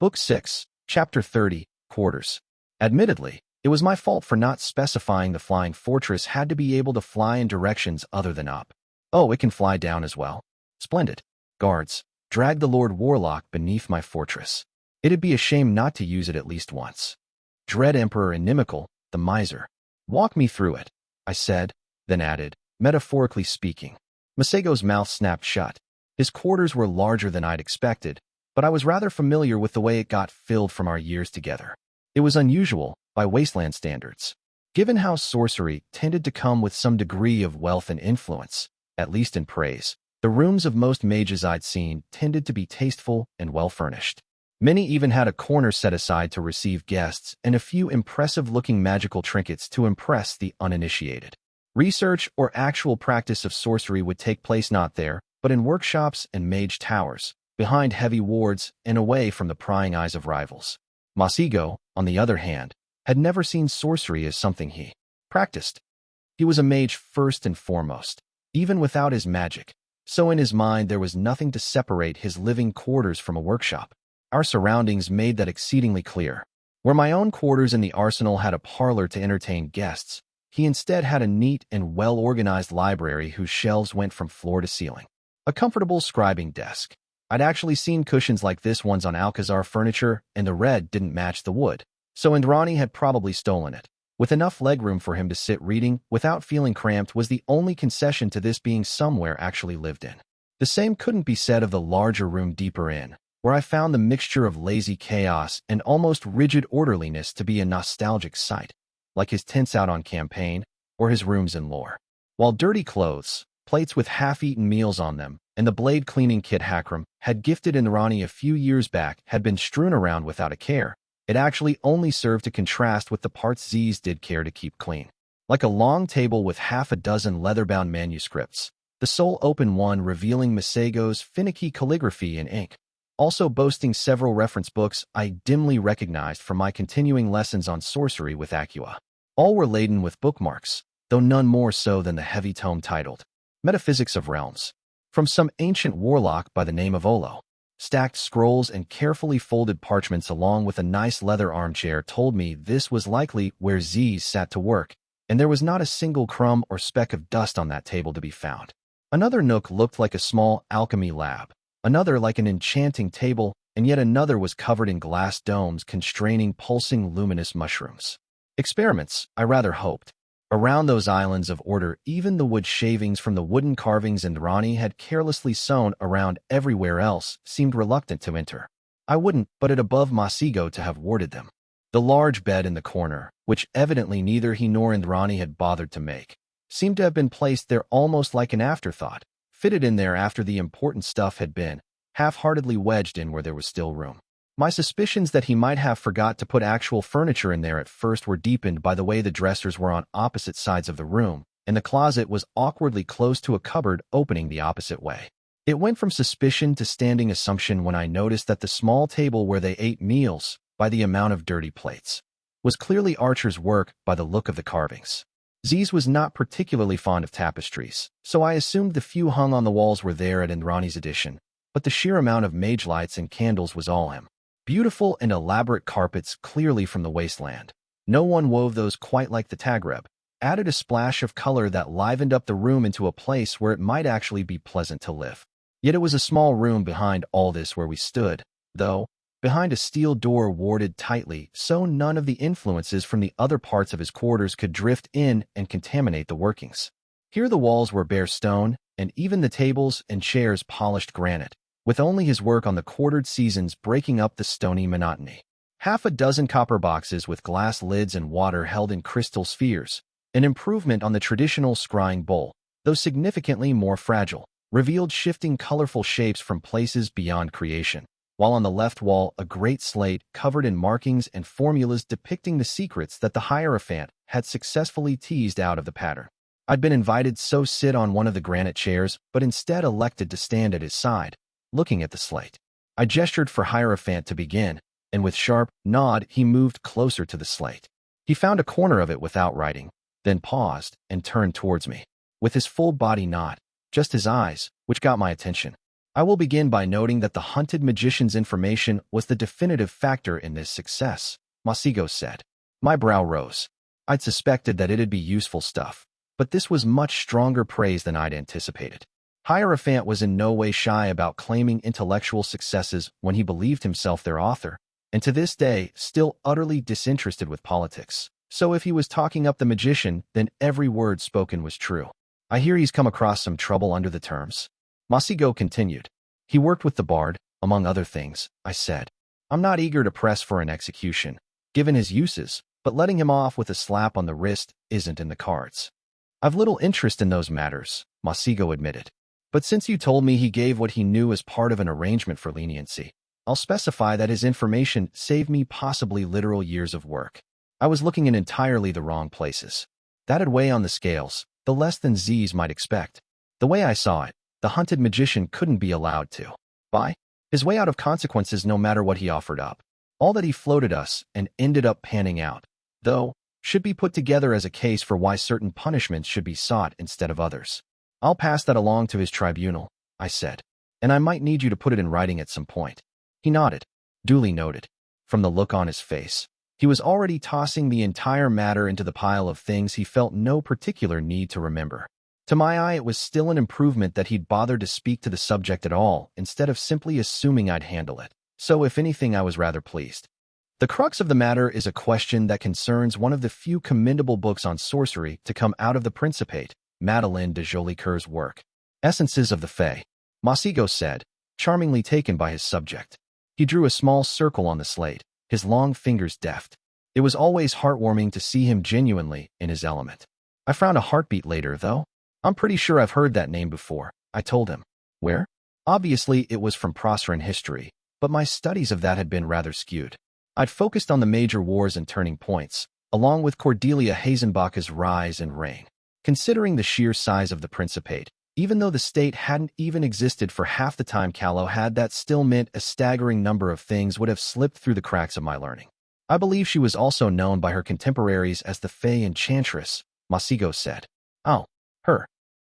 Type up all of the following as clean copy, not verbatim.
Book 6, Chapter 30, Quarters. Admittedly, it was my fault for not specifying the flying fortress had to be able to fly in directions other than up. Oh, it can fly down as well. Splendid. Guards, drag the Lord Warlock beneath my fortress. It'd be a shame not to use it at least once. Dread Emperor Inimical, the miser. Walk me through it, I said, then added, metaphorically speaking. Masego's mouth snapped shut. His quarters were larger than I'd expected, but I was rather familiar with the way it got filled from our years together. It was unusual, by wasteland standards. Given how sorcery tended to come with some degree of wealth and influence, at least in praise, the rooms of most mages I'd seen tended to be tasteful and well-furnished. Many even had a corner set aside to receive guests and a few impressive-looking magical trinkets to impress the uninitiated. Research or actual practice of sorcery would take place not there, but in workshops and mage towers, behind heavy wards and away from the prying eyes of rivals. Masego, on the other hand, had never seen sorcery as something he practiced. He was a mage first and foremost, even without his magic, so in his mind there was nothing to separate his living quarters from a workshop. Our surroundings made that exceedingly clear. Where my own quarters in the arsenal had a parlor to entertain guests, he instead had a neat and well-organized library whose shelves went from floor to ceiling. A comfortable scribing desk. I'd actually seen cushions like this ones on Alcazar furniture, and the red didn't match the wood, so Indrani had probably stolen it. With enough legroom for him to sit reading without feeling cramped was the only concession to this being somewhere actually lived in. The same couldn't be said of the larger room deeper in, where I found the mixture of lazy chaos and almost rigid orderliness to be a nostalgic sight, like his tents out on campaign or his rooms in lore. While dirty clothes, plates with half-eaten meals on them, and the blade cleaning kit Hakram had gifted Indrani a few years back had been strewn around without a care, it actually only served to contrast with the parts Z's did care to keep clean. Like a long table with half a dozen leather-bound manuscripts, the sole open one revealing Masego's finicky calligraphy in ink, also boasting several reference books I dimly recognized from my continuing lessons on sorcery with Acua. All were laden with bookmarks, though none more so than the heavy tome titled Metaphysics of Realms, from some ancient warlock by the name of Olo. Stacked scrolls and carefully folded parchments along with a nice leather armchair told me this was likely where Z's sat to work, and there was not a single crumb or speck of dust on that table to be found. Another nook looked like a small alchemy lab, another like an enchanting table, and yet another was covered in glass domes constraining pulsing luminous mushrooms. Experiments, I rather hoped. Around those islands of order, even the wood shavings from the wooden carvings Indrani had carelessly sewn around everywhere else seemed reluctant to enter. I wouldn't put it above Masego to have warded them. The large bed in the corner, which evidently neither he nor Indrani had bothered to make, seemed to have been placed there almost like an afterthought, fitted in there after the important stuff had been half-heartedly wedged in where there was still room. My suspicions that he might have forgot to put actual furniture in there at first were deepened by the way the dressers were on opposite sides of the room, and the closet was awkwardly close to a cupboard opening the opposite way. It went from suspicion to standing assumption when I noticed that the small table where they ate meals, by the amount of dirty plates, was clearly Archer's work by the look of the carvings. Z's was not particularly fond of tapestries, so I assumed the few hung on the walls were there at Indrani's edition, but the sheer amount of mage lights and candles was all him. Beautiful and elaborate carpets clearly from the wasteland. No one wove those quite like the Tagreb, added a splash of color that livened up the room into a place where it might actually be pleasant to live. Yet it was a small room behind all this where we stood, though, behind a steel door warded tightly so none of the influences from the other parts of his quarters could drift in and contaminate the workings. Here the walls were bare stone, and even the tables and chairs polished granite, with only his work on the quartered seasons breaking up the stony monotony. Half a dozen copper boxes with glass lids and water held in crystal spheres, an improvement on the traditional scrying bowl, though significantly more fragile, revealed shifting colorful shapes from places beyond creation, while on the left wall a great slate covered in markings and formulas depicting the secrets that the Hierophant had successfully teased out of the pattern. I'd been invited so sit on one of the granite chairs, but instead elected to stand at his side, looking at the slate. I gestured for Hierophant to begin, and with sharp nod he moved closer to the slate. He found a corner of it without writing, then paused and turned towards me. With his full body not just his eyes, which got my attention. I will begin by noting that the hunted magician's information was the definitive factor in this success, Masigo said. My brow rose. I'd suspected that it'd be useful stuff, but this was much stronger praise than I'd anticipated. Hierophant was in no way shy about claiming intellectual successes when he believed himself their author, and to this day, still utterly disinterested with politics. So if he was talking up the magician, then every word spoken was true. I hear he's come across some trouble under the terms. Masigo continued. He worked with the bard, among other things, I said. I'm not eager to press for an execution, given his uses, but letting him off with a slap on the wrist isn't in the cards. I've little interest in those matters, Masigo admitted. But since you told me he gave what he knew as part of an arrangement for leniency, I'll specify that his information saved me possibly literal years of work. I was looking in entirely the wrong places. That'd weigh on the scales, the less than Z's might expect. The way I saw it, the hunted magician couldn't be allowed to buy his way out of consequences no matter what he offered up. All that he floated us and ended up panning out, though, should be put together as a case for why certain punishments should be sought instead of others. I'll pass that along to his tribunal, I said, and I might need you to put it in writing at some point. He nodded. Duly noted. From the look on his face, he was already tossing the entire matter into the pile of things he felt no particular need to remember. To my eye, it was still an improvement that he'd bothered to speak to the subject at all, instead of simply assuming I'd handle it. So if anything, I was rather pleased. The crux of the matter is a question that concerns one of the few commendable books on sorcery to come out of the Principate, Madeleine de Jolicoeur's work. Essences of the Fae, Masigo said, charmingly taken by his subject. He drew a small circle on the slate, his long fingers deft. It was always heartwarming to see him genuinely in his element. I found a heartbeat later, though. I'm pretty sure I've heard that name before, I told him. Where? Obviously, it was from Proserpine history, but my studies of that had been rather skewed. I'd focused on the major wars and turning points, along with Cordelia Hazenbacher's rise and reign. Considering the sheer size of the Principate, even though the state hadn't even existed for half the time Callow had, that still meant a staggering number of things would have slipped through the cracks of my learning. I believe she was also known by her contemporaries as the Fey Enchantress, Masigo said. Oh, her.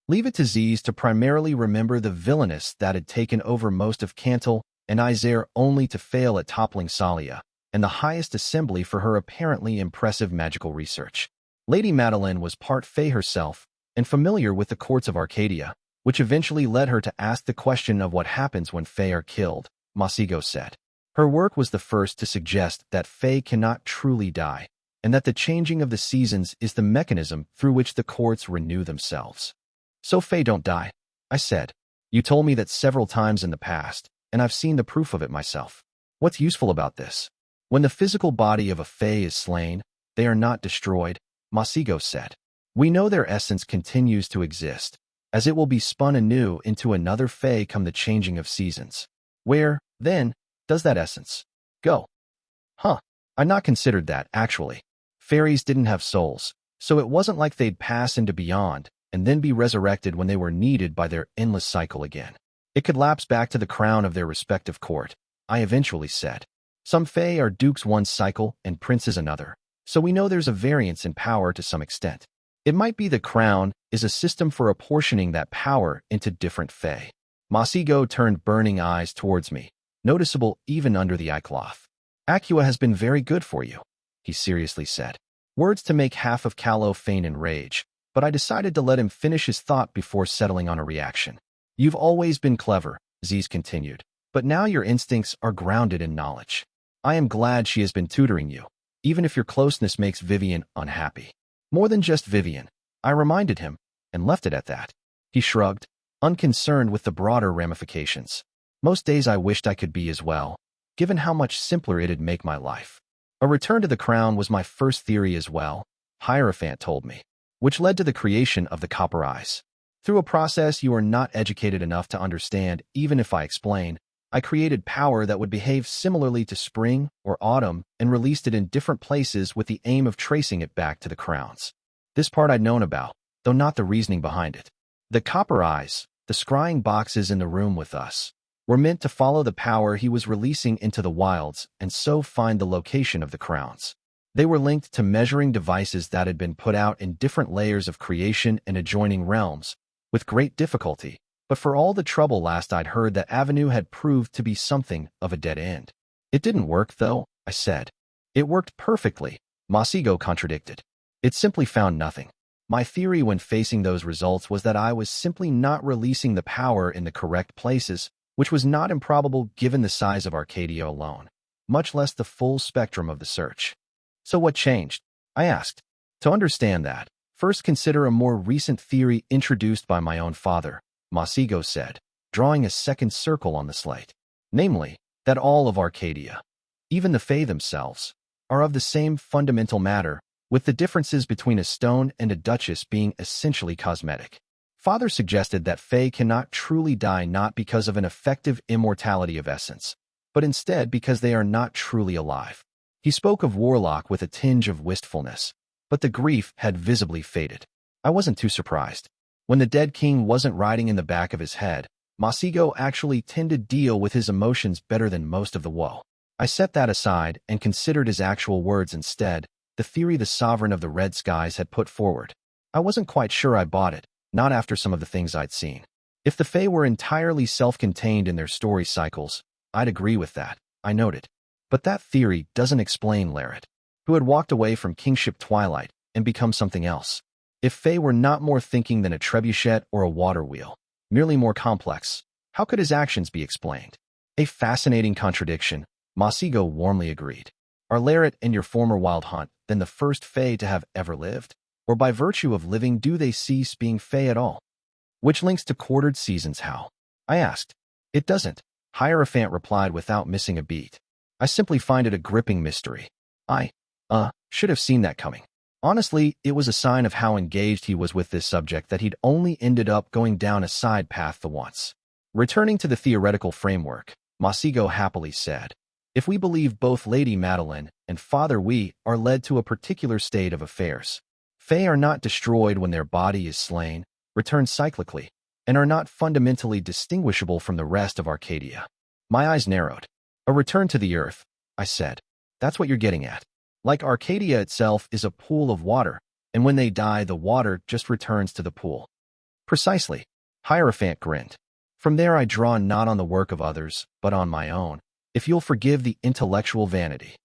Leave it to Z's to primarily remember the villainess that had taken over most of Cantal and Isère only to fail at toppling Salia, and the highest assembly for her apparently impressive magical research. Lady Madeleine was part Fey herself, and familiar with the courts of Arcadia, which eventually led her to ask the question of what happens when Fey are killed, Masigo said. Her work was the first to suggest that Fey cannot truly die, and that the changing of the seasons is the mechanism through which the courts renew themselves. So Fey don't die, I said. You told me that several times in the past, and I've seen the proof of it myself. What's useful about this? When the physical body of a Fey is slain, they are not destroyed, Masigo said. We know their essence continues to exist, as it will be spun anew into another Fey come the changing of seasons. Where, then, does that essence go? Huh, I'd not considered that, actually. Fairies didn't have souls, so it wasn't like they'd pass into beyond and then be resurrected when they were needed by their endless cycle again. It could lapse back to the crown of their respective court, I eventually said. Some Fey are dukes one cycle and princes another, so we know there's a variance in power to some extent. It might be the crown is a system for apportioning that power into different Fey. Masigo turned burning eyes towards me, noticeable even under the eyecloth. Acqua has been very good for you, he seriously said. Words to make half of Callow feign in rage, but I decided to let him finish his thought before settling on a reaction. You've always been clever, Ziz continued, but now your instincts are grounded in knowledge. I am glad she has been tutoring you, even if your closeness makes Vivian unhappy. More than just Vivian, I reminded him, and left it at that. He shrugged, unconcerned with the broader ramifications. Most days I wished I could be as well, given how much simpler it'd make my life. A return to the crown was my first theory as well, Hierophant told me, which led to the creation of the Copper Eyes. Through a process you are not educated enough to understand, even if I explain, I created power that would behave similarly to spring or autumn and released it in different places with the aim of tracing it back to the crowns. This part I'd known about, though not the reasoning behind it. The Copper Eyes, the scrying boxes in the room with us, were meant to follow the power he was releasing into the wilds and so find the location of the crowns. They were linked to measuring devices that had been put out in different layers of creation and adjoining realms, with great difficulty, But for all the trouble last I'd heard, that avenue had proved to be something of a dead end. It didn't work, though, I said. It worked perfectly, Masigo contradicted. It simply found nothing. My theory when facing those results was that I was simply not releasing the power in the correct places, which was not improbable given the size of Arcadia alone, much less the full spectrum of the search. So what changed? I asked. To understand that, first consider a more recent theory introduced by my own father, Masigo said, drawing a second circle on the slate. Namely, that all of Arcadia, even the Fae themselves, are of the same fundamental matter, with the differences between a stone and a duchess being essentially cosmetic. Father suggested that Fae cannot truly die not because of an effective immortality of essence, but instead because they are not truly alive. He spoke of Warlock with a tinge of wistfulness, but the grief had visibly faded. I wasn't too surprised. When the dead king wasn't riding in the back of his head, Masigo actually tended to deal with his emotions better than most of the woe. I set that aside and considered his actual words instead, the theory the Sovereign of the Red Skies had put forward. I wasn't quite sure I bought it, not after some of the things I'd seen. If the Fae were entirely self-contained in their story cycles, I'd agree with that, I noted. But that theory doesn't explain Larret, who had walked away from Kingship Twilight and become something else. If Fae were not more thinking than a trebuchet or a water wheel, merely more complex, how could his actions be explained? A fascinating contradiction, Masigo warmly agreed. Are Larret and your former Wild Hunt then the first Fae to have ever lived? Or by virtue of living do they cease being Fae at all? Which links to quartered seasons how? I asked. It doesn't, Hierophant replied without missing a beat. I simply find it a gripping mystery. I should have seen that coming. Honestly, it was a sign of how engaged he was with this subject that he'd only ended up going down a side path the once. Returning to the theoretical framework, Masigo happily said, if we believe both Lady Madeline and Father we are led to a particular state of affairs. Fae are not destroyed when their body is slain, return cyclically, and are not fundamentally distinguishable from the rest of Arcadia. My eyes narrowed. A return to the earth, I said. That's what you're getting at. Like Arcadia itself is a pool of water, and when they die the water just returns to the pool. Precisely. Hierophant grinned. From there I draw not on the work of others, but on my own, if you'll forgive the intellectual vanity.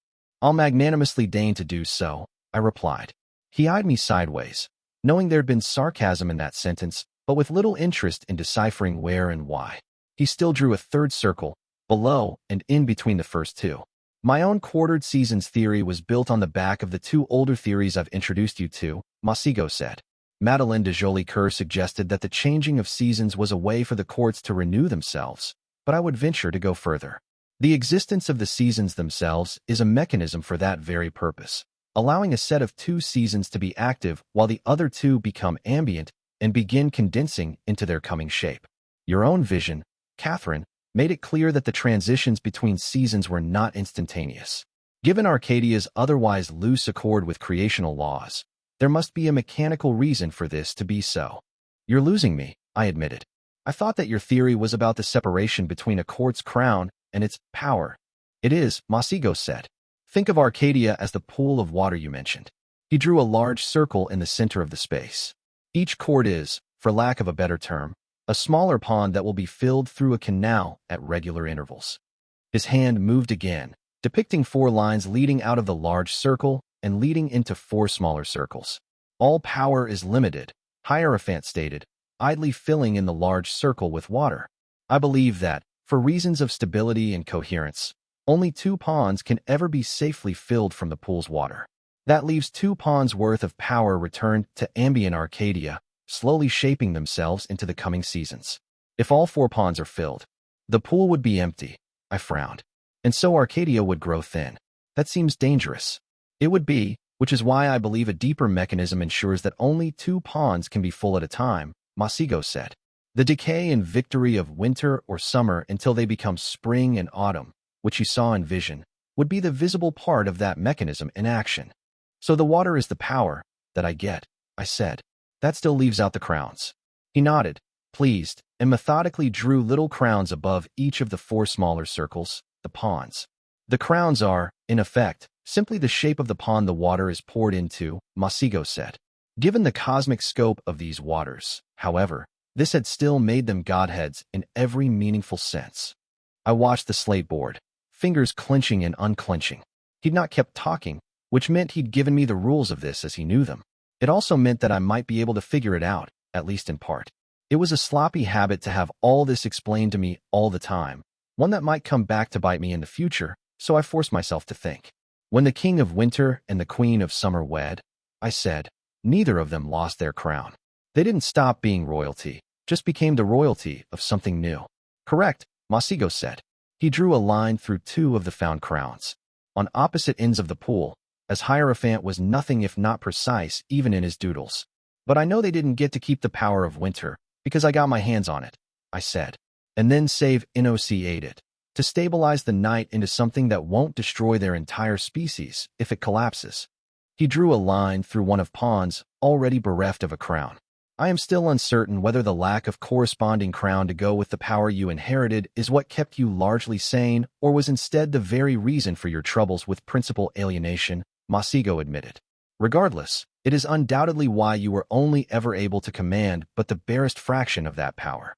I'll magnanimously deign to do so, I replied. He eyed me sideways, knowing there'd been sarcasm in that sentence, but with little interest in deciphering where and why. He still drew a third circle, below and in between the first two. My own quartered seasons theory was built on the back of the two older theories I've introduced you to, Masigo said. Madeleine de Jolicoeur suggested that the changing of seasons was a way for the courts to renew themselves, but I would venture to go further. The existence of the seasons themselves is a mechanism for that very purpose, allowing a set of two seasons to be active while the other two become ambient and begin condensing into their coming shape. Your own vision, Catherine, made it clear that the transitions between seasons were not instantaneous. Given Arcadia's otherwise loose accord with creational laws, there must be a mechanical reason for this to be so. You're losing me, I admitted. I thought that your theory was about the separation between a court's crown and its power. It is, Masigo said. Think of Arcadia as the pool of water you mentioned. He drew a large circle in the center of the space. Each court is, for lack of a better term, a smaller pond that will be filled through a canal at regular intervals. His hand moved again, depicting 4 lines leading out of the large circle and leading into 4 smaller circles. All power is limited, Hierophant stated, idly filling in the large circle with water. I believe that, for reasons of stability and coherence, only 2 ponds can ever be safely filled from the pool's water. That leaves 2 ponds worth of power returned to ambient Arcadia, slowly shaping themselves into the coming seasons. If all 4 ponds are filled, the pool would be empty, I frowned. And so Arcadia would grow thin. That seems dangerous. It would be, which is why I believe a deeper mechanism ensures that only 2 ponds can be full at a time, Masigo said. The decay and victory of winter or summer until they become spring and autumn, which you saw in vision, would be the visible part of that mechanism in action. So the water is the power that I get, I said. That still leaves out the crowns. He nodded, pleased, and methodically drew little crowns above each of the 4 smaller circles, the ponds. The crowns are, in effect, simply the shape of the pond the water is poured into, Masigo said. Given the cosmic scope of these waters, however, This had still made them godheads in every meaningful sense. I watched the slate board, fingers clenching and unclenching. He'd not kept talking, which meant he'd given me the rules of this as he knew them. It also meant that I might be able to figure it out, at least in part. It was a sloppy habit to have all this explained to me all the time, one that might come back to bite me in the future, so I forced myself to think. When the King of Winter and the Queen of Summer wed, I said, neither of them lost their crown. They didn't stop being royalty, just became the royalty of something new. Correct, Masigo said. He drew a line through two of the found crowns, on opposite ends of the pool, as Hierophant was nothing if not precise even in his doodles. But I know they didn't get to keep the power of winter, because I got my hands on it, I said. And then save Inociate it, to stabilize the night into something that won't destroy their entire species if it collapses. He drew a line through one of pawns, already bereft of a crown. I am still uncertain whether the lack of corresponding crown to go with the power you inherited is what kept you largely sane, or was instead the very reason for your troubles with principal alienation, Masigo admitted. Regardless, it is undoubtedly why you were only ever able to command but the barest fraction of that power.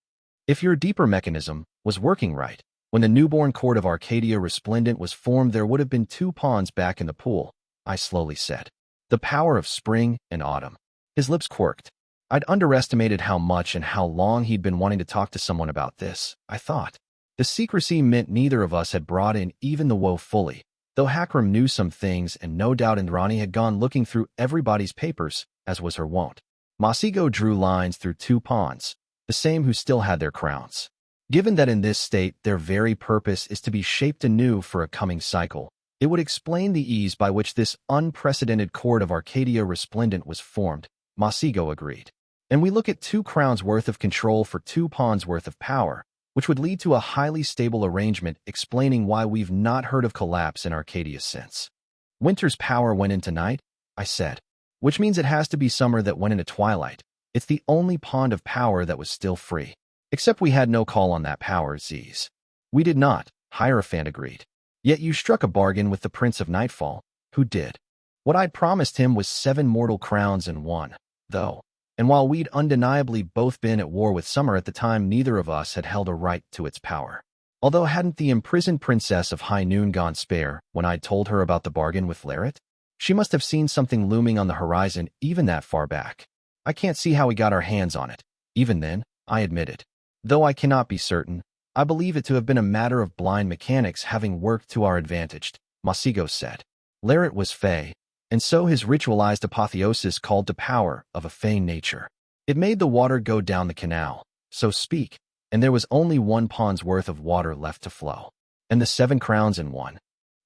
If your deeper mechanism was working right, when the newborn court of Arcadia Resplendent was formed, there would have been two pawns back in the pool, I slowly said. The power of spring and autumn. His lips quirked. I'd underestimated how much and how long he'd been wanting to talk to someone about this, I thought. The secrecy meant neither of us had brought in even the woe fully, though Hakram knew some things and no doubt Indrani had gone looking through everybody's papers, as was her wont. Masigo drew lines through two pawns, the same who still had their crowns. Given that in this state their very purpose is to be shaped anew for a coming cycle, it would explain the ease by which this unprecedented court of Arcadia Resplendent was formed, Masigo agreed. And we look at 2 crowns worth of control for 2 pawns worth of power, which would lead to a highly stable arrangement explaining why we've not heard of collapse in Arcadia since. Winter's power went into night, I said, which means it has to be summer that went into twilight. It's the only pond of power that was still free. Except we had no call on that power, Z's. We did not, Hierophant agreed. Yet you struck a bargain with the Prince of Nightfall, who did. What I'd promised him was 7 mortal crowns and 1, though. And while we'd undeniably both been at war with summer at the time, neither of us had held a right to its power. Although hadn't the imprisoned princess of High Noon gone spare when I'd told her about the bargain with Laret? She must have seen something looming on the horizon even that far back. I can't see how we got our hands on it. Even then, I admitted. Though I cannot be certain, I believe it to have been a matter of blind mechanics having worked to our advantage, Masigo said. Laret was Fey, and so his ritualized apotheosis called to power of a Fey nature. It made the water go down the canal, so speak, and there was only 1 pond's worth of water left to flow. And the 7 crowns in 1?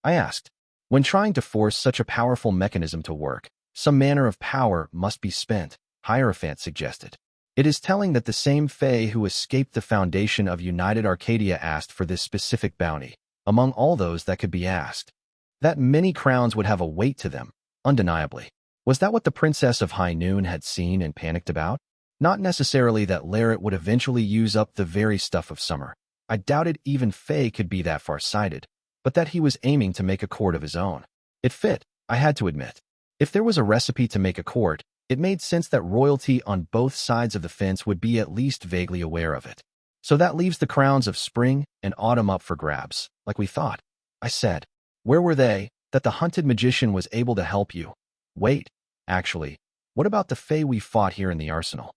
I asked. When trying to force such a powerful mechanism to work, some manner of power must be spent, Hierophant suggested. It is telling that the same Fey who escaped the foundation of United Arcadia asked for this specific bounty, among all those that could be asked. That many crowns would have a weight to them, undeniably. Was that what the Princess of High Noon had seen and panicked about? Not necessarily that Laret would eventually use up the very stuff of summer. I doubted even Fey could be that far-sighted, but that he was aiming to make a court of his own. It fit, I had to admit. If there was a recipe to make a court, it made sense that royalty on both sides of the fence would be at least vaguely aware of it. So that leaves the crowns of spring and autumn up for grabs, like we thought. I said, where were they, that the hunted magician was able to help you? Wait, actually, what about the Fey we fought here in the arsenal?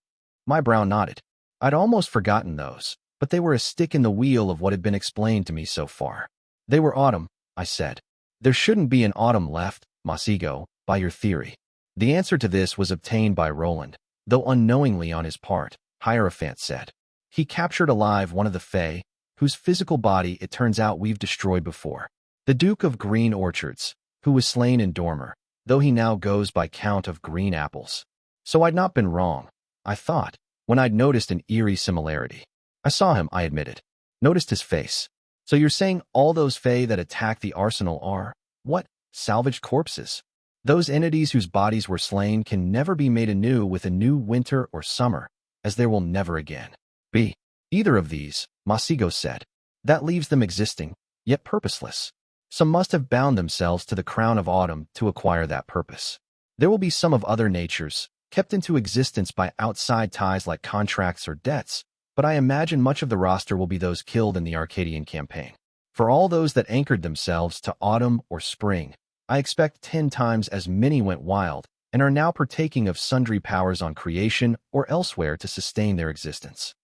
My brow nodded. I'd almost forgotten those, but they were a stick in the wheel of what had been explained to me so far. They were autumn, I said. There shouldn't be an autumn left, Masigo, by your theory. The answer to this was obtained by Roland, though unknowingly on his part, Hierophant said. He captured alive one of the Fey, whose physical body it turns out we've destroyed before. The Duke of Green Orchards, who was slain in Dormer, though he now goes by Count of Green Apples. So I'd not been wrong, I thought, when I'd noticed an eerie similarity. I saw him, I admitted. Noticed his face. So you're saying all those Fey that attacked the arsenal are, what, salvaged corpses? Those entities whose bodies were slain can never be made anew with a new winter or summer, as there will never again be either of these, Masigo said. That leaves them existing, yet purposeless. Some must have bound themselves to the crown of autumn to acquire that purpose. There will be some of other natures, kept into existence by outside ties like contracts or debts, but I imagine much of the roster will be those killed in the Arcadian campaign. For all those that anchored themselves to autumn or spring, I expect 10 times as many went wild and are now partaking of sundry powers on creation or elsewhere to sustain their existence.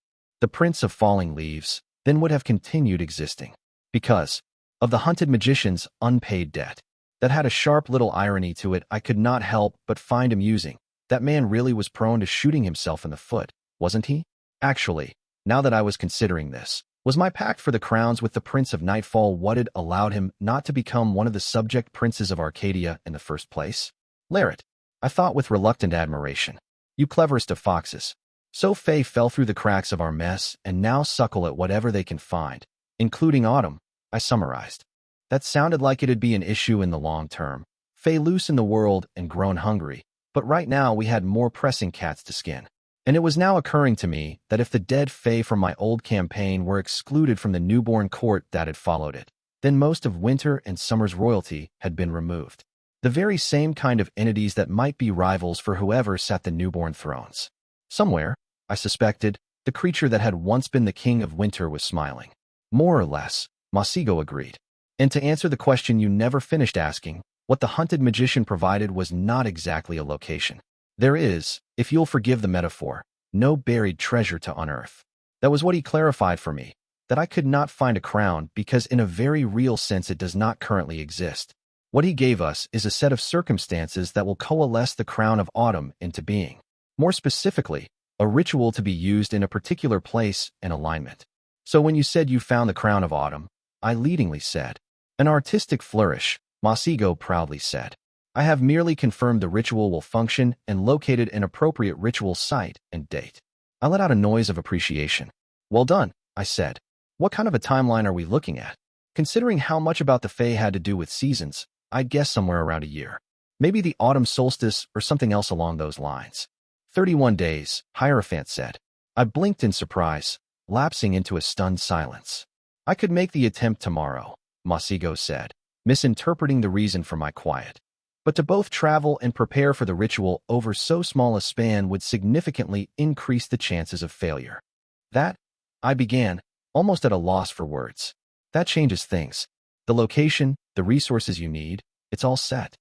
The Prince of Falling Leaves then would have continued existing, because of the hunted magician's unpaid debt. That had a sharp little irony to it I could not help but find amusing. That man really was prone to shooting himself in the foot, wasn't he? Actually, now that I was considering this, was my pact for the crowns with the Prince of Nightfall what had allowed him not to become one of the subject princes of Arcadia in the first place? Larret, I thought with reluctant admiration. You cleverest of foxes. So Fae fell through the cracks of our mess and now suckle at whatever they can find, including autumn, I summarized. That sounded like it'd be an issue in the long term. Fae loose in the world and grown hungry, but right now we had more pressing cats to skin. And it was now occurring to me that if the dead Fae from my old campaign were excluded from the newborn court that had followed it, then most of winter and summer's royalty had been removed. The very same kind of entities that might be rivals for whoever sat the newborn thrones. Somewhere, I suspected, the creature that had once been the king of winter was smiling. More or less, Masigo agreed. And to answer the question you never finished asking, what the hunted magician provided was not exactly a location. There is, if you'll forgive the metaphor, no buried treasure to unearth. That was what he clarified for me, that I could not find a crown because in a very real sense it does not currently exist. What he gave us is a set of circumstances that will coalesce the crown of autumn into being. More specifically, a ritual to be used in a particular place and alignment. So when you said you found the crown of autumn, I leadingly said, an artistic flourish, Masigo proudly said. I have merely confirmed the ritual will function and located an appropriate ritual site and date. I let out a noise of appreciation. Well done, I said. What kind of a timeline are we looking at? Considering how much about the Fae had to do with seasons, I'd guess somewhere around a year. Maybe the autumn solstice or something else along those lines. 31 days, Hierophant said. I blinked in surprise, lapsing into a stunned silence. I could make the attempt tomorrow, Masigo said, misinterpreting the reason for my quiet. But to both travel and prepare for the ritual over so small a span would significantly increase the chances of failure. That, I began, almost at a loss for words. That changes things. The location, the resources you need, it's all set.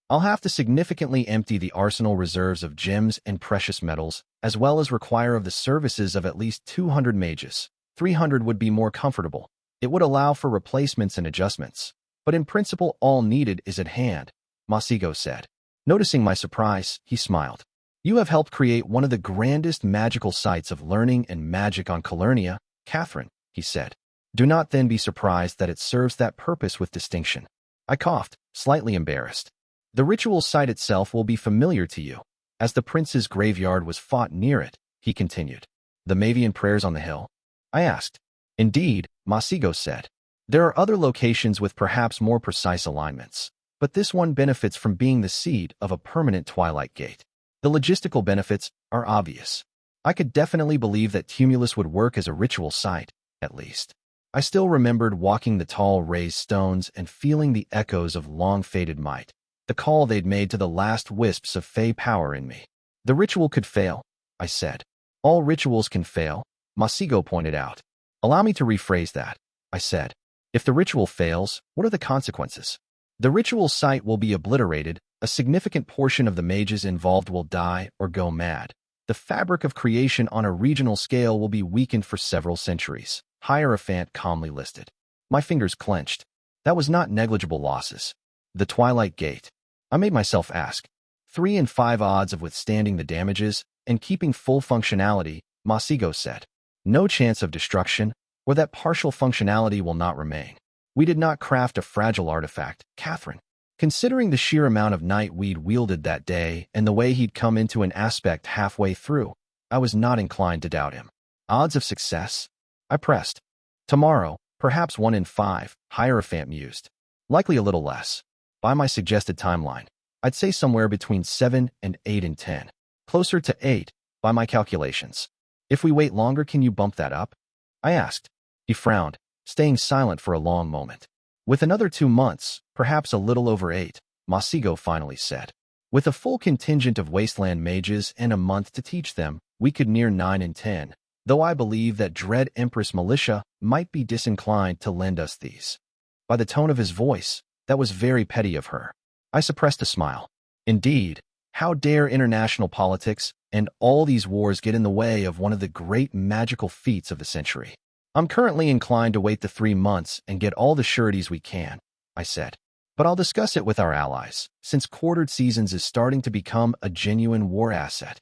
I'll have to significantly empty the arsenal reserves of gems and precious metals, as well as require of the services of at least 200 mages. 300 would be more comfortable. It would allow for replacements and adjustments. But in principle all needed is at hand, Masigo said. Noticing my surprise, he smiled. You have helped create one of the grandest magical sites of learning and magic on Calernia, Catherine, he said. Do not then be surprised that it serves that purpose with distinction. I coughed, slightly embarrassed. The ritual site itself will be familiar to you, as the prince's graveyard was fought near it, he continued. The Mavian prayers on the hill? I asked. Indeed, Masigo said. There are other locations with perhaps more precise alignments, but this one benefits from being the seed of a permanent Twilight Gate. The logistical benefits are obvious. I could definitely believe that Tumulus would work as a ritual site, at least. I still remembered walking the tall raised stones and feeling the echoes of long-faded might, the call they'd made to the last wisps of Fae power in me. The ritual could fail, I said. All rituals can fail, Masigo pointed out. Allow me to rephrase that, I said. If the ritual fails, what are the consequences? The ritual site will be obliterated, a significant portion of the mages involved will die or go mad. The fabric of creation on a regional scale will be weakened for several centuries, Hierophant calmly listed. My fingers clenched. That was not negligible losses. The Twilight Gate. I made myself ask. 3 in 5 odds of withstanding the damages and keeping full functionality, Masigo said. No chance of destruction, or that partial functionality will not remain. We did not craft a fragile artifact, Catherine. Considering the sheer amount of night we'd wielded that day and the way he'd come into an aspect halfway through, I was not inclined to doubt him. Odds of success? I pressed. Tomorrow, perhaps 1 in 5, Hierophant mused. Likely a little less. By my suggested timeline, I'd say somewhere between 7 and 8 in 10. Closer to 8, by my calculations. If we wait longer, can you bump that up? I asked. He frowned, staying silent for a long moment. With another 2 months, perhaps a little over 8, Masigo finally said. With a full contingent of wasteland mages and a month to teach them, we could near 9 and 10, though I believe that Dread Empress Militia might be disinclined to lend us these. By the tone of his voice, that was very petty of her. I suppressed a smile. Indeed, how dare international politics and all these wars get in the way of one of the great magical feats of the century? I'm currently inclined to wait the 3 months and get all the sureties we can, I said. But I'll discuss it with our allies, since quartered seasons is starting to become a genuine war asset.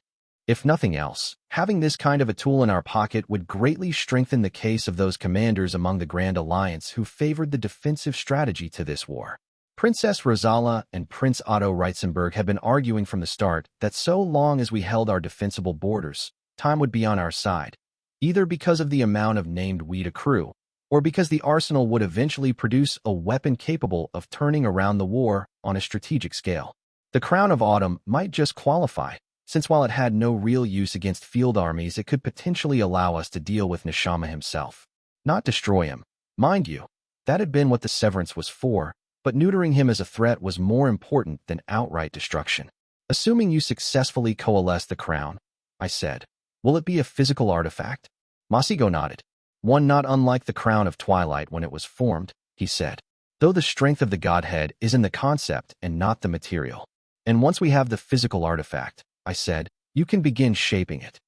If nothing else, having this kind of a tool in our pocket would greatly strengthen the case of those commanders among the Grand Alliance who favored the defensive strategy to this war. Princess Rosala and Prince Otto Reitzenberg had been arguing from the start that so long as we held our defensible borders, time would be on our side, either because of the amount of named weed accrue, or because the arsenal would eventually produce a weapon capable of turning around the war on a strategic scale. The Crown of Autumn might just qualify, since while it had no real use against field armies, it could potentially allow us to deal with Neshama himself. Not destroy him. Mind you, that had been what the Severance was for, but neutering him as a threat was more important than outright destruction. Assuming you successfully coalesce the crown, I said, will it be a physical artifact? Masigo nodded. One not unlike the Crown of Twilight when it was formed, he said, though the strength of the Godhead is in the concept and not the material. And once we have the physical artifact, I said, you can begin shaping it.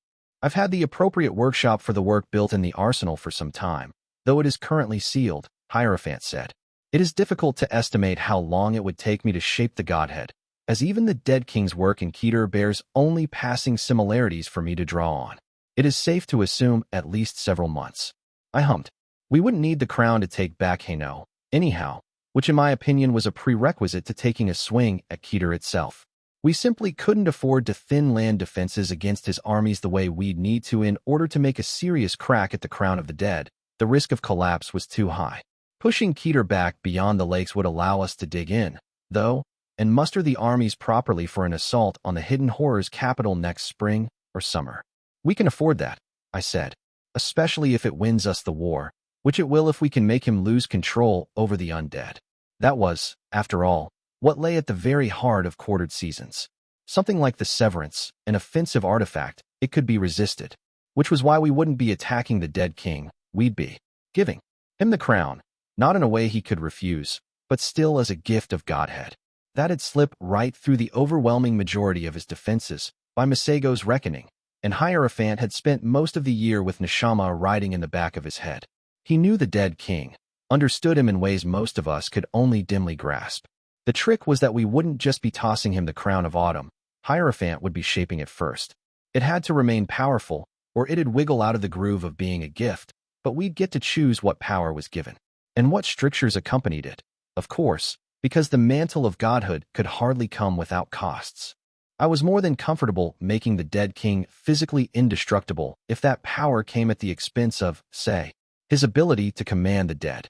I've had the appropriate workshop for the work built in the arsenal for some time, though it is currently sealed, Hierophant said. It is difficult to estimate how long it would take me to shape the Godhead, as even the Dead King's work in Keter bears only passing similarities for me to draw on. It is safe to assume at least several months. I hummed. We wouldn't need the crown to take back Hainaut, anyhow, which in my opinion was a prerequisite to taking a swing at Keter itself. We simply couldn't afford to thin land defenses against his armies the way we'd need to in order to make a serious crack at the Crown of the Dead. The risk of collapse was too high. Pushing Keter back beyond the lakes would allow us to dig in, though, and muster the armies properly for an assault on the Hidden Horrors capital next spring or summer. We can afford that, I said, especially if it wins us the war, which it will if we can make him lose control over the undead. That was, after all, what lay at the very heart of quartered seasons. Something like the Severance, an offensive artifact, it could be resisted, which was why we wouldn't be attacking the Dead King, we'd be giving him the crown, not in a way he could refuse, but still as a gift of Godhead. That'd slip right through the overwhelming majority of his defenses, by Masego's reckoning, and Hierophant had spent most of the year with Neshama riding in the back of his head. He knew the Dead King, understood him in ways most of us could only dimly grasp. The trick was that we wouldn't just be tossing him the Crown of Autumn, Hierophant would be shaping it first. It had to remain powerful, or it'd wiggle out of the groove of being a gift, but we'd get to choose what power was given, and what strictures accompanied it, of course, because the mantle of godhood could hardly come without costs. I was more than comfortable making the Dead King physically indestructible if that power came at the expense of, say, his ability to command the dead.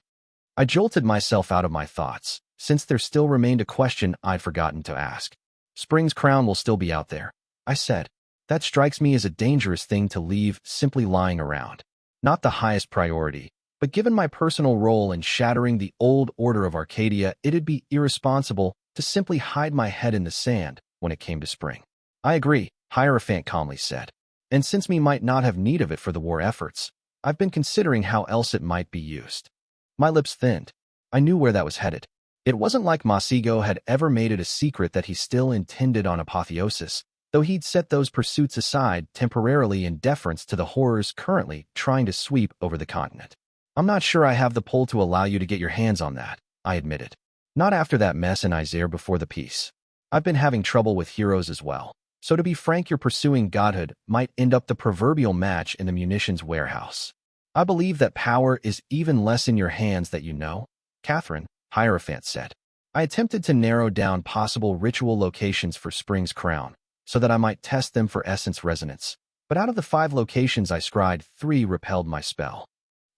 I jolted myself out of my thoughts, since there still remained a question I'd forgotten to ask. Spring's crown will still be out there, I said. That strikes me as a dangerous thing to leave simply lying around. Not the highest priority, but given my personal role in shattering the old order of Arcadia, it'd be irresponsible to simply hide my head in the sand when it came to spring. I agree, Hierophant calmly said. And since we might not have need of it for the war efforts, I've been considering how else it might be used. My lips thinned. I knew where that was headed. It wasn't like Masigo had ever made it a secret that he still intended on apotheosis, though he'd set those pursuits aside temporarily in deference to the horrors currently trying to sweep over the continent. I'm not sure I have the pull to allow you to get your hands on that, I admitted. Not after that mess in Isère before the peace. I've been having trouble with heroes as well, so to be frank, your pursuing godhood might end up the proverbial match in the munitions warehouse. I believe that power is even less in your hands that you know, Catherine, Hierophant said. I attempted to narrow down possible ritual locations for Spring's crown, so that I might test them for essence resonance, but out of the 5 locations I scried, 3 repelled my spell.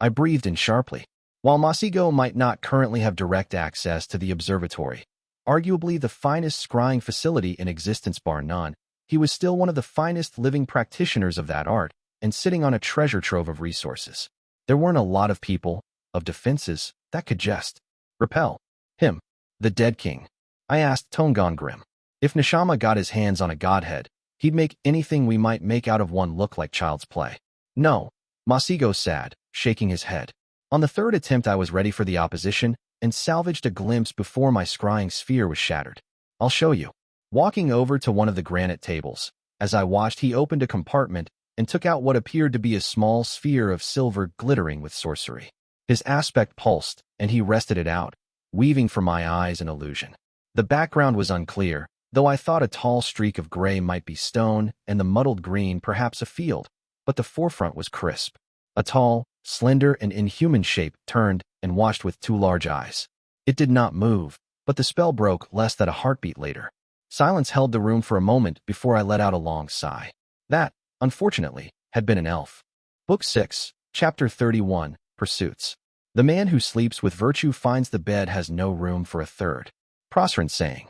I breathed in sharply. While Masigo might not currently have direct access to the observatory, arguably the finest scrying facility in existence bar none, he was still one of the finest living practitioners of that art, and sitting on a treasure trove of resources. There weren't a lot of people, of defenses, that could just repel him. The Dead King? I asked, tone gone grim. If Nishama got his hands on a godhead, he'd make anything we might make out of one look like child's play. No, Masigo said, shaking his head. On the third attempt I was ready for the opposition and salvaged a glimpse before my scrying sphere was shattered. I'll show you. Walking over to one of the granite tables, as I watched he opened a compartment and took out what appeared to be a small sphere of silver glittering with sorcery. His aspect pulsed, and he wrested it out, weaving for my eyes an illusion. The background was unclear, though I thought a tall streak of gray might be stone and the muddled green perhaps a field, but the forefront was crisp. A tall, slender and inhuman shape turned and watched with two large eyes. It did not move, but the spell broke less than a heartbeat later. Silence held the room for a moment before I let out a long sigh. That, unfortunately, had been an elf. Book 6, Chapter 31, Pursuits. The man who sleeps with virtue finds the bed has no room for a third. Prosrin saying.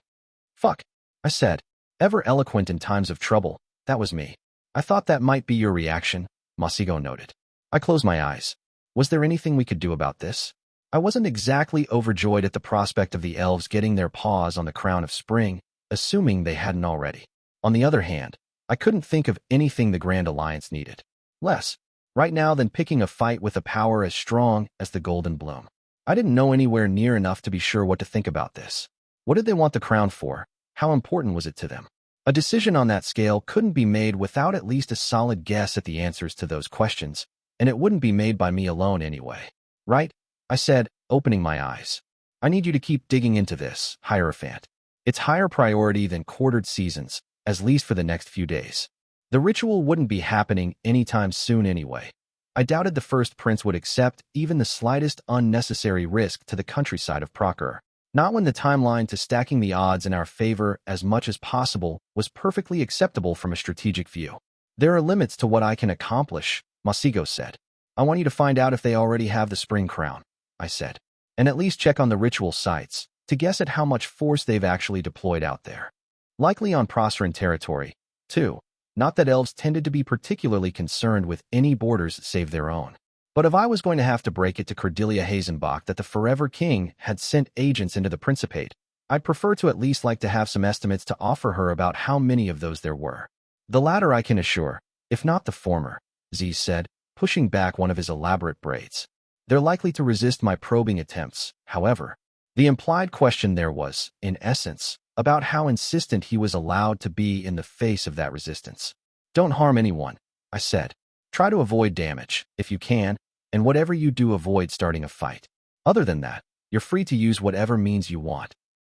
Fuck, I said. Ever eloquent in times of trouble, that was me. I thought that might be your reaction, Masigo noted. I closed my eyes. Was there anything we could do about this? I wasn't exactly overjoyed at the prospect of the elves getting their paws on the crown of spring, assuming they hadn't already. On the other hand, I couldn't think of anything the Grand Alliance needed. Less, right now, than picking a fight with a power as strong as the Golden Bloom. I didn't know anywhere near enough to be sure what to think about this. What did they want the crown for? How important was it to them? A decision on that scale couldn't be made without at least a solid guess at the answers to those questions, and it wouldn't be made by me alone anyway. Right? I said, opening my eyes. I need you to keep digging into this, Hierophant. It's higher priority than quartered seasons, at least for the next few days. The ritual wouldn't be happening anytime soon anyway. I doubted the First Prince would accept even the slightest unnecessary risk to the countryside of Procure. Not when the timeline to stacking the odds in our favor as much as possible was perfectly acceptable from a strategic view. There are limits to what I can accomplish, Masigo said. I want you to find out if they already have the spring crown, I said, and at least check on the ritual sites to guess at how much force they've actually deployed out there. Likely on Prosperin territory, too. Not that elves tended to be particularly concerned with any borders save their own. But if I was going to have to break it to Cordelia Hazenbach that the Forever King had sent agents into the Principate, I'd prefer to at least like to have some estimates to offer her about how many of those there were. The latter I can assure, if not the former, Z said, pushing back one of his elaborate braids. They're likely to resist my probing attempts, however. The implied question there was, in essence, about how insistent he was allowed to be in the face of that resistance. Don't harm anyone, I said. Try to avoid damage, if you can, and whatever you do, avoid starting a fight. Other than that, you're free to use whatever means you want.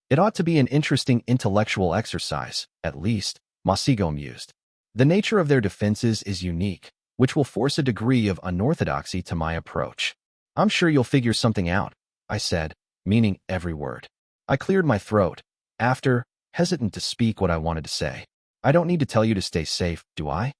It ought to be an interesting intellectual exercise, at least, Masigo mused. The nature of their defenses is unique, which will force a degree of unorthodoxy to my approach. I'm sure you'll figure something out, I said, meaning every word. I cleared my throat, hesitant to speak what I wanted to say. I don't need to tell you to stay safe, do I?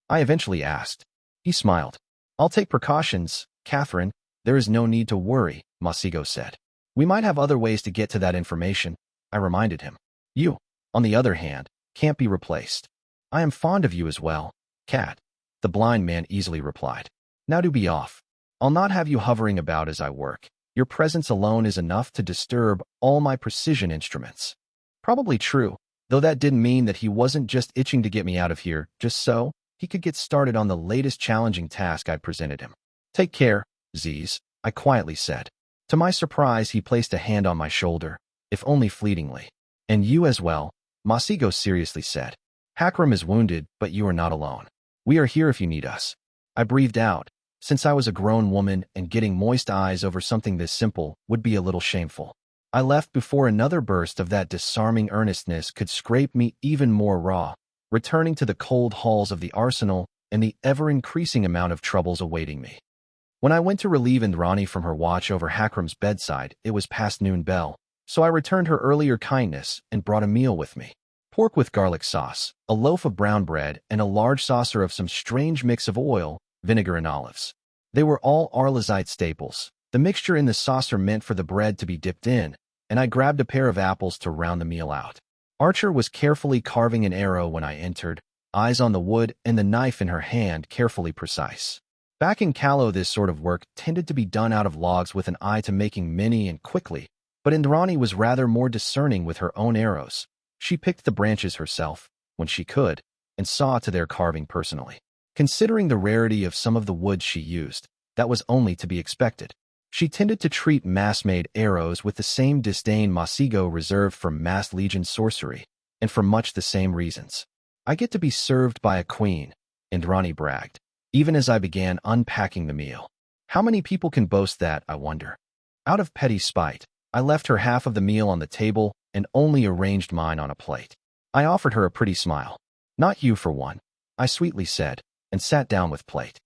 I eventually asked. He smiled. I'll take precautions, Catherine. There is no need to worry, Masigo said. We might have other ways to get to that information, I reminded him. You, on the other hand, can't be replaced. I am fond of you as well, Cat, the blind man easily replied. Now do be off. I'll not have you hovering about as I work. Your presence alone is enough to disturb all my precision instruments. Probably true, though that didn't mean that he wasn't just itching to get me out of here, just so he could get started on the latest challenging task I presented him. Take care, Ziz, I quietly said. To my surprise, he placed a hand on my shoulder, if only fleetingly. And you as well, Masigo seriously said. Hakram is wounded, but you are not alone. We are here if you need us. I breathed out, since I was a grown woman and getting moist eyes over something this simple would be a little shameful. I left before another burst of that disarming earnestness could scrape me even more raw, returning to the cold halls of the arsenal and the ever-increasing amount of troubles awaiting me. When I went to relieve Indrani from her watch over Hakram's bedside, it was past noon bell, so I returned her earlier kindness and brought a meal with me. Pork with garlic sauce, a loaf of brown bread, and a large saucer of some strange mix of oil, vinegar, and olives. They were all Arlazite staples. The mixture in the saucer meant for the bread to be dipped in, and I grabbed a pair of apples to round the meal out. Archer was carefully carving an arrow when I entered, eyes on the wood and the knife in her hand carefully precise. Back in Callow, this sort of work tended to be done out of logs with an eye to making many and quickly, but Indrani was rather more discerning with her own arrows, She picked the branches herself, when she could, and saw to their carving personally. Considering the rarity of some of the woods she used, that was only to be expected. She tended to treat mass-made arrows with the same disdain Masigo reserved for mass legion sorcery, and for much the same reasons. I get to be served by a queen, Indrani bragged, even as I began unpacking the meal. How many people can boast that, I wonder? Out of petty spite, I left her half of the meal on the table and only arranged mine on a plate. I offered her a pretty smile. Not you for one, I sweetly said, and sat down with plate.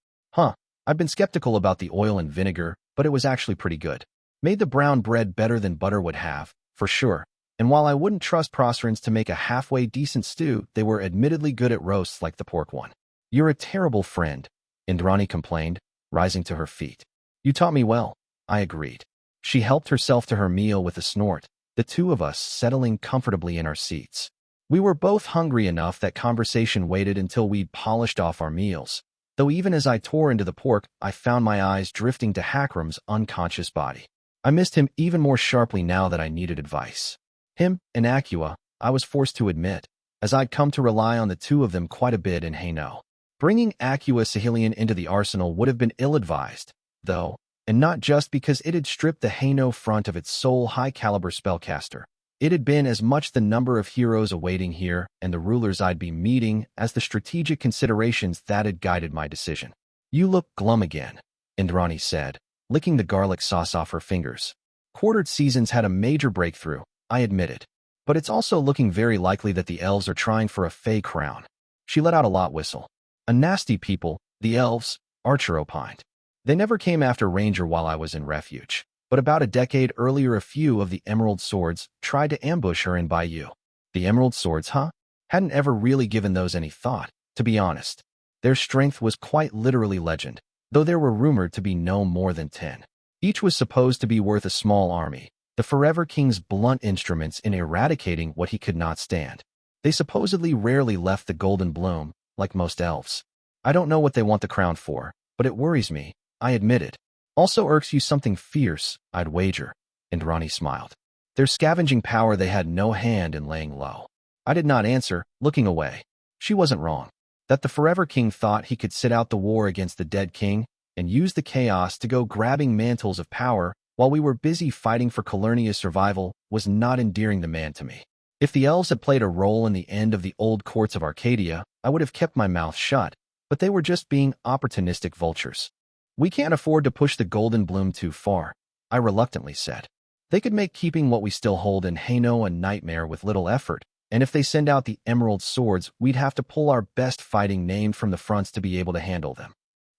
I've been skeptical about the oil and vinegar, but it was actually pretty good. Made the brown bread better than butter would have, for sure. And while I wouldn't trust Proserans to make a halfway decent stew, they were admittedly good at roasts like the pork one. You're a terrible friend, Indrani complained, rising to her feet. You taught me well, I agreed. She helped herself to her meal with a snort, the two of us settling comfortably in our seats. We were both hungry enough that conversation waited until we'd polished off our meals, though even as I tore into the pork, I found my eyes drifting to Hakram's unconscious body. I missed him even more sharply now that I needed advice. Him and Acua, I was forced to admit, as I'd come to rely on the two of them quite a bit in Haino. Bringing Acua Sahelian into the arsenal would have been ill-advised, though, and not just because it had stripped the Haino front of its sole high-caliber spellcaster. It had been as much the number of heroes awaiting here and the rulers I'd be meeting as the strategic considerations that had guided my decision. You look glum again, Indrani said, licking the garlic sauce off her fingers. Quartered seasons had a major breakthrough, I admitted, but it's also looking very likely that the elves are trying for a fey crown. She let out a lot whistle. A nasty people, the elves, Archer opined. They never came after Ranger while I was in refuge, but about a decade earlier a few of the Emerald Swords tried to ambush her in Bayou. The Emerald Swords, huh? Hadn't ever really given those any thought, to be honest. Their strength was quite literally legend, though there were rumored to be no more than 10. Each was supposed to be worth a small army, the Forever King's blunt instruments in eradicating what he could not stand. They supposedly rarely left the golden bloom, like most elves. I don't know what they want the crown for, but it worries me, I admitted. Also irks you something fierce, I'd wager, Indrani smiled. Their scavenging power they had no hand in laying low. I did not answer, looking away. She wasn't wrong. That the Forever King thought he could sit out the war against the dead king and use the chaos to go grabbing mantles of power while we were busy fighting for Calernia's survival was not endearing the man to me. If the elves had played a role in the end of the old courts of Arcadia, I would have kept my mouth shut, but they were just being opportunistic vultures. We can't afford to push the golden bloom too far, I reluctantly said. They could make keeping what we still hold in Haino a nightmare with little effort, and if they send out the Emerald Swords, we'd have to pull our best fighting named from the fronts to be able to handle them.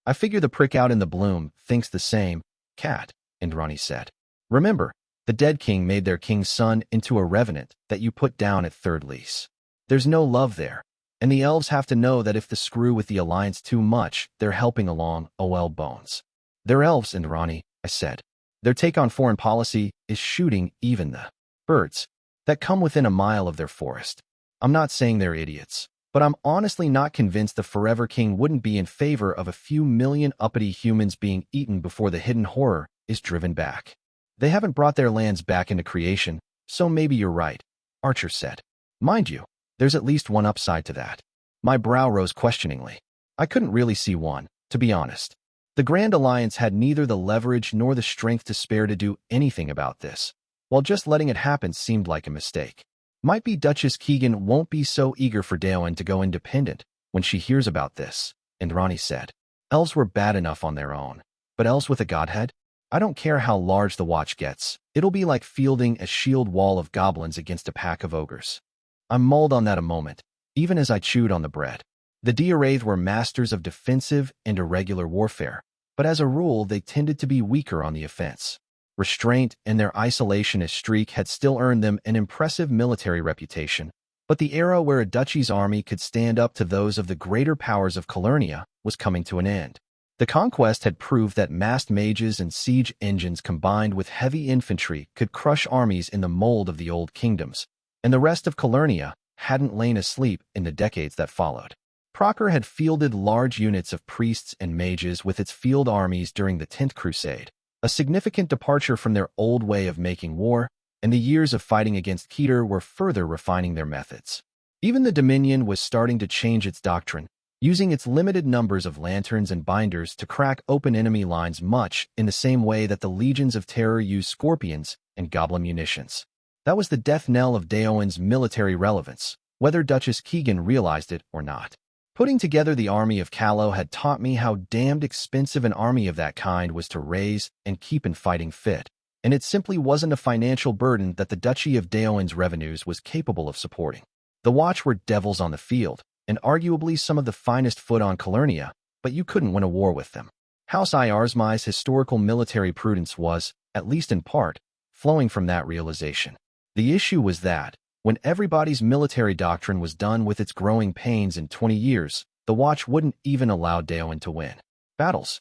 I figure the prick out in the bloom thinks the same, Cat, Indrani said. Remember, the dead king made their king's son into a revenant that you put down at third lease. There's no love there, and the elves have to know that if they screw with the alliance too much, they're helping along OL Bones. They're elves, Indrani, I said. Their take on foreign policy is shooting even the birds that come within a mile of their forest. I'm not saying they're idiots, but I'm honestly not convinced the Forever King wouldn't be in favor of a few million uppity humans being eaten before the hidden horror is driven back. They haven't brought their lands back into creation, so maybe you're right, Archer said. Mind you, there's at least one upside to that. My brow rose questioningly. I couldn't really see one, to be honest. The Grand Alliance had neither the leverage nor the strength to spare to do anything about this, while just letting it happen seemed like a mistake. Might be Duchess Keegan won't be so eager for Daoin to go independent when she hears about this, Indrani said. Elves were bad enough on their own, but elves with a godhead? I don't care how large the watch gets, it'll be like fielding a shield wall of goblins against a pack of ogres. I mulled on that a moment, even as I chewed on the bread. The Diaraith were masters of defensive and irregular warfare, but as a rule they tended to be weaker on the offense. Restraint and their isolationist streak had still earned them an impressive military reputation, but the era where a duchy's army could stand up to those of the greater powers of Calernia was coming to an end. The conquest had proved that massed mages and siege engines combined with heavy infantry could crush armies in the mold of the old kingdoms, and the rest of Calernia hadn't lain asleep in the decades that followed. Procer had fielded large units of priests and mages with its field armies during the 10th Crusade, a significant departure from their old way of making war, and the years of fighting against Coterie were further refining their methods. Even the Dominion was starting to change its doctrine, using its limited numbers of lanterns and binders to crack open enemy lines much in the same way that the Legions of Terror used scorpions and goblin munitions. That was the death knell of Daoin's military relevance, whether Duchess Keegan realized it or not. Putting together the army of Callow had taught me how damned expensive an army of that kind was to raise and keep in fighting fit, and it simply wasn't a financial burden that the Duchy of Daoin's revenues was capable of supporting. The Watch were devils on the field, and arguably some of the finest foot on Calernia, but you couldn't win a war with them. House Iarsmai's historical military prudence was, at least in part, flowing from that realization. The issue was that, when everybody's military doctrine was done with its growing pains in 20 years, the Watch wouldn't even allow Daoin to win battles.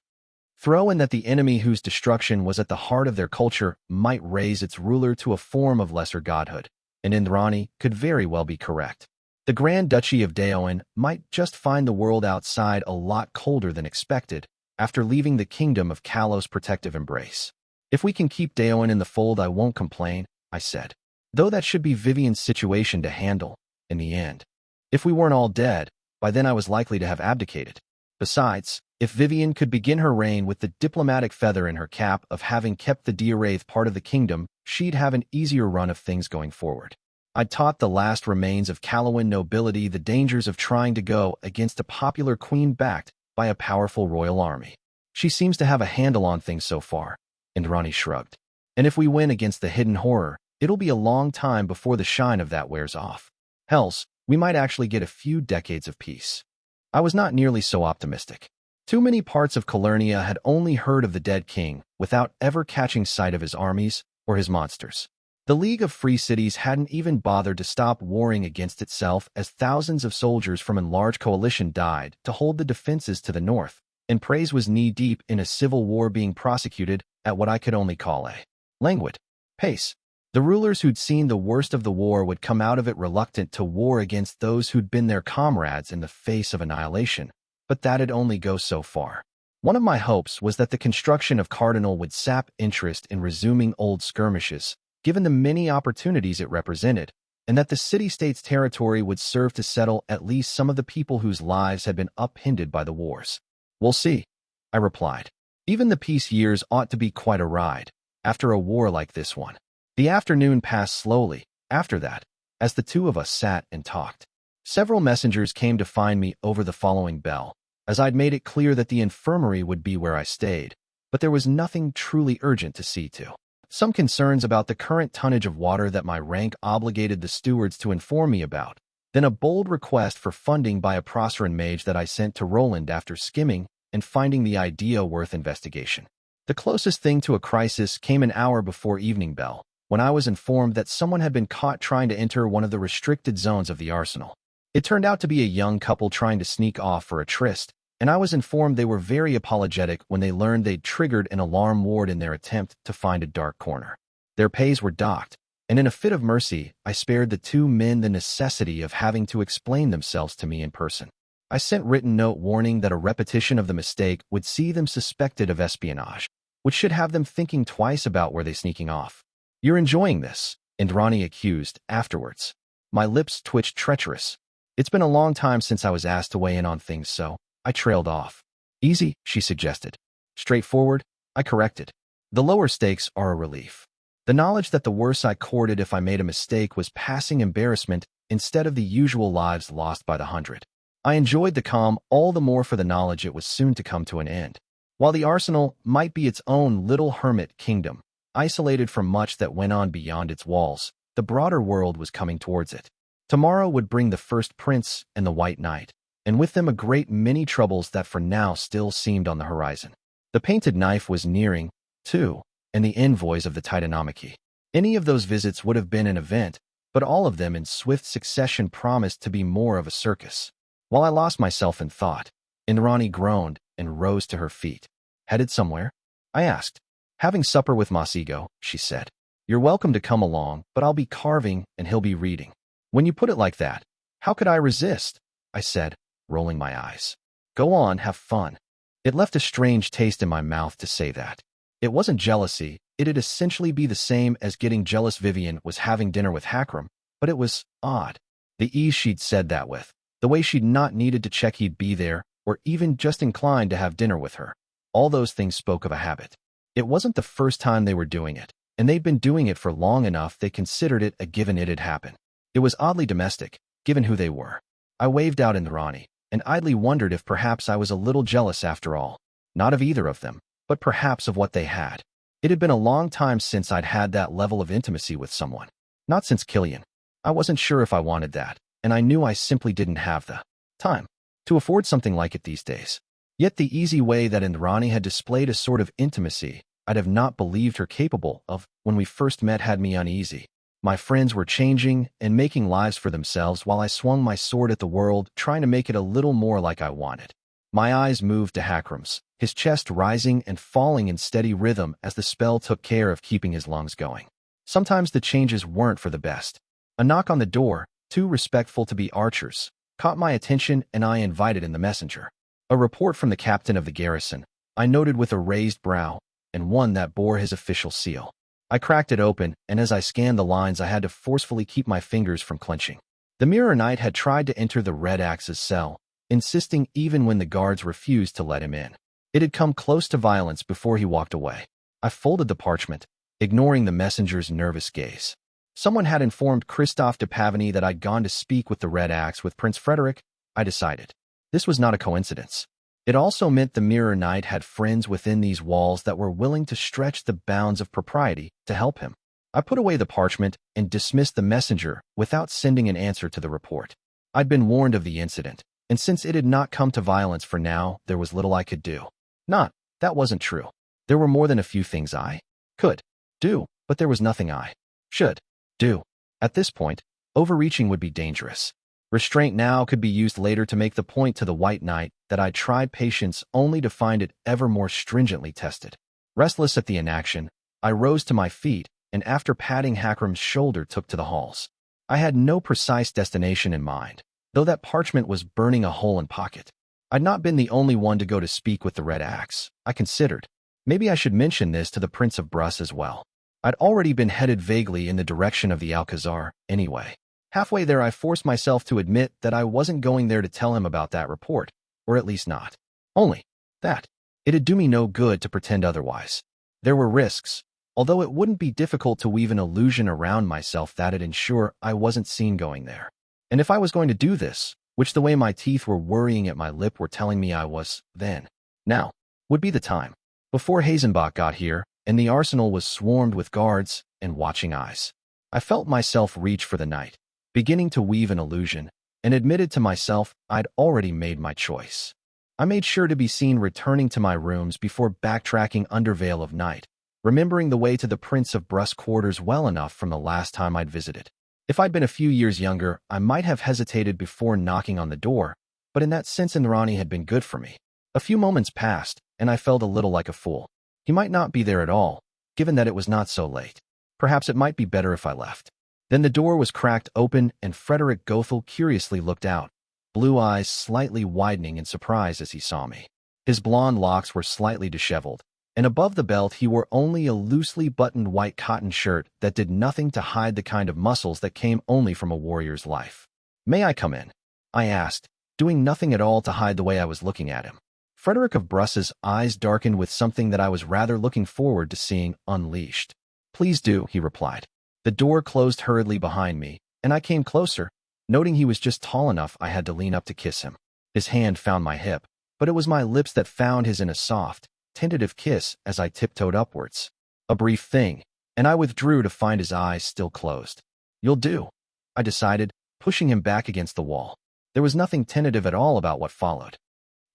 Throw in that the enemy whose destruction was at the heart of their culture might raise its ruler to a form of lesser godhood, and Indrani could very well be correct. The Grand Duchy of Daoin might just find the world outside a lot colder than expected after leaving the kingdom of Callow's protective embrace. If we can keep Daoin in the fold, I won't complain, I said. Though that should be Vivian's situation to handle, in the end. If we weren't all dead, by then I was likely to have abdicated. Besides, if Vivian could begin her reign with the diplomatic feather in her cap of having kept the Diaraith part of the kingdom, she'd have an easier run of things going forward. I'd taught the last remains of Callowan nobility the dangers of trying to go against a popular queen backed by a powerful royal army. She seems to have a handle on things so far, Indrani shrugged. And if we win against the hidden horror, it'll be a long time before the shine of that wears off. Hells, we might actually get a few decades of peace. I was not nearly so optimistic. Too many parts of Calernia had only heard of the dead king without ever catching sight of his armies or his monsters. The League of Free Cities hadn't even bothered to stop warring against itself as thousands of soldiers from a large coalition died to hold the defenses to the north, and Praise was knee-deep in a civil war being prosecuted at what I could only call a languid pace. The rulers who'd seen the worst of the war would come out of it reluctant to war against those who'd been their comrades in the face of annihilation, but that'd only go so far. One of my hopes was that the construction of Cardinal would sap interest in resuming old skirmishes, given the many opportunities it represented, and that the city-state's territory would serve to settle at least some of the people whose lives had been upended by the wars. We'll see, I replied. Even the peace years ought to be quite a ride, after a war like this one. The afternoon passed slowly, after that, as the two of us sat and talked. Several messengers came to find me over the following bell, as I'd made it clear that the infirmary would be where I stayed, but there was nothing truly urgent to see to. Some concerns about the current tonnage of water that my rank obligated the stewards to inform me about, then a bold request for funding by a Proceran mage that I sent to Roland after skimming and finding the idea worth investigation. The closest thing to a crisis came an hour before evening bell, when I was informed that someone had been caught trying to enter one of the restricted zones of the arsenal. It turned out to be a young couple trying to sneak off for a tryst, and I was informed they were very apologetic when they learned they'd triggered an alarm ward in their attempt to find a dark corner. Their pays were docked, and in a fit of mercy, I spared the two men the necessity of having to explain themselves to me in person. I sent written note warning that a repetition of the mistake would see them suspected of espionage, which should have them thinking twice about where they're sneaking off. "You're enjoying this," Indrani accused afterwards. My lips twitched treacherous. It's been a long time since I was asked to weigh in on things, so I trailed off. "Easy," she suggested. "Straightforward," I corrected. "The lower stakes are a relief. The knowledge that the worse I courted if I made a mistake was passing embarrassment instead of the usual lives lost by the hundred. I enjoyed the calm all the more for the knowledge it was soon to come to an end. While the arsenal might be its own little hermit kingdom, isolated from much that went on beyond its walls, the broader world was coming towards it. Tomorrow would bring the first prince and the White Knight, and with them a great many troubles that for now still seemed on the horizon. The Painted Knife was nearing, too, and the envoys of the Titanomachy. Any of those visits would have been an event, but all of them in swift succession promised to be more of a circus. While I lost myself in thought, Indrani groaned and rose to her feet. "Headed somewhere?" I asked. "Having supper with Masigo," she said. "You're welcome to come along, but I'll be carving and he'll be reading." "When you put it like that, how could I resist?" I said, rolling my eyes. "Go on, have fun." It left a strange taste in my mouth to say that. It wasn't jealousy, It'd essentially be the same as getting jealous Vivian was having dinner with Hakram, but it was odd. The ease she'd said that with, the way she'd not needed to check he'd be there, or even just inclined to have dinner with her. All those things spoke of a habit. It wasn't the first time they were doing it, and they'd been doing it for long enough they considered it a given it'd happen. It was oddly domestic, given who they were. I waved out Indrani, and idly wondered if perhaps I was a little jealous after all. Not of either of them, but perhaps of what they had. It had been a long time since I'd had that level of intimacy with someone. Not since Killian. I wasn't sure if I wanted that, and I knew I simply didn't have the time to afford something like it these days. Yet the easy way that Indrani had displayed a sort of intimacy I'd have not believed her capable of when we first met had me uneasy. My friends were changing and making lives for themselves while I swung my sword at the world, trying to make it a little more like I wanted. My eyes moved to Hakram's, his chest rising and falling in steady rhythm as the spell took care of keeping his lungs going. Sometimes the changes weren't for the best. A knock on the door, too respectful to be archers, caught my attention, and I invited in the messenger. A report from the captain of the garrison, I noted with a raised brow, and one that bore his official seal. I cracked it open, and as I scanned the lines I had to forcefully keep my fingers from clenching. The Mirror Knight had tried to enter the Red Axe's cell, insisting even when the guards refused to let him in. It had come close to violence before he walked away. I folded the parchment, ignoring the messenger's nervous gaze. Someone had informed Christophe de Pavany that I'd gone to speak with the Red Axe with Prince Frederick, I decided. This was not a coincidence. It also meant the Mirror Knight had friends within these walls that were willing to stretch the bounds of propriety to help him. I put away the parchment and dismissed the messenger without sending an answer to the report. I'd been warned of the incident, and since it had not come to violence for now, there was little I could do. That wasn't true. There were more than a few things I could do, but there was nothing I should do. At this point, overreaching would be dangerous. Restraint now could be used later to make the point to the White Knight that I'd tried patience only to find it ever more stringently tested. Restless at the inaction, I rose to my feet and after patting Hakram's shoulder took to the halls. I had no precise destination in mind, though that parchment was burning a hole in pocket. I'd not been the only one to go to speak with the Red Axe, I considered. Maybe I should mention this to the Prince of Brus as well. I'd already been headed vaguely in the direction of the Alcazar, anyway. Halfway there I forced myself to admit that I wasn't going there to tell him about that report, or at least not. Only that. It'd do me no good to pretend otherwise. There were risks, although it wouldn't be difficult to weave an illusion around myself that'd ensure I wasn't seen going there. And if I was going to do this, which the way my teeth were worrying at my lip were telling me I was, then, now, would be the time. Before Hazenbach got here, and the arsenal was swarmed with guards and watching eyes. I felt myself reach for the knight, beginning to weave an illusion, and admitted to myself I'd already made my choice. I made sure to be seen returning to my rooms before backtracking under veil of night, remembering the way to the Prince of Brus quarters well enough from the last time I'd visited. If I'd been a few years younger, I might have hesitated before knocking on the door, but in that sense Indrani had been good for me. A few moments passed, and I felt a little like a fool. He might not be there at all, given that it was not so late. Perhaps it might be better if I left. Then the door was cracked open, and Frederick Gothel curiously looked out, blue eyes slightly widening in surprise as he saw me. His blonde locks were slightly disheveled, and above the belt he wore only a loosely buttoned white cotton shirt that did nothing to hide the kind of muscles that came only from a warrior's life. "May I come in?" I asked, doing nothing at all to hide the way I was looking at him. Frederick of Brus's eyes darkened with something that I was rather looking forward to seeing unleashed. "Please do," he replied. The door closed hurriedly behind me, and I came closer, noting he was just tall enough I had to lean up to kiss him. His hand found my hip, but it was my lips that found his in a soft, tentative kiss as I tiptoed upwards. A brief thing, and I withdrew to find his eyes still closed. "You'll do," I decided, pushing him back against the wall. There was nothing tentative at all about what followed.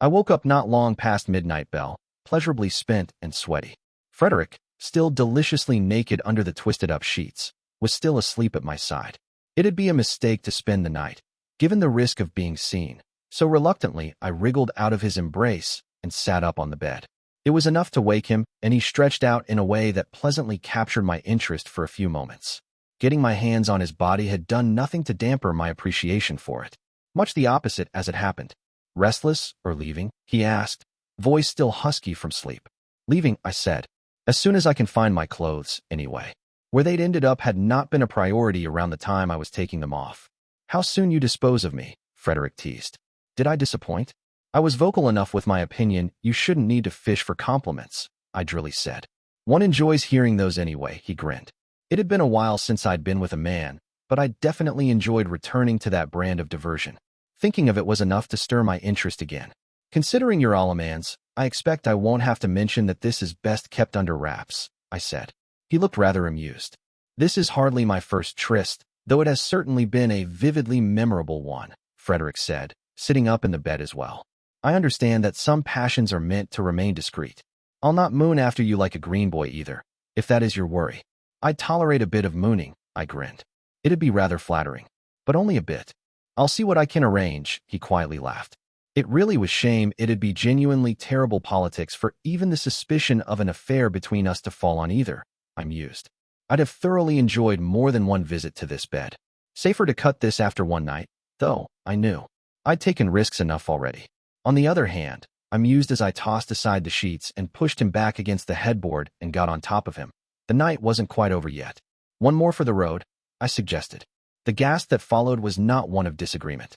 I woke up not long past midnight bell, pleasurably spent and sweaty. Frederick, still deliciously naked under the twisted-up sheets, was still asleep at my side. It'd be a mistake to spend the night, given the risk of being seen, so reluctantly I wriggled out of his embrace and sat up on the bed. It was enough to wake him, and he stretched out in a way that pleasantly captured my interest for a few moments. Getting my hands on his body had done nothing to damper my appreciation for it. Much the opposite as it happened. "Restless or leaving?" he asked, voice still husky from sleep. "Leaving," I said. As soon as I can find my clothes, anyway. Where they'd ended up had not been a priority around the time I was taking them off. How soon you dispose of me, Frederick teased. Did I disappoint? I was vocal enough with my opinion. You shouldn't need to fish for compliments, I drily said. One enjoys hearing those anyway, he grinned. It had been a while since I'd been with a man, but I definitely enjoyed returning to that brand of diversion. Thinking of it was enough to stir my interest again. Considering you're all a man's, I expect I won't have to mention that this is best kept under wraps, I said. He looked rather amused. This is hardly my first tryst, though it has certainly been a vividly memorable one, Frederick said, sitting up in the bed as well. I understand that some passions are meant to remain discreet. I'll not moon after you like a green boy either, if that is your worry. I'd tolerate a bit of mooning, I grinned. It'd be rather flattering, but only a bit. I'll see what I can arrange, he quietly laughed. It really was shame it'd be genuinely terrible politics for even the suspicion of an affair between us to fall on either, I mused. I'd have thoroughly enjoyed more than one visit to this bed. Safer to cut this after one night, though, I knew. I'd taken risks enough already. On the other hand, I mused as I tossed aside the sheets and pushed him back against the headboard and got on top of him. The night wasn't quite over yet. One more for the road, I suggested. The gasp that followed was not one of disagreement.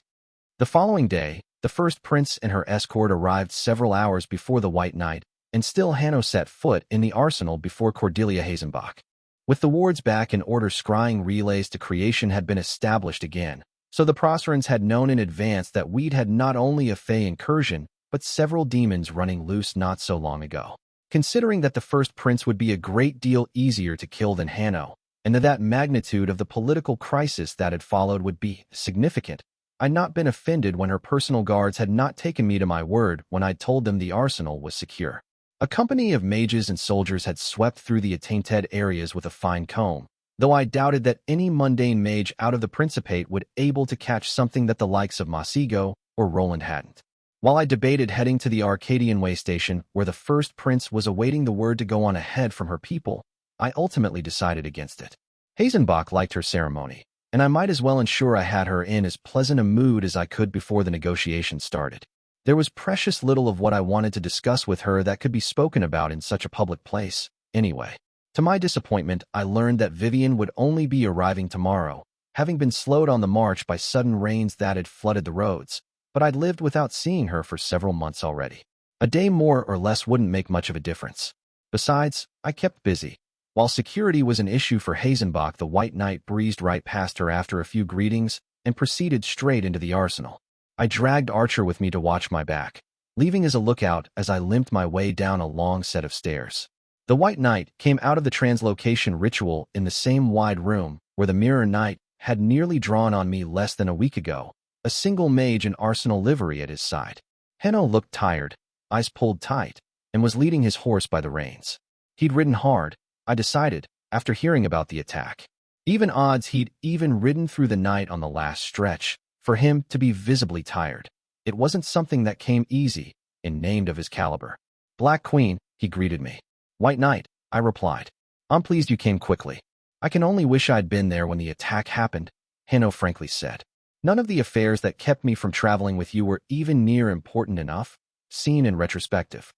The following day, the first prince and her escort arrived several hours before the White Knight, and still Hanno set foot in the arsenal before Cordelia Hazenbach. With the wards back in order, scrying relays to creation had been established again, so the Procerans had known in advance that we'd had not only a Fey incursion, but several demons running loose not so long ago. Considering that the first prince would be a great deal easier to kill than Hanno, and that magnitude of the political crisis that had followed would be significant, I'd not been offended when her personal guards had not taken me to my word when I'd told them the arsenal was secure. A company of mages and soldiers had swept through the attainted areas with a fine comb, though I doubted that any mundane mage out of the Principate would able to catch something that the likes of Masigo or Roland hadn't. While I debated heading to the Arcadian way station where the first prince was awaiting the word to go on ahead from her people, I ultimately decided against it. Hazenbach liked her ceremony, and I might as well ensure I had her in as pleasant a mood as I could before the negotiations started. There was precious little of what I wanted to discuss with her that could be spoken about in such a public place, anyway. To my disappointment, I learned that Vivian would only be arriving tomorrow, having been slowed on the march by sudden rains that had flooded the roads, but I'd lived without seeing her for several months already. A day more or less wouldn't make much of a difference. Besides, I kept busy. While security was an issue for Hazenbach, the White Knight breezed right past her after a few greetings and proceeded straight into the arsenal. I dragged Archer with me to watch my back, leaving as a lookout as I limped my way down a long set of stairs. The White Knight came out of the translocation ritual in the same wide room where the Mirror Knight had nearly drawn on me less than a week ago, a single mage in arsenal livery at his side. Hanno looked tired, eyes pulled tight, and was leading his horse by the reins. He'd ridden hard, I decided, after hearing about the attack. Even odds he'd even ridden through the night on the last stretch, for him to be visibly tired. It wasn't something that came easy, and named of his caliber. Black Queen, he greeted me. White Knight, I replied. I'm pleased you came quickly. I can only wish I'd been there when the attack happened, Hanno frankly said. None of the affairs that kept me from traveling with you were even near important enough, seen in retrospective.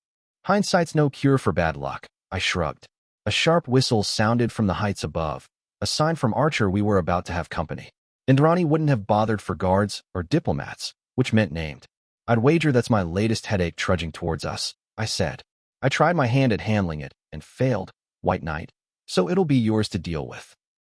Hindsight's no cure for bad luck, I shrugged. A sharp whistle sounded from the heights above, a sign from Archer we were about to have company. Indrani wouldn't have bothered for guards or diplomats, which meant named. I'd wager that's my latest headache trudging towards us, I said. I tried my hand at handling it and failed, White Knight, so it'll be yours to deal with.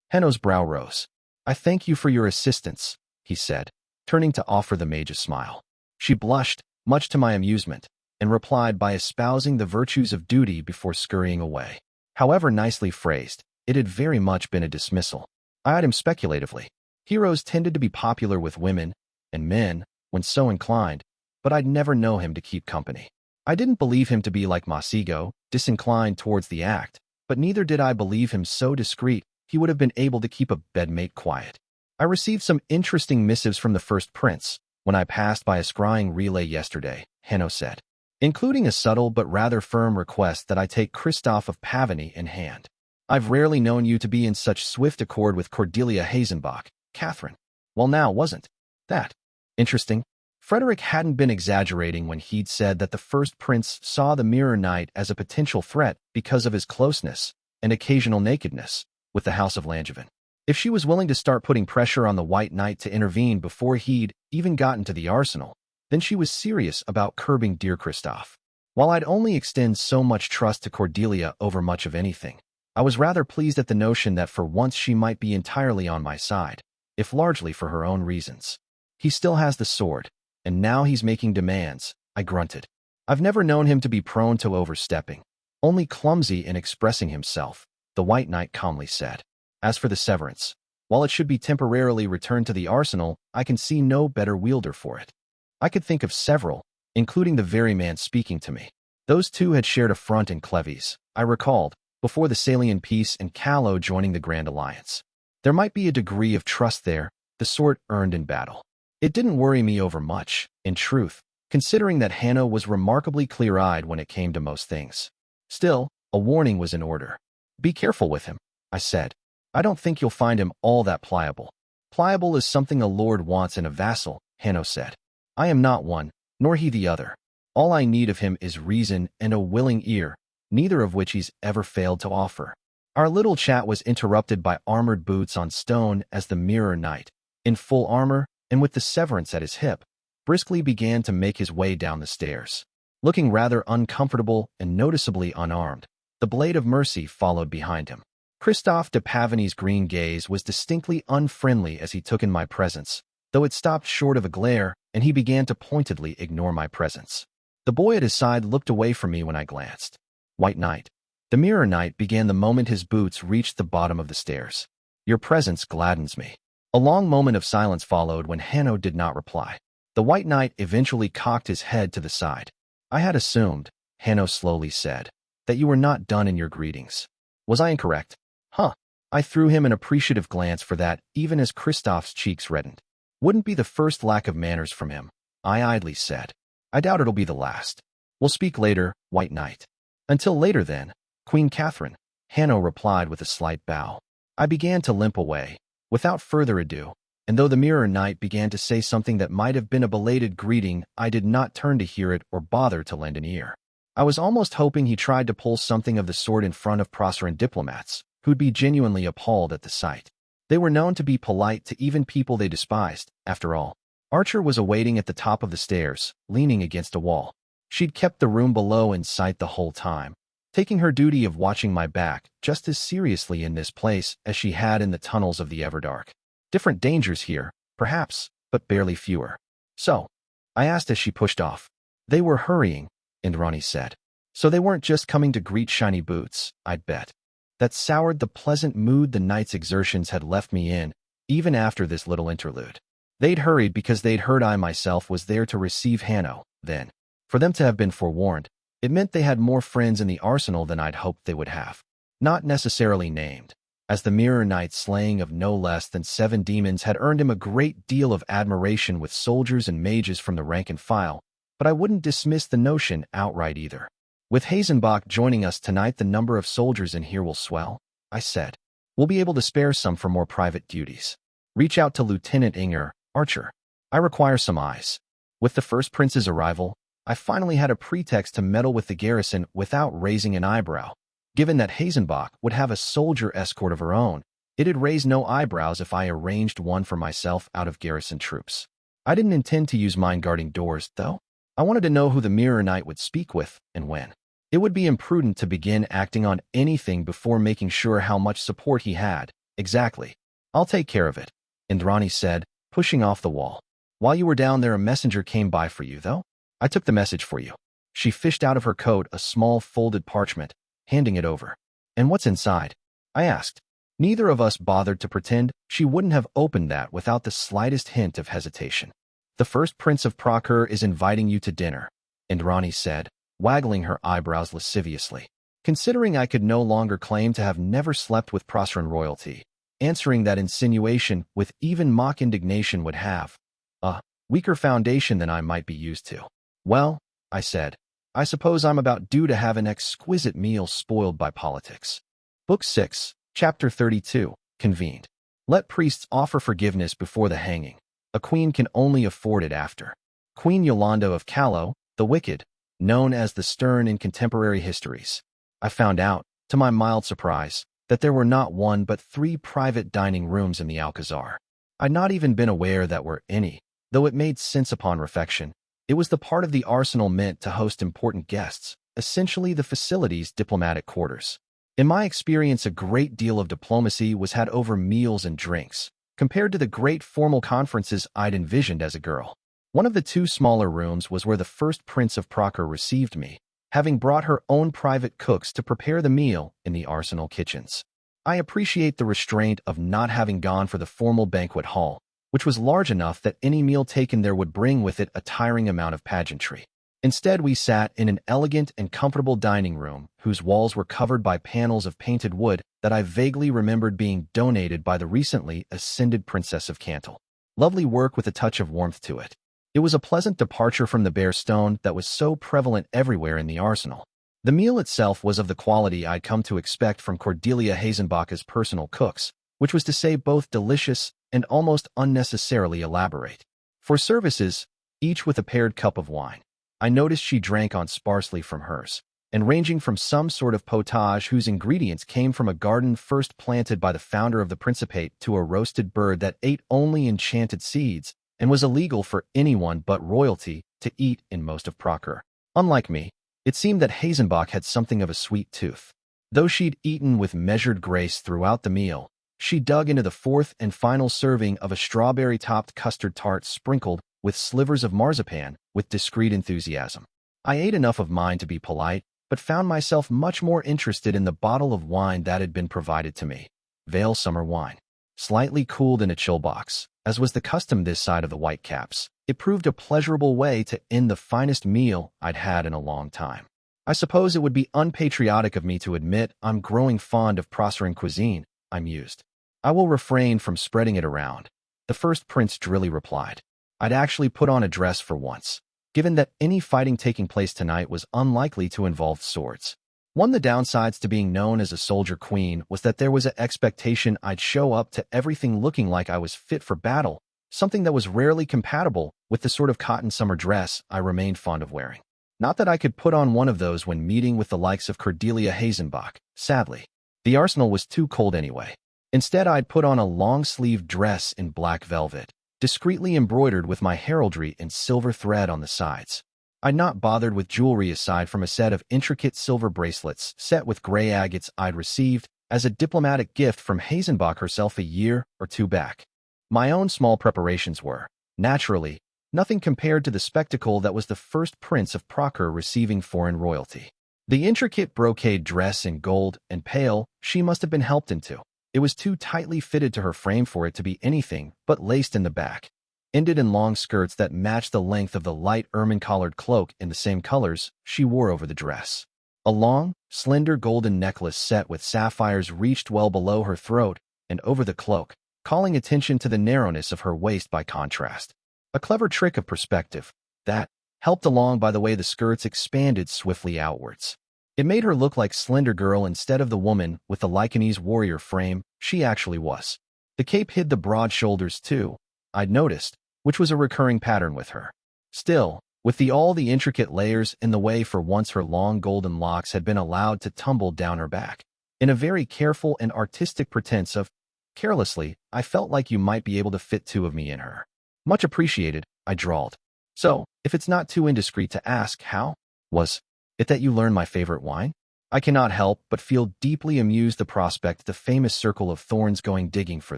Hanno's brow rose. I thank you for your assistance, he said, turning to offer the mage a smile. She blushed, much to my amusement, and replied by espousing the virtues of duty before scurrying away. However nicely phrased, it had very much been a dismissal. I eyed him speculatively. Heroes tended to be popular with women and men when so inclined, but I'd never know him to keep company. I didn't believe him to be like Masigo, disinclined towards the act, but neither did I believe him so discreet he would have been able to keep a bedmate quiet. I received some interesting missives from the first prince when I passed by a scrying relay yesterday, Hanno said, including a subtle but rather firm request that I take Christoph of Pavany in hand. I've rarely known you to be in such swift accord with Cordelia Hazenbach, Catherine. Well, now wasn't that interesting? Frederick hadn't been exaggerating when he'd said that the first prince saw the Mirror Knight as a potential threat because of his closeness and occasional nakedness with the House of Langevin. If she was willing to start putting pressure on the White Knight to intervene before he'd even gotten to the arsenal, then she was serious about curbing dear Christophe. While I'd only extend so much trust to Cordelia over much of anything, I was rather pleased at the notion that for once she might be entirely on my side, if largely for her own reasons. He still has the sword, and now he's making demands, I grunted. I've never known him to be prone to overstepping, only clumsy in expressing himself, the White Knight calmly said. As for the severance, while it should be temporarily returned to the arsenal, I can see no better wielder for it. I could think of several, including the very man speaking to me. Those two had shared a front in Cleves, I recalled, before the Salian peace and Callow joining the Grand Alliance. There might be a degree of trust there, the sort earned in battle. It didn't worry me over much, in truth, considering that Hanno was remarkably clear-eyed when it came to most things. Still, a warning was in order. Be careful with him, I said. I don't think you'll find him all that pliable. Pliable is something a lord wants in a vassal, Hanno said. I am not one, nor he the other. All I need of him is reason and a willing ear, neither of which he's ever failed to offer. Our little chat was interrupted by armored boots on stone as the Mirror Knight, in full armor and with the severance at his hip, briskly began to make his way down the stairs. Looking rather uncomfortable and noticeably unarmed, the Blade of Mercy followed behind him. Christophe de Pavigny's green gaze was distinctly unfriendly as he took in my presence, though it stopped short of a glare, and he began to pointedly ignore my presence. The boy at his side looked away from me when I glanced. White Knight. The Mirror Knight began the moment his boots reached the bottom of the stairs. Your presence gladdens me. A long moment of silence followed when Hanno did not reply. The White Knight eventually cocked his head to the side. I had assumed, Hanno slowly said, that you were not done in your greetings. Was I incorrect? Huh. I threw him an appreciative glance for that, even as Christophe's cheeks reddened. Wouldn't be the first lack of manners from him, I idly said. I doubt it'll be the last. We'll speak later, White Knight. Until later then, Queen Catherine, Hanno replied with a slight bow. I began to limp away, without further ado, and though the Mirror Knight began to say something that might have been a belated greeting, I did not turn to hear it or bother to lend an ear. I was almost hoping he tried to pull something of the sort in front of Proserpine diplomats, who'd be genuinely appalled at the sight. They were known to be polite to even people they despised, after all. Archer was awaiting at the top of the stairs, leaning against a wall. She'd kept the room below in sight the whole time, taking her duty of watching my back just as seriously in this place as she had in the tunnels of the Everdark. Different dangers here, perhaps, but barely fewer. So, I asked as she pushed off. They were hurrying, Indrani said. So they weren't just coming to greet shiny boots, I'd bet. That soured the pleasant mood the night's exertions had left me in, even after this little interlude. They'd hurried because they'd heard I myself was there to receive Hanno, then. For them to have been forewarned, it meant they had more friends in the arsenal than I'd hoped they would have. Not necessarily named, as the Mirror Knight's slaying of no less than 7 demons had earned him a great deal of admiration with soldiers and mages from the rank and file, but I wouldn't dismiss the notion outright either. With Hazenbach joining us tonight, the number of soldiers in here will swell, I said. We'll be able to spare some for more private duties. Reach out to Lieutenant Inger, Archer. I require some eyes. With the first prince's arrival, I finally had a pretext to meddle with the garrison without raising an eyebrow. Given that Hazenbach would have a soldier escort of her own, it'd raise no eyebrows if I arranged one for myself out of garrison troops. I didn't intend to use mine guarding doors, though. I wanted to know who the Mirror Knight would speak with and when. It would be imprudent to begin acting on anything before making sure how much support he had. Exactly. I'll take care of it, Indrani said, pushing off the wall. While you were down there, a messenger came by for you, though. I took the message for you. She fished out of her coat a small folded parchment, handing it over. And what's inside? I asked. Neither of us bothered to pretend she wouldn't have opened that without the slightest hint of hesitation. The first Prince of Procure is inviting you to dinner, Indrani said, waggling her eyebrows lasciviously. Considering I could no longer claim to have never slept with Proserpine royalty, answering that insinuation with even mock indignation would have a weaker foundation than I might be used to. Well, I said, I suppose I'm about due to have an exquisite meal spoiled by politics. Book 6, Chapter 32, Convened. Let priests offer forgiveness before the hanging. A queen can only afford it after. Queen Yolanda of Calais, the Wicked, known as the Stern in contemporary histories. I found out, to my mild surprise, that there were not one but 3 private dining rooms in the Alcazar. I'd not even been aware that were any, though it made sense upon reflection. It was the part of the arsenal meant to host important guests, essentially the facility's diplomatic quarters. In my experience, a great deal of diplomacy was had over meals and drinks, compared to the great formal conferences I'd envisioned as a girl. One of the 2 smaller rooms was where the first Prince of Procure received me, having brought her own private cooks to prepare the meal in the arsenal kitchens. I appreciate the restraint of not having gone for the formal banquet hall, which was large enough that any meal taken there would bring with it a tiring amount of pageantry. Instead, we sat in an elegant and comfortable dining room whose walls were covered by panels of painted wood that I vaguely remembered being donated by the recently ascended Princess of Cantal. Lovely work with a touch of warmth to it. It was a pleasant departure from the bare stone that was so prevalent everywhere in the arsenal. The meal itself was of the quality I'd come to expect from Cordelia Hazenbach's personal cooks, which was to say both delicious and almost unnecessarily elaborate. For services, each with a paired cup of wine, I noticed she drank on sparsely from hers, and ranging from some sort of potage whose ingredients came from a garden first planted by the founder of the Principate to a roasted bird that ate only enchanted seeds and was illegal for anyone but royalty to eat in most of Procure. Unlike me, it seemed that Hazenbach had something of a sweet tooth. Though she'd eaten with measured grace throughout the meal, she dug into the 4th and final serving of a strawberry-topped custard tart sprinkled with slivers of marzipan with discreet enthusiasm. I ate enough of mine to be polite, but found myself much more interested in the bottle of wine that had been provided to me. Vale summer wine. Slightly cooled in a chill box, as was the custom this side of the Whitecaps, it proved a pleasurable way to end the finest meal I'd had in a long time. I suppose it would be unpatriotic of me to admit I'm growing fond of Proserpine cuisine, I mused. I will refrain from spreading it around, the first prince drily replied. I'd actually put on a dress for once, given that any fighting taking place tonight was unlikely to involve swords. One of the downsides to being known as a soldier queen was that there was an expectation I'd show up to everything looking like I was fit for battle, something that was rarely compatible with the sort of cotton summer dress I remained fond of wearing. Not that I could put on one of those when meeting with the likes of Cordelia Hazenbach, sadly. The arsenal was too cold anyway. Instead, I'd put on a long-sleeved dress in black velvet, discreetly embroidered with my heraldry in silver thread on the sides. I'd not bothered with jewelry aside from a set of intricate silver bracelets set with gray agates I'd received as a diplomatic gift from Hazenbach herself a year or 2 back. My own small preparations were, naturally, nothing compared to the spectacle that was the first Prince of Procure receiving foreign royalty. The intricate brocade dress in gold and pale she must have been helped into. It was too tightly fitted to her frame for it to be anything but laced in the back, ended in long skirts that matched the length of the light ermine-collared cloak in the same colors she wore over the dress. A long, slender golden necklace set with sapphires reached well below her throat and over the cloak, calling attention to the narrowness of her waist by contrast. A clever trick of perspective that, helped along by the way the skirts expanded swiftly outwards. It made her look like slender girl instead of the woman with the Lycanese warrior frame she actually was. The cape hid the broad shoulders too, I'd noticed, which was a recurring pattern with her. Still, with all the intricate layers in the way, for once her long golden locks had been allowed to tumble down her back. In a very careful and artistic pretense of, carelessly, I felt like you might be able to fit 2 of me in her. Much appreciated, I drawled. So, if it's not too indiscreet to ask, how was it that you learned my favorite wine? I cannot help but feel deeply amused the prospect the famous circle of thorns going digging for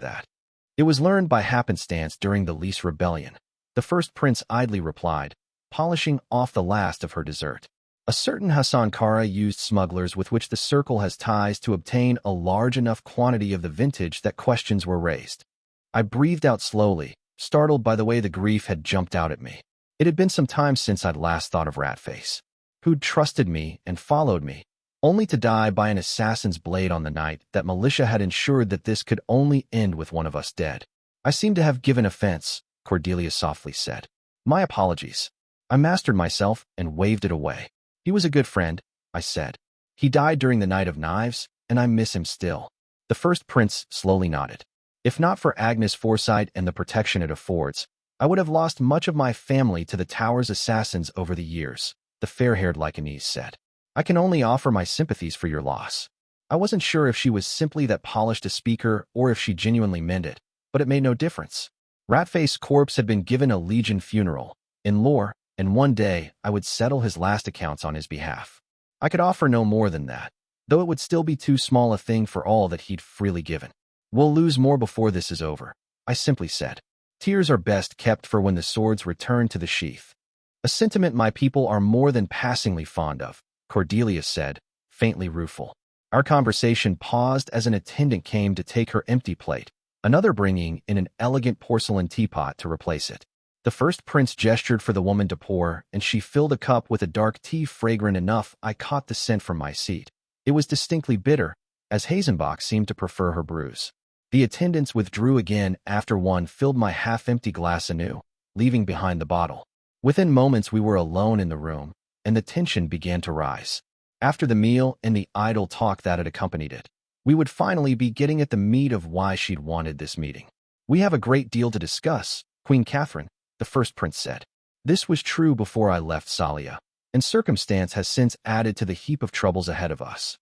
that. It was learned by happenstance during the Lease Rebellion, the first prince idly replied, polishing off the last of her dessert. A certain Hassan Kara used smugglers with which the circle has ties to obtain a large enough quantity of the vintage that questions were raised. I breathed out slowly, startled by the way the grief had jumped out at me. It had been some time since I'd last thought of Ratface, who'd trusted me and followed me, only to die by an assassin's blade on the night that militia had ensured that this could only end with one of us dead. I seem to have given offense, Cordelia softly said. My apologies. I mastered myself and waved it away. He was a good friend, I said. He died during the Night of Knives, and I miss him still. The first prince slowly nodded. If not for Agnes' foresight and the protection it affords, I would have lost much of my family to the tower's assassins over the years, the fair-haired Lycanese said. I can only offer my sympathies for your loss. I wasn't sure if she was simply that polished a speaker or if she genuinely meant it, but it made no difference. Ratface's corpse had been given a legion funeral, in lore, and one day I would settle his last accounts on his behalf. I could offer no more than that, though it would still be too small a thing for all that he'd freely given. We'll lose more before this is over, I simply said. Tears are best kept for when the swords return to the sheath. A sentiment my people are more than passingly fond of, Cordelia said, faintly rueful. Our conversation paused as an attendant came to take her empty plate, another bringing in an elegant porcelain teapot to replace it. The first prince gestured for the woman to pour, and she filled a cup with a dark tea fragrant enough I caught the scent from my seat. It was distinctly bitter, as Hazenbach seemed to prefer her brews. The attendants withdrew again after one filled my half-empty glass anew, leaving behind the bottle. Within moments we were alone in the room, and the tension began to rise. After the meal and the idle talk that had accompanied it, we would finally be getting at the meat of why she'd wanted this meeting. We have a great deal to discuss, Queen Catherine, the first prince said. This was true before I left Salia, and circumstance has since added to the heap of troubles ahead of us.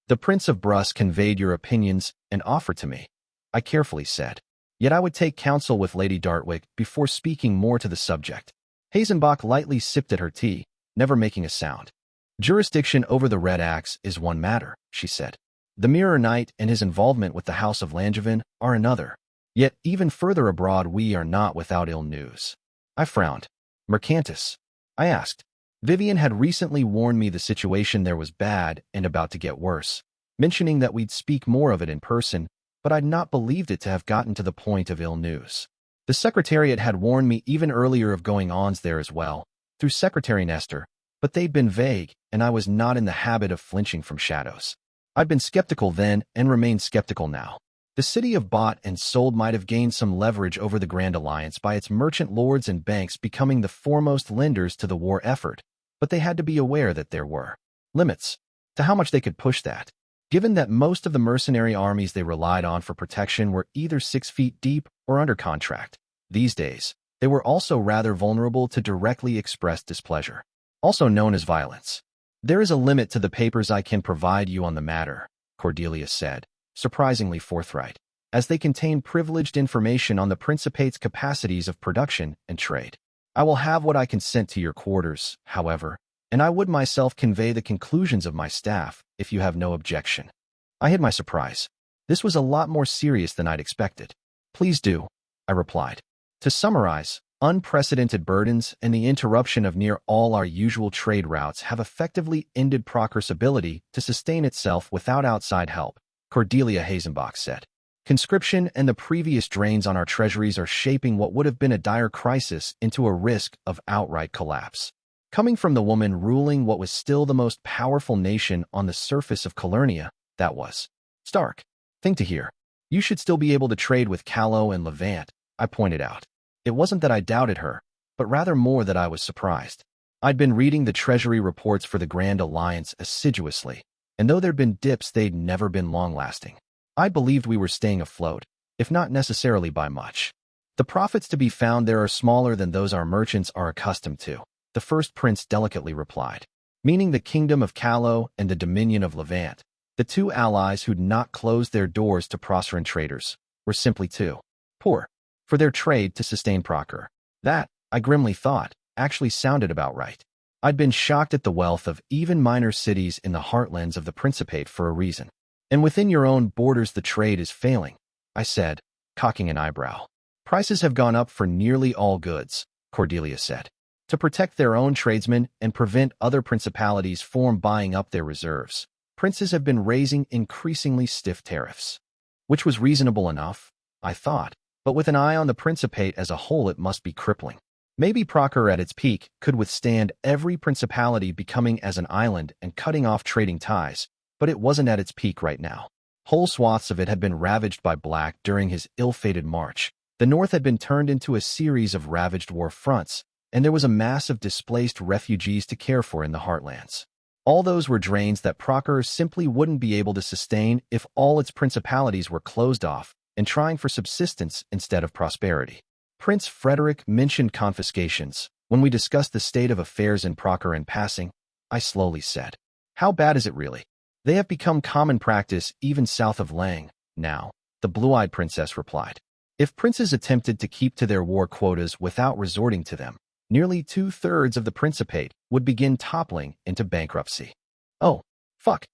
The Prince of Brus conveyed your opinions and offered to me, I carefully said. Yet I would take counsel with Lady Dartwick before speaking more to the subject. Hazenbach lightly sipped at her tea, never making a sound. Jurisdiction over the Red Axe is one matter, she said. The Mirror Knight and his involvement with the House of Langevin are another. Yet even further abroad we are not without ill news. I frowned. Mercantus? I asked. Vivian had recently warned me the situation there was bad and about to get worse, mentioning that we'd speak more of it in person, but I'd not believed it to have gotten to the point of ill news. The Secretariat had warned me even earlier of going-ons there as well, through Secretary Nestor, but they'd been vague, and I was not in the habit of flinching from shadows. I'd been skeptical then and remained skeptical now. The city of bought and sold might have gained some leverage over the Grand Alliance by its merchant lords and banks becoming the foremost lenders to the war effort, but they had to be aware that there were limits to how much they could push that, given that most of the mercenary armies they relied on for protection were either 6 feet deep or under contract. These days, they were also rather vulnerable to directly expressed displeasure, also known as violence. There is a limit to the papers I can provide you on the matter, Cordelia said, surprisingly forthright, as they contain privileged information on the Principate's capacities of production and trade. I will have what I can send to your quarters, however, and I would myself convey the conclusions of my staff, if you have no objection. I hid my surprise. This was a lot more serious than I'd expected. Please do, I replied. To summarize, unprecedented burdens and the interruption of near all our usual trade routes have effectively ended Procur's ability to sustain itself without outside help, Cordelia Hazenbach said. Conscription and the previous drains on our treasuries are shaping what would have been a dire crisis into a risk of outright collapse. Coming from the woman ruling what was still the most powerful nation on the surface of Calernia, that was stark thing to hear. You should still be able to trade with Callow and Levant, I pointed out. It wasn't that I doubted her, but rather more that I was surprised. I'd been reading the treasury reports for the Grand Alliance assiduously, and though there'd been dips, they'd never been long-lasting. I believed we were staying afloat, if not necessarily by much. The profits to be found there are smaller than those our merchants are accustomed to, the first prince delicately replied, meaning the kingdom of Callow and the dominion of Levant. The two allies who'd not closed their doors to Proceran traders were simply too poor for their trade to sustain Procur. That, I grimly thought, actually sounded about right. I'd been shocked at the wealth of even minor cities in the heartlands of the Principate for a reason. And within your own borders the trade is failing, I said, cocking an eyebrow. Prices have gone up for nearly all goods, Cordelia said. To protect their own tradesmen and prevent other principalities from buying up their reserves, princes have been raising increasingly stiff tariffs. Which was reasonable enough, I thought, but with an eye on the Principate as a whole it must be crippling. Maybe Procur at its peak could withstand every principality becoming as an island and cutting off trading ties, but it wasn't at its peak right now. Whole swaths of it had been ravaged by Black during his ill-fated march. The north had been turned into a series of ravaged war fronts, and there was a mass of displaced refugees to care for in the heartlands. All those were drains that Procur simply wouldn't be able to sustain if all its principalities were closed off and trying for subsistence instead of prosperity. Prince Frederick mentioned confiscations. When we discussed the state of affairs in Proker in passing, I slowly said, "How bad is it really?" "They have become common practice even south of Lang now," the blue-eyed princess replied. "If princes attempted to keep to their war quotas without resorting to them, nearly 2/3 of the principate would begin toppling into bankruptcy." Oh, fuck.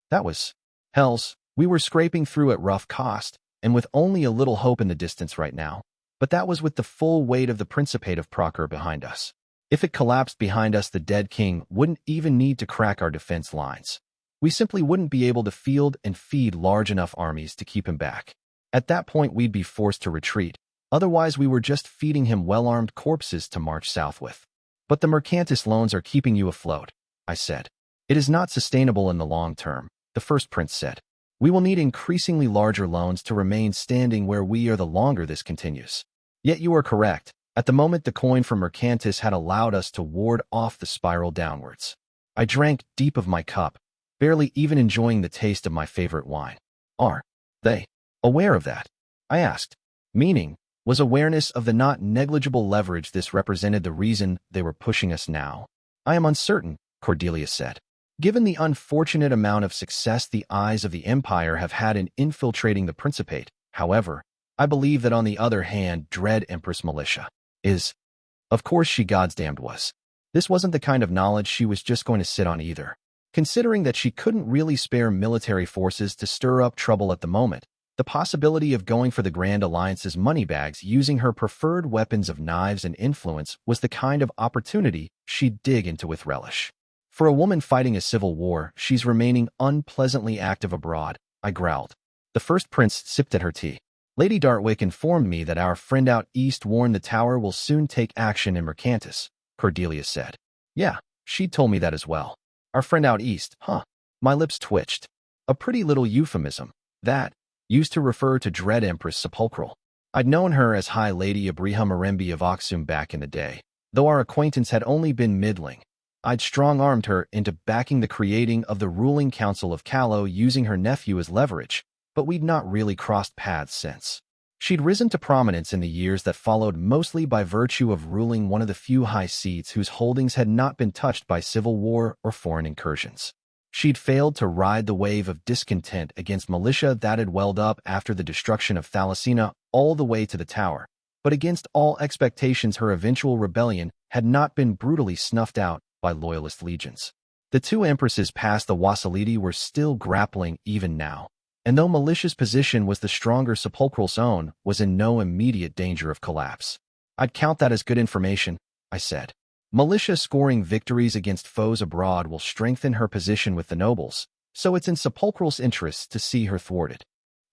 That was hells. We were scraping through at rough cost, and with only a little hope in the distance right now. But that was with the full weight of the Principate of Proker behind us. If it collapsed behind us, the dead king wouldn't even need to crack our defense lines. We simply wouldn't be able to field and feed large enough armies to keep him back. At that point, we'd be forced to retreat. Otherwise, we were just feeding him well-armed corpses to march south with. "But the Mercantis loans are keeping you afloat," I said. "It is not sustainable in the long term," the first prince said. "We will need increasingly larger loans to remain standing where we are the longer this continues." Yet you are correct. At the moment, the coin from Mercantis had allowed us to ward off the spiral downwards. I drank deep of my cup, barely even enjoying the taste of my favorite wine. "Are they aware of that?" I asked. Meaning, was awareness of the not negligible leverage this represented the reason they were pushing us now? "I am uncertain," Cordelia said. "Given the unfortunate amount of success the eyes of the Empire have had in infiltrating the Principate, however, I believe that on the other hand, Dread Empress Militia is..." Of course she goddamned was. This wasn't the kind of knowledge she was just going to sit on either. Considering that she couldn't really spare military forces to stir up trouble at the moment, the possibility of going for the Grand Alliance's moneybags using her preferred weapons of knives and influence was the kind of opportunity she'd dig into with relish. "For a woman fighting a civil war, she's remaining unpleasantly active abroad," I growled. The first prince sipped at her tea. "Lady Dartwick informed me that our friend out east warned the tower will soon take action in Mercantis," Cordelia said. "Yeah, she told me that as well." "Our friend out east, huh?" My lips twitched. A pretty little euphemism, that, used to refer to Dread Empress Sepulchral. I'd known her as High Lady Abriha Marembi of Oxum back in the day, though our acquaintance had only been middling. I'd strong-armed her into backing the creating of the ruling council of Callow using her nephew as leverage, but we'd not really crossed paths since. She'd risen to prominence in the years that followed mostly by virtue of ruling one of the few high seats whose holdings had not been touched by civil war or foreign incursions. She'd failed to ride the wave of discontent against militia that had welled up after the destruction of Thalasina all the way to the tower, but against all expectations her eventual rebellion had not been brutally snuffed out by loyalist legions. The two empresses past the Wasilidi were still grappling even now, and though Militia's position was the stronger Sepulchral's own, was in no immediate danger of collapse. "I'd count that as good information," I said. "Militia scoring victories against foes abroad will strengthen her position with the nobles, so it's in Sepulchral's interests to see her thwarted."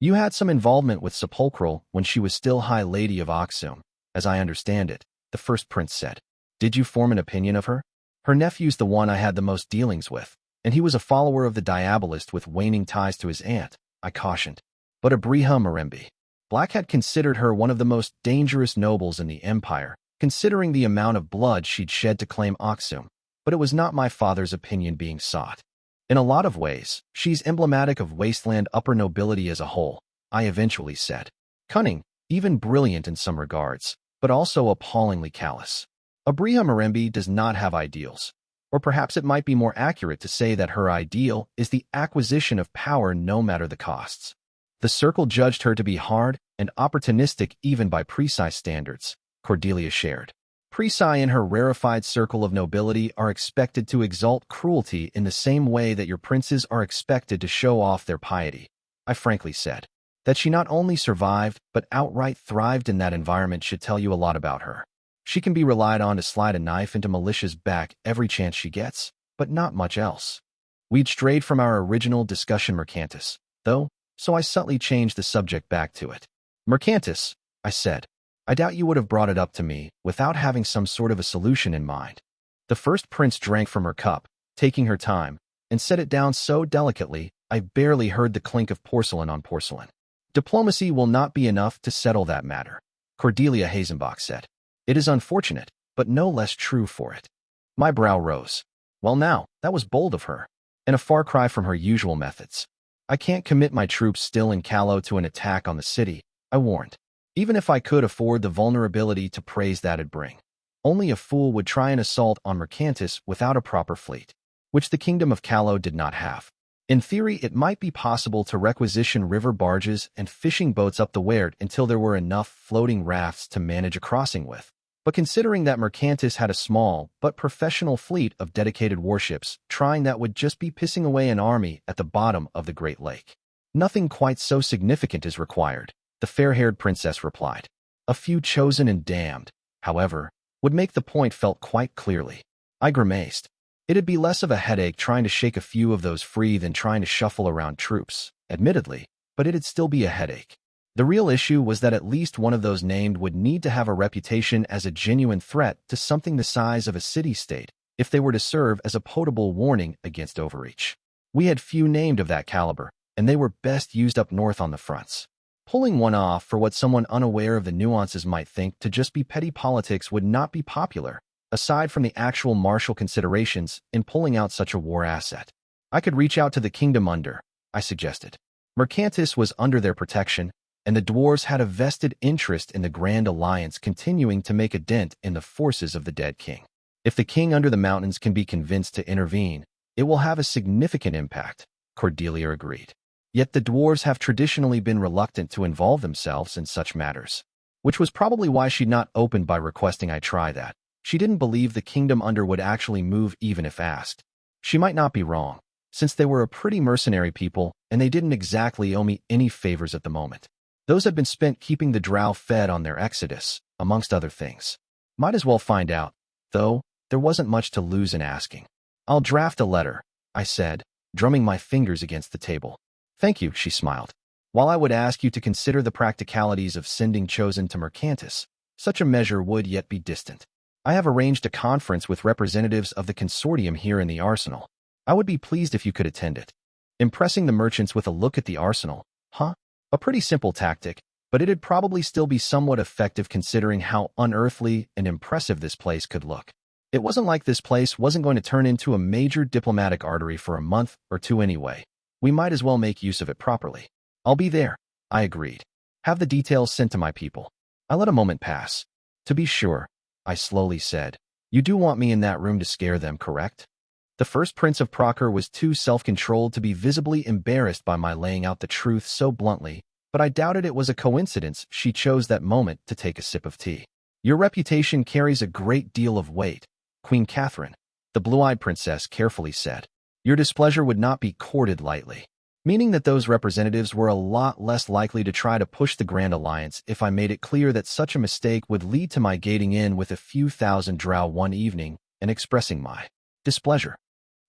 "You had some involvement with Sepulchral when she was still High Lady of Oxum, as I understand it," the first prince said. "Did you form an opinion of her?" "Her nephew's the one I had the most dealings with, and he was a follower of the Diabolist with waning ties to his aunt," I cautioned. "But Abriha Marembi. Black had considered her one of the most dangerous nobles in the Empire, considering the amount of blood she'd shed to claim Oxum, but it was not my father's opinion being sought. In a lot of ways, she's emblematic of wasteland upper nobility as a whole," I eventually said. "Cunning, even brilliant in some regards, but also appallingly callous. Abriha Marembi does not have ideals. Or perhaps it might be more accurate to say that her ideal is the acquisition of power no matter the costs. The circle judged her to be hard and opportunistic even by precise standards," Cordelia shared. "Precise in her rarefied circle of nobility are expected to exalt cruelty in the same way that your princes are expected to show off their piety," I frankly said. That she not only survived but outright thrived in that environment should tell you a lot about her. She can be relied on to slide a knife into Militia's back every chance she gets, but not much else. We'd strayed from our original discussion Mercantis, though, so I subtly changed the subject back to it. "Mercantis," I said. "I doubt you would have brought it up to me without having some sort of a solution in mind." The first prince drank from her cup, taking her time, and set it down so delicately I barely heard the clink of porcelain on porcelain. "Diplomacy will not be enough to settle that matter," Cordelia Hazenbach said. "It is unfortunate, but no less true for it." My brow rose. Well now, that was bold of her, and a far cry from her usual methods. "I can't commit my troops still in Callow to an attack on the city," I warned. even if I could afford the vulnerability to praise that'd bring. Only a fool would try an assault on Mercantis without a proper fleet, which the Kingdom of Callow did not have. In theory, it might be possible to requisition river barges and fishing boats up the Weird until there were enough floating rafts to manage a crossing with. But considering that Mercantis had a small but professional fleet of dedicated warships, trying that would just be pissing away an army at the bottom of the Great Lake. Nothing quite so significant is required, the fair-haired princess replied. A few chosen and damned, however, would make the point felt quite clearly. I grimaced. It'd be less of a headache trying to shake a few of those free than trying to shuffle around troops, admittedly, but it'd still be a headache. The real issue was that at least one of those named would need to have a reputation as a genuine threat to something the size of a city-state if they were to serve as a potable warning against overreach. We had few named of that caliber, and they were best used up north on the fronts. Pulling one off for what someone unaware of the nuances might think to just be petty politics would not be popular, aside from the actual martial considerations in pulling out such a war asset. I could reach out to the Kingdom Under, I suggested. Mercantis was under their protection, and the dwarves had a vested interest in the Grand Alliance continuing to make a dent in the forces of the dead king. If the king under the mountains can be convinced to intervene, it will have a significant impact, Cordelia agreed. Yet the dwarves have traditionally been reluctant to involve themselves in such matters, which was probably why she'd not opened by requesting I try that. She didn't believe the Kingdom Under would actually move even if asked. She might not be wrong, since they were a pretty mercenary people and they didn't exactly owe me any favors at the moment. Those had been spent keeping the drow fed on their exodus, amongst other things. Might as well find out, though there wasn't much to lose in asking. I'll draft a letter, I said, drumming my fingers against the table. Thank you, she smiled. While I would ask you to consider the practicalities of sending Chosen to Mercantis, such a measure would yet be distant. I have arranged a conference with representatives of the consortium here in the arsenal. I would be pleased if you could attend it. Impressing the merchants with a look at the arsenal, huh? A pretty simple tactic, but it'd probably still be somewhat effective considering how unearthly and impressive this place could look. It wasn't like this place wasn't going to turn into a major diplomatic artery for a month or two anyway. We might as well make use of it properly. I'll be there, I agreed. Have the details sent to my people. I let a moment pass. To be sure, I slowly said, you do want me in that room to scare them, correct? The first Prince of Procer was too self-controlled to be visibly embarrassed by my laying out the truth so bluntly, but I doubted it was a coincidence she chose that moment to take a sip of tea. Your reputation carries a great deal of weight, Queen Catherine, the blue-eyed princess carefully said. Your displeasure would not be courted lightly, meaning that those representatives were a lot less likely to try to push the Grand Alliance if I made it clear that such a mistake would lead to my gating in with a few thousand drow one evening and expressing my displeasure.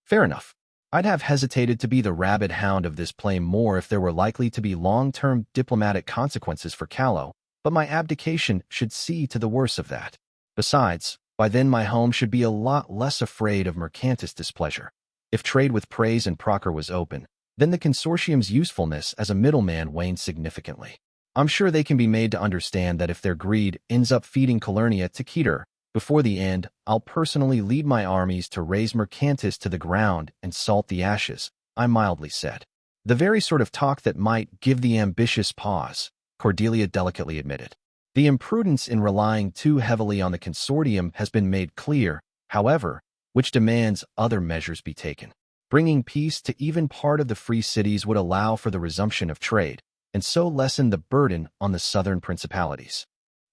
Fair enough. I'd have hesitated to be the rabid hound of this play more if there were likely to be long-term diplomatic consequences for Callow, but my abdication should see to the worse of that. Besides, by then my home should be a lot less afraid of Mercantis displeasure. If trade with Praise and Procer was open, then the consortium's usefulness as a middleman waned significantly. I'm sure they can be made to understand that if their greed ends up feeding Calernia to Keter, before the end, I'll personally lead my armies to raze Mercantis to the ground and salt the ashes, I mildly said. The very sort of talk that might give the ambitious pause, Cordelia delicately admitted. The imprudence in relying too heavily on the consortium has been made clear, however, which demands other measures be taken. Bringing peace to even part of the free cities would allow for the resumption of trade, and so lessen the burden on the southern principalities.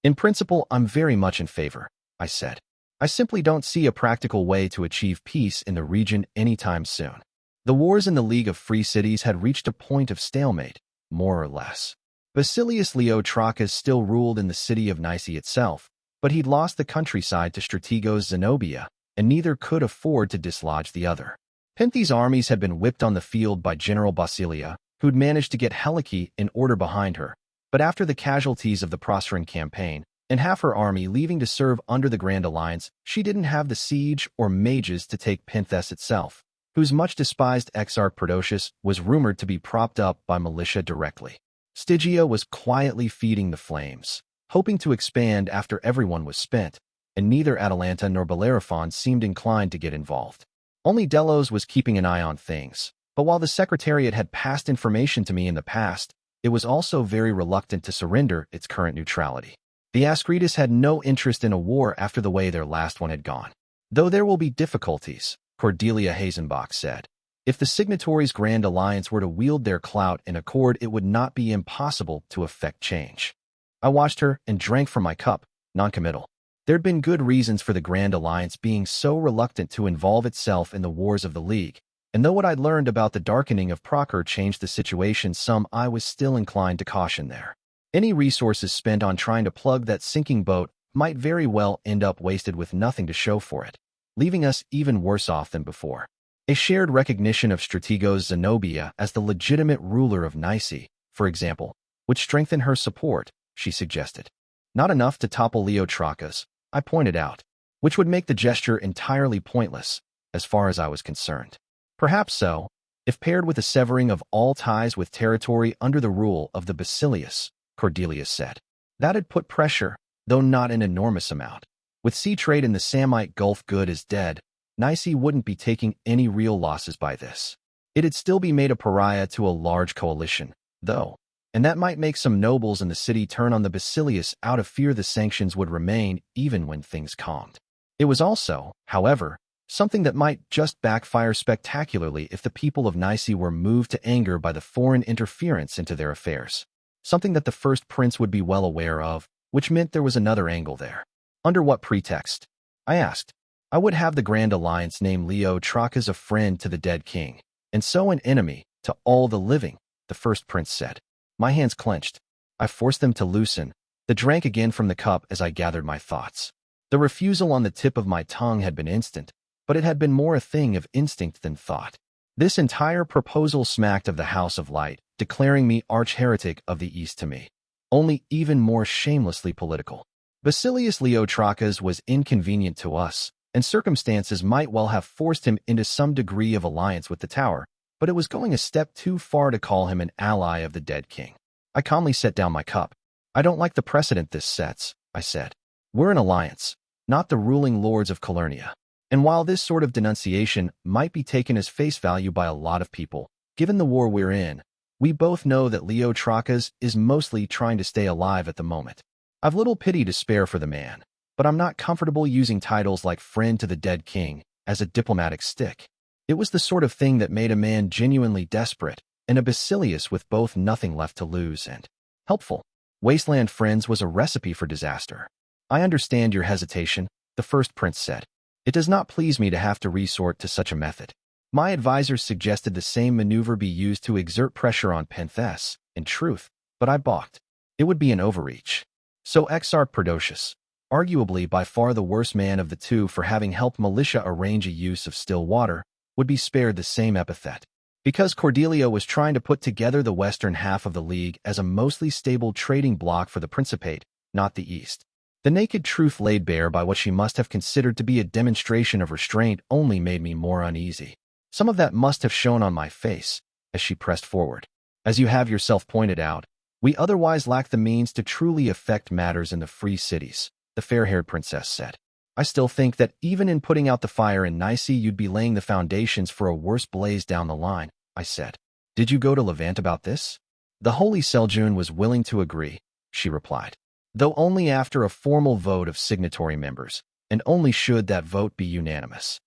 In principle, I'm very much in favor, I said. I simply don't see a practical way to achieve peace in the region anytime soon. The wars in the League of Free Cities had reached a point of stalemate, more or less. Basilius Leo Trachas still ruled in the city of Nicaea itself, but he'd lost the countryside to Strategos Zenobia, and neither could afford to dislodge the other. Penthe's armies had been whipped on the field by General Basilia, who'd managed to get Helike in order behind her, but after the casualties of the Proceran campaign, and half her army leaving to serve under the Grand Alliance, she didn't have the siege or mages to take Penthes itself, whose much-despised exarch Prodocius was rumored to be propped up by militia directly. Stygia was quietly feeding the flames, hoping to expand after everyone was spent, and neither Atalanta nor Bellerophon seemed inclined to get involved. Only Delos was keeping an eye on things, but while the Secretariat had passed information to me in the past, it was also very reluctant to surrender its current neutrality. The Ascletus had no interest in a war after the way their last one had gone. Though there will be difficulties, Cordelia Hazenbach said. If the signatories' Grand Alliance were to wield their clout in accord, it would not be impossible to effect change. I watched her and drank from my cup, noncommittal. There'd been good reasons for the Grand Alliance being so reluctant to involve itself in the wars of the League, and though what I'd learned about the darkening of Procure changed the situation some, I was still inclined to caution there. Any resources spent on trying to plug that sinking boat might very well end up wasted with nothing to show for it, leaving us even worse off than before. A shared recognition of Strategos Zenobia as the legitimate ruler of Nice, for example, would strengthen her support, she suggested. Not enough to topple Leotrachus, I pointed out, which would make the gesture entirely pointless, as far as I was concerned. Perhaps so, if paired with a severing of all ties with territory under the rule of the Basilius, Cordelia said. That'd put pressure, though not an enormous amount. With sea trade in the Samite Gulf good as dead, Nice wouldn't be taking any real losses by this. It'd still be made a pariah to a large coalition, though, and that might make some nobles in the city turn on the Basilius out of fear the sanctions would remain even when things calmed. It was also, however, something that might just backfire spectacularly if the people of Nice were moved to anger by the foreign interference into their affairs. Something that the first prince would be well aware of, which meant there was another angle there. Under what pretext? I asked. I would have the Grand Alliance name Leotrachus a friend to the dead king, and so an enemy to all the living, the first prince said. My hands clenched. I forced them to loosen, then drank again from the cup as I gathered my thoughts. The refusal on the tip of my tongue had been instant, but it had been more a thing of instinct than thought. This entire proposal smacked of the House of Light, declaring me arch-heretic of the East to me, only even more shamelessly political. Basilius Leotrachus was inconvenient to us, and circumstances might well have forced him into some degree of alliance with the Tower, but it was going a step too far to call him an ally of the dead king. I calmly set down my cup. I don't like the precedent this sets, I said. We're an alliance, not the ruling lords of Calernia. And while this sort of denunciation might be taken as face value by a lot of people, given the war we're in, we both know that Leotrachus is mostly trying to stay alive at the moment. I've little pity to spare for the man, but I'm not comfortable using titles like friend to the dead king as a diplomatic stick. It was the sort of thing that made a man genuinely desperate, and a Basilius with both nothing left to lose and helpful. Wasteland friends was a recipe for disaster. I understand your hesitation, the first prince said. It does not please me to have to resort to such a method. My advisors suggested the same maneuver be used to exert pressure on Penthess, in truth, but I balked. It would be an overreach. So Exarch Perdocius, arguably by far the worst man of the two for having helped militia arrange a use of still water, would be spared the same epithet. Because Cordelia was trying to put together the western half of the League as a mostly stable trading bloc for the Principate, not the East. The naked truth laid bare by what she must have considered to be a demonstration of restraint only made me more uneasy. Some of that must have shown on my face, as she pressed forward. As you have yourself pointed out, we otherwise lack the means to truly affect matters in the free cities, the fair-haired princess said. I still think that even in putting out the fire in Nice you'd be laying the foundations for a worse blaze down the line, I said. Did you go to Levant about this? The Holy Seljun was willing to agree, she replied, though only after a formal vote of signatory members, and only should that vote be unanimous.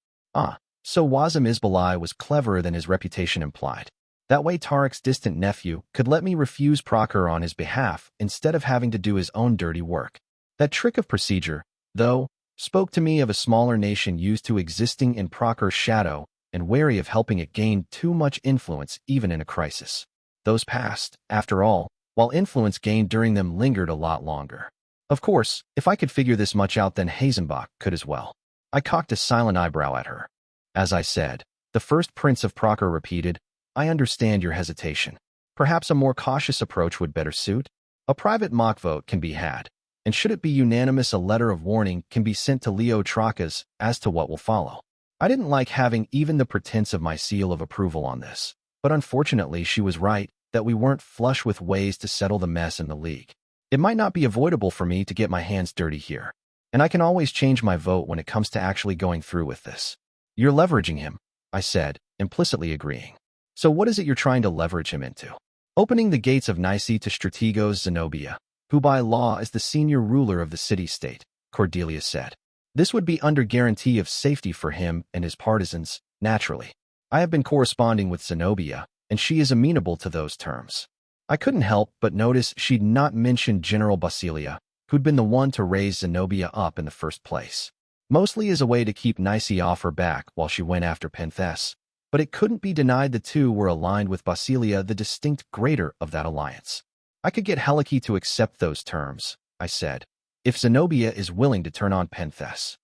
So Wazam Isbalai was cleverer than his reputation implied. That way Tariq's distant nephew could let me refuse Procure on his behalf instead of having to do his own dirty work. That trick of procedure, though, spoke to me of a smaller nation used to existing in Procure's shadow and wary of helping it gain too much influence even in a crisis. Those passed, after all, while influence gained during them lingered a lot longer. Of course, if I could figure this much out, then Hazenbach could as well. I cocked a silent eyebrow at her. As I said, the first prince of Procure repeated, I understand your hesitation. Perhaps a more cautious approach would better suit. A private mock vote can be had, and should it be unanimous, a letter of warning can be sent to Leotrachus as to what will follow. I didn't like having even the pretense of my seal of approval on this, but unfortunately she was right that we weren't flush with ways to settle the mess in the League. It might not be avoidable for me to get my hands dirty here, and I can always change my vote when it comes to actually going through with this. You're leveraging him, I said, implicitly agreeing. So what is it you're trying to leverage him into? opening the gates of Nice to Strategos Zenobia, who by law is the senior ruler of the city-state, Cordelia said. This would be under guarantee of safety for him and his partisans, naturally. I have been corresponding with Zenobia, and she is amenable to those terms. I couldn't help but notice she'd not mentioned General Basilia, who'd been the one to raise Zenobia up in the first place. Mostly as a way to keep Nice off her back while she went after Penthess, but it couldn't be denied the two were aligned with Basilia, the distinct greater of that alliance. I could get Helike to accept those terms, I said, if Zenobia is willing to turn on Penthess.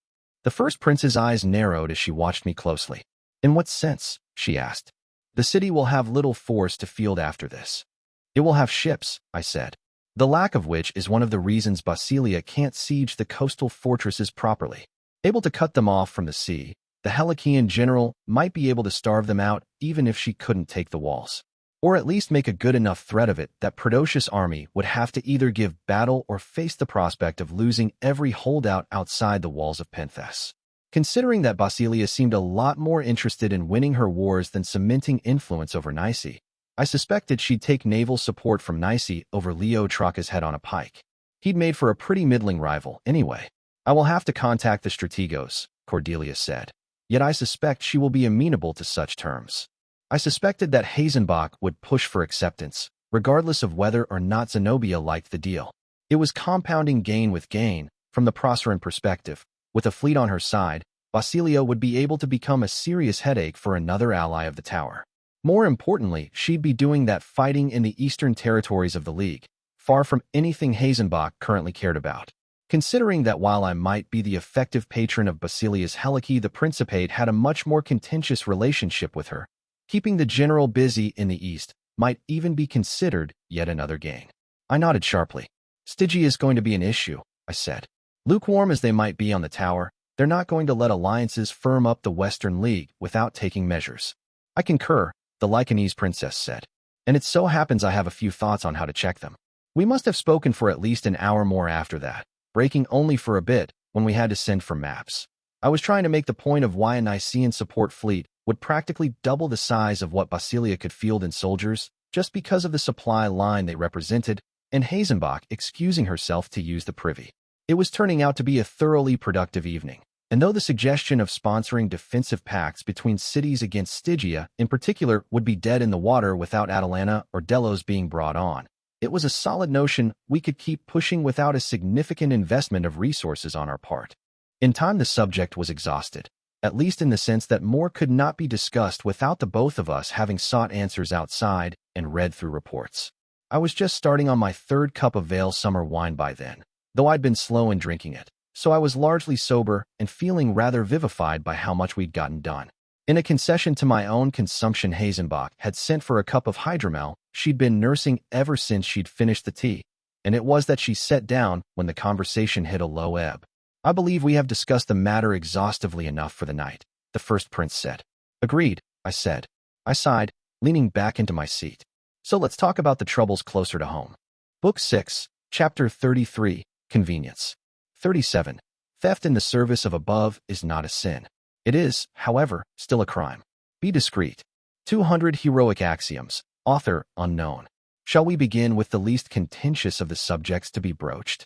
The first prince's eyes narrowed as she watched me closely. In what sense? She asked. The city will have little force to field after this. It will have ships, I said, the lack of which is one of the reasons Basilia can't siege the coastal fortresses properly. Able to cut them off from the sea, the Helicean general might be able to starve them out even if she couldn't take the walls. Or at least make a good enough threat of it that Prodocius' army would have to either give battle or face the prospect of losing every holdout outside the walls of Penthess. Considering that Basilia seemed a lot more interested in winning her wars than cementing influence over Nice, I suspected she'd take naval support from Nice over Leo Traca's head on a pike. He'd made for a pretty middling rival, anyway. I will have to contact the Strategos, Cordelia said. Yet I suspect she will be amenable to such terms. I suspected that Hazenbach would push for acceptance, regardless of whether or not Zenobia liked the deal. It was compounding gain with gain, from the Proceran perspective. With a fleet on her side, Basilia would be able to become a serious headache for another ally of the Tower. More importantly, she'd be doing that fighting in the eastern territories of the League, far from anything Hazenbach currently cared about. Considering that while I might be the effective patron of Basilia's Helike, the Principate had a much more contentious relationship with her. Keeping the general busy in the east might even be considered yet another gain. I nodded sharply. Stygia is going to be an issue, I said. Lukewarm as they might be on the Tower, they're not going to let alliances firm up the Western League without taking measures. I concur, the Lycanese princess said. And it so happens I have a few thoughts on how to check them. We must have spoken for at least an hour more after that, breaking only for a bit when we had to send for maps. I was trying to make the point of why a Nicean support fleet would practically double the size of what Basilia could field in soldiers just because of the supply line they represented, and Hazenbach excusing herself to use the privy. It was turning out to be a thoroughly productive evening, and though the suggestion of sponsoring defensive pacts between cities against Stygia in particular would be dead in the water without Atalanta or Delos being brought on, it was a solid notion we could keep pushing without a significant investment of resources on our part. In time the subject was exhausted, at least in the sense that more could not be discussed without the both of us having sought answers outside and read through reports. I was just starting on my third cup of Vale summer wine by then, though I'd been slow in drinking it, so I was largely sober and feeling rather vivified by how much we'd gotten done. In a concession to my own consumption, Hazenbach had sent for a cup of hydromel she'd been nursing ever since she'd finished the tea, and it was that she set down when the conversation hit a low ebb. I believe we have discussed the matter exhaustively enough for the night, the first prince said. Agreed, I said. I sighed, leaning back into my seat. So let's talk about the troubles closer to home. Book 6, Chapter 33, Convenience. 37. Theft in the service of above is not a sin. It is, however, still a crime. Be discreet. 200 Heroic Axioms. Author unknown. Shall we begin with the least contentious of the subjects to be broached?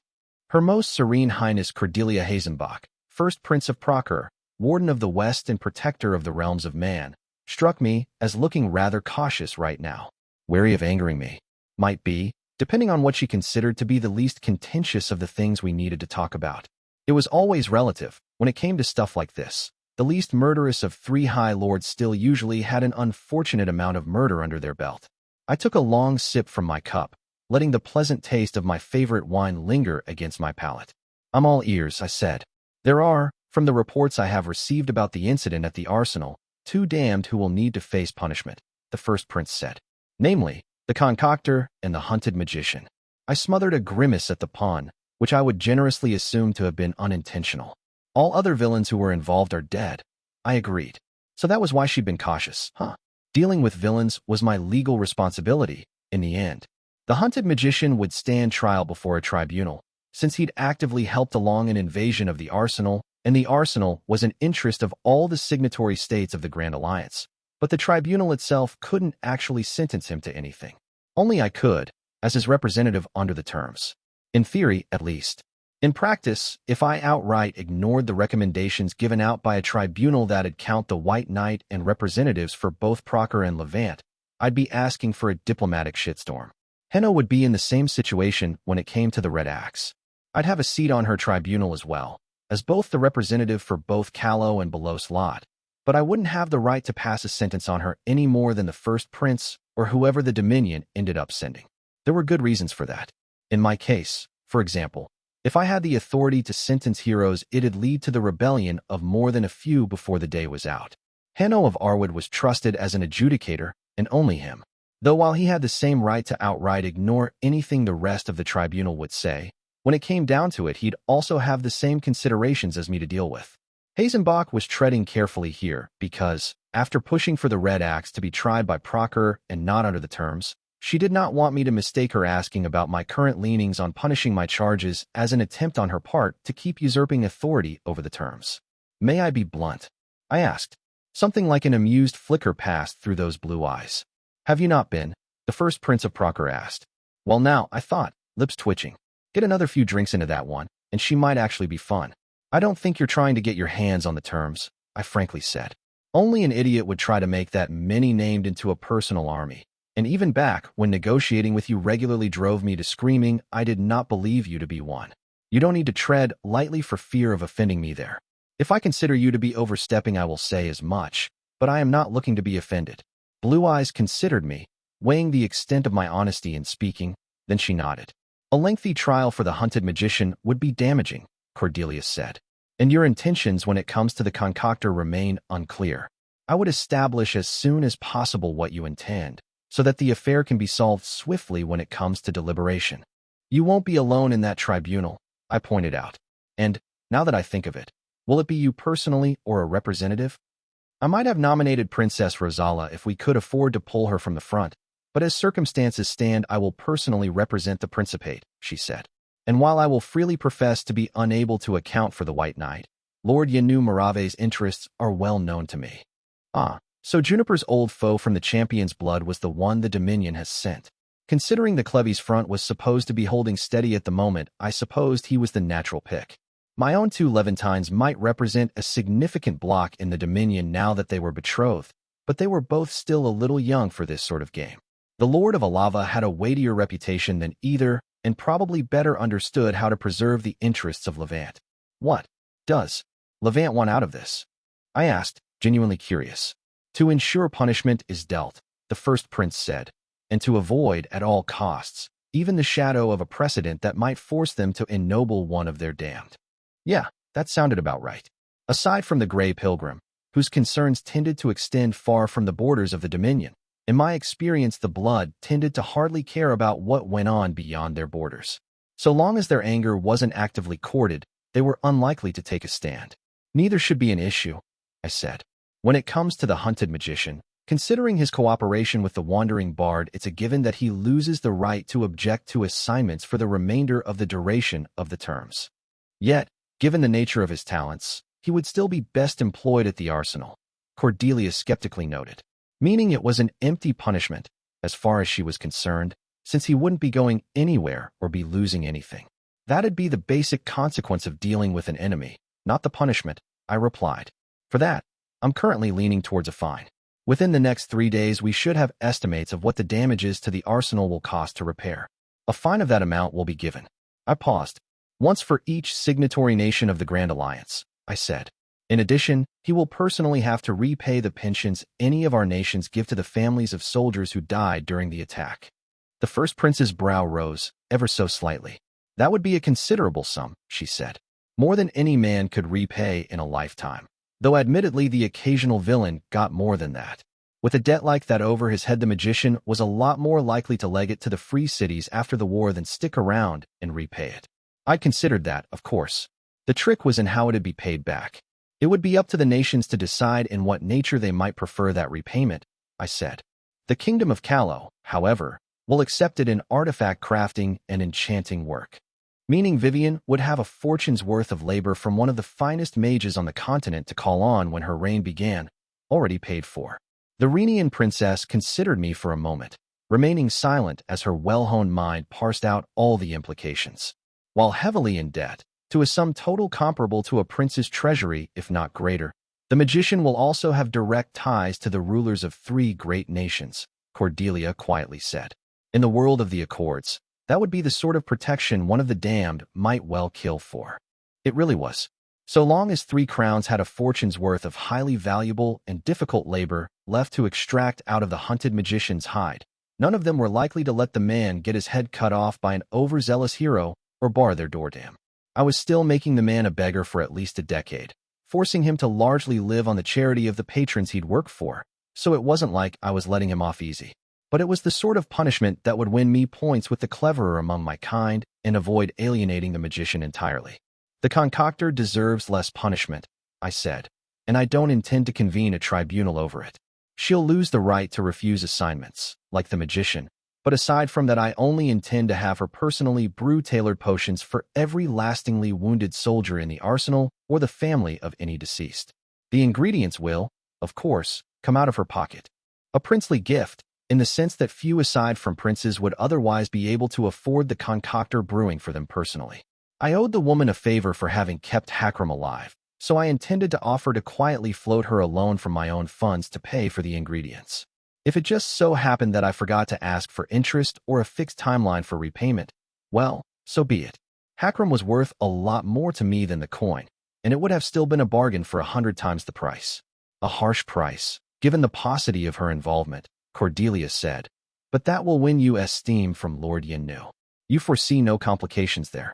Her Most Serene Highness Cordelia Hazenbach, first Prince of Procure, Warden of the West and Protector of the Realms of Man, struck me as looking rather cautious right now. Wary of angering me. Might be, depending on what she considered to be the least contentious of the things we needed to talk about. It was always relative, when it came to stuff like this. The least murderous of three high lords still usually had an unfortunate amount of murder under their belt. I took a long sip from my cup, letting the pleasant taste of my favorite wine linger against my palate. I'm all ears, I said. There are, from the reports I have received about the incident at the arsenal, 2 damned who will need to face punishment, the first prince said. Namely, the concoctor and the hunted magician. I smothered a grimace at the pun, which I would generously assume to have been unintentional. All other villains who were involved are dead. I agreed. So that was why she'd been cautious, huh? Dealing with villains was my legal responsibility, in the end. The hunted magician would stand trial before a tribunal, since he'd actively helped along an invasion of the arsenal, and the arsenal was an interest of all the signatory states of the Grand Alliance. But the tribunal itself couldn't actually sentence him to anything. Only I could, as his representative under the terms. In theory, at least. In practice, if I outright ignored the recommendations given out by a tribunal that'd count the White Knight and representatives for both Proctor and Levant, I'd be asking for a diplomatic shitstorm. Henno would be in the same situation when it came to the Red Axe. I'd have a seat on her tribunal as well, as both the representative for both Callow and Belos Lot, but I wouldn't have the right to pass a sentence on her any more than the first prince or whoever the Dominion ended up sending. There were good reasons for that. In my case, for example, if I had the authority to sentence heroes, it'd lead to the rebellion of more than a few before the day was out. Henno of Arwood was trusted as an adjudicator, and only him. Though while he had the same right to outright ignore anything the rest of the tribunal would say, when it came down to it, he'd also have the same considerations as me to deal with. Hazenbach was treading carefully here because, after pushing for the Red Axe to be tried by Proctor and not under the terms, she did not want me to mistake her asking about my current leanings on punishing my charges as an attempt on her part to keep usurping authority over the terms. May I be blunt? I asked. Something like an amused flicker passed through those blue eyes. Have you not been? The first prince of Proctor asked. Well now, I thought, lips twitching. Get another few drinks into that one, and she might actually be fun. I don't think you're trying to get your hands on the terms, I frankly said. Only an idiot would try to make that many-named into a personal army. And even back when negotiating with you regularly drove me to screaming, I did not believe you to be one. You don't need to tread lightly for fear of offending me there. If I consider you to be overstepping, I will say as much, but I am not looking to be offended. Blue Eyes considered me, weighing the extent of my honesty in speaking, then she nodded. A lengthy trial for the hunted magician would be damaging, Cordelius said. And your intentions when it comes to the concoctor remain unclear. I would establish as soon as possible what you intend, so that the affair can be solved swiftly when it comes to deliberation. You won't be alone in that tribunal, I pointed out. And, now that I think of it, will it be you personally or a representative? I might have nominated Princess Rosala if we could afford to pull her from the front, but as circumstances stand, I will personally represent the Principate, she said. And while I will freely profess to be unable to account for the White Knight, Lord Yanu Marave's interests are well known to me. Ah, so Juniper's old foe from the champion's blood was the one the Dominion has sent. Considering the Clevy's front was supposed to be holding steady at the moment, I supposed he was the natural pick. My own two Levantines might represent a significant block in the Dominion now that they were betrothed, but they were both still a little young for this sort of game. The Lord of Alava had a weightier reputation than either, and probably better understood how to preserve the interests of Levant. What does Levant want out of this? I asked, genuinely curious. To ensure punishment is dealt, the first prince said, and to avoid, at all costs, even the shadow of a precedent that might force them to ennoble one of their damned. Yeah, that sounded about right. Aside from the Grey Pilgrim, whose concerns tended to extend far from the borders of the Dominion, in my experience the blood tended to hardly care about what went on beyond their borders. So long as their anger wasn't actively courted, they were unlikely to take a stand. Neither should be an issue, I said. When it comes to the hunted magician, considering his cooperation with the wandering bard, it's a given that he loses the right to object to assignments for the remainder of the duration of the terms. Yet, given the nature of his talents, he would still be best employed at the arsenal, Cordelia skeptically noted. Meaning it was an empty punishment, as far as she was concerned, since he wouldn't be going anywhere or be losing anything. That'd be the basic consequence of dealing with an enemy, not the punishment, I replied. For that, I'm currently leaning towards a fine. Within the next 3 days, we should have estimates of what the damages to the arsenal will cost to repair. A fine of that amount will be given. I paused. Once for each signatory nation of the Grand Alliance, I said. In addition, he will personally have to repay the pensions any of our nations give to the families of soldiers who died during the attack. The first prince's brow rose, ever so slightly. That would be a considerable sum, she said. More than any man could repay in a lifetime. Though admittedly the occasional villain got more than that. With a debt like that over his head, the magician was a lot more likely to leg it to the free cities after the war than stick around and repay it. I considered that, of course. The trick was in how it'd be paid back. It would be up to the nations to decide in what nature they might prefer that repayment, I said. The Kingdom of Callow, however, will accept it in artifact crafting and enchanting work. Meaning Vivian would have a fortune's worth of labor from one of the finest mages on the continent to call on when her reign began, already paid for. The Rhenian princess considered me for a moment. remaining silent as her well-honed mind parsed out all the implications. While heavily in debt, to a sum total comparable to a prince's treasury, if not greater, the magician will also have direct ties to the rulers of 3 great nations, Cordelia quietly said. In the world of the Accords, that would be the sort of protection one of the damned might well kill for. It really was. So long as 3 crowns had a fortune's worth of highly valuable and difficult labor left to extract out of the hunted magician's hide, none of them were likely to let the man get his head cut off by an overzealous hero or bar their door dam. I was still making the man a beggar for at least a decade, forcing him to largely live on the charity of the patrons he'd worked for, so it wasn't like I was letting him off easy. But it was the sort of punishment that would win me points with the cleverer among my kind and avoid alienating the magician entirely. The concoctor deserves less punishment, I said, and I don't intend to convene a tribunal over it. She'll lose the right to refuse assignments, like the magician, but aside from that I only intend to have her personally brew tailored potions for every lastingly wounded soldier in the arsenal or the family of any deceased. The ingredients will, of course, come out of her pocket. A princely gift, in the sense that few aside from princes would otherwise be able to afford the concoctor brewing for them personally. I owed the woman a favor for having kept Hakram alive, so I intended to offer to quietly float her a loan from my own funds to pay for the ingredients. If it just so happened that I forgot to ask for interest or a fixed timeline for repayment, well, so be it. Hakram was worth a lot more to me than the coin, and it would have still been a bargain for 100 times the price. A harsh price, given the paucity of her involvement, Cordelia said, but that will win you esteem from Lord Yinnu. You foresee no complications there.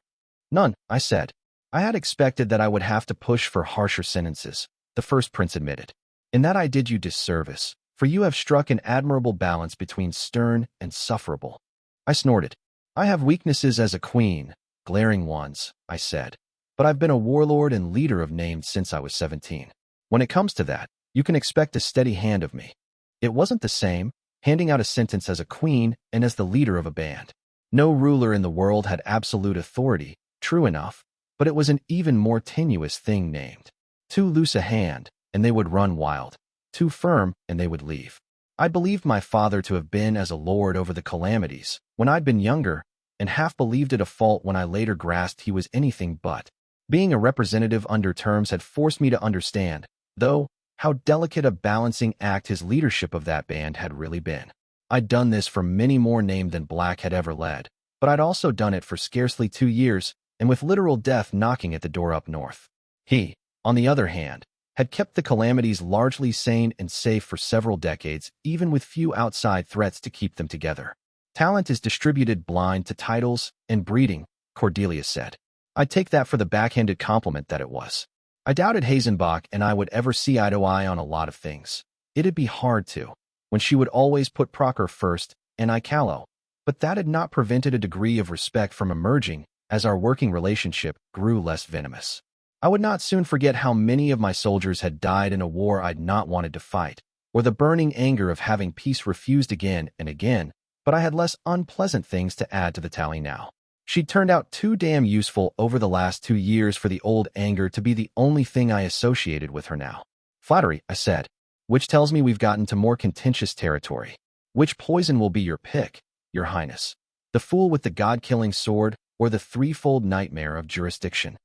None, I said. I had expected that I would have to push for harsher sentences, the first prince admitted. In that I did you disservice, for you have struck an admirable balance between stern and sufferable. I snorted. I have weaknesses as a queen, glaring ones, I said, but I've been a warlord and leader of names since I was 17. When it comes to that, you can expect a steady hand of me. It wasn't the same, handing out a sentence as a queen and as the leader of a band. No ruler in the world had absolute authority, true enough, but it was an even more tenuous thing named. Too loose a hand, and they would run wild. Too firm, and they would leave. I believed my father to have been as a lord over the calamities when I'd been younger, and half believed it a fault when I later grasped he was anything but. Being a representative under terms had forced me to understand, though, how delicate a balancing act his leadership of that band had really been. I'd done this for many more named than Black had ever led, but I'd also done it for scarcely 2 years, and with literal death knocking at the door up north. He, on the other hand, had kept the calamities largely sane and safe for several decades, even with few outside threats to keep them together. Talent is distributed blind to titles and breeding, Cordelia said. I'd take that for the backhanded compliment that it was. I doubted Hazenbach and I would ever see eye to eye on a lot of things. It'd be hard to, when she would always put Procker first and I Callow, but that had not prevented a degree of respect from emerging as our working relationship grew less venomous. I would not soon forget how many of my soldiers had died in a war I'd not wanted to fight, or the burning anger of having peace refused again and again, but I had less unpleasant things to add to the tally now. She'd turned out too damn useful over the last 2 years for the old anger to be the only thing I associated with her now. Flattery, I said, which tells me we've gotten to more contentious territory. Which poison will be your pick, Your Highness? The fool with the god-killing sword, or the threefold nightmare of jurisdiction?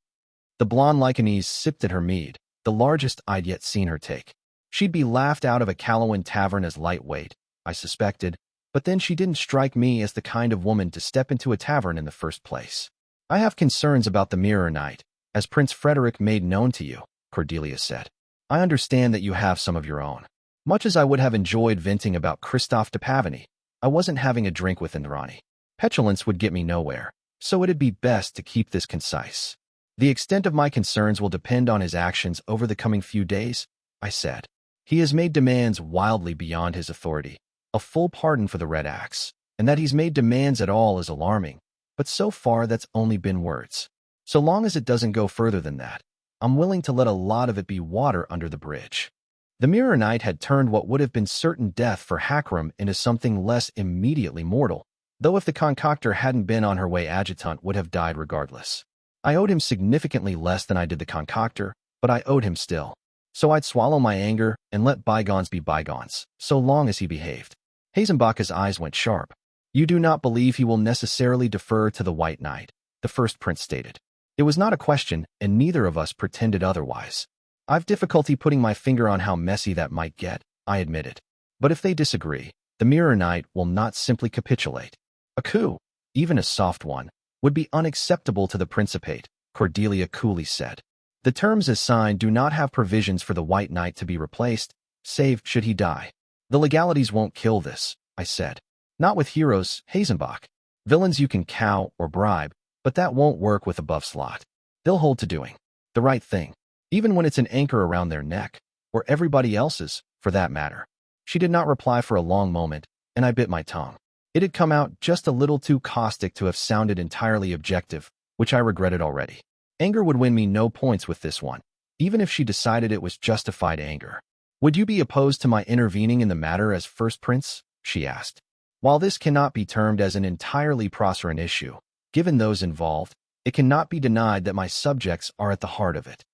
The blonde Lycanese sipped at her mead, the largest I'd yet seen her take. She'd be laughed out of a Callowan tavern as lightweight, I suspected, but then she didn't strike me as the kind of woman to step into a tavern in the first place. I have concerns about the Mirror Knight, as Prince Frederick made known to you, Cordelia said. I understand that you have some of your own. Much as I would have enjoyed venting about Christophe de Pavany, I wasn't having a drink with Indrani. Petulance would get me nowhere, so it'd be best to keep this concise. The extent of my concerns will depend on his actions over the coming few days, I said. He has made demands wildly beyond his authority, a full pardon for the Red Axe, and that he's made demands at all is alarming, but so far that's only been words. So long as it doesn't go further than that, I'm willing to let a lot of it be water under the bridge. The Mirror Knight had turned what would have been certain death for Hakram into something less immediately mortal, though if the concoctor hadn't been on her way, adjutant would have died regardless. I owed him significantly less than I did the concoctor, but I owed him still. So I'd swallow my anger and let bygones be bygones, so long as he behaved. Hazenbach's eyes went sharp. You do not believe he will necessarily defer to the White Knight, the first prince stated. It was not a question, and neither of us pretended otherwise. I've difficulty putting my finger on how messy that might get, I admitted. But if they disagree, the Mirror Knight will not simply capitulate. A coup, even a soft one, would be unacceptable to the Principate, Cordelia coolly said. The terms as signed do not have provisions for the White Knight to be replaced, save should he die. The legalities won't kill this, I said. Not with heroes, Hazenbach. Villains you can cow or bribe, but that won't work with a buff slot. They'll hold to doing the right thing, even when it's an anchor around their neck, or everybody else's, for that matter. She did not reply for a long moment, and I bit my tongue. It had come out just a little too caustic to have sounded entirely objective, which I regretted already. Anger would win me no points with this one, even if she decided it was justified anger. Would you be opposed to my intervening in the matter as first prince? She asked. While this cannot be termed as an entirely Proceran issue, given those involved, it cannot be denied that my subjects are at the heart of it.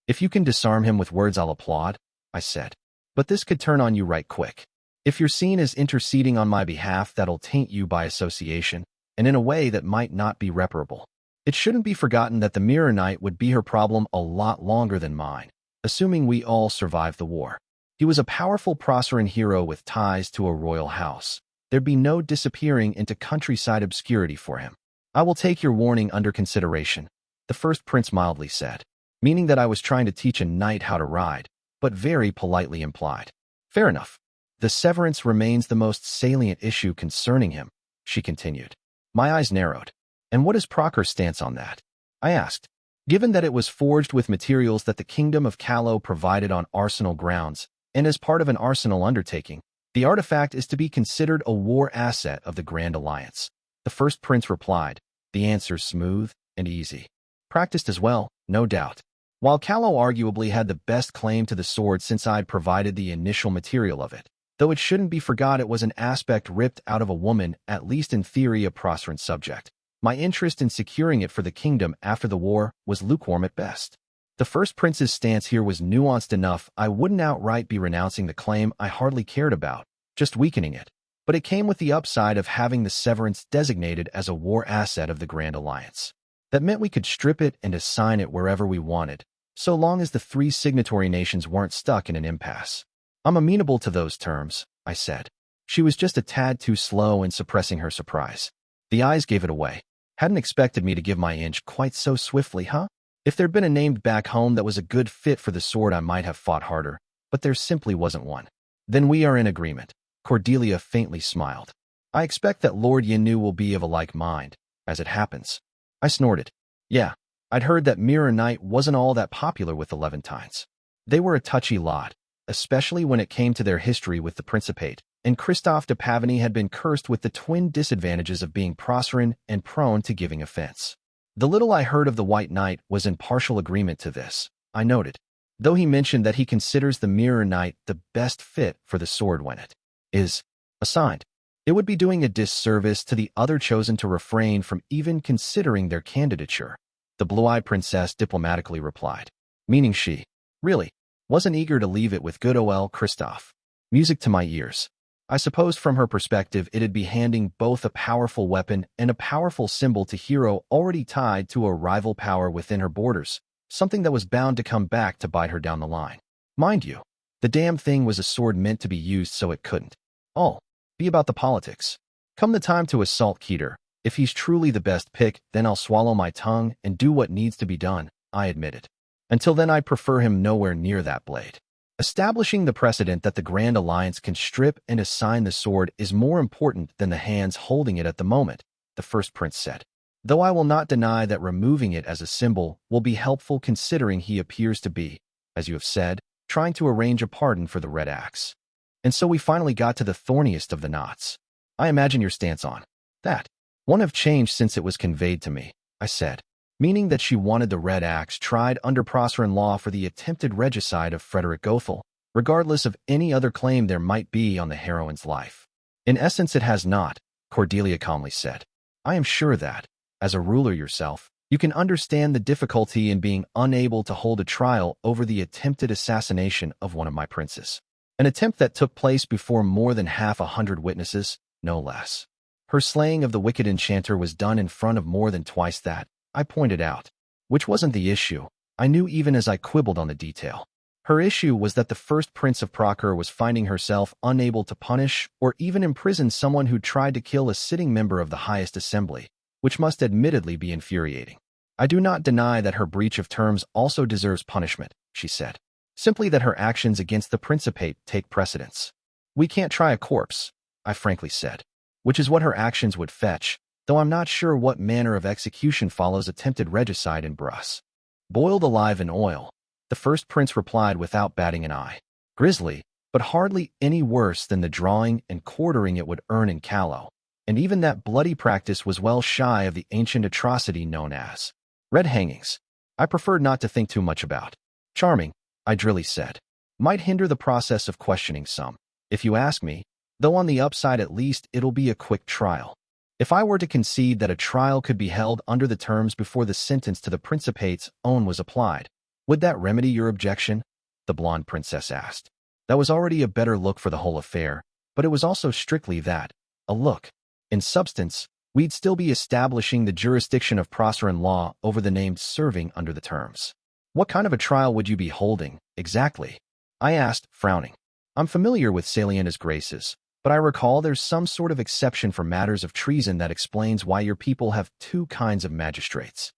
If you can disarm him with words, I'll applaud, I said. But this could turn on you right quick. If you're seen as interceding on my behalf, that'll taint you by association, and in a way that might not be reparable. It shouldn't be forgotten that the Mirror Knight would be her problem a lot longer than mine, assuming we all survive the war. He was a powerful Proceran hero with ties to a royal house. There'd be no disappearing into countryside obscurity for him. I will take your warning under consideration, the first prince mildly said, meaning that I was trying to teach a knight how to ride, but very politely implied. Fair enough. The severance remains the most salient issue concerning him, she continued. My eyes narrowed. And what is Procur's stance on that? I asked. Given that it was forged with materials that the Kingdom of Callow provided on arsenal grounds, and as part of an arsenal undertaking, the artifact is to be considered a war asset of the Grand Alliance. The first prince replied, the answer's smooth and easy. Practiced as well, no doubt. While Callow arguably had the best claim to the sword since I'd provided the initial material of it, though it shouldn't be forgot it was an aspect ripped out of a woman, at least in theory a Proceran subject. My interest in securing it for the kingdom after the war was lukewarm at best. The first prince's stance here was nuanced enough I wouldn't outright be renouncing the claim I hardly cared about, just weakening it. But it came with the upside of having the severance designated as a war asset of the Grand Alliance. That meant we could strip it and assign it wherever we wanted, so long as the three signatory nations weren't stuck in an impasse. I'm amenable to those terms, I said. She was just a tad too slow in suppressing her surprise. The eyes gave it away. Hadn't expected me to give my inch quite so swiftly, huh? If there'd been a named back home that was a good fit for the sword, I might have fought harder, but there simply wasn't one. Then we are in agreement. Cordelia faintly smiled. I expect that Lord Yinu will be of a like mind, as it happens. I snorted. Yeah, I'd heard that Mirror Knight wasn't all that popular with the Levantines. They were a touchy lot, especially when it came to their history with the Principate, and Christophe de Pavany had been cursed with the twin disadvantages of being Proceran and prone to giving offense. The little I heard of the White Knight was in partial agreement to this, I noted, though he mentioned that he considers the Mirror Knight the best fit for the sword when it is assigned. It would be doing a disservice to the other chosen to refrain from even considering their candidature, the blue-eyed princess diplomatically replied, meaning she, really, wasn't eager to leave it with good ol' Christophe. Music to my ears. I suppose from her perspective it'd be handing both a powerful weapon and a powerful symbol to hero already tied to a rival power within her borders, something that was bound to come back to bite her down the line. Mind you, the damn thing was a sword meant to be used so it couldn't. All be about the politics. Come the time to assault Keter, if he's truly the best pick, then I'll swallow my tongue and do what needs to be done, I admitted. Until then I'd prefer him nowhere near that blade. Establishing the precedent that the Grand Alliance can strip and assign the sword is more important than the hands holding it at the moment, the first prince said. Though I will not deny that removing it as a symbol will be helpful considering he appears to be, as you have said, trying to arrange a pardon for the Red Axe. And so we finally got to the thorniest of the knots. I imagine your stance on that won't have changed since it was conveyed to me, I said, meaning that she wanted the Red Axe tried under Proceran law for the attempted regicide of Frederick Gothel, regardless of any other claim there might be on the heroine's life. In essence it has not, Cordelia calmly said. I am sure that, as a ruler yourself, you can understand the difficulty in being unable to hold a trial over the attempted assassination of one of my princes. An attempt that took place before more than 100 witnesses, no less. Her slaying of the wicked enchanter was done in front of more than twice that, I pointed out. Which wasn't the issue, I knew even as I quibbled on the detail. Her issue was that the first Prince of Procure was finding herself unable to punish or even imprison someone who tried to kill a sitting member of the highest assembly, which must admittedly be infuriating. I do not deny that her breach of terms also deserves punishment, she said. Simply that her actions against the Principate take precedence. We can't try a corpse, I frankly said. Which is what her actions would fetch, though I'm not sure what manner of execution follows attempted regicide in Bruss. Boiled alive in oil, the first prince replied without batting an eye. Grisly, but hardly any worse than the drawing and quartering it would earn in Callow, and even that bloody practice was well shy of the ancient atrocity known as red hangings. I preferred not to think too much about. Charming, I drily said. Might hinder the process of questioning some, if you ask me, though on the upside at least it'll be a quick trial. If I were to concede that a trial could be held under the terms before the sentence to the Principate's own was applied, would that remedy your objection? The blonde princess asked. That was already a better look for the whole affair, but it was also strictly that, a look. In substance, we'd still be establishing the jurisdiction of Proceran law over the named serving under the terms. What kind of a trial would you be holding, exactly? I asked, frowning. I'm familiar with Saliana's graces, but I recall there's some sort of exception for matters of treason that explains why your people have two kinds of magistrates.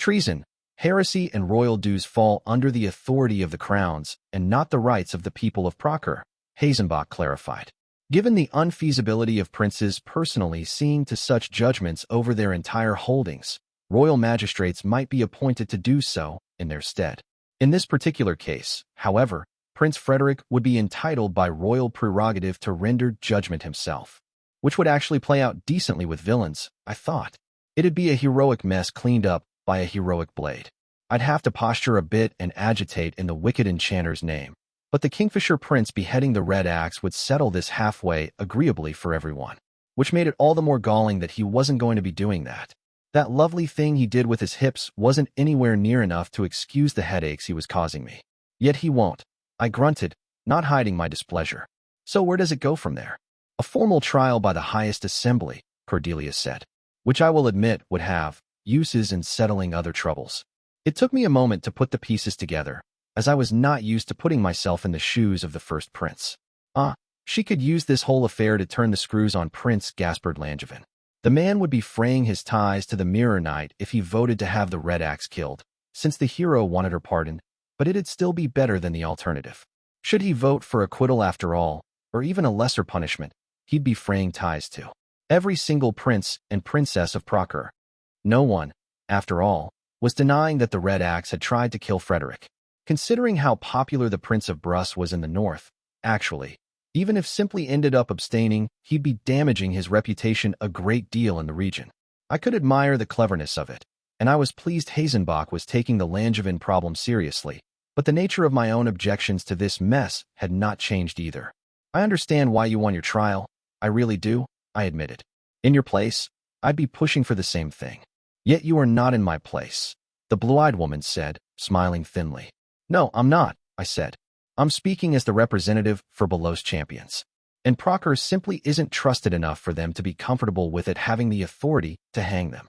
Treason, heresy, and royal dues fall under the authority of the crowns and not the rights of the people of Procure, Hazenbach clarified. Given the unfeasibility of princes personally seeing to such judgments over their entire holdings, royal magistrates might be appointed to do so in their stead. In this particular case, however, Prince Frederick would be entitled by royal prerogative to render judgment himself, which would actually play out decently with villains, I thought. It'd be a heroic mess cleaned up by a heroic blade. I'd have to posture a bit and agitate in the wicked enchanter's name, but the Kingfisher Prince beheading the Red Axe would settle this halfway agreeably for everyone, which made it all the more galling that he wasn't going to be doing that. That lovely thing he did with his hips wasn't anywhere near enough to excuse the headaches he was causing me. Yet he won't. I grunted, not hiding my displeasure. So where does it go from there? A formal trial by the highest assembly, Cordelia said, which I will admit would have uses in settling other troubles. It took me a moment to put the pieces together, as I was not used to putting myself in the shoes of the first prince. She could use this whole affair to turn the screws on Prince Gaspard Langevin. The man would be fraying his ties to the Mirror Knight if he voted to have the Red Axe killed, since the hero wanted her pardoned, but it'd still be better than the alternative. Should he vote for acquittal after all, or even a lesser punishment, he'd be fraying ties to every single prince and princess of Procure. No one, after all, was denying that the Red Axe had tried to kill Frederick. Considering how popular the Prince of Bruss was in the north, actually, even if simply ended up abstaining, he'd be damaging his reputation a great deal in the region. I could admire the cleverness of it, and I was pleased Hazenbach was taking the Langevin problem seriously, but the nature of my own objections to this mess had not changed either. I understand why you won your trial, I really do, I admitted. In your place, I'd be pushing for the same thing. Yet you are not in my place, the blue-eyed woman said, smiling thinly. No, I'm not, I said. I'm speaking as the representative for Below's champions. And Procure simply isn't trusted enough for them to be comfortable with it having the authority to hang them.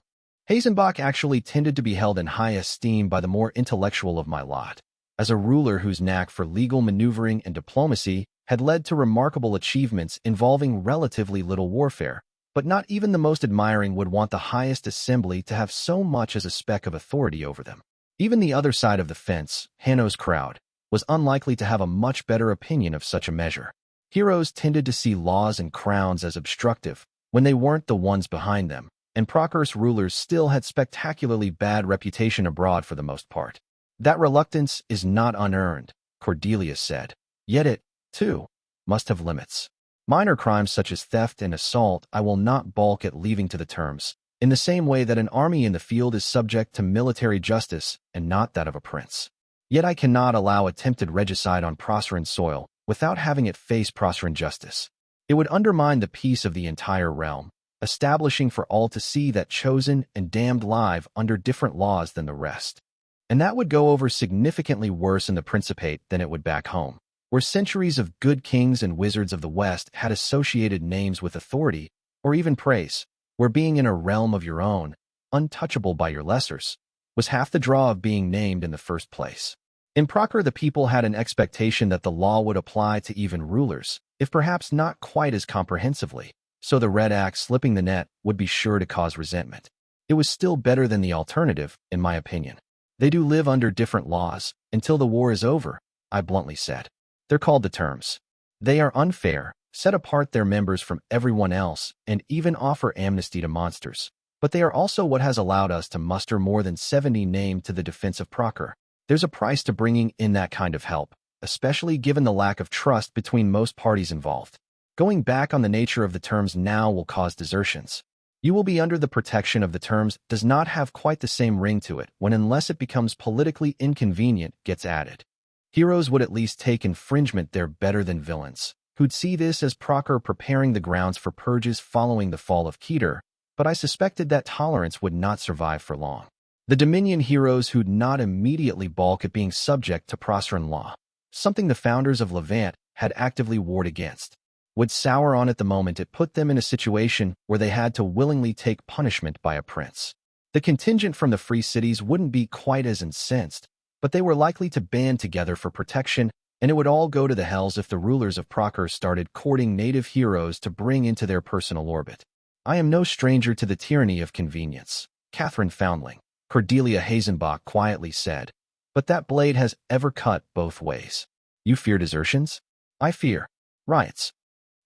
Hazenbach actually tended to be held in high esteem by the more intellectual of my lot, as a ruler whose knack for legal maneuvering and diplomacy had led to remarkable achievements involving relatively little warfare, but not even the most admiring would want the highest assembly to have so much as a speck of authority over them. Even the other side of the fence, Hanno's crowd, was unlikely to have a much better opinion of such a measure. Heroes tended to see laws and crowns as obstructive when they weren't the ones behind them, and Procure's rulers still had spectacularly bad reputation abroad for the most part. That reluctance is not unearned, Cordelia said. Yet it, too, must have limits. Minor crimes such as theft and assault I will not balk at leaving to the terms, in the same way that an army in the field is subject to military justice and not that of a prince. Yet I cannot allow attempted regicide on Proceran soil without having it face Proceran justice. It would undermine the peace of the entire realm, establishing for all to see that chosen and damned live under different laws than the rest. And that would go over significantly worse in the Principate than it would back home. where centuries of good kings and wizards of the West had associated names with authority or even praise, where being in a realm of your own, untouchable by your lessers, was half the draw of being named in the first place. In Procter, the people had an expectation that the law would apply to even rulers, if perhaps not quite as comprehensively, so the red axe slipping the net would be sure to cause resentment. It was still better than the alternative, in my opinion. They do live under different laws, until the war is over, I bluntly said. They're called the terms. They are unfair, set apart their members from everyone else, and even offer amnesty to monsters. But they are also what has allowed us to muster more than 70 named to the defense of Procter. There's a price to bringing in that kind of help, especially given the lack of trust between most parties involved. Going back on the nature of the terms now will cause desertions. You will be under the protection of the terms does not have quite the same ring to it when, unless it becomes politically inconvenient, gets added. Heroes would at least take infringement there better than villains, who'd see this as Procter preparing the grounds for purges following the fall of Coterie, but I suspected that tolerance would not survive for long. The Dominion heroes who'd not immediately balk at being subject to Proceran law, something the founders of Levant had actively warred against, would sour on it the moment it put them in a situation where they had to willingly take punishment by a prince. The contingent from the free cities wouldn't be quite as incensed, but they were likely to band together for protection, and it would all go to the hells if the rulers of Procter started courting native heroes to bring into their personal orbit. I am no stranger to the tyranny of convenience, Catherine Foundling, Cordelia Hazenbach quietly said, but that blade has ever cut both ways. You fear desertions? I fear riots.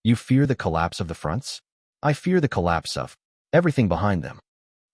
You fear the collapse of the fronts? I fear the collapse of everything behind them.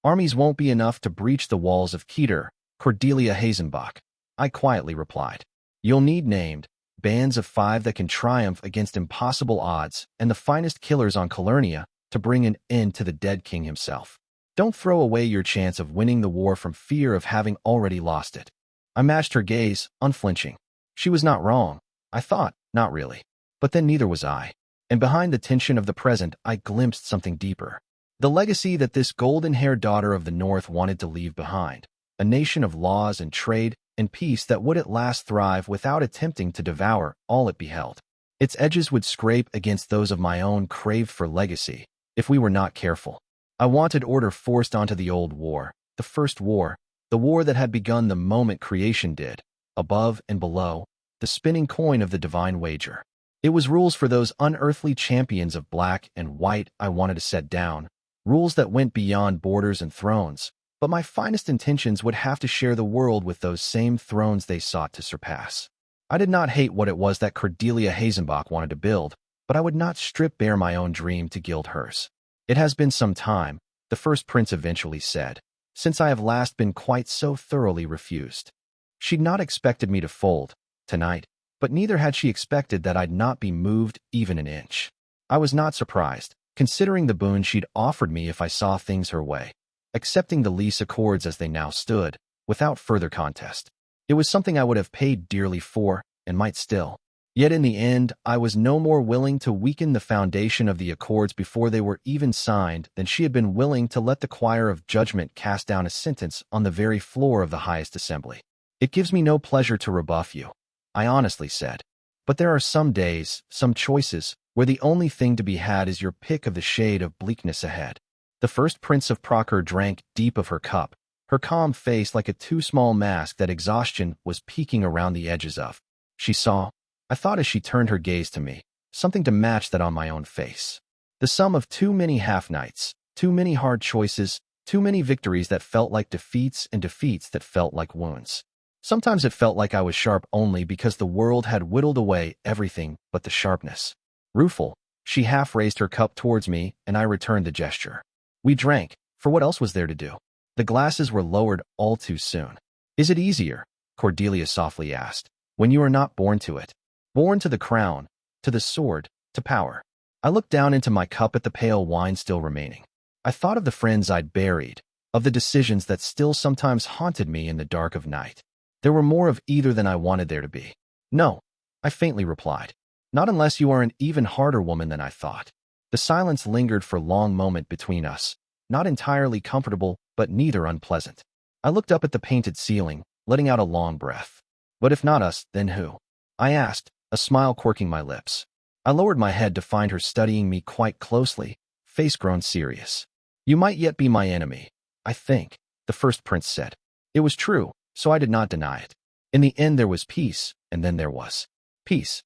Armies won't be enough to breach the walls of Coterie, Cordelia Hazenbach, I quietly replied. You'll need named bands of 5 that can triumph against impossible odds and the finest killers on Calernia to bring an end to the dead king himself. Don't throw away your chance of winning the war from fear of having already lost it. I matched her gaze, unflinching. She was not wrong. I thought, not really. But then neither was I. And behind the tension of the present, I glimpsed something deeper. The legacy that this golden-haired daughter of the North wanted to leave behind. A nation of laws and trade and peace that would at last thrive without attempting to devour all it beheld. Its edges would scrape against those of my own craved for legacy, if we were not careful. I wanted order forced onto the old war, the first war, the war that had begun the moment creation did, above and below, the spinning coin of the divine wager. It was rules for those unearthly champions of black and white I wanted to set down, rules that went beyond borders and thrones, but my finest intentions would have to share the world with those same thrones they sought to surpass. I did not hate what it was that Cordelia Hazenbach wanted to build, but I would not strip bare my own dream to gild hers. It has been some time, the first prince eventually said, since I have last been quite so thoroughly refused. She'd not expected me to fold, tonight, but neither had she expected that I'd not be moved even an inch. I was not surprised, considering the boon she'd offered me if I saw things her way, accepting the lease accords as they now stood, without further contest. It was something I would have paid dearly for, and might still. Yet in the end, I was no more willing to weaken the foundation of the accords before they were even signed than she had been willing to let the choir of judgment cast down a sentence on the very floor of the highest assembly. It gives me no pleasure to rebuff you, I honestly said. But there are some days, some choices, where the only thing to be had is your pick of the shade of bleakness ahead. The first prince of Procter drank deep of her cup, her calm face like a too small mask that exhaustion was peeking around the edges of. She saw, I thought as she turned her gaze to me, something to match that on my own face. The sum of too many half-nights, too many hard choices, too many victories that felt like defeats and defeats that felt like wounds. Sometimes it felt like I was sharp only because the world had whittled away everything but the sharpness. Rueful, she half raised her cup towards me, and I returned the gesture. We drank, for what else was there to do? The glasses were lowered all too soon. Is it easier, Cordelia softly asked, when you are not born to it? Born to the crown, to the sword, to power. I looked down into my cup at the pale wine still remaining. I thought of the friends I'd buried, of the decisions that still sometimes haunted me in the dark of night. There were more of either than I wanted there to be. No, I faintly replied. Not unless you are an even harder woman than I thought. The silence lingered for a long moment between us, not entirely comfortable, but neither unpleasant. I looked up at the painted ceiling, letting out a long breath. But if not us, then who? I asked, a smile quirking my lips. I lowered my head to find her studying me quite closely, face grown serious. "You might yet be my enemy, I think," the first prince said. It was true, so I did not deny it. In the end there was peace, and then there was peace.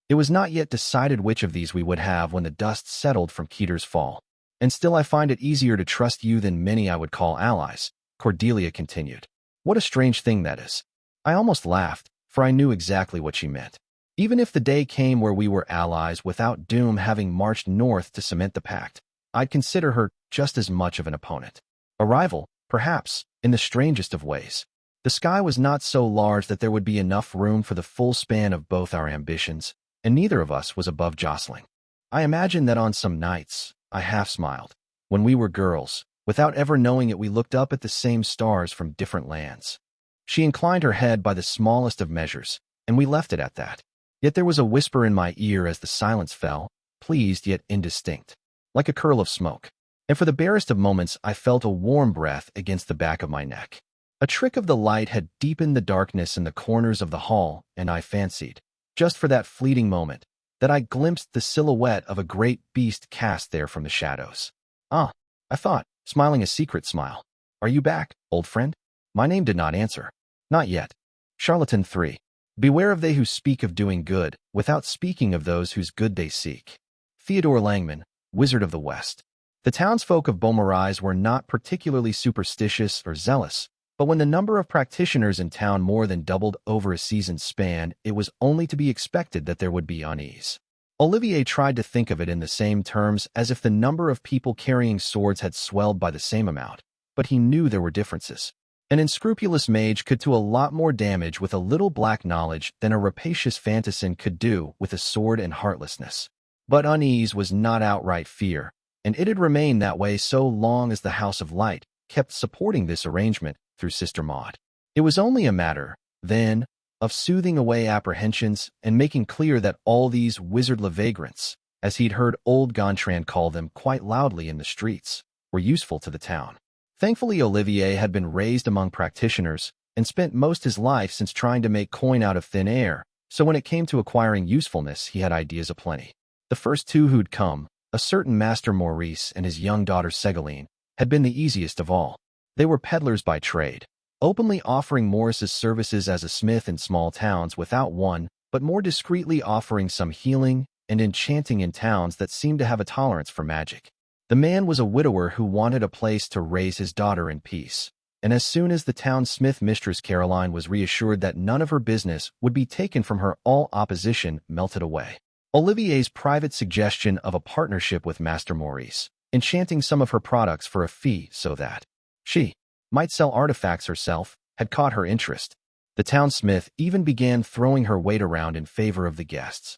It was not yet decided which of these we would have when the dust settled from Keter's fall. "And still I find it easier to trust you than many I would call allies," Cordelia continued. "What a strange thing that is." I almost laughed, for I knew exactly what she meant. Even if the day came where we were allies without Doom having marched north to cement the pact, I'd consider her just as much of an opponent. A rival, perhaps, in the strangest of ways. The sky was not so large that there would be enough room for the full span of both our ambitions, and neither of us was above jostling. I imagine that on some nights, I half smiled. When we were girls, without ever knowing it, we looked up at the same stars from different lands. She inclined her head by the smallest of measures, and we left it at that. Yet there was a whisper in my ear as the silence fell, pleased yet indistinct, like a curl of smoke. And for the barest of moments I felt a warm breath against the back of my neck. A trick of the light had deepened the darkness in the corners of the hall, and I fancied, just for that fleeting moment, that I glimpsed the silhouette of a great beast cast there from the shadows. "Ah," I thought, smiling a secret smile. "Are you back, old friend?" My name did not answer. "Not yet. Charlatan III. Beware of they who speak of doing good, without speaking of those whose good they seek." Theodore Langman, Wizard of the West. The townsfolk of Beaumarais were not particularly superstitious or zealous, but when the number of practitioners in town more than doubled over a season's span, it was only to be expected that there would be unease. Olivier tried to think of it in the same terms as if the number of people carrying swords had swelled by the same amount, but he knew there were differences. An unscrupulous mage could do a lot more damage with a little black knowledge than a rapacious fantassin could do with a sword and heartlessness. But unease was not outright fear, and it had remained that way so long as the House of Light kept supporting this arrangement through Sister Maud. It was only a matter, then, of soothing away apprehensions and making clear that all these wizard vagrants, as he'd heard old Gontran call them quite loudly in the streets, were useful to the town. Thankfully, Olivier had been raised among practitioners and spent most his life since trying to make coin out of thin air, so when it came to acquiring usefulness, he had ideas aplenty. The first two who'd come, a certain Master Maurice and his young daughter Segaline, had been the easiest of all. They were peddlers by trade, openly offering Maurice's services as a smith in small towns without one, but more discreetly offering some healing and enchanting in towns that seemed to have a tolerance for magic. The man was a widower who wanted a place to raise his daughter in peace, and as soon as the town smith mistress Caroline was reassured that none of her business would be taken from her, all opposition melted away. Olivier's private suggestion of a partnership with Master Maurice, enchanting some of her products for a fee so that she might sell artifacts herself, had caught her interest. The townsmith even began throwing her weight around in favor of the guests.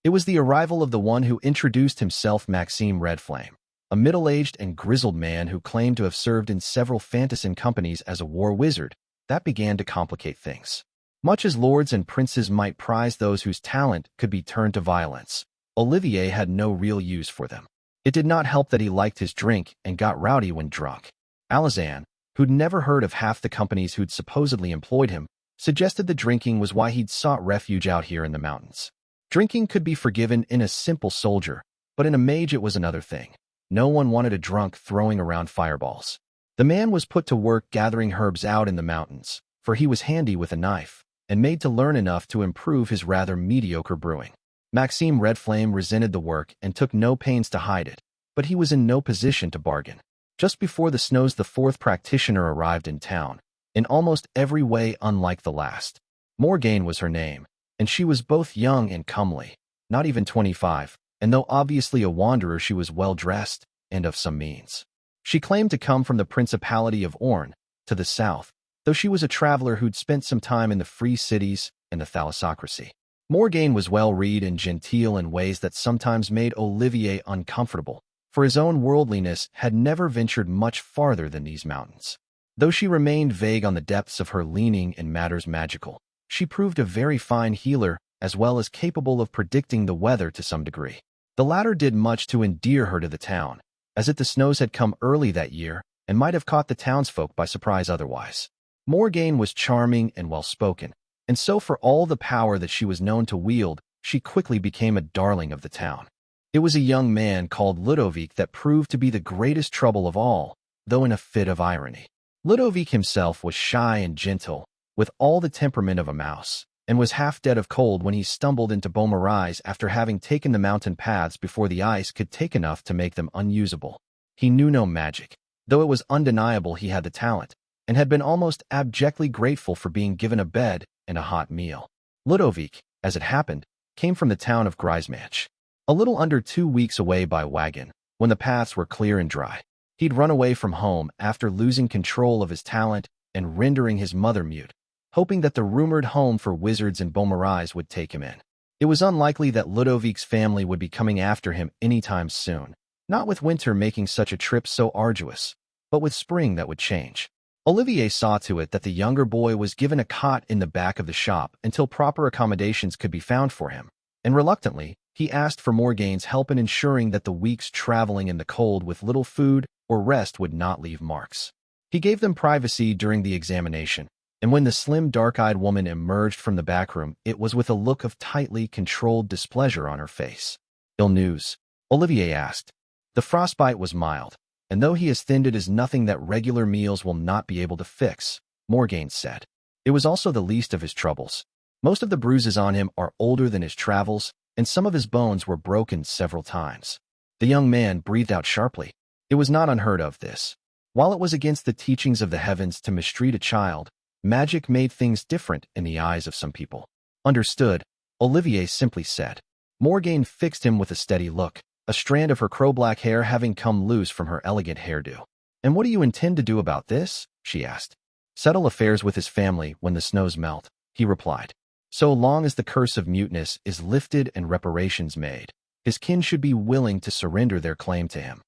It was the arrival of the one who introduced himself, Maxime Redflame, a middle-aged and grizzled man who claimed to have served in several fantassin companies as a war wizard, that began to complicate things. Much as lords and princes might prize those whose talent could be turned to violence, Olivier had no real use for them. It did not help that he liked his drink and got rowdy when drunk. Alazan, who'd never heard of half the companies who'd supposedly employed him, suggested the drinking was why he'd sought refuge out here in the mountains. Drinking could be forgiven in a simple soldier, but in a mage it was another thing. No one wanted a drunk throwing around fireballs. The man was put to work gathering herbs out in the mountains, for he was handy with a knife, and made to learn enough to improve his rather mediocre brewing. Maxime Redflame resented the work and took no pains to hide it, but he was in no position to bargain. Just before the snows, the fourth practitioner arrived in town, in almost every way unlike the last. Morgane was her name, and she was both young and comely, not even 25, and though obviously a wanderer, she was well-dressed and of some means. She claimed to come from the Principality of Orne, to the south, though she was a traveler who'd spent some time in the Free Cities and the Thalassocracy. Morgane was well-read and genteel in ways that sometimes made Olivier uncomfortable, for his own worldliness had never ventured much farther than these mountains. Though she remained vague on the depths of her leaning in matters magical, she proved a very fine healer as well as capable of predicting the weather to some degree. The latter did much to endear her to the town, as if the snows had come early that year and might have caught the townsfolk by surprise otherwise. Morgane was charming and well-spoken, and so for all the power that she was known to wield, she quickly became a darling of the town. It was a young man called Ludovic that proved to be the greatest trouble of all, though in a fit of irony. Ludovic himself was shy and gentle, with all the temperament of a mouse, and was half dead of cold when he stumbled into Beaumarais after having taken the mountain paths before the ice could take enough to make them unusable. He knew no magic, though it was undeniable he had the talent, and had been almost abjectly grateful for being given a bed and a hot meal. Ludovic, as it happened, came from the town of Griesmach, a little under 2 weeks away by wagon, when the paths were clear and dry. He'd run away from home after losing control of his talent and rendering his mother mute, hoping that the rumored home for wizards in Beaumarais would take him in. It was unlikely that Ludovic's family would be coming after him anytime soon, not with winter making such a trip so arduous, but with spring that would change. Olivier saw to it that the younger boy was given a cot in the back of the shop until proper accommodations could be found for him, and reluctantly, he asked for Morgaine's help in ensuring that the weeks traveling in the cold with little food or rest would not leave marks. He gave them privacy during the examination, and when the slim, dark-eyed woman emerged from the back room, it was with a look of tightly controlled displeasure on her face. "Ill news?" Olivier asked. The frostbite was mild, and though he has thinned it is nothing that regular meals will not be able to fix, Morgaine said. It was also the least of his troubles. Most of the bruises on him are older than his travels, and some of his bones were broken several times. The young man breathed out sharply. It was not unheard of, this. While it was against the teachings of the heavens to mistreat a child, magic made things different in the eyes of some people. "Understood," Olivier simply said. Morgaine fixed him with a steady look, a strand of her crow-black hair having come loose from her elegant hairdo. "And what do you intend to do about this?" she asked. "Settle affairs with his family when the snows melt," he replied. "So long as the curse of muteness is lifted and reparations made, his kin should be willing to surrender their claim to him."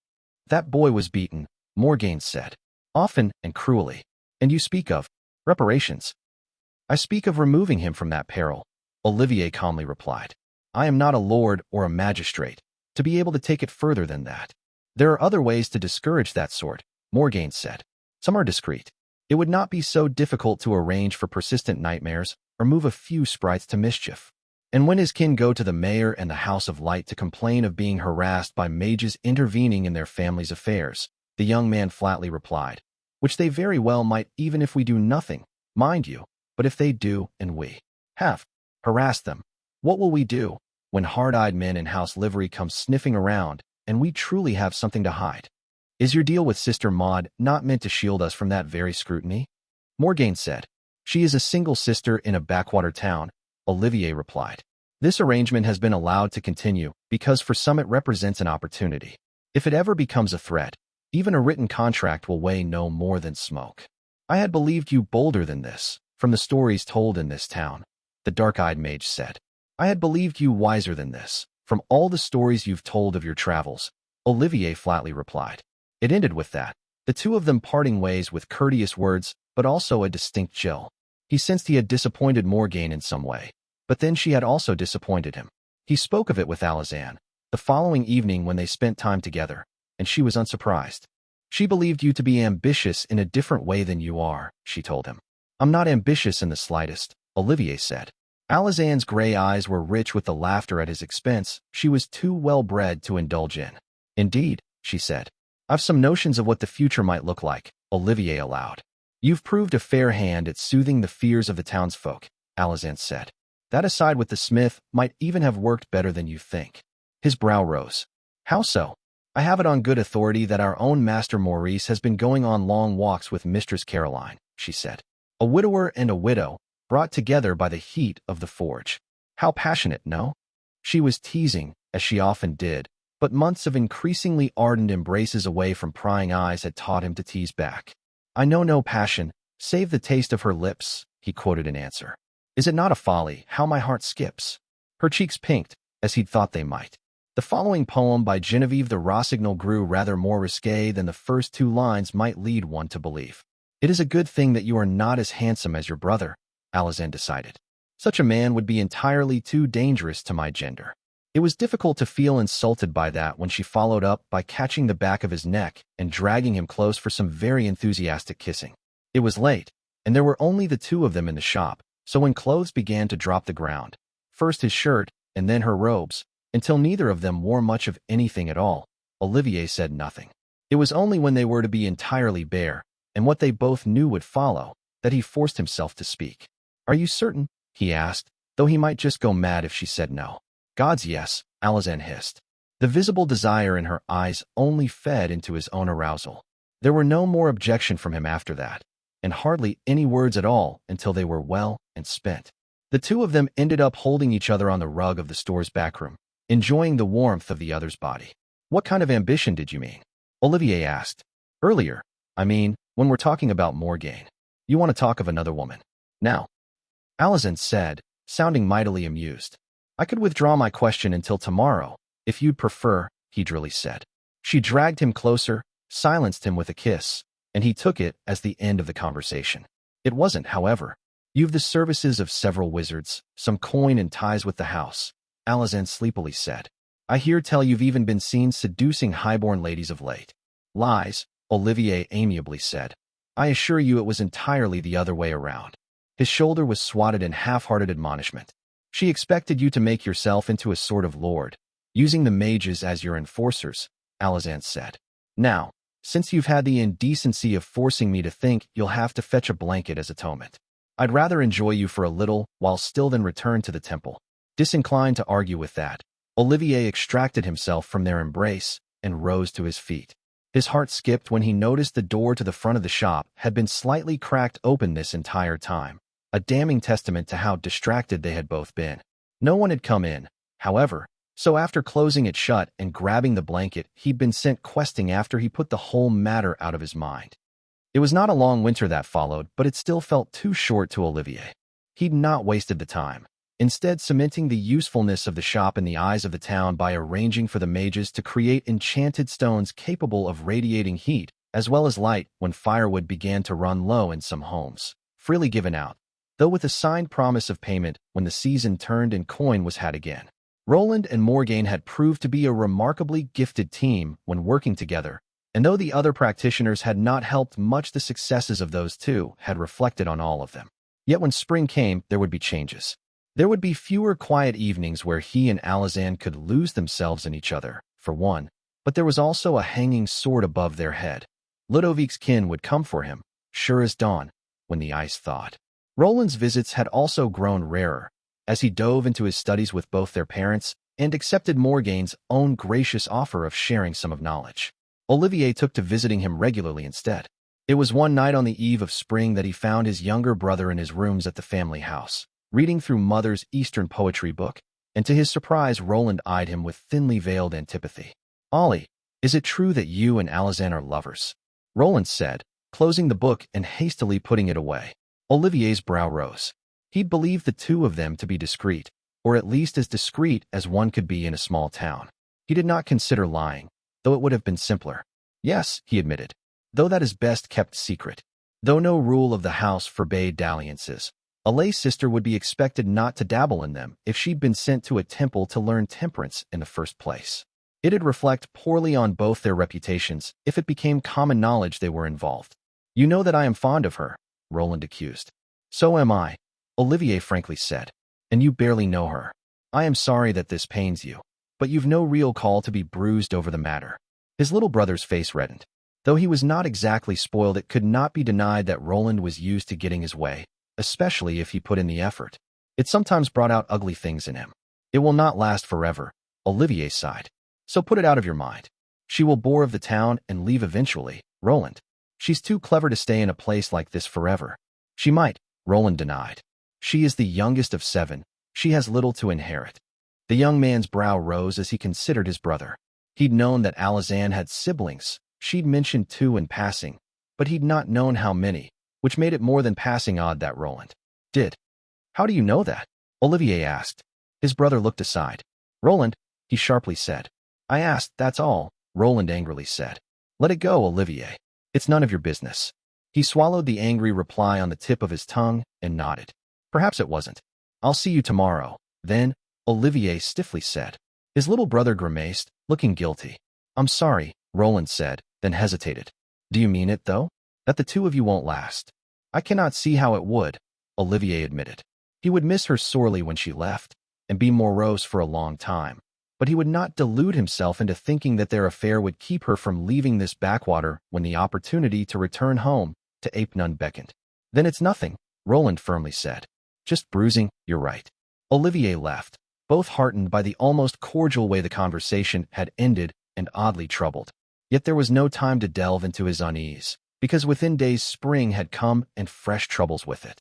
"That boy was beaten," Morgaine said, "often and cruelly. And you speak of reparations." "I speak of removing him from that peril," Olivier calmly replied. "I am not a lord or a magistrate, to be able to take it further than that." "There are other ways to discourage that sort," Morgaine said. "Some are discreet. It would not be so difficult to arrange for persistent nightmares or move a few sprites to mischief." "And when his kin go to the mayor and the House of Light to complain of being harassed by mages intervening in their family's affairs," the young man flatly replied, "which they very well might even if we do nothing, mind you, but if they do and we have harassed them, what will we do when hard-eyed men in house livery come sniffing around and we truly have something to hide? Is your deal with Sister Maud not meant to shield us from that very scrutiny?" Morgaine said. "She is a single sister in a backwater town," Olivier replied. "This arrangement has been allowed to continue because for some it represents an opportunity. If it ever becomes a threat, even a written contract will weigh no more than smoke. I had believed you bolder than this, from the stories told in this town," the dark-eyed mage said. "I had believed you wiser than this, from all the stories you've told of your travels," Olivier flatly replied. It ended with that, the two of them parting ways with courteous words, but also a distinct chill. He sensed he had disappointed Morgaine in some way, but then she had also disappointed him. He spoke of it with Alazanne, the following evening when they spent time together, and she was unsurprised. "She believed you to be ambitious in a different way than you are," she told him. "I'm not ambitious in the slightest," Olivier said. Alazanne's gray eyes were rich with the laughter at his expense she was too well-bred to indulge in. "Indeed," she said. "I've some notions of what the future might look like," Olivier allowed. "You've proved a fair hand at soothing the fears of the townsfolk," Alazanne said. "That aside with the smith might even have worked better than you think." His brow rose. "How so?" "I have it on good authority that our own Master Maurice has been going on long walks with Mistress Caroline," she said. "A widower and a widow, brought together by the heat of the forge. How passionate, no?" She was teasing, as she often did, but months of increasingly ardent embraces away from prying eyes had taught him to tease back. "I know no passion, save the taste of her lips," he quoted in answer. "Is it not a folly, how my heart skips?" Her cheeks pinked, as he'd thought they might. The following poem by Genevieve de Rossignol grew rather more risque than the first 2 lines might lead one to believe. "It is a good thing that you are not as handsome as your brother," Alazanne decided. "Such a man would be entirely too dangerous to my gender." It was difficult to feel insulted by that when she followed up by catching the back of his neck and dragging him close for some very enthusiastic kissing. It was late, and there were only the two of them in the shop, so when clothes began to drop the ground, first his shirt and then her robes, until neither of them wore much of anything at all. Olivier said nothing. It was only when they were to be entirely bare, and what they both knew would follow, that he forced himself to speak. "Are you certain?" he asked, though he might just go mad if she said no. "God's yes," Alazan hissed. The visible desire in her eyes only fed into his own arousal. There were no more objection from him after that, and hardly any words at all until they were well and spent. The two of them ended up holding each other on the rug of the store's backroom, enjoying the warmth of the other's body. "What kind of ambition did you mean?" Olivier asked. "Earlier, I mean, when we're talking about Morgaine. You want to talk of another woman now?" Alazan said, sounding mightily amused. "I could withdraw my question until tomorrow, if you'd prefer," he drily said. She dragged him closer, silenced him with a kiss, and he took it as the end of the conversation. It wasn't, however. "You've the services of several wizards, some coin and ties with the house," Alazan sleepily said. "I hear tell you've even been seen seducing highborn ladies of late." "Lies," Olivier amiably said. "I assure you it was entirely the other way around." His shoulder was swatted in half-hearted admonishment. "She expected you to make yourself into a sort of lord, using the mages as your enforcers," Alazan said. "Now, since you've had the indecency of forcing me to think, you'll have to fetch a blanket as atonement. I'd rather enjoy you for a little while still than return to the temple." Disinclined to argue with that, Olivier extracted himself from their embrace and rose to his feet. His heart skipped when he noticed the door to the front of the shop had been slightly cracked open this entire time, a damning testament to how distracted they had both been. No one had come in, however, so after closing it shut and grabbing the blanket, he'd been sent questing after he put the whole matter out of his mind. It was not a long winter that followed, but it still felt too short to Olivier. He'd not wasted the time, instead cementing the usefulness of the shop in the eyes of the town by arranging for the mages to create enchanted stones capable of radiating heat, as well as light when firewood began to run low in some homes, freely given out, though with a signed promise of payment when the season turned and coin was had again. Roland and Morgaine had proved to be a remarkably gifted team when working together, and though the other practitioners had not helped much, the successes of those two had reflected on all of them. Yet when spring came, there would be changes. There would be fewer quiet evenings where he and Alazan could lose themselves in each other, for one, but there was also a hanging sword above their head. Ludovic's kin would come for him, sure as dawn, when the ice thawed. Roland's visits had also grown rarer, as he dove into his studies with both their parents and accepted Morgaine's own gracious offer of sharing some of knowledge. Olivier took to visiting him regularly instead. It was one night on the eve of spring that he found his younger brother in his rooms at the family house, reading through Mother's Eastern poetry book, and to his surprise Roland eyed him with thinly veiled antipathy. "Ollie, is it true that you and Alazan are lovers?" Roland said, closing the book and hastily putting it away. Olivier's brow rose. He'd believed the two of them to be discreet, or at least as discreet as one could be in a small town. He did not consider lying, though it would have been simpler. "Yes," he admitted, "though that is best kept secret." Though no rule of the house forbade dalliances, a lay sister would be expected not to dabble in them if she'd been sent to a temple to learn temperance in the first place. It'd reflect poorly on both their reputations if it became common knowledge they were involved. "You know that I am fond of her," Roland accused. "So am I," Olivier frankly said. "And you barely know her. I am sorry that this pains you, but you've no real call to be bruised over the matter." His little brother's face reddened. Though he was not exactly spoiled, it could not be denied that Roland was used to getting his way, especially if he put in the effort. It sometimes brought out ugly things in him. "It will not last forever," Olivier sighed. "So put it out of your mind. She will bore of the town and leave eventually, Roland. She's too clever to stay in a place like this forever." "She might," Roland denied. "She is the youngest of 7. She has little to inherit." The young man's brow rose as he considered his brother. He'd known that Alazan had siblings. She'd mentioned 2 in passing, but he'd not known how many, which made it more than passing odd that Roland did. "How do you know that?" Olivier asked. His brother looked aside. "Roland," he sharply said. "I asked, that's all," Roland angrily said. "Let it go, Olivier. It's none of your business." He swallowed the angry reply on the tip of his tongue and nodded. "Perhaps it wasn't. I'll see you tomorrow, then," Olivier stiffly said. His little brother grimaced, looking guilty. "I'm sorry," Roland said, then hesitated. "Do you mean it, though? That the two of you won't last?" "I cannot see how it would," Olivier admitted. He would miss her sorely when she left. and be morose for a long time. But he would not delude himself into thinking that their affair would keep her from leaving this backwater when the opportunity to return home to Apenun beckoned. Then it's nothing, Roland firmly said. Just bruising, you're right. Olivier left, both heartened by the almost cordial way the conversation had ended and oddly troubled. Yet there was no time to delve into his unease, because within days spring had come and fresh troubles with it.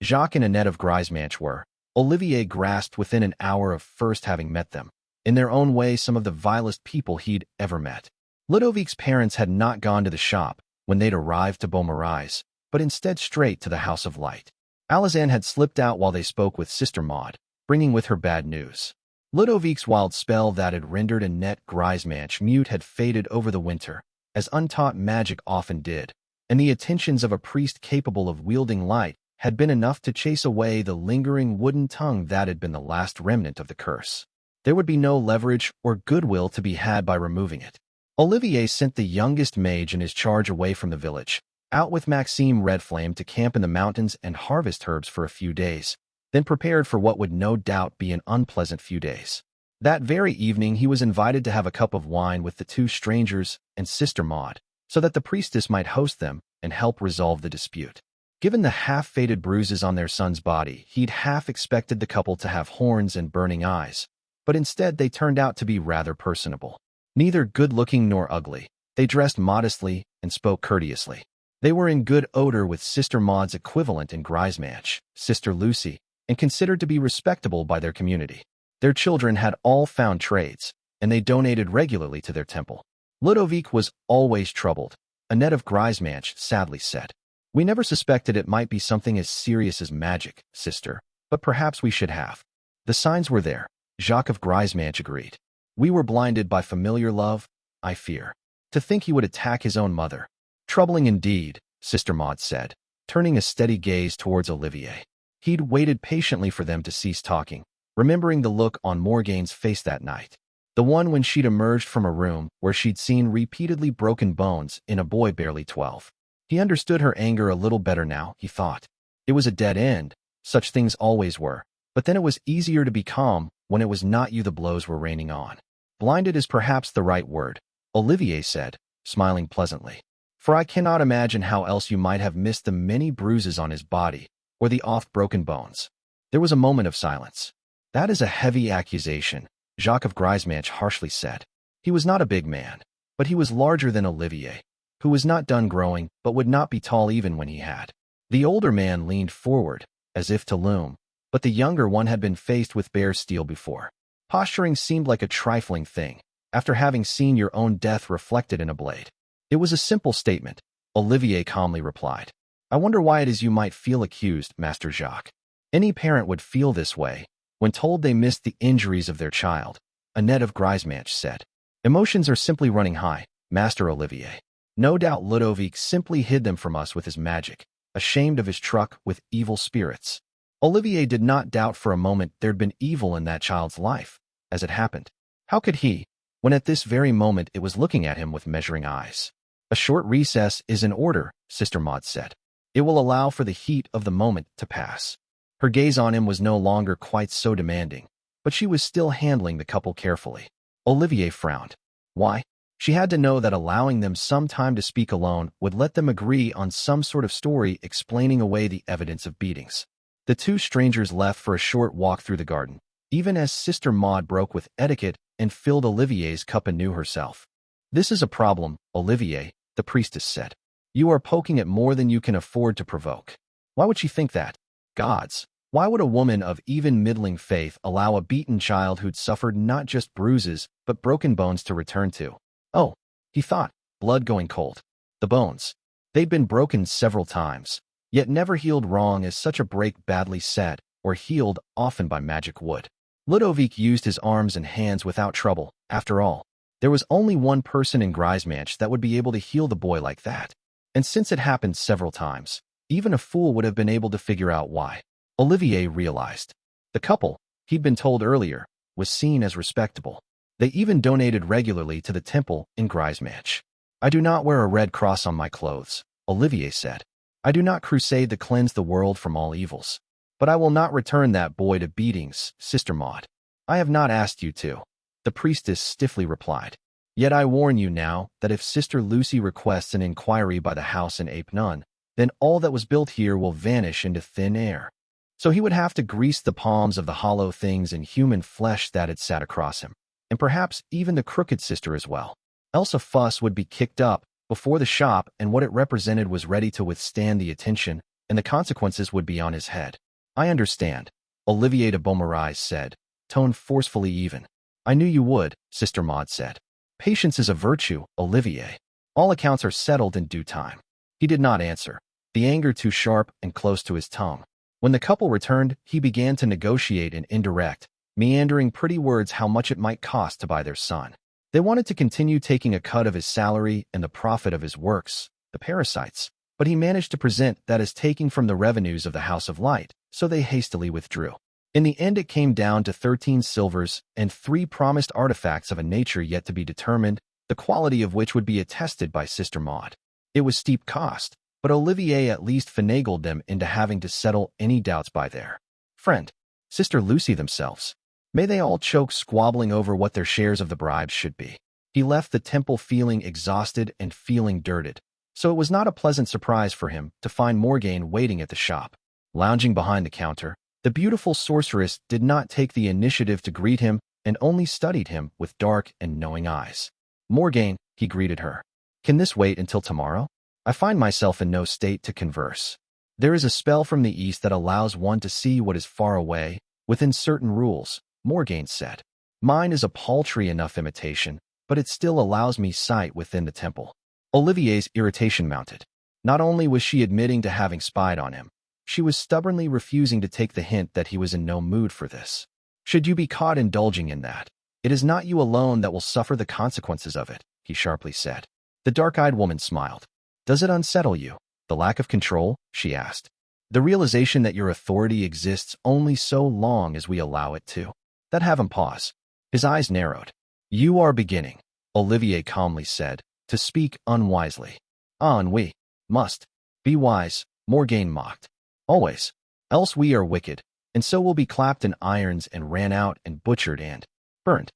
Jacques and Annette of Grisemanche were, Olivier grasped within an hour of first having met them, in their own way some of the vilest people he'd ever met. Ludovic's parents had not gone to the shop when they'd arrived to Beaumarais, but instead straight to the House of Light. Alazanne had slipped out while they spoke with Sister Maud, bringing with her bad news. Ludovic's wild spell that had rendered Annette Grisemanche mute had faded over the winter, as untaught magic often did, and the attentions of a priest capable of wielding light had been enough to chase away the lingering wooden tongue that had been the last remnant of the curse. There would be no leverage or goodwill to be had by removing it. Olivier sent the youngest mage and his charge away from the village, out with Maxime Redflame to camp in the mountains and harvest herbs for a few days, then prepared for what would no doubt be an unpleasant few days. That very evening he was invited to have a cup of wine with the two strangers and Sister Maud, so that the priestess might host them and help resolve the dispute. Given the half-faded bruises on their son's body, he'd half expected the couple to have horns and burning eyes, but instead they turned out to be rather personable. Neither good-looking nor ugly, they dressed modestly and spoke courteously. They were in good odor with Sister Maud's equivalent in Grisemanche, Sister Lucy, and considered to be respectable by their community. Their children had all found trades, and they donated regularly to their temple. Ludovic was always troubled, Annette of Grisemanche sadly said. We never suspected it might be something as serious as magic, sister, but perhaps we should have. The signs were there, Jacques of Grisemanche agreed. We were blinded by familiar love, I fear. To think he would attack his own mother. Troubling indeed, Sister Maud said, turning a steady gaze towards Olivier. He'd waited patiently for them to cease talking, remembering the look on Morgaine's face that night. The one when she'd emerged from a room where she'd seen repeatedly broken bones in a boy barely 12. He understood her anger a little better now, he thought. It was a dead end, such things always were, but then it was easier to be calm when it was not you the blows were raining on. Blinded is perhaps the right word, Olivier said, smiling pleasantly. For I cannot imagine how else you might have missed the many bruises on his body, or the oft-broken bones. There was a moment of silence. That is a heavy accusation, Jacques of Grisemanche harshly said. He was not a big man, but he was larger than Olivier, who was not done growing but would not be tall even when he had. The older man leaned forward, as if to loom, but the younger one had been faced with bare steel before. Posturing seemed like a trifling thing, after having seen your own death reflected in a blade. It was a simple statement, Olivier calmly replied. I wonder why it is you might feel accused, Master Jacques. Any parent would feel this way when told they missed the injuries of their child, Annette of Grisemanche said. Emotions are simply running high, Master Olivier. No doubt Ludovic simply hid them from us with his magic, ashamed of his truck with evil spirits. Olivier did not doubt for a moment there'd been evil in that child's life, as it happened. How could he, when at this very moment it was looking at him with measuring eyes? A short recess is in order, Sister Maud said. It will allow for the heat of the moment to pass. Her gaze on him was no longer quite so demanding, but she was still handling the couple carefully. Olivier frowned. Why? She had to know that allowing them some time to speak alone would let them agree on some sort of story explaining away the evidence of beatings. The two strangers left for a short walk through the garden, even as Sister Maud broke with etiquette and filled Olivier's cup anew herself. This is a problem, Olivier, the priestess said. You are poking at more than you can afford to provoke. Why would she think that? Gods, why would a woman of even middling faith allow a beaten child who'd suffered not just bruises but broken bones to return to? Oh, he thought, blood going cold. The bones. They'd been broken several times, yet never healed wrong as such a break badly set, or healed often by magic would. Ludovic used his arms and hands without trouble. After all, there was only one person in Grisemanche that would be able to heal the boy like that. And since it happened several times, even a fool would have been able to figure out why. Olivier realized. The couple, he'd been told earlier, was seen as respectable. They even donated regularly to the temple in Grisemanche. I do not wear a red cross on my clothes, Olivier said. I do not crusade to cleanse the world from all evils. But I will not return that boy to beatings, Sister Maud. I have not asked you to. The priestess stiffly replied. Yet I warn you now that if Sister Lucy requests an inquiry by the house in Ape Nun, then all that was built here will vanish into thin air. So he would have to grease the palms of the hollow things in human flesh that had sat across him, and perhaps even the crooked sister as well. Else a fuss would be kicked up before the shop, and what it represented was ready to withstand the attention, and the consequences would be on his head. I understand, Olivier de Beaumarais said, tone forcefully even. I knew you would, Sister Maud said. Patience is a virtue, Olivier. All accounts are settled in due time. He did not answer, the anger too sharp and close to his tongue. When the couple returned, he began to negotiate in indirect, meandering pretty words how much it might cost to buy their son. They wanted to continue taking a cut of his salary and the profit of his works, the parasites, but he managed to present that as taking from the revenues of the House of Light, so they hastily withdrew. In the end it came down to 13 silvers and 3 promised artifacts of a nature yet to be determined, the quality of which would be attested by Sister Maud. It was steep cost, but Olivier at least finagled them into having to settle any doubts by their friend, Sister Lucy themselves. May they all choke squabbling over what their shares of the bribes should be. He left the temple feeling exhausted and feeling dirted, so it was not a pleasant surprise for him to find Morgaine waiting at the shop. Lounging behind the counter, the beautiful sorceress did not take the initiative to greet him and only studied him with dark and knowing eyes. Morgaine, he greeted her. Can this wait until tomorrow? I find myself in no state to converse. There is a spell from the east that allows one to see what is far away, within certain rules, Morgaine said. Mine is a paltry enough imitation, but it still allows me sight within the temple. Olivier's irritation mounted. Not only was she admitting to having spied on him, she was stubbornly refusing to take the hint that he was in no mood for this. Should you be caught indulging in that, it is not you alone that will suffer the consequences of it, he sharply said. The dark-eyed woman smiled. Does it unsettle you, the lack of control? She asked. The realization that your authority exists only so long as we allow it to. That have him pause. His eyes narrowed. You are beginning, Olivier calmly said, to speak unwisely. And we must be wise, Morgaine mocked. Always. Else we are wicked, and so will be clapped in irons and ran out and butchered and burned.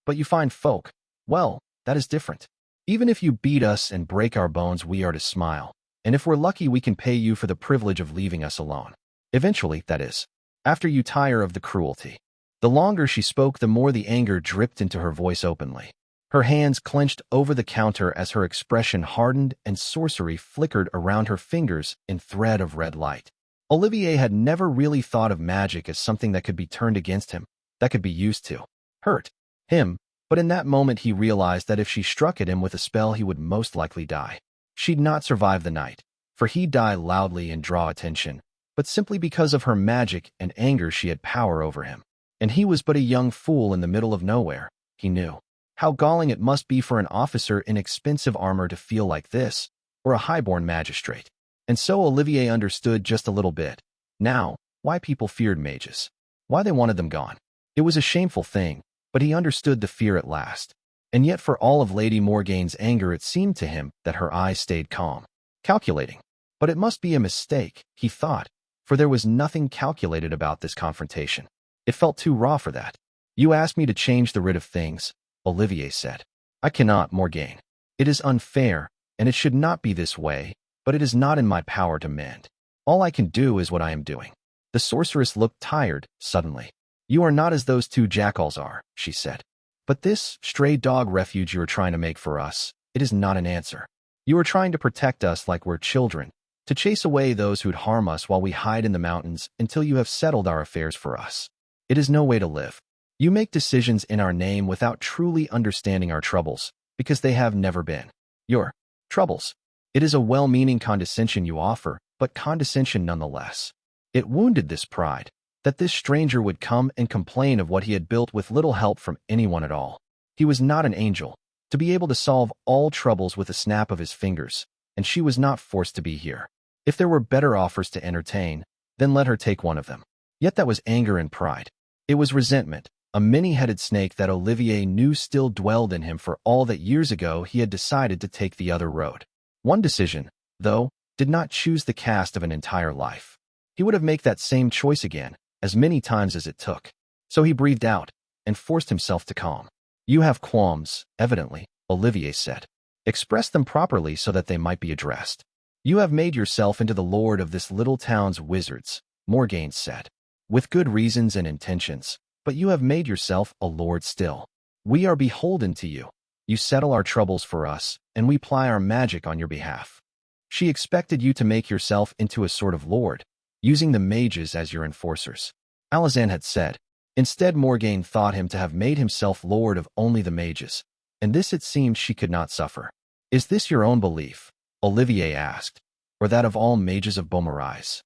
But you fine folk, well, that is different. Even if you beat us and break our bones, we are to smile, and if we're lucky we can pay you for the privilege of leaving us alone. Eventually, that is, after you tire of the cruelty. The longer she spoke, the more the anger dripped into her voice openly. Her hands clenched over the counter as her expression hardened and sorcery flickered around her fingers in thread of red light. Olivier had never really thought of magic as something that could be turned against him, that could be used to hurt him, but in that moment he realized that if she struck at him with a spell he would most likely die. She'd not survive the night, for he'd die loudly and draw attention, but simply because of her magic and anger she had power over him. And he was but a young fool in the middle of nowhere, he knew. How galling it must be for an officer in expensive armor to feel like this, or a highborn magistrate. And so Olivier understood just a little bit, now, why people feared mages. Why they wanted them gone. It was a shameful thing, but he understood the fear at last. And yet for all of Lady Morgaine's anger it seemed to him that her eyes stayed calm. Calculating. But it must be a mistake, he thought, for there was nothing calculated about this confrontation. It felt too raw for that. You asked me to change the rid of things, Olivier said. I cannot, Morgaine. It is unfair, and it should not be this way, but it is not in my power to mend. All I can do is what I am doing. The sorceress looked tired, suddenly. You are not as those 2 jackals are, she said. But this stray dog refuge you are trying to make for us, it is not an answer. You are trying to protect us like we're children, to chase away those who'd harm us while we hide in the mountains until you have settled our affairs for us. It is no way to live. You make decisions in our name without truly understanding our troubles, because they have never been your troubles. It is a well-meaning condescension you offer, but condescension nonetheless. It wounded this pride, that this stranger would come and complain of what he had built with little help from anyone at all. He was not an angel, to be able to solve all troubles with a snap of his fingers, and she was not forced to be here. If there were better offers to entertain, then let her take one of them. Yet that was anger and pride. It was resentment, a many-headed snake that Olivier knew still dwelled in him for all that years ago he had decided to take the other road. One decision, though, did not choose the cast of an entire life. he would have made that same choice again, as many times as it took. So he breathed out and forced himself to calm. You have qualms, evidently, Olivier said. Express them properly so that they might be addressed. You have made yourself into the lord of this little town's wizards, Morgaine said. With good reasons and intentions, but you have made yourself a lord still. We are beholden to you. You settle our troubles for us, and we ply our magic on your behalf. She expected you to make yourself into a sort of lord, using the mages as your enforcers, Alazan had said. Instead, Morgaine thought him to have made himself lord of only the mages, and this it seemed she could not suffer. Is this your own belief? Olivier asked, or that of all mages of Beaumarais?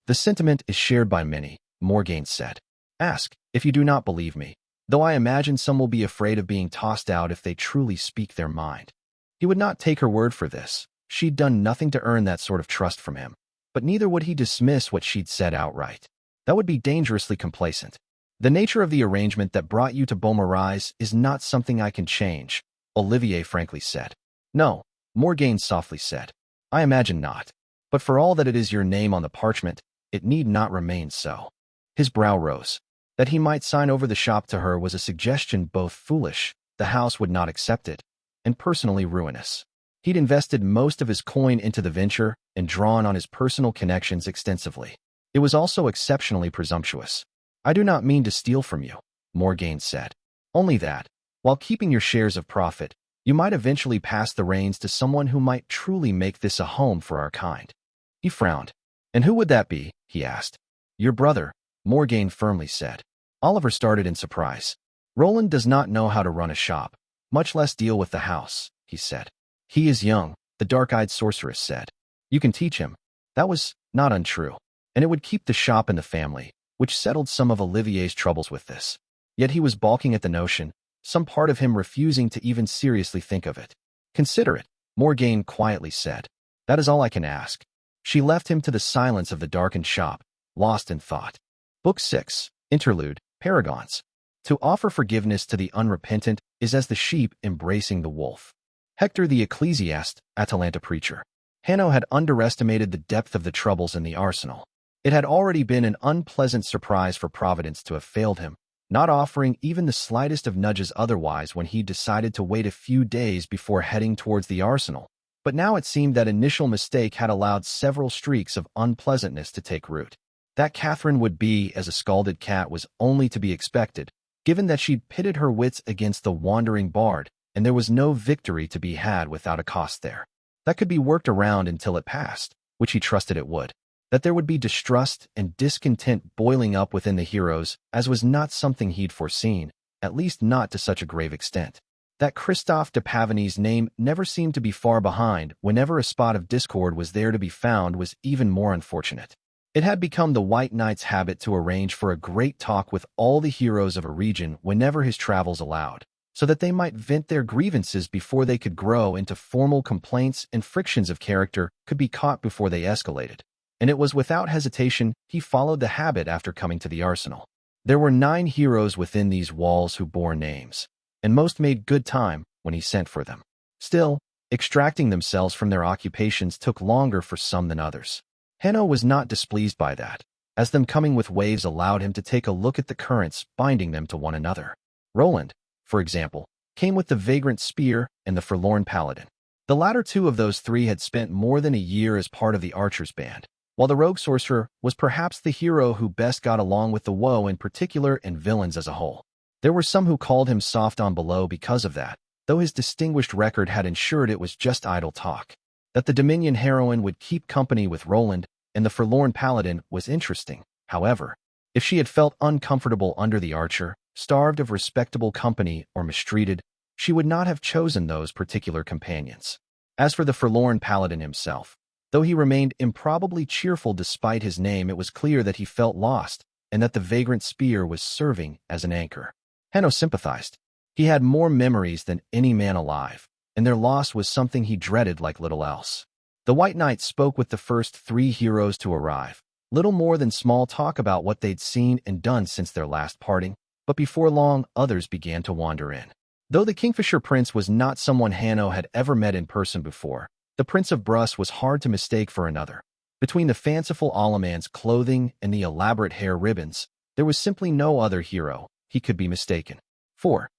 The sentiment is shared by many, Morgaine said. Ask, if you do not believe me, though I imagine some will be afraid of being tossed out if they truly speak their mind. He would not take her word for this. She'd done nothing to earn that sort of trust from him, but neither would he dismiss what she'd said outright. That would be dangerously complacent. The nature of the arrangement that brought you to Beaumarais is not something I can change, Olivier frankly said. No, Morgaine softly said. I imagine not. But for all that it is your name on the parchment, it need not remain so. His brow rose. That he might sign over the shop to her was a suggestion both foolish, the house would not accept it, and personally ruinous. He'd invested most of his coin into the venture and drawn on his personal connections extensively. It was also exceptionally presumptuous. I do not mean to steal from you, Morgaine said. Only that, while keeping your shares of profit, you might eventually pass the reins to someone who might truly make this a home for our kind. He frowned. And who would that be? He asked. Your brother, Morgaine firmly said. Oliver started in surprise. Roland does not know how to run a shop, much less deal with the house, he said. He is young, the dark-eyed sorceress said. You can teach him. That was not untrue, and it would keep the shop in the family, which settled some of Olivier's troubles with this. Yet he was balking at the notion, some part of him refusing to even seriously think of it. Consider it, Morgaine quietly said. That is all I can ask. She left him to the silence of the darkened shop, lost in thought. Book 6, Interlude, Paragons. To offer forgiveness to the unrepentant is as the sheep embracing the wolf. Hector the ecclesiast, Atalanta preacher. Hanno had underestimated the depth of the troubles in the arsenal. It had already been an unpleasant surprise for Providence to have failed him, not offering even the slightest of nudges otherwise when he decided to wait a few days before heading towards the arsenal. But now it seemed that initial mistake had allowed several streaks of unpleasantness to take root. That Catherine would be as a scalded cat was only to be expected, given that she'd pitted her wits against the wandering bard, and there was no victory to be had without a cost there. That could be worked around until it passed, which he trusted it would. That there would be distrust and discontent boiling up within the heroes, as was not something he'd foreseen, at least not to such a grave extent. That Christophe de Pavigny's name never seemed to be far behind whenever a spot of discord was there to be found was even more unfortunate. It had become the White Knight's habit to arrange for a great talk with all the heroes of a region whenever his travels allowed, so that they might vent their grievances before they could grow into formal complaints and frictions of character could be caught before they escalated. And it was without hesitation he followed the habit after coming to the arsenal. There were 9 heroes within these walls who bore names, and most made good time when he sent for them. Still, extracting themselves from their occupations took longer for some than others. Hanno was not displeased by that, as them coming with waves allowed him to take a look at the currents binding them to one another. Roland, for example, came with the vagrant spear and the forlorn paladin. The latter 2 of those 3 had spent more than a year as part of the archers' band, while the rogue sorcerer was perhaps the hero who best got along with the woe in particular and villains as a whole. There were some who called him soft on below because of that, though his distinguished record had ensured it was just idle talk. That the Dominion heroine would keep company with Roland and the forlorn paladin was interesting, however. If she had felt uncomfortable under the archer, starved of respectable company or mistreated, she would not have chosen those particular companions. As for the forlorn paladin himself, though he remained improbably cheerful despite his name, it was clear that he felt lost and that the vagrant spear was serving as an anchor. Hanno sympathized. He had more memories than any man alive, and their loss was something he dreaded like little else. The White Knight spoke with the first 3 heroes to arrive, little more than small talk about what they'd seen and done since their last parting, but before long others began to wander in. Though the Kingfisher Prince was not someone Hanno had ever met in person before, the Prince of Bruss was hard to mistake for another. Between the fanciful Alaman's clothing and the elaborate hair ribbons, there was simply no other hero. He could be mistaken. 4.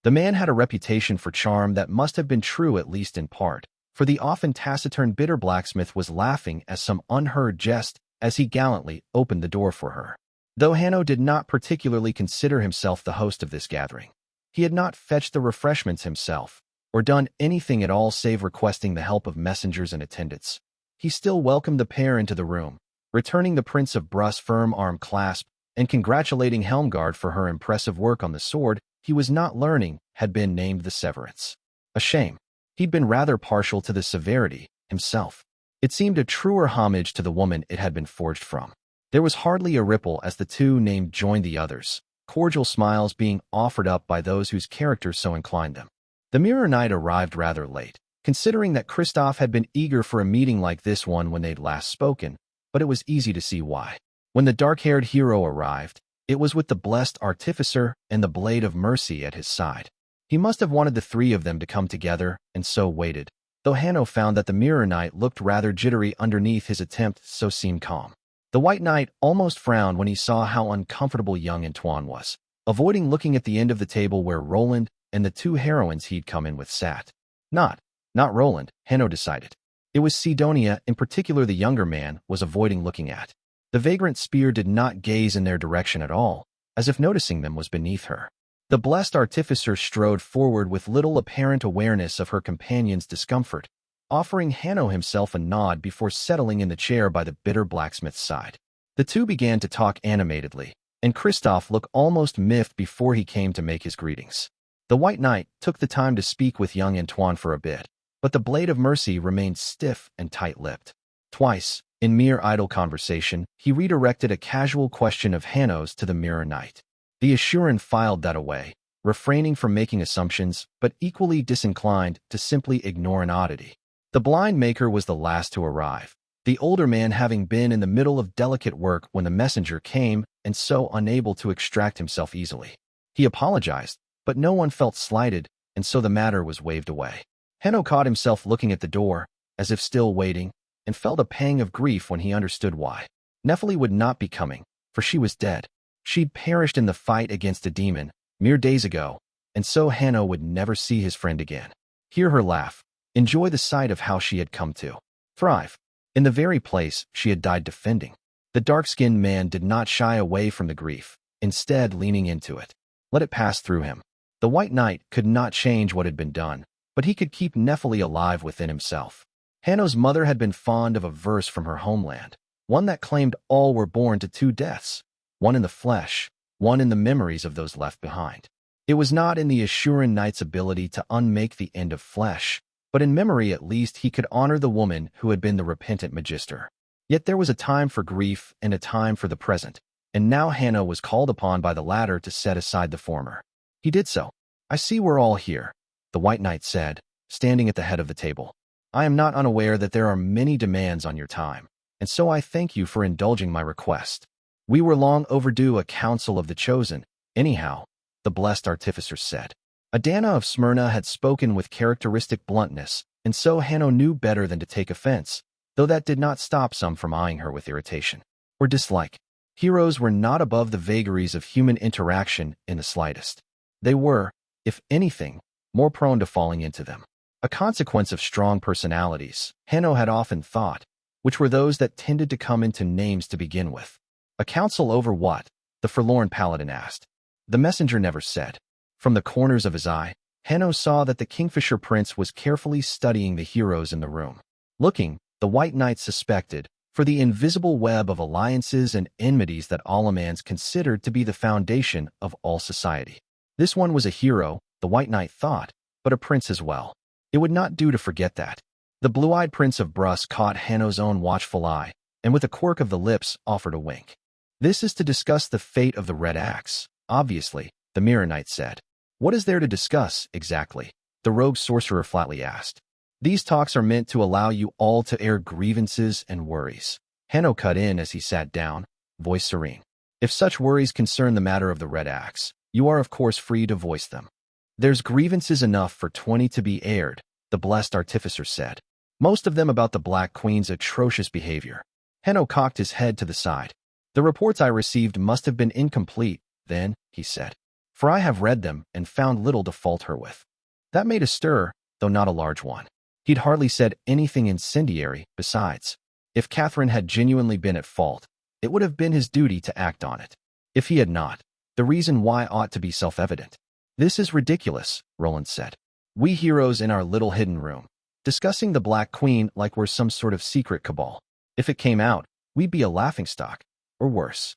The man had a reputation for charm that must have been true at least in part, for the often taciturn bitter blacksmith was laughing at some unheard jest as he gallantly opened the door for her. Though Hanno did not particularly consider himself the host of this gathering, he had not fetched the refreshments himself, or done anything at all save requesting the help of messengers and attendants. He still welcomed the pair into the room, returning the Prince of Brus' firm arm clasp and congratulating Helmgard for her impressive work on the sword he was not learning had been named the Severance. A shame. He'd been rather partial to the severity himself. It seemed a truer homage to the woman it had been forged from. There was hardly a ripple as the two named joined the others, cordial smiles being offered up by those whose characters so inclined them. The Mirror Knight arrived rather late, considering that Kristoff had been eager for a meeting like this one when they'd last spoken, but it was easy to see why. When the dark-haired hero arrived, it was with the blessed Artificer and the Blade of Mercy at his side. He must have wanted the three of them to come together, and so waited, though Hanno found that the Mirror Knight looked rather jittery underneath his attempt, so seemed calm. The White Knight almost frowned when he saw how uncomfortable young Antoine was, avoiding looking at the end of the table where Roland and the two heroines he'd come in with sat. Not Roland, Hanno decided. It was Sidonia, in particular the younger man, was avoiding looking at. The vagrant spear did not gaze in their direction at all, as if noticing them was beneath her. The blessed Artificer strode forward with little apparent awareness of her companion's discomfort, offering Hanno himself a nod before settling in the chair by the bitter blacksmith's side. The two began to talk animatedly, and Kristoff looked almost miffed before he came to make his greetings. The White Knight took the time to speak with young Antoine for a bit, but the Blade of Mercy remained stiff and tight-lipped. Twice, in mere idle conversation, he redirected a casual question of Hanno's to the Mirror Knight. The Assuran filed that away, refraining from making assumptions, but equally disinclined to simply ignore an oddity. The blind maker was the last to arrive, the older man having been in the middle of delicate work when the messenger came and so unable to extract himself easily. He apologized, but no one felt slighted, and so the matter was waved away. Hanno caught himself looking at the door, as if still waiting, and felt a pang of grief when he understood why. Nephili would not be coming, for she was dead. She'd perished in the fight against a demon, mere days ago, and so Hanno would never see his friend again. Hear her laugh, enjoy the sight of how she had come to thrive, in the very place she had died defending. The dark-skinned man did not shy away from the grief, instead leaning into it. Let it pass through him. The White Knight could not change what had been done, but he could keep Nephili alive within himself. Hanno's mother had been fond of a verse from her homeland, one that claimed all were born to two deaths, one in the flesh, one in the memories of those left behind. It was not in the Assuran Knight's ability to unmake the end of flesh, but in memory at least he could honor the woman who had been the repentant Magister. Yet there was a time for grief and a time for the present, and now Hanno was called upon by the latter to set aside the former. He did so. I see we're all here, the White Knight said, standing at the head of the table. I am not unaware that there are many demands on your time, and so I thank you for indulging my request. We were long overdue a council of the chosen, anyhow, the blessed Artificer said. Adana of Smyrna had spoken with characteristic bluntness, and so Hanno knew better than to take offense, though that did not stop some from eyeing her with irritation or dislike. Heroes were not above the vagaries of human interaction in the slightest. They were, if anything, more prone to falling into them. A consequence of strong personalities, Hanno had often thought, which were those that tended to come into names to begin with. A council over what? The forlorn paladin asked. The messenger never said. From the corners of his eye, Hanno saw that the Kingfisher Prince was carefully studying the heroes in the room. Looking, the White Knight suspected, for the invisible web of alliances and enmities that Alamans considered to be the foundation of all society. This one was a hero, the White Knight thought, but a prince as well. It would not do to forget that. The blue-eyed Prince of Brus caught Hanno's own watchful eye, and with a quirk of the lips offered a wink. This is to discuss the fate of the Red Axe, obviously, the Mirror Knight said. What is there to discuss, exactly? The rogue sorcerer flatly asked. These talks are meant to allow you all to air grievances and worries. Hanno cut in as he sat down, voice serene. If such worries concern the matter of the Red Axe, you are of course free to voice them. There's grievances enough for 20 to be aired, the blessed Artificer said. Most of them about the Black Queen's atrocious behavior. Hanno cocked his head to the side. The reports I received must have been incomplete, then, he said. For I have read them and found little to fault her with. That made a stir, though not a large one. He'd hardly said anything incendiary, besides. If Catherine had genuinely been at fault, it would have been his duty to act on it. If he had not, the reason why ought to be self-evident. This is ridiculous, Roland said. We heroes in our little hidden room, discussing the Black Queen like we're some sort of secret cabal. If it came out, we'd be a laughingstock, or worse.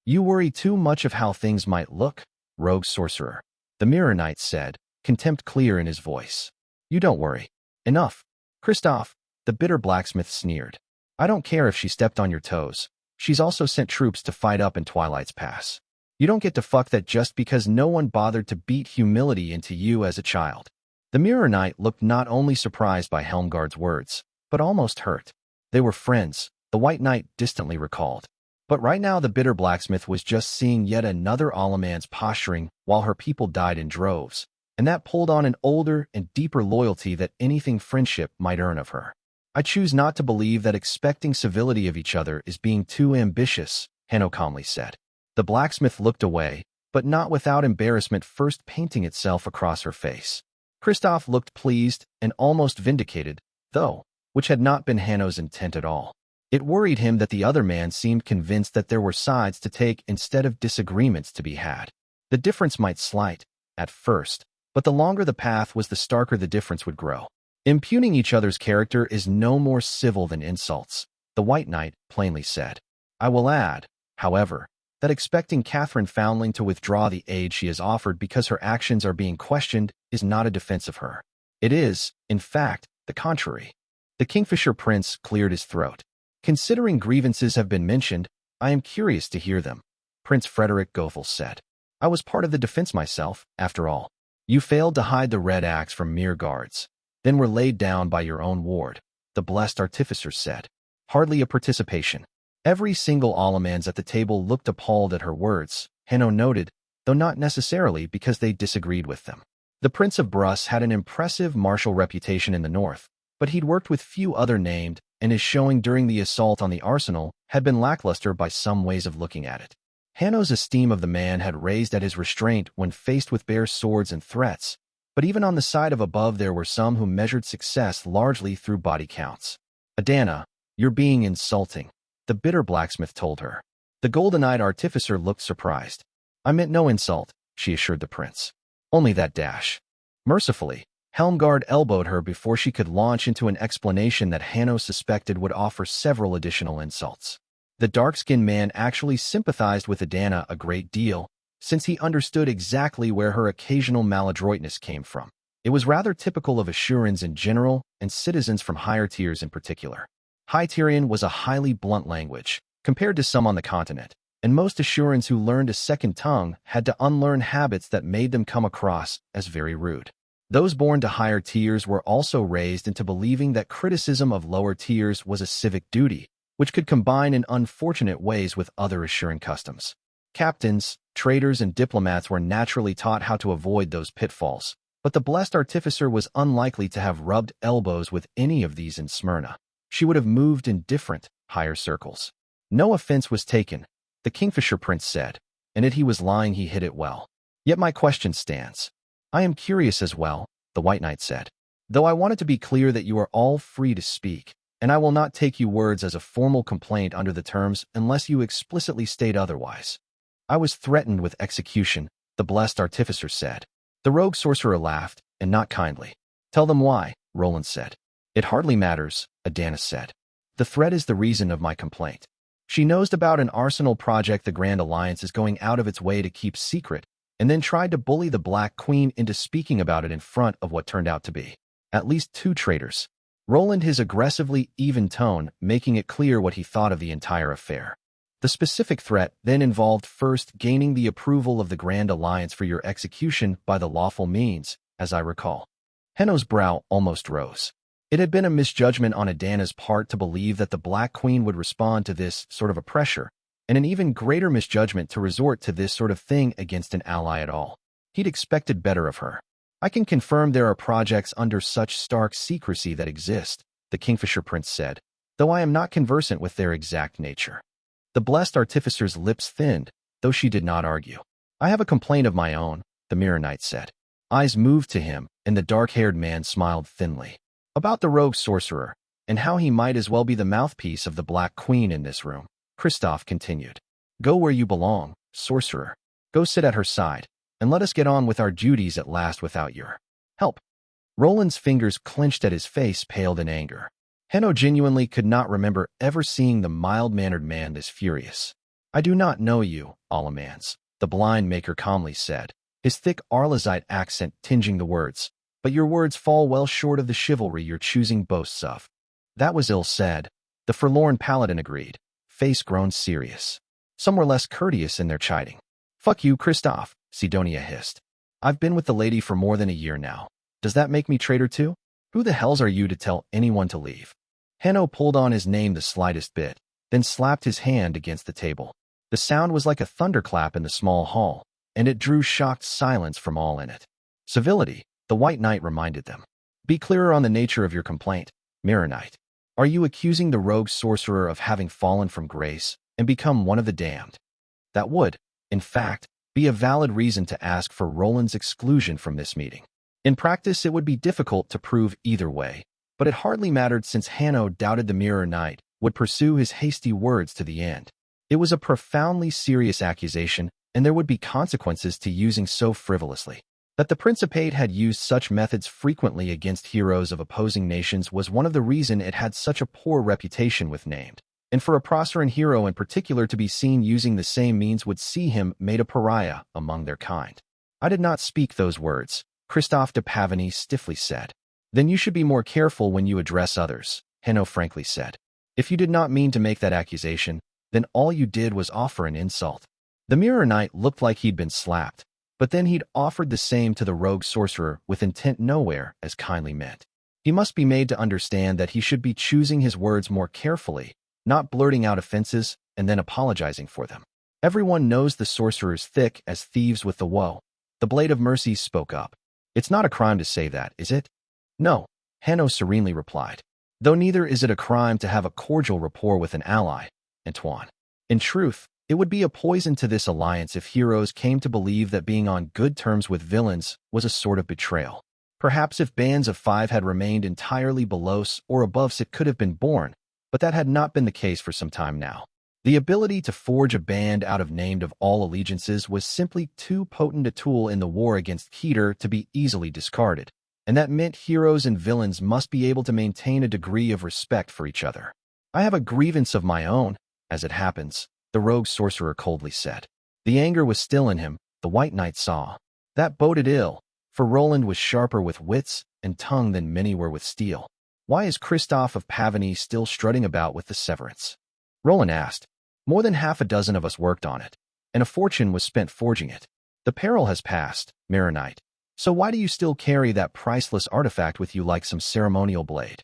You worry too much of how things might look, rogue sorcerer. The Mirror Knight said, contempt clear in his voice. You don't worry. Enough. Christoph, the bitter blacksmith sneered. I don't care if she stepped on your toes. She's also sent troops to fight up in Twilight's Pass. You don't get to fuck that just because no one bothered to beat humility into you as a child. The Mirror Knight looked not only surprised by Helmgard's words, but almost hurt. They were friends, the White Knight distantly recalled. But right now the bitter blacksmith was just seeing yet another Alaman's posturing while her people died in droves, and that pulled on an older and deeper loyalty that anything friendship might earn of her. I choose not to believe that expecting civility of each other is being too ambitious, Hanno calmly said. The blacksmith looked away, but not without embarrassment first painting itself across her face. Christoph looked pleased and almost vindicated, though, which had not been Hanno's intent at all. It worried him that the other man seemed convinced that there were sides to take instead of disagreements to be had. The difference might slight, at first, but the longer the path was the starker the difference would grow. Impugning each other's character is no more civil than insults, the White Knight plainly said. I will add, however, that expecting Catherine Foundling to withdraw the aid she has offered because her actions are being questioned is not a defense of her. It is, in fact, the contrary. The Kingfisher Prince cleared his throat. Considering grievances have been mentioned, I am curious to hear them, Prince Frederick Goethel said. I was part of the defense myself, after all. You failed to hide the red axe from mere guards, then were laid down by your own ward, the blessed artificer said. Hardly a participation. Every single Allemans at the table looked appalled at her words, Hanno noted, though not necessarily because they disagreed with them. The Prince of Bruss had an impressive martial reputation in the north, but he'd worked with few other named, and his showing during the assault on the arsenal had been lackluster by some ways of looking at it. Hanno's esteem of the man had raised at his restraint when faced with bare swords and threats, but even on the side of above there were some who measured success largely through body counts. Adana, you're being insulting, the bitter blacksmith told her. The golden-eyed artificer looked surprised. I meant no insult, she assured the prince. Only that dash. Mercifully, Helmgard elbowed her before she could launch into an explanation that Hanno suspected would offer several additional insults. The dark-skinned man actually sympathized with Adana a great deal, since he understood exactly where her occasional maladroitness came from. It was rather typical of Assurans in general and citizens from higher tiers in particular. High Tyrian was a highly blunt language, compared to some on the continent, and most Assurans who learned a second tongue had to unlearn habits that made them come across as very rude. Those born to higher tiers were also raised into believing that criticism of lower tiers was a civic duty, which could combine in unfortunate ways with other Assuran customs. Captains, traders, and diplomats were naturally taught how to avoid those pitfalls, but the blessed artificer was unlikely to have rubbed elbows with any of these in Smyrna. She would have moved in different, higher circles. No offense was taken, the Kingfisher Prince said, and if he was lying he hid it well. Yet my question stands. I am curious as well, the White Knight said, though I wanted to be clear that you are all free to speak, and I will not take your words as a formal complaint under the terms unless you explicitly state otherwise. I was threatened with execution, the blessed artificer said. The rogue sorcerer laughed, and not kindly. Tell them why, Roland said. It hardly matters, Adana said. The threat is the reason of my complaint. She knows about an arsenal project the Grand Alliance is going out of its way to keep secret, and then tried to bully the Black Queen into speaking about it in front of what turned out to be at least 2 traitors. Roland his aggressively even tone making it clear what he thought of the entire affair. The specific threat then involved first gaining the approval of the Grand Alliance for your execution by the lawful means, as I recall. Hanno's brow almost rose. It had been a misjudgment on Adana's part to believe that the Black Queen would respond to this sort of a pressure, and an even greater misjudgment to resort to this sort of thing against an ally at all. He'd expected better of her. I can confirm there are projects under such stark secrecy that exist, the Kingfisher Prince said, though I am not conversant with their exact nature. The blessed artificer's lips thinned, though she did not argue. I have a complaint of my own, the Mirror Knight said. Eyes moved to him, and the dark-haired man smiled thinly. About the rogue sorcerer, and how he might as well be the mouthpiece of the Black Queen in this room, Kristoff continued. Go where you belong, sorcerer. Go sit at her side, and let us get on with our duties at last without your help. Roland's fingers clenched at his face, paled in anger. Henno genuinely could not remember ever seeing the mild-mannered man this furious. I do not know you, Alamans, the blind maker calmly said, his thick Arlazite accent tinging the words, but your words fall well short of the chivalry your choosing boasts of. That was ill said, the forlorn paladin agreed, face grown serious. Some were less courteous in their chiding. Fuck you, Kristoff, Sidonia hissed. I've been with the lady for more than a year now. Does that make me traitor too? Who the hells are you to tell anyone to leave? Henno pulled on his name the slightest bit, then slapped his hand against the table. The sound was like a thunderclap in the small hall, and it drew shocked silence from all in it. Civility, the White Knight reminded them. Be clearer on the nature of your complaint, Mirror Knight. Are you accusing the rogue sorcerer of having fallen from grace and become one of the damned? That would, in fact, be a valid reason to ask for Roland's exclusion from this meeting. In practice, it would be difficult to prove either way, but it hardly mattered since Hanno doubted the Mirror Knight would pursue his hasty words to the end. It was a profoundly serious accusation, and there would be consequences to using so frivolously. That the Principate had used such methods frequently against heroes of opposing nations was one of the reasons it had such a poor reputation with named. And for a Proceran hero in particular to be seen using the same means would see him made a pariah among their kind. I did not speak those words, Kristoff de Pavany stiffly said. Then you should be more careful when you address others, Henno frankly said. If you did not mean to make that accusation, then all you did was offer an insult. The Mirror Knight looked like he'd been slapped, but then he'd offered the same to the rogue sorcerer with intent nowhere as kindly meant. He must be made to understand that he should be choosing his words more carefully, not blurting out offenses and then apologizing for them. Everyone knows the sorcerer's thick as thieves with the woe. The Blade of Mercy spoke up. It's not a crime to say that, is it? No, Hanno serenely replied. Though neither is it a crime to have a cordial rapport with an ally, Antoine. In truth, it would be a poison to this alliance if heroes came to believe that being on good terms with villains was a sort of betrayal. Perhaps if bands of 5 had remained entirely below S or above S it could have been borne, but that had not been the case for some time now. The ability to forge a band out of named of all allegiances was simply too potent a tool in the war against Keter to be easily discarded, and that meant heroes and villains must be able to maintain a degree of respect for each other. I have a grievance of my own, as it happens, the rogue sorcerer coldly said. The anger was still in him, the White Knight saw. That boded ill, for Roland was sharper with wits and tongue than many were with steel. Why is Kristoff of Pavany still strutting about with the severance? Roland asked. More than half a dozen of us worked on it, and a fortune was spent forging it. The peril has passed, Mirror Knight. So why do you still carry that priceless artifact with you like some ceremonial blade?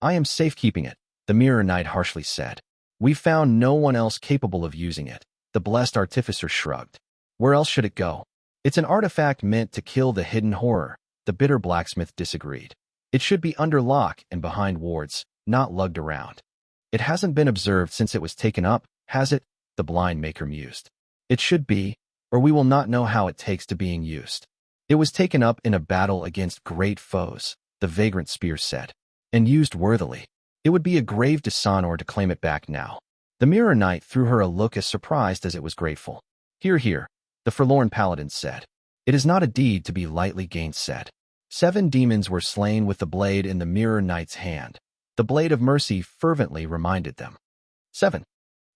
I am safekeeping it, the Mirror Knight harshly said. We found no one else capable of using it, the blessed artificer shrugged. Where else should it go? It's an artifact meant to kill the hidden horror, the bitter blacksmith disagreed. It should be under lock and behind wards, not lugged around. It hasn't been observed since it was taken up, has it? The blind maker mused. It should be, or we will not know how it takes to being used. It was taken up in a battle against great foes, the vagrant spear said, and used worthily. It would be a grave dishonor to claim it back now. The Mirror Knight threw her a look as surprised as it was grateful. Hear, hear, the forlorn paladin said. It is not a deed to be lightly gainsaid. 7 demons were slain with the blade in the Mirror Knight's hand. The Blade of Mercy fervently reminded them. 7.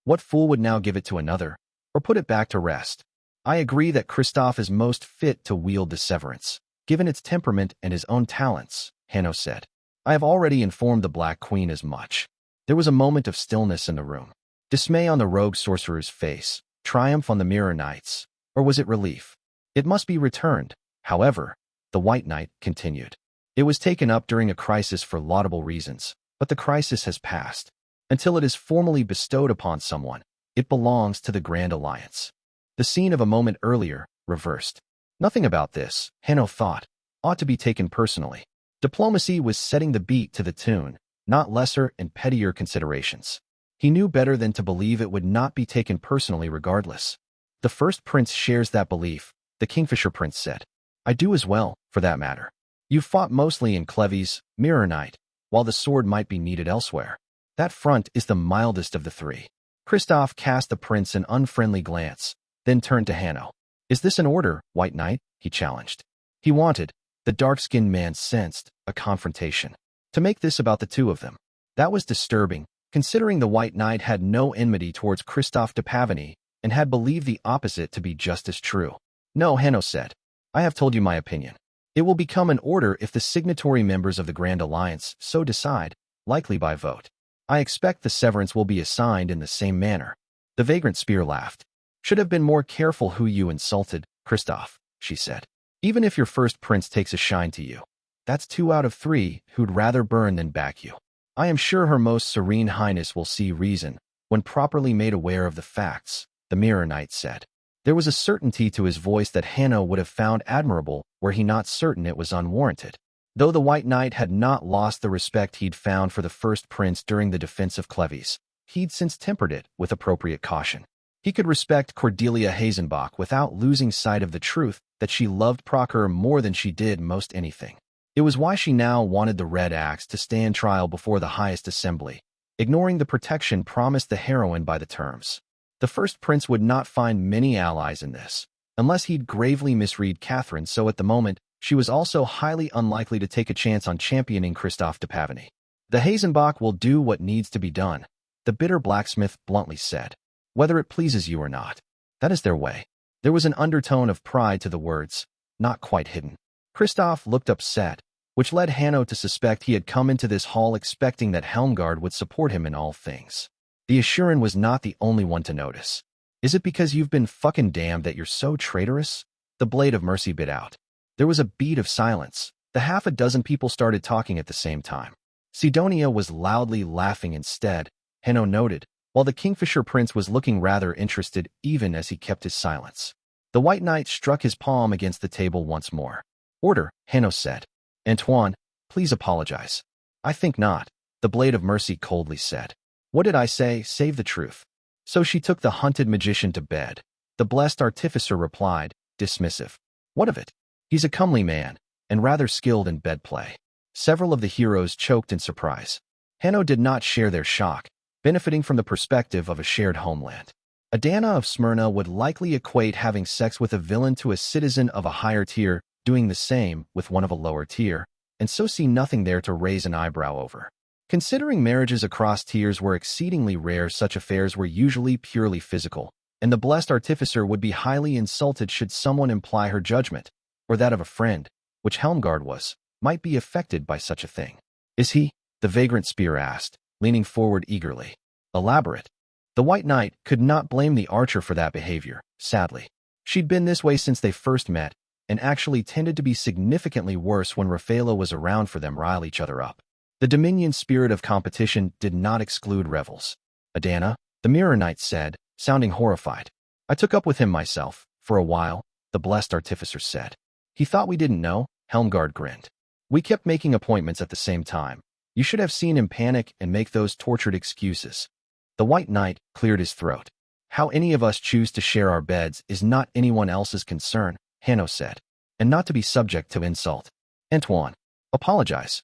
What fool would now give it to another, or put it back to rest? I agree that Kristoff is most fit to wield the severance, given its temperament and his own talents, Hanno said. I have already informed the Black Queen as much. There was a moment of stillness in the room. Dismay on the rogue sorcerer's face, triumph on the Mirror Knight's, or was it relief? It must be returned, however, the White Knight continued. It was taken up during a crisis for laudable reasons, but the crisis has passed. Until it is formally bestowed upon someone, it belongs to the Grand Alliance. The scene of a moment earlier, reversed. Nothing about this, Hanno thought, ought to be taken personally. Diplomacy was setting the beat to the tune, not lesser and pettier considerations. He knew better than to believe it would not be taken personally regardless. The first prince shares that belief, the Kingfisher prince said. I do as well, for that matter. You fought mostly in Cleves, Mirror Knight, while the sword might be needed elsewhere. That front is the mildest of the three. Kristoff cast the prince an unfriendly glance, then turned to Hanno. Is this an order, White Knight? He challenged. He wanted, the dark-skinned man sensed, a confrontation. To make this about the two of them. That was disturbing, considering the White Knight had no enmity towards Kristoff de Pavony and had believed the opposite to be just as true. No, Hanno said. I have told you my opinion. It will become an order if the signatory members of the Grand Alliance so decide, likely by vote. I expect the severance will be assigned in the same manner. The Vagrant Spear laughed. Should have been more careful who you insulted, Kristoff, she said. Even if your first prince takes a shine to you. That's 2 out of 3 who'd rather burn than back you. I am sure Her Most Serene Highness will see reason, when properly made aware of the facts, the Mirror Knight said. There was a certainty to his voice that Hanno would have found admirable were he not certain it was unwarranted. Though the White Knight had not lost the respect he'd found for the first prince during the defense of Cleves, he'd since tempered it with appropriate caution. He could respect Cordelia Hazenbach without losing sight of the truth that she loved Procker more than she did most anything. It was why she now wanted the Red Axe to stand trial before the highest assembly, ignoring the protection promised the heroine by the terms. The first prince would not find many allies in this, unless he'd gravely misread Catherine, so at the moment, she was also highly unlikely to take a chance on championing Kristoff de Pavony. The Hazenbach will do what needs to be done, the bitter blacksmith bluntly said. Whether it pleases you or not. That is their way. There was an undertone of pride to the words, not quite hidden. Kristoff looked upset, which led Hanno to suspect he had come into this hall expecting that Helmgard would support him in all things. The Assuran was not the only one to notice. Is it because you've been fucking damned that you're so traitorous? The Blade of Mercy bit out. There was a beat of silence. The half a dozen people started talking at the same time. Sidonia was loudly laughing instead, Hanno noted, while the Kingfisher prince was looking rather interested even as he kept his silence. The White Knight struck his palm against the table once more. Order, Hanno said. Antoine, please apologize. I think not, the Blade of Mercy coldly said. What did I say? Save the truth. So she took the hunted magician to bed. The blessed artificer replied, dismissive. What of it? He's a comely man, and rather skilled in bed play. Several of the heroes choked in surprise. Hanno did not share their shock, benefiting from the perspective of a shared homeland. Adana of Smyrna would likely equate having sex with a villain to a citizen of a higher tier doing the same with one of a lower tier, and so see nothing there to raise an eyebrow over. Considering marriages across tiers were exceedingly rare, such affairs were usually purely physical, and the blessed artificer would be highly insulted should someone imply her judgment, or that of a friend, which Helmgard was, might be affected by such a thing. Is he? The Vagrant Spear asked, leaning forward eagerly. Elaborate. The White Knight could not blame the archer for that behavior, sadly. She'd been this way since they first met, and actually tended to be significantly worse when Rafaela was around for them rile each other up. The Dominion spirit of competition did not exclude revels. Adana, the Mirror Knight said, sounding horrified. I took up with him myself, for a while, the blessed artificer said. He thought we didn't know, Helmgard grinned. We kept making appointments at the same time. You should have seen him panic and make those tortured excuses. The White Knight cleared his throat. How any of us choose to share our beds is not anyone else's concern, Hanno said, and not to be subject to insult. Antoine, apologize.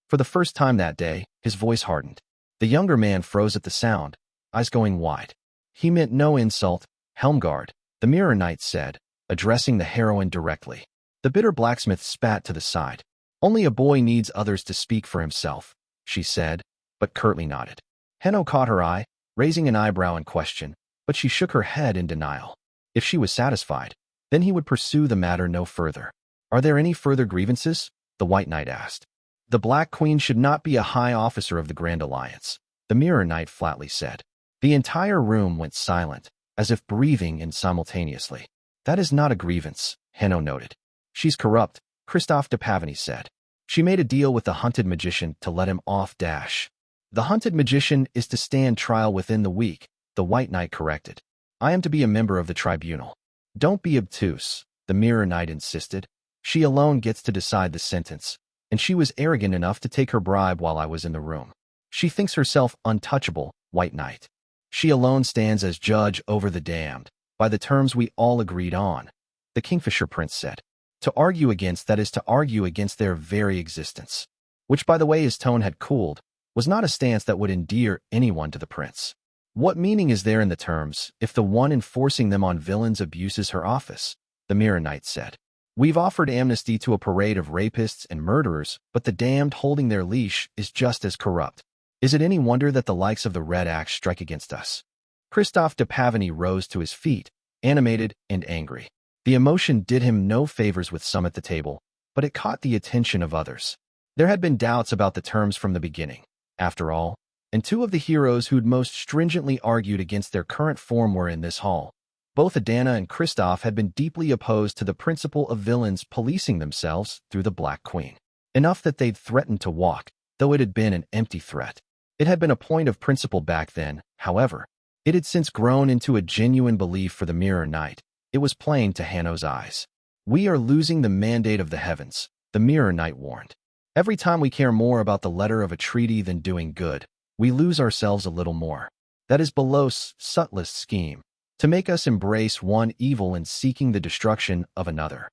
For the first time that day, his voice hardened. The younger man froze at the sound, eyes going wide. He meant no insult, Helmgard, the Mirror Knight said, addressing the heroine directly. The bitter blacksmith spat to the side. Only a boy needs others to speak for himself, she said, but curtly nodded. Hanno caught her eye, raising an eyebrow in question, but she shook her head in denial. If she was satisfied, then he would pursue the matter no further. Are there any further grievances? The White Knight asked. The Black Queen should not be a high officer of the Grand Alliance, the Mirror Knight flatly said. The entire room went silent, as if breathing in simultaneously. That is not a grievance, Hanno noted. She's corrupt, Kristoff de Pavony said. She made a deal with the hunted magician to let him off. The hunted magician is to stand trial within the week, the White Knight corrected. I am to be a member of the tribunal. Don't be obtuse, the Mirror Knight insisted. She alone gets to decide the sentence, and she was arrogant enough to take her bribe while I was in the room. She thinks herself untouchable, White Knight. She alone stands as judge over the damned, by the terms we all agreed on, the Kingfisher Prince said. To argue against that is to argue against their very existence. Which, by the way, his tone had cooled, was not a stance that would endear anyone to the prince. What meaning is there in the terms, if the one enforcing them on villains abuses her office? The Mirror Knight said. We've offered amnesty to a parade of rapists and murderers, but the damned holding their leash is just as corrupt. Is it any wonder that the likes of the Red Axe strike against us? Christophe de Pavigny rose to his feet, animated and angry. The emotion did him no favors with some at the table, but it caught the attention of others. There had been doubts about the terms from the beginning, after all, and two of the heroes who'd most stringently argued against their current form were in this hall. Both Adana and Christophe had been deeply opposed to the principle of villains policing themselves through the Black Queen. Enough that they'd threatened to walk, though it had been an empty threat. It had been a point of principle back then, however. It had since grown into a genuine belief for the Mirror Knight. It was plain to Hanno's eyes. We are losing the mandate of the heavens, the Mirror Knight warned. Every time we care more about the letter of a treaty than doing good, we lose ourselves a little more. That is Belos's subtlest scheme, to make us embrace one evil in seeking the destruction of another.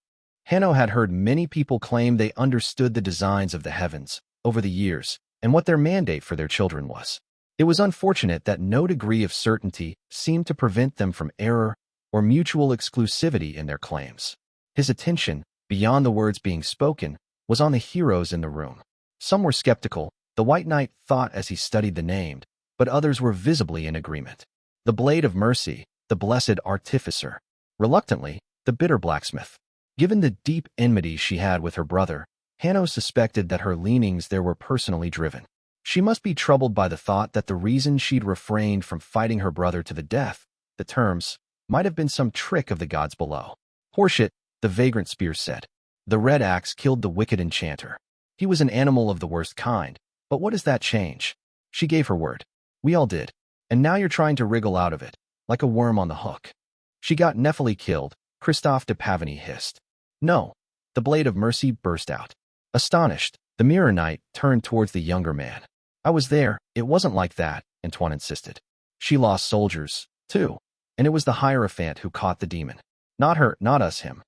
Hanno had heard many people claim they understood the designs of the heavens over the years and what their mandate for their children was. It was unfortunate that no degree of certainty seemed to prevent them from error or mutual exclusivity in their claims. His attention, beyond the words being spoken, was on the heroes in the room. Some were skeptical, the White Knight thought as he studied the named, but others were visibly in agreement. The Blade of Mercy, the Blessed Artificer. Reluctantly, the Bitter Blacksmith. Given the deep enmity she had with her brother, Hanno suspected that her leanings there were personally driven. She must be troubled by the thought that the reason she'd refrained from fighting her brother to the death, the terms, might have been some trick of the gods below. Horseshit, the Vagrant Spear said. The Red Axe killed the wicked enchanter. He was an animal of the worst kind, but what does that change? She gave her word. We all did. And now you're trying to wriggle out of it, like a worm on the hook. She got Nephili killed, Christophe de Pavigny hissed. No. The Blade of Mercy burst out. Astonished, the Mirror Knight turned towards the younger man. I was there, it wasn't like that, Antoine insisted. She lost soldiers, too. And it was the Hierophant who caught the demon. Not her, not us, him.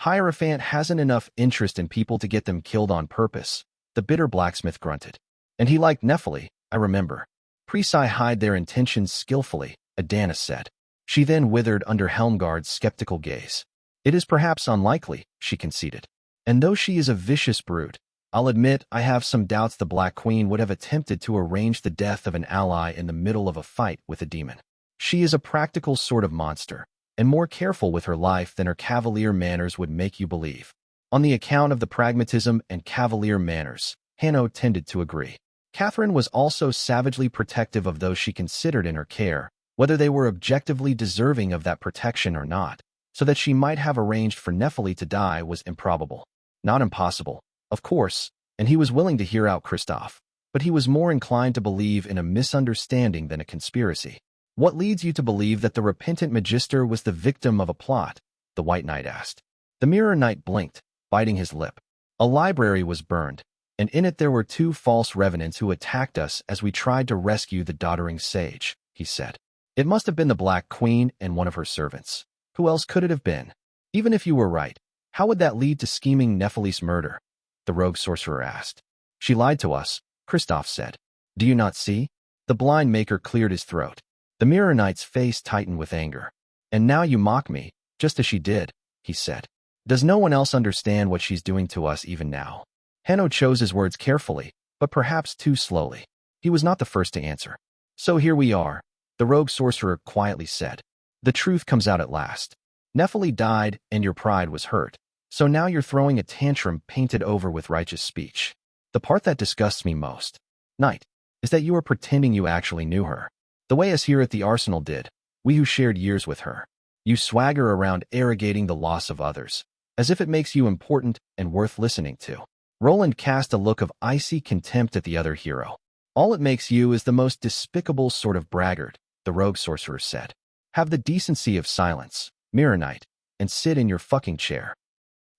Hierophant hasn't enough interest in people to get them killed on purpose, the Bitter Blacksmith grunted. And he liked Nephili, I remember. Priests hide their intentions skillfully, Adana said. She then withered under Helmgard's skeptical gaze. It is perhaps unlikely, she conceded. And though she is a vicious brute, I'll admit I have some doubts the Black Queen would have attempted to arrange the death of an ally in the middle of a fight with a demon. She is a practical sort of monster, and more careful with her life than her cavalier manners would make you believe. On the account of the pragmatism and cavalier manners, Hanno tended to agree. Catherine was also savagely protective of those she considered in her care, whether they were objectively deserving of that protection or not, so that she might have arranged for Nephili to die was improbable. Not impossible, of course, and he was willing to hear out Christophe, but he was more inclined to believe in a misunderstanding than a conspiracy. What leads you to believe that the repentant Magister was the victim of a plot? The White Knight asked. The Mirror Knight blinked, biting his lip. A library was burned, and in it there were 2 false revenants who attacked us as we tried to rescue the doddering sage, he said. It must have been the Black Queen and one of her servants. Who else could it have been? Even if you were right, how would that lead to scheming Nephili's murder? The rogue sorcerer asked. She lied to us, Christophe said. Do you not see? The blind maker cleared his throat. The Mirror Knight's face tightened with anger. And now you mock me, just as she did, he said. Does no one else understand what she's doing to us even now? Hanno chose his words carefully, but perhaps too slowly. He was not the first to answer. So here we are, the rogue sorcerer quietly said. The truth comes out at last. Nephili died and your pride was hurt. So now you're throwing a tantrum painted over with righteous speech. The part that disgusts me most, Knight, is that you are pretending you actually knew her. The way us here at the Arsenal did, we who shared years with her. You swagger around arrogating the loss of others, as if it makes you important and worth listening to. Roland cast a look of icy contempt at the other hero. All it makes you is the most despicable sort of braggart, the rogue sorcerer said. Have the decency of silence, Mirror Knight, and sit in your fucking chair.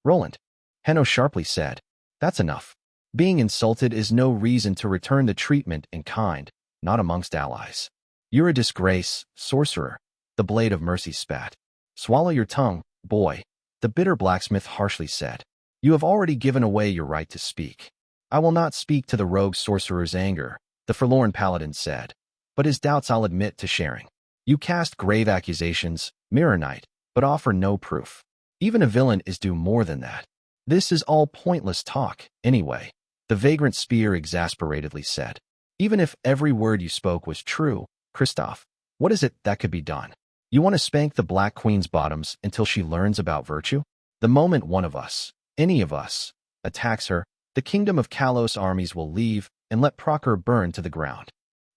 Roland, Hanno sharply said. That's enough. Being insulted is no reason to return the treatment in kind, not amongst allies. You're a disgrace, sorcerer, the blade of mercy spat. Swallow your tongue, boy, the bitter blacksmith harshly said. You have already given away your right to speak. I will not speak to the rogue sorcerer's anger, the forlorn paladin said, but his doubts I'll admit to sharing. You cast grave accusations, Mirror Knight, but offer no proof. Even a villain is due more than that. This is all pointless talk, anyway, the vagrant spear exasperatedly said. Even if every word you spoke was true, Christoph, what is it that could be done? You want to spank the Black Queen's bottoms until she learns about virtue? The moment one of us, any of us, attacks her, the kingdom of Kalos armies will leave and let Proker burn to the ground.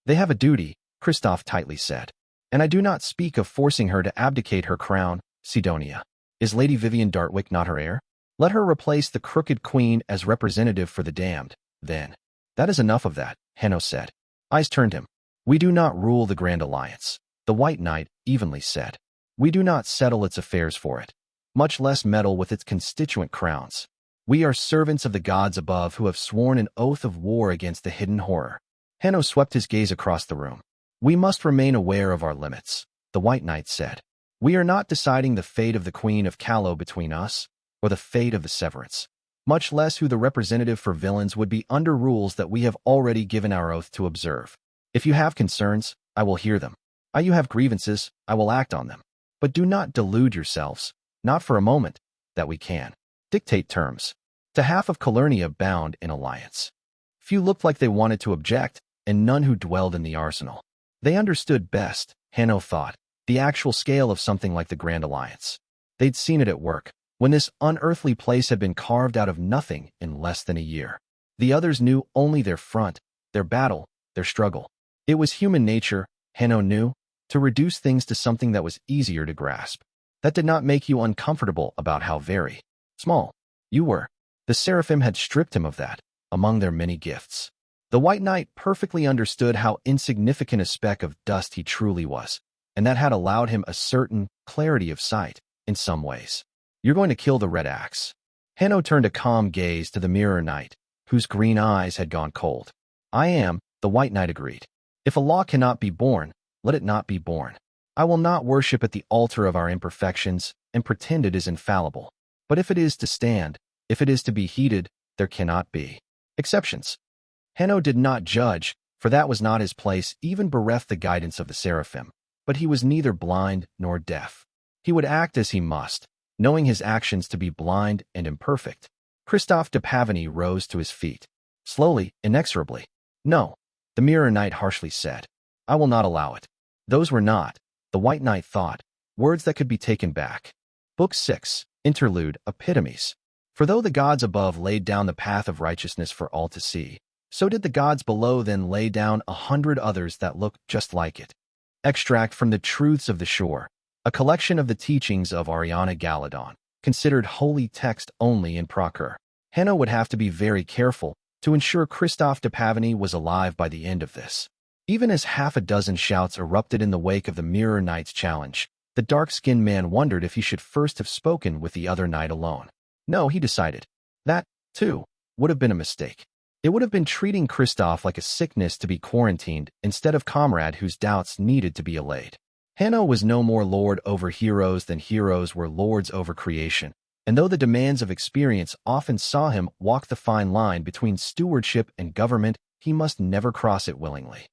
They have a duty, Christoph tightly said. And I do not speak of forcing her to abdicate her crown, Sidonia. Is Lady Vivian Dartwick not her heir? Let her replace the crooked queen as representative for the damned, then. That is enough of that, Hanno said. Eyes turned him. We do not rule the Grand Alliance, the White Knight evenly said. We do not settle its affairs for it, much less meddle with its constituent crowns. We are servants of the gods above who have sworn an oath of war against the hidden horror. Hanno swept his gaze across the room. We must remain aware of our limits, the White Knight said. We are not deciding the fate of the Queen of Callow between us, or the fate of the Severance, much less who the representative for villains would be under rules that we have already given our oath to observe. If you have concerns, I will hear them. You have grievances, I will act on them. But do not delude yourselves, not for a moment, that we can dictate terms to half of Calernia bound in alliance. Few looked like they wanted to object, and none who dwelled in the arsenal. They understood best, Hanno thought, the actual scale of something like the Grand Alliance. They'd seen it at work, when this unearthly place had been carved out of nothing in less than a year. The others knew only their front, their battle, their struggle. It was human nature, Hanno knew, to reduce things to something that was easier to grasp. That did not make you uncomfortable about how very small you were. The Seraphim had stripped him of that, among their many gifts. The White Knight perfectly understood how insignificant a speck of dust he truly was, and that had allowed him a certain clarity of sight, in some ways. You're going to kill the Red Axe. Hanno turned a calm gaze to the Mirror Knight, whose green eyes had gone cold. I am, the White Knight agreed. If a law cannot be born, let it not be born. I will not worship at the altar of our imperfections and pretend it is infallible. But if it is to stand, if it is to be heeded, there cannot be exceptions. Hanno did not judge, for that was not his place, even bereft the guidance of the Seraphim. But he was neither blind nor deaf. He would act as he must, knowing his actions to be blind and imperfect. Christophe de Pavany rose to his feet. Slowly, inexorably. No, the Mirror Knight harshly said. I will not allow it. Those were not, the White Knight thought, words that could be taken back. Book 6, Interlude, Epitomes. For though the gods above laid down the path of righteousness for all to see, so did the gods below then lay down 100 others that looked just like it. Extract from the Truths of the Shore, a collection of the teachings of Ariana Galadon, considered holy text only in Proker. Hanno would have to be very careful to ensure Christophe de Pavany was alive by the end of this. Even as half a dozen shouts erupted in the wake of the Mirror Knight's challenge, the dark-skinned man wondered if he should first have spoken with the other knight alone. No, he decided. That, too, would have been a mistake. It would have been treating Christophe like a sickness to be quarantined instead of comrade whose doubts needed to be allayed. Hanno was no more lord over heroes than heroes were lords over creation, and though the demands of experience often saw him walk the fine line between stewardship and government, he must never cross it willingly.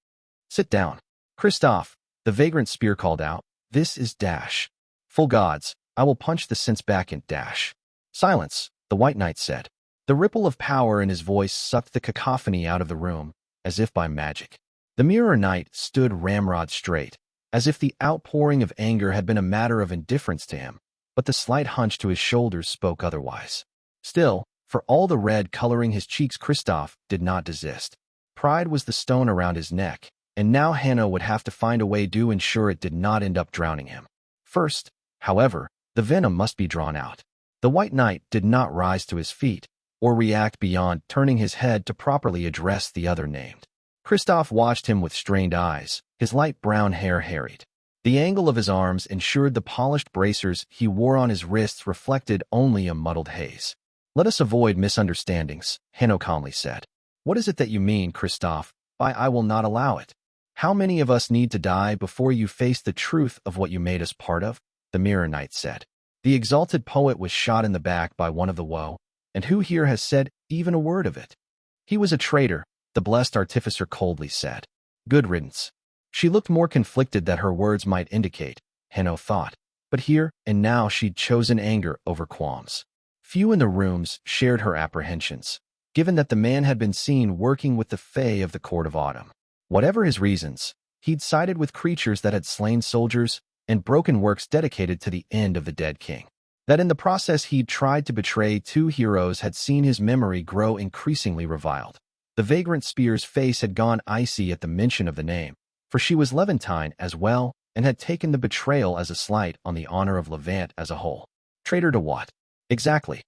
Sit down. Christophe, the vagrant spear called out. This is dash. Full gods, I will punch the sense back in dash. Silence, the White Knight said. The ripple of power in his voice sucked the cacophony out of the room, as if by magic. The Mirror Knight stood ramrod straight, as if the outpouring of anger had been a matter of indifference to him, but the slight hunch to his shoulders spoke otherwise. Still, for all the red coloring his cheeks, Christophe did not desist. Pride was the stone around his neck, and now Hanno would have to find a way to ensure it did not end up drowning him. First, however, the venom must be drawn out. The White Knight did not rise to his feet, or react beyond turning his head to properly address the other named. Christophe watched him with strained eyes, his light brown hair harried. The angle of his arms ensured the polished bracers he wore on his wrists reflected only a muddled haze. Let us avoid misunderstandings, Hanno calmly said. What is it that you mean, Christophe, by I will not allow it? How many of us need to die before you face the truth of what you made us part of? The Mirror Knight said. The exalted poet was shot in the back by one of the woe, and who here has said even a word of it? He was a traitor, the blessed artificer coldly said. Good riddance. She looked more conflicted than her words might indicate, Hanno thought, but here and now she'd chosen anger over qualms. Few in the rooms shared her apprehensions, given that the man had been seen working with the Fae of the Court of Autumn. Whatever his reasons, he'd sided with creatures that had slain soldiers and broken works dedicated to the end of the dead king. That in the process he'd tried to betray two heroes had seen his memory grow increasingly reviled. The vagrant spear's face had gone icy at the mention of the name, for she was Levantine as well and had taken the betrayal as a slight on the honor of Levant as a whole. Traitor to what? Exactly.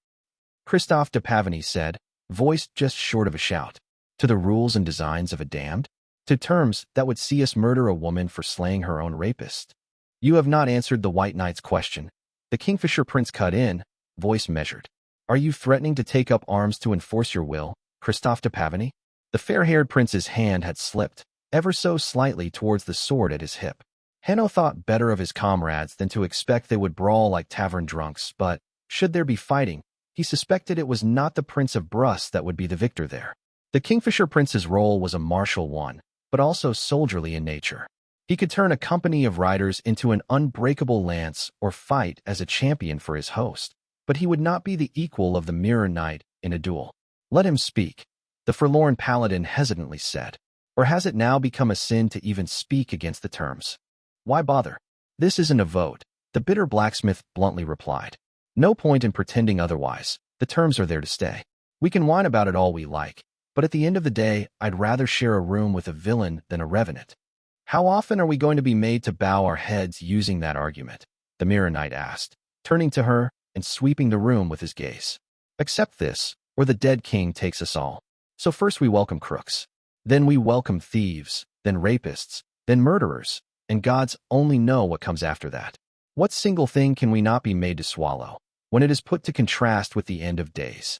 Christophe de Pavany said, voiced just short of a shout. To the rules and designs of a damned? To terms that would see us murder a woman for slaying her own rapist? You have not answered the White Knight's question. The Kingfisher Prince cut in, voice measured. Are you threatening to take up arms to enforce your will, Christophe de Pavany? The fair-haired prince's hand had slipped, ever so slightly towards the sword at his hip. Hanno thought better of his comrades than to expect they would brawl like tavern drunks, but, should there be fighting, he suspected it was not the Prince of Brus that would be the victor there. The Kingfisher Prince's role was a martial one, but also soldierly in nature. He could turn a company of riders into an unbreakable lance or fight as a champion for his host, but he would not be the equal of the Mirror Knight in a duel. Let him speak, the forlorn paladin hesitantly said. Or has it now become a sin to even speak against the terms? Why bother? This isn't a vote, the bitter blacksmith bluntly replied. No point in pretending otherwise. The terms are there to stay. We can whine about it all we like, but at the end of the day, I'd rather share a room with a villain than a revenant. How often are we going to be made to bow our heads using that argument? The Mirror Knight asked, turning to her and sweeping the room with his gaze. Accept this, or the dead king takes us all. So first we welcome crooks. Then we welcome thieves, then rapists, then murderers, and gods only know what comes after that. What single thing can we not be made to swallow, when it is put to contrast with the end of days?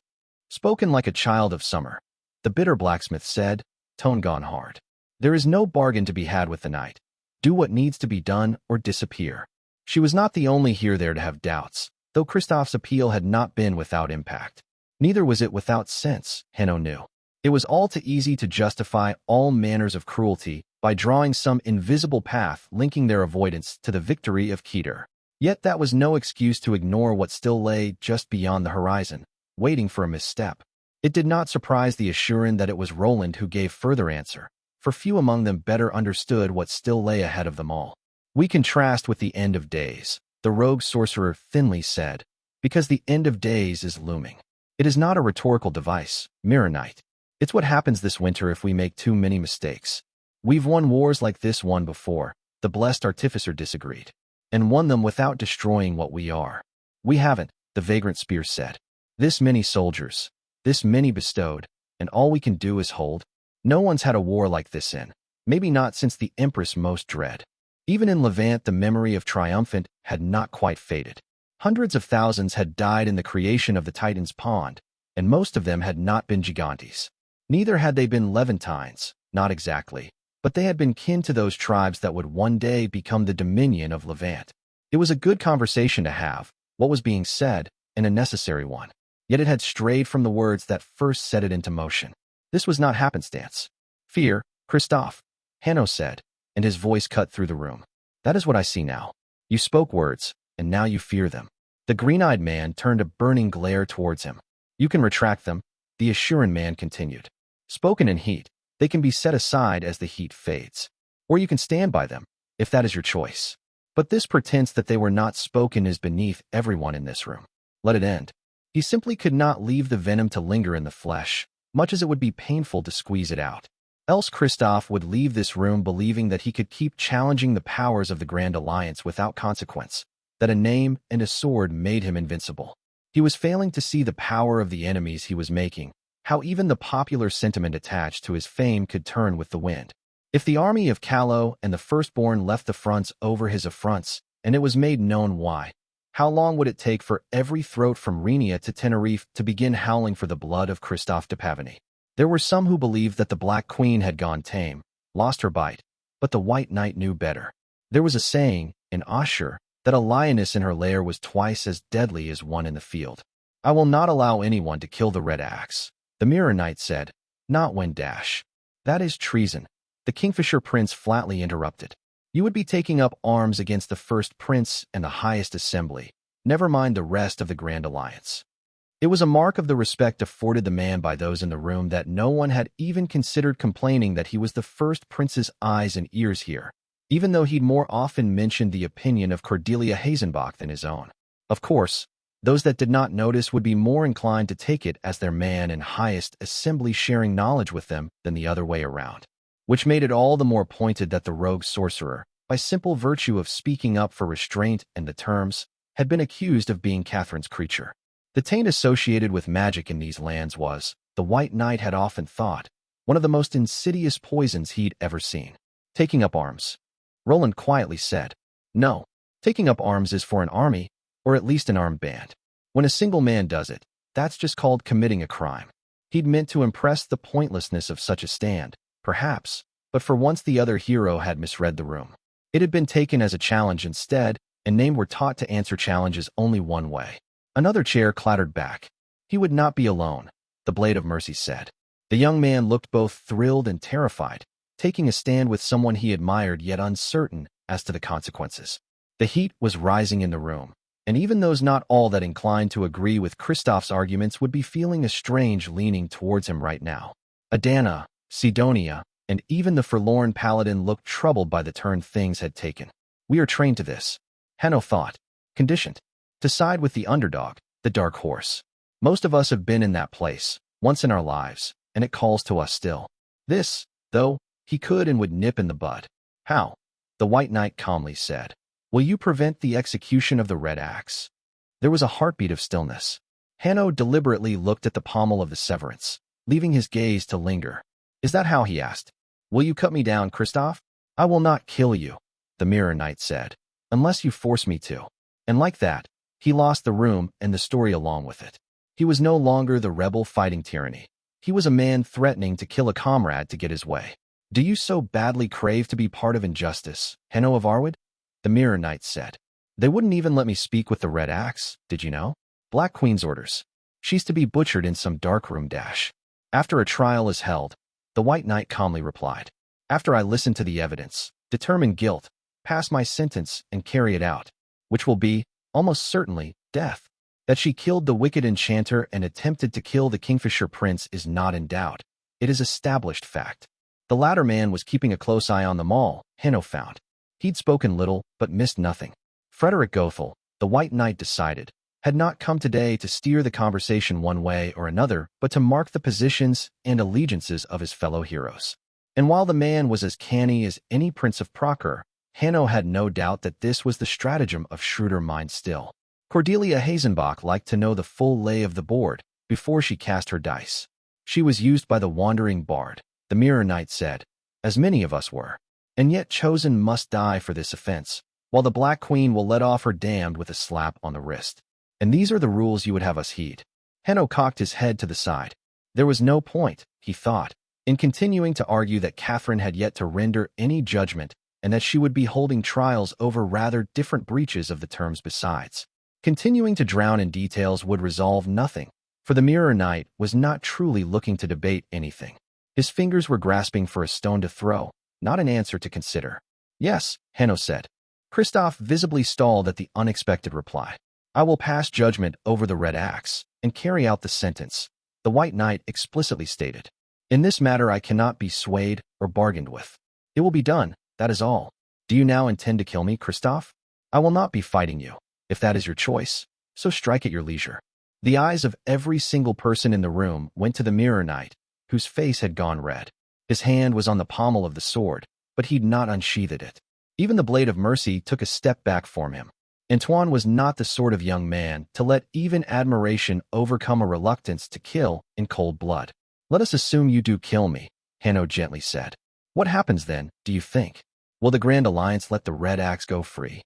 Spoken like a child of summer, the bitter blacksmith said, tone gone hard. There is no bargain to be had with the night. Do what needs to be done or disappear. She was not the only here there to have doubts, though Christophe's appeal had not been without impact. Neither was it without sense, Hanno knew. It was all too easy to justify all manners of cruelty by drawing some invisible path linking their avoidance to the victory of Coterie. Yet that was no excuse to ignore what still lay just beyond the horizon, waiting for a misstep. It did not surprise the Assuran that it was Roland who gave further answer, for few among them better understood what still lay ahead of them all. We contrast with the end of days, the rogue sorcerer thinly said, because the end of days is looming. It is not a rhetorical device, Mirror Knight. It's what happens this winter if we make too many mistakes. We've won wars like this one before, the blessed artificer disagreed, and won them without destroying what we are. We haven't, the vagrant spear said. This many soldiers, this many bestowed, and all we can do is hold. No one's had a war like this in, maybe not since the Empress most dread. Even in Levant the memory of triumphant had not quite faded. Hundreds of thousands had died in the creation of the Titan's Pond, and most of them had not been Gigantes. Neither had they been Levantines, not exactly, but they had been kin to those tribes that would one day become the dominion of Levant. It was a good conversation to have, what was being said, and a necessary one. Yet it had strayed from the words that first set it into motion. This was not happenstance. Fear, Christophe, Hanno said, and his voice cut through the room. That is what I see now. You spoke words, and now you fear them. The green-eyed man turned a burning glare towards him. You can retract them, the Assuran man continued. Spoken in heat, they can be set aside as the heat fades. Or you can stand by them, if that is your choice. But this pretense that they were not spoken is beneath everyone in this room. Let it end. He simply could not leave the venom to linger in the flesh, much as it would be painful to squeeze it out. Else Christophe would leave this room believing that he could keep challenging the powers of the Grand Alliance without consequence, that a name and a sword made him invincible. He was failing to see the power of the enemies he was making, how even the popular sentiment attached to his fame could turn with the wind. If the army of Callow and the Firstborn left the fronts over his affronts, and it was made known why, How long would it take for every throat from Renia to Tenerife to begin howling for the blood of Christophe de Pavanie? There were some who believed that the Black Queen had gone tame, lost her bite, but the White Knight knew better. There was a saying, in Ashur, that a lioness in her lair was twice as deadly as one in the field. I will not allow anyone to kill the Red Axe, the Mirror Knight said. Not when dash. That is treason. The Kingfisher Prince flatly interrupted. You would be taking up arms against the first prince and the highest assembly, never mind the rest of the Grand Alliance. It was a mark of the respect afforded the man by those in the room that no one had even considered complaining that he was the first prince's eyes and ears here, even though he'd more often mentioned the opinion of Cordelia Hazenbach than his own. Of course, those that did not notice would be more inclined to take it as their man and highest assembly sharing knowledge with them than the other way around, which made it all the more pointed that the rogue sorcerer, by simple virtue of speaking up for restraint and the terms, had been accused of being Catherine's creature. The taint associated with magic in these lands was, the White Knight had often thought, one of the most insidious poisons he'd ever seen. Taking up arms. Roland quietly said, No, taking up arms is for an army, or at least an armed band. When a single man does it, that's just called committing a crime. He'd meant to impress the pointlessness of such a stand, perhaps, but for once the other hero had misread the room. It had been taken as a challenge instead, and men were taught to answer challenges only one way. Another chair clattered back. He would not be alone, the Blade of Mercy said. The young man looked both thrilled and terrified, taking a stand with someone he admired yet uncertain as to the consequences. The heat was rising in the room, and even those not all that inclined to agree with Christophe's arguments would be feeling a strange leaning towards him right now. Adana, Sidonia, and even the forlorn paladin looked troubled by the turn things had taken. We are trained to this, Hanno thought, conditioned to side with the underdog, the dark horse. Most of us have been in that place, once in our lives, and it calls to us still. This, though, he could and would nip in the bud. How? The White Knight calmly said. Will you prevent the execution of the Red Axe? There was a heartbeat of stillness. Hanno deliberately looked at the pommel of the severance, leaving his gaze to linger. Is that how? He asked. Will you cut me down, Christophe? I will not kill you, the Mirror Knight said, unless you force me to. And like that, he lost the room and the story along with it. He was no longer the rebel fighting tyranny. He was a man threatening to kill a comrade to get his way. Do you so badly crave to be part of injustice, Hanno of Arwood? The Mirror Knight said. They wouldn't even let me speak with the Red Axe, did you know? Black Queen's orders. She's to be butchered in some dark room dash. After a trial is held, the White Knight calmly replied. After I listen to the evidence, determine guilt, pass my sentence, and carry it out, which will be, almost certainly, death. That she killed the wicked enchanter and attempted to kill the Kingfisher Prince is not in doubt. It is established fact. The latter man was keeping a close eye on them all, Hanno found. He'd spoken little, but missed nothing. Frederick Gothel, the White Knight decided, had not come today to steer the conversation one way or another, but to mark the positions and allegiances of his fellow heroes. And while the man was as canny as any Prince of Procure, Hanno had no doubt that this was the stratagem of shrewder minds still. Cordelia Hazenbach liked to know the full lay of the board before she cast her dice. She was used by the wandering bard, the Mirror Knight said, as many of us were, and yet chosen must die for this offense, while the Black Queen will let off her damned with a slap on the wrist. And these are the rules you would have us heed. Hanno cocked his head to the side. There was no point, he thought, in continuing to argue that Catherine had yet to render any judgment and that she would be holding trials over rather different breaches of the terms besides. Continuing to drown in details would resolve nothing, for the Mirror Knight was not truly looking to debate anything. His fingers were grasping for a stone to throw, not an answer to consider. Yes, Hanno said. Christophe visibly stalled at the unexpected reply. I will pass judgment over the Red Axe and carry out the sentence, the White Knight explicitly stated. In this matter I cannot be swayed or bargained with. It will be done, that is all. Do you now intend to kill me, Christophe? I will not be fighting you, if that is your choice, so strike at your leisure. The eyes of every single person in the room went to the Mirror Knight, whose face had gone red. His hand was on the pommel of the sword, but he'd not unsheathed it. Even the Blade of Mercy took a step back from him. Antoine was not the sort of young man to let even admiration overcome a reluctance to kill in cold blood. Let us assume you do kill me, Hanno gently said. What happens then, do you think? Will the Grand Alliance let the Red Axe go free?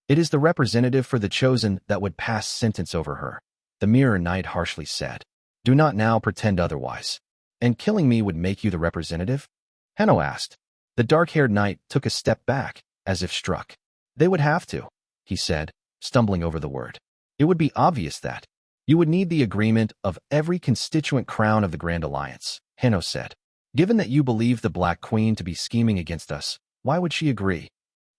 It is the representative for the chosen that would pass sentence over her. The Mirror Knight harshly said. Do not now pretend otherwise. And killing me would make you the representative? Hanno asked. The dark-haired knight took a step back, as if struck. They would have to, he said, stumbling over the word. It would be obvious that. You would need the agreement of every constituent crown of the Grand Alliance, Hanno said. Given that you believe the Black Queen to be scheming against us, why would she agree?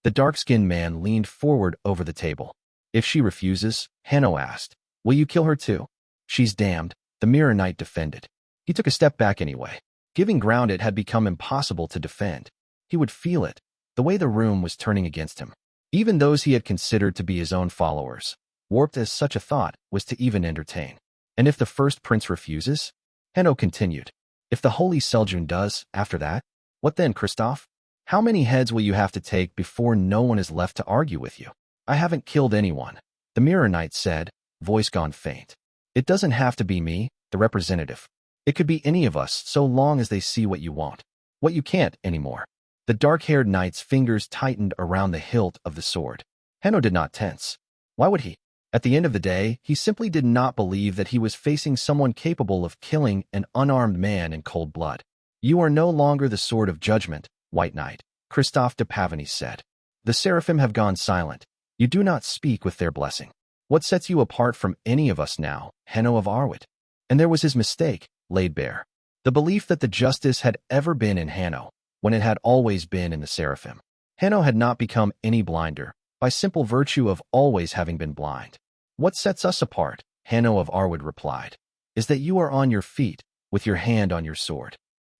The dark-skinned man leaned forward over the table. If she refuses, Hanno asked, will you kill her too? She's damned, the Mirror Knight defended. He took a step back anyway. Giving ground it had become impossible to defend. He would feel it, the way the room was turning against him. Even those he had considered to be his own followers, warped as such a thought was to even entertain. And if the first prince refuses? Hanno continued. If the Holy Seljun does, after that? What then, Christoph? How many heads will you have to take before no one is left to argue with you? I haven't killed anyone, the Mirror Knight said, voice gone faint. It doesn't have to be me, the representative. It could be any of us so long as they see what you want. What you can't anymore. The dark-haired knight's fingers tightened around the hilt of the sword. Hanno did not tense. Why would he? At the end of the day, he simply did not believe that he was facing someone capable of killing an unarmed man in cold blood. You are no longer the sword of judgment, White Knight, Christophe de Pavany said. The Seraphim have gone silent. You do not speak with their blessing. What sets you apart from any of us now, Hanno of Arwit? And there was his mistake, laid bare. The belief that the justice had ever been in Hanno, when it had always been in the Seraphim. Hanno had not become any blinder, by simple virtue of always having been blind. What sets us apart, Hanno of Arwid replied, is that you are on your feet, with your hand on your sword.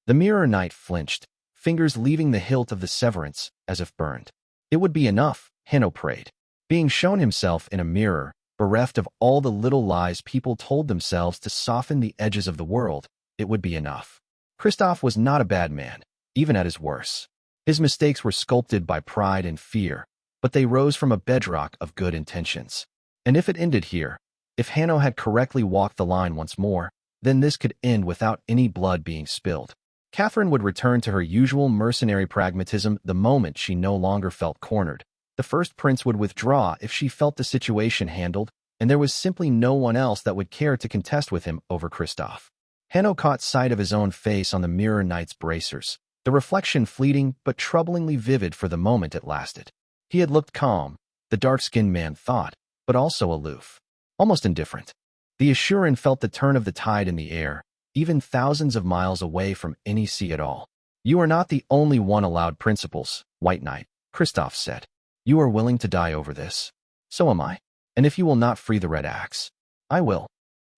The Mirror Knight flinched, fingers leaving the hilt of the severance, as if burned. It would be enough, Hanno prayed. Being shown himself in a mirror, bereft of all the little lies people told themselves to soften the edges of the world, it would be enough. Christoph was not a bad man, even at his worst. His mistakes were sculpted by pride and fear, but they rose from a bedrock of good intentions. And if it ended here, if Hanno had correctly walked the line once more, then this could end without any blood being spilled. Catherine would return to her usual mercenary pragmatism the moment she no longer felt cornered. The first prince would withdraw if she felt the situation handled, and there was simply no one else that would care to contest with him over Christoph. Hanno caught sight of his own face on the Mirror Knight's bracers, the reflection fleeting but troublingly vivid for the moment it lasted. He had looked calm, the dark-skinned man thought, but also aloof, almost indifferent. The Assuran felt the turn of the tide in the air, even thousands of miles away from any sea at all. You are not the only one allowed principles, White Knight, Christoph said. You are willing to die over this. So am I. And if you will not free the red axe, I will.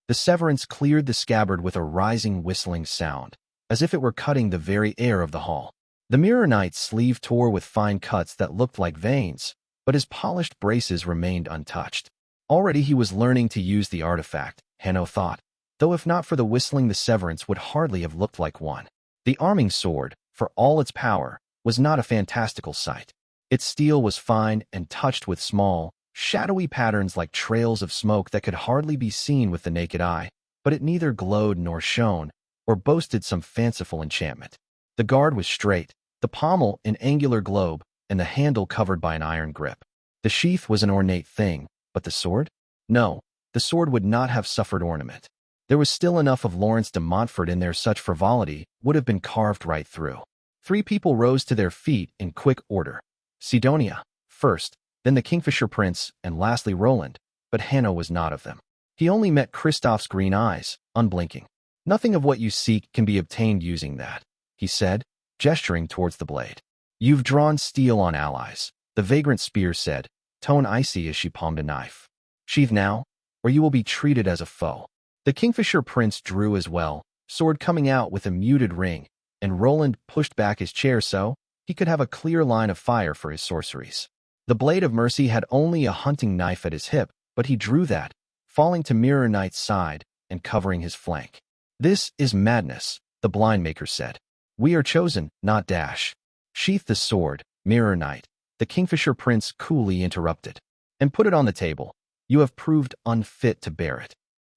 The severance cleared the scabbard with a rising whistling sound, as if it were cutting the very air of the hall. The Mirror Knight's sleeve tore with fine cuts that looked like veins, but his polished braces remained untouched. Already he was learning to use the artifact, Hanno thought, though if not for the whistling the severance would hardly have looked like one. The arming sword, for all its power, was not a fantastical sight. Its steel was fine and touched with small, shadowy patterns like trails of smoke that could hardly be seen with the naked eye, but it neither glowed nor shone, or boasted some fanciful enchantment. The guard was straight, the pommel an angular globe, and the handle covered by an iron grip. The sheath was an ornate thing, but the sword? No, the sword would not have suffered ornament. There was still enough of Lawrence de Montfort in there such frivolity would have been carved right through. 3 people rose to their feet in quick order. Sidonia, first, then the Kingfisher Prince, and lastly Roland, but Hanno was not of them. He only met Christoph's green eyes, unblinking. Nothing of what you seek can be obtained using that, he said, gesturing towards the blade. You've drawn steel on allies, the vagrant spear said, tone icy as she palmed a knife. Sheathe now, or you will be treated as a foe. The Kingfisher Prince drew as well, sword coming out with a muted ring, and Roland pushed back his chair so he could have a clear line of fire for his sorceries. The blade of mercy had only a hunting knife at his hip, but he drew that, falling to Mirror Knight's side and covering his flank. This is madness, the blind maker said. We are chosen, not dash. Sheath the sword, Mirror Knight, the Kingfisher Prince coolly interrupted, and put it on the table. You have proved unfit to bear it.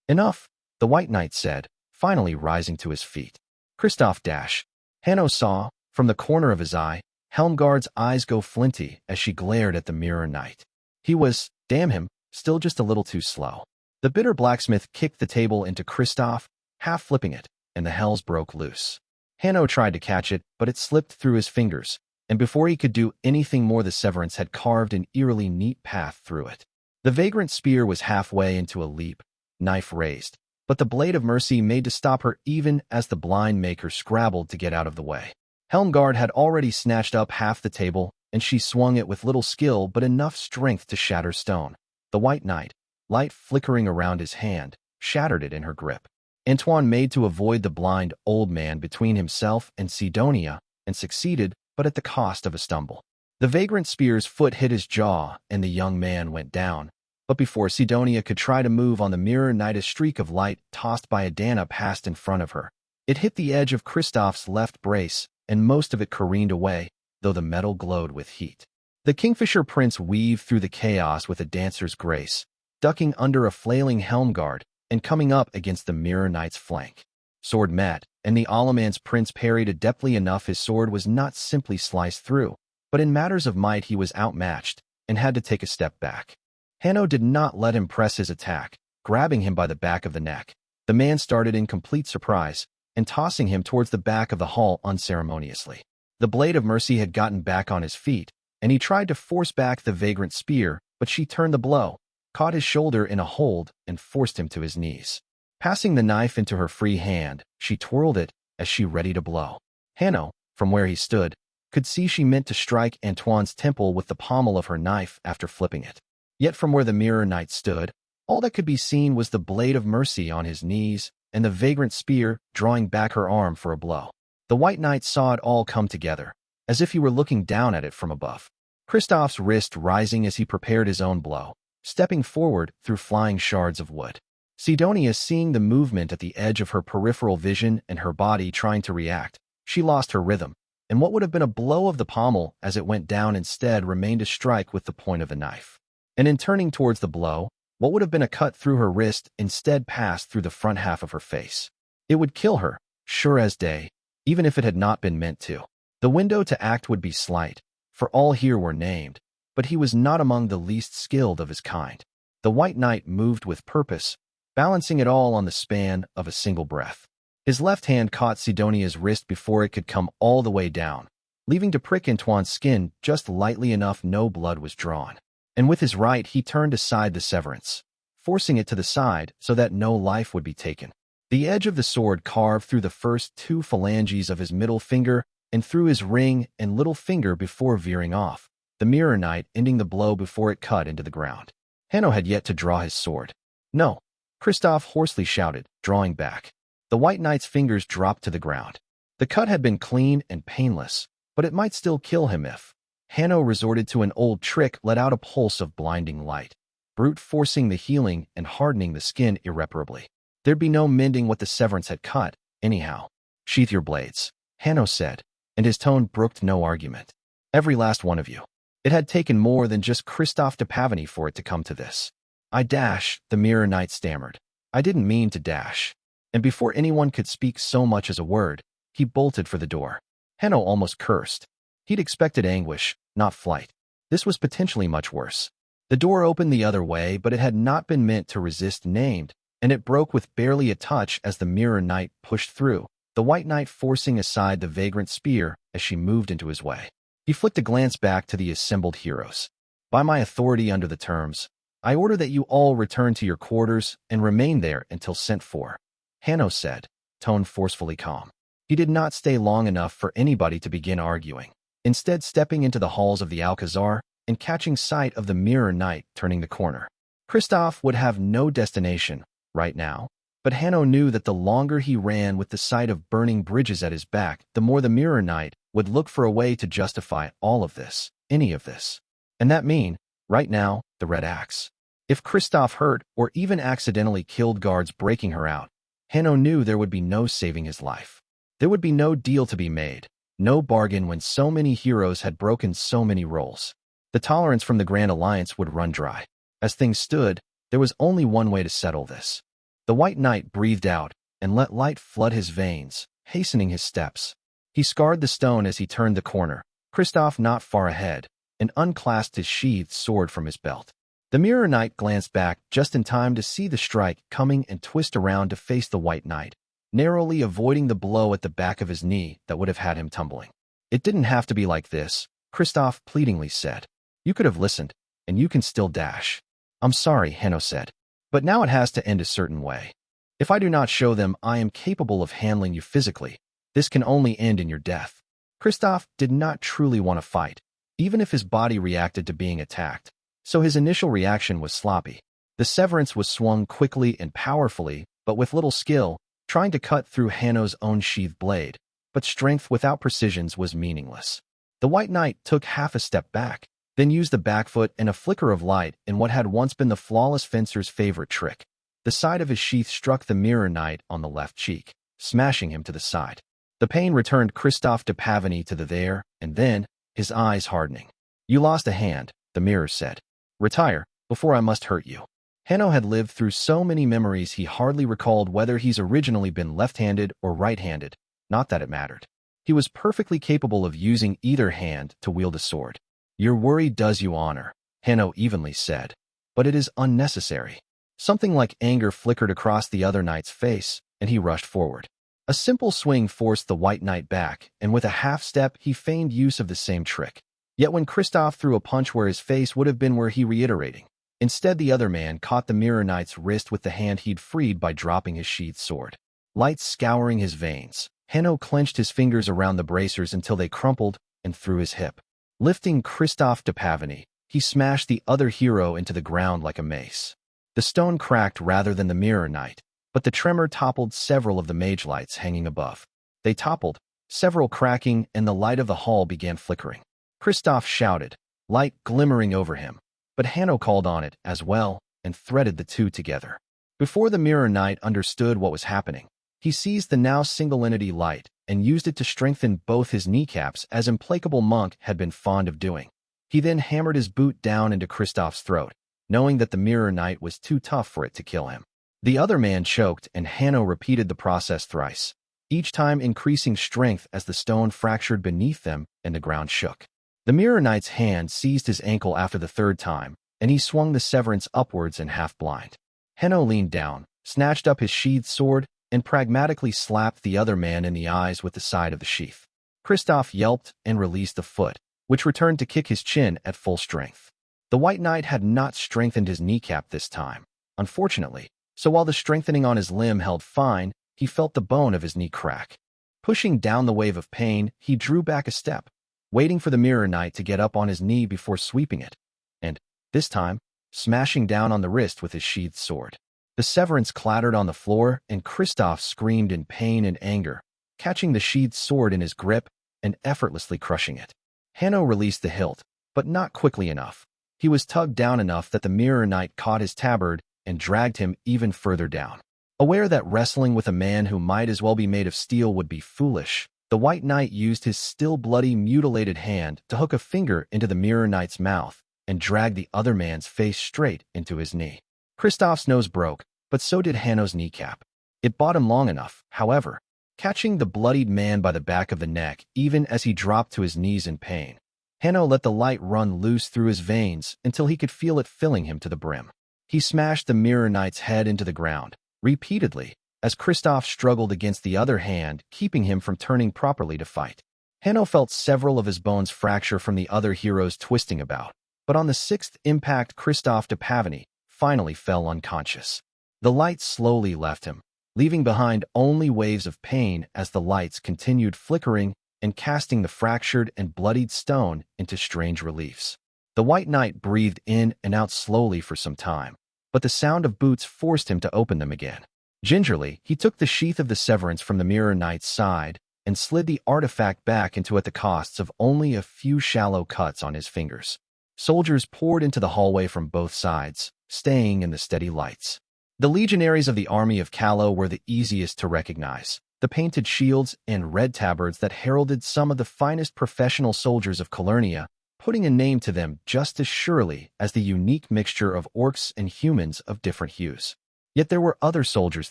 Enough, the White Knight said, finally rising to his feet. Christoph dash. Hanno saw, from the corner of his eye, Helmgard's eyes go flinty as she glared at the Mirror Knight. He was, damn him, still just a little too slow. The bitter blacksmith kicked the table into Kristoff, half flipping it, and the hells broke loose. Hanno tried to catch it, but it slipped through his fingers, and before he could do anything more, the Severance had carved an eerily neat path through it. The vagrant spear was halfway into a leap, knife raised, but the blade of mercy made to stop her even as the blind maker scrabbled to get out of the way. Helmgard had already snatched up half the table, and she swung it with little skill but enough strength to shatter stone. The White Knight, light flickering around his hand, shattered it in her grip. Antoine made to avoid the blind old man between himself and Sidonia, and succeeded, but at the cost of a stumble. The vagrant spear's foot hit his jaw, and the young man went down. But before Sidonia could try to move on the Mirror Knight, a streak of light tossed by Adana passed in front of her. It hit the edge of Kristoff's left brace, and most of it careened away, though the metal glowed with heat. The Kingfisher Prince weaved through the chaos with a dancer's grace, ducking under a flailing Helmgard and coming up against the Mirror Knight's flank. Sword met, and the Alaman's prince parried adeptly enough. His sword was not simply sliced through, but in matters of might he was outmatched and had to take a step back. Hanno did not let him press his attack, grabbing him by the back of the neck. The man started in complete surprise and tossing him towards the back of the hall unceremoniously. The blade of mercy had gotten back on his feet, and he tried to force back the vagrant spear, but she turned the blow, caught his shoulder in a hold, and forced him to his knees. Passing the knife into her free hand, she twirled it as she ready to blow. Hanno, from where he stood, could see she meant to strike Antoine's temple with the pommel of her knife after flipping it. Yet from where the Mirror Knight stood, all that could be seen was the blade of mercy on his knees and the vagrant spear drawing back her arm for a blow. The White Knight saw it all come together, as if he were looking down at it from above. Kristoff's wrist rising as he prepared his own blow, stepping forward through flying shards of wood. Sidonia, seeing the movement at the edge of her peripheral vision and her body trying to react, she lost her rhythm, and what would have been a blow of the pommel as it went down instead remained a strike with the point of the knife. And in turning towards the blow, what would have been a cut through her wrist instead passed through the front half of her face. It would kill her, sure as day, even if it had not been meant to. The window to act would be slight, for all here were named, but he was not among the least skilled of his kind. The White Knight moved with purpose, balancing it all on the span of a single breath. His left hand caught Sidonia's wrist before it could come all the way down, leaving to prick Antoine's skin just lightly enough no blood was drawn. And with his right he turned aside the severance, forcing it to the side so that no life would be taken. The edge of the sword carved through the first two phalanges of his middle finger and through his ring and little finger before veering off, the Mirror Knight ending the blow before it cut into the ground. Hanno had yet to draw his sword. No, Kristoff hoarsely shouted, drawing back. The White Knight's fingers dropped to the ground. The cut had been clean and painless, but it might still kill him if Hanno resorted to an old trick, let out a pulse of blinding light, brute forcing the healing and hardening the skin irreparably. There'd be no mending what the severance had cut, anyhow. Sheath your blades, Hanno said, and his tone brooked no argument. Every last one of you. It had taken more than just Kristoff de Pavany for it to come to this. I dash, the Mirror Knight stammered. I didn't mean to dash. And before anyone could speak so much as a word, he bolted for the door. Hanno almost cursed. He'd expected anguish, not flight. This was potentially much worse. The door opened the other way, but it had not been meant to resist named, and it broke with barely a touch as the Mirror Knight pushed through, the White Knight forcing aside the vagrant spear as she moved into his way. He flicked a glance back to the assembled heroes. By my authority under the terms, I order that you all return to your quarters and remain there until sent for, Hanno said, tone forcefully calm. He did not stay long enough for anybody to begin arguing, instead stepping into the halls of the Alcazar and catching sight of the Mirror Knight turning the corner. Kristoff would have no destination right now, but Hanno knew that the longer he ran with the sight of burning bridges at his back, the more the Mirror Knight would look for a way to justify all of this, any of this. And that mean, right now, the Red Axe. If Kristoff hurt or even accidentally killed guards breaking her out, Hanno knew there would be no saving his life. There would be no deal to be made, no bargain when so many heroes had broken so many roles. The tolerance from the Grand Alliance would run dry. As things stood, there was only one way to settle this. The White Knight breathed out and let light flood his veins, hastening his steps. He scarred the stone as he turned the corner, Kristoff not far ahead, and unclasped his sheathed sword from his belt. The Mirror Knight glanced back just in time to see the strike coming and twist around to face the White Knight, narrowly avoiding the blow at the back of his knee that would have had him tumbling. "It didn't have to be like this," Kristoff pleadingly said. "You could have listened, and you can still dash." "I'm sorry," Hanno said, "but now it has to end a certain way. If I do not show them I am capable of handling you physically, this can only end in your death." Kristoff did not truly want to fight, even if his body reacted to being attacked, so his initial reaction was sloppy. The severance was swung quickly and powerfully, but with little skill, trying to cut through Hanno's own sheathed blade, but strength without precisions was meaningless. The White Knight took half a step back, then used the back foot and a flicker of light in what had once been the flawless fencer's favorite trick. The side of his sheath struck the Mirror Knight on the left cheek, smashing him to the side. The pain returned Christophe de Pavany to the there, and then, his eyes hardening. "You lost a hand," the mirror said. "Retire, before I must hurt you." Hanno had lived through so many memories he hardly recalled whether he's originally been left-handed or right-handed, not that it mattered. He was perfectly capable of using either hand to wield a sword. "Your worry does you honor," Hanno evenly said, "but it is unnecessary." Something like anger flickered across the other knight's face, and he rushed forward. A simple swing forced the White Knight back, and with a half-step he feigned use of the same trick. Yet when Kristoff threw a punch where his face would have been were he reiterating, instead the other man caught the Mirror Knight's wrist with the hand he'd freed by dropping his sheathed sword. Light scouring his veins, Hanno clenched his fingers around the bracers until they crumpled and through his hip. Lifting Christophe de Pavany, he smashed the other hero into the ground like a mace. The stone cracked rather than the Mirror Knight, but the tremor toppled several of the mage lights hanging above. They toppled, several cracking, and the light of the hall began flickering. Kristoff shouted, light glimmering over him, but Hanno called on it as well and threaded the two together. Before the Mirror Knight understood what was happening, he seized the now single entity light and used it to strengthen both his kneecaps as Implacable Monk had been fond of doing. He then hammered his boot down into Kristoff's throat, knowing that the Mirror Knight was too tough for it to kill him. The other man choked, and Hanno repeated the process thrice, each time increasing strength as the stone fractured beneath them and the ground shook. The Mirror Knight's hand seized his ankle after the third time, and he swung the severance upwards and half-blind. Hanno leaned down, snatched up his sheathed sword, and pragmatically slapped the other man in the eyes with the side of the sheath. Kristoff yelped and released the foot, which returned to kick his chin at full strength. The White Knight had not strengthened his kneecap this time, unfortunately, so while the strengthening on his limb held fine, he felt the bone of his knee crack. Pushing down the wave of pain, he drew back a step, waiting for the Mirror Knight to get up on his knee before sweeping it, and, this time, smashing down on the wrist with his sheathed sword. The severance clattered on the floor, and Kristoff screamed in pain and anger, catching the sheathed sword in his grip and effortlessly crushing it. Hanno released the hilt, but not quickly enough. He was tugged down enough that the Mirror Knight caught his tabard and dragged him even further down. Aware that wrestling with a man who might as well be made of steel would be foolish, the White Knight used his still bloody, mutilated hand to hook a finger into the Mirror Knight's mouth and drag the other man's face straight into his knee. Kristoff's nose broke, but so did Hanno's kneecap. It bought him long enough, however, catching the bloodied man by the back of the neck even as he dropped to his knees in pain. Hanno let the light run loose through his veins until he could feel it filling him to the brim. He smashed the Mirror Knight's head into the ground, repeatedly, as Kristoff struggled against the other hand, keeping him from turning properly to fight. Hanno felt several of his bones fracture from the other heroes twisting about, but on the sixth impact Christophe de Pavany finally fell unconscious. The light slowly left him, leaving behind only waves of pain as the lights continued flickering and casting the fractured and bloodied stone into strange reliefs. The White Knight breathed in and out slowly for some time, but the sound of boots forced him to open them again. Gingerly, he took the sheath of the severance from the Mirror Knight's side and slid the artifact back into it at the costs of only a few shallow cuts on his fingers. Soldiers poured into the hallway from both sides, staying in the steady lights. The legionaries of the army of Callow were the easiest to recognize, the painted shields and red tabards that heralded some of the finest professional soldiers of Calernia, putting a name to them just as surely as the unique mixture of orcs and humans of different hues. Yet there were other soldiers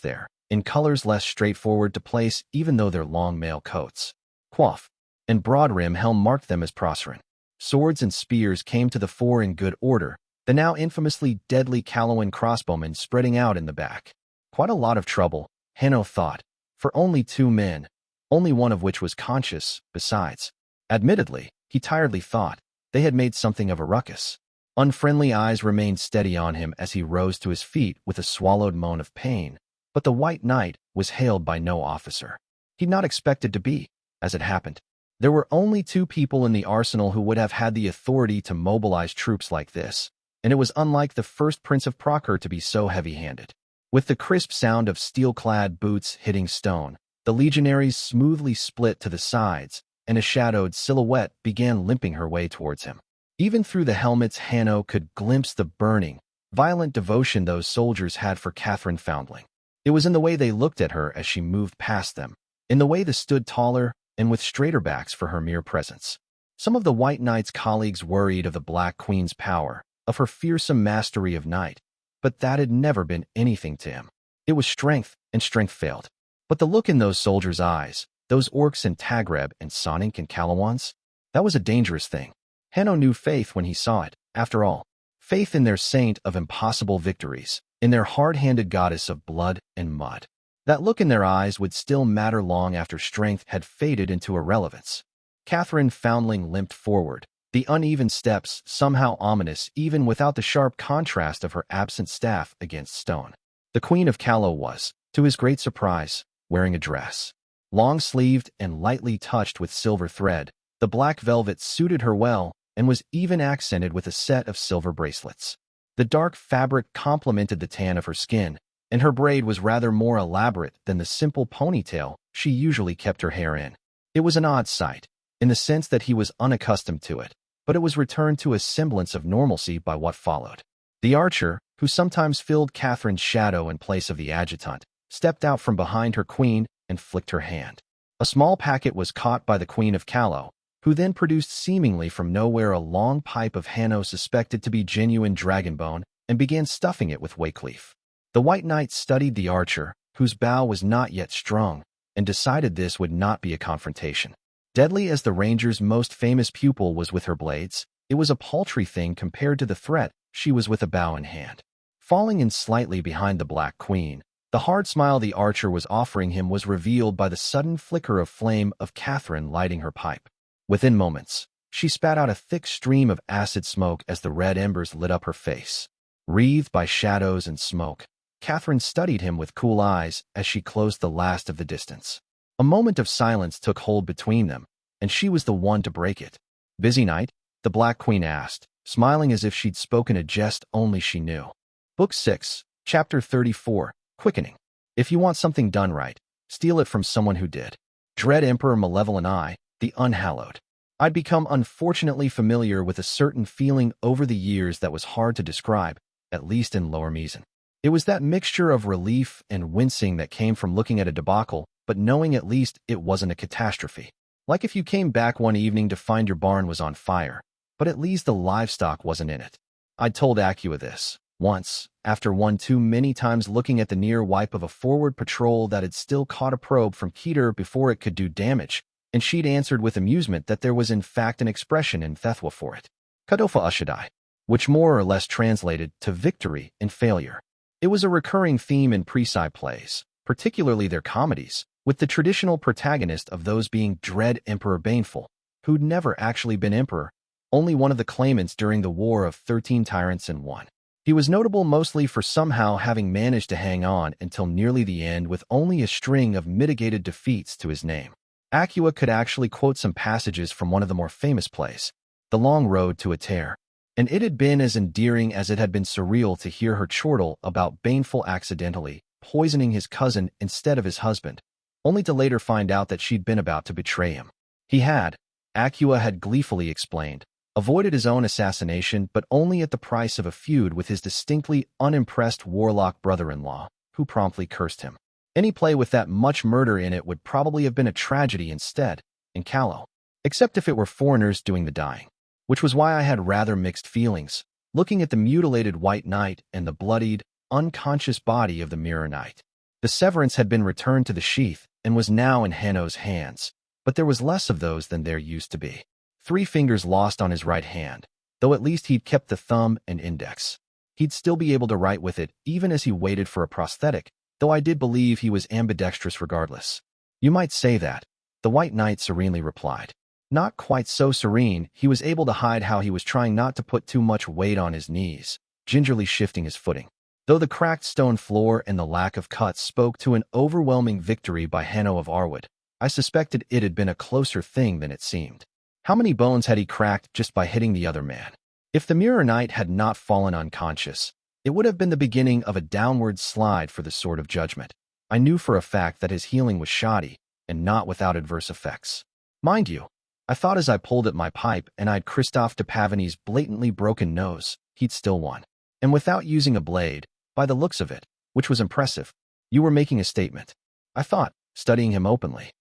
there, in colors less straightforward to place even though their long mail coats, coif, and broad rim helm marked them as Proceran. Swords and spears came to the fore in good order, the now infamously deadly Calawan crossbowmen spreading out in the back. Quite a lot of trouble, Hanno thought, for only 2 men, only one of which was conscious, besides. Admittedly, he tiredly thought, they had made something of a ruckus. Unfriendly eyes remained steady on him as he rose to his feet with a swallowed moan of pain, but the White Knight was hailed by no officer. He'd not expected to be, as it happened. There were only 2 people in the arsenal who would have had the authority to mobilize troops like this, and it was unlike the first Prince of Proker to be so heavy-handed. With the crisp sound of steel-clad boots hitting stone, the legionaries smoothly split to the sides, and a shadowed silhouette began limping her way towards him. Even through the helmets, Hanno could glimpse the burning, violent devotion those soldiers had for Catherine Foundling. It was in the way they looked at her as she moved past them, in the way they stood taller and with straighter backs for her mere presence. Some of the White Knight's colleagues worried of the Black Queen's power, of her fearsome mastery of night, but that had never been anything to him. It was strength, and strength failed. But the look in those soldiers' eyes, those orcs in Tagreb and Sonic and Calawans, that was a dangerous thing. Hanno knew faith when he saw it, after all. Faith in their saint of impossible victories, in their hard-handed goddess of blood and mud. That look in their eyes would still matter long after strength had faded into irrelevance. Catherine Foundling limped forward, the uneven steps somehow ominous even without the sharp contrast of her absent staff against stone. The Queen of Callow was, to his great surprise, wearing a dress. Long-sleeved and lightly touched with silver thread, the black velvet suited her well and was even accented with a set of silver bracelets. The dark fabric complemented the tan of her skin, and her braid was rather more elaborate than the simple ponytail she usually kept her hair in. It was an odd sight, in the sense that he was unaccustomed to it, but it was returned to a semblance of normalcy by what followed. The archer, who sometimes filled Catherine's shadow in place of the adjutant, stepped out from behind her queen and flicked her hand. A small packet was caught by the Queen of Callow, who then produced seemingly from nowhere a long pipe of Hanno suspected to be genuine dragonbone and began stuffing it with wakeleaf. The White Knight studied the archer, whose bow was not yet strung, and decided this would not be a confrontation. Deadly as the ranger's most famous pupil was with her blades, it was a paltry thing compared to the threat she was with a bow in hand. Falling in slightly behind the Black Queen, the hard smile the archer was offering him was revealed by the sudden flicker of flame of Catherine lighting her pipe. Within moments, she spat out a thick stream of acid smoke as the red embers lit up her face. Wreathed by shadows and smoke, Catherine studied him with cool eyes as she closed the last of the distance. A moment of silence took hold between them, and she was the one to break it. "Busy night?" the Black Queen asked, smiling as if she'd spoken a jest only she knew. Book 6, Chapter 34, Quickening. If you want something done right, steal it from someone who did. Dread Emperor Malevolent Eye, the Unhallowed. I'd become unfortunately familiar with a certain feeling over the years that was hard to describe, at least in Lower Meissen. It was that mixture of relief and wincing that came from looking at a debacle, but knowing at least it wasn't a catastrophe. Like if you came back one evening to find your barn was on fire, but at least the livestock wasn't in it. I'd told Acua this, once, after one too many times looking at the near wipe of a forward patrol that had still caught a probe from Keter before it could do damage, and she'd answered with amusement that there was in fact an expression in Thethwa for it. Kadofa Ushadai, which more or less translated to victory and failure. It was a recurring theme in Presci plays, particularly their comedies, with the traditional protagonist of those being Dread Emperor Baneful, who'd never actually been emperor, only one of the claimants during the War of 13 Tyrants and One. He was notable mostly for somehow having managed to hang on until nearly the end with only a string of mitigated defeats to his name. Acua could actually quote some passages from one of the more famous plays, The Long Road to Ater, and it had been as endearing as it had been surreal to hear her chortle about Baneful accidentally poisoning his cousin instead of his husband, only to later find out that she'd been about to betray him. He had, Acua had gleefully explained, avoided his own assassination but only at the price of a feud with his distinctly unimpressed warlock brother-in-law, who promptly cursed him. Any play with that much murder in it would probably have been a tragedy instead, in Callow, except if it were foreigners doing the dying, which was why I had rather mixed feelings, looking at the mutilated White Knight and the bloodied, unconscious body of the Mirror Knight. The severance had been returned to the sheath and was now in Hanno's hands, but there was less of those than there used to be. 3 fingers lost on his right hand, though at least he'd kept the thumb and index. He'd still be able to write with it even as he waited for a prosthetic, though I did believe he was ambidextrous regardless. You might say that, the White Knight serenely replied. Not quite so serene, he was able to hide how he was trying not to put too much weight on his knees, gingerly shifting his footing. Though the cracked stone floor and the lack of cuts spoke to an overwhelming victory by Hanno of Arwood, I suspected it had been a closer thing than it seemed. How many bones had he cracked just by hitting the other man? If the Mirror Knight had not fallen unconscious, it would have been the beginning of a downward slide for the Sword of Judgment. I knew for a fact that his healing was shoddy, and not without adverse effects. Mind you, I thought as I pulled at my pipe and eyed Christophe de Pavigny's blatantly broken nose, he'd still won. And without using a blade, by the looks of it, which was impressive, you were making a statement. I thought, studying him openly,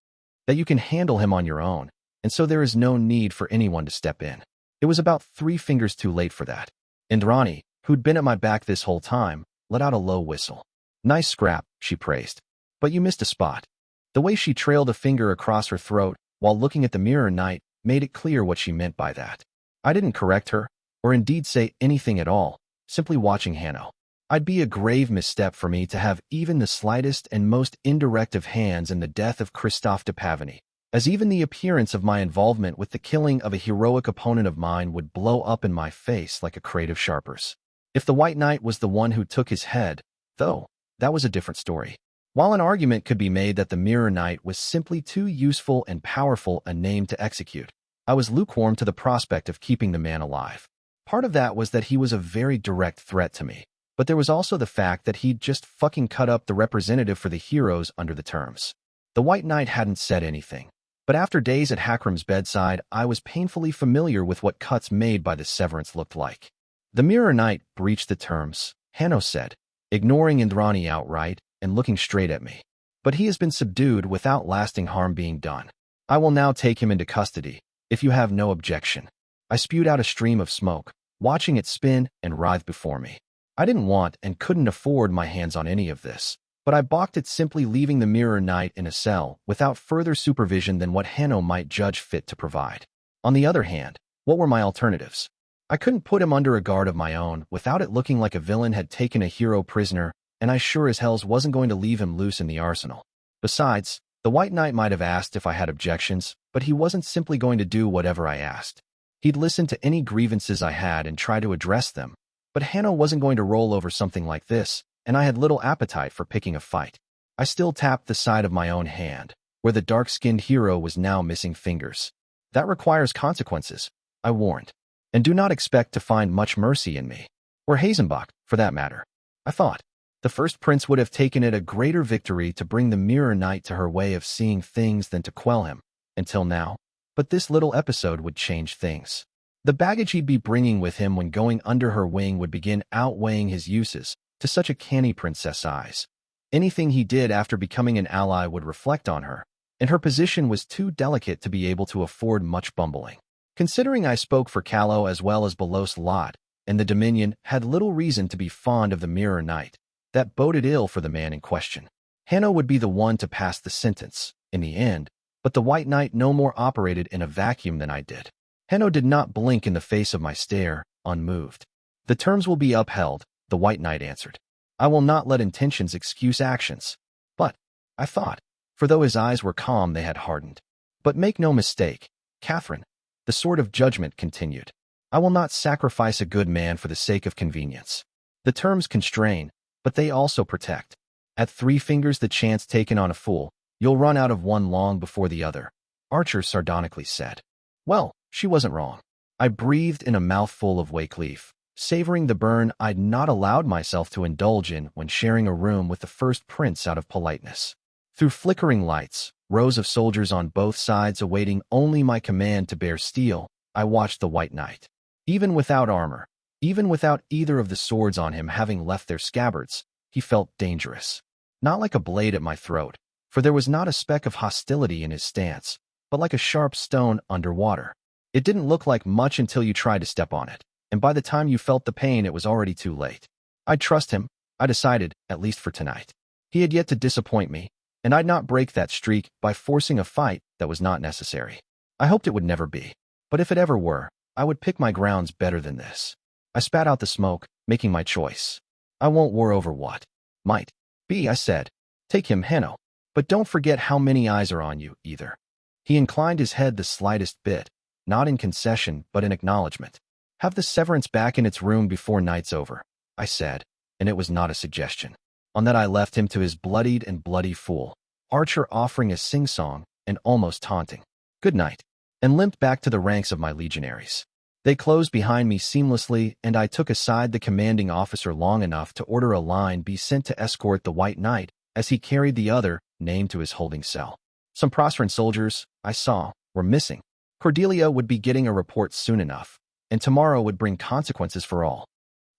that you can handle him on your own, and so there is no need for anyone to step in. It was about 3 fingers too late for that. Indrani, who'd been at my back this whole time, let out a low whistle. Nice scrap, she praised. But you missed a spot. The way she trailed a finger across her throat while looking at the Mirror Knight made it clear what she meant by that. I didn't correct her, or indeed say anything at all, simply watching Hanno. I'd be a grave misstep for me to have even the slightest and most indirect of hands in the death of Christophe de Pavigny, as even the appearance of my involvement with the killing of a heroic opponent of mine would blow up in my face like a crate of sharpers. If the White Knight was the one who took his head, though, that was a different story. While an argument could be made that the Mirror Knight was simply too useful and powerful a name to execute, I was lukewarm to the prospect of keeping the man alive. Part of that was that he was a very direct threat to me, but there was also the fact that he'd just fucking cut up the representative for the heroes under the terms. The White Knight hadn't said anything, but after days at Hakram's bedside, I was painfully familiar with what cuts made by the severance looked like. The Mirror Knight breached the terms, Hanno said, ignoring Indrani outright and looking straight at me. But he has been subdued without lasting harm being done. I will now take him into custody, if you have no objection. I spewed out a stream of smoke, watching it spin and writhe before me. I didn't want and couldn't afford my hands on any of this, but I balked at simply leaving the Mirror Knight in a cell without further supervision than what Hanno might judge fit to provide. On the other hand, what were my alternatives? I couldn't put him under a guard of my own without it looking like a villain had taken a hero prisoner, and I sure as hells wasn't going to leave him loose in the arsenal. Besides, the White Knight might have asked if I had objections, but he wasn't simply going to do whatever I asked. He'd listen to any grievances I had and try to address them, but Hanno wasn't going to roll over something like this, and I had little appetite for picking a fight. I still tapped the side of my own hand, where the dark-skinned hero was now missing fingers. That requires consequences, I warned. And do not expect to find much mercy in me. Or Hazenbach, for that matter. I thought. The first prince would have taken it a greater victory to bring the Mirror Knight to her way of seeing things than to quell him, until now. But this little episode would change things. The baggage he'd be bringing with him when going under her wing would begin outweighing his uses, to such a canny princess' eyes. Anything he did after becoming an ally would reflect on her, and her position was too delicate to be able to afford much bumbling. Considering I spoke for Callow as well as Belos Lot, and the Dominion had little reason to be fond of the Mirror Knight, that boded ill for the man in question. Hanno would be the one to pass the sentence, in the end, but the White Knight no more operated in a vacuum than I did. Hanno did not blink in the face of my stare, unmoved. The terms will be upheld, the White Knight answered. I will not let intentions excuse actions. But, I thought, for though his eyes were calm they had hardened. But make no mistake, Catherine, the Sword of Judgment continued. I will not sacrifice a good man for the sake of convenience. The terms constrain, but they also protect. At 3 fingers the chance taken on a fool, you'll run out of one long before the other, Archer sardonically said. Well, she wasn't wrong. I breathed in a mouthful of wake leaf, savoring the burn I'd not allowed myself to indulge in when sharing a room with the first prince out of politeness. Through flickering lights, rows of soldiers on both sides awaiting only my command to bear steel, I watched the White Knight. Even without armor, even without either of the swords on him having left their scabbards, he felt dangerous. Not like a blade at my throat, for there was not a speck of hostility in his stance, but like a sharp stone underwater. It didn't look like much until you tried to step on it, and by the time you felt the pain it was already too late. I'd trust him, I decided, at least for tonight. He had yet to disappoint me, and I'd not break that streak by forcing a fight that was not necessary. I hoped it would never be. But if it ever were, I would pick my grounds better than this. I spat out the smoke, making my choice. I won't war over what might be, I said. Take him, Hanno. But don't forget how many eyes are on you, either. He inclined his head the slightest bit, not in concession, but in acknowledgement. Have the severance back in its room before night's over, I said, and it was not a suggestion. On that I left him to his bloodied and bloody fool, Archer offering a sing-song and almost taunting good night, and limped back to the ranks of my legionaries. They closed behind me seamlessly, and I took aside the commanding officer long enough to order a line be sent to escort the White Knight as he carried the other name to his holding cell. Some Prosperen soldiers, I saw, were missing. Cordelia would be getting a report soon enough, and tomorrow would bring consequences for all.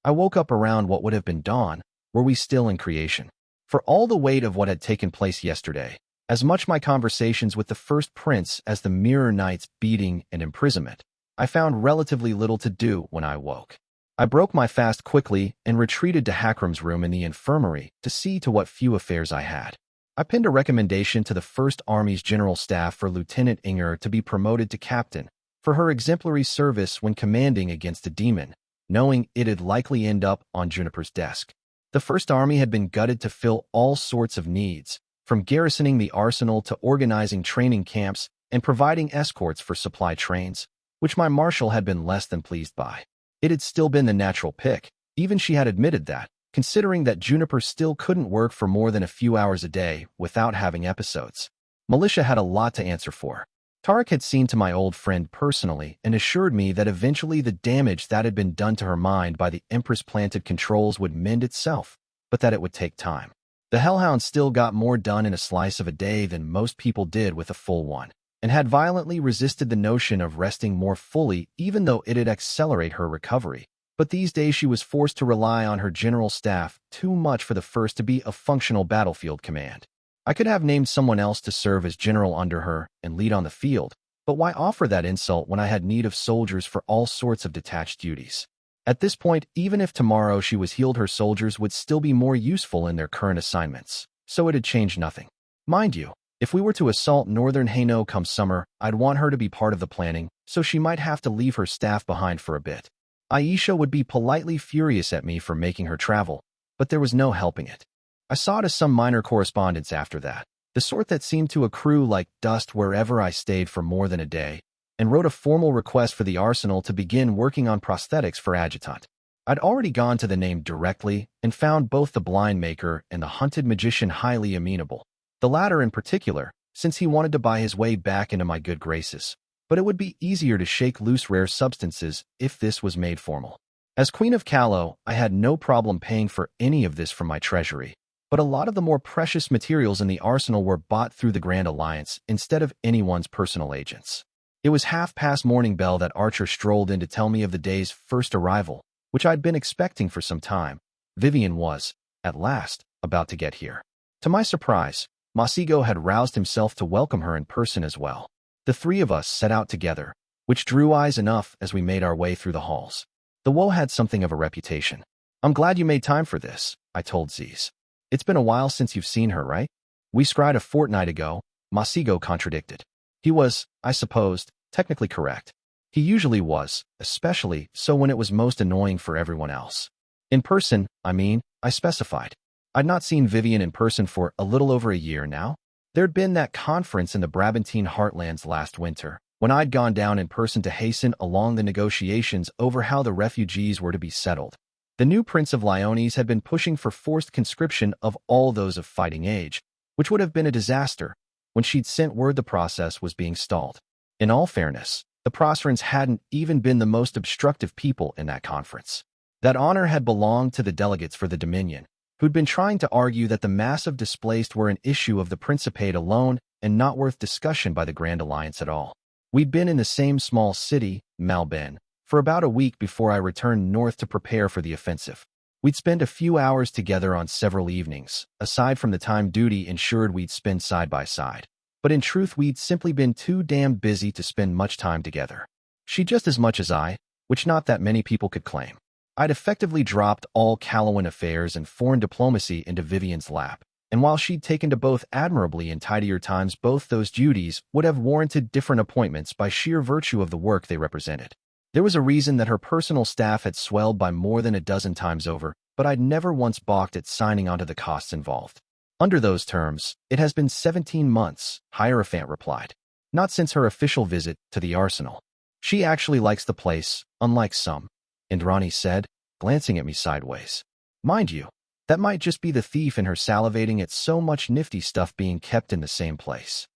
I woke up around what would have been dawn, were we still in creation. For all the weight of what had taken place yesterday, as much my conversations with the First Prince as the Mirror Knight's beating and imprisonment, I found relatively little to do when I woke. I broke my fast quickly and retreated to Hackram's room in the infirmary to see to what few affairs I had. I pinned a recommendation to the First Army's General Staff for Lieutenant Inger to be promoted to captain for her exemplary service when commanding against a demon, knowing it'd likely end up on Juniper's desk. The First Army had been gutted to fill all sorts of needs, from garrisoning the arsenal to organizing training camps and providing escorts for supply trains, which my marshal had been less than pleased by. It had still been the natural pick, even she had admitted that, considering that Juniper still couldn't work for more than a few hours a day without having episodes. Militia had a lot to answer for. Tarek had seen to my old friend personally and assured me that eventually the damage that had been done to her mind by the Empress-planted controls would mend itself, but that it would take time. The Hellhound still got more done in a slice of a day than most people did with a full one, and had violently resisted the notion of resting more fully even though it'd accelerate her recovery. But these days she was forced to rely on her general staff too much for the First to be a functional battlefield command. I could have named someone else to serve as general under her and lead on the field, but why offer that insult when I had need of soldiers for all sorts of detached duties? At this point, even if tomorrow she was healed, her soldiers would still be more useful in their current assignments, so it had changed nothing. Mind you, if we were to assault northern Haino come summer, I'd want her to be part of the planning, so she might have to leave her staff behind for a bit. Aisha would be politely furious at me for making her travel, but there was no helping it. I saw to some minor correspondence after that, the sort that seemed to accrue like dust wherever I stayed for more than a day, and wrote a formal request for the arsenal to begin working on prosthetics for Adjutant. I'd already gone to the name directly and found both the blind maker and the hunted magician highly amenable, the latter in particular, since he wanted to buy his way back into my good graces. But it would be easier to shake loose rare substances if this was made formal. As Queen of Callow, I had no problem paying for any of this from my treasury, but a lot of the more precious materials in the arsenal were bought through the Grand Alliance instead of anyone's personal agents. It was 1:30 morning bell that Archer strolled in to tell me of the day's first arrival, which I'd been expecting for some time. Vivian was, at last, about to get here. To my surprise, Masigo had roused himself to welcome her in person as well. The three of us set out together, which drew eyes enough as we made our way through the halls. The Woe had something of a reputation. I'm glad you made time for this, I told Ziz. It's been a while since you've seen her, right? We scried a fortnight ago, Masigo contradicted. He was, I supposed, technically correct. He usually was, especially so when it was most annoying for everyone else. In person, I specified. I'd not seen Vivian in person for a little over a year now. There'd been that conference in the Brabantine Heartlands last winter, when I'd gone down in person to hasten along the negotiations over how the refugees were to be settled. The new Prince of Lyones had been pushing for forced conscription of all those of fighting age, which would have been a disaster when she'd sent word the process was being stalled. In all fairness, the Prosperens hadn't even been the most obstructive people in that conference. That honor had belonged to the delegates for the Dominion, who'd been trying to argue that the massive displaced were an issue of the Principate alone and not worth discussion by the Grand Alliance at all. We'd been in the same small city, Malben, for about a week before I returned north to prepare for the offensive. We'd spend a few hours together on several evenings, aside from the time duty ensured we'd spend side by side. But in truth, we'd simply been too damn busy to spend much time together. She just as much as I, which not that many people could claim. I'd effectively dropped all Callowan affairs and foreign diplomacy into Vivian's lap, and while she'd taken to both admirably in tidier times, both those duties would have warranted different appointments by sheer virtue of the work they represented. There was a reason that her personal staff had swelled by more than a dozen times over, but I'd never once balked at signing onto the costs involved. Under those terms, it has been 17 months, Hierophant replied. Not since her official visit to the arsenal. She actually likes the place, unlike some, Indrani said, glancing at me sideways. Mind you, that might just be the thief in her salivating at so much nifty stuff being kept in the same place.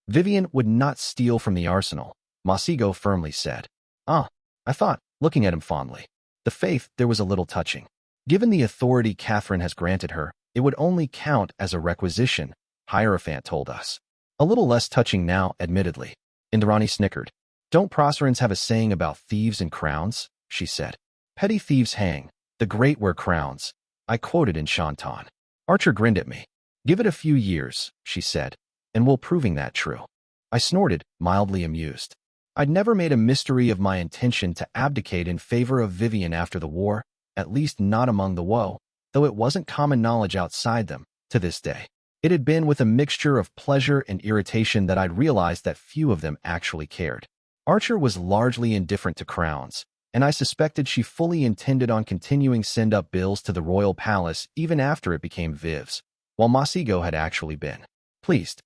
Vivian would not steal from the arsenal, Masigo firmly said. Ah, I thought, looking at him fondly. The faith there was a little touching. Given the authority Catherine has granted her, it would only count as a requisition, Hierophant told us. A little less touching now, admittedly. Indrani snickered. Don't Proserans have a saying about thieves and crowns? She said. Petty thieves hang, the great wear crowns. I quoted in Shantan. Archer grinned at me. Give it a few years, she said, and we'll proving that true. I snorted, mildly amused. I'd never made a mystery of my intention to abdicate in favor of Vivian after the war, at least not among the woe, though it wasn't common knowledge outside them, to this day. It had been with a mixture of pleasure and irritation that I'd realized that few of them actually cared. Archer was largely indifferent to crowns, and I suspected she fully intended on continuing send-up bills to the royal palace even after it became Viv's, while Masigo had actually been pleased.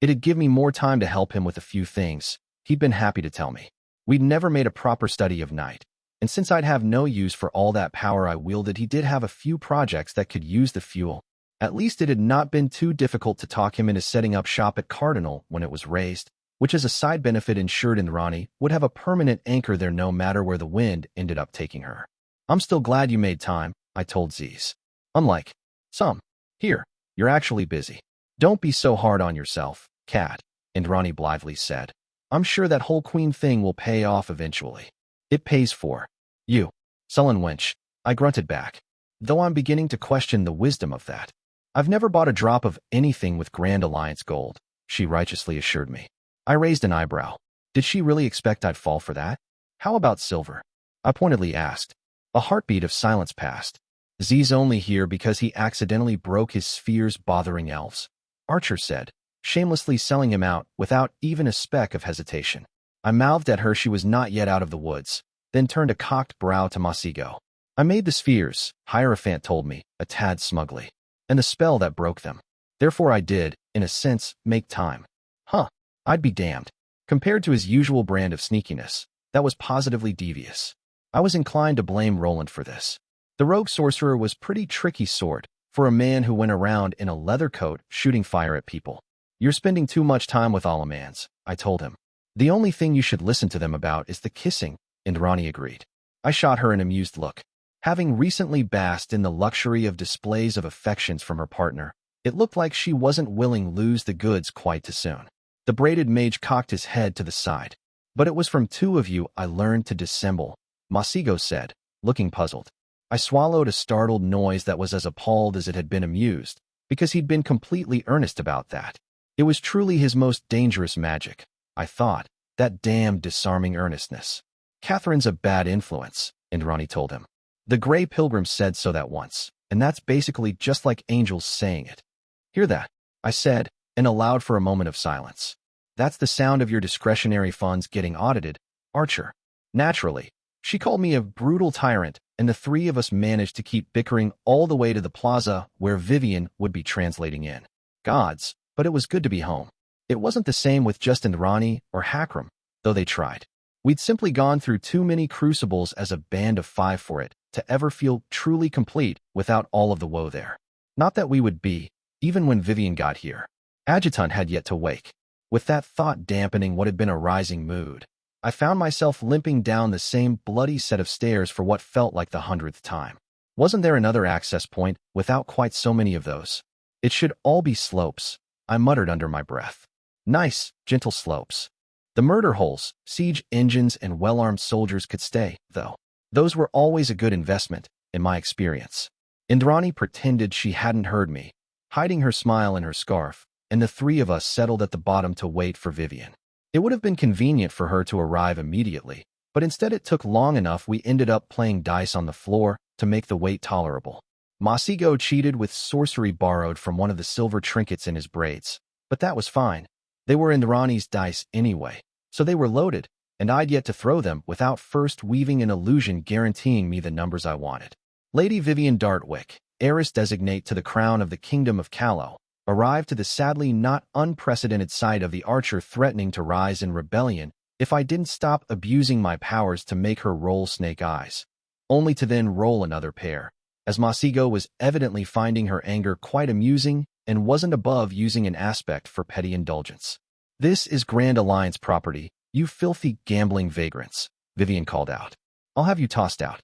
It'd give me more time to help him with a few things, he'd been happy to tell me. We'd never made a proper study of night, and since I'd have no use for all that power I wielded, he did have a few projects that could use the fuel. At least it had not been too difficult to talk him into setting up shop at Cardinal when it was raised, which as a side benefit ensured Indrani would have a permanent anchor there no matter where the wind ended up taking her. I'm still glad you made time, I told Ziz. Unlike some. Here, you're actually busy. Don't be so hard on yourself, Cat, Indrani blithely said. I'm sure that whole queen thing will pay off eventually. It pays for you, sullen wench, I grunted back, though I'm beginning to question the wisdom of that. I've never bought a drop of anything with Grand Alliance gold, she righteously assured me. I raised an eyebrow. Did she really expect I'd fall for that? How about silver? I pointedly asked. A heartbeat of silence passed. Z's only here because he accidentally broke his spheres bothering elves, Archer said, shamelessly selling him out without even a speck of hesitation. I mouthed at her she was not yet out of the woods, then turned a cocked brow to Masigo. I made the spheres, Hierophant told me, a tad smugly, and the spell that broke them. Therefore I did, in a sense, make time. Huh, I'd be damned. Compared to his usual brand of sneakiness, that was positively devious. I was inclined to blame Roland for this. The rogue sorcerer was pretty tricky sort, for a man who went around in a leather coat shooting fire at people. You're spending too much time with Alamans, I told him. The only thing you should listen to them about is the kissing, Indrani agreed. I shot her an amused look. Having recently basked in the luxury of displays of affections from her partner, it looked like she wasn't willing to lose the goods quite too soon. The braided mage cocked his head to the side. But it was from two of you I learned to dissemble, Masigo said, looking puzzled. I swallowed a startled noise that was as appalled as it had been amused, because he'd been completely earnest about that. It was truly his most dangerous magic, I thought, that damned disarming earnestness. Catherine's a bad influence, Indrani told him. The Grey Pilgrim said so that once, and that's basically just like angels saying it. Hear that? I said, and allowed for a moment of silence. That's the sound of your discretionary funds getting audited, Archer. Naturally, she called me a brutal tyrant, and the three of us managed to keep bickering all the way to the plaza where Vivian would be translating in. Gods, but it was good to be home. It wasn't the same with just Indrani or Hakram, though they tried. We'd simply gone through too many crucibles as a band of five for it to ever feel truly complete without all of the woe there. Not that we would be, even when Vivian got here. Adjutant had yet to wake. With that thought dampening what had been a rising mood, I found myself limping down the same bloody set of stairs for what felt like the 100th time. Wasn't there another access point without quite so many of those? It should all be slopes, I muttered under my breath. Nice, gentle slopes. The murder holes, siege engines, and well-armed soldiers could stay, though. Those were always a good investment, in my experience. Indrani pretended she hadn't heard me, hiding her smile in her scarf, and the three of us settled at the bottom to wait for Vivian. It would have been convenient for her to arrive immediately, but instead it took long enough we ended up playing dice on the floor to make the wait tolerable. Masigo cheated with sorcery borrowed from one of the silver trinkets in his braids. But that was fine. They were Indrani's dice anyway, so they were loaded, and I'd yet to throw them without first weaving an illusion guaranteeing me the numbers I wanted. Lady Vivian Dartwick, heiress designate to the crown of the Kingdom of Callow, arrived to the sadly not unprecedented sight of the archer threatening to rise in rebellion if I didn't stop abusing my powers to make her roll snake eyes, only to then roll another pair, as Masigo was evidently finding her anger quite amusing and wasn't above using an aspect for petty indulgence. "This is Grand Alliance property, you filthy gambling vagrants," Vivian called out. "I'll have you tossed out."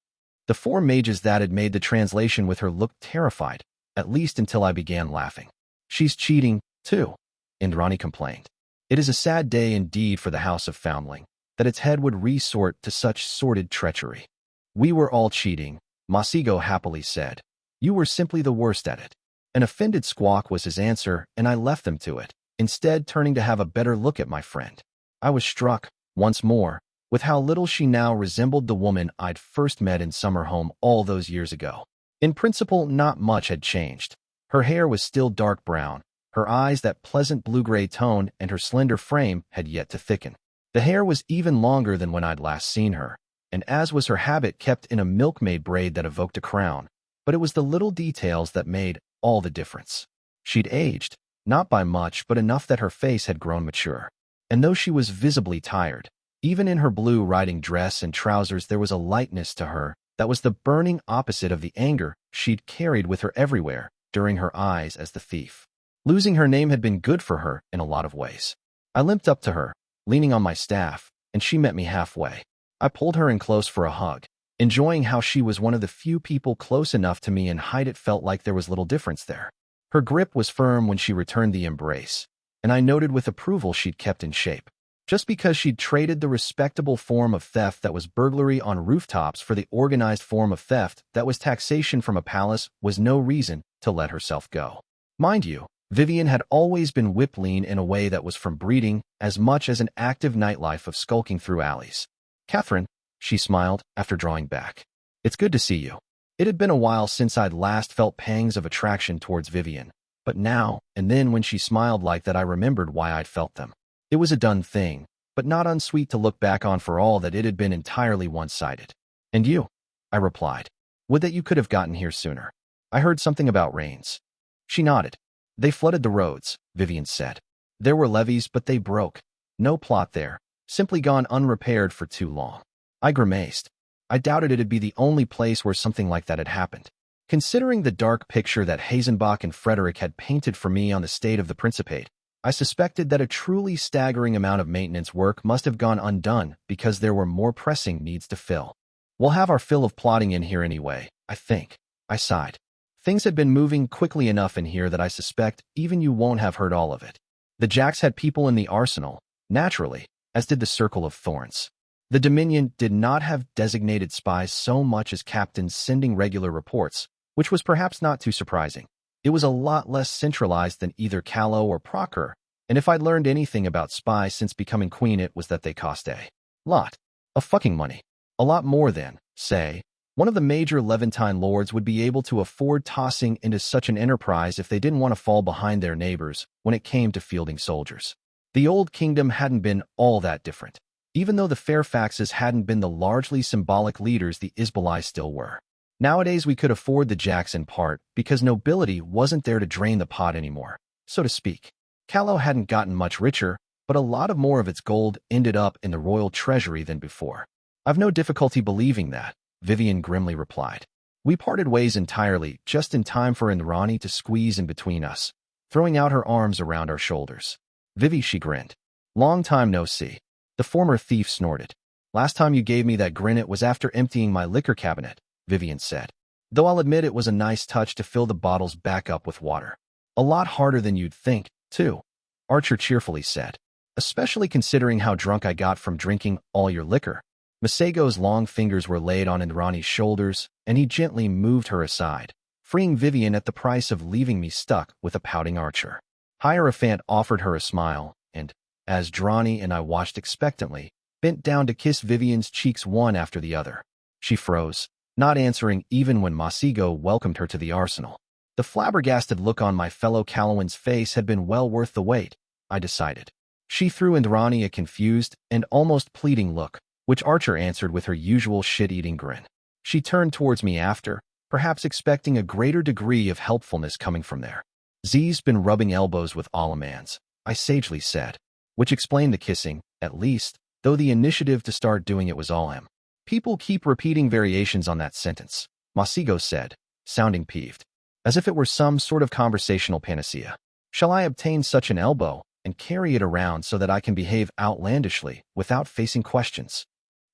The four mages that had made the translation with her looked terrified, at least until I began laughing. "She's cheating, too," Indrani complained. "It is a sad day indeed for the House of Foundling, that its head would resort to such sordid treachery." "We were all cheating," Masigo happily said. "You were simply the worst at it." An offended squawk was his answer, and I left them to it, instead turning to have a better look at my friend. I was struck, once more, with how little she now resembled the woman I'd first met in Summerhome all those years ago. In principle, not much had changed. Her hair was still dark brown, her eyes that pleasant blue-gray tone, and her slender frame had yet to thicken. The hair was even longer than when I'd last seen her, and as was her habit, kept in a milkmaid braid that evoked a crown. But it was the little details that made all the difference. She'd aged, not by much, but enough that her face had grown mature. And though she was visibly tired, even in her blue riding dress and trousers there was a lightness to her that was the burning opposite of the anger she'd carried with her everywhere during her eyes as the thief. Losing her name had been good for her in a lot of ways. I limped up to her, leaning on my staff, and she met me halfway. I pulled her in close for a hug, enjoying how she was one of the few people close enough to me in height it felt like there was little difference there. Her grip was firm when she returned the embrace, and I noted with approval she'd kept in shape. Just because she'd traded the respectable form of theft that was burglary on rooftops for the organized form of theft that was taxation from a palace was no reason to let herself go. Mind you, Vivian had always been whip-lean in a way that was from breeding as much as an active nightlife of skulking through alleys. "Catherine," she smiled after drawing back. "It's good to see you." It had been a while since I'd last felt pangs of attraction towards Vivian, but now and then when she smiled like that I remembered why I'd felt them. It was a done thing, but not unsweet to look back on for all that it had been entirely one-sided. "And you?" I replied. "Would that you could have gotten here sooner. I heard something about rains." She nodded. "They flooded the roads," Vivian said. "There were levees, but they broke. No plot there, simply gone unrepaired for too long." I grimaced. I doubted it'd be the only place where something like that had happened. Considering the dark picture that Hazenbach and Frederick had painted for me on the state of the Principate, I suspected that a truly staggering amount of maintenance work must have gone undone because there were more pressing needs to fill. "We'll have our fill of plotting in here anyway, I think," I sighed. "Things had been moving quickly enough in here that I suspect even you won't have heard all of it. The Jacks had people in the arsenal, naturally, as did the Circle of Thorns. The Dominion did not have designated spies so much as captains sending regular reports, which was perhaps not too surprising. It was a lot less centralized than either Callow or Procure, and if I'd learned anything about spies since becoming queen it was that they cost a lot of fucking money. A lot more than, say, one of the major Levantine lords would be able to afford tossing into such an enterprise if they didn't want to fall behind their neighbors when it came to fielding soldiers. The Old Kingdom hadn't been all that different, even though the Fairfaxes hadn't been the largely symbolic leaders the Isbelais still were. Nowadays we could afford the Jacks in part because nobility wasn't there to drain the pot anymore, so to speak. Callow hadn't gotten much richer, but a lot more of its gold ended up in the royal treasury than before. "I've no difficulty believing that," Vivian grimly replied. We parted ways entirely, just in time for Indrani to squeeze in between us, throwing out her arms around our shoulders. "Vivi," she grinned. "Long time no see." The former thief snorted. "Last time you gave me that grin it was after emptying my liquor cabinet," Vivian said. "Though I'll admit it was a nice touch to fill the bottles back up with water. A lot harder than you'd think, too," Archer cheerfully said. "Especially considering how drunk I got from drinking all your liquor." Masego's long fingers were laid on Indrani's shoulders, and he gently moved her aside, freeing Vivian at the price of leaving me stuck with a pouting Archer. Hierophant offered her a smile, and, as Drani and I watched expectantly, bent down to kiss Vivian's cheeks one after the other. She froze, not answering even when Masigo welcomed her to the arsenal. The flabbergasted look on my fellow Calawan's face had been well worth the wait, I decided. She threw Indrani a confused and almost pleading look, which Archer answered with her usual shit-eating grin. She turned towards me after, perhaps expecting a greater degree of helpfulness coming from there. Z's been rubbing elbows with Alamans, I sagely said, which explained the kissing, at least, though the initiative to start doing it was all him. People keep repeating variations on that sentence, Masigo said, sounding peeved, as if it were some sort of conversational panacea. Shall I obtain such an elbow and carry it around so that I can behave outlandishly without facing questions?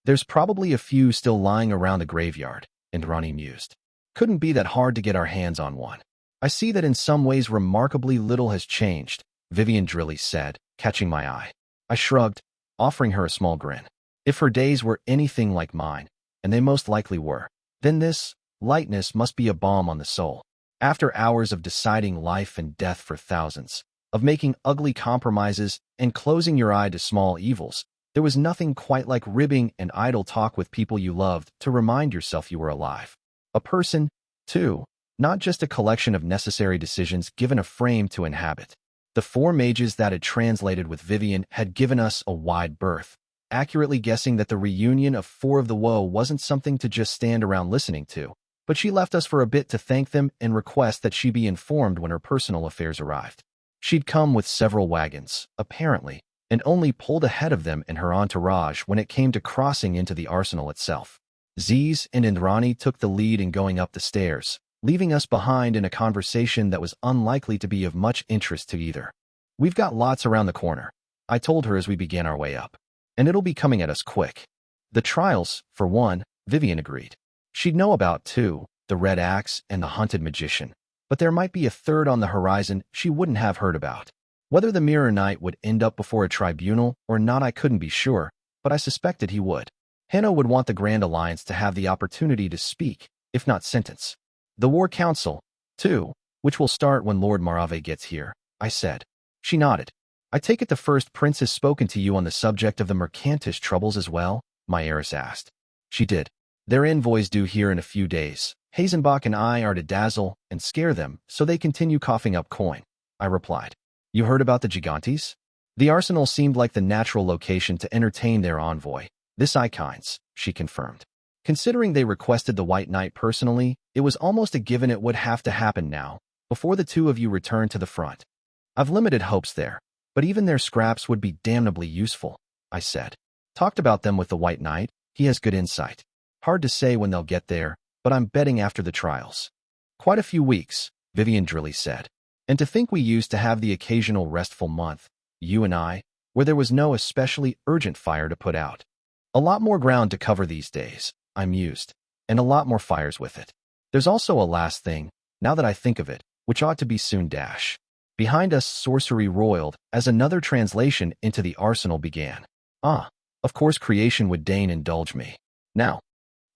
There's probably a few still lying around the graveyard, Indrani mused. Couldn't be that hard to get our hands on one. I see that in some ways remarkably little has changed, Vivian Drilly said, catching my eye. I shrugged, offering her a small grin. If her days were anything like mine, and they most likely were, then this lightness must be a balm on the soul. After hours of deciding life and death for thousands, of making ugly compromises and closing your eye to small evils, there was nothing quite like ribbing and idle talk with people you loved to remind yourself you were alive. A person, too, not just a collection of necessary decisions given a frame to inhabit. The four mages that had translated with Vivian had given us a wide berth, accurately guessing that the reunion of four of the woe wasn't something to just stand around listening to, but she left us for a bit to thank them and request that she be informed when her personal affairs arrived. She'd come with several wagons, apparently, and only pulled ahead of them in her entourage when it came to crossing into the arsenal itself. Ziz and Indrani took the lead in going up the stairs, leaving us behind in a conversation that was unlikely to be of much interest to either. We've got lots around the corner, I told her as we began our way up, and it'll be coming at us quick. The trials, for one, Vivian agreed. She'd know about, too, the Red Axe and the Hunted Magician, but there might be a third on the horizon she wouldn't have heard about. Whether the Mirror Knight would end up before a tribunal or not I couldn't be sure, but I suspected he would. Hanno would want the Grand Alliance to have the opportunity to speak, if not sentence. The War Council, too, which will start when Lord Marave gets here, I said. She nodded. I take it the First Prince has spoken to you on the subject of the Mercantish troubles as well? My heiress asked. She did. Their envoys due here in a few days. Hazenbach and I are to dazzle and scare them so they continue coughing up coin, I replied. You heard about the Gigantes? The arsenal seemed like the natural location to entertain their envoy. This Icons, she confirmed. Considering they requested the White Knight personally, it was almost a given it would have to happen now, before the two of you return to the front. I've limited hopes there, but even their scraps would be damnably useful, I said. Talked about them with the White Knight, he has good insight. Hard to say when they'll get there, but I'm betting after the trials. Quite a few weeks, Vivian Drilly said. And to think we used to have the occasional restful month, you and I, where there was no especially urgent fire to put out. A lot more ground to cover these days, I mused, and a lot more fires with it. There's also a last thing, now that I think of it, which ought to be soon dash. Behind us sorcery roiled as another translation into the arsenal began. Of course creation would deign indulge me. Now.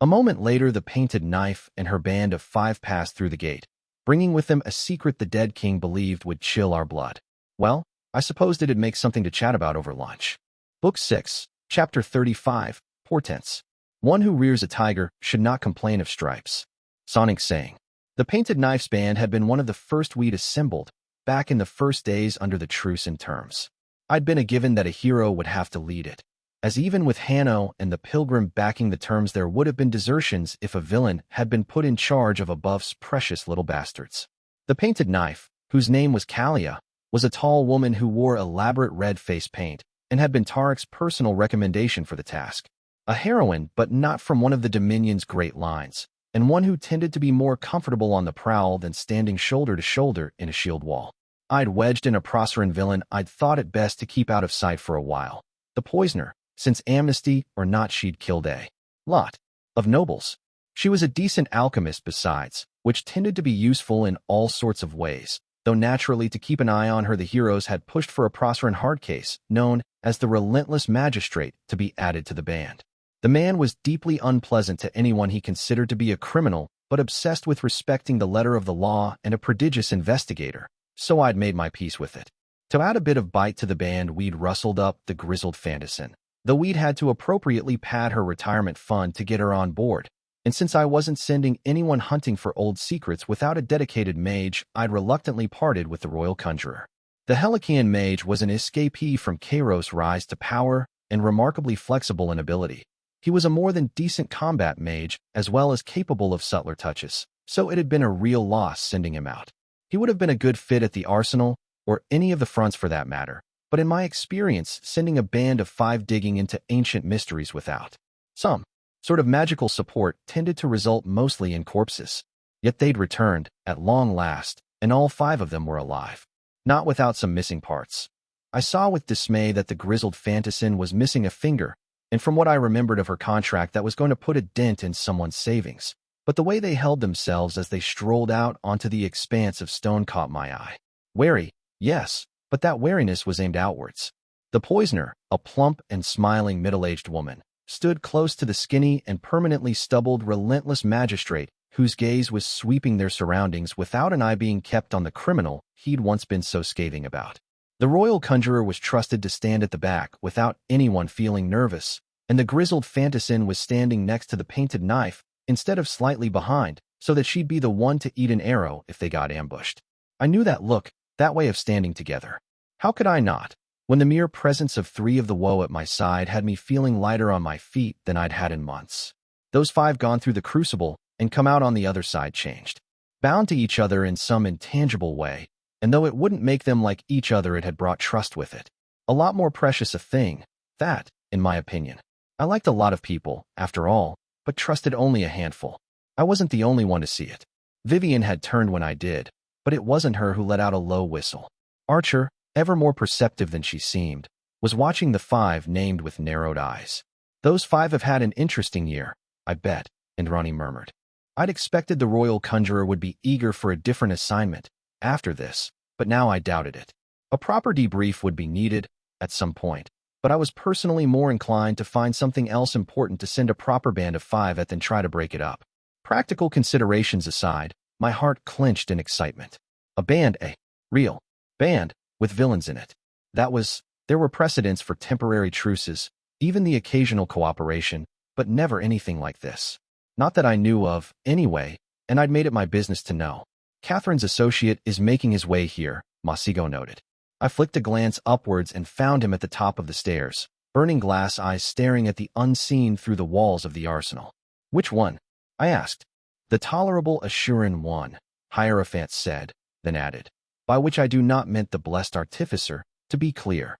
A moment later the Painted Knife and her band of 5 passed through the gate, bringing with them a secret the dead king believed would chill our blood. Well, I supposed it'd make something to chat about over lunch. Book 6, Chapter 35, Portents. One who rears a tiger should not complain of stripes. Sonic saying. The Painted Knife's band had been one of the first we'd assembled, back in the first days under the truce in terms. I'd been a given that a hero would have to lead it, as even with Hanno and the Pilgrim backing the terms there would have been desertions if a villain had been put in charge of a buff's precious little bastards. The Painted Knife, whose name was Kalia, was a tall woman who wore elaborate red face paint, and had been Tarek's personal recommendation for the task. A heroine, but not from one of the Dominion's great lines, and one who tended to be more comfortable on the prowl than standing shoulder to shoulder in a shield wall. I'd wedged in a Proceran villain I'd thought it best to keep out of sight for a while. The Poisoner, since amnesty or not she'd killed a lot of nobles. She was a decent alchemist besides, which tended to be useful in all sorts of ways, though naturally to keep an eye on her the heroes had pushed for a Proceran hardcase, known as the Relentless Magistrate, to be added to the band. The man was deeply unpleasant to anyone he considered to be a criminal, but obsessed with respecting the letter of the law and a prodigious investigator, so I'd made my peace with it. To add a bit of bite to the band we'd rustled up the grizzled Fantassin, though we'd had to appropriately pad her retirement fund to get her on board. And since I wasn't sending anyone hunting for old secrets without a dedicated mage, I'd reluctantly parted with the Royal Conjurer. The Helikian mage was an escapee from Kairos' rise to power and remarkably flexible in ability. He was a more than decent combat mage, as well as capable of subtler touches, so it had been a real loss sending him out. He would have been a good fit at the arsenal, or any of the fronts for that matter, but in my experience, sending a band of 5 digging into ancient mysteries without some sort of magical support tended to result mostly in corpses. Yet they'd returned, at long last, and all 5 of them were alive. Not without some missing parts. I saw with dismay that the grizzled fantassin was missing a finger, and from what I remembered of her contract, that was going to put a dent in someone's savings. But the way they held themselves as they strolled out onto the expanse of stone caught my eye. Wary, yes, but that wariness was aimed outwards. The poisoner, a plump and smiling middle-aged woman, stood close to the skinny and permanently stubbled relentless magistrate whose gaze was sweeping their surroundings without an eye being kept on the criminal he'd once been so scathing about. The Royal Conjurer was trusted to stand at the back without anyone feeling nervous, and the grizzled fantassin was standing next to the painted knife instead of slightly behind, so that she'd be the one to eat an arrow if they got ambushed. I knew that look, that way of standing together. How could I not, when the mere presence of 3 of the woe at my side had me feeling lighter on my feet than I'd had in months? Those 5 gone through the crucible and come out on the other side changed, bound to each other in some intangible way, and though it wouldn't make them like each other, it had brought trust with it. A lot more precious a thing, that, in my opinion. I liked a lot of people, after all, but trusted only a handful. I wasn't the only one to see it. Vivian had turned when I did, but it wasn't her who let out a low whistle. Archer, ever more perceptive than she seemed, was watching the 5 named with narrowed eyes. Those 5 have had an interesting year, I bet, Indrani murmured. I'd expected the Royal Conjurer would be eager for a different assignment after this, but now I doubted it. A proper debrief would be needed at some point, but I was personally more inclined to find something else important to send a proper band of 5 at than try to break it up. Practical considerations aside, my heart clenched in excitement. A band, a real band, with villains in it. There were precedents for temporary truces, even the occasional cooperation, but never anything like this. Not that I knew of, anyway, and I'd made it my business to know. Catherine's associate is making his way here, Masigo noted. I flicked a glance upwards and found him at the top of the stairs, burning glass eyes staring at the unseen through the walls of the arsenal. Which one? I asked. The tolerable Assuran one, Hierophant said, then added, by which I do not meant the blessed artificer, to be clear.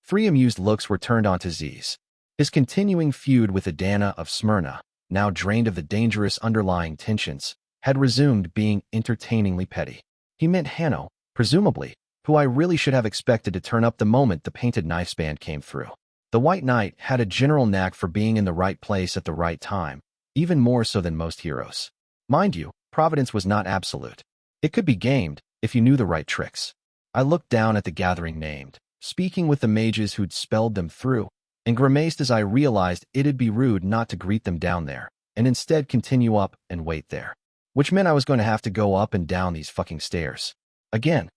3 amused looks were turned onto Ziz. His continuing feud with Adana of Smyrna, now drained of the dangerous underlying tensions, had resumed being entertainingly petty. He meant Hanno, presumably, who I really should have expected to turn up the moment the painted knife's band came through. The White Knight had a general knack for being in the right place at the right time, even more so than most heroes. Mind you, Providence was not absolute. It could be gamed, if you knew the right tricks. I looked down at the gathering named, speaking with the mages who'd spelled them through, and grimaced as I realized it'd be rude not to greet them down there, and instead continue up and wait there. Which meant I was going to have to go up and down these fucking stairs. Again.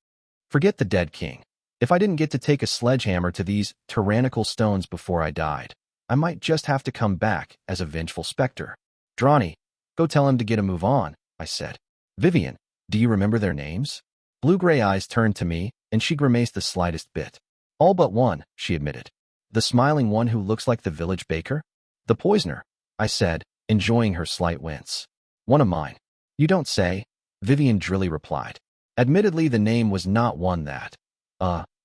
Forget the dead king. If I didn't get to take a sledgehammer to these tyrannical stones before I died, I might just have to come back as a vengeful specter. Drani, go tell him to get a move on, I said. Vivian, do you remember their names? Blue-gray eyes turned to me, and she grimaced the slightest bit. All but one, she admitted. The smiling one who looks like the village baker? The poisoner, I said, enjoying her slight wince. One of mine. You don't say, Vivian drily replied. Admittedly, the name was not one that,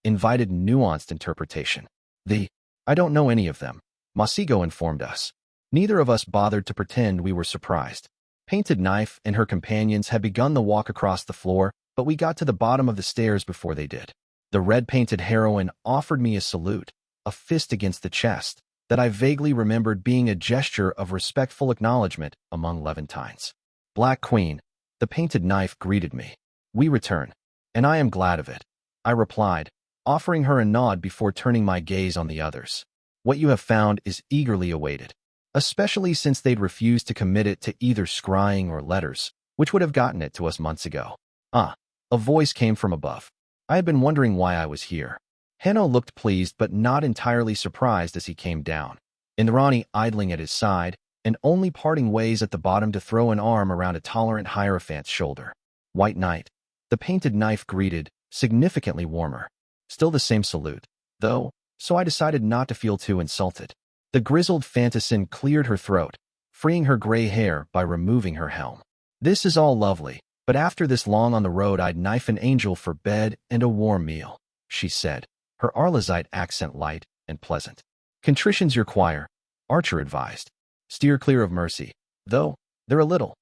invited nuanced interpretation. I don't know any of them, Masigo informed us. Neither of us bothered to pretend we were surprised. Painted Knife and her companions had begun the walk across the floor, but we got to the bottom of the stairs before they did. The red-painted heroine offered me a salute, a fist against the chest, that I vaguely remembered being a gesture of respectful acknowledgement among Levantines. Black Queen, the Painted Knife greeted me. We return, and I am glad of it, I replied, offering her a nod before turning my gaze on the others. What you have found is eagerly awaited, especially since they'd refused to commit it to either scrying or letters, which would have gotten it to us months ago. A voice came from above. I had been wondering why I was here. Hanno looked pleased but not entirely surprised as he came down. Indrani idling at his side, and only parting ways at the bottom to throw an arm around a tolerant Hierophant's shoulder. White Knight. The painted knife greeted, significantly warmer. Still the same salute, though, so I decided not to feel too insulted. The grizzled fantassin cleared her throat, freeing her gray hair by removing her helm. This is all lovely, but after this long on the road I'd knife an angel for bed and a warm meal, she said, her Arlazite accent light and pleasant. Contrition's your choir, Archer advised. Steer clear of mercy, though, they're a little.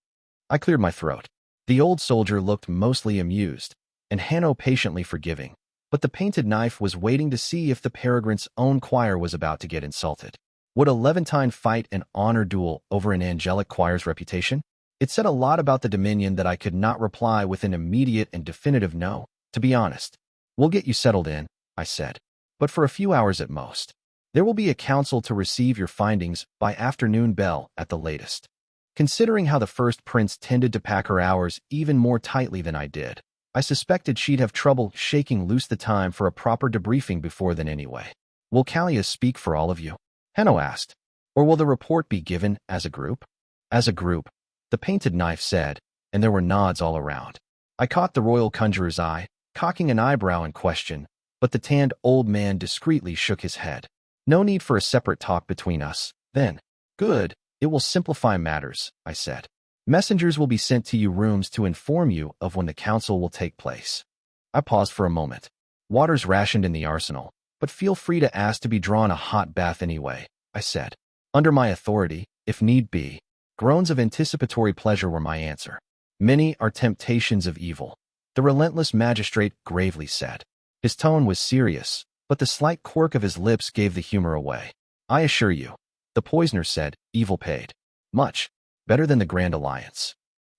I cleared my throat. The old soldier looked mostly amused, and Hanno patiently forgiving, but the painted knife was waiting to see if the Paragons' own choir was about to get insulted. Would a Levantine fight an honor duel over an angelic choir's reputation? It said a lot about the Dominion that I could not reply with an immediate and definitive no, to be honest. We'll get you settled in, I said, but for a few hours at most. There will be a council to receive your findings by afternoon bell at the latest. Considering how the first prince tended to pack her hours even more tightly than I did, I suspected she'd have trouble shaking loose the time for a proper debriefing before then anyway. Will Callia speak for all of you? Hanno asked. Or will the report be given as a group? As a group, the painted knife said, and there were nods all around. I caught the royal conjurer's eye, cocking an eyebrow in question, but the tanned old man discreetly shook his head. No need for a separate talk between us, then. Good, it will simplify matters, I said. Messengers will be sent to you rooms to inform you of when the council will take place. I paused for a moment. Water's rationed in the arsenal, but feel free to ask to be drawn a hot bath anyway, I said. Under my authority, if need be. Groans of anticipatory pleasure were my answer. Many are temptations of evil, the relentless magistrate gravely said. His tone was serious, but the slight quirk of his lips gave the humor away. I assure you, the poisoner said, evil paid. Much. Better than the Grand Alliance.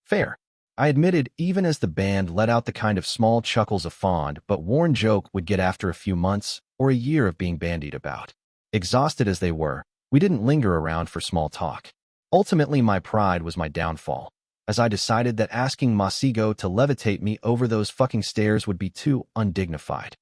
Fair. I admitted even as the band let out the kind of small chuckles a fond but worn joke would get after a few months or a year of being bandied about. Exhausted as they were, we didn't linger around for small talk. Ultimately, my pride was my downfall, as I decided that asking Masigo to levitate me over those fucking stairs would be too undignified.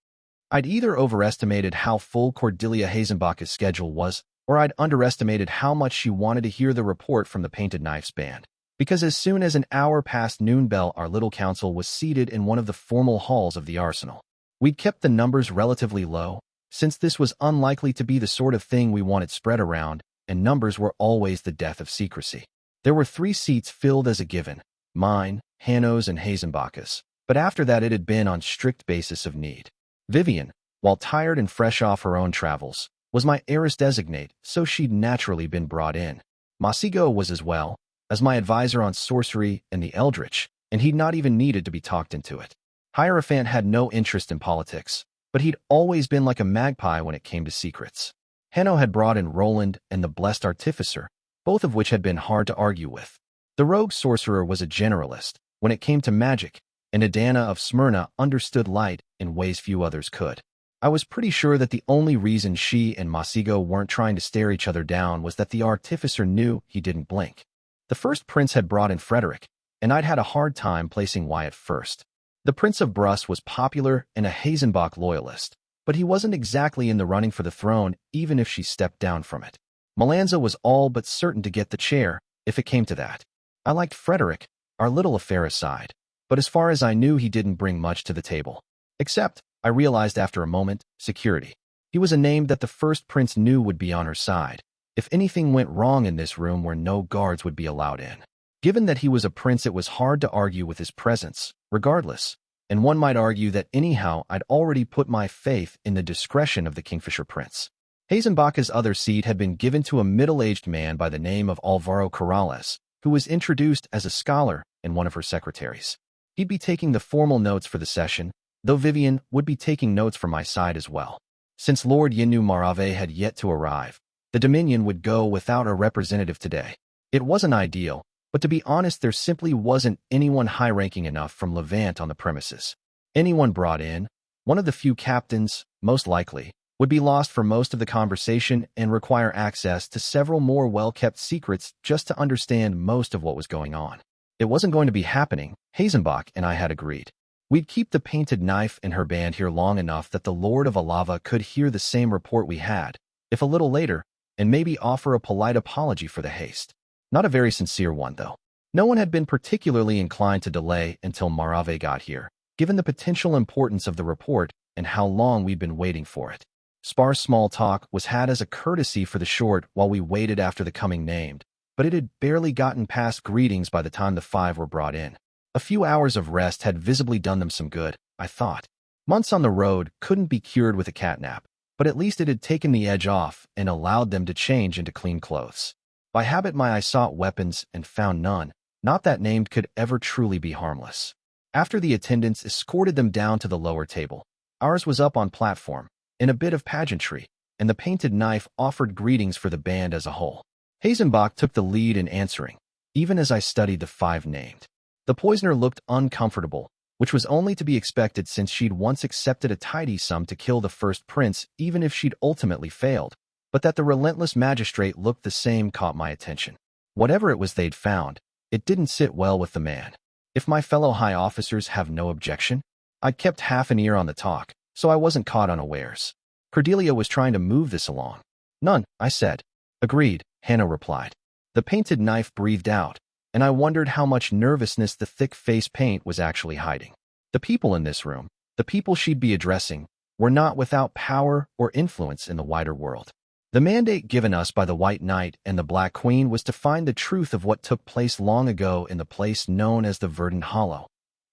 I'd either overestimated how full Cordelia Hazenbach's schedule was, or I'd underestimated how much she wanted to hear the report from the Painted Knife's band. Because as soon as an hour past noon bell, our little council was seated in one of the formal halls of the arsenal. We'd kept the numbers relatively low, since this was unlikely to be the sort of thing we wanted spread around, and numbers were always the death of secrecy. There were 3 seats filled as a given, mine, Hanno's, and Hazenbach's, but after that it had been on strict basis of need. Vivian, while tired and fresh off her own travels, was my heiress designate, so she'd naturally been brought in. Masigo was as well, as my advisor on sorcery and the Eldritch, and he'd not even needed to be talked into it. Hierophant had no interest in politics, but he'd always been like a magpie when it came to secrets. Hanno had brought in Roland and the Blessed Artificer, both of which had been hard to argue with. The rogue sorcerer was a generalist when it came to magic, and Adana of Smyrna understood light in ways few others could. I was pretty sure that the only reason she and Masigo weren't trying to stare each other down was that the Artificer knew he didn't blink. The first prince had brought in Frederick, and I'd had a hard time placing Wyatt first. The Prince of Bruss was popular and a Hazenbach loyalist, but he wasn't exactly in the running for the throne even if she stepped down from it. Melanza was all but certain to get the chair, if it came to that. I liked Frederick, our little affair aside, but as far as I knew he didn't bring much to the table. Except, I realized after a moment, security. He was a name that the first prince knew would be on her side, if anything went wrong in this room where no guards would be allowed in. Given that he was a prince, it was hard to argue with his presence, regardless, and one might argue that anyhow I'd already put my faith in the discretion of the Kingfisher Prince. Hazenbach's other seat had been given to a middle-aged man by the name of Alvaro Corrales, who was introduced as a scholar and one of her secretaries. He'd be taking the formal notes for the session, though Vivian would be taking notes from my side as well. Since Lord Yinu Marave had yet to arrive, the Dominion would go without a representative today. It wasn't ideal, but to be honest, there simply wasn't anyone high-ranking enough from Levant on the premises. Anyone brought in, one of the few captains, most likely, would be lost for most of the conversation and require access to several more well-kept secrets just to understand most of what was going on. It wasn't going to be happening, Hazenbach and I had agreed. We'd keep the Painted Knife and her band here long enough that the Lord of Alava could hear the same report we had, if a little later, and maybe offer a polite apology for the haste. Not a very sincere one, though. No one had been particularly inclined to delay until Marave got here, given the potential importance of the report and how long we'd been waiting for it. Sparse small talk was had as a courtesy for the short while we waited after the coming named, but it had barely gotten past greetings by the time the 5 were brought in. A few hours of rest had visibly done them some good, I thought. Months on the road couldn't be cured with a catnap, but at least it had taken the edge off and allowed them to change into clean clothes. By habit my eye sought weapons and found none, not that named could ever truly be harmless. After the attendants escorted them down to the lower table, ours was up on platform, in a bit of pageantry, and the painted knife offered greetings for the band as a whole. Hazenbach took the lead in answering, even as I studied the 5 named. The poisoner looked uncomfortable, which was only to be expected since she'd once accepted a tidy sum to kill the first prince even if she'd ultimately failed, but that the relentless magistrate looked the same caught my attention. Whatever it was they'd found, it didn't sit well with the man. If my fellow high officers have no objection, I'd kept half an ear on the talk, so I wasn't caught unawares. Cordelia was trying to move this along. None, I said. Agreed, Hannah replied. The painted knife breathed out, and I wondered how much nervousness the thick face paint was actually hiding. The people in this room, the people she'd be addressing, were not without power or influence in the wider world. The mandate given us by the White Knight and the Black Queen was to find the truth of what took place long ago in the place known as the Verdant Hollow.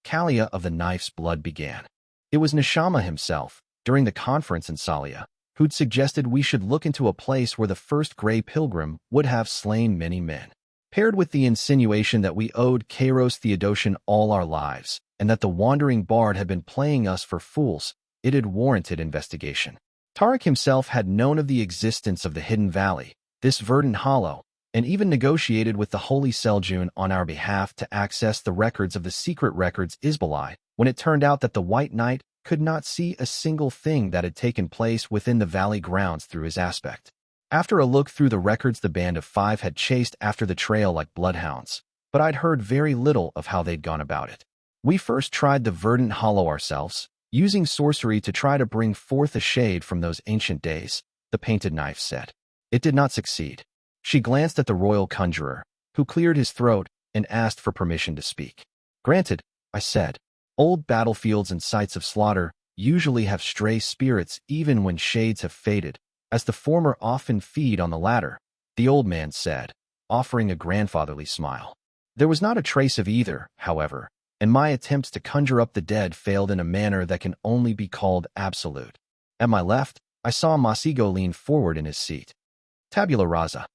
Kalia of the Knife's blood began. It was Nishama himself, during the conference in Salia, who'd suggested we should look into a place where the first Grey Pilgrim would have slain many men. Paired with the insinuation that we owed Kairos Theodosian all our lives, and that the wandering bard had been playing us for fools, it had warranted investigation. Tarek himself had known of the existence of the Hidden Valley, this Verdant Hollow, and even negotiated with the Holy Seljun on our behalf to access the records of the secret records Isbalai, when it turned out that the White Knight could not see a single thing that had taken place within the valley grounds through his aspect. After a look through the records, the band of 5 had chased after the trail like bloodhounds, but I'd heard very little of how they'd gone about it. We first tried the Verdant Hollow ourselves, using sorcery to try to bring forth a shade from those ancient days, the painted knife said. It did not succeed. She glanced at the royal conjurer, who cleared his throat and asked for permission to speak. Granted, I said. Old battlefields and sites of slaughter usually have stray spirits even when shades have faded, as the former often feed on the latter, the old man said, offering a grandfatherly smile. There was not a trace of either, however, and my attempts to conjure up the dead failed in a manner that can only be called absolute. At my left, I saw Masigo lean forward in his seat. Tabula rasa?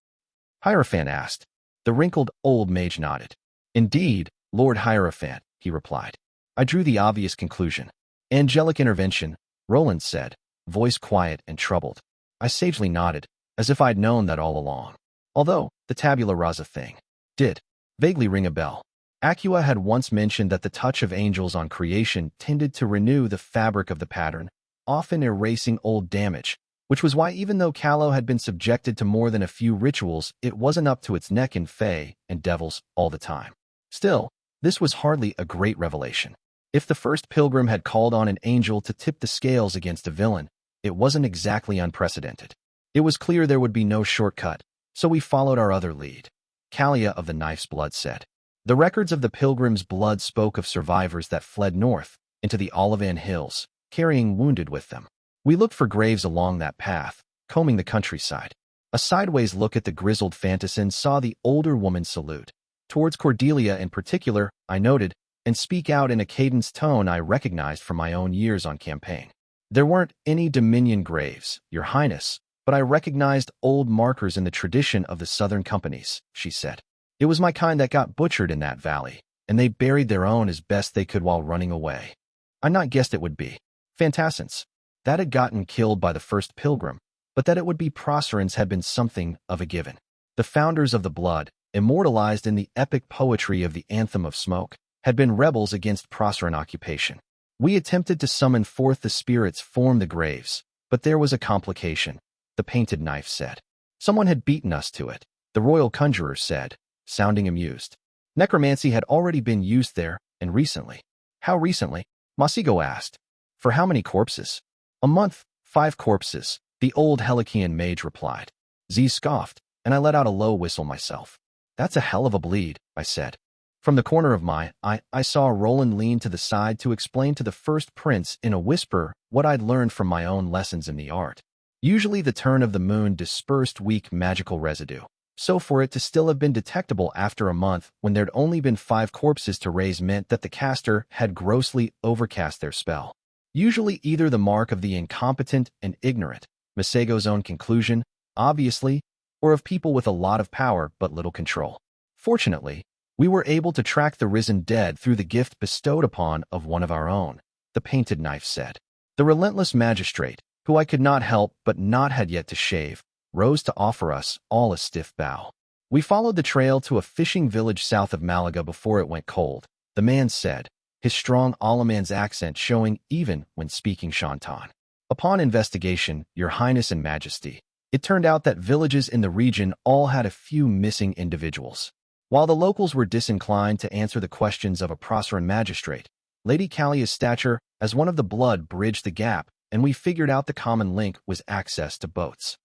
Hierophant asked. The wrinkled old mage nodded. Indeed, Lord Hierophant, he replied. I drew the obvious conclusion. Angelic intervention, Roland said, voice quiet and troubled. I sagely nodded, as if I'd known that all along. Although, the tabula rasa thing did vaguely ring a bell. Acua had once mentioned that the touch of angels on creation tended to renew the fabric of the pattern, often erasing old damage, which was why even though Callow had been subjected to more than a few rituals, it wasn't up to its neck in fae and devils all the time. Still, this was hardly a great revelation. If the first pilgrim had called on an angel to tip the scales against a villain, it wasn't exactly unprecedented. It was clear there would be no shortcut, so we followed our other lead. Kalia of the Knife's blood said. The records of the pilgrim's blood spoke of survivors that fled north, into the Olivan Hills, carrying wounded with them. We looked for graves along that path, combing the countryside. A sideways look at the grizzled fantassin saw the older woman salute. Towards Cordelia in particular, I noted, and speak out in a cadenced tone I recognized from my own years on campaign. There weren't any Dominion graves, Your Highness, but I recognized old markers in the tradition of the Southern companies, she said. It was my kind that got butchered in that valley, and they buried their own as best they could while running away. I'd not guessed it would be Fantassins. That had gotten killed by the first pilgrim, but that it would be Procerans had been something of a given. The founders of the blood, immortalized in the epic poetry of the Anthem of Smoke, had been rebels against Proceran occupation. We attempted to summon forth the spirits form the graves, but there was a complication, the painted knife said. Someone had beaten us to it, the royal conjurer said, sounding amused. Necromancy had already been used there, and recently. How recently? Masigo asked. For how many corpses? A month, 5 corpses, the old Helikian mage replied. Z scoffed, and I let out a low whistle myself. That's a hell of a bleed, I said. From the corner of my eye, I saw Roland lean to the side to explain to the first prince in a whisper what I'd learned from my own lessons in the art. Usually the turn of the moon dispersed weak magical residue. So for it to still have been detectable after a month when there'd only been 5 corpses to raise meant that the caster had grossly overcast their spell. Usually either the mark of the incompetent and ignorant, Masego's own conclusion, obviously, or of people with a lot of power but little control. Fortunately, we were able to track the risen dead through the gift bestowed upon of one of our own, the Painted Knife said. The relentless magistrate, who I could not help but not had yet to shave, rose to offer us all a stiff bow. We followed the trail to a fishing village south of Malaga before it went cold, the man said, his strong Alaman's accent showing even when speaking Shantan. Upon investigation, Your Highness and Majesty, it turned out that villages in the region all had a few missing individuals. While the locals were disinclined to answer the questions of a Proceran magistrate, Lady Callia's stature as one of the blood bridged the gap, and we figured out the common link was access to boats.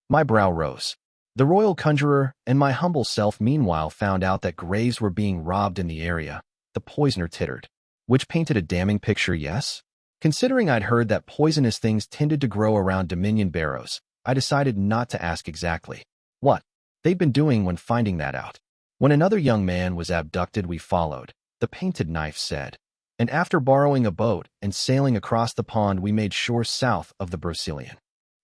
My brow rose. The royal conjurer and my humble self meanwhile found out that graves were being robbed in the area. The poisoner tittered. Which painted a damning picture, yes? Considering I'd heard that poisonous things tended to grow around Dominion barrows, I decided not to ask exactly what they'd been doing when finding that out. When another young man was abducted, we followed, the Painted Knife said. And after borrowing a boat and sailing across the pond, we made shore south of the Brocelian,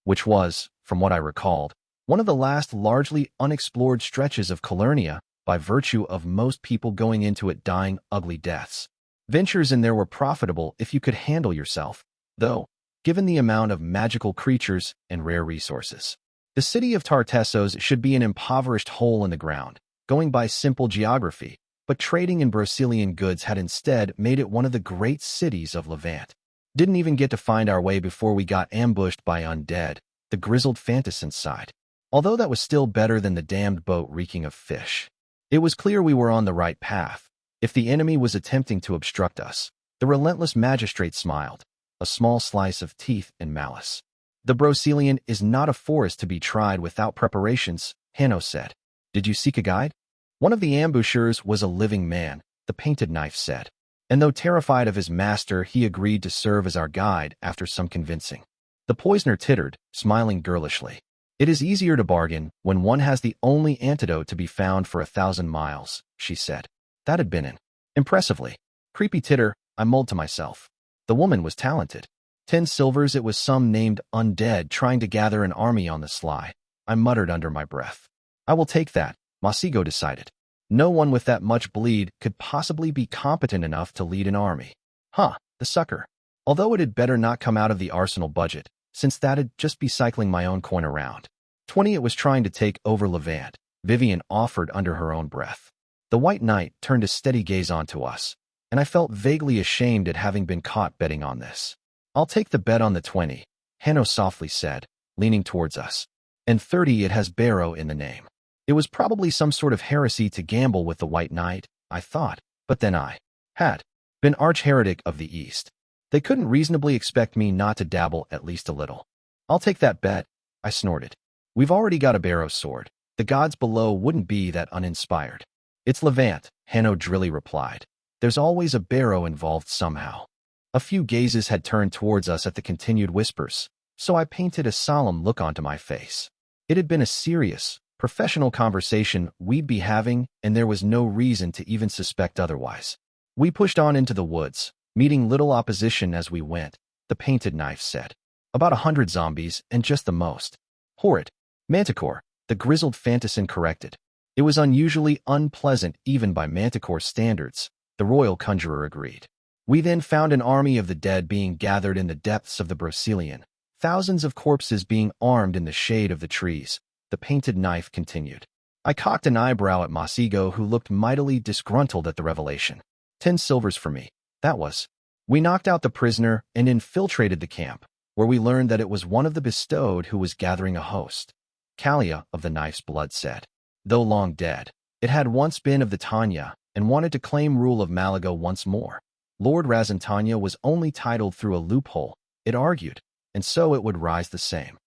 which was, from what I recalled, one of the last largely unexplored stretches of Calernia, by virtue of most people going into it dying ugly deaths. Ventures in there were profitable if you could handle yourself, though, given the amount of magical creatures and rare resources. The city of Tartessos should be an impoverished hole in the ground, going by simple geography, but trading in Brocelian goods had instead made it one of the great cities of Levant. Didn't even get to find our way before we got ambushed by undead, the grizzled fantasins sighed. Although that was still better than the damned boat reeking of fish. It was clear we were on the right path. If the enemy was attempting to obstruct us, the relentless magistrate smiled, a small slice of teeth and malice. The Brocelian is not a forest to be tried without preparations, Hanno said. Did you seek a guide? One of the ambushers was a living man, the Painted Knife said. And though terrified of his master, he agreed to serve as our guide after some convincing. The poisoner tittered, smiling girlishly. It is easier to bargain when one has the only antidote to be found for 1,000 miles, she said. That had been an impressively creepy titter, I mulled to myself. The woman was talented. 10 silvers, it was some named undead trying to gather an army on the sly. I muttered under my breath. I will take that, Masigo decided. No one with that much bleed could possibly be competent enough to lead an army. Huh, the sucker. Although it had better not come out of the arsenal budget, since that'd just be cycling my own coin around. 20 it was trying to take over Levant, Vivian offered under her own breath. The White Knight turned a steady gaze onto us, and I felt vaguely ashamed at having been caught betting on this. I'll take the bet on the 20, Hanno softly said, leaning towards us. And 30 it has Barrow in the name. It was probably some sort of heresy to gamble with the White Knight, I thought, but then I had been arch-heretic of the East. They couldn't reasonably expect me not to dabble at least a little. I'll take that bet, I snorted. We've already got a Barrow sword. The gods below wouldn't be that uninspired. It's Levant, Hanno drily replied. There's always a Barrow involved somehow. A few gazes had turned towards us at the continued whispers, so I painted a solemn look onto my face. It had been a serious, professional conversation we'd be having, and there was no reason to even suspect otherwise. We pushed on into the woods, meeting little opposition as we went, the Painted Knife said. About 100 zombies, and just the most. Horrid. Manticore, the grizzled fantassin corrected. It was unusually unpleasant even by Manticore standards, the royal conjurer agreed. We then found an army of the dead being gathered in the depths of the Brocelian, thousands of corpses being armed in the shade of the trees, the Painted Knife continued. I cocked an eyebrow at Masigo, who looked mightily disgruntled at the revelation. 10 silvers for me, that was. We knocked out the prisoner and infiltrated the camp, where we learned that it was one of the bestowed who was gathering a host. Callia of the Knife's blood said. Though long dead, it had once been of the Tanya and wanted to claim rule of Malaga once more. Lord Razantanya was only titled through a loophole, it argued, and so it would rise the same.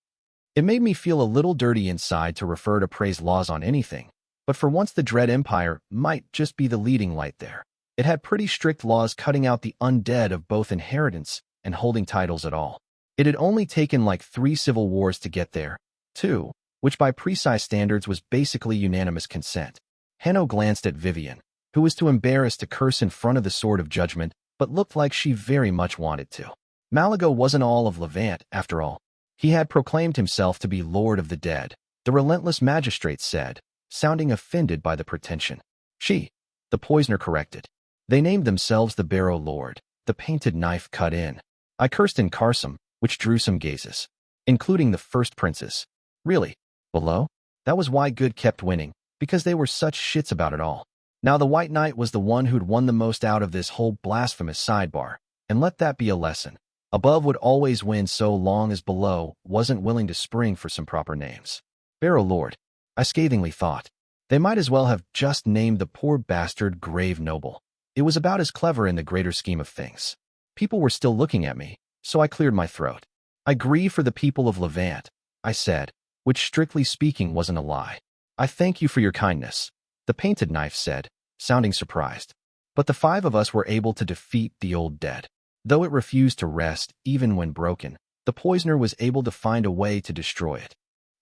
It made me feel a little dirty inside to refer to praise laws on anything, But for once the Dread Empire might just be the leading light there. It had pretty strict laws cutting out the undead of both inheritance and holding titles at all. It had only taken like 3 civil wars to get there, too, which by precise standards was basically unanimous consent. Hanno glanced at Vivian, who was too embarrassed to curse in front of the Sword of Judgment, but looked like she very much wanted to. Malago wasn't all of Levant, after all. He had proclaimed himself to be Lord of the Dead, the relentless magistrate said, sounding offended by the pretension. The poisoner corrected. They named themselves the Barrow Lord. The Painted Knife cut in. I cursed in Carsum, which drew some gazes, including the first princes. Really? Below? That was why good kept winning, because they were such shits about it all. Now the White Knight was the one who'd won the most out of this whole blasphemous sidebar, and let that be a lesson. Above would always win so long as below wasn't willing to spring for some proper names. Barrow Lord, I scathingly thought. They might as well have just named the poor bastard Grave Noble. It was about as clever in the greater scheme of things. People were still looking at me, so I cleared my throat. I grieve for the people of Levant, I said, which strictly speaking wasn't a lie. I thank you for your kindness, the Painted Knife said, sounding surprised. But the 5 of us were able to defeat the old dead. Though it refused to rest, even when broken, the poisoner was able to find a way to destroy it.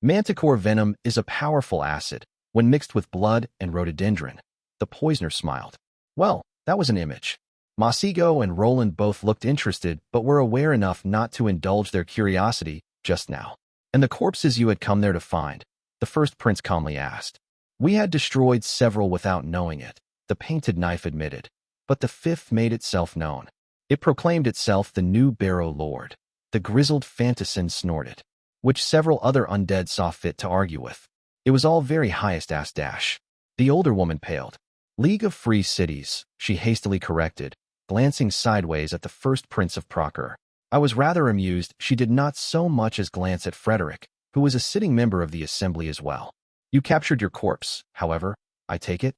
Manticore venom is a powerful acid, when mixed with blood and rhododendron. The poisoner smiled. Well, that was an image. Masigo and Roland both looked interested but were aware enough not to indulge their curiosity just now. And the corpses you had come there to find? The first prince calmly asked. We had destroyed several without knowing it, the Painted Knife admitted. But the 5th made itself known. It proclaimed itself the new Barrow Lord. The grizzled Fantassin snorted, which several other undead saw fit to argue with. It was all very highest-ass dash. The older woman paled. League of Free Cities, she hastily corrected, glancing sideways at the first Prince of Procure. I was rather amused she did not so much as glance at Frederick, who was a sitting member of the assembly as well. You captured your corpse, however, I take it?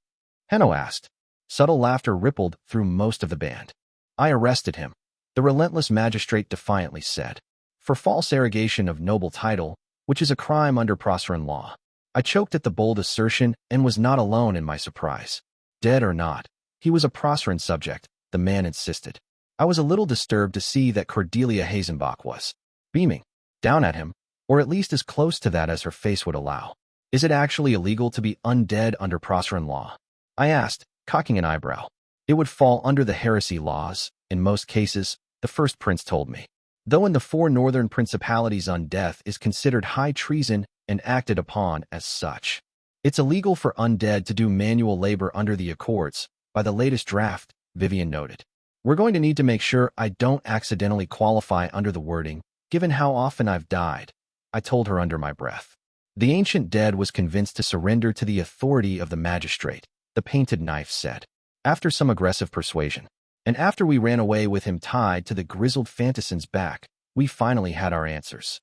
Hanno asked. Subtle laughter rippled through most of the band. I arrested him, the relentless magistrate defiantly said, for false arrogation of noble title, which is a crime under Proceran law. I choked at the bold assertion and was not alone in my surprise. Dead or not, he was a Proceran subject, the man insisted. I was a little disturbed to see that Cordelia Hazenbach was beaming down at him, or at least as close to that as her face would allow. Is it actually illegal to be undead under Proceran law? I asked, cocking an eyebrow. It would fall under the heresy laws, in most cases, the first prince told me. Though in the 4 northern principalities undeath is considered high treason and acted upon as such. It's illegal for undead to do manual labor under the Accords, by the latest draft, Vivian noted. We're going to need to make sure I don't accidentally qualify under the wording, given how often I've died, I told her under my breath. The ancient dead was convinced to surrender to the authority of the magistrate, the Painted Knife said, after some aggressive persuasion. And after we ran away with him tied to the grizzled Fantassin's back, we finally had our answers.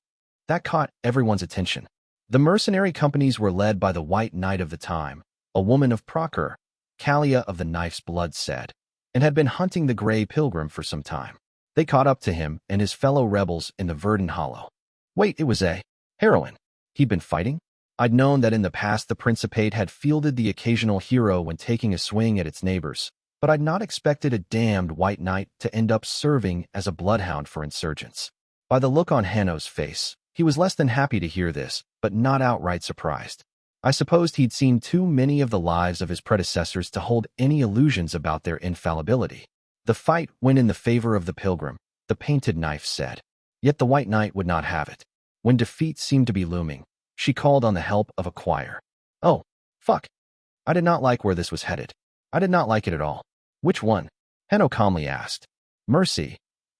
That caught everyone's attention. The mercenary companies were led by the White Knight of the time, a woman of Procure, Kalia of the Knife's Blood said, and had been hunting the Grey Pilgrim for some time. They caught up to him and his fellow rebels in the Verdant Hollow. Wait, it was a heroine. He'd been fighting? I'd known that in the past the Principate had fielded the occasional hero when taking a swing at its neighbors, but I'd not expected a damned White Knight to end up serving as a bloodhound for insurgents. By the look on Hanno's face, he was less than happy to hear this, but not outright surprised. I supposed he'd seen too many of the lives of his predecessors to hold any illusions about their infallibility. The fight went in the favor of the Pilgrim, the Painted Knife said. Yet the White Knight would not have it. When defeat seemed to be looming, she called on the help of a choir. Oh, fuck. I did not like where this was headed. I did not like it at all. Which one? Hanno calmly asked. Mercy,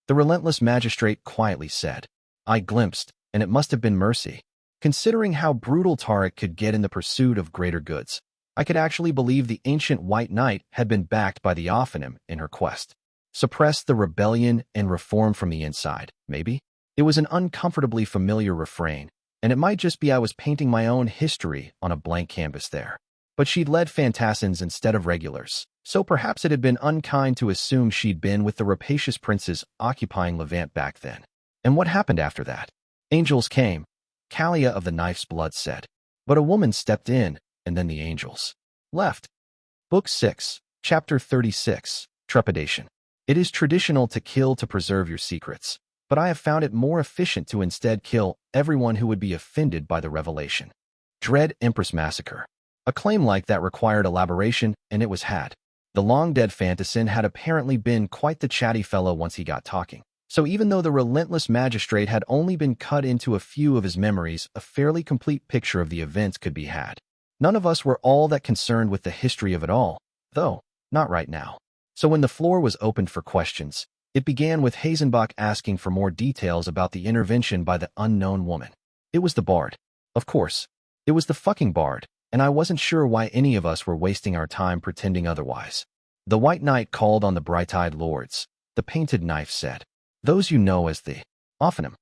the relentless magistrate quietly said. I glimpsed, and it must have been mercy. Considering how brutal Tarek could get in the pursuit of greater goods, I could actually believe the ancient White Knight had been backed by the Ophanim in her quest. Suppress the rebellion and reform from the inside, maybe? It was an uncomfortably familiar refrain, and it might just be I was painting my own history on a blank canvas there. But she'd led Fantassins instead of regulars, so perhaps it had been unkind to assume she'd been with the rapacious princes occupying Levant back then. And what happened after that? Angels came, Kalia of the Knife's Blood said. But a woman stepped in, and then the angels left. Book 6, Chapter 36, Trepidation. It is traditional to kill to preserve your secrets, but I have found it more efficient to instead kill everyone who would be offended by the revelation. Dread Empress Massacre. A claim like that required elaboration, and it was had. The long-dead Fantassin had apparently been quite the chatty fellow once he got talking. So even though the relentless magistrate had only been cut into a few of his memories, a fairly complete picture of the events could be had. None of us were all that concerned with the history of it all, though, not right now. So when the floor was opened for questions, it began with Hazenbach asking for more details about the intervention by the unknown woman. It was the bard. Of course. It was the fucking bard, and I wasn't sure why any of us were wasting our time pretending otherwise. The White Knight called on the bright-eyed lords, the Painted Knife said. Those you know as the Offenham.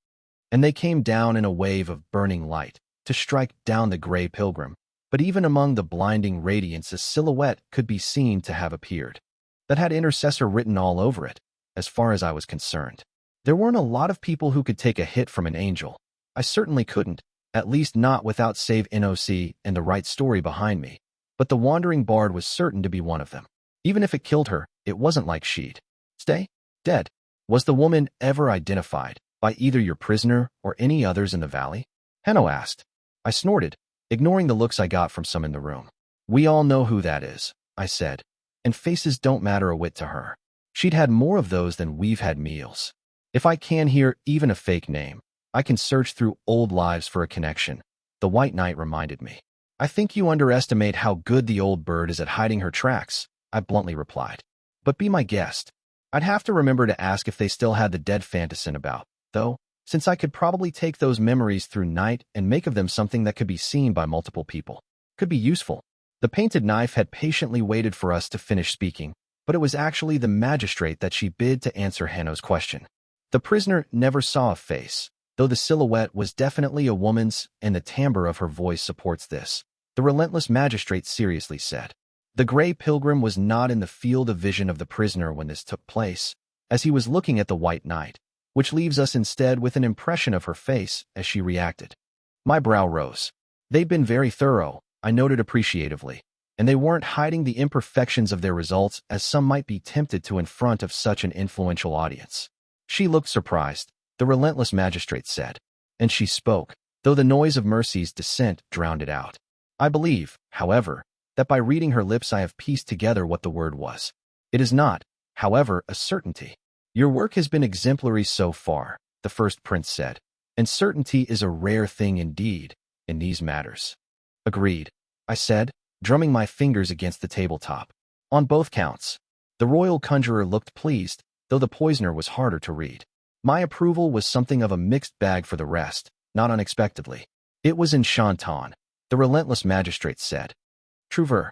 And they came down in a wave of burning light to strike down the gray pilgrim, but even among the blinding radiance a silhouette could be seen to have appeared that had intercessor written all over it, as far as I was concerned. There weren't a lot of people who could take a hit from an angel. I certainly couldn't, at least not without save NOC and the right story behind me, but the wandering bard was certain to be one of them. Even if it killed her, it wasn't like she'd stay dead. Was the woman ever identified by either your prisoner or any others in the valley? Henno asked. I snorted, ignoring the looks I got from some in the room. We all know who that is, I said, and faces don't matter a whit to her. She'd had more of those than we've had meals. If I can hear even a fake name, I can search through old lives for a connection, the White Knight reminded me. I think you underestimate how good the old bird is at hiding her tracks, I bluntly replied. But be my guest. I'd have to remember to ask if they still had the dead Fantassin about, though, since I could probably take those memories through night and make of them something that could be seen by multiple people. Could be useful. The Painted Knife had patiently waited for us to finish speaking, but it was actually the magistrate that she bid to answer Hanno's question. The prisoner never saw a face, though the silhouette was definitely a woman's, and the timbre of her voice supports this, the relentless magistrate seriously said. The gray pilgrim was not in the field of vision of the prisoner when this took place, as he was looking at the White Knight, which leaves us instead with an impression of her face as she reacted. My brow rose. They'd been very thorough, I noted appreciatively, and they weren't hiding the imperfections of their results as some might be tempted to in front of such an influential audience. She looked surprised, the relentless magistrate said, and she spoke, though the noise of Mercy's descent drowned it out. I believe, however, that by reading her lips I have pieced together what the word was. It is not, however, a certainty. Your work has been exemplary so far, the first prince said, and certainty is a rare thing indeed, in these matters. Agreed, I said, drumming my fingers against the tabletop. On both counts. The royal conjurer looked pleased, though the poisoner was harder to read. My approval was something of a mixed bag for the rest, not unexpectedly. It was in Chanton, the relentless magistrate said. Trouver.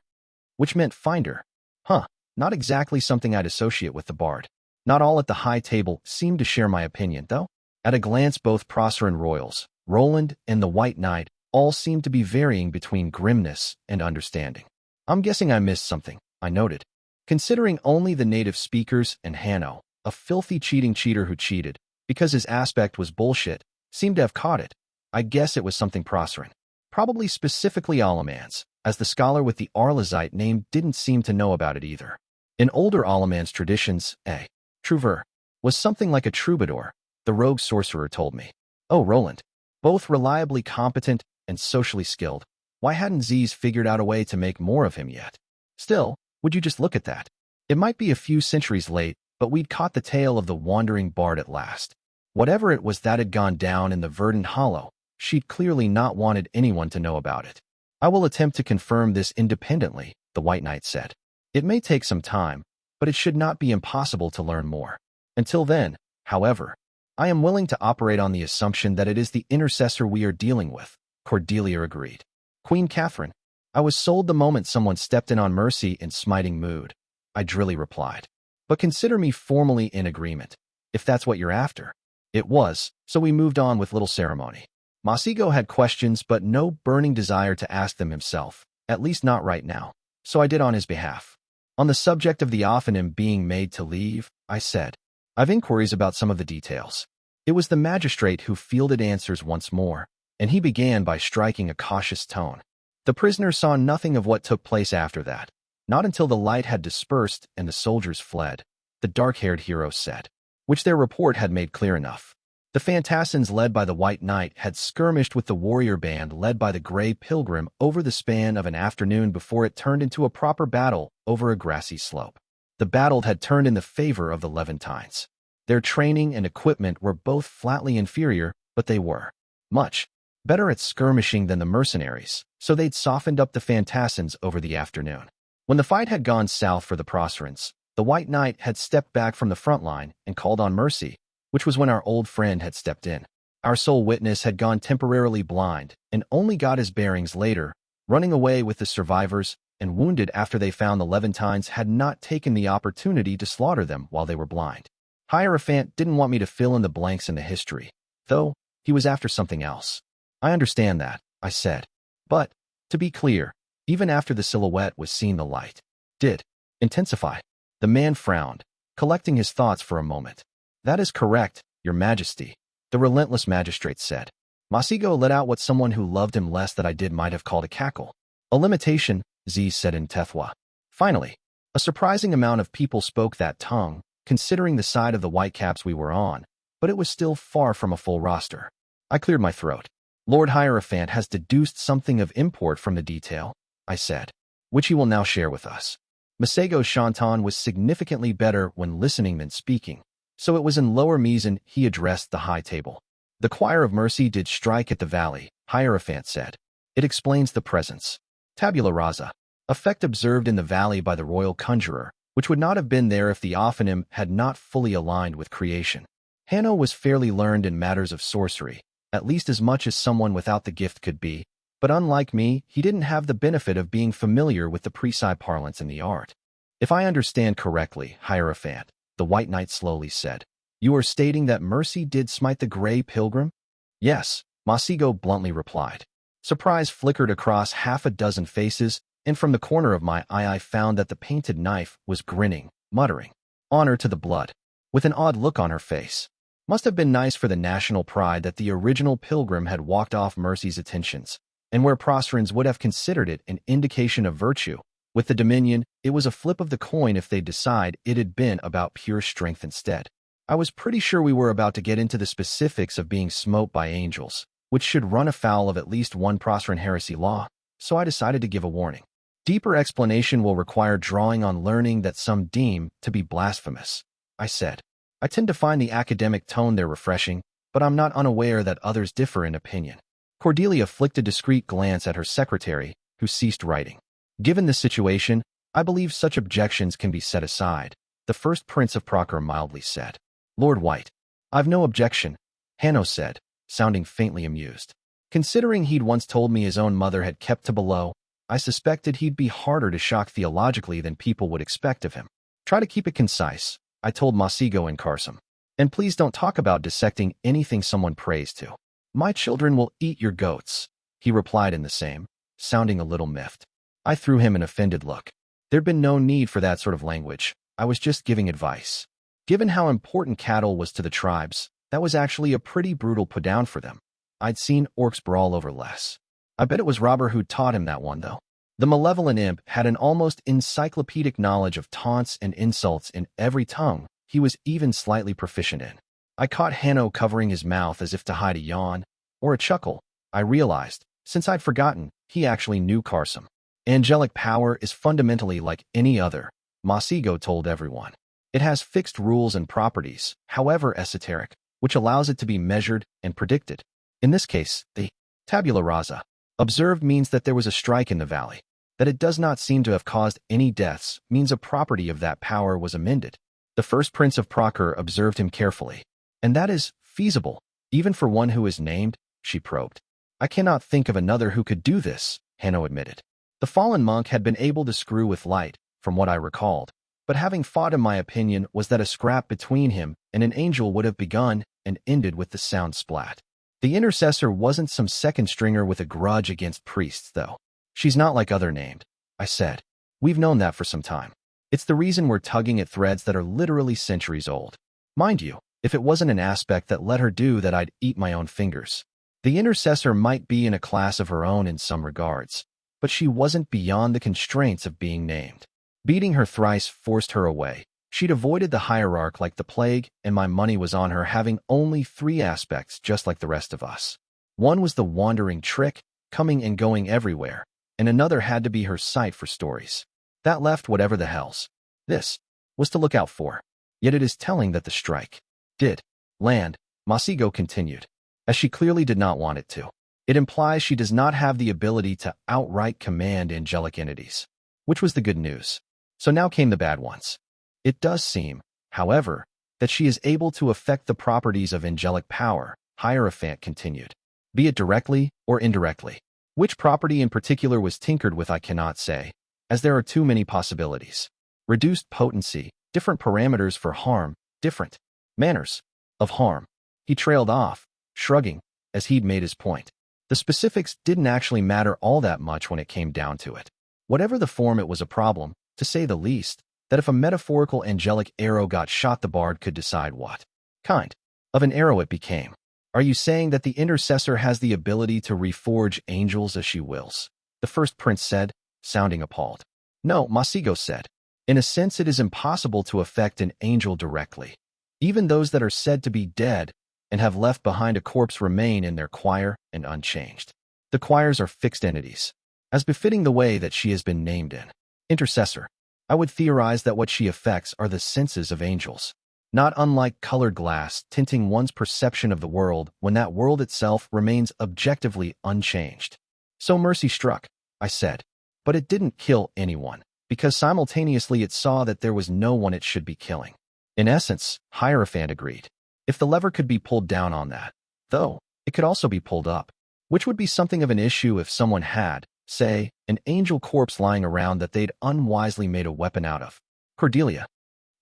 Which meant finder. Huh, not exactly something I'd associate with the bard. Not all at the high table seemed to share my opinion, though. At a glance both Prosser and Royals, Roland and the White Knight, all seemed to be varying between grimness and understanding. I'm guessing I missed something, I noted. Considering only the native speakers and Hanno, a filthy cheating cheater who cheated, because his aspect was bullshit, seemed to have caught it. I guess it was something Prosserin. Probably specifically Alamans, as the scholar with the Arlazite name didn't seem to know about it either. In older Alamans traditions, a trouver was something like a troubadour, the rogue sorcerer told me. Oh, Roland. Both reliably competent and socially skilled. Why hadn't Z's figured out a way to make more of him yet? Still, would you just look at that? It might be a few centuries late, but we'd caught the tale of the wandering bard at last. Whatever it was that had gone down in the verdant hollow, she'd clearly not wanted anyone to know about it. I will attempt to confirm this independently, the White Knight said. It may take some time, but it should not be impossible to learn more. Until then, however, I am willing to operate on the assumption that it is the intercessor we are dealing with, Cordelia agreed. Queen Catherine. I was sold the moment someone stepped in on Mercy in smiting mood, I drily replied. But consider me formally in agreement, if that's what you're after. It was, so we moved on with little ceremony. Masigo had questions but no burning desire to ask them himself, at least not right now, so I did on his behalf. On the subject of the Offenham being made to leave, I said, I've inquiries about some of the details. It was the magistrate who fielded answers once more, and he began by striking a cautious tone. The prisoner saw nothing of what took place after that. Not until the light had dispersed and the soldiers fled, the dark-haired hero said, which their report had made clear enough. The Phantassins led by the White Knight had skirmished with the warrior band led by the Grey Pilgrim over the span of an afternoon before it turned into a proper battle over a grassy slope. The battle had turned in the favor of the Levantines. Their training and equipment were both flatly inferior, but they were much better at skirmishing than the mercenaries, so they'd softened up the Phantassins over the afternoon. When the fight had gone south for the Proserans, the White Knight had stepped back from the front line and called on mercy, which was when our old friend had stepped in. Our sole witness had gone temporarily blind and only got his bearings later, running away with the survivors and wounded after they found the Levantines had not taken the opportunity to slaughter them while they were blind. Hierophant didn't want me to fill in the blanks in the history, though he was after something else. I understand that, I said. But, to be clear, even after the silhouette was seen, the light did intensify. The man frowned, collecting his thoughts for a moment. That is correct, Your Majesty, the relentless magistrate said. Masigo let out what someone who loved him less than I did might have called a cackle. A limitation, Z said in Tethwa. Finally, a surprising amount of people spoke that tongue, considering the side of the Whitecaps we were on, but it was still far from a full roster. I cleared my throat. Lord Hierophant has deduced something of import from the detail, I said, which he will now share with us. Masego Shantan was significantly better when listening than speaking, so it was in lower Mizan he addressed the high table. The choir of mercy did strike at the valley, Hierophant said. It explains the presence. Tabula rasa. Effect observed in the valley by the royal conjurer, which would not have been there if the Ophanim had not fully aligned with creation. Hanno was fairly learned in matters of sorcery, at least as much as someone without the gift could be, but unlike me, he didn't have the benefit of being familiar with the precise parlance in the art. If I understand correctly, Hierophant, the White Knight slowly said, you are stating that mercy did smite the Grey Pilgrim? Yes, Masigo bluntly replied. Surprise flickered across half a dozen faces, and from the corner of my eye I found that the painted knife was grinning, muttering, honor to the blood, with an odd look on her face. Must have been nice for the national pride that the original pilgrim had walked off Mercy's attentions, and where Proserans would have considered it an indication of virtue, with the Dominion, it was a flip of the coin if they decide it had been about pure strength instead. I was pretty sure we were about to get into the specifics of being smote by angels, which should run afoul of at least one Proseran heresy law, so I decided to give a warning. Deeper explanation will require drawing on learning that some deem to be blasphemous, I said. I tend to find the academic tone there refreshing, but I'm not unaware that others differ in opinion. Cordelia flicked a discreet glance at her secretary, who ceased writing. Given the situation, I believe such objections can be set aside, the first Prince of Procor mildly said. Lord White. I've no objection, Hanno said, sounding faintly amused. Considering he'd once told me his own mother had kept to below, I suspected he'd be harder to shock theologically than people would expect of him. Try to keep it concise, I told Masigo and Carsom. And please don't talk about dissecting anything someone prays to. My children will eat your goats, he replied in the same, sounding a little miffed. I threw him an offended look. There'd been no need for that sort of language. I was just giving advice. Given how important cattle was to the tribes, that was actually a pretty brutal put-down for them. I'd seen orcs brawl over less. I bet it was Robber who taught him that one, though. The malevolent imp had an almost encyclopedic knowledge of taunts and insults in every tongue he was even slightly proficient in. I caught Hanno covering his mouth as if to hide a yawn, or a chuckle. I realized, since I'd forgotten, he actually knew Carsom. Angelic power is fundamentally like any other, Masigo told everyone. It has fixed rules and properties, however esoteric, which allows it to be measured and predicted. In this case, the tabula rasa observed means that there was a strike in the valley. That it does not seem to have caused any deaths means a property of that power was amended. The first Prince of Procor observed him carefully. And that is feasible, even for one who is named, she probed. I cannot think of another who could do this, Hanno admitted. The fallen monk had been able to screw with light, from what I recalled, but having fought in my opinion was that a scrap between him and an angel would have begun and ended with the sound splat. The intercessor wasn't some second stringer with a grudge against priests, though. She's not like other named, I said. We've known that for some time. It's the reason we're tugging at threads that are literally centuries old. Mind you, if it wasn't an aspect that let her do that, I'd eat my own fingers. The intercessor might be in a class of her own in some regards. but she wasn't beyond the constraints of being named. Beating her thrice forced her away. She'd avoided the hierarch like the plague, and my money was on her having only 3 aspects just like the rest of us. One was the wandering trick, coming and going everywhere, and another had to be her sight for stories. That left whatever the hells this was to look out for. Yet it is telling that the strike did land, Masigo continued, as she clearly did not want it to. It implies she does not have the ability to outright command angelic entities, which was the good news. So now came the bad ones. It does seem, however, that she is able to affect the properties of angelic power, Hierophant continued, be it directly or indirectly. Which property in particular was tinkered with I cannot say, as there are too many possibilities. Reduced potency, different parameters for harm, different manners of harm. He trailed off, shrugging, as he'd made his point. The specifics didn't actually matter all that much when it came down to it. Whatever the form, it was a problem, to say the least, that if a metaphorical angelic arrow got shot, the bard could decide what kind of an arrow it became. Are you saying that the intercessor has the ability to reforge angels as she wills? The first prince said, sounding appalled. No, Masigo said. In a sense, it is impossible to affect an angel directly. Even those that are said to be dead and have left behind a corpse remain in their choir and unchanged. The choirs are fixed entities, as befitting the way that she has been named in. Intercessor. I would theorize that what she affects are the senses of angels, not unlike colored glass tinting one's perception of the world when that world itself remains objectively unchanged. So mercy struck, I said, but it didn't kill anyone, because simultaneously it saw that there was no one it should be killing. In essence, Hierophant agreed. If the lever could be pulled down on that, though, it could also be pulled up, which would be something of an issue if someone had, say, an angel corpse lying around that they'd unwisely made a weapon out of. Cordelia.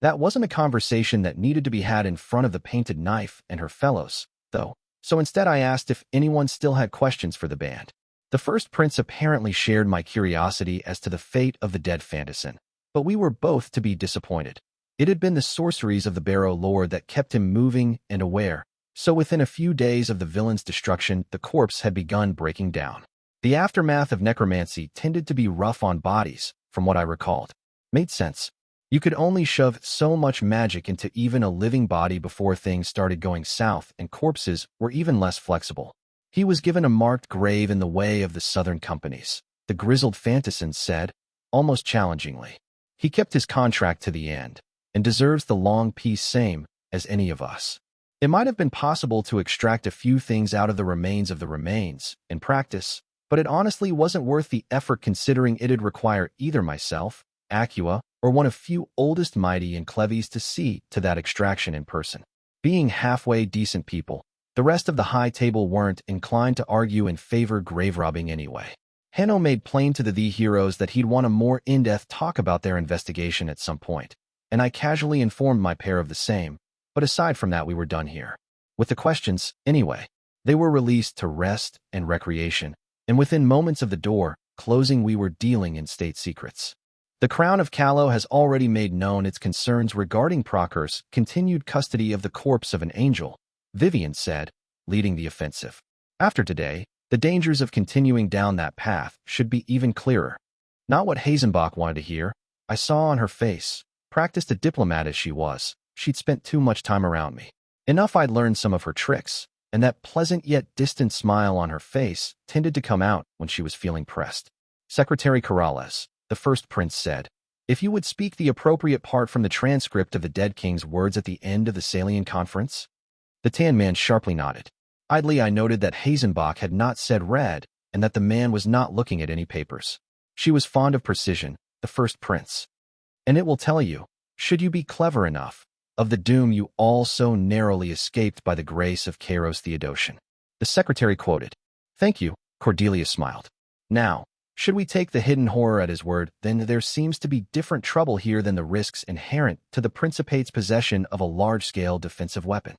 That wasn't a conversation that needed to be had in front of the painted knife and her fellows, though, so instead I asked if anyone still had questions for the band. The first prince apparently shared my curiosity as to the fate of the dead Fantassin, but we were both to be disappointed. It had been the sorceries of the Barrow Lord that kept him moving and aware, so within a few days of the villain's destruction, the corpse had begun breaking down. The aftermath of necromancy tended to be rough on bodies, from what I recalled. Made sense. You could only shove so much magic into even a living body before things started going south, and corpses were even less flexible. He was given a marked grave in the way of the southern companies, the grizzled Fantassin said, almost challengingly. He kept his contract to the end, and deserves the long peace same as any of us. It might have been possible to extract a few things out of the remains of the remains, in practice, but it honestly wasn't worth the effort considering it'd require either myself, Acua, or one of few oldest mighty and Clevies to see to that extraction in person. Being halfway decent people, the rest of the high table weren't inclined to argue in favor grave robbing anyway. Hanno made plain to the heroes that he'd want a more in-depth talk about their investigation at some point, and I casually informed my pair of the same, but aside from that we were done here. With the questions, anyway. They were released to rest and recreation, and within moments of the door closing we were dealing in state secrets. The Crown of Callow has already made known its concerns regarding Procur's continued custody of the corpse of an angel, Vivian said, leading the offensive. After today, the dangers of continuing down that path should be even clearer. Not what Hazenbach wanted to hear. I saw on her face, practiced a diplomat as she was, she'd spent too much time around me. Enough I'd learned some of her tricks, and that pleasant yet distant smile on her face tended to come out when she was feeling pressed. Secretary Corrales, the first prince said, if you would speak the appropriate part from the transcript of the dead king's words at the end of the Salian conference. The tan man sharply nodded. Idly I noted that Hazenbach had not said read, and that the man was not looking at any papers. She was fond of precision, the first prince. And it will tell you, should you be clever enough, of the doom you all so narrowly escaped by the grace of Kairos Theodosian. The secretary quoted. Thank you, Cordelia smiled. Now, should we take the hidden horror at his word, then there seems to be different trouble here than the risks inherent to the Principate's possession of a large-scale defensive weapon.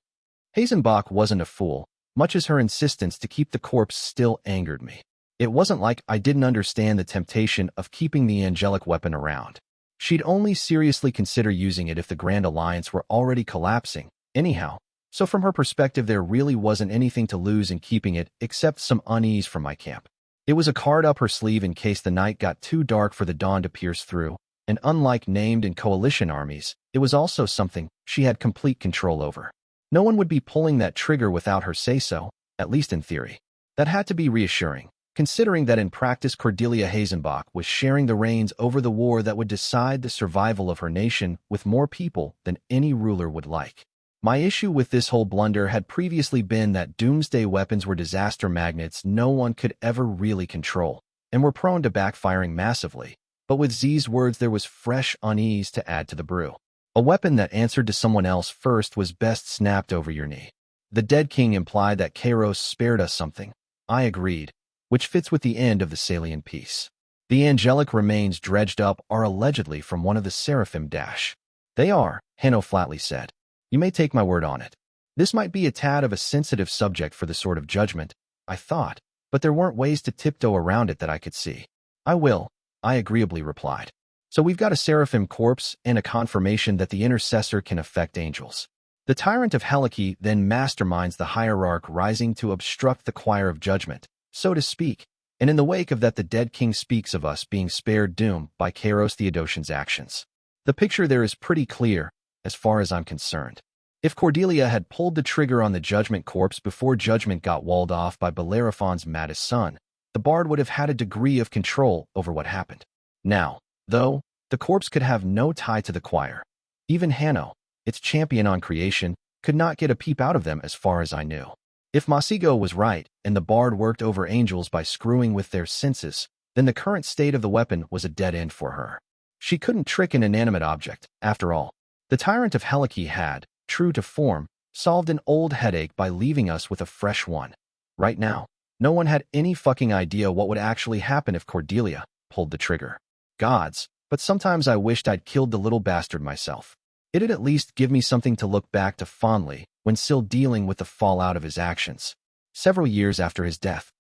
Hazenbach wasn't a fool, much as her insistence to keep the corpse still angered me. It wasn't like I didn't understand the temptation of keeping the angelic weapon around. She'd only seriously consider using it if the Grand Alliance were already collapsing, anyhow, so from her perspective there really wasn't anything to lose in keeping it except some unease from my camp. It was a card up her sleeve in case the night got too dark for the dawn to pierce through, and unlike named and coalition armies, it was also something she had complete control over. No one would be pulling that trigger without her say-so, at least in theory. That had to be reassuring, considering that in practice Cordelia Hazenbach was sharing the reins over the war that would decide the survival of her nation with more people than any ruler would like. My issue with this whole blunder had previously been that doomsday weapons were disaster magnets no one could ever really control, and were prone to backfiring massively. But with Z's words there was fresh unease to add to the brew. A weapon that answered to someone else first was best snapped over your knee. The dead king implied that Kairos spared us something. I agreed, which fits with the end of the Salian piece. The angelic remains dredged up are allegedly from one of the Seraphim dash. They are, Hanno flatly said. You may take my word on it. This might be a tad of a sensitive subject for the Sword of Judgment, I thought, but there weren't ways to tiptoe around it that I could see. I will, I agreeably replied. So we've got a Seraphim corpse and a confirmation that the Intercessor can affect angels. The Tyrant of Helike then masterminds the Hierarch rising to obstruct the choir of judgment, so to speak, and in the wake of that the dead king speaks of us being spared doom by Kairos Theodosian's actions. The picture there is pretty clear, as far as I'm concerned. If Cordelia had pulled the trigger on the Judgment Corpse before Judgment got walled off by Bellerophon's maddest son, the Bard would have had a degree of control over what happened. Now, though, the corpse could have no tie to the choir. Even Hanno, its champion on creation, could not get a peep out of them as far as I knew. If Masigo was right, and the Bard worked over angels by screwing with their senses, then the current state of the weapon was a dead end for her. She couldn't trick an inanimate object, after all. The Tyrant of Helike had, true to form, solved an old headache by leaving us with a fresh one. Right now, no one had any fucking idea what would actually happen if Cordelia pulled the trigger. Gods, but sometimes I wished I'd killed the little bastard myself. It'd at least give me something to look back to fondly when still dealing with the fallout of his actions. Several years after his death.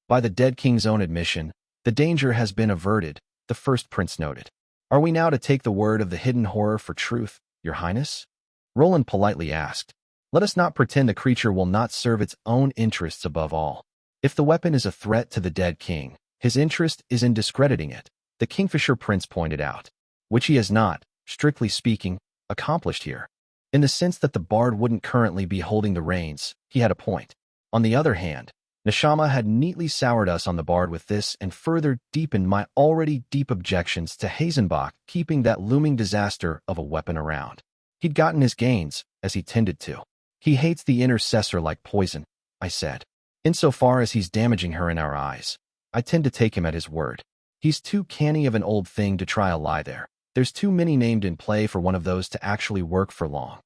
By the dead king's own admission, the danger has been averted, the first prince noted. Are we now to take the word of the hidden horror for truth, your highness? Roland politely asked. Let us not pretend the creature will not serve its own interests above all. If the weapon is a threat to the dead king, his interest is in discrediting it, the Kingfisher prince pointed out, which he has not, strictly speaking, accomplished here. In the sense that the Bard wouldn't currently be holding the reins, he had a point. On the other hand, Neshama had neatly soured us on the Bard with this and further deepened my already deep objections to Hazenbach keeping that looming disaster of a weapon around. He'd gotten his gains, as he tended to. He hates the Intercessor like poison, I said. Insofar as he's damaging her in our eyes, I tend to take him at his word. He's too canny of an old thing to try a lie there. There's too many named in play for one of those to actually work for long.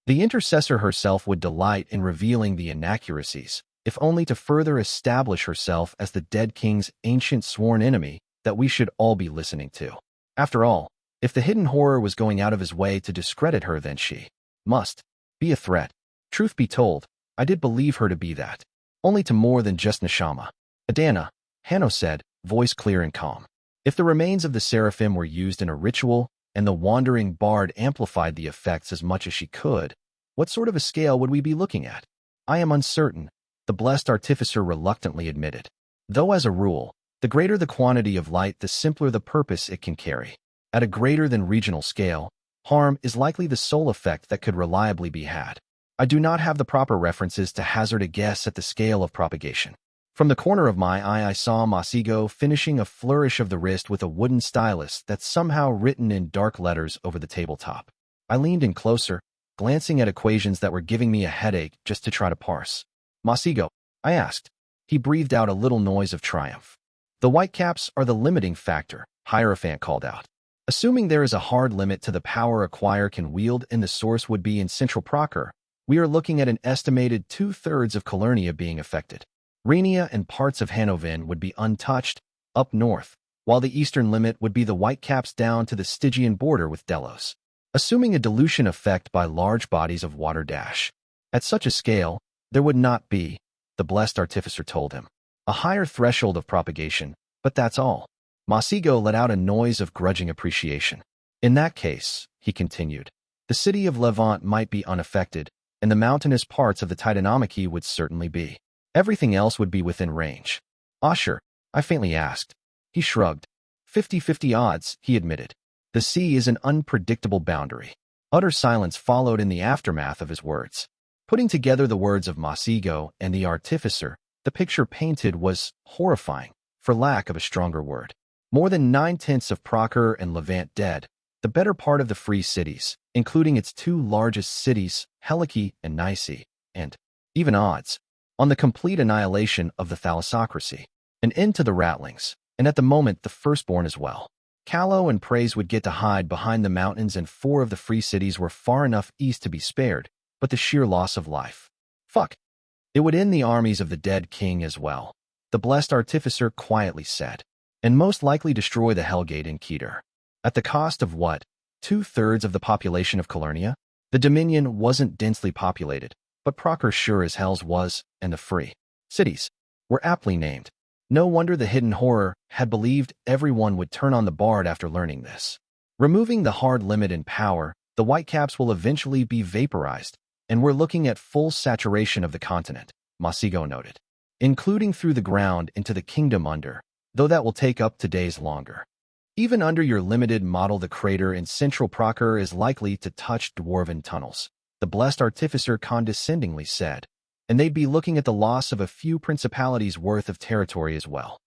The Intercessor herself would delight in revealing the inaccuracies, if only to further establish herself as the dead king's ancient sworn enemy that we should all be listening to. After all, if the hidden horror was going out of his way to discredit her, then she must be a threat. Truth be told, I did believe her to be that. Only to more than just Neshama. Adana, Hanno said, voice clear and calm. If the remains of the Seraphim were used in a ritual, and the wandering Bard amplified the effects as much as she could, what sort of a scale would we be looking at? I am uncertain, the blessed artificer reluctantly admitted. Though as a rule, the greater the quantity of light, the simpler the purpose it can carry. At a greater than regional scale, harm is likely the sole effect that could reliably be had. I do not have the proper references to hazard a guess at the scale of propagation. From the corner of my eye I saw Masigo finishing a flourish of the wrist with a wooden stylus that's somehow written in dark letters over the tabletop. I leaned in closer, glancing at equations that were giving me a headache just to try to parse. Masigo, I asked. He breathed out a little noise of triumph. The whitecaps are the limiting factor, Hierophant called out. Assuming there is a hard limit to the power a choir can wield and the source would be in Central Procer, we are looking at an estimated 2/3 of Calernia being affected. Rhenia and parts of Hannoven would be untouched, up north, while the eastern limit would be the Whitecaps down to the Stygian border with Delos. Assuming a dilution effect by large bodies of water dash. At such a scale, there would not be, the blessed artificer told him, a higher threshold of propagation, but that's all. Masigo let out a noise of grudging appreciation. In that case, he continued, the city of Levant might be unaffected, and the mountainous parts of the Titanomachy would certainly be. Everything else would be within range. Asher, I faintly asked. He shrugged. 50-50 odds, he admitted. The sea is an unpredictable boundary. Utter silence followed in the aftermath of his words. Putting together the words of Masigo and the artificer, the picture painted was horrifying, for lack of a stronger word. More than 9/10 of Procure and Levant dead, the better part of the free cities, including its two largest cities, Helike and Nice, and, even odds, on the complete annihilation of the thalassocracy. An end to the rattlings, and at the moment the firstborn as well. Callow and Praise would get to hide behind the mountains, and 4 of the free cities were far enough east to be spared, but the sheer loss of life. Fuck. It would end the armies of the dead king as well, the blessed artificer quietly said, and most likely destroy the Hellgate in Keter. At the cost of what? 2/3 of the population of Calernia? The Dominion wasn't densely populated, but Procure sure as hells was, and the free cities were aptly named. No wonder the hidden horror had believed everyone would turn on the Bard after learning this. Removing the hard limit in power, the Whitecaps will eventually be vaporized, and we're looking at full saturation of the continent, Masigo noted, including through the ground into the kingdom under, though that will take up to days longer. Even under your limited model, the crater in central Procure is likely to touch dwarven tunnels, the blessed artificer condescendingly said, and they'd be looking at the loss of a few principalities' worth of territory as well.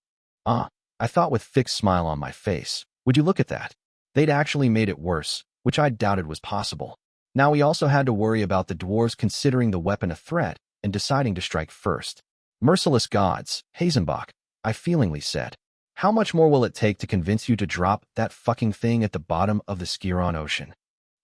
Ah, I thought with fixed smile on my face. Would you look at that? They'd actually made it worse, which I doubted was possible. Now we also had to worry about the dwarves considering the weapon a threat and deciding to strike first. Merciless gods, Hazenbach, I feelingly said. How much more will it take to convince you to drop that fucking thing at the bottom of the Skiron Ocean?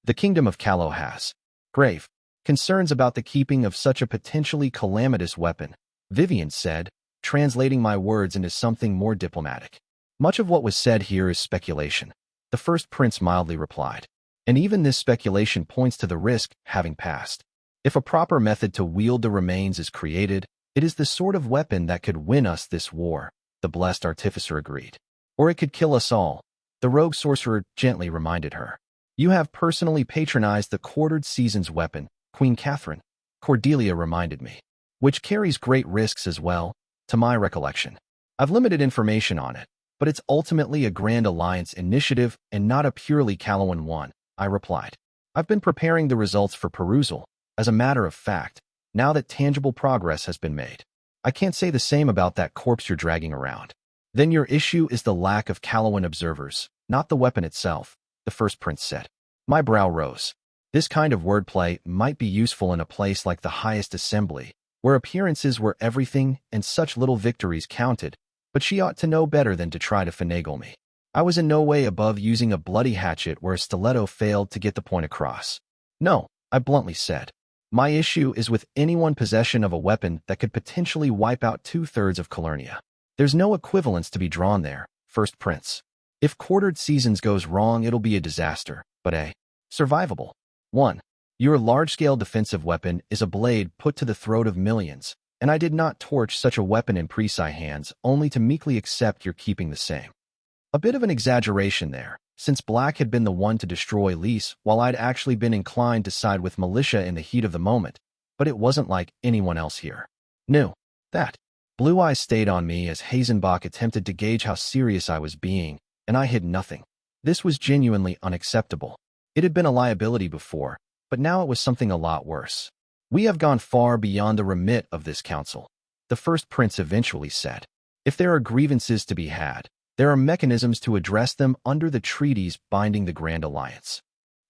The kingdom of Callow has grave concerns about the keeping of such a potentially calamitous weapon, Vivian said, translating my words into something more diplomatic. Much of what was said here is speculation, the first prince mildly replied. And even this speculation points to the risk having passed. If a proper method to wield the remains is created, it is the sort of weapon that could win us this war, the blessed artificer agreed. Or it could kill us all, the rogue sorcerer gently reminded her. You have personally patronized the quartered season's weapon, Queen Catherine, Cordelia reminded me, which carries great risks as well, to my recollection. I've limited information on it, but it's ultimately a Grand Alliance initiative and not a purely Callowan one, I replied. I've been preparing the results for perusal, as a matter of fact, now that tangible progress has been made. I can't say the same about that corpse you're dragging around. Then your issue is the lack of Callowan observers, not the weapon itself, the first prince said. My brow rose. This kind of wordplay might be useful in a place like the highest assembly, where appearances were everything and such little victories counted, but she ought to know better than to try to finagle me. I was in no way above using a bloody hatchet where a stiletto failed to get the point across. No, I bluntly said. My issue is with anyone possession of a weapon that could potentially wipe out 2/3 of Calernia. There's no equivalence to be drawn there, first prince. If quartered seasons goes wrong, it'll be a disaster, but survivable. 1. Your large-scale defensive weapon is a blade put to the throat of millions, and I did not torch such a weapon in Presi hands only to meekly accept you're keeping the same. A bit of an exaggeration there, since Black had been the one to destroy Lys while I'd actually been inclined to side with militia in the heat of the moment, but it wasn't like anyone else here knew that. Blue eyes stayed on me as Hazenbach attempted to gauge how serious I was being, and I hid nothing. This was genuinely unacceptable. It had been a liability before, but now it was something a lot worse. We have gone far beyond the remit of this council, the first prince eventually said. If there are grievances to be had, there are mechanisms to address them under the treaties binding the Grand Alliance.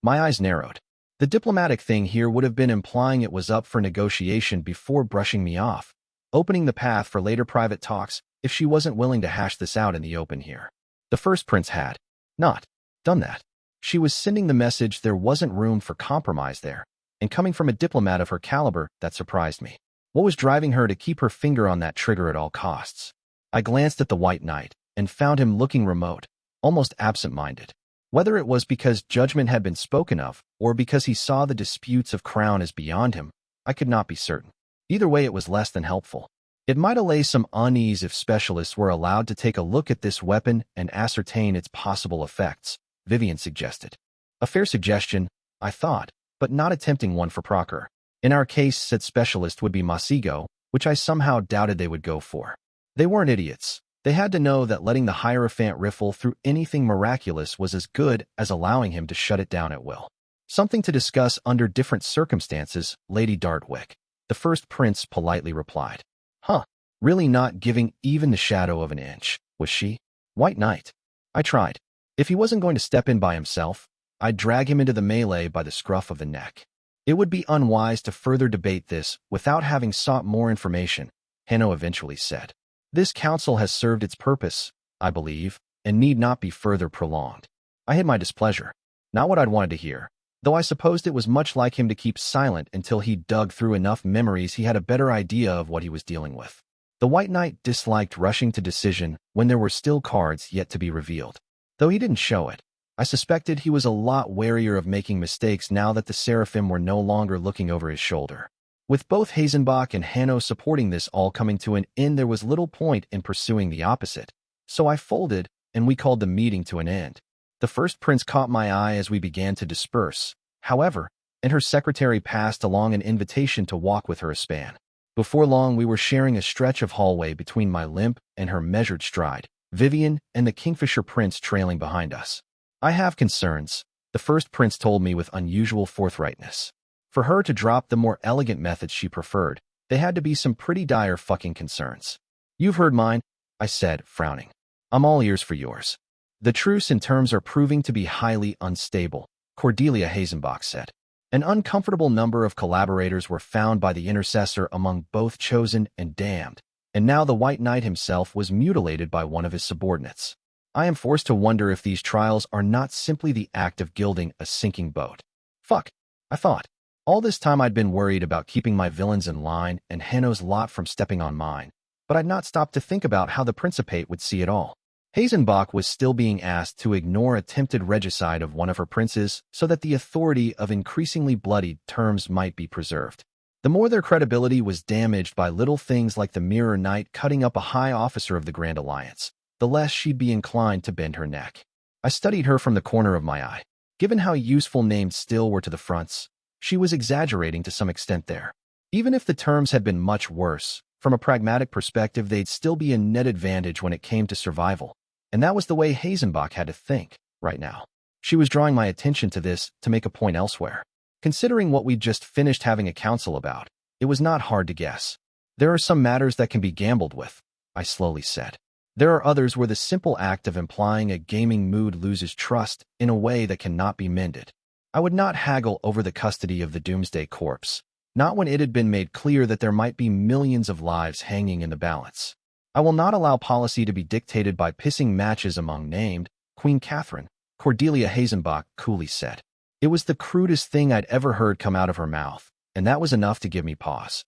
My eyes narrowed. The diplomatic thing here would have been implying it was up for negotiation before brushing me off, opening the path for later private talks if she wasn't willing to hash this out in the open here. The first prince had not done that. She was sending the message there wasn't room for compromise there, and coming from a diplomat of her caliber, that surprised me. What was driving her to keep her finger on that trigger at all costs? I glanced at the White Knight and found him looking remote, almost absent-minded. Whether it was because judgment had been spoken of, or because he saw the disputes of crown as beyond him, I could not be certain. Either way, it was less than helpful. It might allay some unease if specialists were allowed to take a look at this weapon and ascertain its possible effects, Vivian suggested. A fair suggestion, I thought, but not a tempting one for Procure. In our case, said specialist would be Masigo, which I somehow doubted they would go for. They weren't idiots. They had to know that letting the Hierophant riffle through anything miraculous was as good as allowing him to shut it down at will. Something to discuss under different circumstances, Lady Dartwick. The first prince politely replied. Huh, really not giving even the shadow of an inch, was she? White Knight. I tried. If he wasn't going to step in by himself, I'd drag him into the melee by the scruff of the neck. It would be unwise to further debate this without having sought more information, Hanno eventually said. This council has served its purpose, I believe, and need not be further prolonged. I hid my displeasure. Not what I'd wanted to hear, though I supposed it was much like him to keep silent until he dug through enough memories he had a better idea of what he was dealing with. The White Knight disliked rushing to decision when there were still cards yet to be revealed. Though he didn't show it, I suspected he was a lot warier of making mistakes now that the Seraphim were no longer looking over his shoulder. With both Hazenbach and Hanno supporting this all coming to an end, there was little point in pursuing the opposite. So I folded, and we called the meeting to an end. The first prince caught my eye as we began to disperse, however, and her secretary passed along an invitation to walk with her a span. Before long, we were sharing a stretch of hallway between my limp and her measured stride, Vivian and the Kingfisher prince trailing behind us. I have concerns, the first prince told me with unusual forthrightness. For her to drop the more elegant methods she preferred, they had to be some pretty dire fucking concerns. You've heard mine, I said, frowning. I'm all ears for yours. The truce and terms are proving to be highly unstable, Cordelia Hazenbach said. An uncomfortable number of collaborators were found by the intercessor among both chosen and damned, and now the White Knight himself was mutilated by one of his subordinates. I am forced to wonder if these trials are not simply the act of gilding a sinking boat. Fuck, I thought. All this time I'd been worried about keeping my villains in line and Hanno's lot from stepping on mine, but I'd not stopped to think about how the Principate would see it all. Hazenbach was still being asked to ignore attempted regicide of one of her princes so that the authority of increasingly bloodied terms might be preserved. The more their credibility was damaged by little things like the Mirror Knight cutting up a high officer of the Grand Alliance, the less she'd be inclined to bend her neck. I studied her from the corner of my eye. Given how useful named still were to the fronts, she was exaggerating to some extent there. Even if the terms had been much worse, from a pragmatic perspective they'd still be a net advantage when it came to survival. And that was the way Hazenbach had to think, right now. She was drawing my attention to this to make a point elsewhere. Considering what we'd just finished having a council about, it was not hard to guess. There are some matters that can be gambled with, I slowly said. There are others where the simple act of implying a gaming mood loses trust in a way that cannot be mended. I would not haggle over the custody of the Doomsday Corpse, not when it had been made clear that there might be millions of lives hanging in the balance. I will not allow policy to be dictated by pissing matches among named Queen Catherine, Cordelia Hazenbach coolly said. It was the crudest thing I'd ever heard come out of her mouth, and that was enough to give me pause.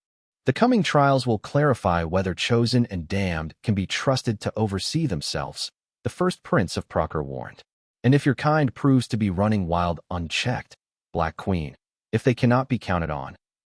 The coming trials will clarify whether chosen and damned can be trusted to oversee themselves, the first prince of Procker warned. And if your kind proves to be running wild unchecked, Black Queen, if they cannot be counted on.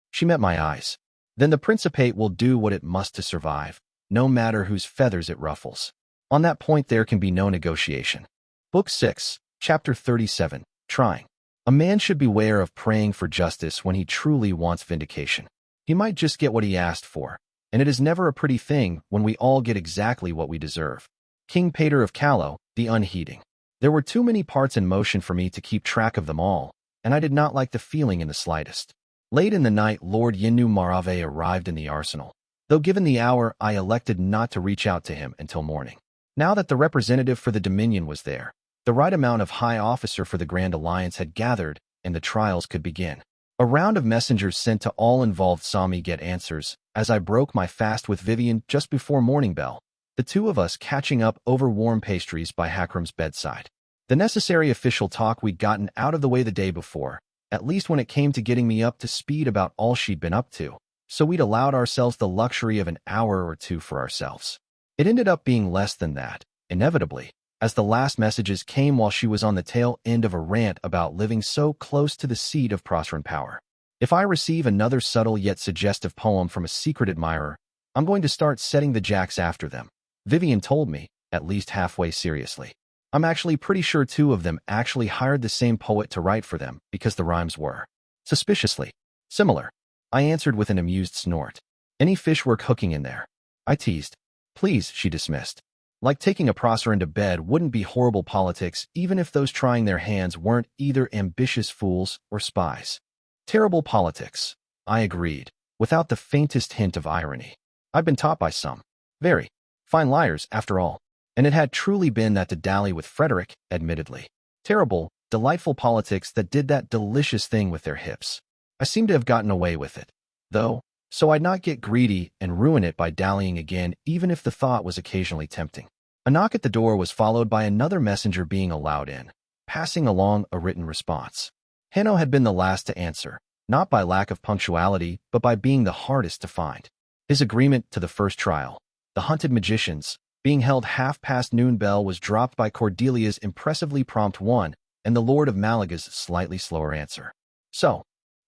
She met my eyes. Then the Principate will do what it must to survive, no matter whose feathers it ruffles. On that point there can be no negotiation. Book 6, Chapter 37, Trying. A man should beware of praying for justice when he truly wants vindication. He might just get what he asked for, and it is never a pretty thing when we all get exactly what we deserve. King Pater of Callow, the Unheeding. There were too many parts in motion for me to keep track of them all, and I did not like the feeling in the slightest. Late in the night, Lord Yinnu Marave arrived in the arsenal. Though given the hour, I elected not to reach out to him until morning. Now that the representative for the Dominion was there, the right amount of high officer for the Grand Alliance had gathered, and the trials could begin. A round of messengers sent to all involved saw me get answers, as I broke my fast with Vivian just before morning bell, the two of us catching up over warm pastries by Hackram's bedside. The necessary official talk we'd gotten out of the way the day before, at least when it came to getting me up to speed about all she'd been up to, so we'd allowed ourselves the luxury of an hour or two for ourselves. It ended up being less than that, inevitably, as the last messages came while she was on the tail end of a rant about living so close to the seat of Proceran power. If I receive another subtle yet suggestive poem from a secret admirer, I'm going to start setting the jacks after them. Vivian told me, at least halfway seriously. I'm actually pretty sure two of them actually hired the same poet to write for them because the rhymes were suspiciously similar. I answered with an amused snort. Any fishwork hooking in there? I teased. Please, she dismissed. Like taking a prosser into bed wouldn't be horrible politics even if those trying their hands weren't either ambitious fools or spies. Terrible politics, I agreed, without the faintest hint of irony. I'd been taught by some very fine liars, after all, and it had truly been that to dally with Frederick, admittedly. Terrible, delightful politics that did that delicious thing with their hips. I seemed to have gotten away with it, though, so I'd not get greedy and ruin it by dallying again even if the thought was occasionally tempting. A knock at the door was followed by another messenger being allowed in, passing along a written response. Hanno had been the last to answer, not by lack of punctuality, but by being the hardest to find. His agreement to the first trial, the hunted magicians, being held half-past noon bell was dropped by Cordelia's impressively prompt one and the Lord of Malaga's slightly slower answer. So,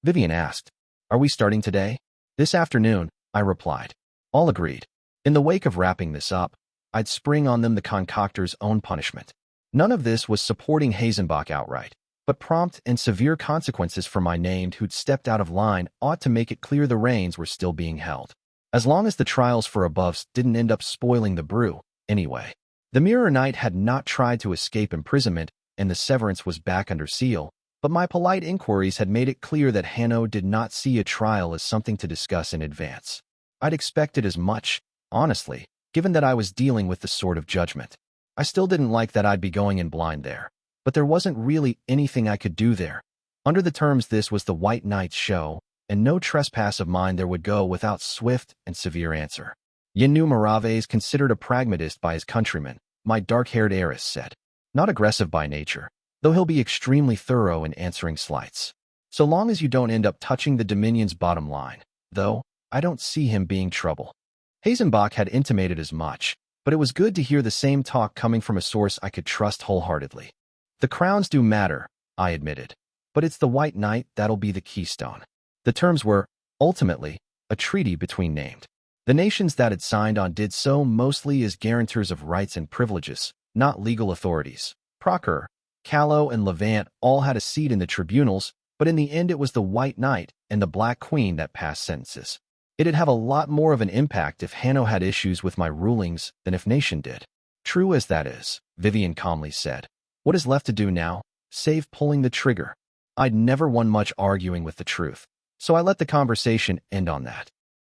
Vivian asked, "Are we starting today?" "This afternoon," I replied. All agreed. In the wake of wrapping this up, I'd spring on them the concoctor's own punishment. None of this was supporting Hazenbach outright, but prompt and severe consequences for my named who'd stepped out of line ought to make it clear the reins were still being held. As long as the trials for above didn't end up spoiling the brew, anyway. The Mirror Knight had not tried to escape imprisonment, and the severance was back under seal, but my polite inquiries had made it clear that Hanno did not see a trial as something to discuss in advance. I'd expected as much, honestly, given that I was dealing with the Sword of Judgment. I still didn't like that I'd be going in blind there, but there wasn't really anything I could do there. Under the terms, this was the White Knight's show, and no trespass of mine there would go without swift and severe answer. Yenu Moraves, considered a pragmatist by his countrymen, my dark-haired heiress said. Not aggressive by nature, though he'll be extremely thorough in answering slights. So long as you don't end up touching the Dominion's bottom line, though, I don't see him being trouble. Hazenbach had intimated as much, but it was good to hear the same talk coming from a source I could trust wholeheartedly. The crowns do matter, I admitted, but it's the White Knight that'll be the keystone. The terms were, ultimately, a treaty between named. The nations that had signed on did so mostly as guarantors of rights and privileges, not legal authorities. Procure, Callow, and Levant all had a seat in the tribunals, but in the end it was the White Knight and the Black Queen that passed sentences. It'd have a lot more of an impact if Hanno had issues with my rulings than if Nation did. True as that is, Vivian calmly said. What is left to do now, save pulling the trigger? I'd never won much arguing with the truth, so I let the conversation end on that.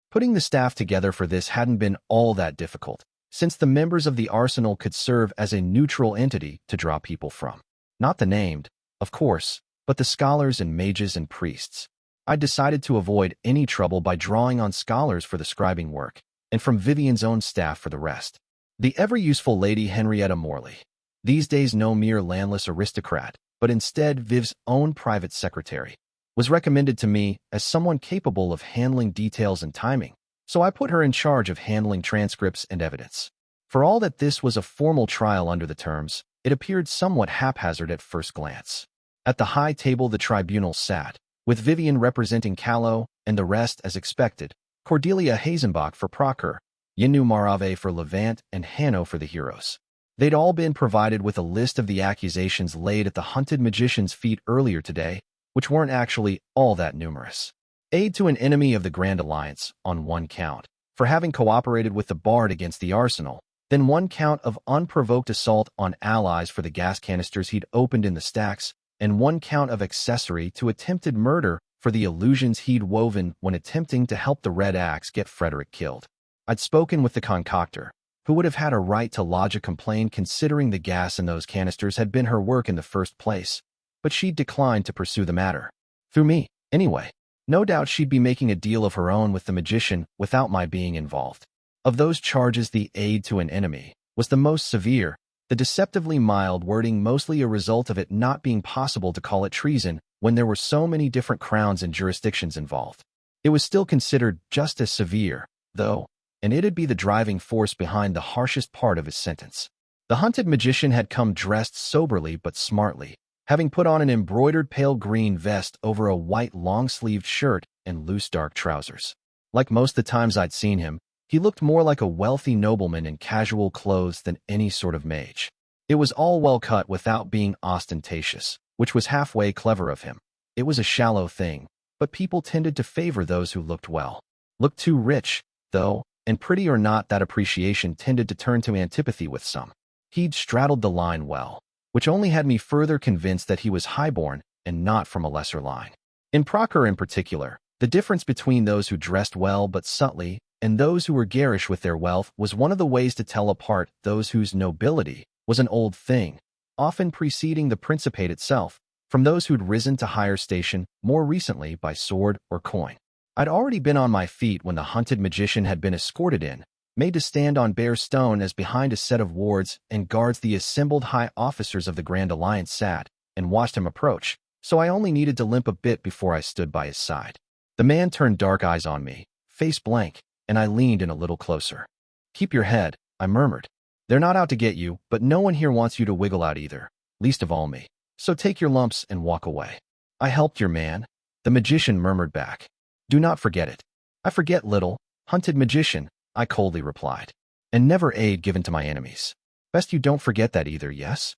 Putting the staff together for this hadn't been all that difficult, since the members of the arsenal could serve as a neutral entity to draw people from. Not the named, of course, but the scholars and mages and priests. I decided to avoid any trouble by drawing on scholars for the scribing work, and from Vivian's own staff for the rest. The ever-useful Lady Henrietta Morley, these days no mere landless aristocrat, but instead Viv's own private secretary, was recommended to me as someone capable of handling details and timing, so I put her in charge of handling transcripts and evidence. For all that this was a formal trial under the terms, it appeared somewhat haphazard at first glance. At the high table the tribunal sat, with Vivian representing Callow and the rest as expected, Cordelia Hazenbach for Procure, Yenu Marave for Levant, and Hanno for the heroes. They'd all been provided with a list of the accusations laid at the hunted magician's feet earlier today, which weren't actually all that numerous. Aid to an enemy of the Grand Alliance, on one count, for having cooperated with the Bard against the arsenal, then one count of unprovoked assault on allies for the gas canisters he'd opened in the stacks, and one count of accessory to attempted murder for the illusions he'd woven when attempting to help the Red Axe get Frederick killed. I'd spoken with the concoctor, who would have had a right to lodge a complaint considering the gas in those canisters had been her work in the first place, but she'd declined to pursue the matter. Through me, anyway. No doubt she'd be making a deal of her own with the magician without my being involved. Of those charges, the aid to an enemy was the most severe, the deceptively mild wording mostly a result of it not being possible to call it treason when there were so many different crowns and jurisdictions involved. It was still considered just as severe, though, and it'd be the driving force behind the harshest part of his sentence. The hunted magician had come dressed soberly but smartly, having put on an embroidered pale green vest over a white long-sleeved shirt and loose dark trousers. Like most of the times I'd seen him, he looked more like a wealthy nobleman in casual clothes than any sort of mage. It was all well cut without being ostentatious, which was halfway clever of him. It was a shallow thing, but people tended to favor those who looked well. Looked too rich, though, and pretty or not, that appreciation tended to turn to antipathy with some. He'd straddled the line well, which only had me further convinced that he was highborn and not from a lesser line. In Procure in particular, the difference between those who dressed well but subtly and those who were garish with their wealth was one of the ways to tell apart those whose nobility was an old thing, often preceding the principate itself, from those who'd risen to higher station more recently by sword or coin. I'd already been on my feet when the hunted magician had been escorted in, made to stand on bare stone as behind a set of wards and guards the assembled high officers of the Grand Alliance sat, and watched him approach, so I only needed to limp a bit before I stood by his side. The man turned dark eyes on me, face blank, and I leaned in a little closer. "Keep your head," I murmured. "They're not out to get you, but no one here wants you to wiggle out either, least of all me. So take your lumps and walk away." "I helped your man," the magician murmured back. "Do not forget it." "I forget little, hunted magician," I coldly replied, "and never aid given to my enemies." "Best you don't forget that either, yes?"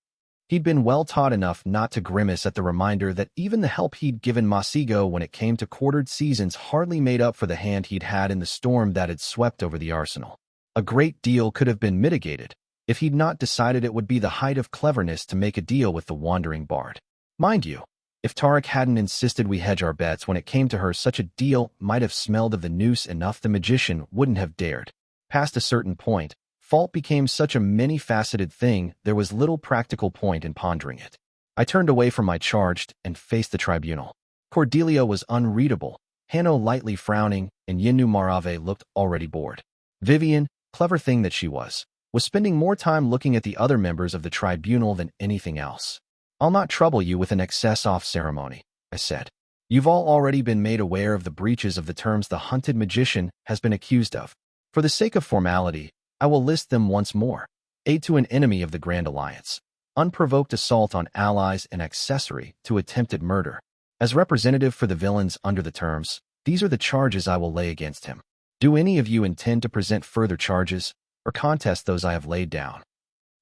He'd been well taught enough not to grimace at the reminder that even the help he'd given Masigo when it came to quartered seasons hardly made up for the hand he'd had in the storm that had swept over the arsenal. A great deal could have been mitigated if he'd not decided it would be the height of cleverness to make a deal with the wandering bard. Mind you, if Tarek hadn't insisted we hedge our bets when it came to her, such a deal might have smelled of the noose enough the magician wouldn't have dared. Past a certain point, fault became such a many-faceted thing there was little practical point in pondering it. I turned away from my charged and faced the tribunal. Cordelia was unreadable, Hanno lightly frowning, and Yinu Marave looked already bored. Vivian, clever thing that she was spending more time looking at the other members of the tribunal than anything else. "I'll not trouble you with an excess-off ceremony," I said. "You've all already been made aware of the breaches of the terms the hunted magician has been accused of. For the sake of formality, I will list them once more. Aid to an enemy of the Grand Alliance, unprovoked assault on allies and accessory to attempted murder. As representative for the villains under the terms, these are the charges I will lay against him. Do any of you intend to present further charges, or contest those I have laid down?"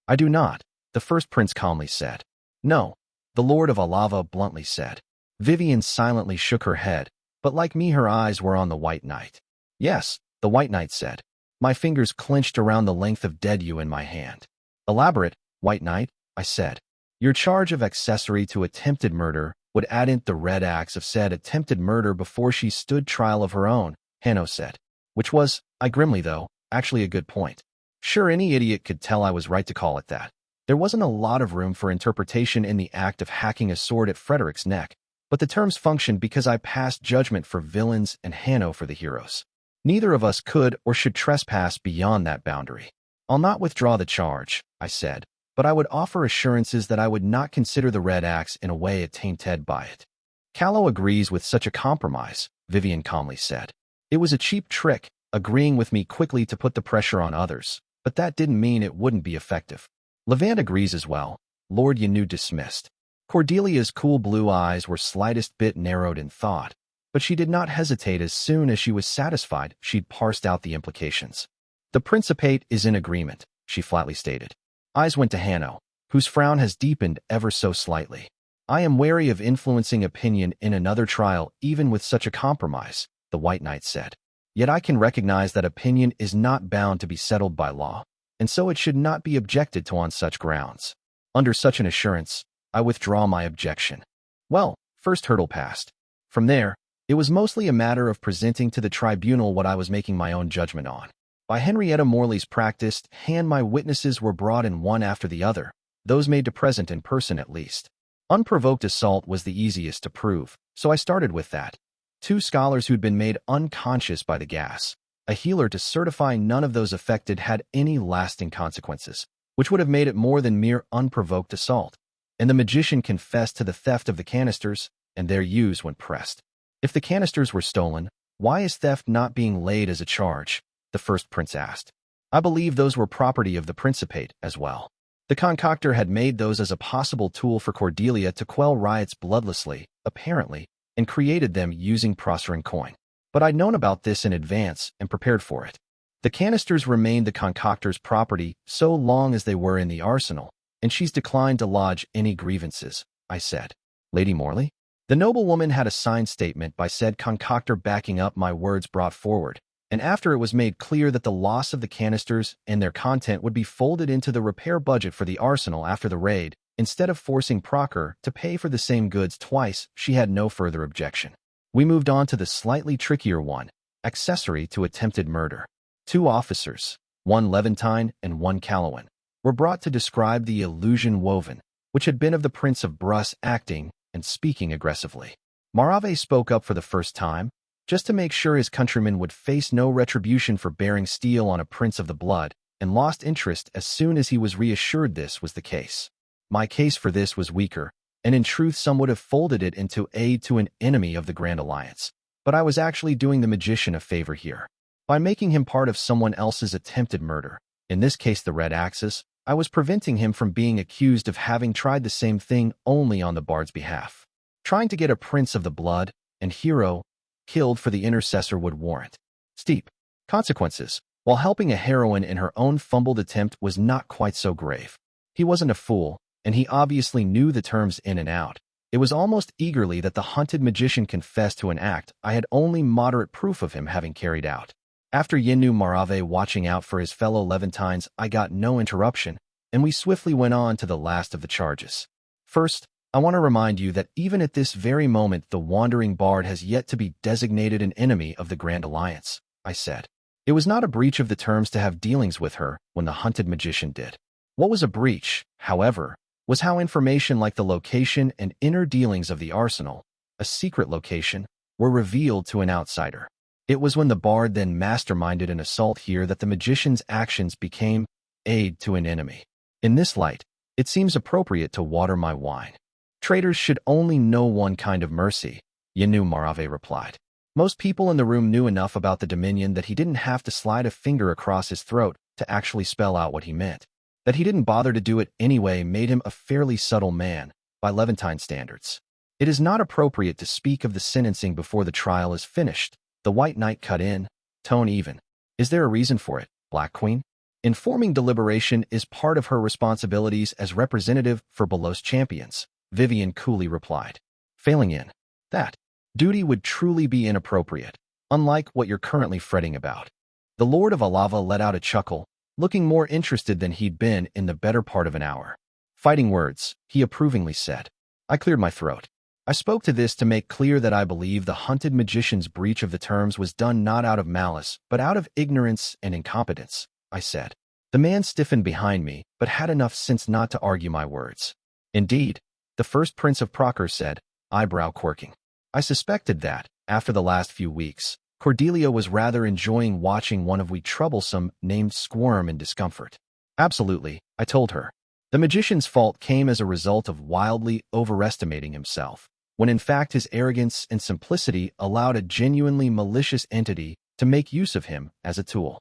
"I do not," the first prince calmly said. "No," the Lord of Alava bluntly said. Vivian silently shook her head, but like me her eyes were on the White Knight. "Yes," the White Knight said. My fingers clenched around the length of deadew in my hand. "Elaborate, White Knight," I said. "Your charge of accessory to attempted murder would add in the red acts of said attempted murder before she stood trial of her own," Hanno said. Which was, I grimly though, actually a good point. Sure, any idiot could tell I was right to call it that. There wasn't a lot of room for interpretation in the act of hacking a sword at Frederick's neck, but the terms functioned because I passed judgment for villains and Hanno for the heroes. Neither of us could or should trespass beyond that boundary. "I'll not withdraw the charge," I said, "but I would offer assurances that I would not consider the red axe in a way attainted by it." "Callow agrees with such a compromise," Vivian calmly said. "It was a cheap trick, agreeing with me quickly to put the pressure on others, but that didn't mean it wouldn't be effective." "Levant agrees as well," Lord Yanu dismissed. Cordelia's cool blue eyes were slightest bit narrowed in thought, but she did not hesitate as soon as she was satisfied she'd parsed out the implications. "The Principate is in agreement," she flatly stated. Eyes went to Hanno, whose frown has deepened ever so slightly. "I am wary of influencing opinion in another trial even with such a compromise," the White Knight said. "Yet I can recognize that opinion is not bound to be settled by law, and so it should not be objected to on such grounds. Under such an assurance, I withdraw my objection." Well, first hurdle passed. From there, it was mostly a matter of presenting to the tribunal what I was making my own judgment on. By Henrietta Morley's practiced hand, my witnesses were brought in one after the other, those made to present in person at least. Unprovoked assault was the easiest to prove, so I started with that. 2 scholars who'd been made unconscious by the gas, a healer to certify none of those affected had any lasting consequences, which would have made it more than mere unprovoked assault, and the magician confessed to the theft of the canisters and their use when pressed. If the canisters were stolen, why is theft not being laid as a charge? The first prince asked. I believe those were property of the Principate as well. The concoctor had made those as a possible tool for Cordelia to quell riots bloodlessly, apparently, and created them using Prospering coin. But I'd known about this in advance and prepared for it. The canisters remained the concoctor's property so long as they were in the arsenal, and she's declined to lodge any grievances, I said. Lady Morley? The noblewoman had a signed statement by said concoctor backing up my words brought forward, and after it was made clear that the loss of the canisters and their content would be folded into the repair budget for the arsenal after the raid, instead of forcing Proctor to pay for the same goods twice, she had no further objection. We moved on to the slightly trickier one, accessory to attempted murder. 2 officers, one Levantine and one Calawan, were brought to describe the illusion woven, which had been of the Prince of Brus acting and speaking aggressively. Marave spoke up for the first time, just to make sure his countrymen would face no retribution for bearing steel on a Prince of the Blood, and lost interest as soon as he was reassured this was the case. My case for this was weaker, and in truth some would have folded it into aid to an enemy of the Grand Alliance. But I was actually doing the magician a favor here. By making him part of someone else's attempted murder, in this case the Red Axis, I was preventing him from being accused of having tried the same thing only on the Bard's behalf. Trying to get a Prince of the Blood and hero killed for the intercessor would warrant steep consequences, while helping a heroine in her own fumbled attempt was not quite so grave. He wasn't a fool, and he obviously knew the terms in and out. It was almost eagerly that the hunted magician confessed to an act I had only moderate proof of him having carried out. After Yinu Marave watching out for his fellow Levantines, I got no interruption, and we swiftly went on to the last of the charges. First, I want to remind you that even at this very moment the Wandering Bard has yet to be designated an enemy of the Grand Alliance, I said. It was not a breach of the terms to have dealings with her when the hunted magician did. What was a breach, however, was how information like the location and inner dealings of the arsenal, a secret location, were revealed to an outsider. It was when the Bard then masterminded an assault here that the magician's actions became aid to an enemy. In this light, it seems appropriate to water my wine. Traitors should only know one kind of mercy, Yinu Marave replied. Most people in the room knew enough about the Dominion that he didn't have to slide a finger across his throat to actually spell out what he meant. That he didn't bother to do it anyway made him a fairly subtle man, by Levantine standards. It is not appropriate to speak of the sentencing before the trial is finished, the White Knight cut in, tone even. Is there a reason for it, Black Queen? Informing deliberation is part of her responsibilities as representative for Belos champions, Vivian coolly replied. Failing in that duty would truly be inappropriate, unlike what you're currently fretting about. The Lord of Alava let out a chuckle, looking more interested than he'd been in the better part of an hour. Fighting words, he approvingly said. I cleared my throat. I spoke to this to make clear that I believe the hunted magician's breach of the terms was done not out of malice, but out of ignorance and incompetence, I said. The man stiffened behind me, but had enough sense not to argue my words. Indeed, the first Prince of Proctor said, eyebrow quirking. I suspected that, after the last few weeks, Cordelia was rather enjoying watching one of we troublesome named squirm in discomfort. Absolutely, I told her. The magician's fault came as a result of wildly overestimating himself, when in fact his arrogance and simplicity allowed a genuinely malicious entity to make use of him as a tool.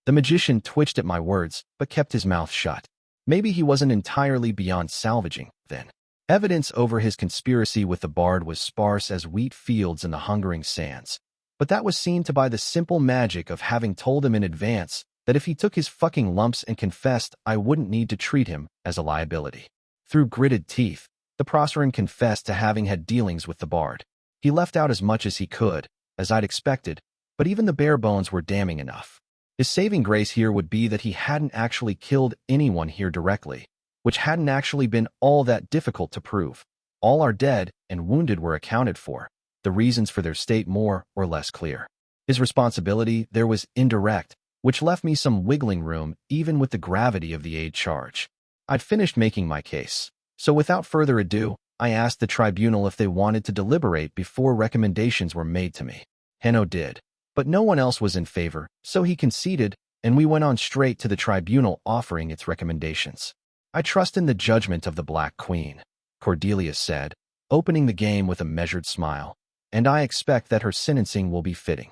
The magician twitched at my words, but kept his mouth shut. Maybe he wasn't entirely beyond salvaging, then. Evidence over his conspiracy with the Bard was sparse as wheat fields in the hungering sands, but that was seen to by the simple magic of having told him in advance that if he took his fucking lumps and confessed, I wouldn't need to treat him as a liability. Through gritted teeth, the Proceran confessed to having had dealings with the Bard. He left out as much as he could, as I'd expected, but even the bare bones were damning enough. His saving grace here would be that he hadn't actually killed anyone here directly, which hadn't actually been all that difficult to prove. All our dead and wounded were accounted for, the reasons for their state more or less clear. His responsibility there was indirect, which left me some wiggling room even with the gravity of the aid charge. I'd finished making my case, so without further ado, I asked the tribunal if they wanted to deliberate before recommendations were made to me. Henno did, but no one else was in favor, so he conceded, and we went on straight to the tribunal offering its recommendations. I trust in the judgment of the Black Queen, Cordelia said, opening the game with a measured smile, and I expect that her sentencing will be fitting.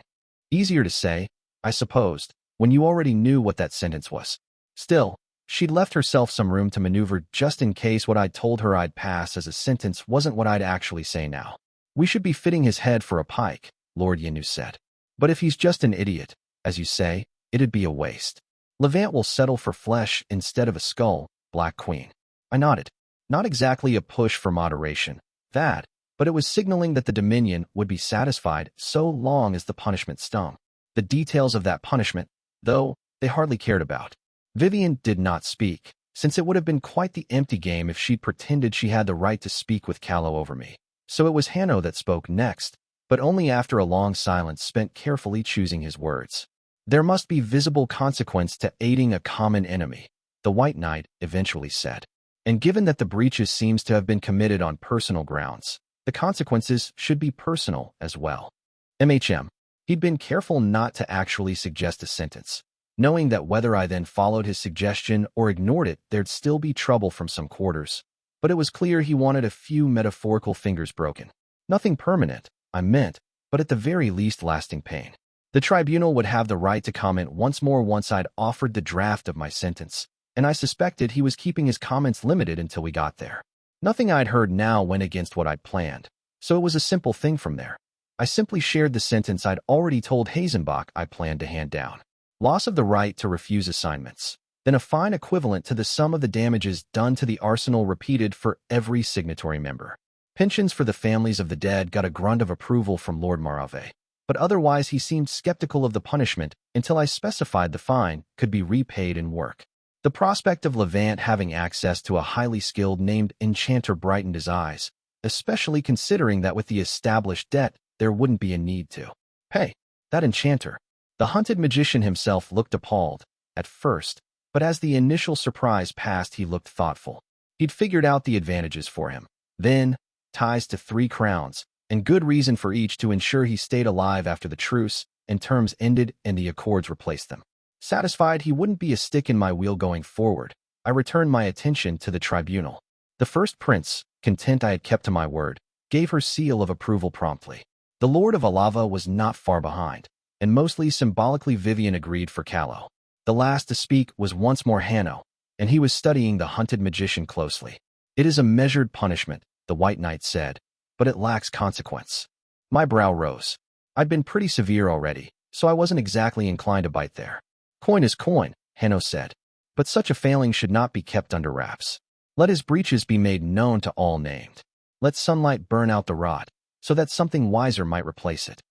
Easier to say, I supposed, when you already knew what that sentence was. Still, she'd left herself some room to maneuver just in case what I'd told her I'd pass as a sentence wasn't what I'd actually say now. We should be fitting his head for a pike, Lord Yenu said. But if he's just an idiot, as you say, it'd be a waste. Levant will settle for flesh instead of a skull, Black Queen. I nodded. Not exactly a push for moderation, that, but it was signaling that the Dominion would be satisfied so long as the punishment stung. The details of that punishment, though, they hardly cared about. Vivian did not speak, since it would have been quite the empty game if she'd pretended she had the right to speak with Callow over me. So it was Hanno that spoke next, but only after a long silence spent carefully choosing his words. There must be visible consequence to aiding a common enemy, the White Knight eventually said. And given that the breaches seems to have been committed on personal grounds, the consequences should be personal as well. He'd been careful not to actually suggest a sentence, knowing that whether I then followed his suggestion or ignored it, there'd still be trouble from some quarters. But it was clear he wanted a few metaphorical fingers broken. Nothing permanent, I meant, but at the very least lasting pain. The tribunal would have the right to comment once more once I'd offered the draft of my sentence, and I suspected he was keeping his comments limited until we got there. Nothing I'd heard now went against what I'd planned, so it was a simple thing from there. I simply shared the sentence I'd already told Hazenbach I planned to hand down. Loss of the right to refuse assignments, then a fine equivalent to the sum of the damages done to the arsenal repeated for every signatory member. Pensions for the families of the dead got a grunt of approval from Lord Marave, but otherwise he seemed skeptical of the punishment until I specified the fine could be repaid in work. The prospect of Levant having access to a highly skilled named enchanter brightened his eyes, especially considering that with the established debt, there wouldn't be a need to pay that enchanter. The hunted magician himself looked appalled, at first, but as the initial surprise passed he looked thoughtful. He'd figured out the advantages for him. Then, ties to 3 crowns, and good reason for each to ensure he stayed alive after the truce and terms ended and the accords replaced them. Satisfied he wouldn't be a stick in my wheel going forward, I returned my attention to the tribunal. The first prince, content I had kept to my word, gave her seal of approval promptly. The Lord of Alava was not far behind, and mostly symbolically Vivian agreed for Callow. The last to speak was once more Hanno, and he was studying the hunted magician closely. It is a measured punishment, the White Knight said, but it lacks consequence. My brow rose. I'd been pretty severe already, so I wasn't exactly inclined to bite there. Coin is coin, Hanno said, but such a failing should not be kept under wraps. Let his breaches be made known to all named. Let sunlight burn out the rot, so that something wiser might replace it.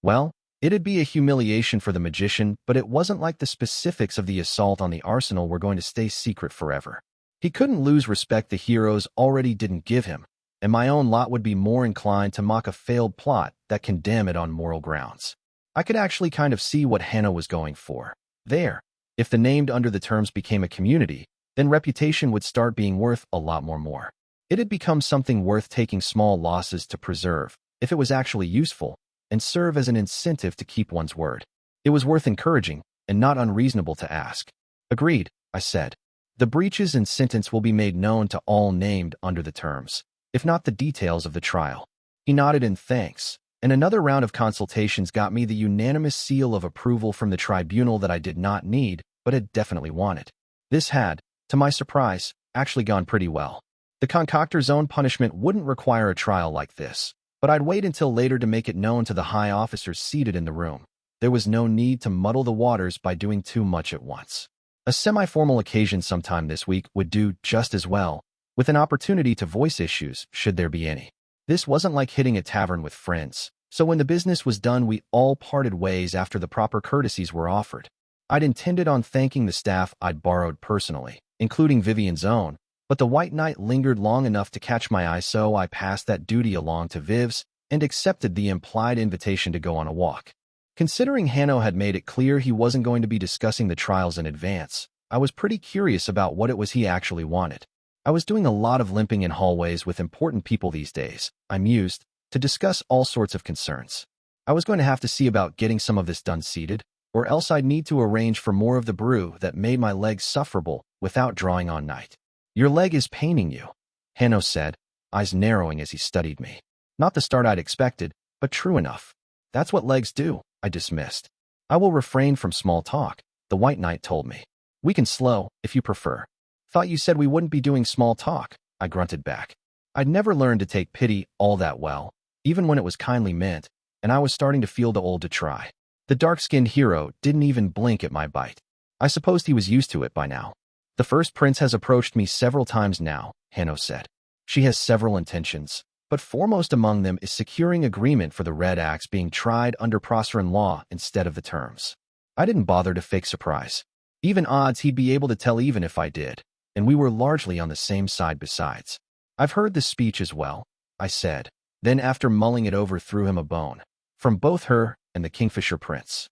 Well, it'd be a humiliation for the magician, but it wasn't like the specifics of the assault on the arsenal were going to stay secret forever. He couldn't lose respect the heroes already didn't give him, and my own lot would be more inclined to mock a failed plot that condemn it on moral grounds. I could actually kind of see what Hanno was going for. There, if the named under the terms became a community, then reputation would start being worth a lot more. It had become something worth taking small losses to preserve, if it was actually useful, and serve as an incentive to keep one's word. It was worth encouraging, and not unreasonable to ask. Agreed, I said. The breaches and sentence will be made known to all named under the terms, if not the details of the trial. He nodded in thanks, and another round of consultations got me the unanimous seal of approval from the tribunal that I did not need, but had definitely wanted. This had, to my surprise, actually gone pretty well. The concoctor's own punishment wouldn't require a trial like this, but I'd wait until later to make it known to the high officers seated in the room. There was no need to muddle the waters by doing too much at once. A semi-formal occasion sometime this week would do just as well, with an opportunity to voice issues, should there be any. This wasn't like hitting a tavern with friends, so when the business was done we all parted ways after the proper courtesies were offered. I'd intended on thanking the staff I'd borrowed personally, including Vivian's own, but the White Knight lingered long enough to catch my eye, so I passed that duty along to Viv's and accepted the implied invitation to go on a walk. Considering Hanno had made it clear he wasn't going to be discussing the trials in advance, I was pretty curious about what it was he actually wanted. I was doing a lot of limping in hallways with important people these days, I mused, to discuss all sorts of concerns. I was going to have to see about getting some of this done seated, or else I'd need to arrange for more of the brew that made my legs sufferable without drawing on night. Your leg is paining you, Hanno said, eyes narrowing as he studied me. Not the start I'd expected, but true enough. That's what legs do, I dismissed. I will refrain from small talk, the White Knight told me. We can slow, if you prefer. Thought you said we wouldn't be doing small talk, I grunted back. I'd never learned to take pity all that well, even when it was kindly meant, and I was starting to feel too old to try. The dark-skinned hero didn't even blink at my bite. I supposed he was used to it by now. The first prince has approached me several times now, Hanno said. She has several intentions. But foremost among them is securing agreement for the Red Axe being tried under Proceran law instead of the terms. I didn't bother to fake surprise. Even odds he'd be able to tell even if I did, and we were largely on the same side besides. I've heard the speech as well, I said. Then after mulling it over threw him a bone. From both her and the Kingfisher Prince.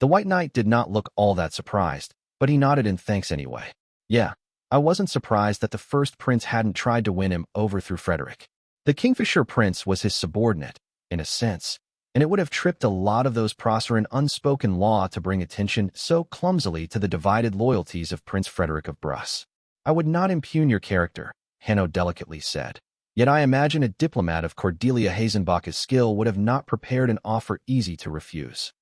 The White Knight did not look all that surprised, but he nodded in thanks anyway. Yeah, I wasn't surprised that the first prince hadn't tried to win him over through Frederick. The Kingfisher Prince was his subordinate, in a sense, and it would have tripped a lot of those Proceran unspoken law to bring attention so clumsily to the divided loyalties of Prince Frederick of Bruss. I would not impugn your character, Hanno delicately said. Yet I imagine a diplomat of Cordelia Hazenbach's skill would have not prepared an offer easy to refuse.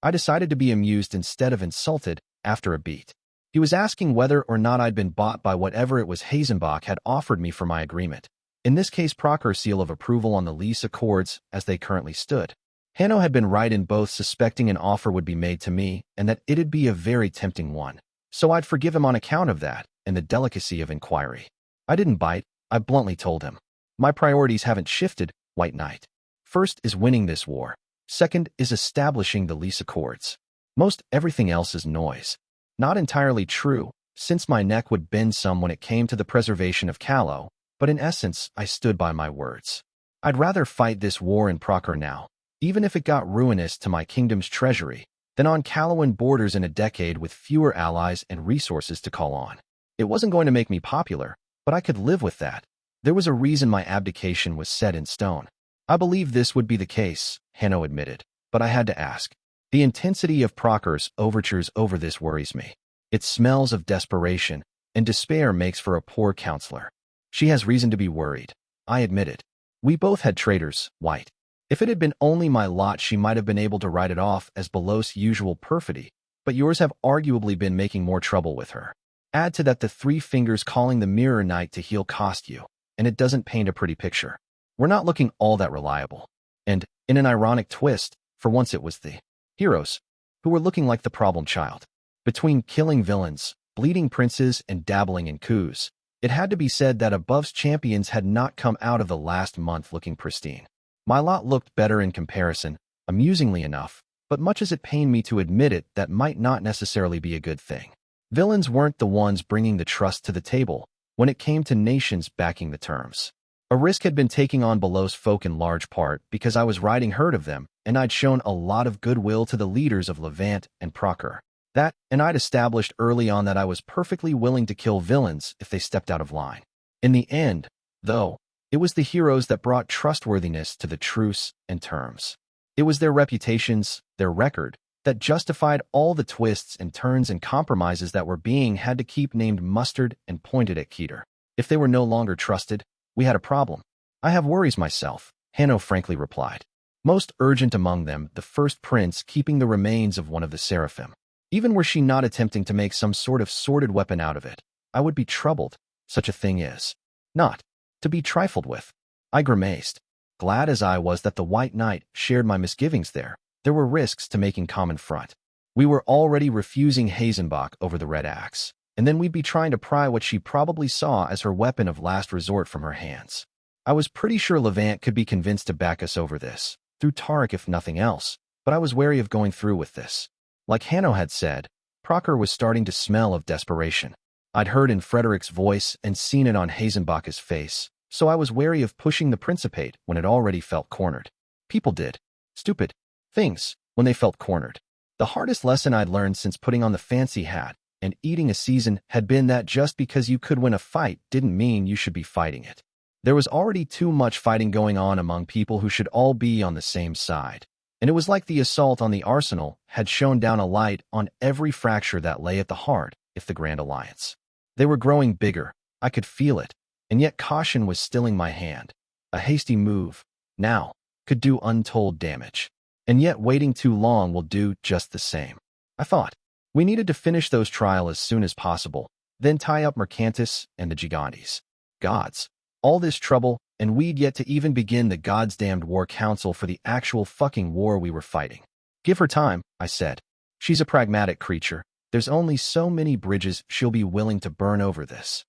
I decided to be amused instead of insulted after a beat. He was asking whether or not I'd been bought by whatever it was Hazenbach had offered me for my agreement. In this case, Procur's seal of approval on the lease accords as they currently stood. Hanno had been right in both suspecting an offer would be made to me and that it'd be a very tempting one. So I'd forgive him on account of that and the delicacy of inquiry. I didn't bite, I bluntly told him. My priorities haven't shifted, White Knight. First is winning this war. Second is establishing the lease accords. Most everything else is noise. Not entirely true, since my neck would bend some when it came to the preservation of Callow, but in essence, I stood by my words. I'd rather fight this war in Procure now, even if it got ruinous to my kingdom's treasury, than on Callowan borders in a decade with fewer allies and resources to call on. It wasn't going to make me popular, but I could live with that. There was a reason my abdication was set in stone. I believed this would be the case, Hanno admitted, but I had to ask. The intensity of Procure's overtures over this worries me. It smells of desperation, and despair makes for a poor counselor. She has reason to be worried, I admitted. We both had traitors, White. If it had been only my lot, she might have been able to write it off as Belos's usual perfidy, but yours have arguably been making more trouble with her. Add to that the 3 fingers calling the Mirror Knight to heel cost you, and it doesn't paint a pretty picture. We're not looking all that reliable. And, in an ironic twist, for once it was the heroes who were looking like the problem child. Between killing villains, bleeding princes, and dabbling in coups, it had to be said that Above's champions had not come out of the last month looking pristine. My lot looked better in comparison, amusingly enough, but much as it pained me to admit it, that might not necessarily be a good thing. Villains weren't the ones bringing the trust to the table when it came to nations backing the terms. A risk had been taking on Belos's folk in large part because I was riding herd of them, and I'd shown a lot of goodwill to the leaders of Levant and Procure. That, and I'd established early on that I was perfectly willing to kill villains if they stepped out of line. In the end, though, it was the heroes that brought trustworthiness to the truce and terms. It was their reputations, their record, that justified all the twists and turns and compromises that were being had to keep named mustard and pointed at Keter. If they were no longer trusted, we had a problem. I have worries myself, Hanno frankly replied. Most urgent among them, the first prince keeping the remains of one of the seraphim. Even were she not attempting to make some sort of sordid weapon out of it, I would be troubled. Such a thing is not to be trifled with. I grimaced. Glad as I was that the White Knight shared my misgivings there were risks to making common front. We were already refusing Hazenbach over the Red Axe, and then we'd be trying to pry what she probably saw as her weapon of last resort from her hands. I was pretty sure Levant could be convinced to back us over this, through Tarek if nothing else, but I was wary of going through with this. Like Hanno had said, Procure was starting to smell of desperation. I'd heard in Frederick's voice and seen it on Hazenbach's face, so I was wary of pushing the Principate when it already felt cornered. People did stupid things when they felt cornered. The hardest lesson I'd learned since putting on the fancy hat and eating a season had been that just because you could win a fight didn't mean you should be fighting it. There was already too much fighting going on among people who should all be on the same side. And it was like the assault on the arsenal had shone down a light on every fracture that lay at the heart of the Grand Alliance. They were growing bigger, I could feel it, and yet caution was stilling my hand. A hasty move, now, could do untold damage. And yet waiting too long will do just the same. I thought. We needed to finish those trials as soon as possible, then tie up Mercantis and the Gigantes. Gods. All this trouble, and we'd yet to even begin the goddamned war council for the actual fucking war we were fighting. Give her time, I said. She's a pragmatic creature. There's only so many bridges she'll be willing to burn over this.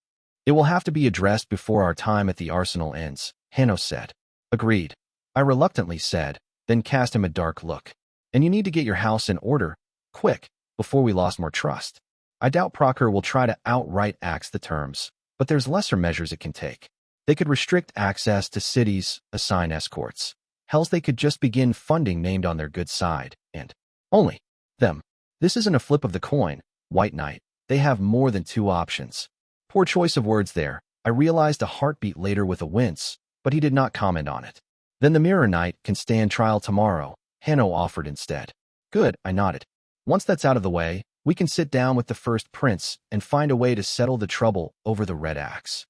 It will have to be addressed before our time at the arsenal ends, Hanno said. Agreed. I reluctantly said, then cast him a dark look. And you need to get your house in order, quick, before we lost more trust. I doubt Proctor will try to outright axe the terms, but there's lesser measures it can take. They could restrict access to cities, assign escorts. Hells, they could just begin funding named on their good side, and only them. This isn't a flip of the coin, White Knight. They have more than two options. Poor choice of words there. I realized a heartbeat later with a wince, but he did not comment on it. Then the Mirror Knight can stand trial tomorrow, Hanno offered instead. Good, I nodded. Once that's out of the way, we can sit down with the first prince and find a way to settle the trouble over the red axe.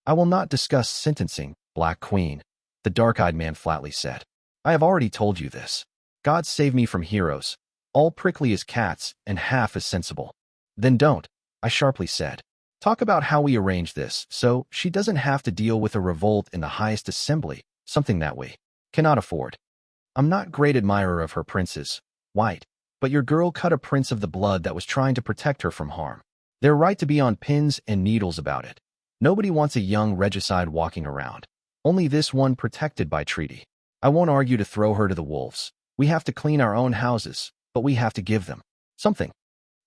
I will not discuss sentencing, Black Queen, the dark-eyed man flatly said. I have already told you this. God save me from heroes, all prickly as cats and half as sensible. Then don't, I sharply said. Talk about how we arrange this so she doesn't have to deal with a revolt in the highest assembly, something that we cannot afford. I'm not great admirer of her princes, White, but your girl cut a prince of the blood that was trying to protect her from harm. They're right to be on pins and needles about it. Nobody wants a young regicide walking around. Only this one protected by treaty. I won't argue to throw her to the wolves. We have to clean our own houses, but we have to give them something.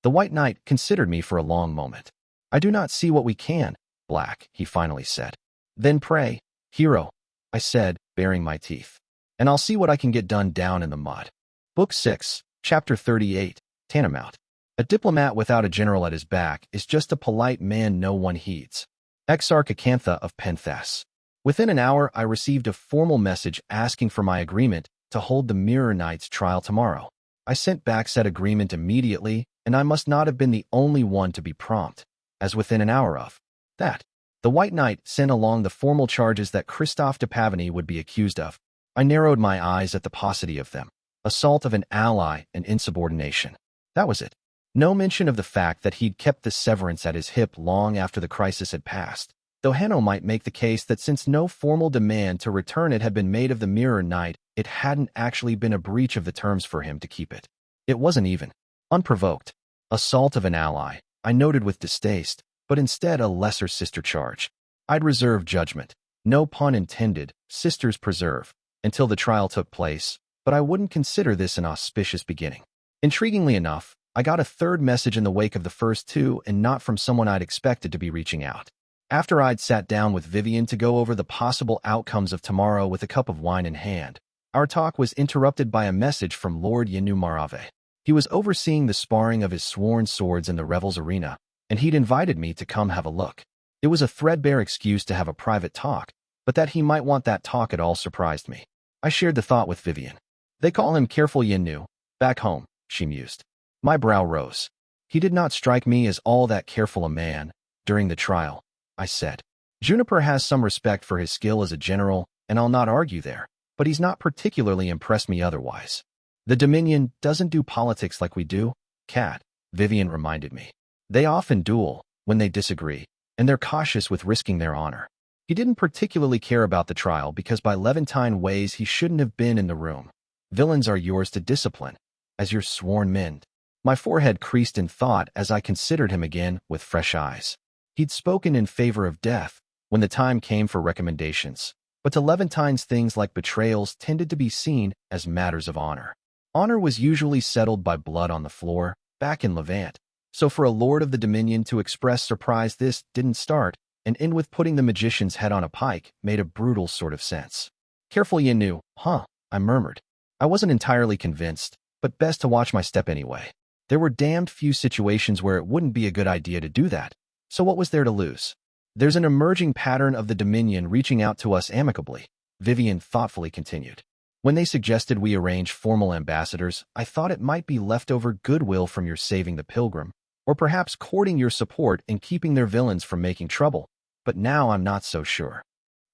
The White Knight considered me for a long moment. I do not see what we can, Black, he finally said. Then pray, hero, I said, baring my teeth. And I'll see what I can get done down in the mud. Book 6, Chapter 38, Tantamount. A diplomat without a general at his back is just a polite man no one heeds. Exarch Acantha of Penthas. Within an hour, I received a formal message asking for my agreement to hold the Mirror Knight's trial tomorrow. I sent back said agreement immediately, and I must not have been the only one to be prompt, as within an hour of that, the White Knight sent along the formal charges that Christophe de Pavany would be accused of. I narrowed my eyes at the paucity of them. Assault of an ally and insubordination. That was it. No mention of the fact that he'd kept the severance at his hip long after the crisis had passed, though Hanno might make the case that since no formal demand to return it had been made of the Mirror Knight, it hadn't actually been a breach of the terms for him to keep it. It wasn't even unprovoked. Assault of an ally, I noted with distaste, but instead a lesser sister charge. I'd reserve judgment, no pun intended, sisters preserve, until the trial took place, but I wouldn't consider this an auspicious beginning. Intriguingly enough, I got a third message in the wake of the first two and not from someone I'd expected to be reaching out. After I'd sat down with Vivian to go over the possible outcomes of tomorrow with a cup of wine in hand, our talk was interrupted by a message from Lord Yenu Marave. He was overseeing the sparring of his sworn swords in the Revel's arena, and he'd invited me to come have a look. It was a threadbare excuse to have a private talk, but that he might want that talk at all surprised me. I shared the thought with Vivian. They call him Careful Yenu, back home, she mused. My brow rose. He did not strike me as all that careful a man during the trial, I said. Juniper has some respect for his skill as a general, and I'll not argue there, but he's not particularly impressed me otherwise. The Dominion doesn't do politics like we do, Cat, Vivian reminded me. They often duel when they disagree, and they're cautious with risking their honor. He didn't particularly care about the trial because by Levantine ways he shouldn't have been in the room. Villains are yours to discipline, as your sworn men. My forehead creased in thought as I considered him again with fresh eyes. He'd spoken in favor of death when the time came for recommendations, but to Levantines things like betrayals tended to be seen as matters of honor. Honor was usually settled by blood on the floor, back in Levant, so for a lord of the Dominion to express surprise this didn't start and end with putting the magician's head on a pike made a brutal sort of sense. Careful Yenu, huh, I murmured. I wasn't entirely convinced, but best to watch my step anyway. There were damned few situations where it wouldn't be a good idea to do that, so what was there to lose? There's an emerging pattern of the Dominion reaching out to us amicably, Vivian thoughtfully continued. When they suggested we arrange formal ambassadors, I thought it might be leftover goodwill from your saving the pilgrim, or perhaps courting your support and keeping their villains from making trouble, but now I'm not so sure.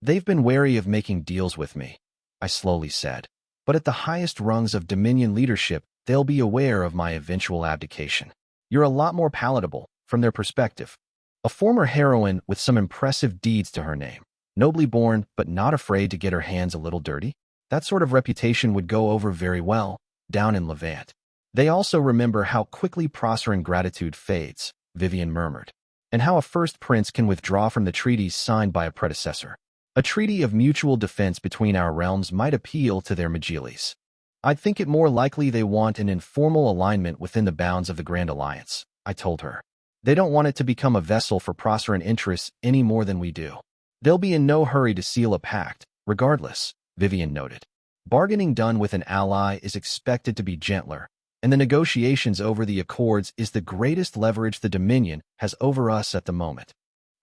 They've been wary of making deals with me, I slowly said, but at the highest rungs of Dominion leadership, they'll be aware of my eventual abdication. You're a lot more palatable, from their perspective. A former heroine with some impressive deeds to her name, nobly born but not afraid to get her hands a little dirty. That sort of reputation would go over very well, down in Levant. They also remember how quickly Proserpine gratitude fades, Vivian murmured, and how a first prince can withdraw from the treaties signed by a predecessor. A treaty of mutual defense between our realms might appeal to their Majlis. I'd think it more likely they want an informal alignment within the bounds of the Grand Alliance, I told her. They don't want it to become a vessel for Proceran interests any more than we do. They'll be in no hurry to seal a pact, regardless, Vivian noted. Bargaining done with an ally is expected to be gentler, and the negotiations over the accords is the greatest leverage the Dominion has over us at the moment.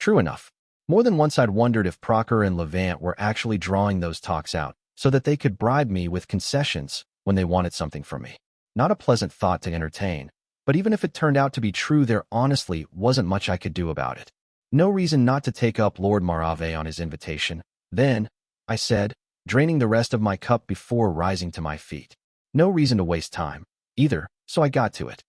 True enough. More than once I'd wondered if Procter and Levant were actually drawing those talks out so that they could bribe me with concessions when they wanted something from me. Not a pleasant thought to entertain, but even if it turned out to be true, there honestly wasn't much I could do about it. No reason not to take up Lord Marave on his invitation. Then, I said, draining the rest of my cup before rising to my feet. No reason to waste time, either, so I got to it.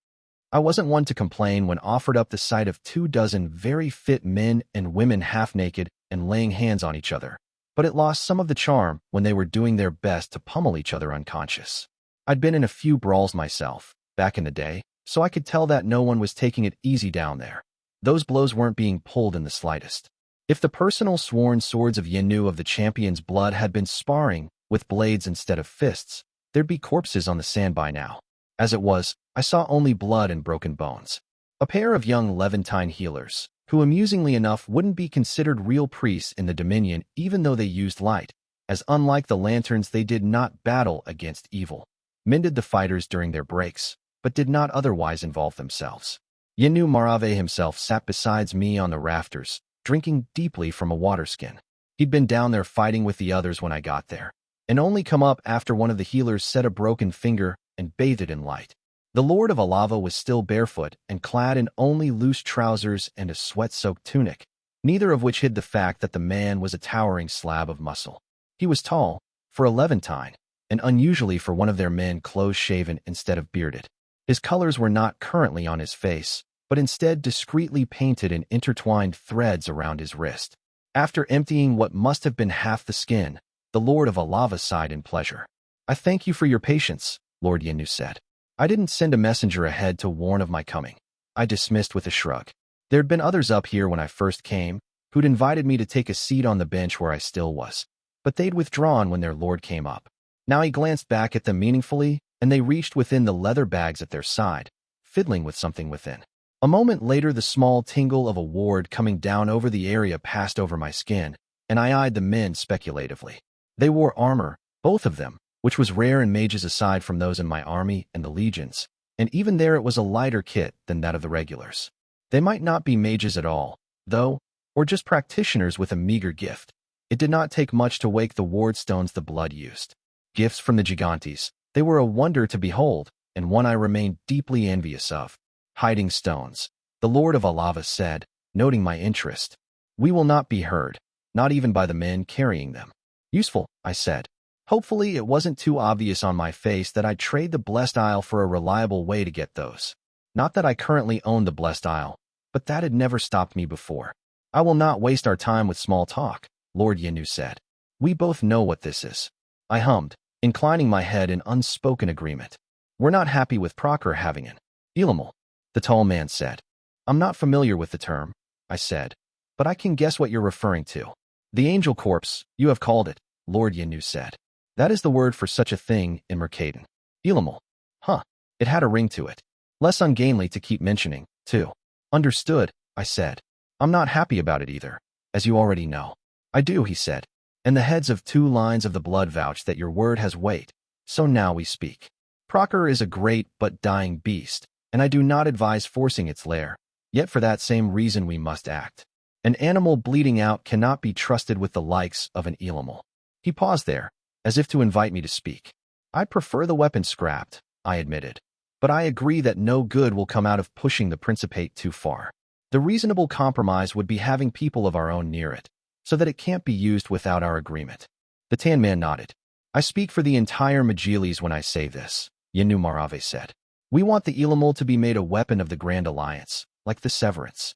I wasn't one to complain when offered up the sight of 24 very fit men and women half-naked and laying hands on each other, but it lost some of the charm when they were doing their best to pummel each other unconscious. I'd been in a few brawls myself, back in the day, so I could tell that no one was taking it easy down there. Those blows weren't being pulled in the slightest. If the personal sworn swords of Yenu of the champion's blood had been sparring with blades instead of fists, there'd be corpses on the sand by now. As it was, I saw only blood and broken bones. A pair of young Levantine healers, who amusingly enough wouldn't be considered real priests in the Dominion even though they used light, as unlike the lanterns they did not battle against evil, mended the fighters during their breaks, but did not otherwise involve themselves. Yenu Marave himself sat beside me on the rafters, drinking deeply from a water skin. He'd been down there fighting with the others when I got there, and only come up after one of the healers set a broken finger and bathed it in light. The Lord of Alava was still barefoot and clad in only loose trousers and a sweat-soaked tunic, neither of which hid the fact that the man was a towering slab of muscle. He was tall, for a Levantine, and unusually for one of their men close-shaven instead of bearded. His colors were not currently on his face, but instead discreetly painted in intertwined threads around his wrist. After emptying what must have been half the skin, the Lord of Alava sighed in pleasure. "I thank you for your patience," Lord Yenu said. "I didn't send a messenger ahead to warn of my coming," I dismissed with a shrug. There'd been others up here when I first came, who'd invited me to take a seat on the bench where I still was, but they'd withdrawn when their lord came up. Now he glanced back at them meaningfully, and they reached within the leather bags at their side, fiddling with something within. A moment later, the small tingle of a ward coming down over the area passed over my skin, and I eyed the men speculatively. They wore armor, both of them, which was rare in mages aside from those in my army and the legions, and even there it was a lighter kit than that of the regulars. They might not be mages at all, though, or just practitioners with a meager gift. It did not take much to wake the ward stones the blood used. Gifts from the Gigantes, they were a wonder to behold, and one I remained deeply envious of. "Hiding stones," the Lord of Alava said, noting my interest. "We will not be heard, not even by the men carrying them." "Useful," I said. Hopefully it wasn't too obvious on my face that I'd trade the Blessed Isle for a reliable way to get those. Not that I currently owned the Blessed Isle, but that had never stopped me before. "I will not waste our time with small talk," Lord Yenu said. "We both know what this is." I hummed, inclining my head in unspoken agreement. "We're not happy with Procter having an Elamal," the tall man said. "I'm not familiar with the term," I said, "but I can guess what you're referring to." "The Angel Corpse, you have called it," Lord Yenu said. "That is the word for such a thing in Mercaden. Elamal. Huh. It had a ring to it. Less ungainly to keep mentioning, too." "Understood," I said. "I'm not happy about it either, as you already know." "I do," he said. "And the heads of 2 lines of the blood vouch that your word has weight. So now we speak. Procter is a great but dying beast, and I do not advise forcing its lair. Yet for that same reason we must act. An animal bleeding out cannot be trusted with the likes of an Elamal." He paused there, as if to invite me to speak. "I prefer the weapon scrapped," I admitted. "But I agree that no good will come out of pushing the Principate too far. The reasonable compromise would be having people of our own near it, so that it can't be used without our agreement." The tan man nodded. "I speak for the entire Majlis when I say this," Yenu Marave said. "We want the Elamal to be made a weapon of the Grand Alliance, like the Severance."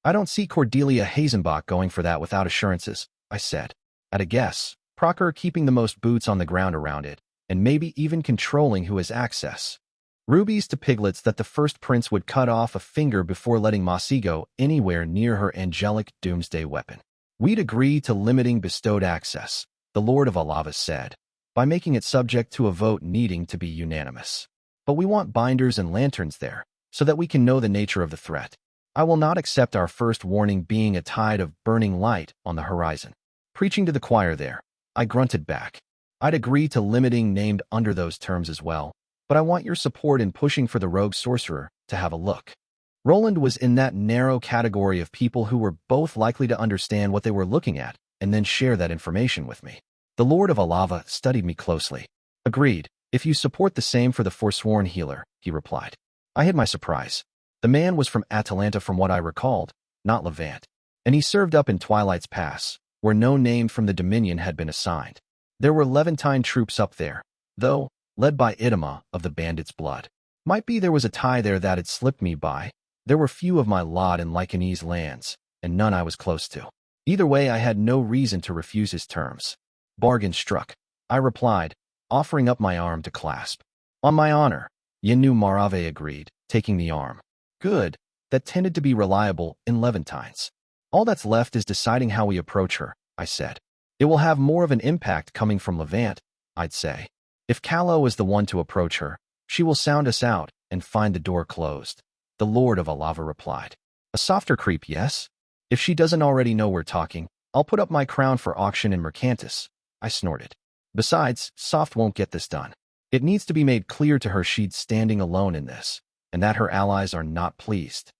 "I don't see Cordelia Hazenbach going for that without assurances," I said. "At a guess, Procter keeping the most boots on the ground around it, and maybe even controlling who has access. Rubies to piglets that the first prince would cut off a finger before letting Mossy go anywhere near her angelic doomsday weapon." We'd agree to limiting bestowed access, the Lord of Alava said, by making it subject to a vote needing to be unanimous. But we want binders and lanterns there, so that we can know the nature of the threat. I will not accept our first warning being a tide of burning light on the horizon. Preaching to the choir there, I grunted back. I'd agree to limiting named under those terms as well, but I want your support in pushing for the rogue sorcerer to have a look. Roland was in that narrow category of people who were both likely to understand what they were looking at and then share that information with me. The Lord of Alava studied me closely. Agreed. If you support the same for the Forsworn Healer, he replied. I hid my surprise. The man was from Atalanta from what I recalled, not Levant, and he served up in Twilight's Pass, where no name from the Dominion had been assigned. There were Levantine troops up there, though, led by Idema of the Bandits' Blood. Might be there was a tie there that had slipped me by. There were few of my lot in Lycanese lands, and none I was close to. Either way, I had no reason to refuse his terms. Bargain struck, I replied, offering up my arm to clasp. On my honor, Yenu Marave agreed, taking the arm. Good, that tended to be reliable in Levantines. All that's left is deciding how we approach her, I said. It will have more of an impact coming from Levant, I'd say. If Callow is the one to approach her, she will sound us out and find the door closed. The Lord of Alava replied. A softer creep, yes? If she doesn't already know we're talking, I'll put up my crown for auction in Mercantis, I snorted. Besides, soft won't get this done. It needs to be made clear to her she's standing alone in this, and that her allies are not pleased.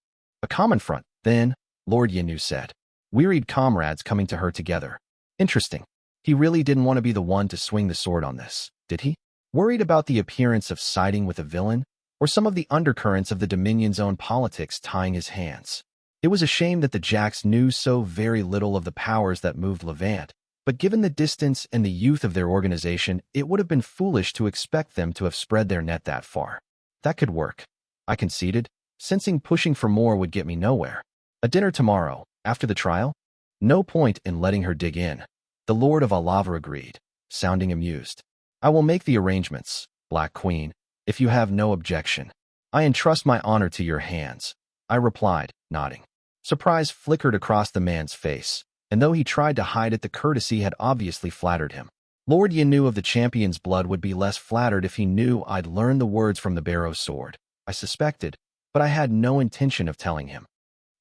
A common front, then, Lord Yenu said. Wearied comrades coming to her together. Interesting. He really didn't want to be the one to swing the sword on this, did he? Worried about the appearance of siding with a villain, or some of the undercurrents of the Dominion's own politics tying his hands. It was a shame that the Jacks knew so very little of the powers that moved Levant, but given the distance and the youth of their organization, it would have been foolish to expect them to have spread their net that far. That could work, I conceded, sensing pushing for more would get me nowhere. A dinner tomorrow, after the trial? No point in letting her dig in. The Lord of Alava agreed, sounding amused. I will make the arrangements, Black Queen, if you have no objection. I entrust my honor to your hands, I replied, nodding. Surprise flickered across the man's face, and though he tried to hide it, the courtesy had obviously flattered him. Lord Yenu of the Champion's Blood would be less flattered if he knew I'd learned the words from the Barrow's sword, I suspected, but I had no intention of telling him.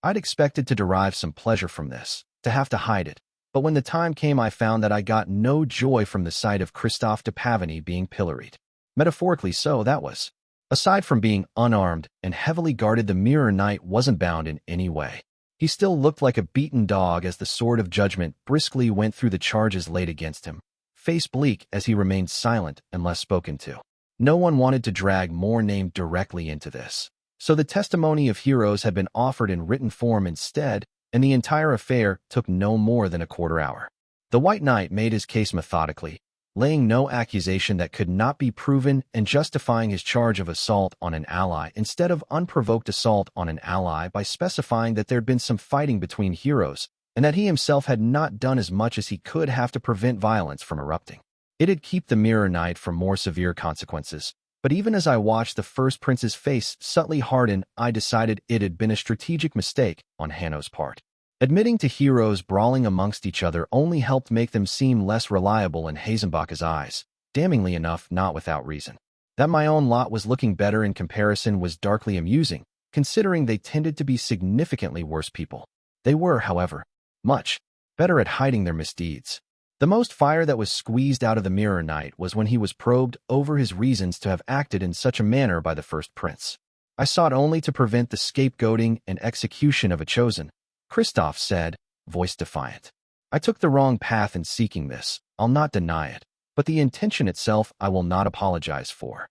I'd expected to derive some pleasure from this, to have to hide it, but when the time came I found that I got no joy from the sight of Christophe de Pavany being pilloried. Metaphorically so, that was. Aside from being unarmed and heavily guarded, the Mirror Knight wasn't bound in any way. He still looked like a beaten dog as the Sword of Judgment briskly went through the charges laid against him, face bleak as he remained silent and less spoken to. No one wanted to drag more name directly into this, so the testimony of heroes had been offered in written form instead, and the entire affair took no more than a quarter hour. The White Knight made his case methodically, laying no accusation that could not be proven and justifying his charge of assault on an ally instead of unprovoked assault on an ally by specifying that there'd been some fighting between heroes and that he himself had not done as much as he could have to prevent violence from erupting. It'd keep the Mirror Knight from more severe consequences, but even as I watched the first prince's face subtly harden, I decided it had been a strategic mistake on Hanno's part. Admitting to heroes brawling amongst each other only helped make them seem less reliable in Hazenbach's eyes, damningly enough not without reason. That my own lot was looking better in comparison was darkly amusing, considering they tended to be significantly worse people. They were, however, much better at hiding their misdeeds. The most fire that was squeezed out of the Mirror Knight was when he was probed over his reasons to have acted in such a manner by the first prince. I sought only to prevent the scapegoating and execution of a chosen, Christophe said, voice defiant. I took the wrong path in seeking this, I'll not deny it, but the intention itself I will not apologize for.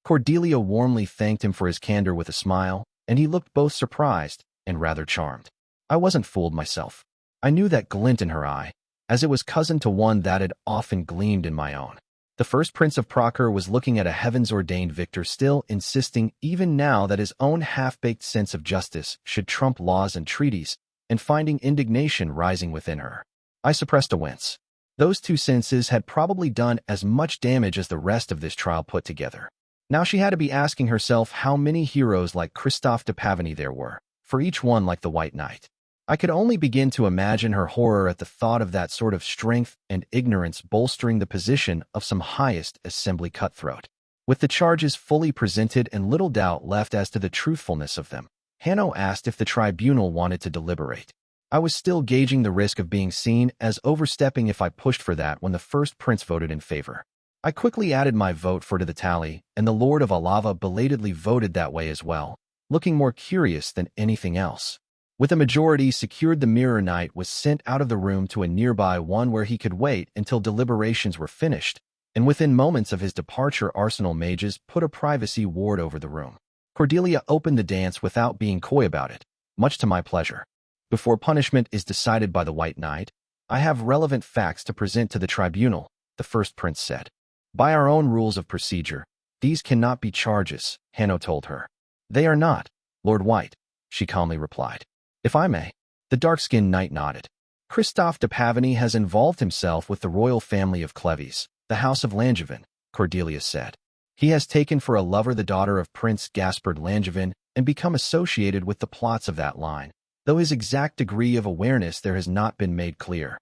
Cordelia warmly thanked him for his candor with a smile, and he looked both surprised and rather charmed. I wasn't fooled myself. I knew that glint in her eye, as it was cousin to one that had often gleamed in my own. The first Prince of Procer was looking at a heavens-ordained victor, still insisting even now that his own half-baked sense of justice should trump laws and treaties, and finding indignation rising within her. I suppressed a wince. Those two senses had probably done as much damage as the rest of this trial put together. Now she had to be asking herself how many heroes like Christophe de Pavany there were, for each one like the White Knight. I could only begin to imagine her horror at the thought of that sort of strength and ignorance bolstering the position of some highest assembly cutthroat. With the charges fully presented and little doubt left as to the truthfulness of them, Hanno asked if the tribunal wanted to deliberate. I was still gauging the risk of being seen as overstepping if I pushed for that when the first prince voted in favor. I quickly added my vote to the tally, and the Lord of Alava belatedly voted that way as well, looking more curious than anything else. With a majority secured, the Mirror Knight was sent out of the room to a nearby one where he could wait until deliberations were finished, and within moments of his departure, Arsenal mages put a privacy ward over the room. Cordelia opened the dance without being coy about it, much to my pleasure. Before punishment is decided by the White Knight, I have relevant facts to present to the tribunal, the first prince said. By our own rules of procedure, these cannot be charges, Hanno told her. They are not, Lord White, she calmly replied. If I may. The dark-skinned knight nodded. Christophe de Pavany has involved himself with the royal family of Cleves, the House of Langevin, Cordelia said. He has taken for a lover the daughter of Prince Gaspard Langevin and become associated with the plots of that line, though his exact degree of awareness there has not been made clear.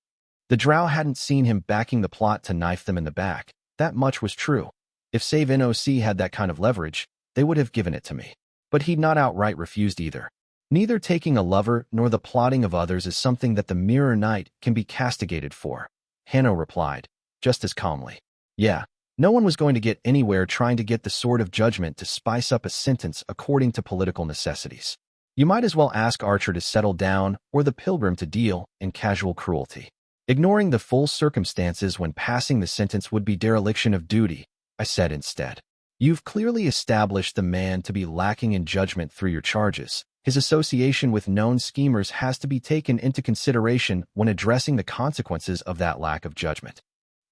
The drow hadn't seen him backing the plot to knife them in the back, that much was true. If Save NOC had that kind of leverage, they would have given it to me. But he'd not outright refused either. Neither taking a lover nor the plotting of others is something that the Mirror Knight can be castigated for, Hanno replied, just as calmly. Yeah, no one was going to get anywhere trying to get the Sword of Judgment to spice up a sentence according to political necessities. You might as well ask Archer to settle down or the Pilgrim to deal in casual cruelty. Ignoring the full circumstances when passing the sentence would be dereliction of duty, I said instead. You've clearly established the man to be lacking in judgment through your charges. His association with known schemers has to be taken into consideration when addressing the consequences of that lack of judgment.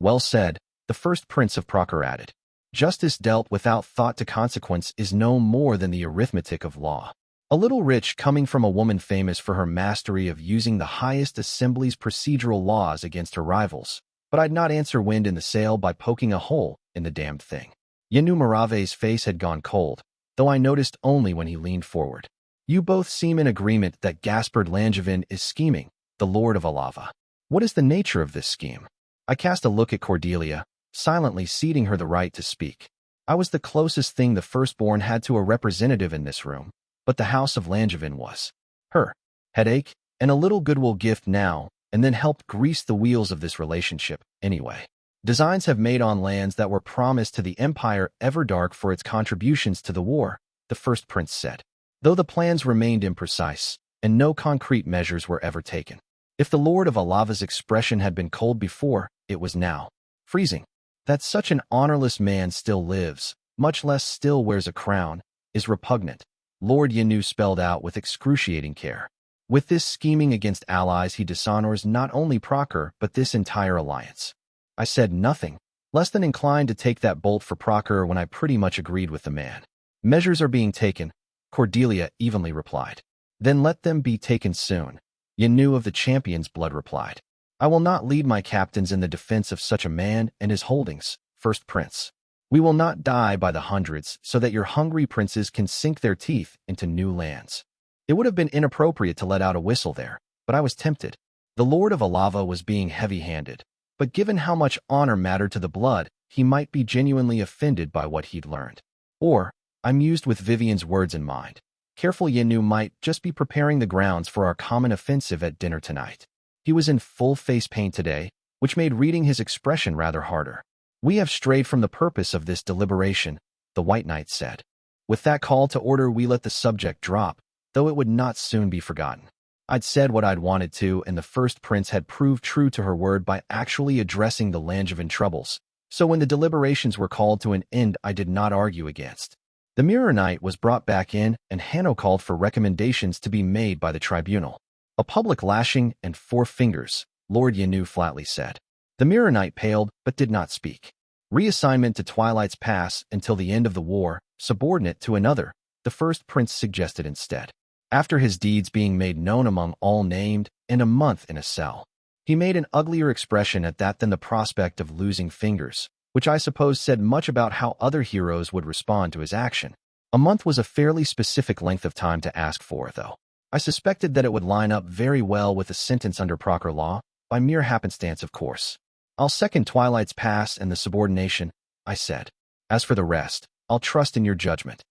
Well said, the first prince of Procer added. Justice dealt without thought to consequence is no more than the arithmetic of law. A little rich coming from a woman famous for her mastery of using the highest assembly's procedural laws against her rivals, but I'd not answer wind in the sail by poking a hole in the damned thing. Yenu Marave's face had gone cold, though I noticed only when he leaned forward. You both seem in agreement that Gaspard Langevin is scheming, the Lord of Alava. What is the nature of this scheme? I cast a look at Cordelia, silently ceding her the right to speak. I was the closest thing the firstborn had to a representative in this room, but the House of Langevin was. Her headache and a little goodwill gift now, and then helped grease the wheels of this relationship, anyway. Designs have made on lands that were promised to the Empire Everdark for its contributions to the war, the first prince said, though the plans remained imprecise, and no concrete measures were ever taken. If the Lord of Alava's expression had been cold before, it was now freezing. That such an honorless man still lives, much less still wears a crown, is repugnant, Lord Yenu spelled out with excruciating care. With this scheming against allies, he dishonors not only Procer but this entire alliance. I said nothing, less than inclined to take that bolt for Procer when I pretty much agreed with the man. Measures are being taken, Cordelia evenly replied. Then let them be taken soon, Yenu of the Champion's Blood replied. I will not lead my captains in the defense of such a man and his holdings, first prince. We will not die by the hundreds so that your hungry princes can sink their teeth into new lands. It would have been inappropriate to let out a whistle there, but I was tempted. The Lord of Alava was being heavy-handed, but given how much honor mattered to the blood, he might be genuinely offended by what he'd learned. Or, I mused with Vivian's words in mind. Careful Yenu might just be preparing the grounds for our common offensive at dinner tonight. He was in full face paint today, which made reading his expression rather harder. We have strayed from the purpose of this deliberation, the White Knight said. With that call to order, we let the subject drop, though it would not soon be forgotten. I'd said what I'd wanted to, and the first prince had proved true to her word by actually addressing the Langevin troubles. So when the deliberations were called to an end, I did not argue against. The Mirror Knight was brought back in, and Hanno called for recommendations to be made by the tribunal. A public lashing and 4 fingers, Lord Yenu flatly said. The Mirror Knight paled, but did not speak. Reassignment to Twilight's Pass until the end of the war, subordinate to another, the first prince suggested instead. After his deeds being made known among all named, and a month in a cell. He made an uglier expression at that than the prospect of losing fingers, which I suppose said much about how other heroes would respond to his action. A month was a fairly specific length of time to ask for, though. I suspected that it would line up very well with a sentence under proper law, by mere happenstance, of course. I'll second Twilight's pass and the subordination, I said. As for the rest, I'll trust in your judgment.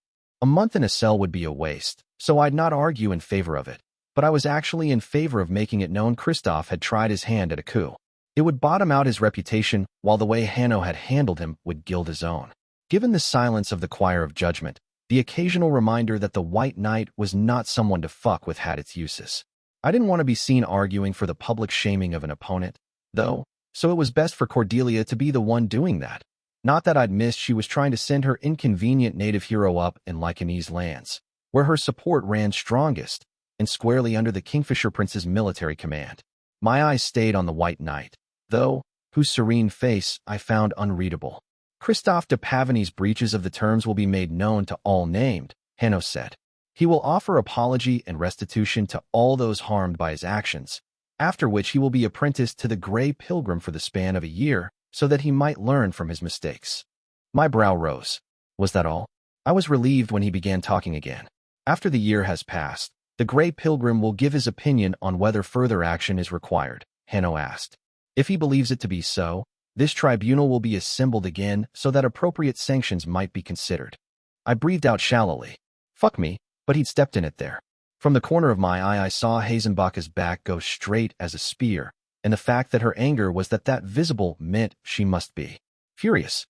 A month in a cell would be a waste, so I'd not argue in favor of it. But I was actually in favor of making it known Kristoff had tried his hand at a coup. It would bottom out his reputation, while the way Hanno had handled him would gild his own. Given the silence of the choir of judgment, the occasional reminder that the White Knight was not someone to fuck with had its uses. I didn't want to be seen arguing for the public shaming of an opponent, though, so it was best for Cordelia to be the one doing that. Not that I'd missed she was trying to send her inconvenient native hero up in Lycanese lands, where her support ran strongest, and squarely under the Kingfisher Prince's military command. My eyes stayed on the White Knight, though, whose serene face I found unreadable. Kristoff de Pavony's breaches of the terms will be made known to all named, Hanno said. He will offer apology and restitution to all those harmed by his actions, after which he will be apprenticed to the Grey Pilgrim for the span of a year, so that he might learn from his mistakes. My brow rose. Was that all? I was relieved when he began talking again. After the year has passed, the Grey Pilgrim will give his opinion on whether further action is required, Hanno asked. If he believes it to be so, this tribunal will be assembled again so that appropriate sanctions might be considered. I breathed out shallowly. Fuck me, but he'd stepped in it there. From the corner of my eye I saw Hazenbach's back go straight as a spear, and the fact that her anger was that visible meant she must be furious.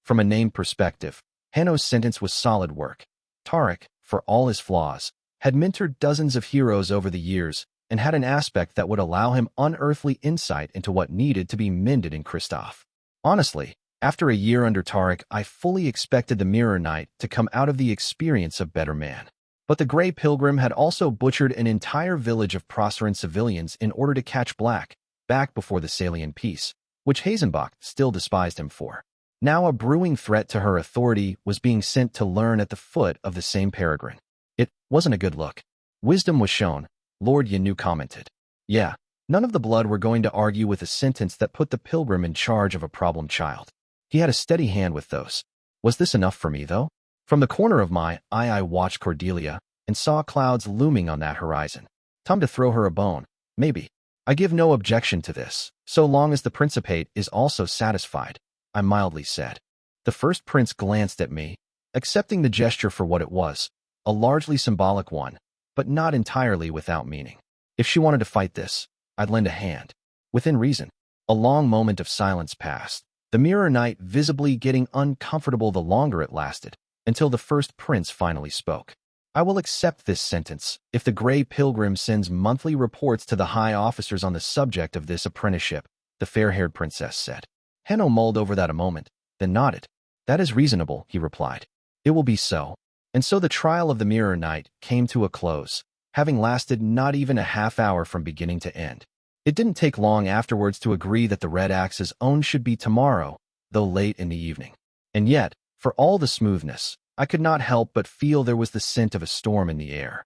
From a name perspective, Hanno's sentence was solid work. Tarek, for all his flaws, had mentored dozens of heroes over the years, and had an aspect that would allow him unearthly insight into what needed to be mended in Kristoff. Honestly, after a year under Tarek, I fully expected the Mirror Knight to come out of the experience a better man. But the Grey Pilgrim had also butchered an entire village of Proserpine civilians in order to catch Black, back before the Salian peace, which Hazenbach still despised him for. Now a brewing threat to her authority was being sent to learn at the foot of the same Peregrine. It wasn't a good look. Wisdom was shown, Lord Yanu commented. Yeah, none of the blood were going to argue with a sentence that put the pilgrim in charge of a problem child. He had a steady hand with those. Was this enough for me, though? From the corner of my eye I watched Cordelia, and saw clouds looming on that horizon. Time to throw her a bone, maybe. I give no objection to this, so long as the Principate is also satisfied, I mildly said. The first prince glanced at me, accepting the gesture for what it was, a largely symbolic one, but not entirely without meaning. If she wanted to fight this, I'd lend a hand. Within reason. A long moment of silence passed, the Mirror Knight visibly getting uncomfortable the longer it lasted, until the first prince finally spoke. I will accept this sentence if the Grey Pilgrim sends monthly reports to the high officers on the subject of this apprenticeship, the fair-haired princess said. Hanno mulled over that a moment, then nodded. That is reasonable, he replied. It will be so. And so the trial of the Mirror Knight came to a close, having lasted not even a half hour from beginning to end. It didn't take long afterwards to agree that the Red Axe's own should be tomorrow, though late in the evening. And yet, for all the smoothness, I could not help but feel there was the scent of a storm in the air.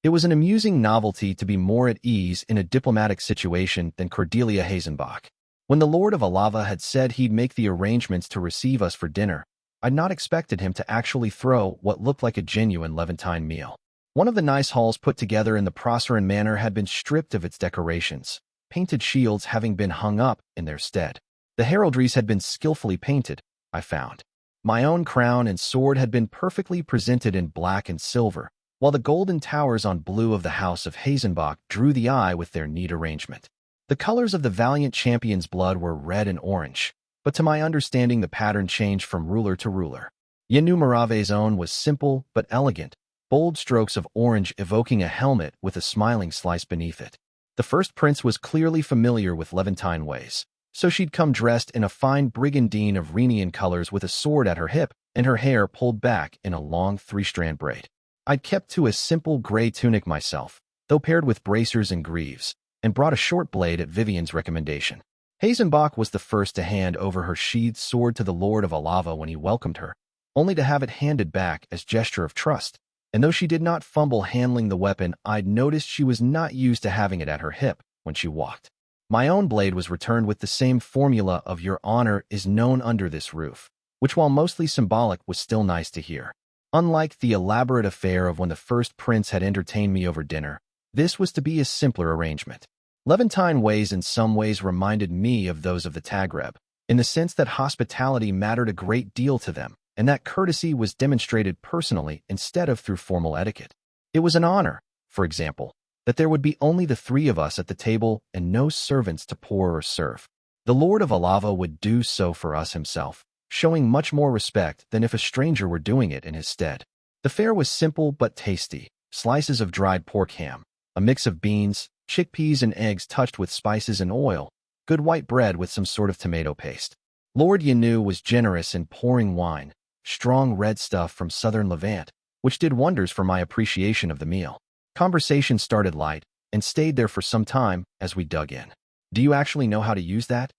It was an amusing novelty to be more at ease in a diplomatic situation than Cordelia Hazenbach. When the Lord of Alava had said he'd make the arrangements to receive us for dinner, I'd not expected him to actually throw what looked like a genuine Levantine meal. One of the nice halls put together in the Proserpine manner had been stripped of its decorations, painted shields having been hung up in their stead. The heraldries had been skillfully painted, I found. My own crown and sword had been perfectly presented in black and silver, while the golden towers on blue of the House of Hazenbach drew the eye with their neat arrangement. The colors of the valiant champion's blood were red and orange, but to my understanding the pattern changed from ruler to ruler. Yanu Marave's own was simple but elegant, bold strokes of orange evoking a helmet with a smiling slice beneath it. The first prince was clearly familiar with Levantine ways, so she'd come dressed in a fine brigandine of Rhenian colors with a sword at her hip and her hair pulled back in a long three-strand braid. I'd kept to a simple gray tunic myself, though paired with bracers and greaves, and brought a short blade at Vivian's recommendation. Hazenbach was the first to hand over her sheathed sword to the Lord of Alava when he welcomed her, only to have it handed back as gesture of trust. And though she did not fumble handling the weapon, I'd noticed she was not used to having it at her hip when she walked. My own blade was returned with the same formula of "Your honor is known under this roof," which, while mostly symbolic, was still nice to hear. Unlike the elaborate affair of when the first prince had entertained me over dinner, This was to be a simpler arrangement. Levantine ways in some ways reminded me of those of the Tagreb, in the sense that hospitality mattered a great deal to them, and that courtesy was demonstrated personally instead of through formal etiquette. It was an honor, for example, that there would be only the three of us at the table and no servants to pour or serve. The Lord of Alava would do so for us himself, showing much more respect than if a stranger were doing it in his stead. The fare was simple but tasty: slices of dried pork ham, a mix of beans, chickpeas and eggs touched with spices and oil, good white bread with some sort of tomato paste. Lord Yanu was generous in pouring wine, strong red stuff from southern Levant, which did wonders for my appreciation of the meal. Conversation started light and stayed there for some time as we dug in. Do you actually know how to use that?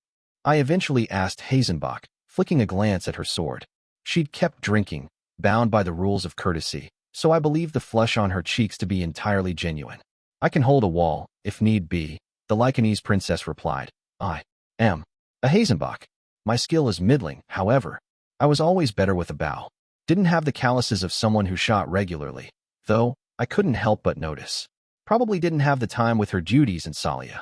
I eventually asked Hazenbach, flicking a glance at her sword. She'd kept drinking, bound by the rules of courtesy, so I believed the flush on her cheeks to be entirely genuine. I can hold a wall, if need be, the Lycanese princess replied. I am a Hazenbach. My skill is middling, however. I was always better with a bow. Didn't have the calluses of someone who shot regularly, though I couldn't help but notice. Probably didn't have the time with her duties in Salia.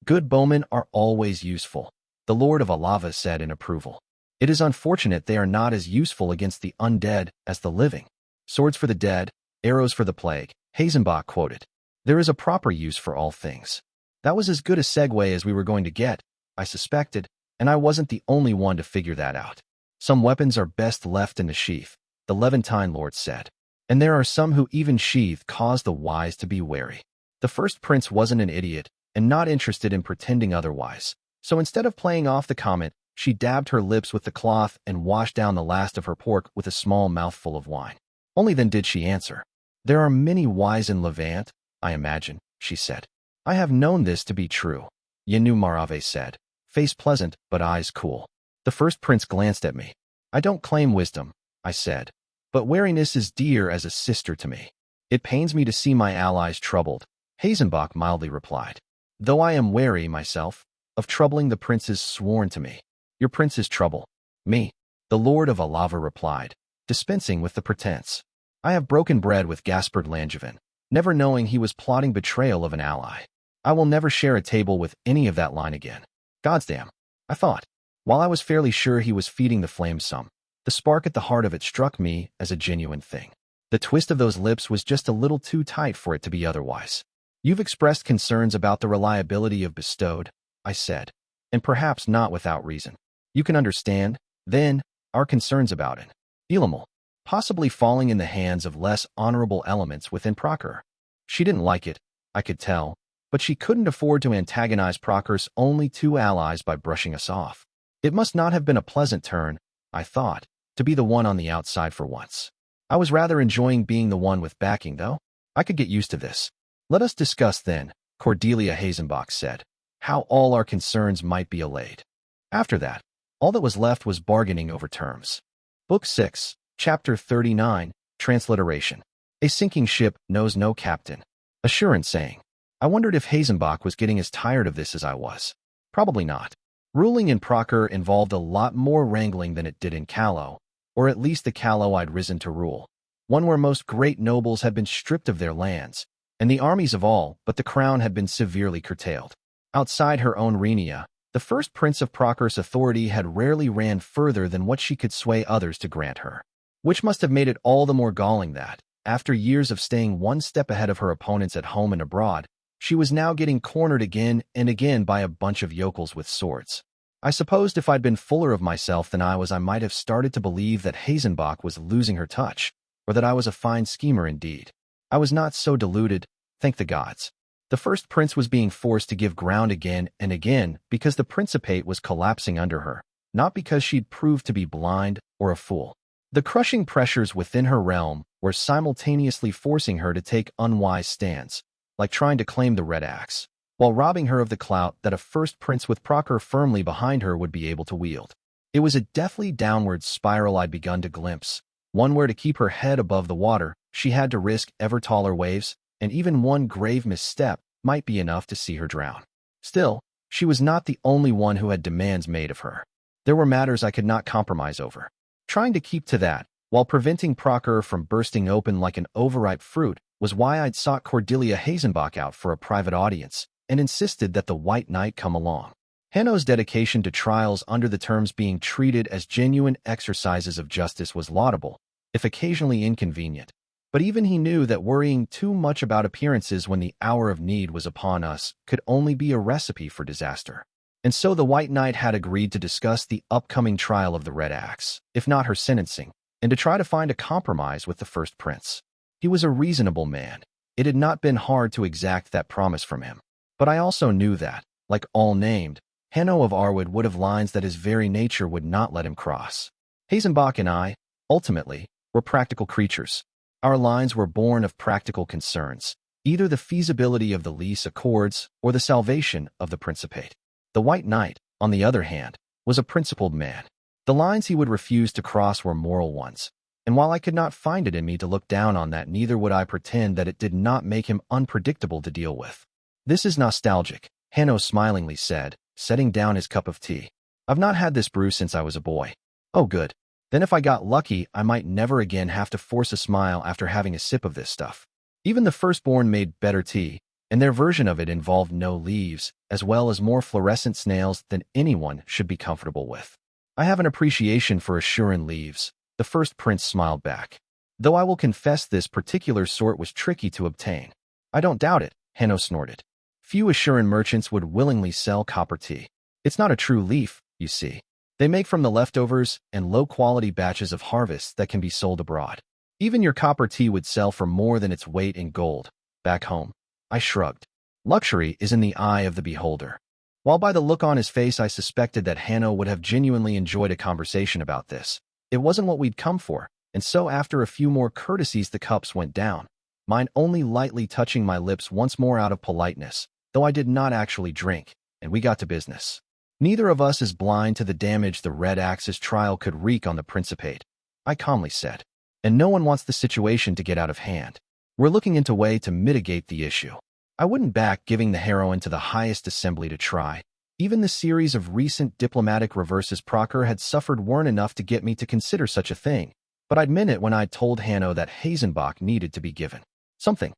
Good bowmen are always useful, the Lord of Alava said in approval. It is unfortunate they are not as useful against the undead as the living. Swords for the dead, arrows for the plague, Hazenbach quoted. There is a proper use for all things. That was as good a segue as we were going to get, I suspected, and I wasn't the only one to figure that out. Some weapons are best left in the sheath, the Levantine lord said. And there are some who even sheath cause the wise to be wary. The first prince wasn't an idiot and not interested in pretending otherwise, so instead of playing off the comment, she dabbed her lips with the cloth and washed down the last of her pork with a small mouthful of wine. Only then did she answer. There are many wise in Levant, I imagine, she said. I have known this to be true, Yanu Marave said, face pleasant but eyes cool. The first prince glanced at me. I don't claim wisdom, I said, but wariness is dear as a sister to me. It pains me to see my allies troubled, Hazenbach mildly replied. Though I am wary myself of troubling the princes sworn to me. Your prince's trouble. Me, the Lord of Alava replied, dispensing with the pretense. I have broken bread with Gaspard Langevin, never knowing he was plotting betrayal of an ally. I will never share a table with any of that line again. Goddamn, I thought. While I was fairly sure he was feeding the flame some, the spark at the heart of it struck me as a genuine thing. The twist of those lips was just a little too tight for it to be otherwise. You've expressed concerns about the reliability of bestowed, I said, and perhaps not without reason. You can understand, then, our concerns about it. Elamal, possibly falling in the hands of less honorable elements within Procur. She didn't like it, I could tell, but she couldn't afford to antagonize Procur's only two allies by brushing us off. It must not have been a pleasant turn, I thought, to be the one on the outside for once. I was rather enjoying being the one with backing, though. I could get used to this. Let us discuss then, Cordelia Hazenbach said, how all our concerns might be allayed. After that, all that was left was bargaining over terms. Book 6, Chapter 39, Transliteration. A sinking ship knows no captain. Assurance saying. I wondered if Hazenbach was getting as tired of this as I was. Probably not. Ruling in Procur involved a lot more wrangling than it did in Callow, or at least the Callow I'd risen to rule, one where most great nobles had been stripped of their lands, and the armies of all but the crown had been severely curtailed. Outside her own Rhenia, the first prince of Procur's authority had rarely ran further than what she could sway others to grant her, which must have made it all the more galling that, after years of staying one step ahead of her opponents at home and abroad, she was now getting cornered again and again by a bunch of yokels with swords. I supposed if I'd been fuller of myself than I was, I might have started to believe that Hazenbach was losing her touch, or that I was a fine schemer indeed. I was not so deluded, thank the gods. The first prince was being forced to give ground again and again because the principate was collapsing under her, not because she'd proved to be blind or a fool. The crushing pressures within her realm were simultaneously forcing her to take unwise stands, like trying to claim the Red Axe, while robbing her of the clout that a first prince with Procur firmly behind her would be able to wield. It was a deathly downward spiral I'd begun to glimpse, one where to keep her head above the water, she had to risk ever taller waves, and even one grave misstep might be enough to see her drown. Still, she was not the only one who had demands made of her. There were matters I could not compromise over. Trying to keep to that, while preventing Procur from bursting open like an overripe fruit, was why I'd sought Cordelia Hazenbach out for a private audience and insisted that the White Knight come along. Hanno's dedication to trials under the terms being treated as genuine exercises of justice was laudable, if occasionally inconvenient. But even he knew that worrying too much about appearances when the hour of need was upon us could only be a recipe for disaster. And so the White Knight had agreed to discuss the upcoming trial of the Red Axe, if not her sentencing, and to try to find a compromise with the first prince. He was a reasonable man. It had not been hard to exact that promise from him. But I also knew that, like all named, Hanno of Arwood would have lines that his very nature would not let him cross. Hazenbach and I, ultimately, were practical creatures. Our lines were born of practical concerns, either the feasibility of the lease accords or the salvation of the Principate. The White Knight, on the other hand, was a principled man. The lines he would refuse to cross were moral ones, and while I could not find it in me to look down on that, neither would I pretend that it did not make him unpredictable to deal with. "This is nostalgic," Hanno smilingly said, setting down his cup of tea. "I've not had this brew since I was a boy." "Oh, good. Then if I got lucky, I might never again have to force a smile after having a sip of this stuff." Even the firstborn made better tea, and their version of it involved no leaves, as well as more fluorescent snails than anyone should be comfortable with. "I have an appreciation for Assuran leaves," the first prince smiled back. "Though I will confess this particular sort was tricky to obtain." "I don't doubt it," Hanno snorted. "Few Assuran merchants would willingly sell copper tea. It's not a true leaf, you see. They make from the leftovers and low-quality batches of harvests that can be sold abroad. Even your copper tea would sell for more than its weight in gold back home." I shrugged. Luxury is in the eye of the beholder. While by the look on his face I suspected that Hanno would have genuinely enjoyed a conversation about this, it wasn't what we'd come for, and so after a few more courtesies the cups went down, mine only lightly touching my lips once more out of politeness, though I did not actually drink, and we got to business. "Neither of us is blind to the damage the Red Axe's trial could wreak on the Principate," I calmly said. "And no one wants the situation to get out of hand. We're looking into a way to mitigate the issue. I wouldn't back giving the heroine to the highest assembly to try. Even the series of recent diplomatic reverses Procker had suffered weren't enough to get me to consider such a thing, but I'd meant it when I'd told Hanno that Hazenbach needed to be given something.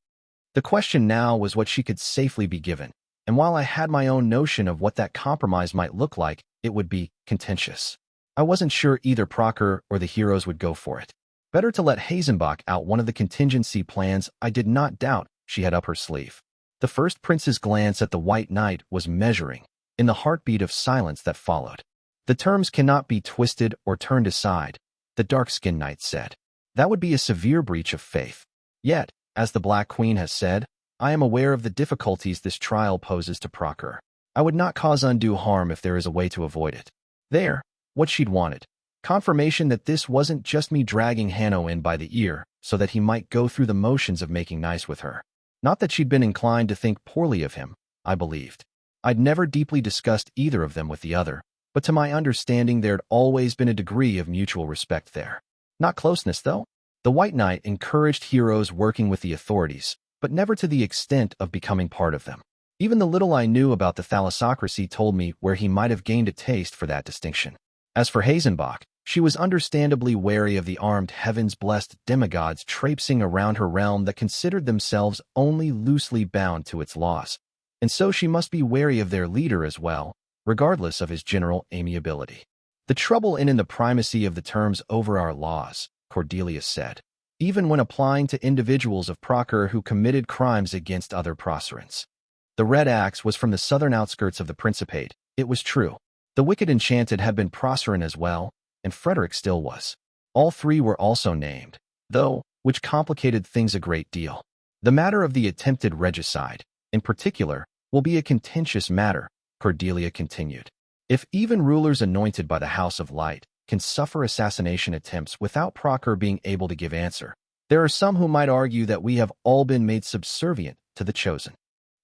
The question now was what she could safely be given, and while I had my own notion of what that compromise might look like, it would be contentious. I wasn't sure either Procker or the heroes would go for it. Better to let Hazenbach out one of the contingency plans I did not doubt she had up her sleeve. The first prince's glance at the White Knight was measuring, in the heartbeat of silence that followed. "The terms cannot be twisted or turned aside," the dark-skinned knight said. "That would be a severe breach of faith. Yet, as the Black Queen has said, I am aware of the difficulties this trial poses to Procker. I would not cause undue harm if there is a way to avoid it." There, what she'd wanted. Confirmation that this wasn't just me dragging Hanno in by the ear so that he might go through the motions of making nice with her. Not that she'd been inclined to think poorly of him, I believed. I'd never deeply discussed either of them with the other, but to my understanding there'd always been a degree of mutual respect there. Not closeness, though. The White Knight encouraged heroes working with the authorities, but never to the extent of becoming part of them. Even the little I knew about the thalassocracy told me where he might have gained a taste for that distinction. As for Hazenbach, she was understandably wary of the armed heavens-blessed demigods traipsing around her realm that considered themselves only loosely bound to its laws. And so she must be wary of their leader as well, regardless of his general amiability. "The trouble in the primacy of the terms over our laws," Cordelia said, "even when applying to individuals of Procker who committed crimes against other Procerans. The Red Axe was from the southern outskirts of the Principate, it was true. The Wicked Enchanted had been Proceran as well, and Frederick still was. All three were also named, though, which complicated things a great deal. The matter of the attempted regicide, in particular, will be a contentious matter," Cordelia continued. "If even rulers anointed by the House of Light can suffer assassination attempts without Procker being able to give answer, there are some who might argue that we have all been made subservient to the Chosen.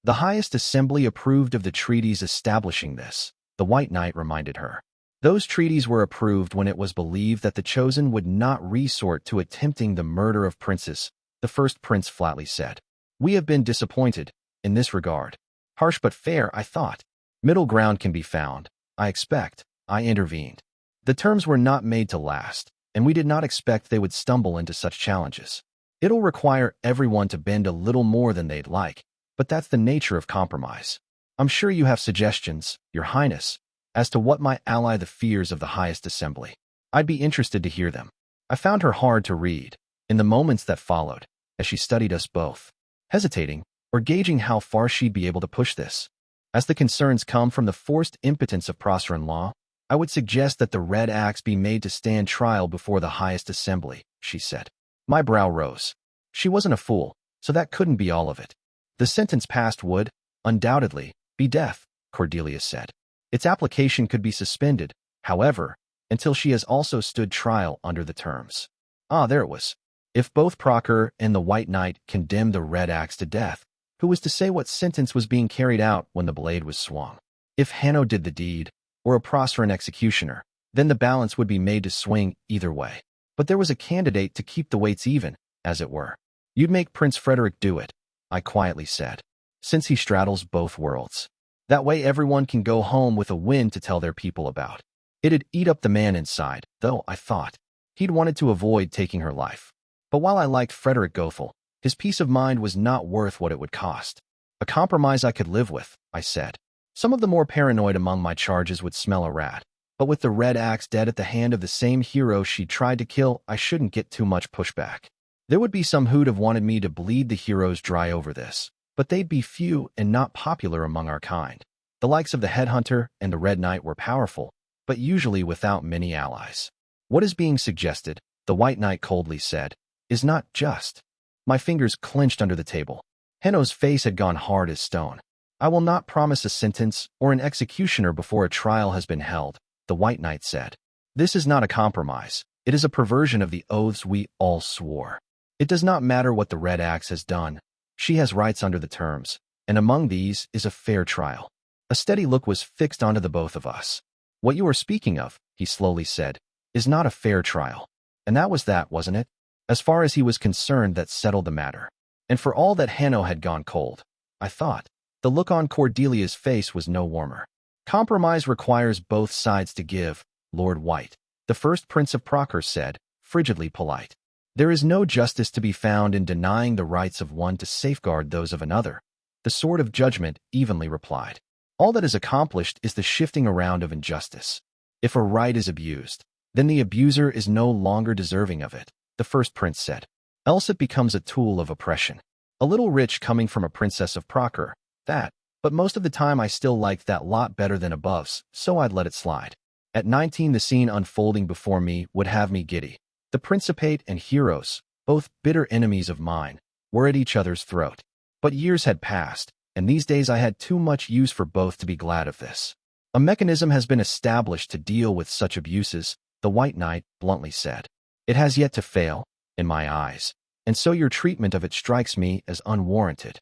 The highest assembly approved of the treaties establishing this," the White Knight reminded her. "Those treaties were approved when it was believed that the Chosen would not resort to attempting the murder of princes," the first prince flatly said. "We have been disappointed in this regard." Harsh but fair, I thought. Middle ground can be found, I expect, I intervened. The terms were not made to last, and we did not expect they would stumble into such challenges. It'll require everyone to bend a little more than they'd like, but that's the nature of compromise. I'm sure you have suggestions, Your Highness, as to what might allay the fears of the highest assembly. I'd be interested to hear them. I found her hard to read in the moments that followed, as she studied us both, hesitating or gauging how far she'd be able to push this. As the concerns come from the forced impotence of Prosser-in-law, I would suggest that the Red Axe be made to stand trial before the highest assembly, she said. My brow rose. She wasn't a fool, so that couldn't be all of it. The sentence passed would, undoubtedly, be death, Cordelia said. Its application could be suspended, however, until she has also stood trial under the terms. Ah, there it was. If both Proctor and the White Knight condemned the Red Axe to death, who was to say what sentence was being carried out when the blade was swung? If Hanno did the deed, or a Prosser an executioner, then the balance would be made to swing either way. But there was a candidate to keep the weights even, as it were. You'd make Prince Frederick do it, I quietly said, since he straddles both worlds. That way everyone can go home with a win to tell their people about. It'd eat up the man inside, though, I thought. He'd wanted to avoid taking her life. But while I liked Frederick Goethel, his peace of mind was not worth what it would cost. A compromise I could live with, I said. Some of the more paranoid among my charges would smell a rat, but with the Red Axe dead at the hand of the same hero she tried to kill, I shouldn't get too much pushback. There would be some who'd have wanted me to bleed the heroes dry over this, but they'd be few and not popular among our kind. The likes of the Headhunter and the Red Knight were powerful, but usually without many allies. What is being suggested, the White Knight coldly said, is not just. My fingers clenched under the table. Hanno's face had gone hard as stone. I will not promise a sentence or an executioner before a trial has been held, the White Knight said. This is not a compromise. It is a perversion of the oaths we all swore. It does not matter what the Red Axe has done. She has rights under the terms, and among these is a fair trial. A steady look was fixed onto the both of us. What you are speaking of, he slowly said, is not a fair trial. And that was that, wasn't it? As far as he was concerned, that settled the matter. And for all that Hanno had gone cold, I thought, the look on Cordelia's face was no warmer. Compromise requires both sides to give, Lord White, the first Prince of Proctor said, frigidly polite. There is no justice to be found in denying the rights of one to safeguard those of another. The sword of judgment evenly replied. All that is accomplished is the shifting around of injustice. If a right is abused, then the abuser is no longer deserving of it, the first prince said. Else it becomes a tool of oppression. A little rich coming from a princess of Proctor, that, but most of the time I still liked that lot better than above's, so I'd let it slide. At 19 the scene unfolding before me would have me giddy. The Principate and heroes, both bitter enemies of mine, were at each other's throat. But years had passed, and these days I had too much use for both to be glad of this. A mechanism has been established to deal with such abuses, the White Knight bluntly said. It has yet to fail, in my eyes, and so your treatment of it strikes me as unwarranted.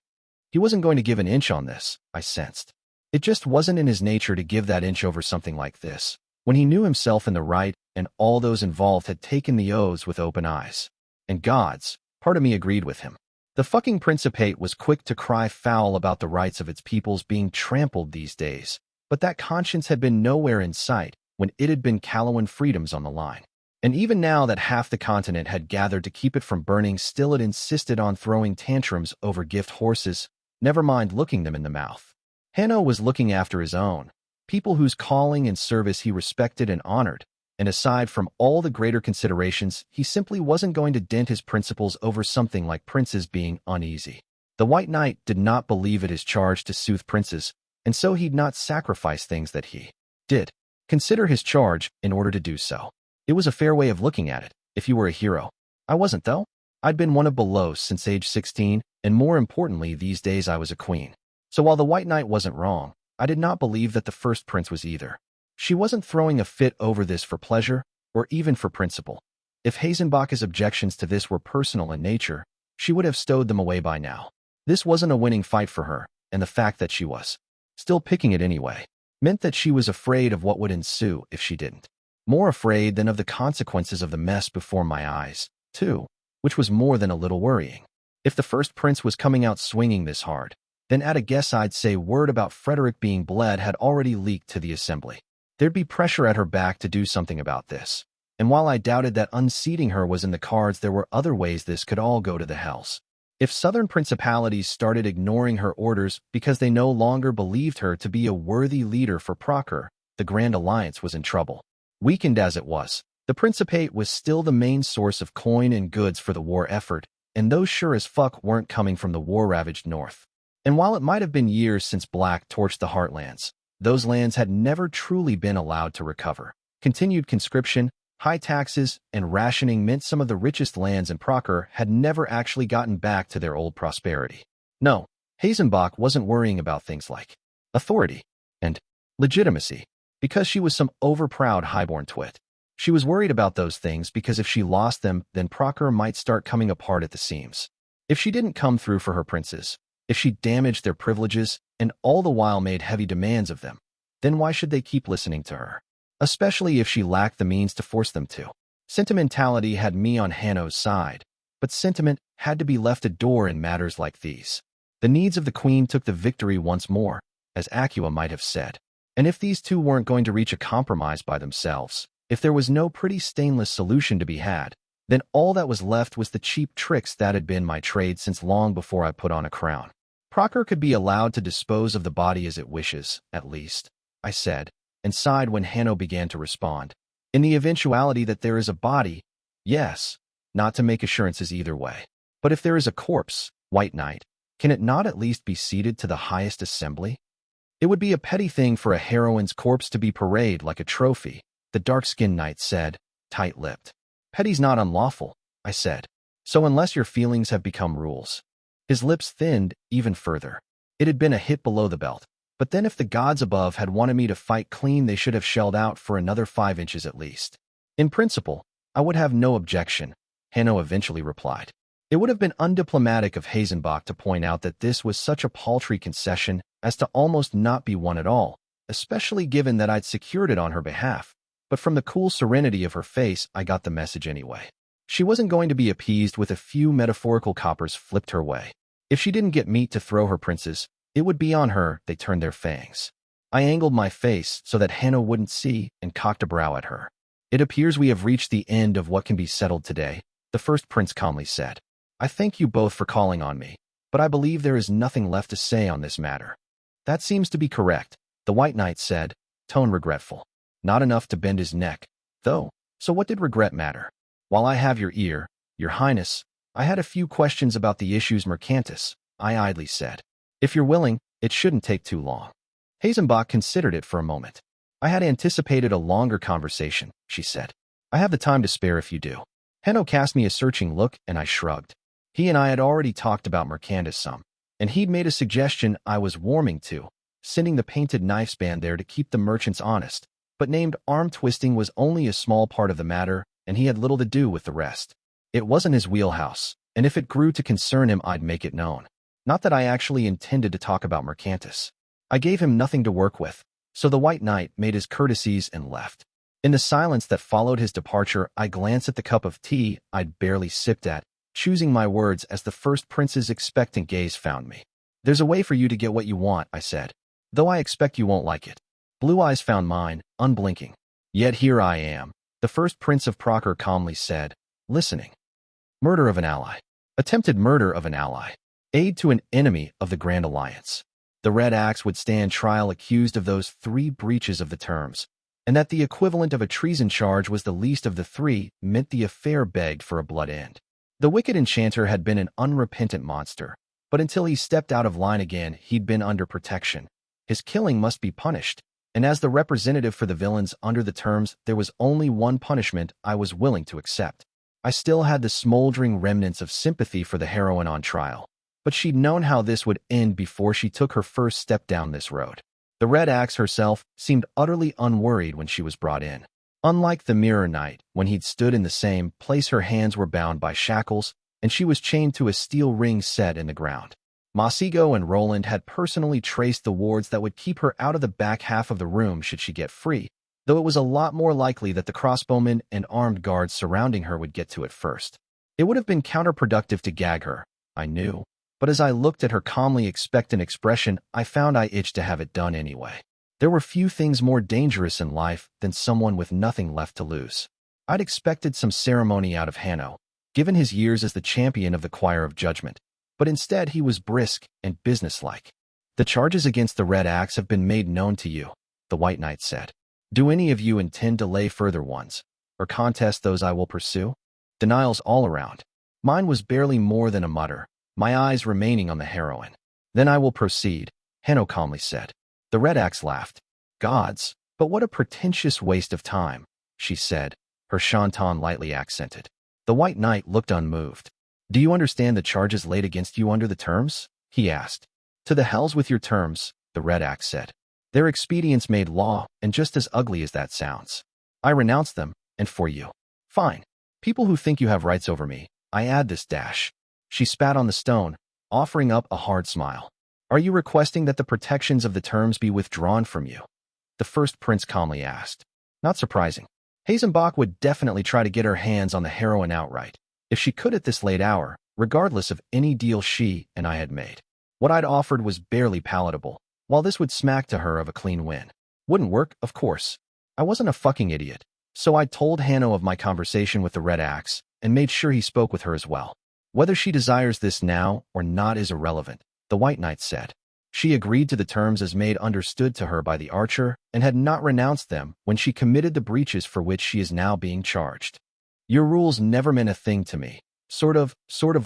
He wasn't going to give an inch on this, I sensed. It just wasn't in his nature to give that inch over something like this, when he knew himself in the right and all those involved had taken the oaths with open eyes. And gods, part of me agreed with him. The fucking Principate was quick to cry foul about the rights of its peoples being trampled these days, but that conscience had been nowhere in sight when it had been Calawan freedoms on the line. And even now that half the continent had gathered to keep it from burning, still it insisted on throwing tantrums over gift horses, never mind looking them in the mouth. Hanno was looking after his own, people whose calling and service he respected and honored, and aside from all the greater considerations, he simply wasn't going to dent his principles over something like princes being uneasy. The White Knight did not believe it his charge to soothe princes, and so he'd not sacrifice things that he did consider his charge in order to do so. It was a fair way of looking at it, if you were a hero. I wasn't, though. I'd been one of below since age 16, and more importantly, these days I was a queen. So while the White Knight wasn't wrong, I did not believe that the first prince was either. She wasn't throwing a fit over this for pleasure, or even for principle. If Hasenbach's objections to this were personal in nature, she would have stowed them away by now. This wasn't a winning fight for her, and the fact that she was still picking it anyway meant that she was afraid of what would ensue if she didn't. More afraid than of the consequences of the mess before my eyes, too, which was more than a little worrying. If the first prince was coming out swinging this hard, then at a guess I'd say word about Frederick being bled had already leaked to the assembly. There'd be pressure at her back to do something about this. And while I doubted that unseating her was in the cards, there were other ways this could all go to the hells. If southern principalities started ignoring her orders because they no longer believed her to be a worthy leader for Procure, the Grand Alliance was in trouble. Weakened as it was, the Principate was still the main source of coin and goods for the war effort, and those sure as fuck weren't coming from the war-ravaged north. And while it might have been years since Black torched the Heartlands, those lands had never truly been allowed to recover. Continued conscription, high taxes, and rationing meant some of the richest lands in Procure had never actually gotten back to their old prosperity. No, Hazenbach wasn't worrying about things like authority and legitimacy because she was some overproud highborn twit. She was worried about those things because if she lost them, then Procure might start coming apart at the seams. If she didn't come through for her princes, if she damaged their privileges and all the while made heavy demands of them, then why should they keep listening to her? Especially if she lacked the means to force them to. Sentimentality had me on Hanno's side, but sentiment had to be left at door in matters like these. The needs of the queen took the victory once more, as Acua might have said. And if these two weren't going to reach a compromise by themselves, if there was no pretty stainless solution to be had, then all that was left was the cheap tricks that had been my trade since long before I put on a crown. Procure could be allowed to dispose of the body as it wishes, at least, I said, and sighed when Hanno began to respond. In the eventuality that there is a body, yes, not to make assurances either way. But if there is a corpse, White Knight, can it not at least be ceded to the highest assembly? It would be a petty thing for a heroine's corpse to be paraded like a trophy, the dark-skinned knight said, tight-lipped. Petty's not unlawful, I said. So unless your feelings have become rules. His lips thinned even further. It had been a hit below the belt. But then if the gods above had wanted me to fight clean, they should have shelled out for another 5 inches at least. In principle, I would have no objection, Hanno eventually replied. It would have been undiplomatic of Hazenbach to point out that this was such a paltry concession as to almost not be one at all, especially given that I'd secured it on her behalf. But from the cool serenity of her face, I got the message anyway. She wasn't going to be appeased with a few metaphorical coppers flipped her way. If she didn't get meat to throw her princes, it would be on her they turned their fangs. I angled my face so that Hanno wouldn't see and cocked a brow at her. It appears we have reached the end of what can be settled today, the first prince calmly said. I thank you both for calling on me, but I believe there is nothing left to say on this matter. That seems to be correct, the White Knight said, tone regretful. Not enough to bend his neck, though, so what did regret matter? While I have your ear, your highness, I had a few questions about the issues mercantis, I idly said. If you're willing, it shouldn't take too long. Hazenbach considered it for a moment. I had anticipated a longer conversation, she said. I have the time to spare if you do. Hanno cast me a searching look, and I shrugged. He and I had already talked about mercantis some, and he'd made a suggestion I was warming to, sending the painted knife's band there to keep the merchants honest, but named arm twisting was only a small part of the matter, and he had little to do with the rest. It wasn't his wheelhouse, and if it grew to concern him, I'd make it known. Not that I actually intended to talk about mercantis. I gave him nothing to work with, so the White Knight made his courtesies and left. In the silence that followed his departure, I glanced at the cup of tea I'd barely sipped at, choosing my words as the first prince's expectant gaze found me. There's a way for you to get what you want, I said, though I expect you won't like it. Blue eyes found mine, unblinking. Yet here I am, the first prince of Procure calmly said, listening. Murder of an ally. Attempted murder of an ally. Aid to an enemy of the Grand Alliance. The Red Axe would stand trial accused of those 3 breaches of the terms, and that the equivalent of a treason charge was the least of the 3 meant the affair begged for a blood end. The wicked enchanter had been an unrepentant monster, but until he stepped out of line again, he'd been under protection. His killing must be punished, and as the representative for the villains under the terms, there was only one punishment I was willing to accept. I still had the smoldering remnants of sympathy for the heroine on trial, but she'd known how this would end before she took her first step down this road. The Red Axe herself seemed utterly unworried when she was brought in. Unlike the Mirror Knight, when he'd stood in the same place, her hands were bound by shackles, and she was chained to a steel ring set in the ground. Masigo and Roland had personally traced the wards that would keep her out of the back half of the room should she get free, though it was a lot more likely that the crossbowmen and armed guards surrounding her would get to it first. It would have been counterproductive to gag her, I knew, but as I looked at her calmly expectant expression, I found I itched to have it done anyway. There were few things more dangerous in life than someone with nothing left to lose. I'd expected some ceremony out of Hanno, given his years as the champion of the choir of judgment, but instead he was brisk and businesslike. The charges against the Red Axe have been made known to you, the White Knight said. Do any of you intend to lay further ones, or contest those I will pursue? Denials all around. Mine was barely more than a mutter, my eyes remaining on the heroine. Then I will proceed, Hanno calmly said. The Red Axe laughed. Gods, but what a pretentious waste of time, she said, her chanton lightly accented. The White Knight looked unmoved. Do you understand the charges laid against you under the terms? He asked. To the hells with your terms, the Red Axe said. Their expedients made law, and just as ugly as that sounds. I renounce them, and for you. Fine. People who think you have rights over me, I add this dash. She spat on the stone, offering up a hard smile. Are you requesting that the protections of the terms be withdrawn from you? The first prince calmly asked. Not surprising. Hazenbach would definitely try to get her hands on the heroine outright, if she could at this late hour, regardless of any deal she and I had made. What I'd offered was barely palatable, while this would smack to her of a clean win. Wouldn't work, of course. I wasn't a fucking idiot, so I told Hanno of my conversation with the Red Axe and made sure he spoke with her as well. Whether she desires this now or not is irrelevant, the White Knight said. She agreed to the terms as made understood to her by the archer and had not renounced them when she committed the breaches for which she is now being charged. Your rules never meant a thing to me. Sort of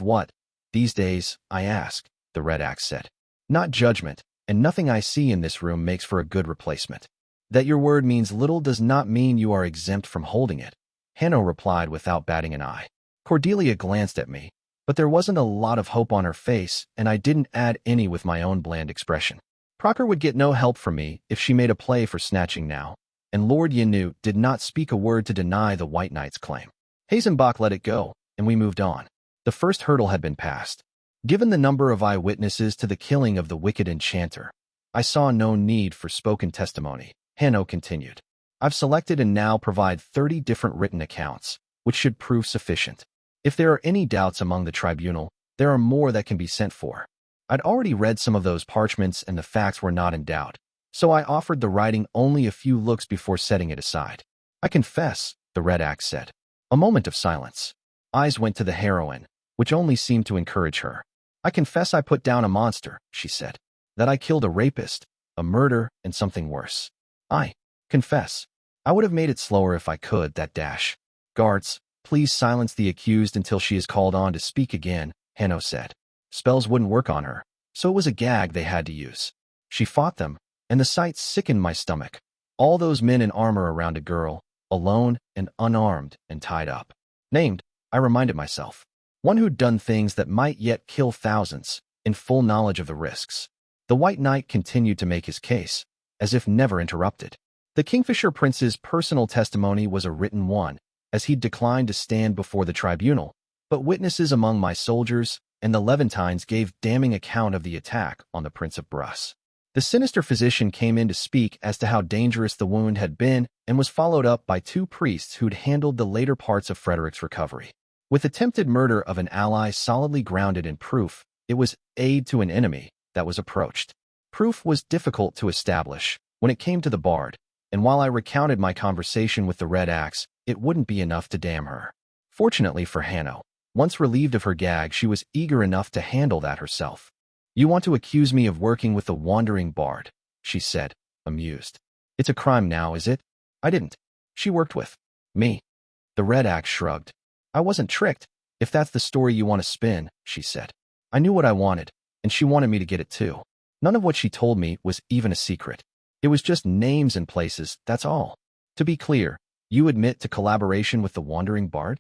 what? These days, I ask, the Red Axe said. Not judgment, and nothing I see in this room makes for a good replacement. That your word means little does not mean you are exempt from holding it, Hanno replied without batting an eye. Cordelia glanced at me, but there wasn't a lot of hope on her face, and I didn't add any with my own bland expression. Proctor would get no help from me if she made a play for snatching now, and Lord Yanu did not speak a word to deny the White Knight's claim. Hazenbach let it go, and we moved on. The first hurdle had been passed. Given the number of eyewitnesses to the killing of the wicked enchanter, I saw no need for spoken testimony, Hanno continued. I've selected and now provide 30 different written accounts, which should prove sufficient. If there are any doubts among the tribunal, there are more that can be sent for. I'd already read some of those parchments and the facts were not in doubt, so I offered the writing only a few looks before setting it aside. I confess, the Red Axe said. A moment of silence. Eyes went to the heroine, which only seemed to encourage her. I confess I put down a monster, she said. That I killed a rapist, a murder, and something worse. I confess. I would have made it slower if I could, that dash. Guards, please silence the accused until she is called on to speak again, Hanno said. Spells wouldn't work on her, so it was a gag they had to use. She fought them, and the sight sickened my stomach. All those men in armor around a girl, alone and unarmed and tied up. Named, I reminded myself. One who'd done things that might yet kill thousands, in full knowledge of the risks. The White Knight continued to make his case, as if never interrupted. The Kingfisher Prince's personal testimony was a written one, as he'd declined to stand before the tribunal, but witnesses among my soldiers and the Levantines gave damning account of the attack on the Prince of Bruss. The sinister physician came in to speak as to how dangerous the wound had been and was followed up by 2 priests who'd handled the later parts of Frederick's recovery. With attempted murder of an ally solidly grounded in proof, it was aid to an enemy that was approached. Proof was difficult to establish when it came to the bard, and while I recounted my conversation with the Red Axe, it wouldn't be enough to damn her. Fortunately for Hanno, once relieved of her gag, she was eager enough to handle that herself. You want to accuse me of working with the wandering bard, she said, amused. It's a crime now, is it? I didn't. She worked with me. The Red Axe shrugged. I wasn't tricked, if that's the story you want to spin, she said. I knew what I wanted, and she wanted me to get it too. None of what she told me was even a secret. It was just names and places, that's all. To be clear, you admit to collaboration with the wandering bard?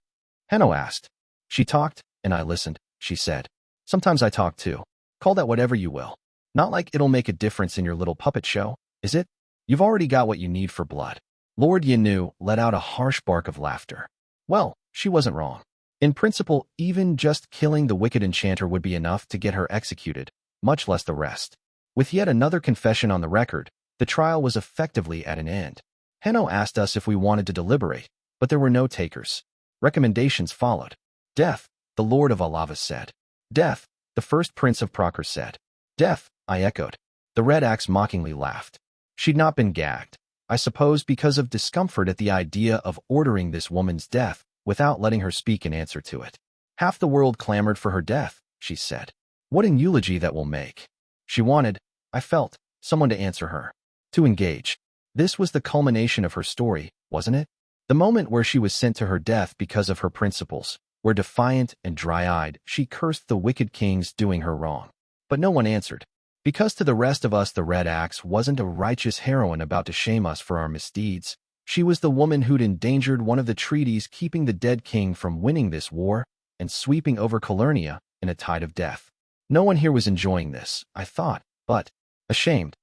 Hanno asked. She talked, and I listened, she said. Sometimes I talk too. Call that whatever you will. Not like it'll make a difference in your little puppet show, is it? You've already got what you need for blood. Lord Yanu let out a harsh bark of laughter. Well, she wasn't wrong. In principle, even just killing the wicked enchanter would be enough to get her executed, much less the rest. With yet another confession on the record, the trial was effectively at an end. Hanno asked us if we wanted to deliberate, but there were no takers. Recommendations followed. Death, the Lord of Alava said. Death, the first Prince of Proctor said. Death, I echoed. The Red Axe mockingly laughed. She'd not been gagged. I suppose because of discomfort at the idea of ordering this woman's death without letting her speak in answer to it. Half the world clamored for her death, she said. What an eulogy that will make. She wanted, I felt, someone to answer her. To engage. This was the culmination of her story, wasn't it? The moment where she was sent to her death because of her principles, where defiant and dry-eyed, she cursed the wicked kings doing her wrong. But no one answered. Because to the rest of us the Red Axe wasn't a righteous heroine about to shame us for our misdeeds. She was the woman who'd endangered one of the treaties keeping the dead king from winning this war and sweeping over Calernia in a tide of death. No one here was enjoying this, I thought, but ashamed.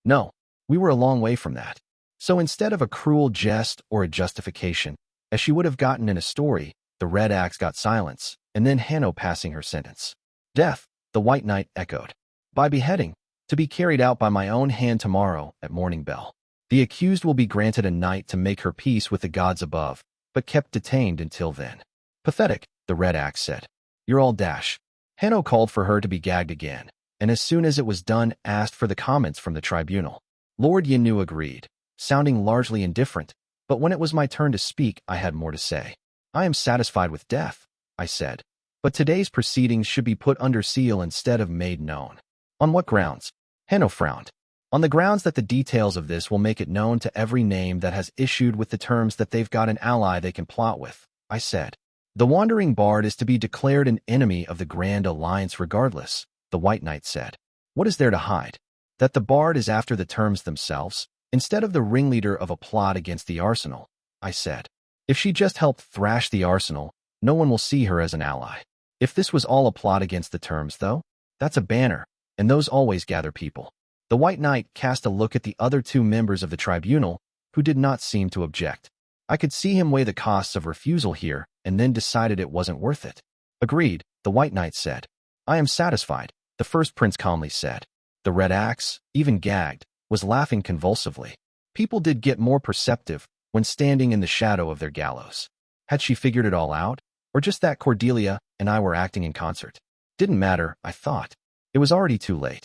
No, we were a long way from that. So instead of a cruel jest or a justification, as she would have gotten in a story, the Red Axe got silence, and then Hanno passing her sentence. Death, the White Knight echoed. By beheading, to be carried out by my own hand tomorrow at morning bell. The accused will be granted a night to make her peace with the gods above, but kept detained until then. Pathetic, the Red Axe said. You're all dash. Hanno called for her to be gagged again, and as soon as it was done asked for the comments from the tribunal. Lord Yanu agreed, sounding largely indifferent, but when it was my turn to speak I had more to say. I am satisfied with death, I said, but today's proceedings should be put under seal instead of made known. On what grounds? Hanno frowned. On the grounds that the details of this will make it known to every name that has issued with the terms that they've got an ally they can plot with, I said. The Wandering Bard is to be declared an enemy of the Grand Alliance regardless, the White Knight said. What is there to hide? That the Bard is after the terms themselves, instead of the ringleader of a plot against the Arsenal, I said. If she just helped thrash the Arsenal, no one will see her as an ally. If this was all a plot against the terms, though, that's a banner, and those always gather people. The White Knight cast a look at the other two members of the tribunal, who did not seem to object. I could see him weigh the costs of refusal here, and then decided it wasn't worth it. Agreed, the White Knight said. I am satisfied, the first prince calmly said. The Red Axe, even gagged, was laughing convulsively. People did get more perceptive when standing in the shadow of their gallows. Had she figured it all out? Or just that Cordelia and I were acting in concert? Didn't matter, I thought. It was already too late.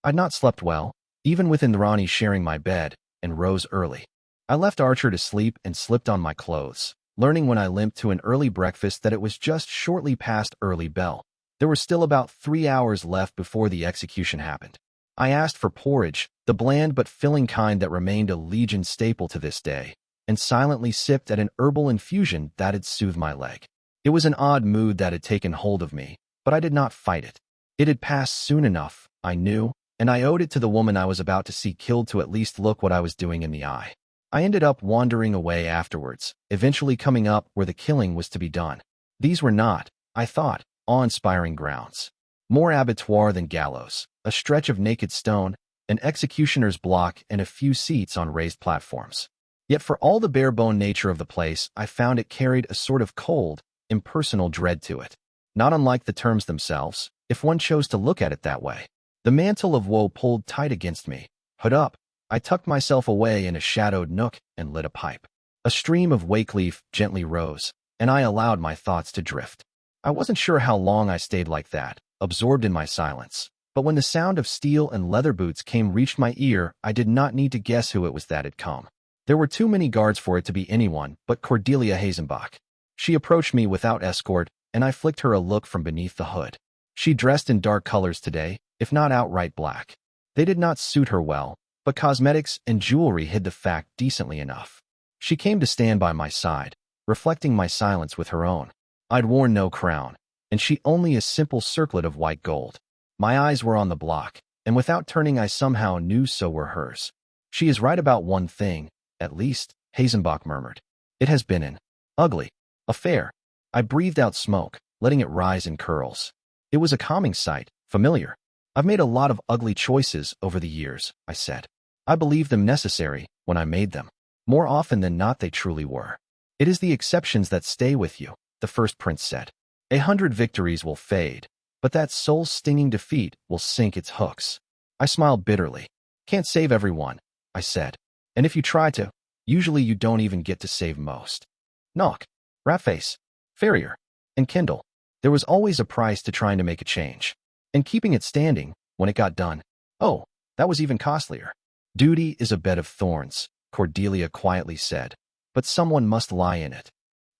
I'd not slept well, even with Indrani sharing my bed, and rose early. I left Archer to sleep and slipped on my clothes, learning when I limped to an early breakfast that it was just shortly past early bell. There were still about 3 hours left before the execution happened. I asked for porridge, the bland but filling kind that remained a Legion staple to this day, and silently sipped at an herbal infusion that had soothed my leg. It was an odd mood that had taken hold of me, but I did not fight it. It had passed soon enough, I knew, and I owed it to the woman I was about to see killed to at least look what I was doing in the eye. I ended up wandering away afterwards, eventually coming up where the killing was to be done. These were not, I thought, awe-inspiring grounds. More abattoir than gallows, a stretch of naked stone, an executioner's block, and a few seats on raised platforms. Yet for all the bare-bone nature of the place, I found it carried a sort of cold, impersonal dread to it. Not unlike the terms themselves, if one chose to look at it that way. The mantle of woe pulled tight against me. Hood up. I tucked myself away in a shadowed nook and lit a pipe. A stream of wakeleaf gently rose, and I allowed my thoughts to drift. I wasn't sure how long I stayed like that, absorbed in my silence. But when the sound of steel and leather boots reached my ear, I did not need to guess who it was that had come. There were too many guards for it to be anyone but Cordelia Hazenbach. She approached me without escort, and I flicked her a look from beneath the hood. She dressed in dark colors today, if not outright black. They did not suit her well, but cosmetics and jewelry hid the fact decently enough. She came to stand by my side, reflecting my silence with her own. I'd worn no crown, and she only a simple circlet of white gold. My eyes were on the block, and without turning I somehow knew so were hers. She is right about one thing, at least, Hazenbach murmured. It has been an ugly affair. I breathed out smoke, letting it rise in curls. It was a calming sight, familiar. I've made a lot of ugly choices over the years, I said. I believed them necessary when I made them. More often than not they truly were. It is the exceptions that stay with you, the first prince said. 100 victories will fade, but that soul-stinging defeat will sink its hooks. I smiled bitterly. Can't save everyone, I said. And if you try to, usually you don't even get to save most. Knock, Ratface, Farrier, and Kindle. There was always a price to trying to make a change. And keeping it standing, when it got done, oh, that was even costlier. Duty is a bed of thorns, Cordelia quietly said. But someone must lie in it.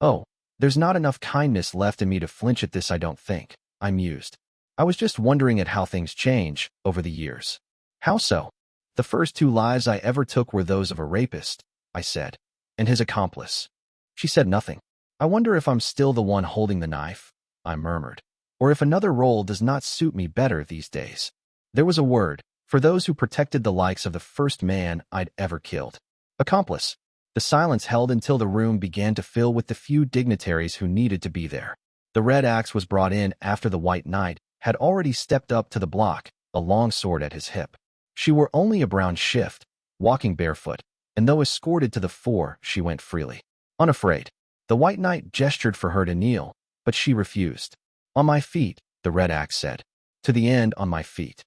Oh, there's not enough kindness left in me to flinch at this, I don't think, I mused. I was just wondering at how things change over the years. How so? The first 2 lives I ever took were those of a rapist, I said. And his accomplice. She said nothing. I wonder if I'm still the one holding the knife, I murmured. Or if another role does not suit me better these days. There was a word for those who protected the likes of the first man I'd ever killed. Accomplice. The silence held until the room began to fill with the few dignitaries who needed to be there. The red axe was brought in after the White Knight had already stepped up to the block, a long sword at his hip. She wore only a brown shift, walking barefoot, and though escorted to the fore, she went freely. Unafraid. The White Knight gestured for her to kneel, but she refused. On my feet, the red axe said. To the end on my feet.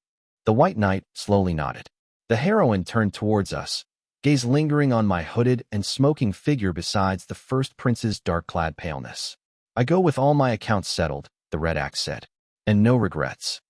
The White Knight slowly nodded. The heroine turned towards us, gaze lingering on my hooded and smoking figure besides the first prince's dark-clad paleness. I go with all my accounts settled, the red axe said, and no regrets.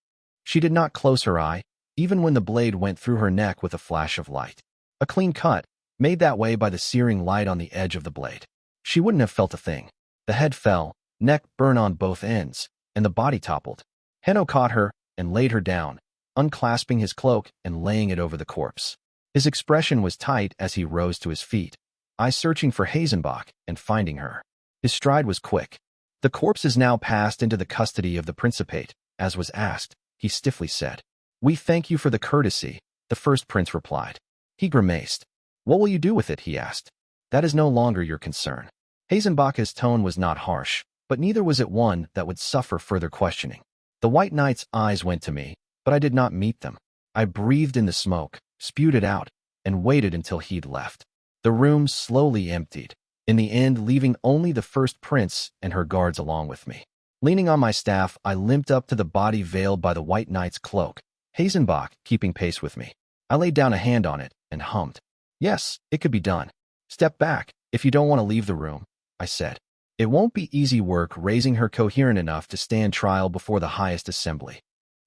She did not close her eye, even when the blade went through her neck with a flash of light. A clean cut, made that way by the searing light on the edge of the blade. She wouldn't have felt a thing. The head fell, neck burned on both ends, and the body toppled. Henno caught her and laid her down, unclasping his cloak and laying it over the corpse. His expression was tight as he rose to his feet, eyes searching for Hazenbach and finding her. His stride was quick. The corpse is now passed into the custody of the Principate, as was asked, he stiffly said. We thank you for the courtesy, the first prince replied. He grimaced. What will you do with it, he asked. That is no longer your concern. Hazenbach's tone was not harsh, but neither was it one that would suffer further questioning. The White Knight's eyes went to me, but I did not meet them. I breathed in the smoke, spewed it out, and waited until he'd left. The room slowly emptied, in the end leaving only the first prince and her guards along with me. Leaning on my staff, I limped up to the body veiled by the White Knight's cloak, Hazenbach keeping pace with me. I laid down a hand on it and hummed. Yes, it could be done. Step back, if you don't want to leave the room, I said. It won't be easy work raising her coherent enough to stand trial before the highest assembly.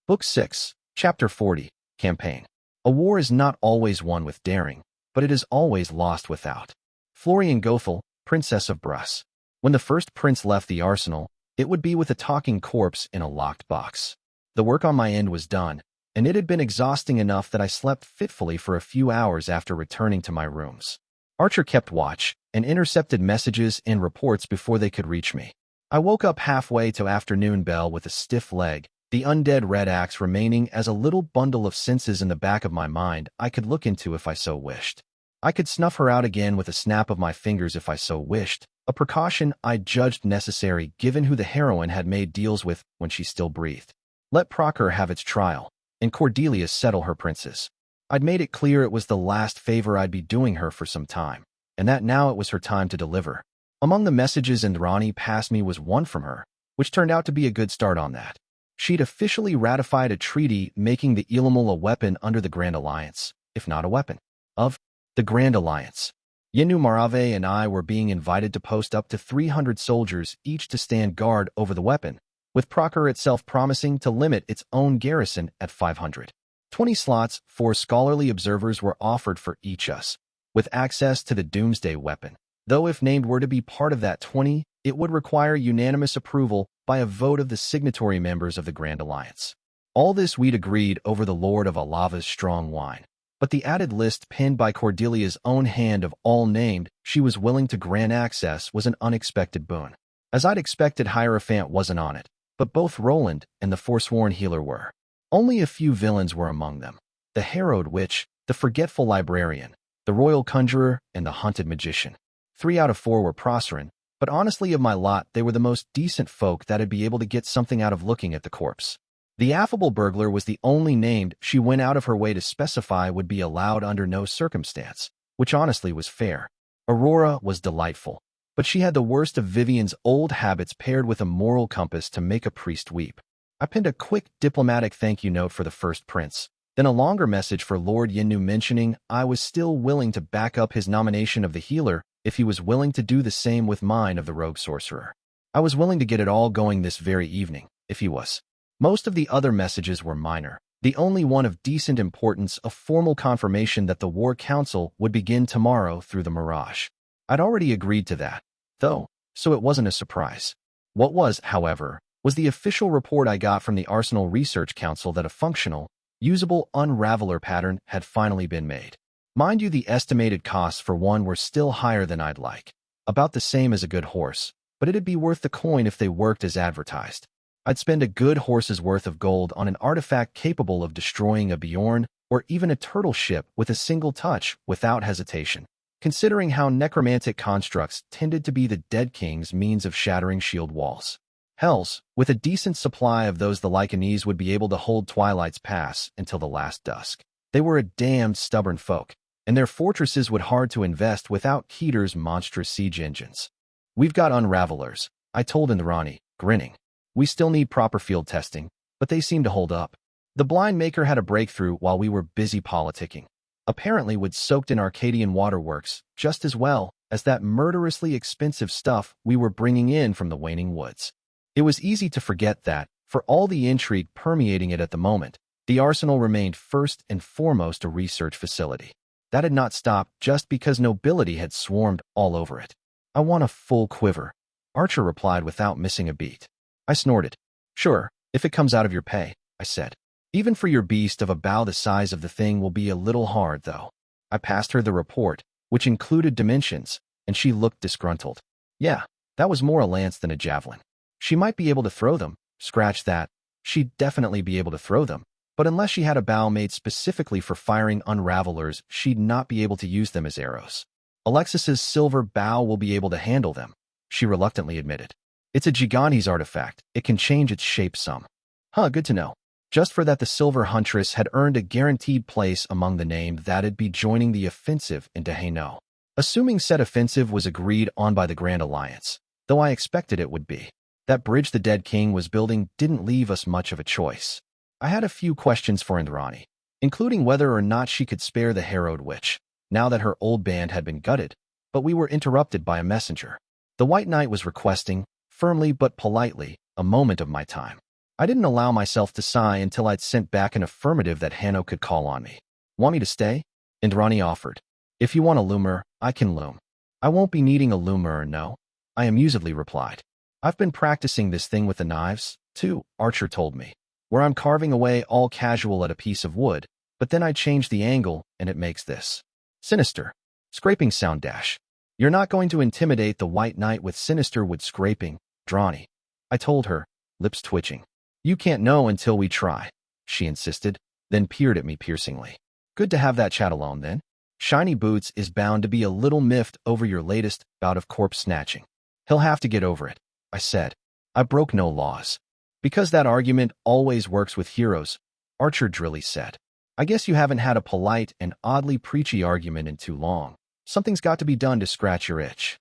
Book 6, Chapter 40, Campaign. A war is not always won with daring, but it is always lost without. Florian Gothel, Princess of Bruss. When the first prince left the arsenal, it would be with a talking corpse in a locked box. The work on my end was done, and it had been exhausting enough that I slept fitfully for a few hours after returning to my rooms. Archer kept watch and intercepted messages and reports before they could reach me. I woke up halfway to afternoon bell with a stiff leg, the undead red axe remaining as a little bundle of senses in the back of my mind I could look into if I so wished. I could snuff her out again with a snap of my fingers if I so wished, a precaution I judged necessary given who the heroine had made deals with when she still breathed. Let Procure have its trial, and Cordelia settle her princes. I'd made it clear it was the last favor I'd be doing her for some time, and that now it was her time to deliver. Among the messages Indrani passed me was one from her, which turned out to be a good start on that. She'd officially ratified a treaty making the Ilamal a weapon under the Grand Alliance, if not a weapon, of the Grand Alliance. Yenu Marave and I were being invited to post up to 300 soldiers each to stand guard over the weapon, with Procure itself promising to limit its own garrison at 500. 20 slots for scholarly observers were offered for each us, with access to the Doomsday weapon, though if named were to be part of that 20, it would require unanimous approval by a vote of the signatory members of the Grand Alliance. All this we'd agreed over the Lord of Alava's strong wine, but the added list penned by Cordelia's own hand of all named she was willing to grant access was an unexpected boon. As I'd expected, Hierophant wasn't on it, but both Roland and the forsworn healer were. Only a few villains were among them. The Harrowed Witch, the Forgetful Librarian, the Royal Conjurer, and the Hunted Magician. 3 out of 4 were Procerin, but honestly of my lot they were the most decent folk that'd be able to get something out of looking at the corpse. The Affable Burglar was the only named she went out of her way to specify would be allowed under no circumstance, which honestly was fair. Aurora was delightful, but she had the worst of Vivian's old habits paired with a moral compass to make a priest weep. I penned a quick diplomatic thank you note for the first prince, then a longer message for Lord Yenu mentioning I was still willing to back up his nomination of the healer if he was willing to do the same with mine of the rogue sorcerer. I was willing to get it all going this very evening, if he was. Most of the other messages were minor, The only one of decent importance, a formal confirmation that the War Council would begin tomorrow through the Mirage. I'd already agreed to that, though, so it wasn't a surprise. What was, however, was the official report I got from the Arsenal Research Council that a functional, usable unraveler pattern had finally been made. Mind you, the estimated costs for one were still higher than I'd like. About the same as a good horse, but it'd be worth the coin if they worked as advertised. I'd spend a good horse's worth of gold on an artifact capable of destroying a Bjorn or even a turtle ship with a single touch without hesitation, considering how necromantic constructs tended to be the Dead King's means of shattering shield walls. Hells, with a decent supply of those the Lycanese would be able to hold Twilight's Pass until the last dusk. They were a damned stubborn folk, and their fortresses would hard to invest without Keter's monstrous siege engines. We've got unravelers, I told Indrani, grinning. We still need proper field testing, but they seem to hold up. The blind maker had a breakthrough while we were busy politicking. Apparently would soaked in Arcadian waterworks just as well as that murderously expensive stuff we were bringing in from the waning woods. It was easy to forget that, for all the intrigue permeating it at the moment, the arsenal remained first and foremost a research facility. That had not stopped just because nobility had swarmed all over it. I want a full quiver, Archer replied without missing a beat. I snorted. Sure, if it comes out of your pay, I said. Even for your beast of a bow, the size of the thing will be a little hard, though. I passed her the report, which included dimensions, and she looked disgruntled. Yeah, that was more a lance than a javelin. She might be able to throw them, scratch that. She'd definitely be able to throw them, but unless she had a bow made specifically for firing unravelers, she'd not be able to use them as arrows. Alexis's silver bow will be able to handle them, she reluctantly admitted. It's a Gigantes artifact. It can change its shape some. Huh, good to know. Just for that, the Silver Huntress had earned a guaranteed place among the named that'd be joining the offensive into Hainaut. Assuming said offensive was agreed on by the Grand Alliance, though I expected it would be. That bridge the Dead King was building didn't leave us much of a choice. I had a few questions for Indrani, including whether or not she could spare the harrowed witch, now that her old band had been gutted, but we were interrupted by a messenger. The White Knight was requesting, firmly but politely, a moment of my time. I didn't allow myself to sigh until I'd sent back an affirmative that Hanno could call on me. Want me to stay? Indrani offered. If you want a loomer, I can loom. I won't be needing a loomer, no, I amusedly replied. I've been practicing this thing with the knives, too, Archer told me, where I'm carving away all casual at a piece of wood, but then I change the angle and it makes this sinister scraping sound dash. You're not going to intimidate the White Knight with sinister wood scraping, Drani, I told her, lips twitching. You can't know until we try, she insisted, then peered at me piercingly. Good to have that chat alone then. Shiny Boots is bound to be a little miffed over your latest bout of corpse snatching. He'll have to get over it, I said. I broke no laws. Because that argument always works with heroes, Archer Drilly said. I guess you haven't had a polite and oddly preachy argument in too long. Something's got to be done to scratch your itch.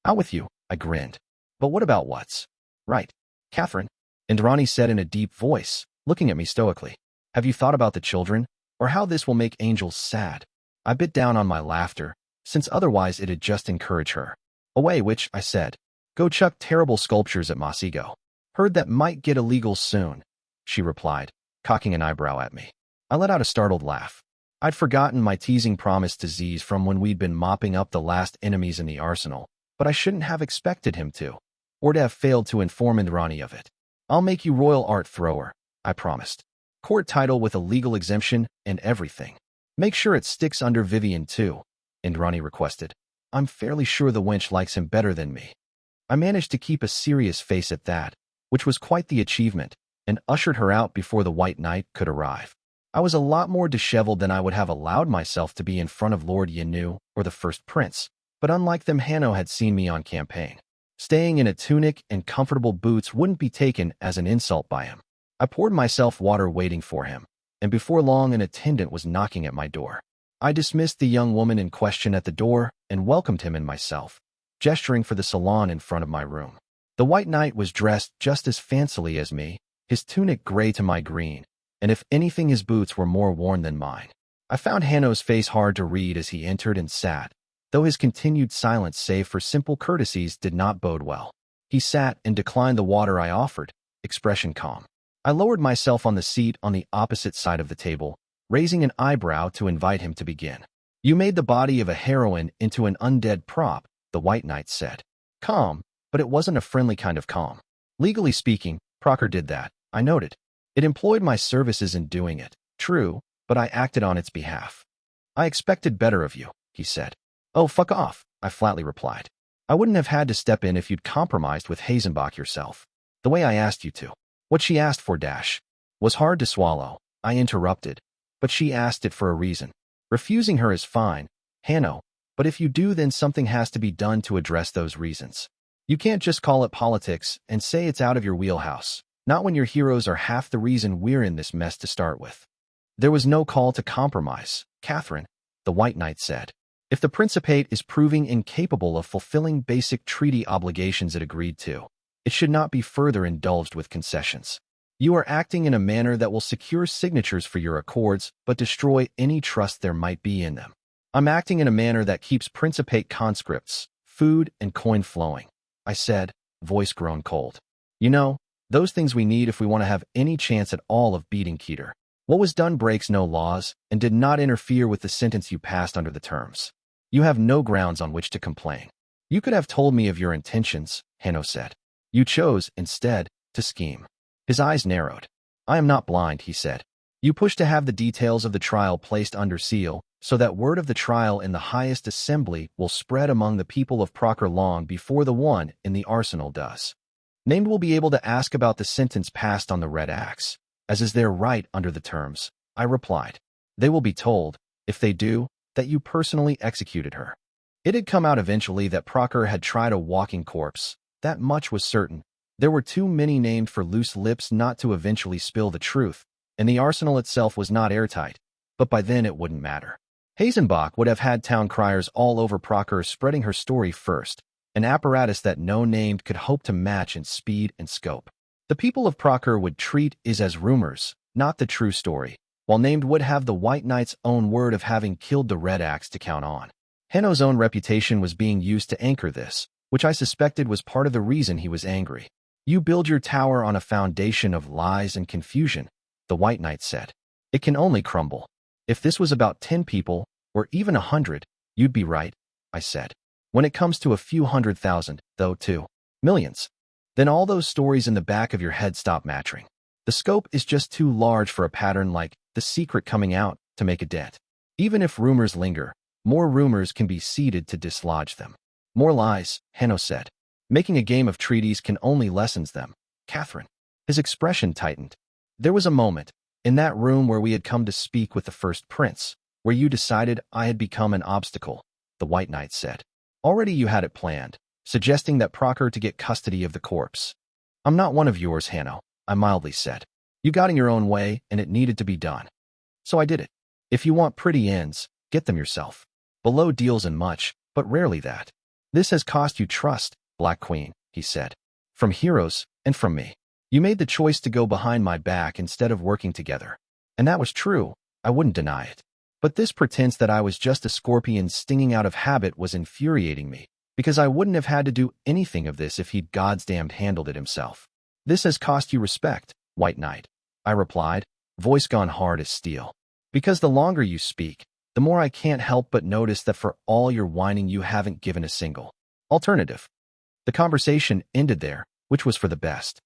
Out with you, I grinned. But what about what's right, Catherine? Indrani said in a deep voice, looking at me stoically. Have you thought about the children, or how this will make angels sad? I bit down on my laughter, since otherwise it'd just encourage her. Away which, I said. Go chuck terrible sculptures at Masigo. Heard that might get illegal soon, she replied, cocking an eyebrow at me. I let out a startled laugh. I'd forgotten my teasing promise to Ziz from when we'd been mopping up the last enemies in the arsenal, but I shouldn't have expected him to, or to have failed to inform Indrani of it. I'll make you royal art thrower, I promised. Court title with a legal exemption and everything. Make sure it sticks under Vivian too, Indrani requested. I'm fairly sure the wench likes him better than me. I managed to keep a serious face at that, which was quite the achievement, and ushered her out before the White Knight could arrive. I was a lot more disheveled than I would have allowed myself to be in front of Lord Yenu or the First Prince, but unlike them, Hanno had seen me on campaign. Staying in a tunic and comfortable boots wouldn't be taken as an insult by him. I poured myself water waiting for him, and before long an attendant was knocking at my door. I dismissed the young woman in question at the door and welcomed him and myself, gesturing for the salon in front of my room. The White Knight was dressed just as fancily as me, his tunic gray to my green, and if anything his boots were more worn than mine. I found Hanno's face hard to read as he entered and sat, though his continued silence save for simple courtesies did not bode well. He sat and declined the water I offered, expression calm. I lowered myself on the seat on the opposite side of the table, raising an eyebrow to invite him to begin. You made the body of a heroine into an undead prop, the White Knight said. Calm, but it wasn't a friendly kind of calm. Legally speaking, Proctor did that, I noted. It employed my services in doing it, true, but I acted on its behalf. I expected better of you, he said. Oh, fuck off, I flatly replied. I wouldn't have had to step in if you'd compromised with Hazenbach yourself, the way I asked you to. What she asked for, was hard to swallow, I interrupted, but she asked it for a reason. Refusing her is fine, Hanno, but if you do, then something has to be done to address those reasons. You can't just call it politics and say it's out of your wheelhouse, not when your heroes are half the reason we're in this mess to start with. There was no call to compromise, Catherine, the White Knight said. If the Principate is proving incapable of fulfilling basic treaty obligations it agreed to, it should not be further indulged with concessions. You are acting in a manner that will secure signatures for your accords but destroy any trust there might be in them. I'm acting in a manner that keeps Principate conscripts, food, and coin flowing, I said, voice grown cold. You know, those things we need if we want to have any chance at all of beating Keter. What was done breaks no laws and did not interfere with the sentence you passed under the terms. You have no grounds on which to complain. You could have told me of your intentions, Hanno said. You chose, instead, to scheme. His eyes narrowed. I am not blind, he said. You pushed to have the details of the trial placed under seal, so that word of the trial in the highest assembly will spread among the people of Proctor long before the one in the arsenal does. Named will be able to ask about the sentence passed on the Red Axe, as is their right under the terms, I replied. They will be told, if they do, that you personally executed her. It had come out eventually that Proctor had tried a walking corpse. That much was certain. There were too many named for loose lips not to eventually spill the truth, and the arsenal itself was not airtight, but by then it wouldn't matter. Hazenbach would have had town criers all over Proctor spreading her story first, an apparatus that no named could hope to match in speed and scope. The people of Proctor would treat it as rumors, not the true story, while named would have the White Knight's own word of having killed the Red Axe to count on. Hanno's own reputation was being used to anchor this, which I suspected was part of the reason he was angry. You build your tower on a foundation of lies and confusion, the White Knight said. It can only crumble. If this was about 10 people, or even 100, you'd be right, I said. When it comes to a few 100,000, though, to millions, then all those stories in the back of your head stop matching. The scope is just too large for a pattern like the secret coming out to make a dent. Even if rumors linger, more rumors can be seeded to dislodge them. More lies, Hanno said. Making a game of treaties can only lessens them, Catherine. His expression tightened. There was a moment, in that room where we had come to speak with the first prince, where you decided I had become an obstacle, the White Knight said. Already you had it planned, suggesting that Proctor to get custody of the corpse. I'm not one of yours, Hanno, I mildly said. You got in your own way, and it needed to be done. So I did it. If you want pretty ends, get them yourself. Below deals and much, but rarely that. This has cost you trust, Black Queen, he said. From heroes, and from me. You made the choice to go behind my back instead of working together. And that was true, I wouldn't deny it. But this pretense that I was just a scorpion stinging out of habit was infuriating me, because I wouldn't have had to do anything of this if he'd goddamned handled it himself. This has cost you respect, White Knight, I replied, voice gone hard as steel. Because the longer you speak, the more I can't help but notice that for all your whining you haven't given a single alternative. The conversation ended there, which was for the best.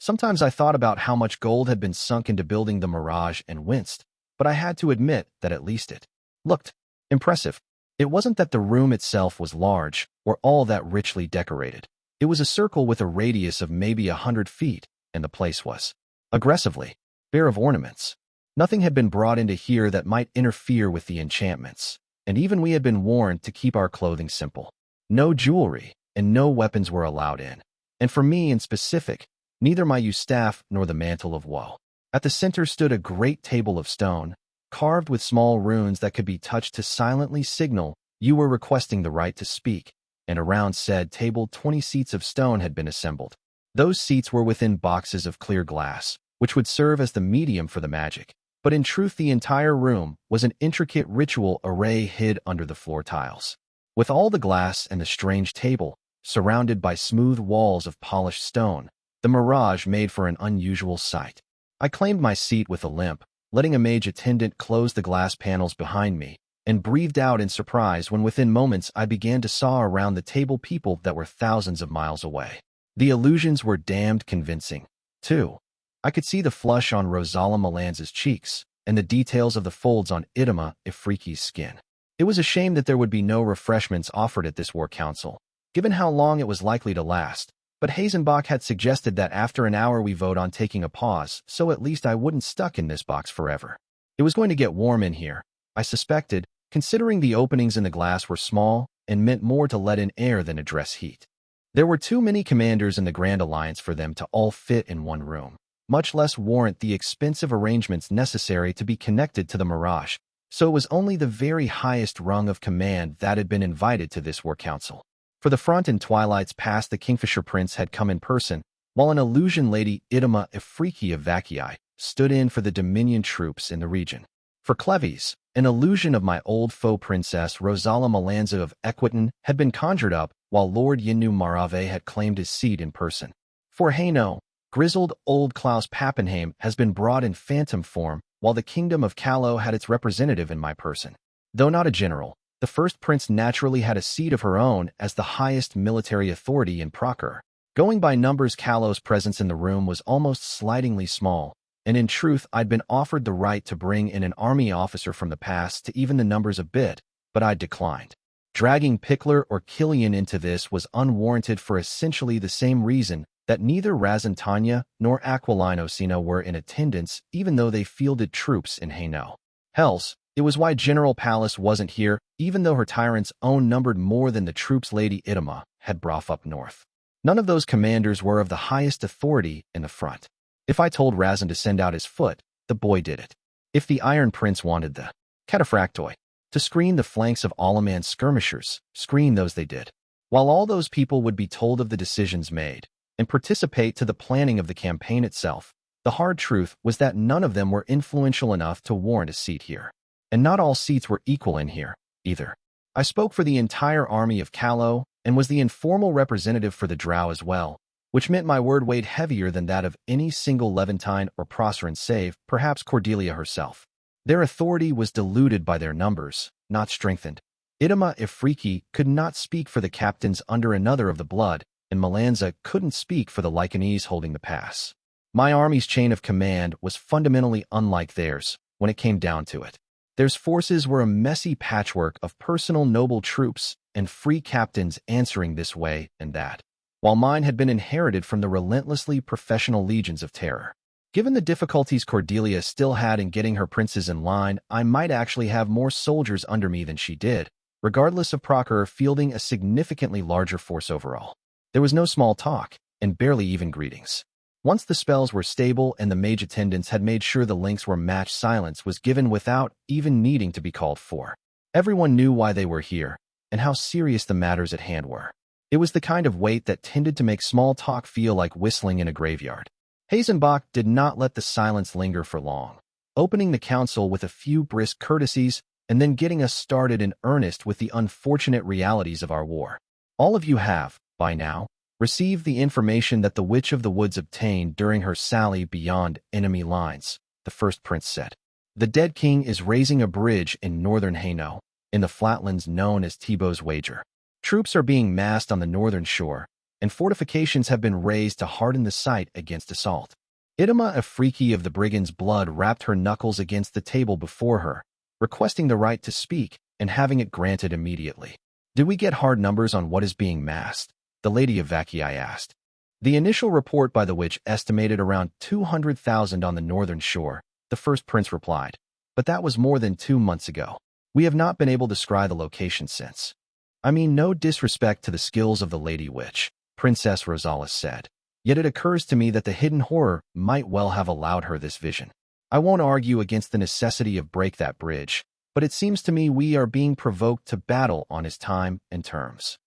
Sometimes I thought about how much gold had been sunk into building the Mirage and winced, but I had to admit that at least it looked impressive. It wasn't that the room itself was large or all that richly decorated. It was a circle with a radius of maybe 100 feet, and the place was aggressively bare of ornaments. Nothing had been brought into here that might interfere with the enchantments, and even we had been warned to keep our clothing simple. No jewelry, and no weapons were allowed in. And for me in specific, neither my yew staff nor the mantle of woe. At the center stood a great table of stone, carved with small runes that could be touched to silently signal you were requesting the right to speak, and around said table 20 seats of stone had been assembled. Those seats were within boxes of clear glass, which would serve as the medium for the magic. But in truth the entire room was an intricate ritual array hid under the floor tiles. With all the glass and the strange table, surrounded by smooth walls of polished stone, the Mirage made for an unusual sight. I claimed my seat with a limp, letting a mage attendant close the glass panels behind me, and breathed out in surprise when within moments I began to saw around the table people that were thousands of miles away. The illusions were damned convincing, too. I could see the flush on Rosala Melanza's cheeks, and the details of the folds on Idema Ifriqi's skin. It was a shame that there would be no refreshments offered at this war council, given how long it was likely to last, but Hazenbach had suggested that after an hour we vote on taking a pause, so at least I wouldn't stuck in this box forever. It was going to get warm in here, I suspected, considering the openings in the glass were small and meant more to let in air than address heat. There were too many commanders in the Grand Alliance for them to all fit in one room, much less warrant the expensive arrangements necessary to be connected to the Mirage, so it was only the very highest rung of command that had been invited to this war council. For the front in Twilight's past, the Kingfisher Prince had come in person, while an illusion lady, Idema Ifriqi of Vakii, stood in for the Dominion troops in the region. For Cleves, an illusion of my old foe princess Rosala Melanza of Equitan had been conjured up, while Lord Yinu Marave had claimed his seat in person. For Haino, grizzled old Klaus Pappenheim has been brought in phantom form, while the Kingdom of Callow had its representative in my person. Though not a general, the first prince naturally had a seat of her own as the highest military authority in Procure. Going by numbers, Callow's presence in the room was almost slightingly small, and in truth I'd been offered the right to bring in an army officer from the past to even the numbers a bit, but I'd declined. Dragging Pickler or Killian into this was unwarranted for essentially the same reason that neither Razantanya nor Aquilino Sino were in attendance, even though they fielded troops in Haino. Hells, it was why General Pallas wasn't here, even though her tyrant's own numbered more than the troops Lady Idema had brought up north. None of those commanders were of the highest authority in the front. If I told Razan to send out his foot, the boy did it. If the Iron Prince wanted the Cataphractoi to screen the flanks of Alaman's skirmishers, screen those they did. While all those people would be told of the decisions made and participate to the planning of the campaign itself, the hard truth was that none of them were influential enough to warrant a seat here. And not all seats were equal in here, either. I spoke for the entire army of Callow and was the informal representative for the Drow as well, which meant my word weighed heavier than that of any single Levantine or Proceran save, perhaps Cordelia herself. Their authority was diluted by their numbers, not strengthened. Idema Ifriqi could not speak for the captains under another of the blood, and Melanza couldn't speak for the Lycanese holding the pass. My army's chain of command was fundamentally unlike theirs when it came down to it. Their forces were a messy patchwork of personal noble troops and free captains answering this way and that, while mine had been inherited from the relentlessly professional legions of terror. Given the difficulties Cordelia still had in getting her princes in line, I might actually have more soldiers under me than she did, regardless of Procure fielding a significantly larger force overall. There was no small talk, and barely even greetings. Once the spells were stable and the mage attendants had made sure the links were matched, silence was given without even needing to be called for. Everyone knew why they were here, and how serious the matters at hand were. It was the kind of wait that tended to make small talk feel like whistling in a graveyard. Hazenbach did not let the silence linger for long, opening the council with a few brisk courtesies and then getting us started in earnest with the unfortunate realities of our war. All of you have, by now, received the information that the Witch of the Woods obtained during her sally beyond enemy lines, the first prince said. The dead king is raising a bridge in northern Haino, in the flatlands known as Thibaut's Wager. Troops are being massed on the northern shore, and fortifications have been raised to harden the site against assault. Idema Ifriqi of the Brigand's blood rapped her knuckles against the table before her, requesting the right to speak and having it granted immediately. Did we get hard numbers on what is being massed? The Lady of Vakii asked. The initial report by the witch estimated around 200,000 on the northern shore, the first prince replied. But that was more than 2 months ago. We have not been able to scry the location since. I mean no disrespect to the skills of the Lady Witch, Princess Rosales said. Yet it occurs to me that the hidden horror might well have allowed her this vision. I won't argue against the necessity of break that bridge, but it seems to me we are being provoked to battle on his time and terms.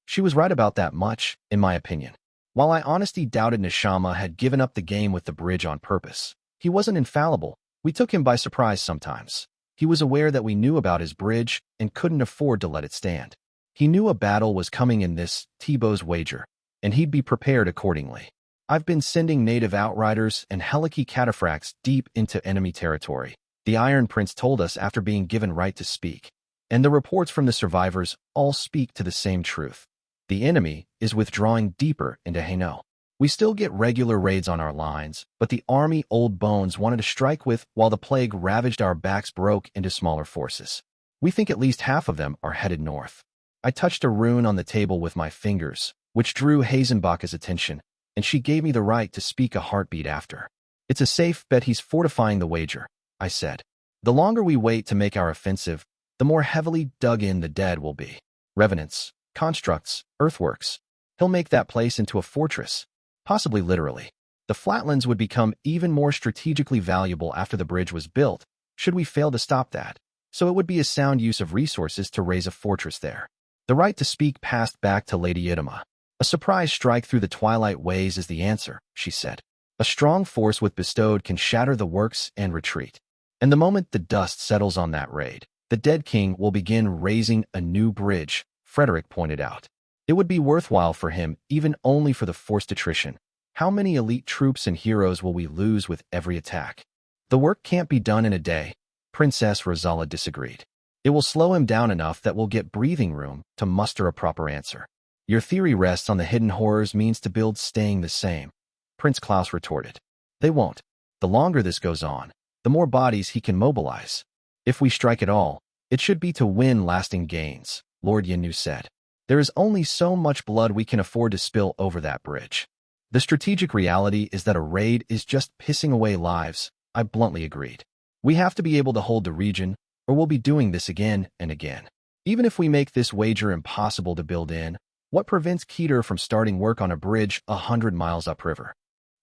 She was right about that much, in my opinion. While I honestly doubted Neshama had given up the game with the bridge on purpose, he wasn't infallible. We took him by surprise sometimes. He was aware that we knew about his bridge and couldn't afford to let it stand. He knew a battle was coming in this Thibaut's Wager, and he'd be prepared accordingly. I've been sending native outriders and Heliki cataphracts deep into enemy territory, the Iron Prince told us after being given right to speak. And the reports from the survivors all speak to the same truth. The enemy is withdrawing deeper into Hainaut. We still get regular raids on our lines, but the army old bones wanted to strike with while the plague ravaged our backs broke into smaller forces. We think at least half of them are headed north. I touched a rune on the table with my fingers, which drew Hazenbach's attention, and she gave me the right to speak a heartbeat after. It's a safe bet he's fortifying the wager, I said. The longer we wait to make our offensive, the more heavily dug in the dead will be. Revenants, constructs, earthworks. He'll make that place into a fortress, possibly literally. The flatlands would become even more strategically valuable after the bridge was built, should we fail to stop that. So it would be a sound use of resources to raise a fortress there. The right to speak passed back to Lady Idema. A surprise strike through the twilight ways is the answer, she said. A strong force with bestowed can shatter the works and retreat. And the moment the dust settles on that raid, the dead king will begin raising a new bridge, Frederick pointed out. It would be worthwhile for him, even only for the forced attrition. How many elite troops and heroes will we lose with every attack? The work can't be done in a day, Princess Rosala disagreed. It will slow him down enough that we'll get breathing room to muster a proper answer. Your theory rests on the hidden horrors means to build staying the same, Prince Klaus retorted. They won't. The longer this goes on, the more bodies he can mobilize. If we strike at all, it should be to win lasting gains, Lord Yanu said. There is only so much blood we can afford to spill over that bridge. The strategic reality is that a raid is just pissing away lives, I bluntly agreed. We have to be able to hold the region, or we'll be doing this again and again. Even if we make this wager impossible to build in, what prevents Coterie from starting work on a bridge 100 miles upriver?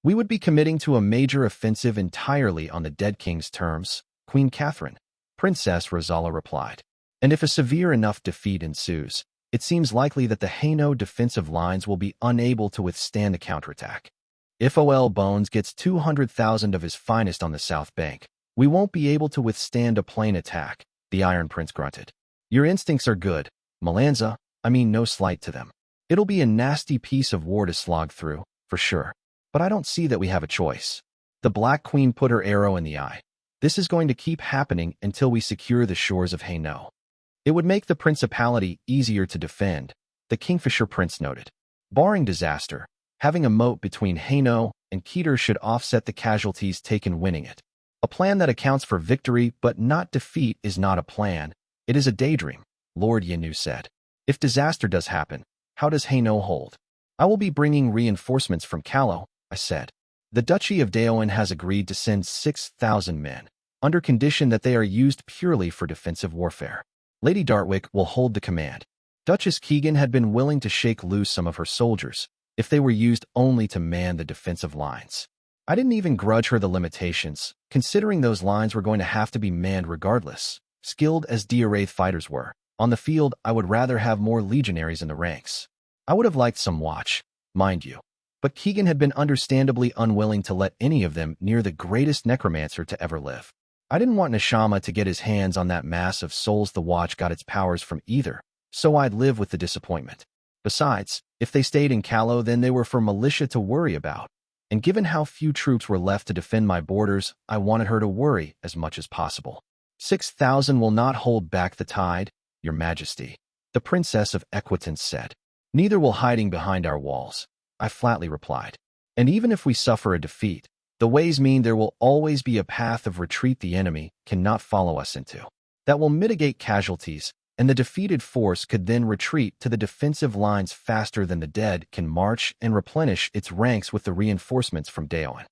We would be committing to a major offensive entirely on the dead king's terms, Queen Catherine, Princess Rosala replied. And if a severe enough defeat ensues, it seems likely that the Hainaut defensive lines will be unable to withstand the counterattack. If Ol Bones gets 200,000 of his finest on the south bank, we won't be able to withstand a plain attack, the Iron Prince grunted. Your instincts are good, Melanza, I mean no slight to them. It'll be a nasty piece of war to slog through, for sure. But I don't see that we have a choice. The Black Queen put her arrow in the eye. This is going to keep happening until we secure the shores of Hainaut. It would make the principality easier to defend, the Kingfisher Prince noted. Barring disaster, having a moat between Hainaut and Coterie should offset the casualties taken winning it. A plan that accounts for victory but not defeat is not a plan. It is a daydream, Lord Yanu said. If disaster does happen, how does Hainaut hold? I will be bringing reinforcements from Calais, I said. The Duchy of Daoin has agreed to send 6,000 men, under condition that they are used purely for defensive warfare. Lady Dartwick will hold the command. Duchess Keegan had been willing to shake loose some of her soldiers, if they were used only to man the defensive lines. I didn't even grudge her the limitations, considering those lines were going to have to be manned regardless. Skilled as Diaraith fighters were, on the field I would rather have more legionaries in the ranks. I would have liked some watch, mind you. But Keegan had been understandably unwilling to let any of them near the greatest necromancer to ever live. I didn't want Neshama to get his hands on that mass of souls the watch got its powers from either, so I'd live with the disappointment. Besides, if they stayed in Calais, then they were for militia to worry about. And given how few troops were left to defend my borders, I wanted her to worry as much as possible. 6,000 will not hold back the tide, Your Majesty, the Princess of Equitance said. Neither will hiding behind our walls, I flatly replied. And even if we suffer a defeat, the ways mean there will always be a path of retreat the enemy cannot follow us into. That will mitigate casualties, and the defeated force could then retreat to the defensive lines faster than the dead can march and replenish its ranks with the reinforcements from Daoin.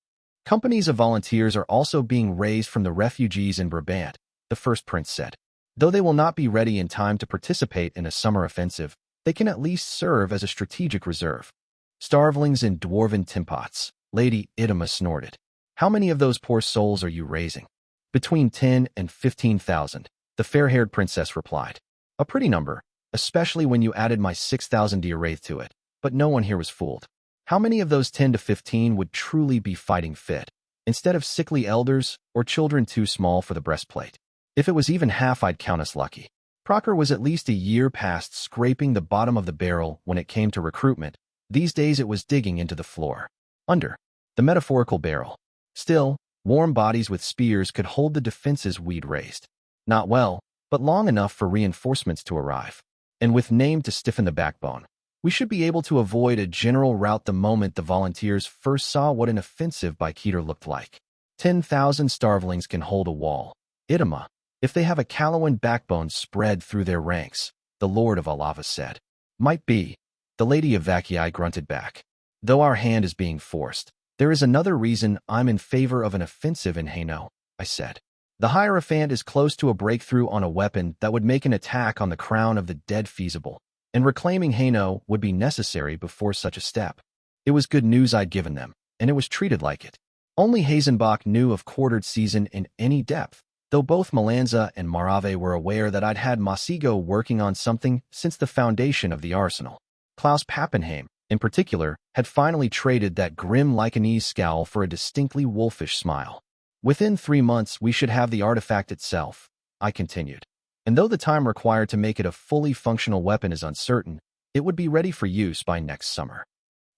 Companies of volunteers are also being raised from the refugees in Brabant, the first prince said. Though they will not be ready in time to participate in a summer offensive, they can at least serve as a strategic reserve. Starvelings in dwarven timpots, Lady Idema snorted. How many of those poor souls are you raising? Between 10 and 15,000, the fair-haired princess replied. A pretty number, especially when you added my 6,000 Diaraith to it, but no one here was fooled. How many of those 10 to 15 would truly be fighting fit, instead of sickly elders or children too small for the breastplate? If it was even half, I'd count us lucky. Procker was at least a year past scraping the bottom of the barrel when it came to recruitment. These days it was digging into the floor. Under the metaphorical barrel. Still, warm bodies with spears could hold the defenses we'd raised. Not well, but long enough for reinforcements to arrive. And with name to stiffen the backbone, we should be able to avoid a general rout the moment the volunteers first saw what an offensive by Coterie looked like. 10,000 starvelings can hold a wall. Idema, if they have a Calawan backbone spread through their ranks, the Lord of Alava said. Might be. The Lady of Vakii grunted back. Though our hand is being forced, there is another reason I'm in favor of an offensive in Hainaut, I said. The Hierophant is close to a breakthrough on a weapon that would make an attack on the crown of the dead feasible, and reclaiming Hainaut would be necessary before such a step. It was good news I'd given them, and it was treated like it. Only Hazenbach knew of quartered season in any depth, though both Melanza and Marave were aware that I'd had Masigo working on something since the foundation of the arsenal. Klaus Pappenheim, in particular, had finally traded that grim Lycanese scowl for a distinctly wolfish smile. Within 3 months, we should have the artifact itself, I continued. And though the time required to make it a fully functional weapon is uncertain, it would be ready for use by next summer.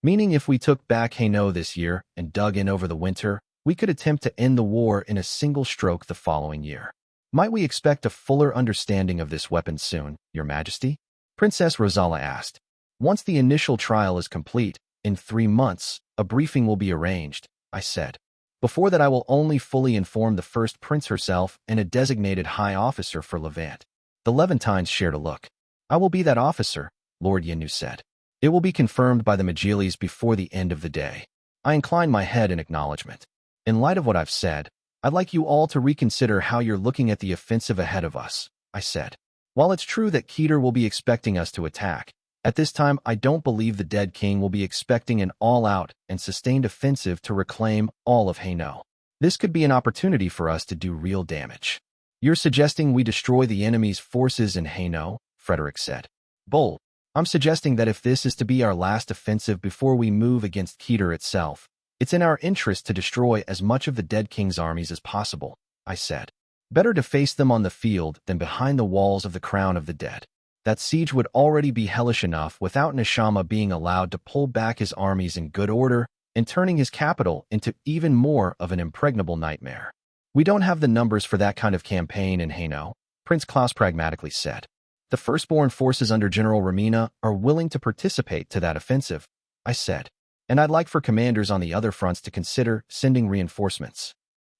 Meaning if we took back Hainaut this year and dug in over the winter, we could attempt to end the war in a single stroke the following year. Might we expect a fuller understanding of this weapon soon, Your Majesty? Princess Rosala asked. Once the initial trial is complete, in 3 months, a briefing will be arranged, I said. Before that I will only fully inform the First Prince herself and a designated high officer for Levant. The Levantines shared a look. I will be that officer, Lord Yenu said. It will be confirmed by the Magilis before the end of the day. I inclined my head in acknowledgement. In light of what I've said, I'd like you all to reconsider how you're looking at the offensive ahead of us, I said. While it's true that Coterie will be expecting us to attack, at this time I don't believe the dead king will be expecting an all-out and sustained offensive to reclaim all of Hainaut. This could be an opportunity for us to do real damage. You're suggesting we destroy the enemy's forces in Hainaut, Frederick said. Bold. I'm suggesting that if this is to be our last offensive before we move against Coterie itself, it's in our interest to destroy as much of the dead king's armies as possible, I said. Better to face them on the field than behind the walls of the crown of the dead. That siege would already be hellish enough without Nishama being allowed to pull back his armies in good order and turning his capital into even more of an impregnable nightmare. We don't have the numbers for that kind of campaign in Hainaut, Prince Klaus pragmatically said. The firstborn forces under General Ramina are willing to participate to that offensive, I said, and I'd like for commanders on the other fronts to consider sending reinforcements.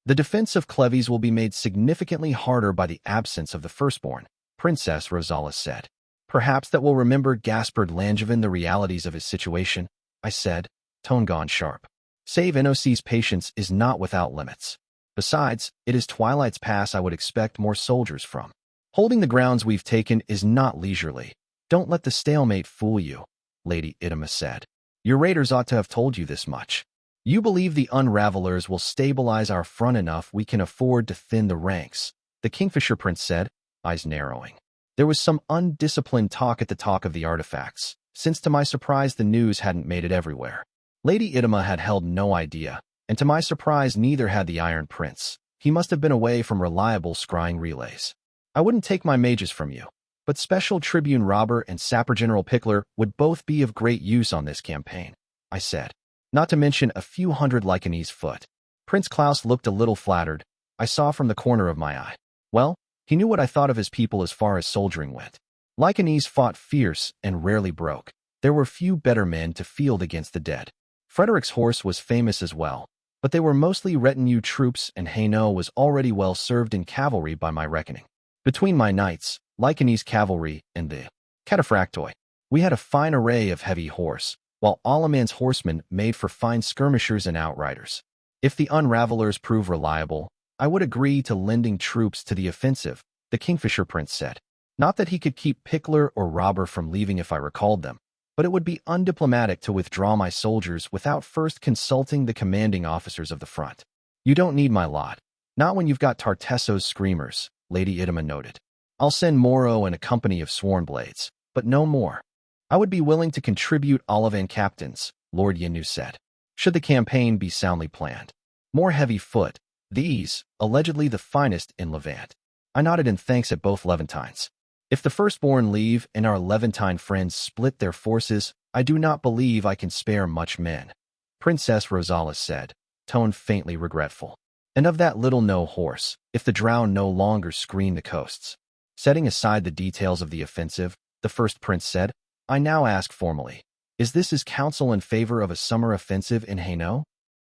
The defense of Cleves will be made significantly harder by the absence of the firstborn, Princess Rosala said. Perhaps that will remember Gaspard Langevin the realities of his situation, I said, tone gone sharp. Save NOC's patience is not without limits. Besides, it is Twilight's Pass I would expect more soldiers from. Holding the grounds we've taken is not leisurely. Don't let the stalemate fool you, Lady Idema said. Your raiders ought to have told you this much. You believe the Unravelers will stabilize our front enough we can afford to thin the ranks, the Kingfisher Prince said, eyes narrowing. There was some undisciplined talk at the talk of the artifacts, since to my surprise the news hadn't made it everywhere. Lady Idema had held no idea, and to my surprise neither had the Iron Prince. He must have been away from reliable scrying relays. I wouldn't take my mages from you, but Special Tribune Robber and Sapper General Pickler would both be of great use on this campaign, I said. Not to mention a few hundred Lycanese foot. Prince Klaus looked a little flattered, I saw from the corner of my eye. Well, he knew what I thought of his people as far as soldiering went. Lycanese fought fierce and rarely broke. There were few better men to field against the dead. Frederick's horse was famous as well, but they were mostly retinue troops and Hainaut was already well served in cavalry by my reckoning. Between my knights, Lycanese cavalry, and the cataphractoi, we had a fine array of heavy horse, while Alaman's horsemen made for fine skirmishers and outriders. If the Unravelers prove reliable, I would agree to lending troops to the offensive, the Kingfisher Prince said. Not that he could keep Pickler or Robber from leaving if I recalled them, but it would be undiplomatic to withdraw my soldiers without first consulting the commanding officers of the front. You don't need my lot. Not when you've got Tartesso's screamers, Lady Idema noted. I'll send Moro and a company of sworn blades, but no more. I would be willing to contribute Olivan captains, Lord Yenu said, should the campaign be soundly planned. More heavy foot, these, allegedly the finest in Levant. I nodded in thanks at both Levantines. If the firstborn leave and our Levantine friends split their forces, I do not believe I can spare much men. Princess Rosales said, tone faintly regretful. And of that little no horse, if the drow no longer screen the coasts. Setting aside the details of the offensive, the first prince said, I now ask formally, is this his counsel in favor of a summer offensive in Hainaut?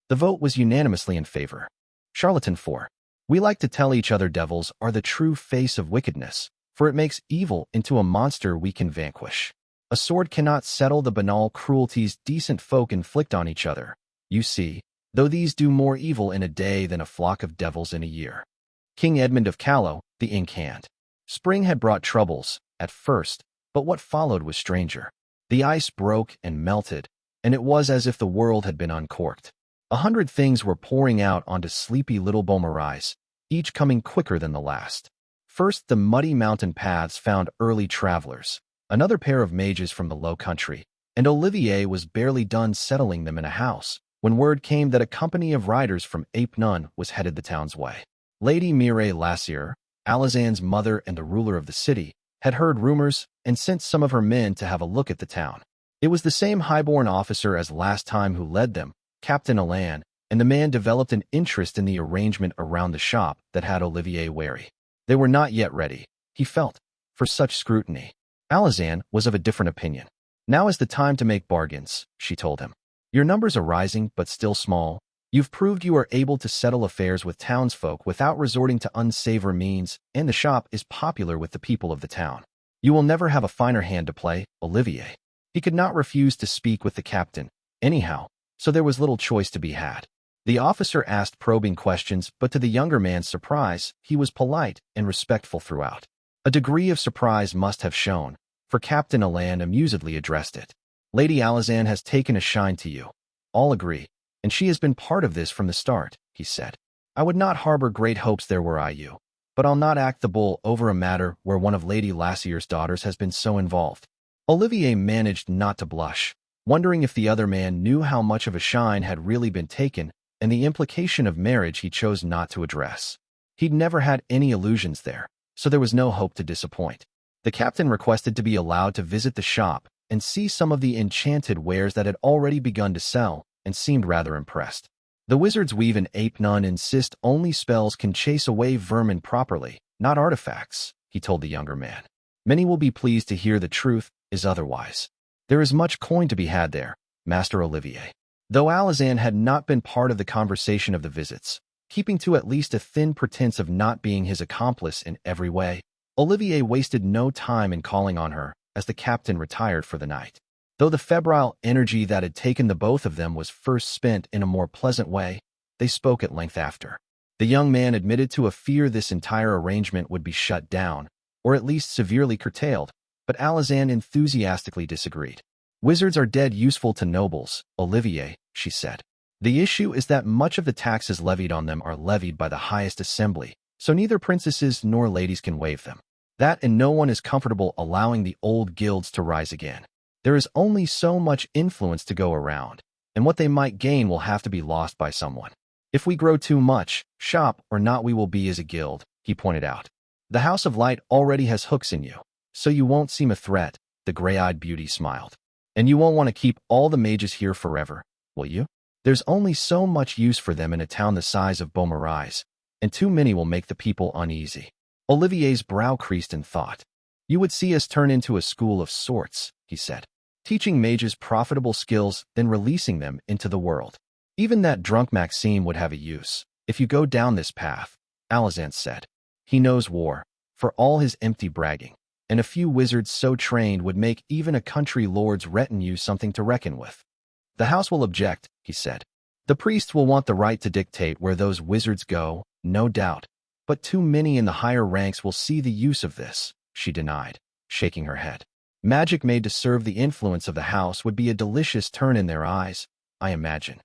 The vote was unanimously in favor. Charlatan IV. We like to tell each other devils are the true face of wickedness, for it makes evil into a monster we can vanquish. A sword cannot settle the banal cruelties decent folk inflict on each other. You see, though these do more evil in a day than a flock of devils in a year. King Edmund of Callow, the ink hand. Spring had brought troubles, at first, but what followed was stranger. The ice broke and melted, and it was as if the world had been uncorked. 100 things were pouring out onto sleepy little Beaumarais, each coming quicker than the last. First, the muddy mountain paths found early travelers, another pair of mages from the Low Country, and Olivier was barely done settling them in a house when word came that a company of riders from Epitomes was headed the town's way. Lady Mireille Lassier, Alazan's mother and the ruler of the city, had heard rumors and sent some of her men to have a look at the town. It was the same highborn officer as last time who led them, Captain Alan, and the man developed an interest in the arrangement around the shop that had Olivier wary. They were not yet ready, he felt, for such scrutiny. Alazan was of a different opinion. Now is the time to make bargains, she told him. Your numbers are rising, but still small. You've proved you are able to settle affairs with townsfolk without resorting to unsavory means, and the shop is popular with the people of the town. You will never have a finer hand to play, Olivier. He could not refuse to speak with the captain, anyhow, so there was little choice to be had. The officer asked probing questions, but to the younger man's surprise, he was polite and respectful throughout. A degree of surprise must have shown, for Captain Alan amusedly addressed it. Lady Alazan has taken a shine to you. All agree, and she has been part of this from the start, he said. I would not harbor great hopes there were I you, but I'll not act the bull over a matter where one of Lady Lassier's daughters has been so involved. Olivier managed not to blush, wondering if the other man knew how much of a shine had really been taken and the implication of marriage he chose not to address. He'd never had any illusions there, so there was no hope to disappoint. The captain requested to be allowed to visit the shop and see some of the enchanted wares that had already begun to sell, and seemed rather impressed. The wizards weave in Ape-Nun insist only spells can chase away vermin properly, not artifacts, he told the younger man. Many will be pleased to hear the truth is otherwise. There is much coin to be had there, Master Olivier. Though Alazan had not been part of the conversation of the visits, keeping to at least a thin pretense of not being his accomplice in every way, Olivier wasted no time in calling on her as the captain retired for the night. Though the febrile energy that had taken the both of them was first spent in a more pleasant way, they spoke at length after. The young man admitted to a fear this entire arrangement would be shut down, or at least severely curtailed, but Alazan enthusiastically disagreed. Wizards are dead useful to nobles, Olivier, she said. The issue is that much of the taxes levied on them are levied by the highest assembly, so neither princesses nor ladies can waive them. That and no one is comfortable allowing the old guilds to rise again. There is only so much influence to go around, and what they might gain will have to be lost by someone. If we grow too much, shop or not we will be as a guild, he pointed out. The House of Light already has hooks in you, so you won't seem a threat, the gray-eyed beauty smiled. And you won't want to keep all the mages here forever, will you? There's only so much use for them in a town the size of Beaumarais, and too many will make the people uneasy. Olivier's brow creased in thought. You would see us turn into a school of sorts, he said, teaching mages profitable skills, then releasing them into the world. Even that drunk Maxime would have a use, if you go down this path, Alazan said. He knows war, for all his empty bragging, and a few wizards so trained would make even a country lord's retinue something to reckon with. The house will object, he said. The priests will want the right to dictate where those wizards go, no doubt, but too many in the higher ranks will see the use of this, she denied, shaking her head. Magic made to serve the influence of the house would be a delicious turn in their eyes, I imagine.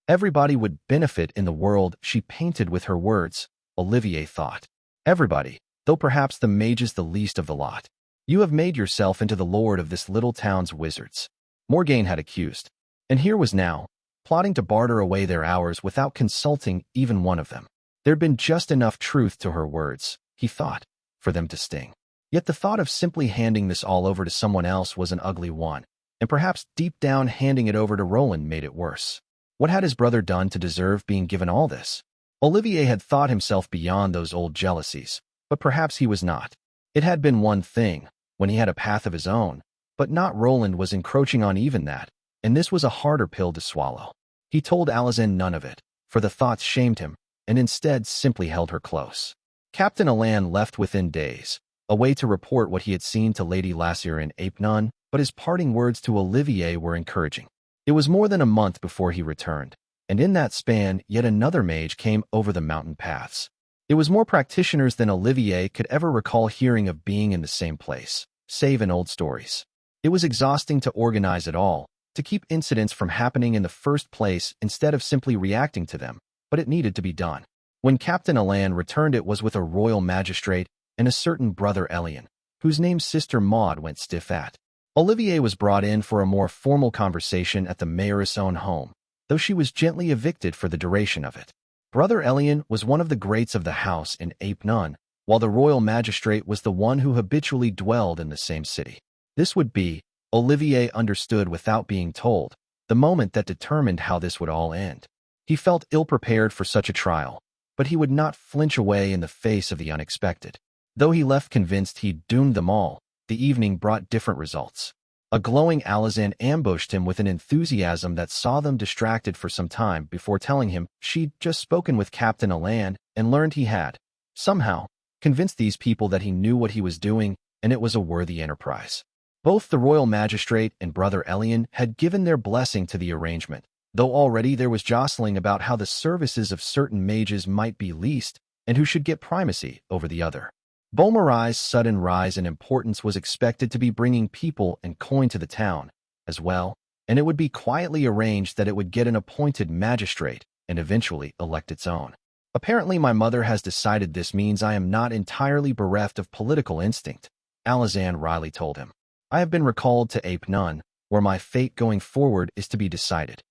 Everybody would benefit in the world she painted with her words, Olivier thought. Everybody, though perhaps the mages the least of the lot. You have made yourself into the lord of this little town's wizards, Morgaine had accused, and here was now, plotting to barter away their hours without consulting even one of them. There'd been just enough truth to her words, he thought, for them to sting. Yet the thought of simply handing this all over to someone else was an ugly one, and perhaps deep down handing it over to Roland made it worse. What had his brother done to deserve being given all this? Olivier had thought himself beyond those old jealousies, but perhaps he was not. It had been one thing, when he had a path of his own, but not Roland was encroaching on even that, and this was a harder pill to swallow. He told Alazan none of it, for the thoughts shamed him, and instead simply held her close. Captain Alan left within days, away to report what he had seen to Lady Lassier in Epitomes, but his parting words to Olivier were encouraging. It was more than a month before he returned, and in that span yet another mage came over the mountain paths. It was more practitioners than Olivier could ever recall hearing of being in the same place, save in old stories. It was exhausting to organize it all, to keep incidents from happening in the first place instead of simply reacting to them, but it needed to be done. When Captain Alan returned, it was with a royal magistrate and a certain brother Elian, whose name Sister Maud went stiff at. Olivier was brought in for a more formal conversation at the mayoress' own home, though she was gently evicted for the duration of it. Brother Elian was one of the greats of the house in Epitomes, while the royal magistrate was the one who habitually dwelled in the same city. This would be, Olivier understood without being told, the moment that determined how this would all end. He felt ill-prepared for such a trial, but he would not flinch away in the face of the unexpected. Though he left convinced he'd doomed them all, the evening brought different results. A glowing Alazan ambushed him with an enthusiasm that saw them distracted for some time before telling him she'd just spoken with Captain Alan and learned he had, somehow, convinced these people that he knew what he was doing and it was a worthy enterprise. Both the royal magistrate and Brother Elian had given their blessing to the arrangement, though already there was jostling about how the services of certain mages might be leased and who should get primacy over the other. Beaumarais' sudden rise in importance was expected to be bringing people and coin to the town, as well, and it would be quietly arranged that it would get an appointed magistrate and eventually elect its own. Apparently my mother has decided this means I am not entirely bereft of political instinct, Alazan wryly told him. I have been recalled to Epitomes, where my fate going forward is to be decided.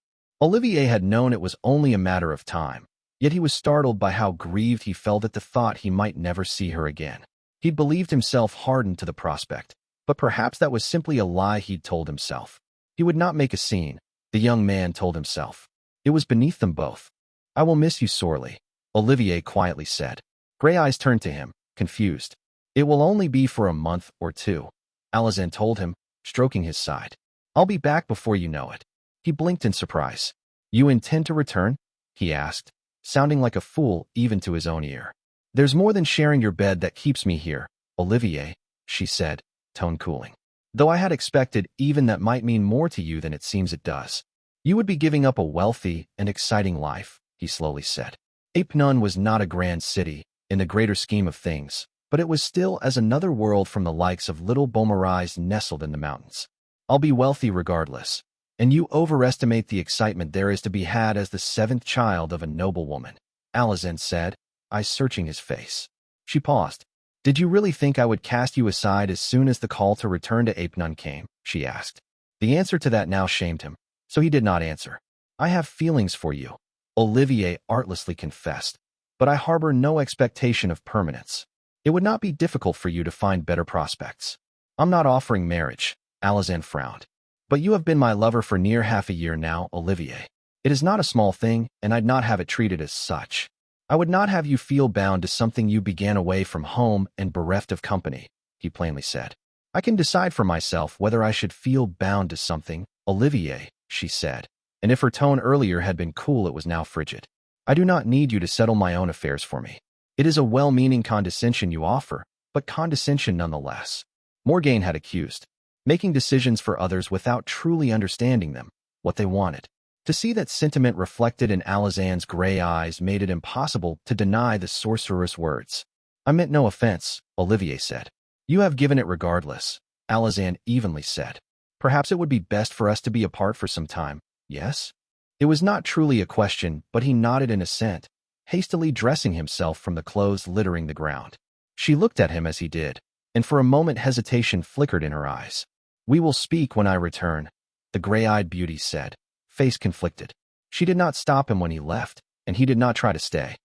Olivier had known it was only a matter of time, yet he was startled by how grieved he felt at the thought he might never see her again. He'd believed himself hardened to the prospect, but perhaps that was simply a lie he'd told himself. He would not make a scene, the young man told himself. It was beneath them both. I will miss you sorely, Olivier quietly said. Gray eyes turned to him, confused. It will only be for a month or two, Alazan told him, stroking his side. I'll be back before you know it. He blinked in surprise. You intend to return? He asked, sounding like a fool even to his own ear. There's more than sharing your bed that keeps me here, Olivier, she said, tone cooling. Though I had expected even that might mean more to you than it seems it does. You would be giving up a wealthy and exciting life, he slowly said. Epitomes was not a grand city, in the greater scheme of things, but it was still as another world from the likes of little Beaumarais nestled in the mountains. I'll be wealthy regardless, and you overestimate the excitement there is to be had as the seventh child of a noblewoman, Alazan said, eyes searching his face. She paused. Did you really think I would cast you aside as soon as the call to return to Epitomes came? She asked. The answer to that now shamed him, so he did not answer. I have feelings for you, Olivier artlessly confessed, but I harbor no expectation of permanence. It would not be difficult for you to find better prospects. I'm not offering marriage, Alazan frowned. But you have been my lover for near half a year now, Olivier. It is not a small thing, and I'd not have it treated as such. I would not have you feel bound to something you began away from home and bereft of company, he plainly said. I can decide for myself whether I should feel bound to something, Olivier, she said, and if her tone earlier had been cool it was now frigid. I do not need you to settle my own affairs for me. It is a well-meaning condescension you offer, but condescension nonetheless. Morgaine had accused, making decisions for others without truly understanding them, what they wanted. To see that sentiment reflected in Alazan's gray eyes made it impossible to deny the sorcerer's words. I meant no offense, Olivier said. You have given it regardless, Alazan evenly said. Perhaps it would be best for us to be apart for some time, yes? It was not truly a question, but he nodded in assent, hastily dressing himself from the clothes littering the ground. She looked at him as he did, and for a moment hesitation flickered in her eyes. We will speak when I return, the gray-eyed beauty said, face conflicted. She did not stop him when he left, and he did not try to stay.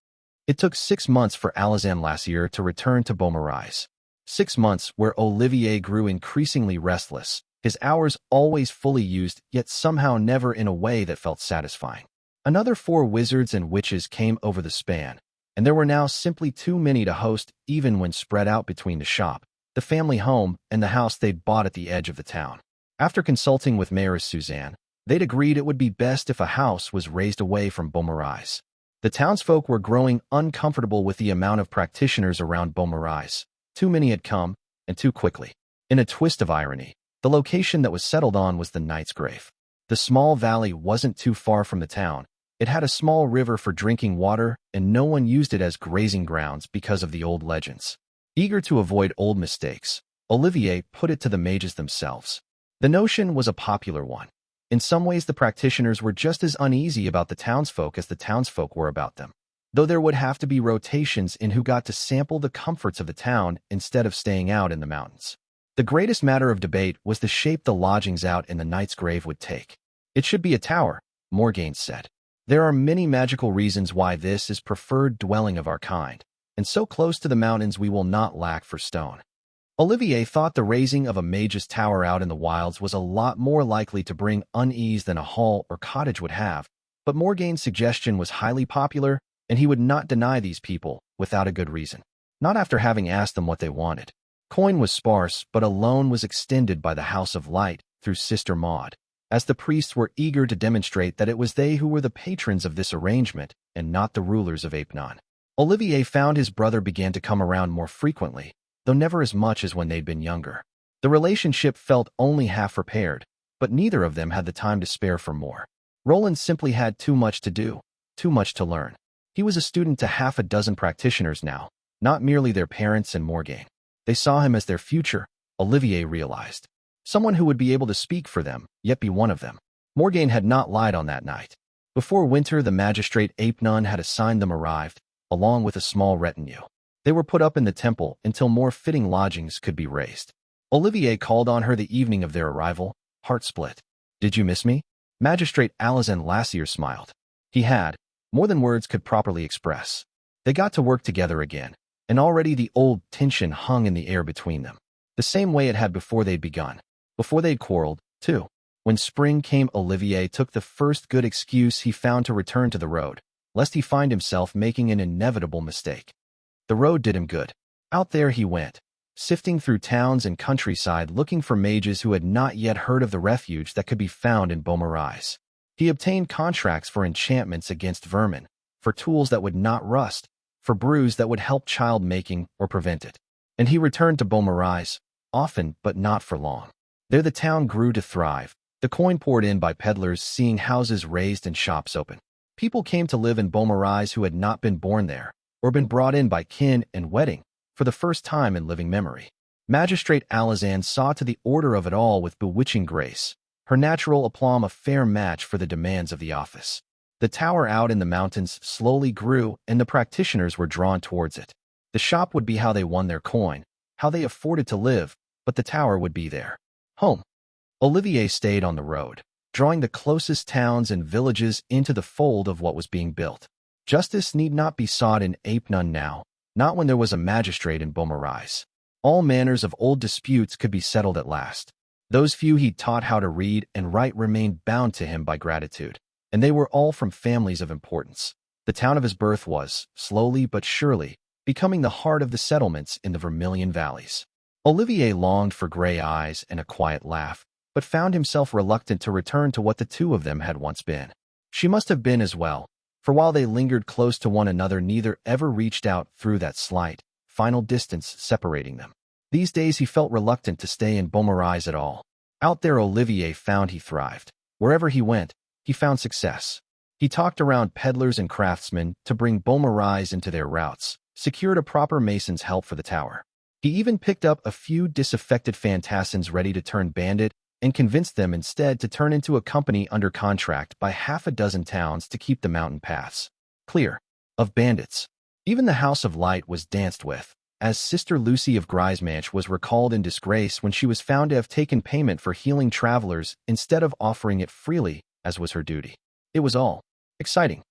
It took 6 months for Alazan Lassier to return to Beaumarais. 6 months where Olivier grew increasingly restless, his hours always fully used, yet somehow never in a way that felt satisfying. Another 4 wizards and witches came over the span, and there were now simply too many to host even when spread out between the shop, the family home, and the house they'd bought at the edge of the town. After consulting with Mayoress Suzanne, they'd agreed it would be best if a house was raised away from Beaumarais. The townsfolk were growing uncomfortable with the amount of practitioners around Beaumarais. Too many had come, and too quickly. In a twist of irony, the location that was settled on was the Knight's Grave. The small valley wasn't too far from the town. It had a small river for drinking water, and no one used it as grazing grounds because of the old legends. Eager to avoid old mistakes, Olivier put it to the mages themselves. The notion was a popular one. In some ways, the practitioners were just as uneasy about the townsfolk as the townsfolk were about them, though there would have to be rotations in who got to sample the comforts of the town instead of staying out in the mountains. The greatest matter of debate was the shape the lodgings out in the Knight's Grave would take. It should be a tower, Morgaine said. There are many magical reasons why this is preferred dwelling of our kind, and so close to the mountains we will not lack for stone. Olivier thought the raising of a mage's tower out in the wilds was a lot more likely to bring unease than a hall or cottage would have, but Morgaine's suggestion was highly popular, and he would not deny these people without a good reason. Not after having asked them what they wanted. Coin was sparse, but a loan was extended by the House of Light through Sister Maud, as the priests were eager to demonstrate that it was they who were the patrons of this arrangement and not the rulers of Epnon. Olivier found his brother began to come around more frequently, though never as much as when they'd been younger. The relationship felt only half repaired, but neither of them had the time to spare for more. Roland simply had too much to do, too much to learn. He was a student to half a dozen practitioners now, not merely their parents and Morgaine. They saw him as their future, Olivier realized. Someone who would be able to speak for them, yet be one of them. Morgaine had not lied on that night. Before winter, the magistrate Epnon had assigned them arrived, along with a small retinue. They were put up in the temple until more fitting lodgings could be raised. Olivier called on her the evening of their arrival, heart split. "Did you miss me?" Magistrate Alazan Lassier smiled. He had, more than words could properly express. They got to work together again, and already the old tension hung in the air between them, the same way it had before they'd begun, before they'd quarreled, too. When spring came, Olivier took the first good excuse he found to return to the road, lest he find himself making an inevitable mistake. The road did him good. Out there he went, sifting through towns and countryside looking for mages who had not yet heard of the refuge that could be found in Beaumarais. He obtained contracts for enchantments against vermin, for tools that would not rust, for brews that would help child making or prevent it. And he returned to Beaumarais, often but not for long. There the town grew to thrive, the coin poured in by peddlers seeing houses raised and shops open. People came to live in Beaumarais who had not been born there, or been brought in by kin and wedding, for the first time in living memory. Magistrate Alazan saw to the order of it all with bewitching grace, her natural aplomb a fair match for the demands of the office. The tower out in the mountains slowly grew, and the practitioners were drawn towards it. The shop would be how they won their coin, how they afforded to live, but the tower would be their home. Olivier stayed on the road, drawing the closest towns and villages into the fold of what was being built. Justice need not be sought in Epnon now, not when there was a magistrate in Beaumarais. All manners of old disputes could be settled at last. Those few he'd taught how to read and write remained bound to him by gratitude, and they were all from families of importance. The town of his birth was, slowly but surely, becoming the heart of the settlements in the Vermilion Valleys. Olivier longed for gray eyes and a quiet laugh, but found himself reluctant to return to what the two of them had once been. She must have been as well, for while they lingered close to one another, neither ever reached out through that slight, final distance separating them. These days he felt reluctant to stay in Beaumarais at all. Out there Olivier found he thrived. Wherever he went, he found success. He talked around peddlers and craftsmen to bring Beaumarais into their routes, secured a proper mason's help for the tower. He even picked up a few disaffected fantassins ready to turn bandit and convinced them instead to turn into a company under contract by half a dozen towns to keep the mountain paths clear of bandits. Even the House of Light was danced with, as Sister Lucy of Grisemanche was recalled in disgrace when she was found to have taken payment for healing travelers instead of offering it freely, as was her duty. It was all exciting.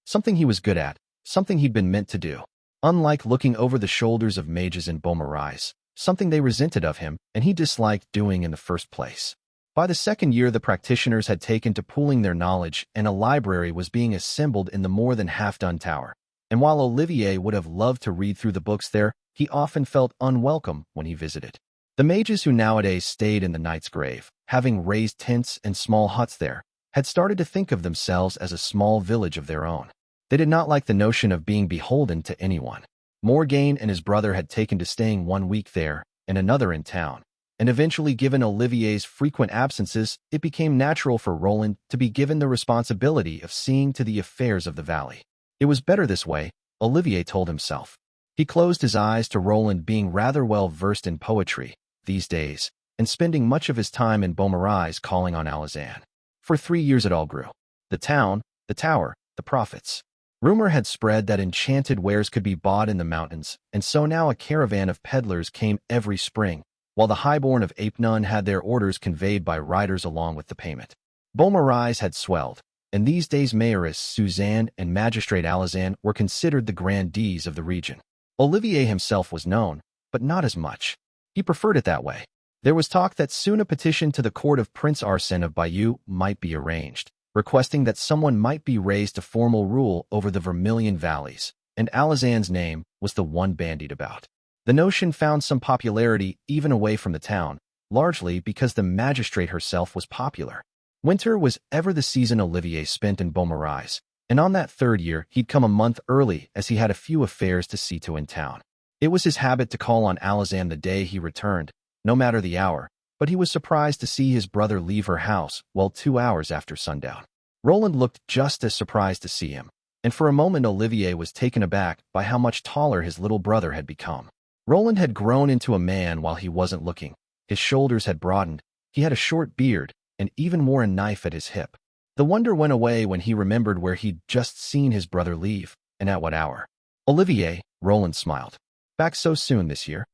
Something he was good at, something he'd been meant to do. Unlike looking over the shoulders of mages in Beaumarais, something they resented of him and he disliked doing in the first place. By the second year, the practitioners had taken to pooling their knowledge, and a library was being assembled in the more than half-done tower. And while Olivier would have loved to read through the books there, he often felt unwelcome when he visited. The mages who nowadays stayed in the Knight's Grave, having raised tents and small huts there, had started to think of themselves as a small village of their own. They did not like the notion of being beholden to anyone. Morgaine and his brother had taken to staying 1 week there and another in town, and eventually, given Olivier's frequent absences, it became natural for Roland to be given the responsibility of seeing to the affairs of the valley. It was better this way, Olivier told himself. He closed his eyes to Roland being rather well versed in poetry these days, and spending much of his time in Beaumarais calling on Alazan. For 3 years it all grew. The town, the tower, the profits. Rumor had spread that enchanted wares could be bought in the mountains, and so now a caravan of peddlers came every spring, while the highborn of Epitomes had their orders conveyed by riders along with the payment. Beaumarais had swelled, and these days Mayoress Suzanne and Magistrate Alazan were considered the grandees of the region. Olivier himself was known, but not as much. He preferred it that way. There was talk that soon a petition to the court of Prince Arsène of Bayeux might be arranged, requesting that someone might be raised to formal rule over the Vermilion Valleys, and Alazan's name was the one bandied about. The notion found some popularity even away from the town, largely because the magistrate herself was popular. Winter was ever the season Olivier spent in Beaumarais, and on that third year he'd come a month early as he had a few affairs to see to in town. It was his habit to call on Alazan the day he returned, no matter the hour, but he was surprised to see his brother leave her house 2 hours after sundown. Roland looked just as surprised to see him, and for a moment Olivier was taken aback by how much taller his little brother had become. Roland had grown into a man while he wasn't looking. His shoulders had broadened, he had a short beard, and even wore a knife at his hip. The wonder went away when he remembered where he'd just seen his brother leave, and at what hour. Olivier, Roland smiled. Back so soon this year?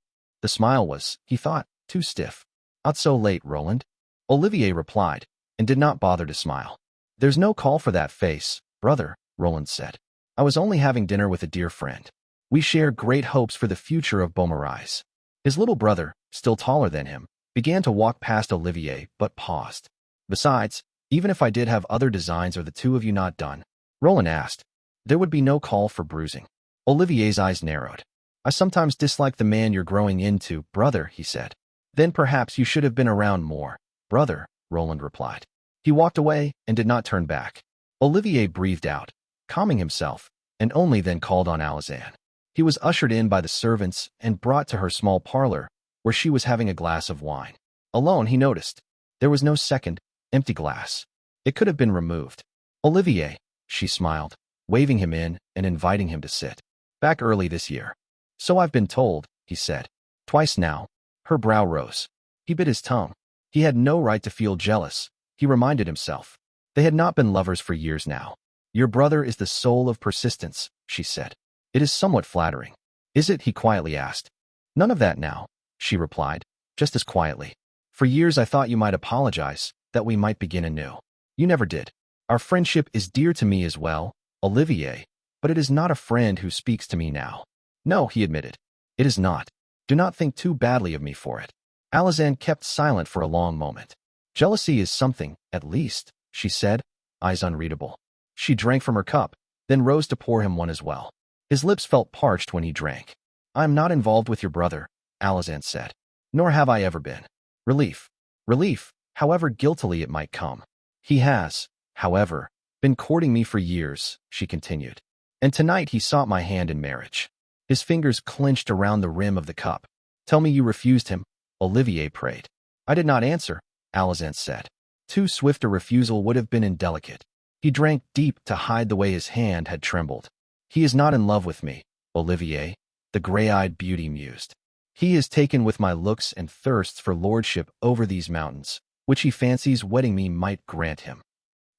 The smile was, he thought, too stiff. Not so late, Roland. Olivier replied, and did not bother to smile. There's no call for that face, brother, Roland said. I was only having dinner with a dear friend. We share great hopes for the future of Beaumarais. His little brother, still taller than him, began to walk past Olivier, but paused. Besides, even if I did have other designs, are the two of you not done? Roland asked. There would be no call for bruising. Olivier's eyes narrowed. I sometimes dislike the man you're growing into, brother, he said. Then perhaps you should have been around more, brother, Roland replied. He walked away and did not turn back. Olivier breathed out, calming himself, and only then called on Alazan. He was ushered in by the servants and brought to her small parlor, where she was having a glass of wine. Alone, he noticed. There was no second, empty glass. It could have been removed. Olivier, she smiled, waving him in and inviting him to sit. Back early this year. So I've been told, he said. Twice now. Her brow rose. He bit his tongue. He had no right to feel jealous, he reminded himself. They had not been lovers for years now. Your brother is the soul of persistence, she said. It is somewhat flattering. Is it? He quietly asked. None of that now, she replied, just as quietly. For years I thought you might apologize, that we might begin anew. You never did. Our friendship is dear to me as well, Olivier, but it is not a friend who speaks to me now. No, he admitted. It is not. Do not think too badly of me for it. Alazan kept silent for a long moment. Jealousy is something, at least, she said, eyes unreadable. She drank from her cup, then rose to pour him one as well. His lips felt parched when he drank. I am not involved with your brother, Alazan said. Nor have I ever been. Relief. Relief, however guiltily it might come. He has, however, been courting me for years, she continued. And tonight he sought my hand in marriage. His fingers clenched around the rim of the cup. Tell me you refused him, Olivier prayed. I did not answer, Alazan said. Too swift a refusal would have been indelicate. He drank deep to hide the way his hand had trembled. He is not in love with me, Olivier, the gray-eyed beauty mused. He is taken with my looks and thirsts for lordship over these mountains, which he fancies wedding me might grant him.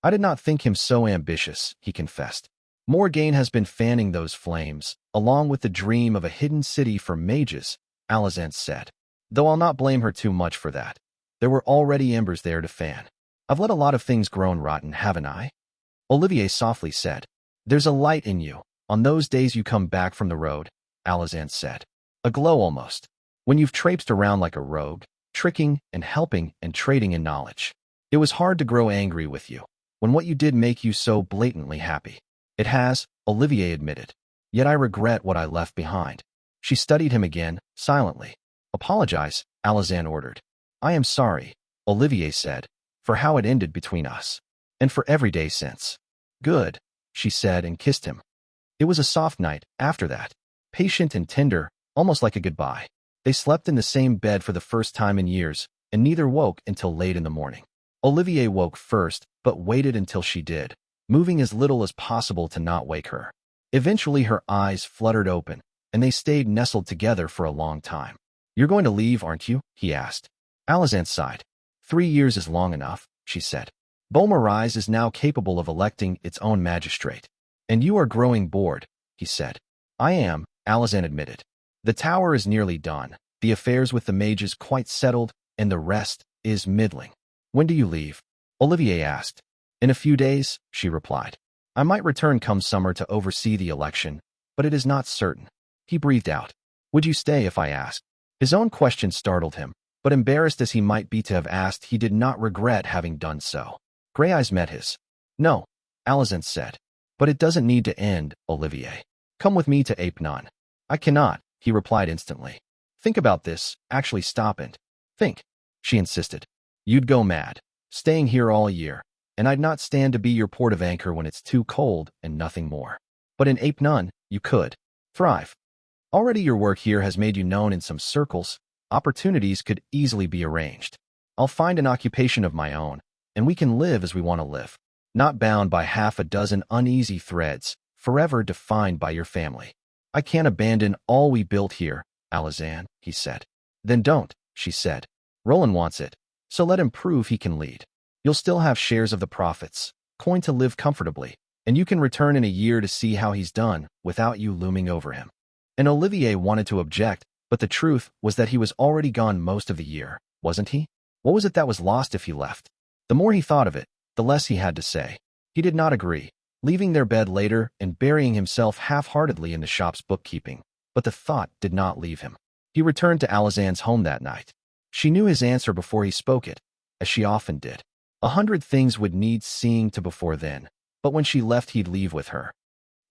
I did not think him so ambitious, he confessed. Morgaine has been fanning those flames, along with the dream of a hidden city for mages, Alazan said. Though I'll not blame her too much for that. There were already embers there to fan. I've let a lot of things grow rotten, haven't I? Olivier softly said. There's a light in you, on those days you come back from the road, Alazan said. A glow almost. When you've traipsed around like a rogue, tricking and helping and trading in knowledge. It was hard to grow angry with you when what you did make you so blatantly happy. It has, Olivier admitted. Yet I regret what I left behind. She studied him again, silently. Apologize, Alazan ordered. I am sorry, Olivier said, for how it ended between us. And for every day since. Good, she said and kissed him. It was a soft night after that. Patient and tender, almost like a goodbye. They slept in the same bed for the first time in years, and neither woke until late in the morning. Olivier woke first, but waited until she did, moving as little as possible to not wake her. Eventually her eyes fluttered open, and they stayed nestled together for a long time. You're going to leave, aren't you? He asked. Alazan sighed. 3 years is long enough, she said. Beaumarais is now capable of electing its own magistrate. And you are growing bored, he said. I am, Alazan admitted. The tower is nearly done, the affairs with the mages quite settled, and the rest is middling. When do you leave? Olivier asked. In a few days, she replied. I might return come summer to oversee the election, but it is not certain. He breathed out. Would you stay if I asked? His own question startled him, but embarrassed as he might be to have asked, he did not regret having done so. Gray eyes met his. No, Alazan said. But it doesn't need to end, Olivier. Come with me to Epitomes. I cannot, he replied instantly. Think about this, actually stop and think, she insisted. You'd go mad, staying here all year, and I'd not stand to be your port of anchor when it's too cold and nothing more. But in Epitomes, you could thrive. Already your work here has made you known in some circles. Opportunities could easily be arranged. I'll find an occupation of my own, and we can live as we want to live, not bound by half a dozen uneasy threads, forever defined by your family. I can't abandon all we built here, Alazan, he said. Then don't, she said. Roland wants it, so let him prove he can lead. You'll still have shares of the profits, coin to live comfortably, and you can return in a year to see how he's done without you looming over him. And Olivier wanted to object, but the truth was that he was already gone most of the year, wasn't he? What was it that was lost if he left? The more he thought of it, the less he had to say. He did not agree, leaving their bed later and burying himself half-heartedly in the shop's bookkeeping, but the thought did not leave him. He returned to Alazan's home that night. She knew his answer before he spoke it, as she often did. 100 things would need seeing to before then, but when she left he'd leave with her.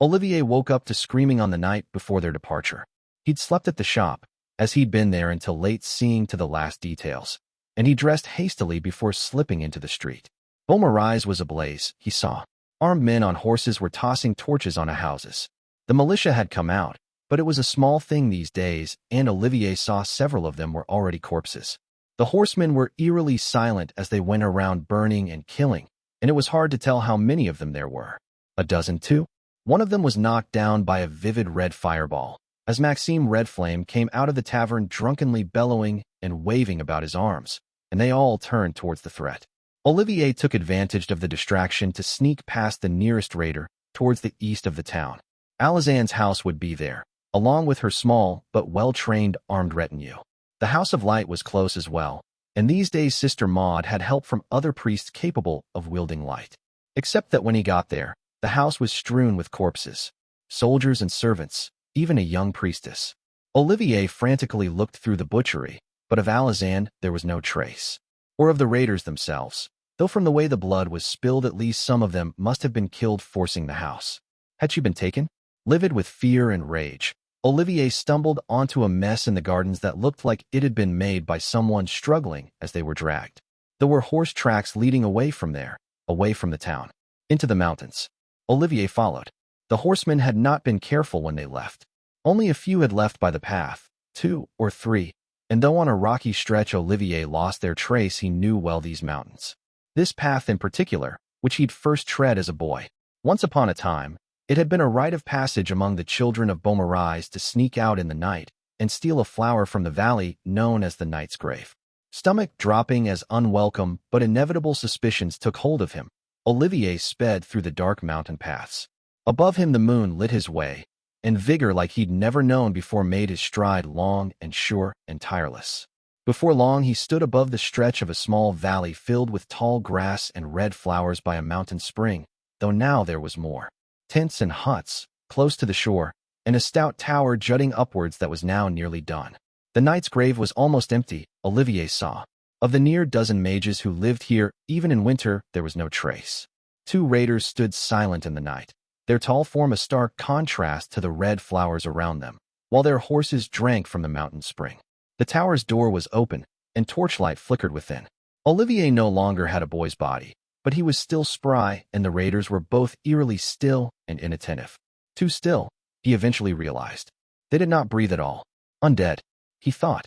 Olivier woke up to screaming on the night before their departure. He'd slept at the shop, as he'd been there until late seeing to the last details, and he dressed hastily before slipping into the street. Beaumarais was ablaze, he saw. Armed men on horses were tossing torches onto houses. The militia had come out, but it was a small thing these days, and Olivier saw several of them were already corpses. The horsemen were eerily silent as they went around burning and killing, and it was hard to tell how many of them there were. A dozen, too? One of them was knocked down by a vivid red fireball, as Maxime Redflame came out of the tavern drunkenly bellowing and waving about his arms, and they all turned towards the threat. Olivier took advantage of the distraction to sneak past the nearest raider towards the east of the town. Alazan's house would be there, along with her small but well-trained armed retinue. The House of Light was close as well, and these days Sister Maud had help from other priests capable of wielding light. Except that when he got there, the house was strewn with corpses, soldiers and servants, even a young priestess. Olivier frantically looked through the butchery, but of Alazan there was no trace. Or of the raiders themselves, though from the way the blood was spilled at least some of them must have been killed forcing the house. Had she been taken? Livid with fear and rage, Olivier stumbled onto a mess in the gardens that looked like it had been made by someone struggling as they were dragged. There were horse tracks leading away from there, away from the town, into the mountains. Olivier followed. The horsemen had not been careful when they left. Only a few had left by the path, 2 or 3, and though on a rocky stretch Olivier lost their trace, he knew well these mountains. This path in particular, which he'd first tread as a boy. Once upon a time, it had been a rite of passage among the children of Beaumarais to sneak out in the night and steal a flower from the valley known as the Knight's Grave. Stomach dropping as unwelcome but inevitable suspicions took hold of him, Olivier sped through the dark mountain paths. Above him the moon lit his way, and vigor like he'd never known before made his stride long and sure and tireless. Before long he stood above the stretch of a small valley filled with tall grass and red flowers by a mountain spring, though now there was more. Tents and huts, close to the shore, and a stout tower jutting upwards that was now nearly done. The knight's grave was almost empty, Olivier saw. Of the near dozen mages who lived here, even in winter, there was no trace. 2 raiders stood silent in the night, their tall form a stark contrast to the red flowers around them, while their horses drank from the mountain spring. The tower's door was open, and torchlight flickered within. Olivier no longer had a boy's body, but he was still spry, and the raiders were both eerily still and inattentive. Too still, he eventually realized. They did not breathe at all. Undead, he thought.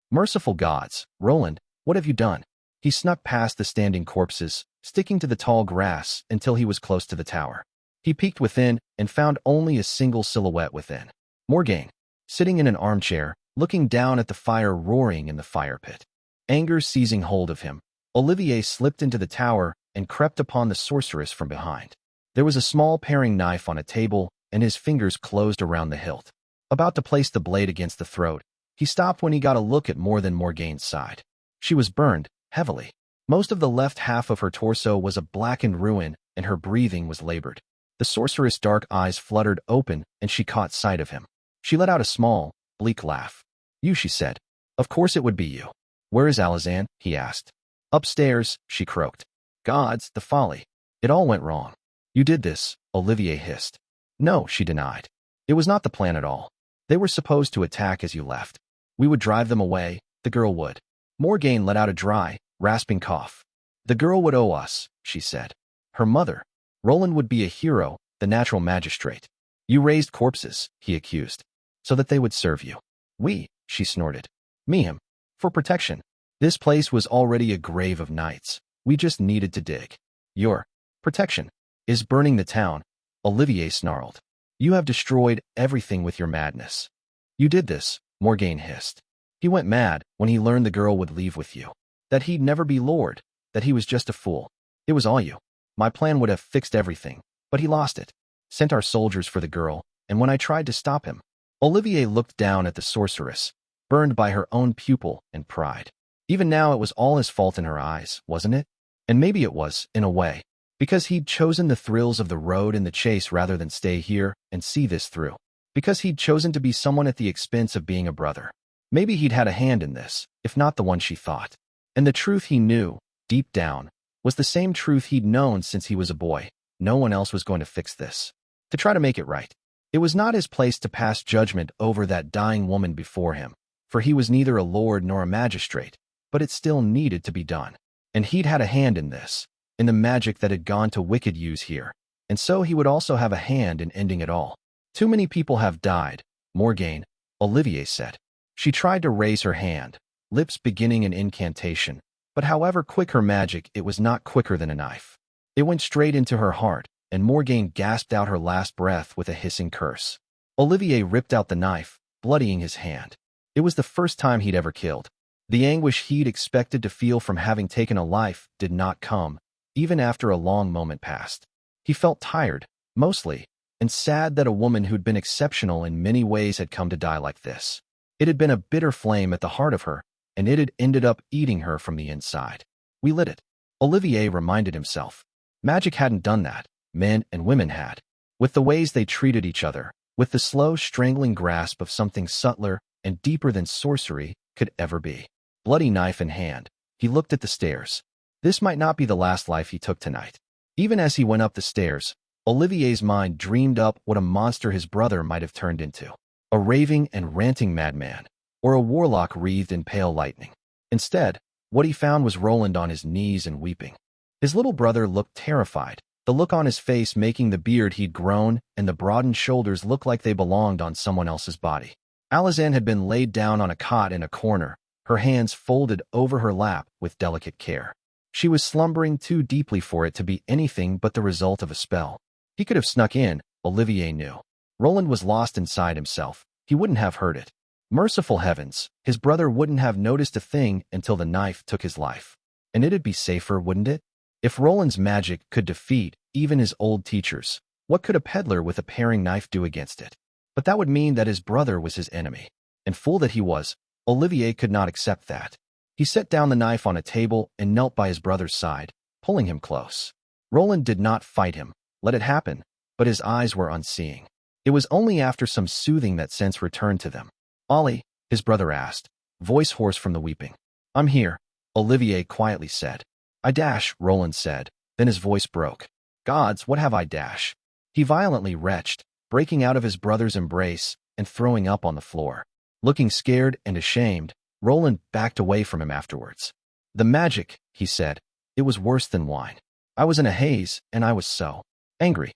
Merciful gods, Roland, what have you done? He snuck past the standing corpses, sticking to the tall grass until he was close to the tower. He peeked within and found only a single silhouette within. Morgaine, sitting in an armchair, looking down at the fire roaring in the fire pit. Anger seizing hold of him, Olivier slipped into the tower and crept upon the sorceress from behind. There was a small paring knife on a table, and his fingers closed around the hilt. About to place the blade against the throat, he stopped when he got a look at more than Morgaine's side. She was burned, heavily. Most of the left half of her torso was a blackened ruin, and her breathing was labored. The sorceress' dark eyes fluttered open, and she caught sight of him. She let out a small, bleak laugh. You, she said. Of course it would be you. Where is Alazan? He asked. Upstairs, she croaked. Gods, the folly. It all went wrong. You did this, Olivier hissed. No, she denied. It was not the plan at all. They were supposed to attack as you left. We would drive them away, the girl would. Morgaine let out a dry, rasping cough. The girl would owe us, she said. Her mother. Roland would be a hero, the natural magistrate. You raised corpses, he accused, so that they would serve you. We, she snorted. Me him. For protection. This place was already a grave of knights. We just needed to dig. Your protection is burning the town, Olivier snarled. You have destroyed everything with your madness. You did this, Morgaine hissed. He went mad when he learned the girl would leave with you. That he'd never be lord, that he was just a fool. It was all you. My plan would have fixed everything, but he lost it. Sent our soldiers for the girl, and when I tried to stop him, Olivier looked down at the sorceress, burned by her own pupil and pride. Even now it was all his fault in her eyes, wasn't it? And maybe it was, in a way, because he'd chosen the thrills of the road and the chase rather than stay here and see this through. Because he'd chosen to be someone at the expense of being a brother. Maybe he'd had a hand in this, if not the one she thought. And the truth he knew, deep down, was the same truth he'd known since he was a boy. No one else was going to fix this. To try to make it right. It was not his place to pass judgment over that dying woman before him, for he was neither a lord nor a magistrate, but it still needed to be done. And he'd had a hand in this, in the magic that had gone to wicked use here, and so he would also have a hand in ending it all. Too many people have died, Morgaine, Olivier said. She tried to raise her hand, lips beginning an incantation, but however quick her magic, it was not quicker than a knife. It went straight into her heart, and Morgaine gasped out her last breath with a hissing curse. Olivier ripped out the knife, bloodying his hand. It was the first time he'd ever killed. The anguish he'd expected to feel from having taken a life did not come, even after a long moment passed. He felt tired, mostly, and sad that a woman who'd been exceptional in many ways had come to die like this. It had been a bitter flame at the heart of her, and it had ended up eating her from the inside. We lit it. Olivier reminded himself. Magic hadn't done that. Men and women had. With the ways they treated each other, with the slow, strangling grasp of something subtler and deeper than sorcery could ever be. Bloody knife in hand, he looked at the stairs. This might not be the last life he took tonight. Even as he went up the stairs, Olivier's mind dreamed up what a monster his brother might have turned into. A raving and ranting madman, or a warlock wreathed in pale lightning. Instead, what he found was Roland on his knees and weeping. His little brother looked terrified, the look on his face making the beard he'd grown and the broadened shoulders look like they belonged on someone else's body. Alazan had been laid down on a cot in a corner, her hands folded over her lap with delicate care. She was slumbering too deeply for it to be anything but the result of a spell. He could have snuck in, Olivier knew. Roland was lost inside himself. He wouldn't have heard it. Merciful heavens, his brother wouldn't have noticed a thing until the knife took his life. And it'd be safer, wouldn't it? If Roland's magic could defeat even his old teachers, what could a peddler with a paring knife do against it? But that would mean that his brother was his enemy. And fool that he was, Olivier could not accept that. He set down the knife on a table and knelt by his brother's side, pulling him close. Roland did not fight him, let it happen, but his eyes were unseeing. It was only after some soothing that sense returned to them. Ollie, his brother asked, voice hoarse from the weeping. I'm here, Olivier quietly said. I dash, Roland said. Then his voice broke. Gods, what have I dash? He violently retched, breaking out of his brother's embrace and throwing up on the floor. Looking scared and ashamed, Roland backed away from him afterwards. The magic, he said. It was worse than wine. I was in a haze, and I was so angry.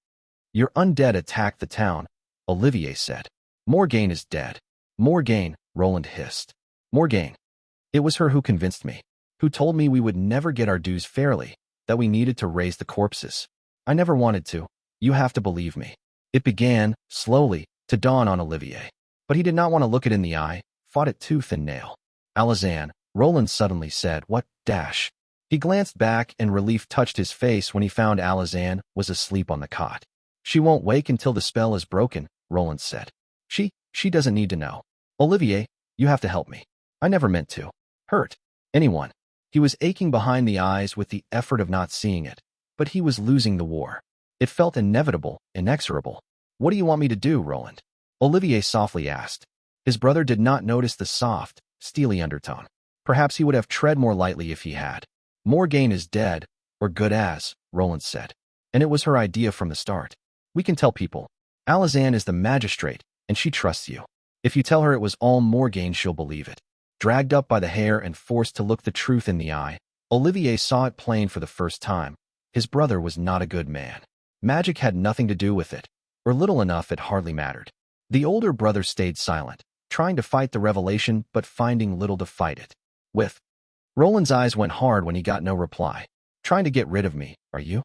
Your undead attacked the town, Olivier said. Morgaine is dead. Morgaine, Roland hissed. Morgaine. It was her who convinced me, who told me we would never get our dues fairly, that we needed to raise the corpses. I never wanted to. You have to believe me. It began, slowly, to dawn on Olivier. But he did not want to look it in the eye, fought it tooth and nail. Alazan, Roland suddenly said, what, dash? He glanced back and relief touched his face when he found Alazan was asleep on the cot. She won't wake until the spell is broken, Roland said. She doesn't need to know. Olivier, you have to help me. I never meant to hurt anyone. He was aching behind the eyes with the effort of not seeing it, but he was losing the war. It felt inevitable, inexorable. What do you want me to do, Roland? Olivier softly asked. His brother did not notice the soft, steely undertone. Perhaps he would have tread more lightly if he had. Morgaine is dead, or good as, Roland said. And it was her idea from the start. We can tell people. Alazan is the magistrate, and she trusts you. If you tell her it was all Morgaine, she'll believe it. Dragged up by the hair and forced to look the truth in the eye, Olivier saw it plain for the first time. His brother was not a good man. Magic had nothing to do with it, or little enough it hardly mattered. The older brother stayed silent, trying to fight the revelation but finding little to fight it with. Roland's eyes went hard when he got no reply. Trying to get rid of me, are you?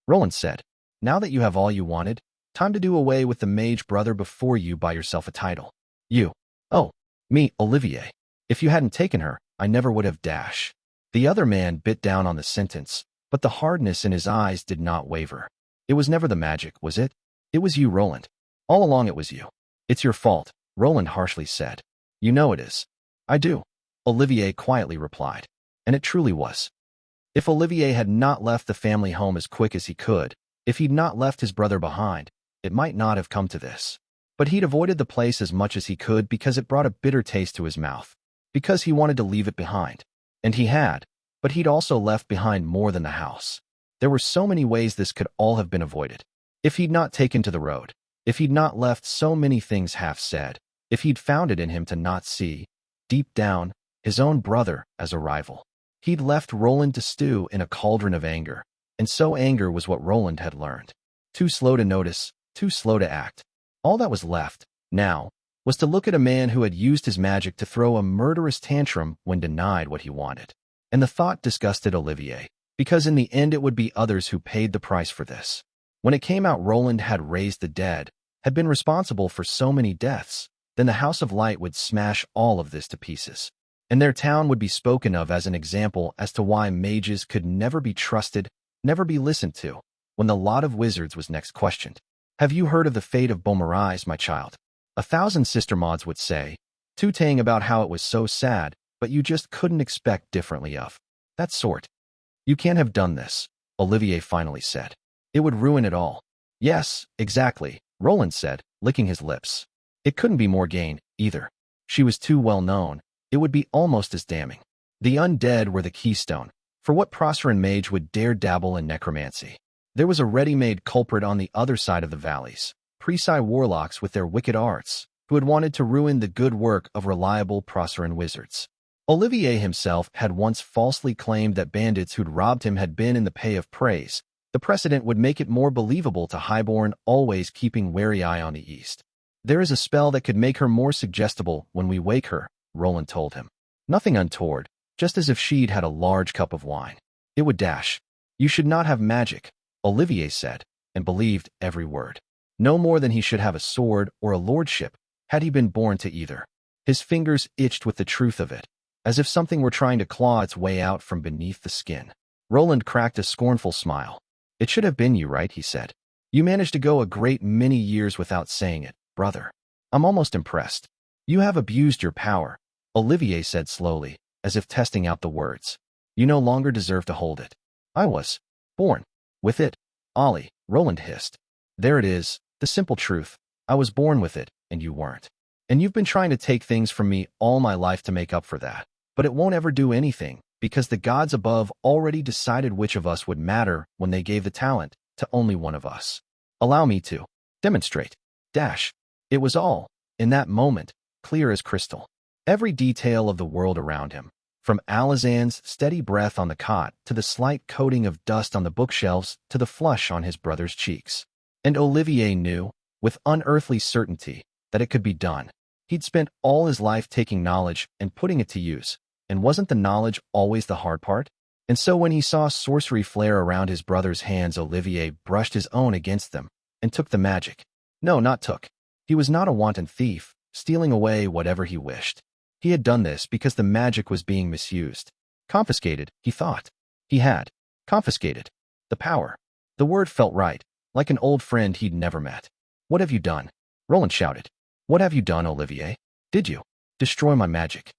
Roland said. Now that you have all you wanted, time to do away with the mage brother before you buy yourself a title. You. Oh, me, Olivier. If you hadn't taken her, I never would have dash. The other man bit down on the sentence, but the hardness in his eyes did not waver. It was never the magic, was it? It was you, Roland. All along it was you. It's your fault, Roland harshly said. You know it is. I do, Olivier quietly replied. And it truly was. If Olivier had not left the family home as quick as he could, if he'd not left his brother behind, it might not have come to this. But he'd avoided the place as much as he could because it brought a bitter taste to his mouth, because he wanted to leave it behind. And he had, but he'd also left behind more than the house. There were so many ways this could all have been avoided. If he'd not taken to the road, if he'd not left so many things half said, if he'd found it in him to not see, deep down, his own brother as a rival. He'd left Roland to stew in a cauldron of anger, and so anger was what Roland had learned. Too slow to notice, too slow to act. All that was left, now, was to look at a man who had used his magic to throw a murderous tantrum when denied what he wanted. And the thought disgusted Olivier, because in the end it would be others who paid the price for this. When it came out Roland had raised the dead, had been responsible for so many deaths, then the House of Light would smash all of this to pieces. And their town would be spoken of as an example as to why mages could never be trusted, never be listened to, when the lot of wizards was next questioned. Have you heard of the fate of Beaumarais, my child? 1,000 sister mods would say, tooting about how it was so sad, but you just couldn't expect differently of that sort. You can't have done this, Olivier finally said. It would ruin it all. Yes, exactly, Roland said, licking his lips. It couldn't be Morgaine, either. She was too well known. It would be almost as damning. The undead were the keystone. For what Proceran mage would dare dabble in necromancy? There was a ready-made culprit on the other side of the valleys, Presi warlocks with their wicked arts, who had wanted to ruin the good work of reliable Proceran wizards. Olivier himself had once falsely claimed that bandits who'd robbed him had been in the pay of praise. The precedent would make it more believable to Highborn always keeping wary eye on the east. There is a spell that could make her more suggestible when we wake her, Roland told him. Nothing untoward, just as if she'd had a large cup of wine. It would dash. You should not have magic, Olivier said, and believed every word. No more than he should have a sword or a lordship, had he been born to either. His fingers itched with the truth of it, as if something were trying to claw its way out from beneath the skin. Roland cracked a scornful smile. It should have been you, right, he said. You managed to go a great many years without saying it, brother. I'm almost impressed. You have abused your power, Olivier said slowly, as if testing out the words. You no longer deserve to hold it. I was born with it, Ollie, Roland hissed. There it is, the simple truth. I was born with it, and you weren't. And you've been trying to take things from me all my life to make up for that. But it won't ever do anything, because the gods above already decided which of us would matter when they gave the talent to only one of us. Allow me to demonstrate. Dash. It was all, in that moment, clear as crystal. Every detail of the world around him, from Alazan's steady breath on the cot to the slight coating of dust on the bookshelves to the flush on his brother's cheeks. And Olivier knew, with unearthly certainty, that it could be done. He'd spent all his life taking knowledge and putting it to use, and wasn't the knowledge always the hard part? And so when he saw sorcery flare around his brother's hands, Olivier brushed his own against them and took the magic. No, not took. He was not a wanton thief, stealing away whatever he wished. He had done this because the magic was being misused. Confiscated, he thought. He had confiscated the power. The word felt right, like an old friend he'd never met. What have you done? Roland shouted. What have you done, Olivier? Did you destroy my magic?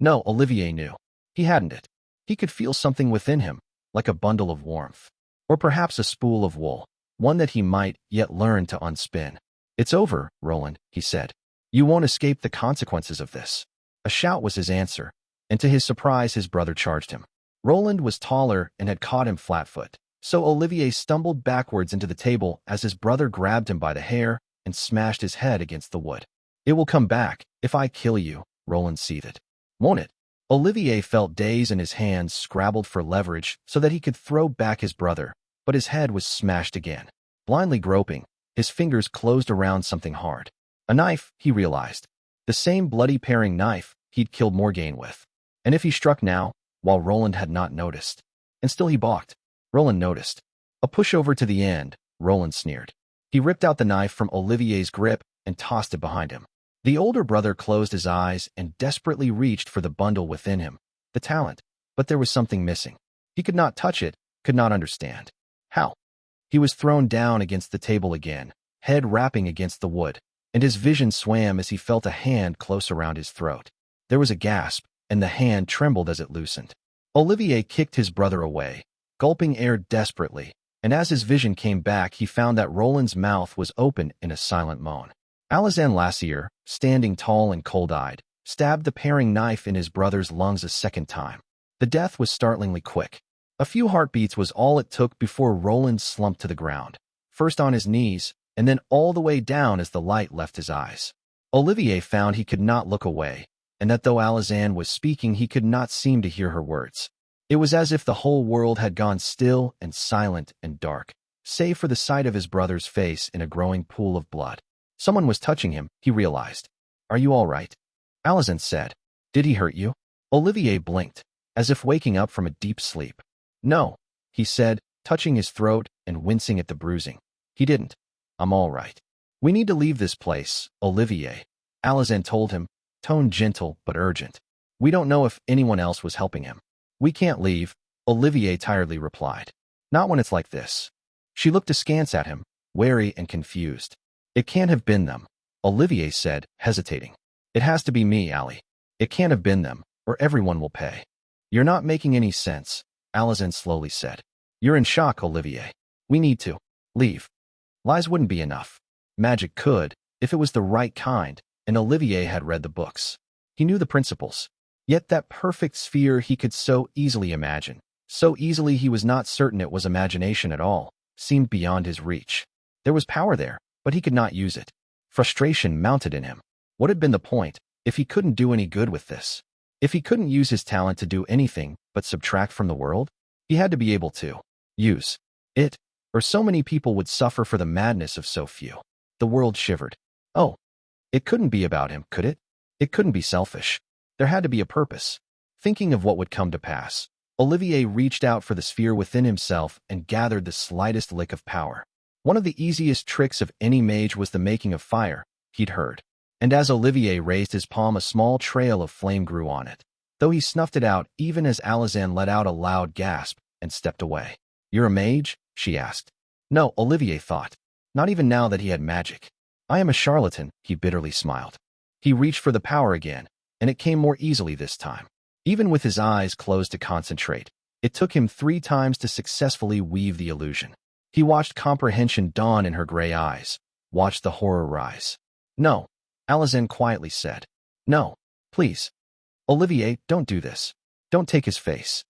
No, Olivier knew. He hadn't it. He could feel something within him, like a bundle of warmth. Or perhaps a spool of wool, one that he might yet learn to unspin. It's over, Roland, he said. You won't escape the consequences of this. A shout was his answer, and to his surprise his brother charged him. Roland was taller and had caught him flat-foot, so Olivier stumbled backwards into the table as his brother grabbed him by the hair and smashed his head against the wood. It will come back, if I kill you, Roland seethed. Won't it? Olivier felt dazed and his hands scrabbled for leverage so that he could throw back his brother, but his head was smashed again. Blindly groping, his fingers closed around something hard. A knife, he realized. The same bloody paring knife he'd killed Morgaine with. And if he struck now, while Roland had not noticed. And still he balked. Roland noticed. A pushover to the end, Roland sneered. He ripped out the knife from Olivier's grip and tossed it behind him. The older brother closed his eyes and desperately reached for the bundle within him, the talent, but there was something missing. He could not touch it, could not understand. How? He was thrown down against the table again, head rapping against the wood, and his vision swam as he felt a hand close around his throat. There was a gasp, and the hand trembled as it loosened. Olivier kicked his brother away, gulping air desperately, and as his vision came back he found that Roland's mouth was open in a silent moan. Alazan Lassier, standing tall and cold-eyed, stabbed the paring knife in his brother's lungs a second time. The death was startlingly quick. A few heartbeats was all it took before Roland slumped to the ground, first on his knees, and then all the way down as the light left his eyes. Olivier found he could not look away, and that though Alazan was speaking he could not seem to hear her words. It was as if the whole world had gone still and silent and dark, save for the sight of his brother's face in a growing pool of blood. Someone was touching him, he realized. Are you all right? Alazan said. Did he hurt you? Olivier blinked, as if waking up from a deep sleep. No, he said, touching his throat and wincing at the bruising. He didn't. I'm all right. We need to leave this place, Olivier, Alazan told him, tone gentle but urgent. We don't know if anyone else was helping him. We can't leave, Olivier tiredly replied. Not when it's like this. She looked askance at him, wary and confused. It can't have been them, Olivier said, hesitating. It has to be me, Allie. It can't have been them, or everyone will pay. You're not making any sense, Alazan slowly said. You're in shock, Olivier. We need to leave. Lies wouldn't be enough. Magic could, if it was the right kind, and Olivier had read the books. He knew the principles. Yet that perfect sphere he could so easily imagine, so easily he was not certain it was imagination at all, seemed beyond his reach. There was power there, but he could not use it. Frustration mounted in him. What had been the point, if he couldn't do any good with this? If he couldn't use his talent to do anything but subtract from the world? He had to be able to use it, or so many people would suffer for the madness of so few. The world shivered. Oh, it couldn't be about him, could it? It couldn't be selfish. There had to be a purpose. Thinking of what would come to pass, Olivier reached out for the sphere within himself and gathered the slightest lick of power. One of the easiest tricks of any mage was the making of fire, he'd heard. And as Olivier raised his palm, a small trail of flame grew on it, though he snuffed it out even as Alazan let out a loud gasp and stepped away. You're a mage? She asked. No, Olivier thought. Not even now that he had magic. I am a charlatan, he bitterly smiled. He reached for the power again, and it came more easily this time. Even with his eyes closed to concentrate, it took him 3 times to successfully weave the illusion. He watched comprehension dawn in her gray eyes, watched the horror rise. No, Alazan quietly said. No, please. Olivier, don't do this. Don't take his face.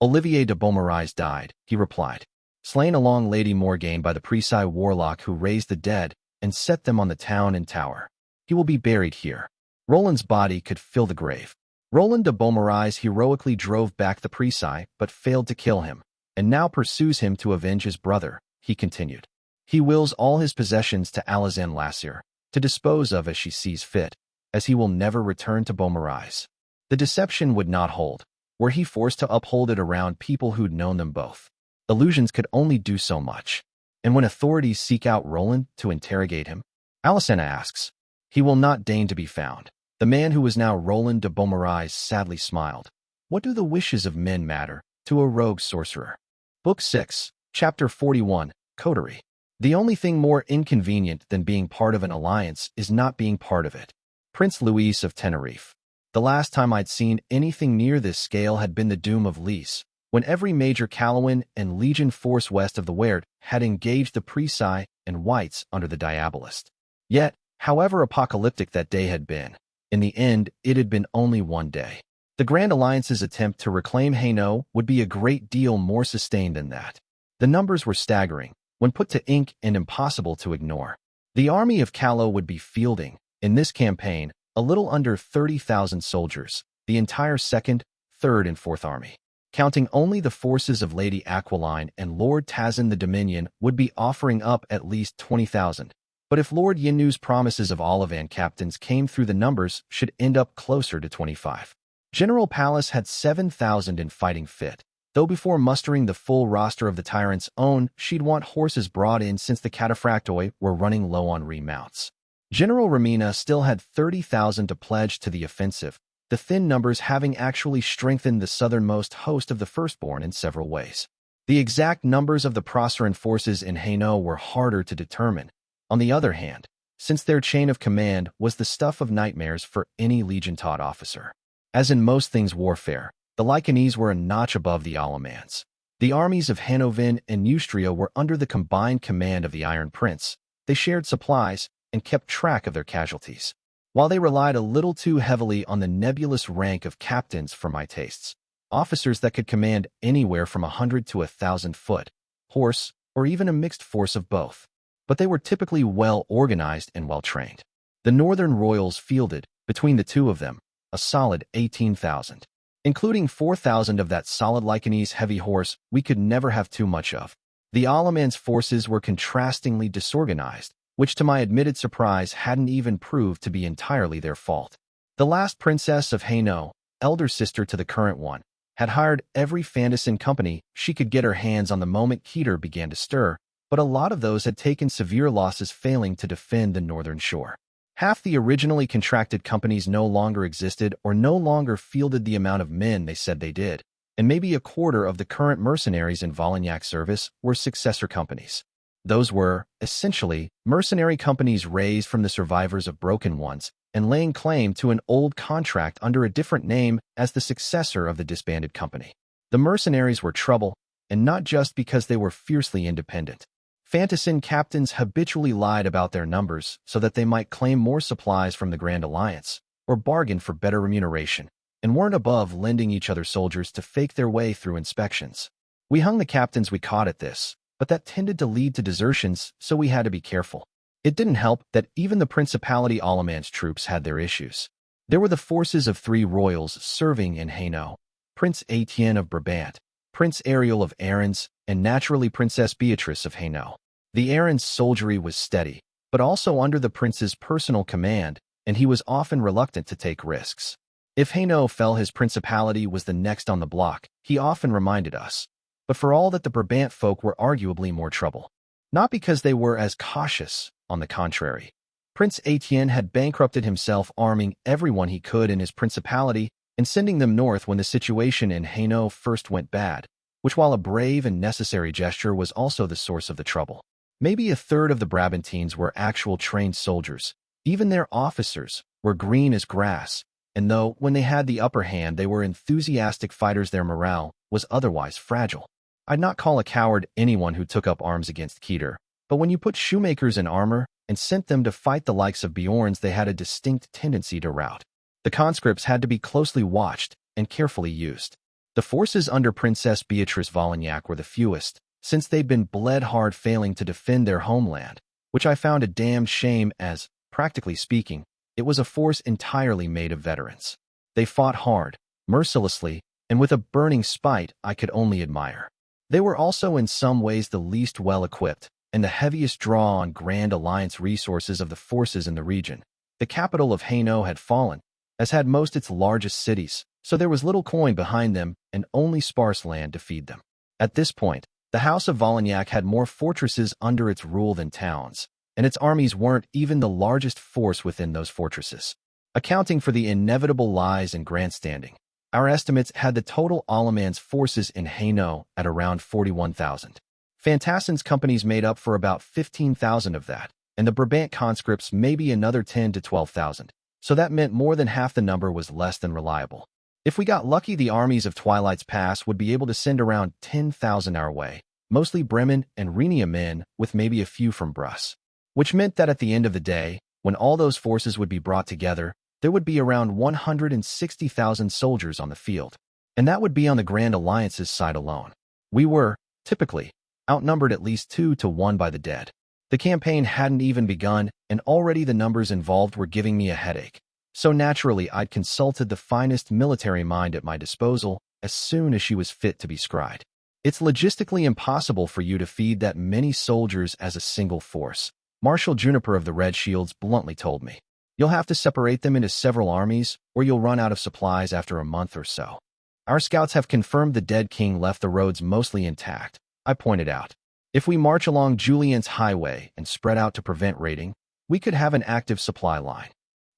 Olivier de Beaumarais died, he replied, slain along Lady Morgaine by the Preci warlock who raised the dead and set them on the town and tower. He will be buried here. Roland's body could fill the grave. Roland de Beaumarais heroically drove back the Preci, but failed to kill him, and now pursues him to avenge his brother, he continued. He wills all his possessions to Alazan Lassier, to dispose of as she sees fit, as he will never return to Beaumarais. The deception would not hold, were he forced to uphold it around people who'd known them both. Illusions could only do so much. And when authorities seek out Roland to interrogate him, Alicena asks, he will not deign to be found. The man who was now Roland de Beaumarais sadly smiled. What do the wishes of men matter to a rogue sorcerer? Book 6, Chapter 41, Coterie. The only thing more inconvenient than being part of an alliance is not being part of it. Prince Louis of Tenerife. The last time I'd seen anything near this scale had been the doom of Lys, when every major Calawan and Legion force west of the Weird had engaged the Preci and Whites under the Diabolist. Yet, however apocalyptic that day had been, in the end it had been only one day. The Grand Alliance's attempt to reclaim Hainaut would be a great deal more sustained than that. The numbers were staggering, when put to ink and impossible to ignore. The army of Callow would be fielding, in this campaign, a little under 30,000 soldiers, the entire 2nd, 3rd, and 4th Army. Counting only the forces of Lady Aquiline and Lord Tazin, the Dominion would be offering up at least 20,000. But if Lord Yinu's promises of Ollivan captains came through, the numbers should end up closer to 25. General Pallas had 7,000 in fighting fit, though before mustering the full roster of the Tyrant's Own, she'd want horses brought in since the Cataphractoi were running low on remounts. General Ramina still had 30,000 to pledge to the offensive, the thin numbers having actually strengthened the southernmost host of the Firstborn in several ways. The exact numbers of the Proceran forces in Hainaut were harder to determine. On the other hand, since their chain of command was the stuff of nightmares for any Legion-taught officer. As in most things warfare, the Lycanese were a notch above the Allemans. The armies of Hanovin and Neustria were under the combined command of the Iron Prince. They shared supplies and kept track of their casualties. While they relied a little too heavily on the nebulous rank of captains for my tastes, officers that could command anywhere from 100 to 1,000 foot, horse, or even a mixed force of both. But they were typically well-organized and well-trained. The Northern Royals fielded, between the two of them, a solid 18,000. Including 4,000 of that solid Lycanese heavy horse we could never have too much of. The Allemans' forces were contrastingly disorganized, which to my admitted surprise hadn't even proved to be entirely their fault. The last princess of Hainaut, elder sister to the current one, had hired every Fantassin company she could get her hands on the moment Keter began to stir, but a lot of those had taken severe losses failing to defend the northern shore. Half the originally contracted companies no longer existed or no longer fielded the amount of men they said they did, and maybe a quarter of the current mercenaries in Volignac's service were successor companies. Those were, essentially, mercenary companies raised from the survivors of broken ones and laying claim to an old contract under a different name as the successor of the disbanded company. The mercenaries were trouble, and not just because they were fiercely independent. Fantassin captains habitually lied about their numbers so that they might claim more supplies from the Grand Alliance, or bargain for better remuneration, and weren't above lending each other soldiers to fake their way through inspections. We hung the captains we caught at this, but that tended to lead to desertions, so we had to be careful. It didn't help that even the Principality Allemans troops had their issues. There were the forces of 3 royals serving in Hainaut, Prince Etienne of Brabant, Prince Ariel of Arons, and naturally Princess Beatrice of Hainaut. The Arons soldiery was steady, but also under the prince's personal command, and he was often reluctant to take risks. If Hainaut fell, his principality was the next on the block, he often reminded us. But for all that, the Brabant folk were arguably more trouble. Not because they were as cautious, on the contrary. Prince Etienne had bankrupted himself, arming everyone he could in his principality and sending them north when the situation in Hainaut first went bad, which, while a brave and necessary gesture, was also the source of the trouble. Maybe a third of the Brabantines were actual trained soldiers. Even their officers were green as grass, and though, when they had the upper hand, they were enthusiastic fighters, their morale was otherwise fragile. I'd not call a coward anyone who took up arms against Keter, but when you put shoemakers in armor and sent them to fight the likes of Bjorns, they had a distinct tendency to rout. The conscripts had to be closely watched and carefully used. The forces under Princess Beatrice Volagnac were the fewest, since they'd been bled hard failing to defend their homeland, which I found a damned shame as, practically speaking, it was a force entirely made of veterans. They fought hard, mercilessly, and with a burning spite I could only admire. They were also in some ways the least well-equipped, and the heaviest draw on Grand Alliance resources of the forces in the region. The capital of Hainaut had fallen, as had most its largest cities, so there was little coin behind them and only sparse land to feed them. At this point, the House of Volagnac had more fortresses under its rule than towns, and its armies weren't even the largest force within those fortresses. Accounting for the inevitable lies and grandstanding, our estimates had the total Allemans forces in Hainaut at around 41,000. Fantassin's companies made up for about 15,000 of that, and the Brabant conscripts maybe another 10 to 12,000, so that meant more than half the number was less than reliable. If we got lucky, the armies of Twilight's Pass would be able to send around 10,000 our way, mostly Bremen and Rhenia men, with maybe a few from Bruss. Which meant that at the end of the day, when all those forces would be brought together, there would be around 160,000 soldiers on the field. And that would be on the Grand Alliance's side alone. We were, typically, outnumbered at least 2 to 1 by the dead. The campaign hadn't even begun, and already the numbers involved were giving me a headache. So naturally, I'd consulted the finest military mind at my disposal as soon as she was fit to be scried. It's logistically impossible for you to feed that many soldiers as a single force, Marshal Juniper of the Red Shields bluntly told me. You'll have to separate them into several armies, or you'll run out of supplies after a month or so. Our scouts have confirmed the dead king left the roads mostly intact, I pointed out. If we march along Julian's highway and spread out to prevent raiding, we could have an active supply line.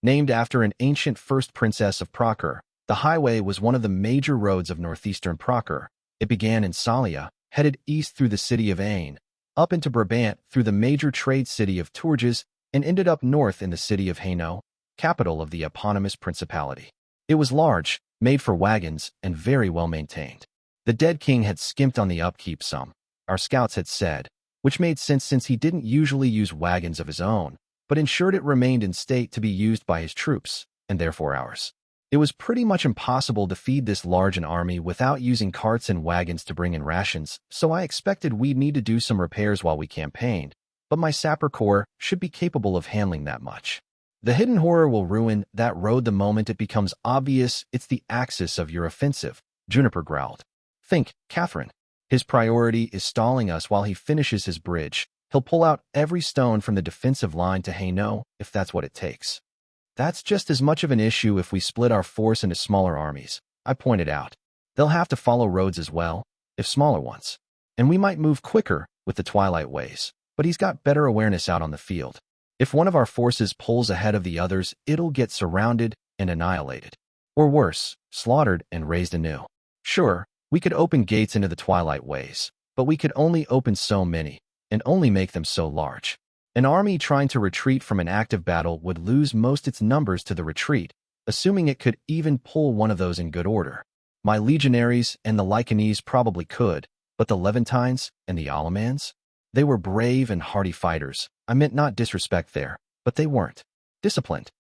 Named after an ancient first princess of Procure, the highway was one of the major roads of northeastern Procure. It began in Salia, headed east through the city of Ain, up into Brabant through the major trade city of Tourges, and ended up north in the city of Hainaut, capital of the eponymous principality. It was large, made for wagons, and very well maintained. The dead king had skimped on the upkeep some, our scouts had said, which made sense since he didn't usually use wagons of his own, but ensured it remained in state to be used by his troops, and therefore ours. It was pretty much impossible to feed this large an army without using carts and wagons to bring in rations, so I expected we'd need to do some repairs while we campaigned, but my sapper corps should be capable of handling that much. The hidden horror will ruin that road the moment it becomes obvious it's the axis of your offensive, Juniper growled. Think, Catherine. His priority is stalling us while he finishes his bridge. He'll pull out every stone from the defensive line to Hainaut if that's what it takes. That's just as much of an issue if we split our force into smaller armies, I pointed out. They'll have to follow roads as well, if smaller ones. And we might move quicker with the Twilight ways, but he's got better awareness out on the field. If one of our forces pulls ahead of the others, it'll get surrounded and annihilated. Or worse, slaughtered and raised anew. Sure, we could open gates into the Twilight ways, but we could only open so many, and only make them so large. An army trying to retreat from an active battle would lose most its numbers to the retreat, assuming it could even pull one of those in good order. My legionaries and the Lycanese probably could, but the Levantines and the Allemans? They were brave and hardy fighters. I meant not disrespect there, but they weren't. Disciplined.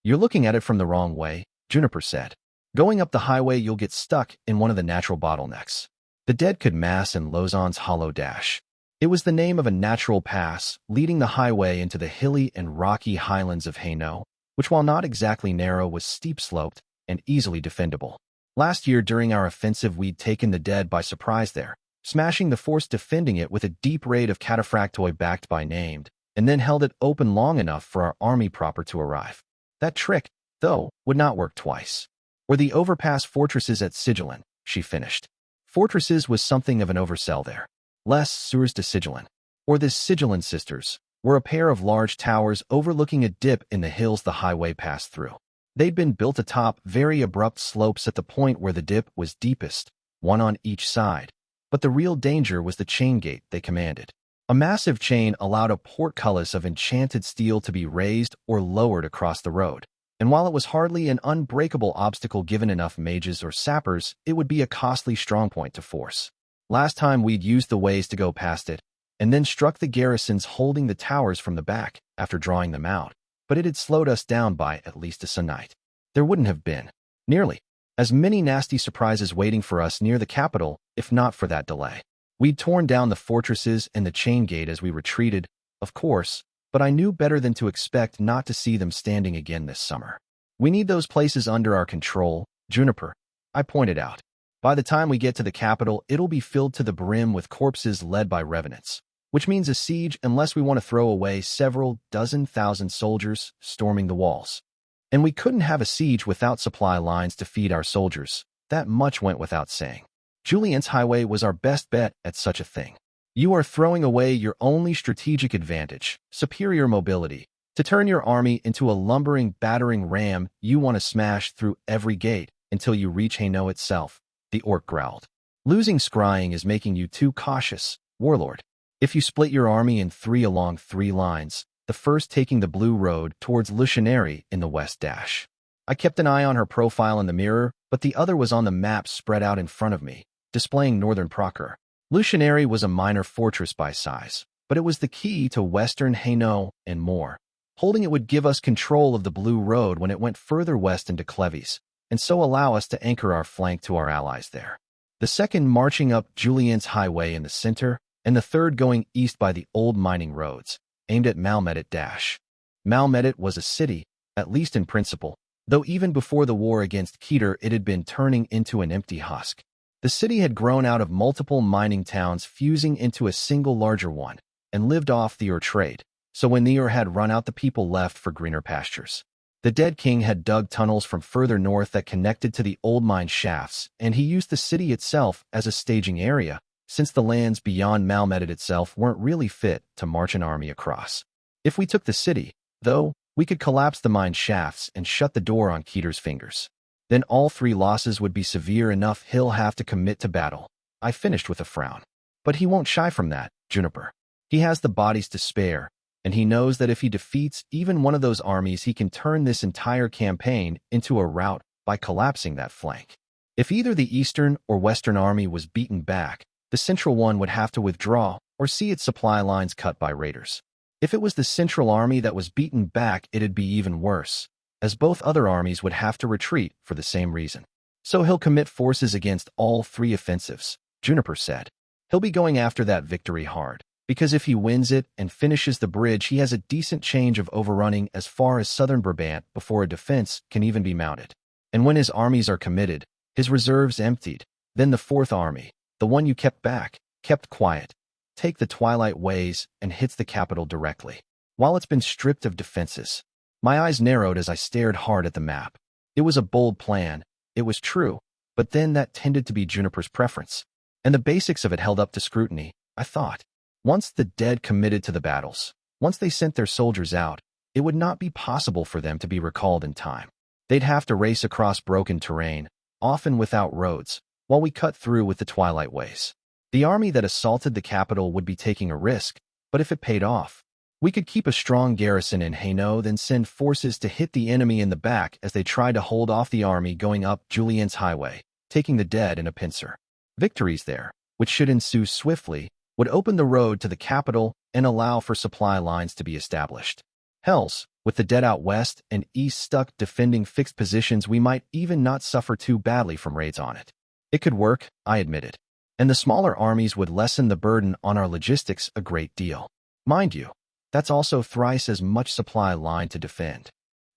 You're looking at it from the wrong way, Juniper said. Going up the highway, you'll get stuck in one of the natural bottlenecks. The dead could mass in Lauzon's Hollow Dash. It was the name of a natural pass leading the highway into the hilly and rocky highlands of Hainaut, which while not exactly narrow was steep-sloped and easily defendable. Last year during our offensive we'd taken the dead by surprise there, smashing the force defending it with a deep raid of cataphractoi backed by named, and then held it open long enough for our army proper to arrive. That trick, though, would not work twice. Or the overpass fortresses at Sigillin, she finished. Fortresses was something of an oversell there. Les Soeurs de Sigillin, or the Sigillin sisters, were a pair of large towers overlooking a dip in the hills the highway passed through. They'd been built atop very abrupt slopes at the point where the dip was deepest, one on each side. But the real danger was the chain gate they commanded. A massive chain allowed a portcullis of enchanted steel to be raised or lowered across the road. And while it was hardly an unbreakable obstacle given enough mages or sappers, it would be a costly strongpoint to force. Last time we'd used the ways to go past it, and then struck the garrisons holding the towers from the back after drawing them out, but it had slowed us down by at least a se'nnight. there wouldn't have been nearly as many nasty surprises waiting for us near the capital if not for that delay. We'd torn down the fortresses and the chain gate as we retreated, of course, but I knew better than to expect not to see them standing again this summer. We need those places under our control, Juniper, I pointed out. By the time we get to the capital, it'll be filled to the brim with corpses led by revenants, which means a siege unless we want to throw away several thousand soldiers storming the walls. And we couldn't have a siege without supply lines to feed our soldiers. That much went without saying. Julian's highway was our best bet at such a thing. You are throwing away your only strategic advantage, superior mobility, to turn your army into a lumbering, battering ram you want to smash through every gate until you reach Hainaut itself, the orc growled. Losing scrying is making you too cautious, warlord. If you split your army in three along 3 lines, the first taking the blue road towards Le Chenary in the west dash. I kept an eye on her profile in the mirror, but the other was on the map spread out in front of me, displaying northern Procure. Le Chenary was a minor fortress by size, but it was the key to western Hainaut and more. Holding it would give us control of the blue road when it went further west into Cleves, and so allow us to anchor our flank to our allies there. The second marching up Julian's highway in the center, and the third going east by the old mining roads, aimed at Malmedit. Malmedit was a city, at least in principle, though even before the war against Coterie it had been turning into an empty husk. The city had grown out of multiple mining towns fusing into a single larger one, and lived off the ore trade, so when the ore had run out the people left for greener pastures. The dead king had dug tunnels from further north that connected to the old mine shafts, and he used the city itself as a staging area, since the lands beyond Malmedit itself weren't really fit to march an army across. If we took the city, though, we could collapse the mine shafts and shut the door on Coterie's fingers. Then all 3 losses would be severe enough he'll have to commit to battle. I finished with a frown. But he won't shy from that, Juniper. He has the bodies to spare, and he knows that if he defeats even one of those armies he can turn this entire campaign into a rout by collapsing that flank. If either the eastern or western army was beaten back, the central one would have to withdraw or see its supply lines cut by raiders. If it was the central army that was beaten back, it'd be even worse, as both other armies would have to retreat for the same reason. So he'll commit forces against all 3 offensives, Juniper said. He'll be going after that victory hard, because if he wins it and finishes the bridge, he has a decent change of overrunning as far as southern Brabant before a defense can even be mounted. And when his armies are committed, his reserves emptied, then the 4th army, the one you kept back, kept quiet, take the Twilight Ways and hits the capital directly. While it's been stripped of defenses, my eyes narrowed as I stared hard at the map. It was a bold plan, it was true, but then that tended to be Juniper's preference, and the basics of it held up to scrutiny, I thought. Once the dead committed to the battles, once they sent their soldiers out, it would not be possible for them to be recalled in time. They'd have to race across broken terrain, often without roads, while we cut through with the Twilight Ways. The army that assaulted the capital would be taking a risk, but if it paid off, we could keep a strong garrison in Hainaut, then send forces to hit the enemy in the back as they tried to hold off the army going up Julian's highway, taking the dead in a pincer. Victories there, which should ensue swiftly, would open the road to the capital and allow for supply lines to be established. Hells, with the dead out west and east stuck defending fixed positions, we might even not suffer too badly from raids on it. It could work, I admitted, and the smaller armies would lessen the burden on our logistics a great deal. Mind you, that's also thrice as much supply line to defend.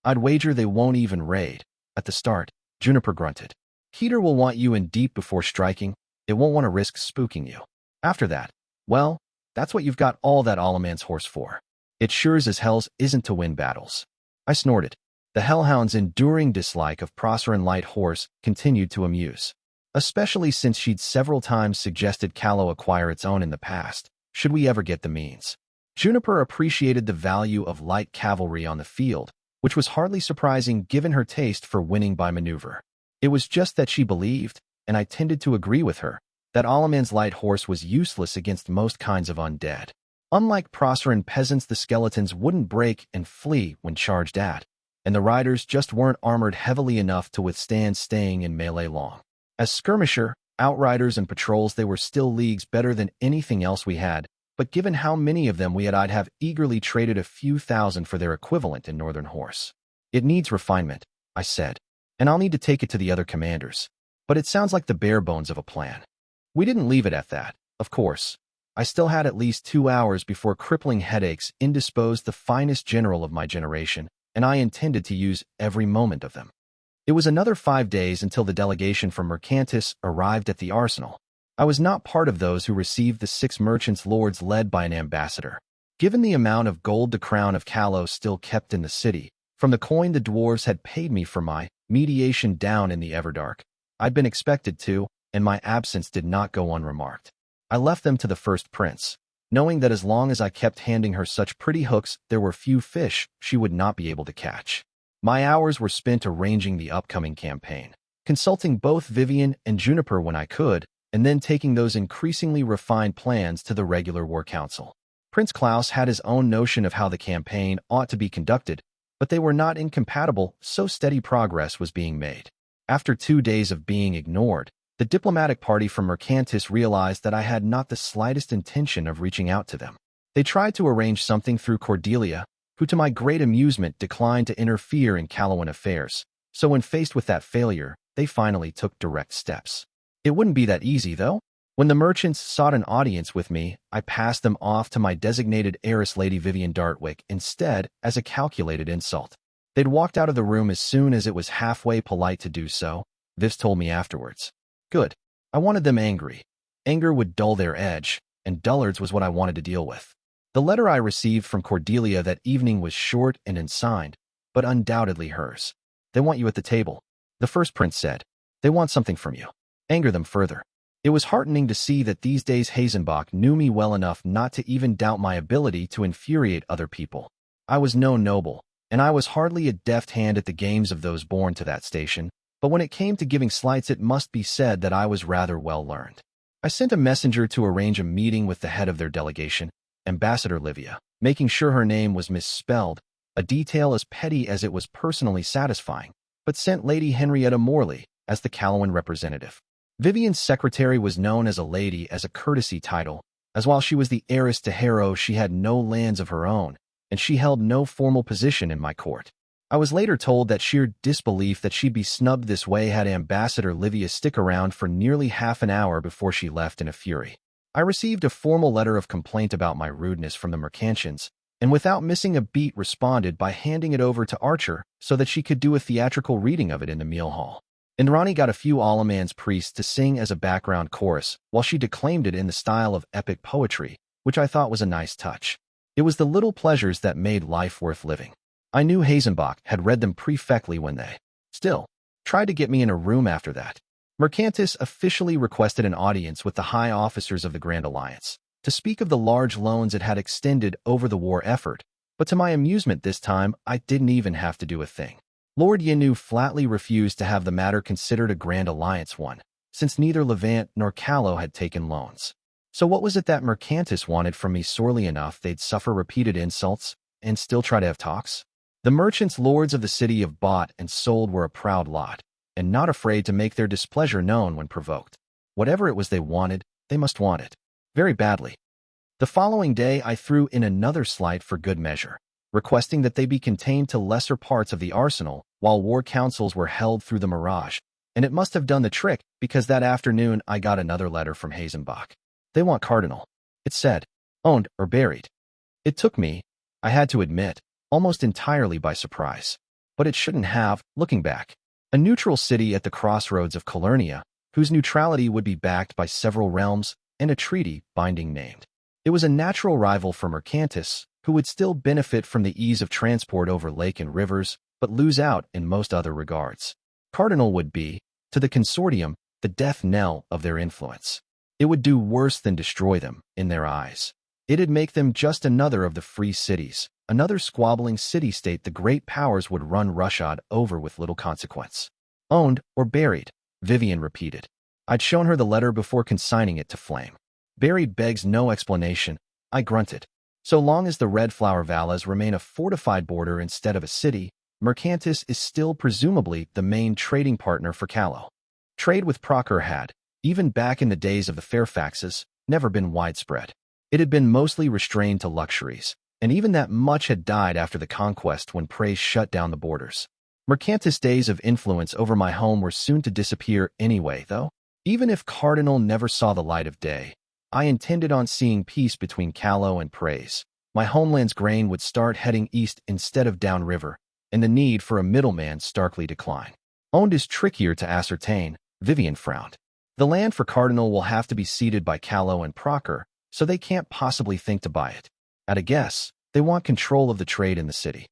I'd wager they won't even raid. At the start, Juniper grunted. Coterie will want you in deep before striking. It won't want to risk spooking you. After that, well, that's what you've got all that Alaman's horse for. It sure as hells isn't to win battles. I snorted. The Hellhound's enduring dislike of Proceran Light Horse continued to amuse, especially since she'd several times suggested Callow acquire its own in the past, should we ever get the means. Juniper appreciated the value of light cavalry on the field, which was hardly surprising given her taste for winning by maneuver. It was just that she believed, and I tended to agree with her, that Alaman's light horse was useless against most kinds of undead. Unlike Proceran peasants, the skeletons wouldn't break and flee when charged at, and the riders just weren't armored heavily enough to withstand staying in melee long. As skirmisher, outriders, and patrols, they were still leagues better than anything else we had, but given how many of them we had, I'd have eagerly traded a few thousand for their equivalent in Northern Horse. It needs refinement, I said. and I'll need to take it to the other commanders. But it sounds like the bare bones of a plan. We didn't leave it at that, of course. I still had at least 2 hours before crippling headaches indisposed the finest general of my generation, and I intended to use every moment of them. It was another 5 days until the delegation from Mercantis arrived at the arsenal. I was not part of those who received the 6 merchants' lords led by an ambassador. Given the amount of gold the crown of Callow still kept in the city, from the coin the dwarves had paid me for my mediation down in the Everdark, I'd been expected to, and my absence did not go unremarked. I left them to the first prince, knowing that as long as I kept handing her such pretty hooks, there were few fish she would not be able to catch. My hours were spent arranging the upcoming campaign, consulting both Vivian and Juniper when I could, and then taking those increasingly refined plans to the regular war council. Prince Klaus had his own notion of how the campaign ought to be conducted, but they were not incompatible, so steady progress was being made. After 2 days of being ignored, the diplomatic party from Mercantis realized that I had not the slightest intention of reaching out to them. They tried to arrange something through Cordelia, who to my great amusement declined to interfere in Callowan affairs, so when faced with that failure, they finally took direct steps. It wouldn't be that easy, though. When the merchants sought an audience with me, I passed them off to my designated heiress, Lady Vivian Dartwick, instead, as a calculated insult. They'd walked out of the room as soon as it was halfway polite to do so, Viv told me afterwards. Good. I wanted them angry. Anger would dull their edge, and dullards was what I wanted to deal with. The letter I received from Cordelia that evening was short and unsigned, but undoubtedly hers. They want you at the table, the first prince said. They want something from you. Anger them further. It was heartening to see that these days Hazenbach knew me well enough not to even doubt my ability to infuriate other people. I was no noble, and I was hardly a deft hand at the games of those born to that station, but when it came to giving slights it must be said that I was rather well learned. I sent a messenger to arrange a meeting with the head of their delegation, Ambassador Livia, making sure her name was misspelled, a detail as petty as it was personally satisfying, but sent Lady Henrietta Morley as the Callowan representative. Vivian's secretary was known as a lady as a courtesy title, as while she was the heiress to Harrow she had no lands of her own, and she held no formal position in my court. I was later told that sheer disbelief that she'd be snubbed this way had Ambassador Livia stick around for nearly half an hour before she left in a fury. I received a formal letter of complaint about my rudeness from the Mercantians, and without missing a beat responded by handing it over to Archer so that she could do a theatrical reading of it in the meal hall. Indrani got a few Alaman's priests to sing as a background chorus while she declaimed it in the style of epic poetry, which I thought was a nice touch. It was the little pleasures that made life worth living. I knew Hazenbach had read them prefectly when they, still, tried to get me in a room after that. Mercantis officially requested an audience with the high officers of the Grand Alliance to speak of the large loans it had extended over the war effort, but to my amusement this time, I didn't even have to do a thing. Lord Yenu flatly refused to have the matter considered a Grand Alliance one, since neither Levant nor Callow had taken loans. So what was it that Mercantis wanted from me sorely enough they'd suffer repeated insults and still try to have talks? The merchants lords of the city of bought and sold were a proud lot, and not afraid to make their displeasure known when provoked. Whatever it was they wanted, they must want it. Very badly. The following day I threw in another slight for good measure, requesting that they be contained to lesser parts of the arsenal while war councils were held through the Mirage, and it must have done the trick because that afternoon I got another letter from Hazenbach. They want Cardinal. It said, owned or buried. It took me, I had to admit, almost entirely by surprise. But it shouldn't have, looking back. A neutral city at the crossroads of Calernia, whose neutrality would be backed by several realms and a treaty binding named. It was a natural rival for Mercantis, who would still benefit from the ease of transport over lake and rivers, but lose out in most other regards. Cardinal would be, to the consortium, the death knell of their influence. It would do worse than destroy them, in their eyes. It'd make them just another of the free cities, another squabbling city-state the great powers would run roughshod over with little consequence. Owned or buried, Vivian repeated. I'd shown her the letter before consigning it to flame. Buried begs no explanation, I grunted. So long as the Red Flower Valles remain a fortified border instead of a city, Mercantis is still presumably the main trading partner for Callow. Trade with Procure had, even back in the days of the Fairfaxes, never been widespread. It had been mostly restrained to luxuries, and even that much had died after the conquest when Prey shut down the borders. Mercantis' days of influence over my home were soon to disappear anyway, though. Even if Cardinal never saw the light of day, I intended on seeing peace between Callow and Praise. My homeland's grain would start heading east instead of downriver, and the need for a middleman starkly decline. Owned is trickier to ascertain, Vivian frowned. The land for Cardinal will have to be ceded by Callow and Procker, so they can't possibly think to buy it. At a guess, they want control of the trade in the city.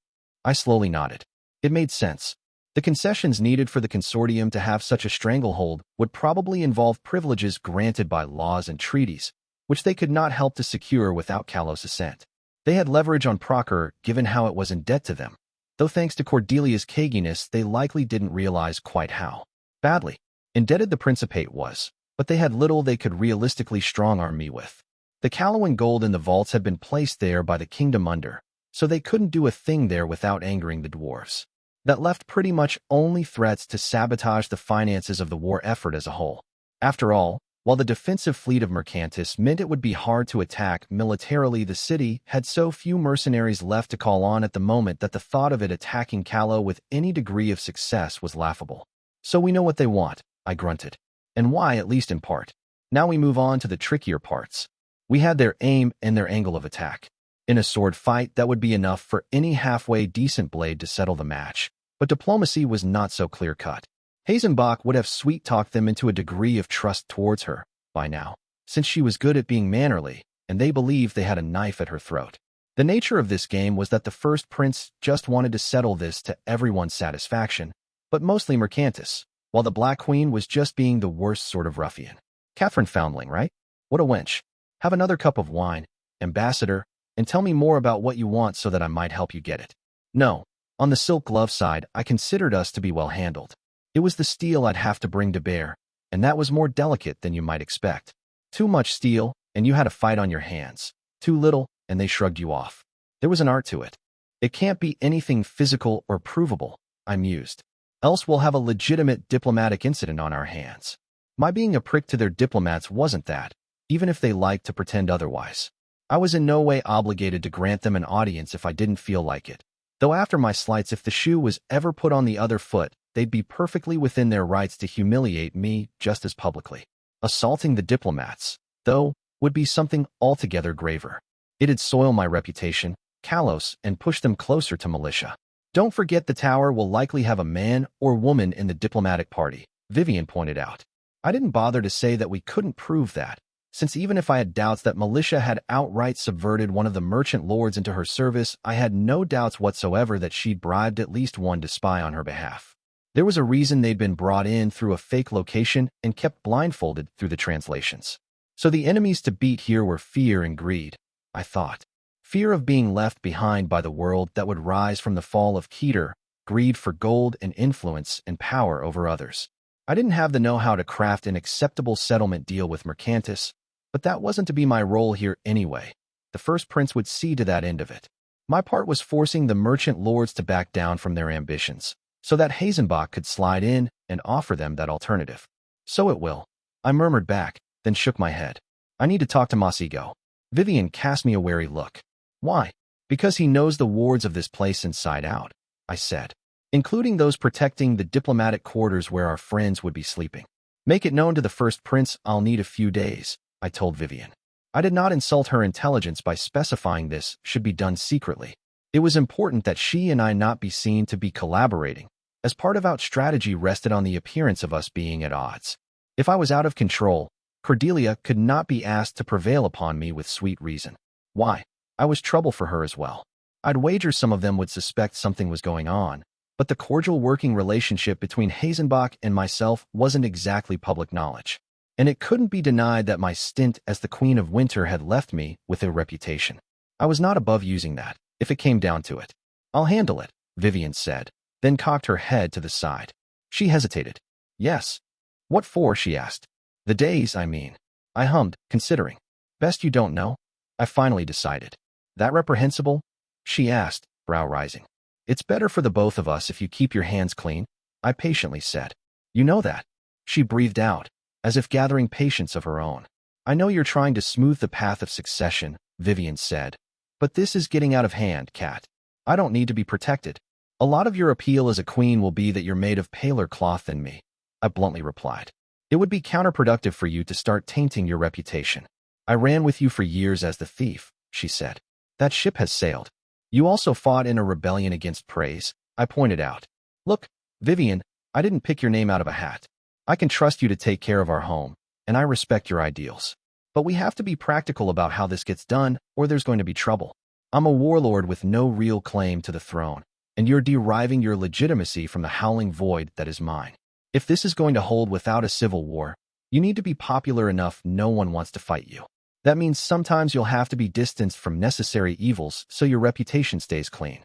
I slowly nodded. It made sense. The concessions needed for the consortium to have such a stranglehold would probably involve privileges granted by laws and treaties, which they could not help to secure without Callow's assent. They had leverage on Procker given how it was in debt to them, though thanks to Cordelia's cagginess they likely didn't realize quite how badly indebted the Principate was, but they had little they could realistically strong-arm me with. The Callowan gold in the vaults had been placed there by the Kingdom Under, so they couldn't do a thing there without angering the dwarves. That left pretty much only threats to sabotage the finances of the war effort as a whole. After all, while the defensive fleet of Mercantis meant it would be hard to attack militarily, the city had so few mercenaries left to call on at the moment that the thought of it attacking Callow with any degree of success was laughable. So we know what they want, I grunted. And why, at least in part. Now we move on to the trickier parts. We had their aim and their angle of attack. In a sword fight, that would be enough for any halfway decent blade to settle the match. But diplomacy was not so clear-cut. Hazenbach would have sweet-talked them into a degree of trust towards her, by now, since she was good at being mannerly, and they believed they had a knife at her throat. The nature of this game was that the first prince just wanted to settle this to everyone's satisfaction, but mostly Mercantis, while the Black Queen was just being the worst sort of ruffian. Catherine Foundling, right? What a wench. Have another cup of wine, ambassador, and tell me more about what you want so that I might help you get it. No. On the silk glove side, I considered us to be well handled. It was the steel I'd have to bring to bear, and that was more delicate than you might expect. Too much steel, and you had a fight on your hands. Too little, and they shrugged you off. There was an art to it. It can't be anything physical or provable, I mused. Else we'll have a legitimate diplomatic incident on our hands. My being a prick to their diplomats wasn't that, even if they liked to pretend otherwise. I was in no way obligated to grant them an audience if I didn't feel like it. Though after my slights, if the shoe was ever put on the other foot, they'd be perfectly within their rights to humiliate me just as publicly. Assaulting the diplomats, though, would be something altogether graver. It'd soil my reputation, Kalos, and push them closer to militia. Don't forget the tower will likely have a man or woman in the diplomatic party, Vivian pointed out. I didn't bother to say that we couldn't prove that, since even if I had doubts that militia had outright subverted one of the merchant lords into her service, I had no doubts whatsoever that she'd bribed at least one to spy on her behalf. There was a reason they'd been brought in through a fake location and kept blindfolded through the translations. So the enemies to beat here were fear and greed, I thought. Fear of being left behind by the world that would rise from the fall of Keter, greed for gold and influence and power over others. I didn't have the know-how to craft an acceptable settlement deal with Mercantis, but that wasn't to be my role here anyway. The first prince would see to that end of it. My part was forcing the merchant lords to back down from their ambitions, so that Hazenbach could slide in and offer them that alternative. So it will. I murmured back, then shook my head. I need to talk to Masigo. Vivian cast me a wary look. Why? Because he knows the wards of this place inside out, I said, including those protecting the diplomatic quarters where our friends would be sleeping. Make it known to the first prince I'll need a few days, I told Vivian. I did not insult her intelligence by specifying this should be done secretly. It was important that she and I not be seen to be collaborating, as part of our strategy rested on the appearance of us being at odds. If I was out of control, Cordelia could not be asked to prevail upon me with sweet reason. Why? I was trouble for her as well. I'd wager some of them would suspect something was going on, but the cordial working relationship between Hazenbach and myself wasn't exactly public knowledge. And it couldn't be denied that my stint as the Queen of Winter had left me with a reputation. I was not above using that, if it came down to it. I'll handle it, Vivian said, then cocked her head to the side. She hesitated. Yes. What for, she asked. The days, I mean. I hummed, considering. Best you don't know? I finally decided. That reprehensible? She asked, brow rising. It's better for the both of us if you keep your hands clean, I patiently said. You know that. She breathed out, as if gathering patience of her own. I know you're trying to smooth the path of succession, Vivian said. But this is getting out of hand, Kat. I don't need to be protected. A lot of your appeal as a queen will be that you're made of paler cloth than me, I bluntly replied. It would be counterproductive for you to start tainting your reputation. I ran with you for years as the thief, she said. That ship has sailed. You also fought in a rebellion against praise, I pointed out. Look, Vivian, I didn't pick your name out of a hat. I can trust you to take care of our home, and I respect your ideals. But we have to be practical about how this gets done, or there's going to be trouble. I'm a warlord with no real claim to the throne, and you're deriving your legitimacy from the howling void that is mine. If this is going to hold without a civil war, you need to be popular enough no one wants to fight you. That means sometimes you'll have to be distanced from necessary evils so your reputation stays clean.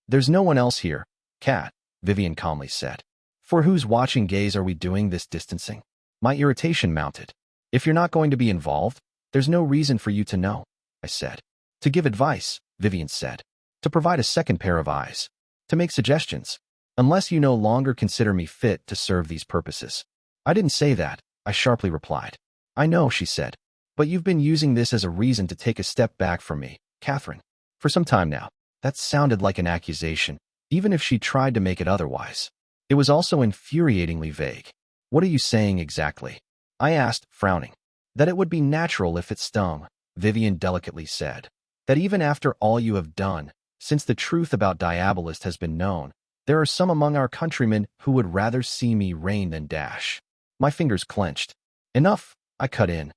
There's no one else here, Cat, Vivian calmly said. For whose watching gaze are we doing this distancing? My irritation mounted. If you're not going to be involved, there's no reason for you to know, I said. To give advice, Vivian said. To provide a second pair of eyes. To make suggestions. Unless you no longer consider me fit to serve these purposes. I didn't say that, I sharply replied. I know, she said. But you've been using this as a reason to take a step back from me, Catherine. For some time now. That sounded like an accusation, even if she tried to make it otherwise. It was also infuriatingly vague. What are you saying exactly? I asked, frowning. That it would be natural if it stung, Vivian delicately said. That even after all you have done, since the truth about Diabolist has been known, there are some among our countrymen who would rather see me reign than dash. My fingers clenched. Enough, I cut in.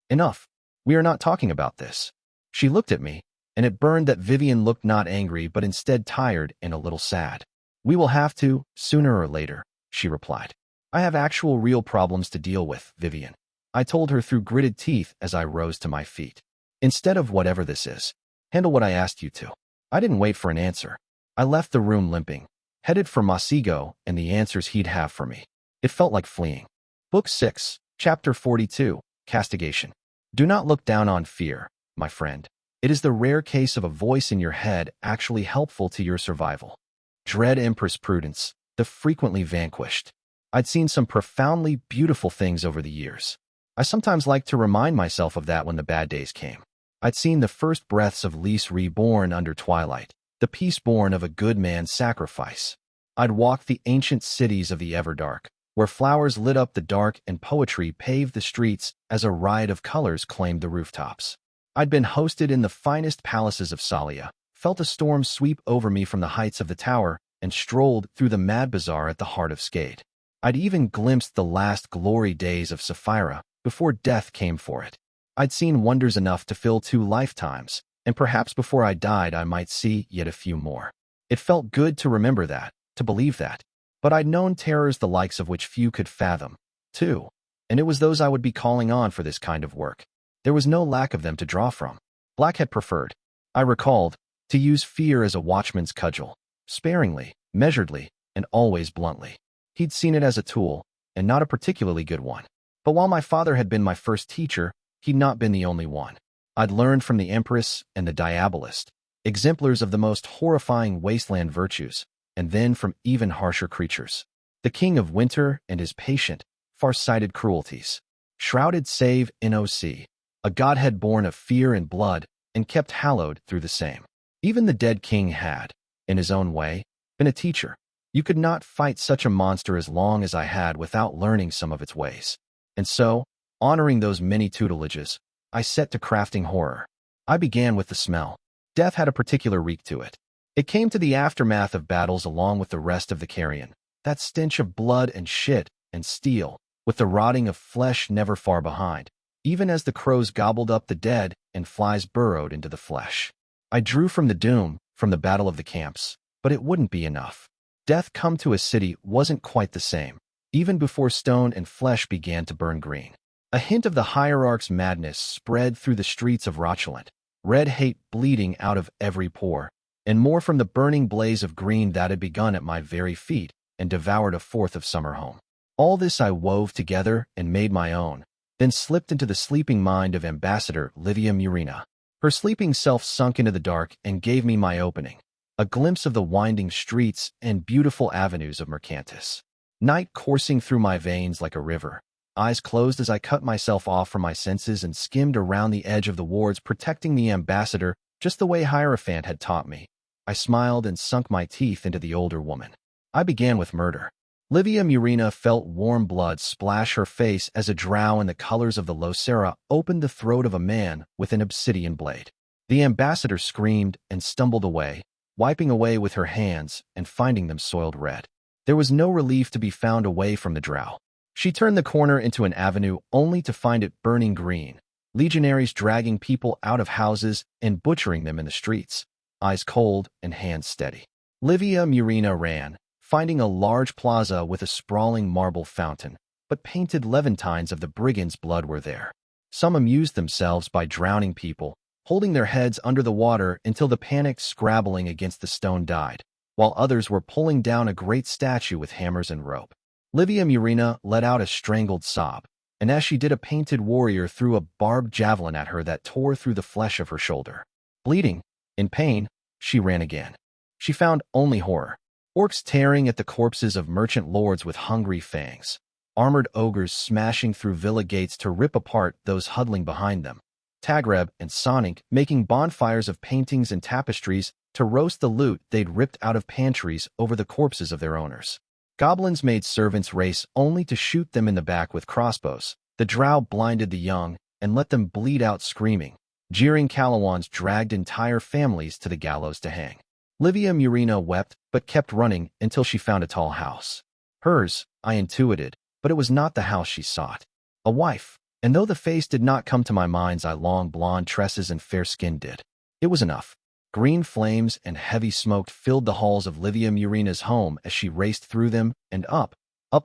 Enough. We are not talking about this. She looked at me, and it burned that Vivian looked not angry but instead tired and a little sad. We will have to, sooner or later, she replied. I have actual real problems to deal with, Vivian. I told her through gritted teeth as I rose to my feet. Instead of whatever this is, handle what I asked you to. I didn't wait for an answer. I left the room limping, headed for Masigo and the answers he'd have for me. It felt like fleeing. Book 6, Chapter 42, Castigation. Do not look down on fear, my friend. It is the rare case of a voice in your head actually helpful to your survival. Dread Empress Prudence, the frequently vanquished. I'd seen some profoundly beautiful things over the years. I sometimes like to remind myself of that when the bad days came. I'd seen the first breaths of Lys reborn under twilight, the peace born of a good man's sacrifice. I'd walked the ancient cities of the Everdark, where flowers lit up the dark and poetry paved the streets as a riot of colors claimed the rooftops. I'd been hosted in the finest palaces of Salia, felt a storm sweep over me from the heights of the tower, and strolled through the mad bazaar at the heart of Skade. I'd even glimpsed the last glory days of Sapphira before death came for it. I'd seen wonders enough to fill 2 lifetimes, and perhaps before I died I might see yet a few more. It felt good to remember that, to believe that. But I'd known terrors the likes of which few could fathom, too, and it was those I would be calling on for this kind of work. There was no lack of them to draw from. Black had preferred, I recalled, to use fear as a watchman's cudgel, sparingly, measuredly, and always bluntly. He'd seen it as a tool, and not a particularly good one. But while my father had been my first teacher, he'd not been the only one. I'd learned from the Empress and the Diabolist, exemplars of the most horrifying wasteland virtues, and then from even harsher creatures. The King of Winter and his patient, far-sighted cruelties. Shrouded save NOC, a godhead born of fear and blood, and kept hallowed through the same. Even the dead king had, in his own way, been a teacher. You could not fight such a monster as long as I had without learning some of its ways. And so, honoring those many tutelages, I set to crafting horror. I began with the smell. Death had a particular reek to it. It came to the aftermath of battles along with the rest of the carrion, that stench of blood and shit and steel, with the rotting of flesh never far behind, even as the crows gobbled up the dead and flies burrowed into the flesh. I drew from the doom, from the battle of the camps, but it wouldn't be enough. Death come to a city wasn't quite the same, even before stone and flesh began to burn green. A hint of the hierarch's madness spread through the streets of Rochelant, red hate bleeding out of every pore, and more from the burning blaze of green that had begun at my very feet and devoured a fourth of summer home. All this I wove together and made my own, then slipped into the sleeping mind of Ambassador Livia Murina. Her sleeping self sunk into the dark and gave me my opening, a glimpse of the winding streets and beautiful avenues of Mercantis. Night coursing through my veins like a river. Eyes closed as I cut myself off from my senses and skimmed around the edge of the wards protecting the ambassador just the way Hierophant had taught me. I smiled and sunk my teeth into the older woman. I began with murder. Livia Murina felt warm blood splash her face as a drow in the colors of the Losera opened the throat of a man with an obsidian blade. The ambassador screamed and stumbled away, wiping away with her hands and finding them soiled red. There was no relief to be found away from the drow. She turned the corner into an avenue only to find it burning green, legionaries dragging people out of houses and butchering them in the streets, eyes cold and hands steady. Livia Murina ran, finding a large plaza with a sprawling marble fountain, but painted levantines of the brigands' blood were there. Some amused themselves by drowning people, holding their heads under the water until the panicked scrabbling against the stone died, while others were pulling down a great statue with hammers and rope. Livia Murina let out a strangled sob, and as she did, a painted warrior threw a barbed javelin at her that tore through the flesh of her shoulder. Bleeding, in pain, she ran again. She found only horror. Orcs tearing at the corpses of merchant lords with hungry fangs. Armored ogres smashing through villa gates to rip apart those huddling behind them. Tagreb and Sonic making bonfires of paintings and tapestries to roast the loot they'd ripped out of pantries over the corpses of their owners. Goblins made servants race only to shoot them in the back with crossbows. The drow blinded the young and let them bleed out screaming. Jeering Calawans dragged entire families to the gallows to hang. Livia Murina wept but kept running until she found a tall house. Hers, I intuited, but it was not the house she sought. A wife, and though the face did not come to my mind's eye, long blonde tresses and fair skin did. It was enough. Green flames and heavy smoke filled the halls of Livia Murina's home as she raced through them and up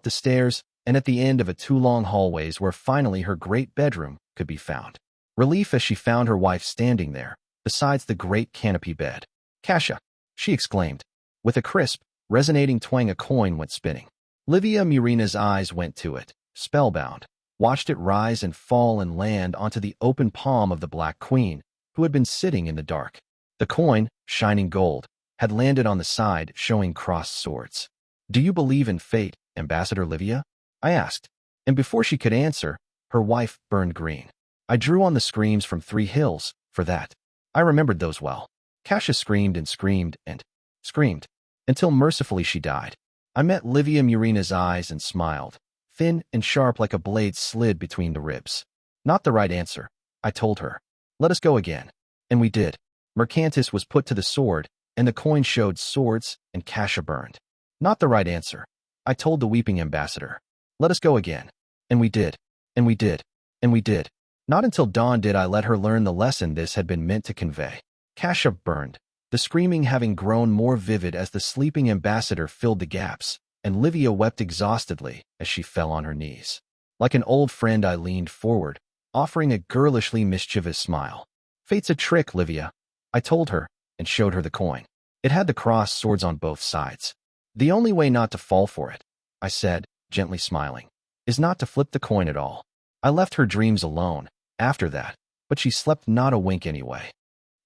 the stairs, and at the end of a two long hallways where finally her great bedroom could be found. Relief as she found her wife standing there, besides the great canopy bed. "Kasha!" she exclaimed. With a crisp, resonating twang, a coin went spinning. Livia Murina's eyes went to it, spellbound, watched it rise and fall and land onto the open palm of the Black Queen, who had been sitting in the dark. The coin, shining gold, had landed on the side, showing crossed swords. "Do you believe in fate, Ambassador Livia?" I asked, and before she could answer, her wife burned green. I drew on the screams from Three Hills for that. I remembered those well. Kasha screamed and screamed and screamed, until mercifully she died. I met Livia Murina's eyes and smiled, thin and sharp like a blade slid between the ribs. "Not the right answer," I told her. "Let us go again." And we did. Mercantis was put to the sword, and the coin showed swords, and Kasha burned. "Not the right answer," I told the weeping ambassador. "Let us go again." And we did. And we did. And we did. Not until dawn did I let her learn the lesson this had been meant to convey. Kasha burned, the screaming having grown more vivid as the sleeping ambassador filled the gaps, and Livia wept exhaustedly as she fell on her knees. Like an old friend, I leaned forward, offering a girlishly mischievous smile. "Fate's a trick, Livia," I told her, and showed her the coin. It had the crossed swords on both sides. "The only way not to fall for it," I said, gently smiling, "is not to flip the coin at all." I left her dreams alone after that, but she slept not a wink anyway.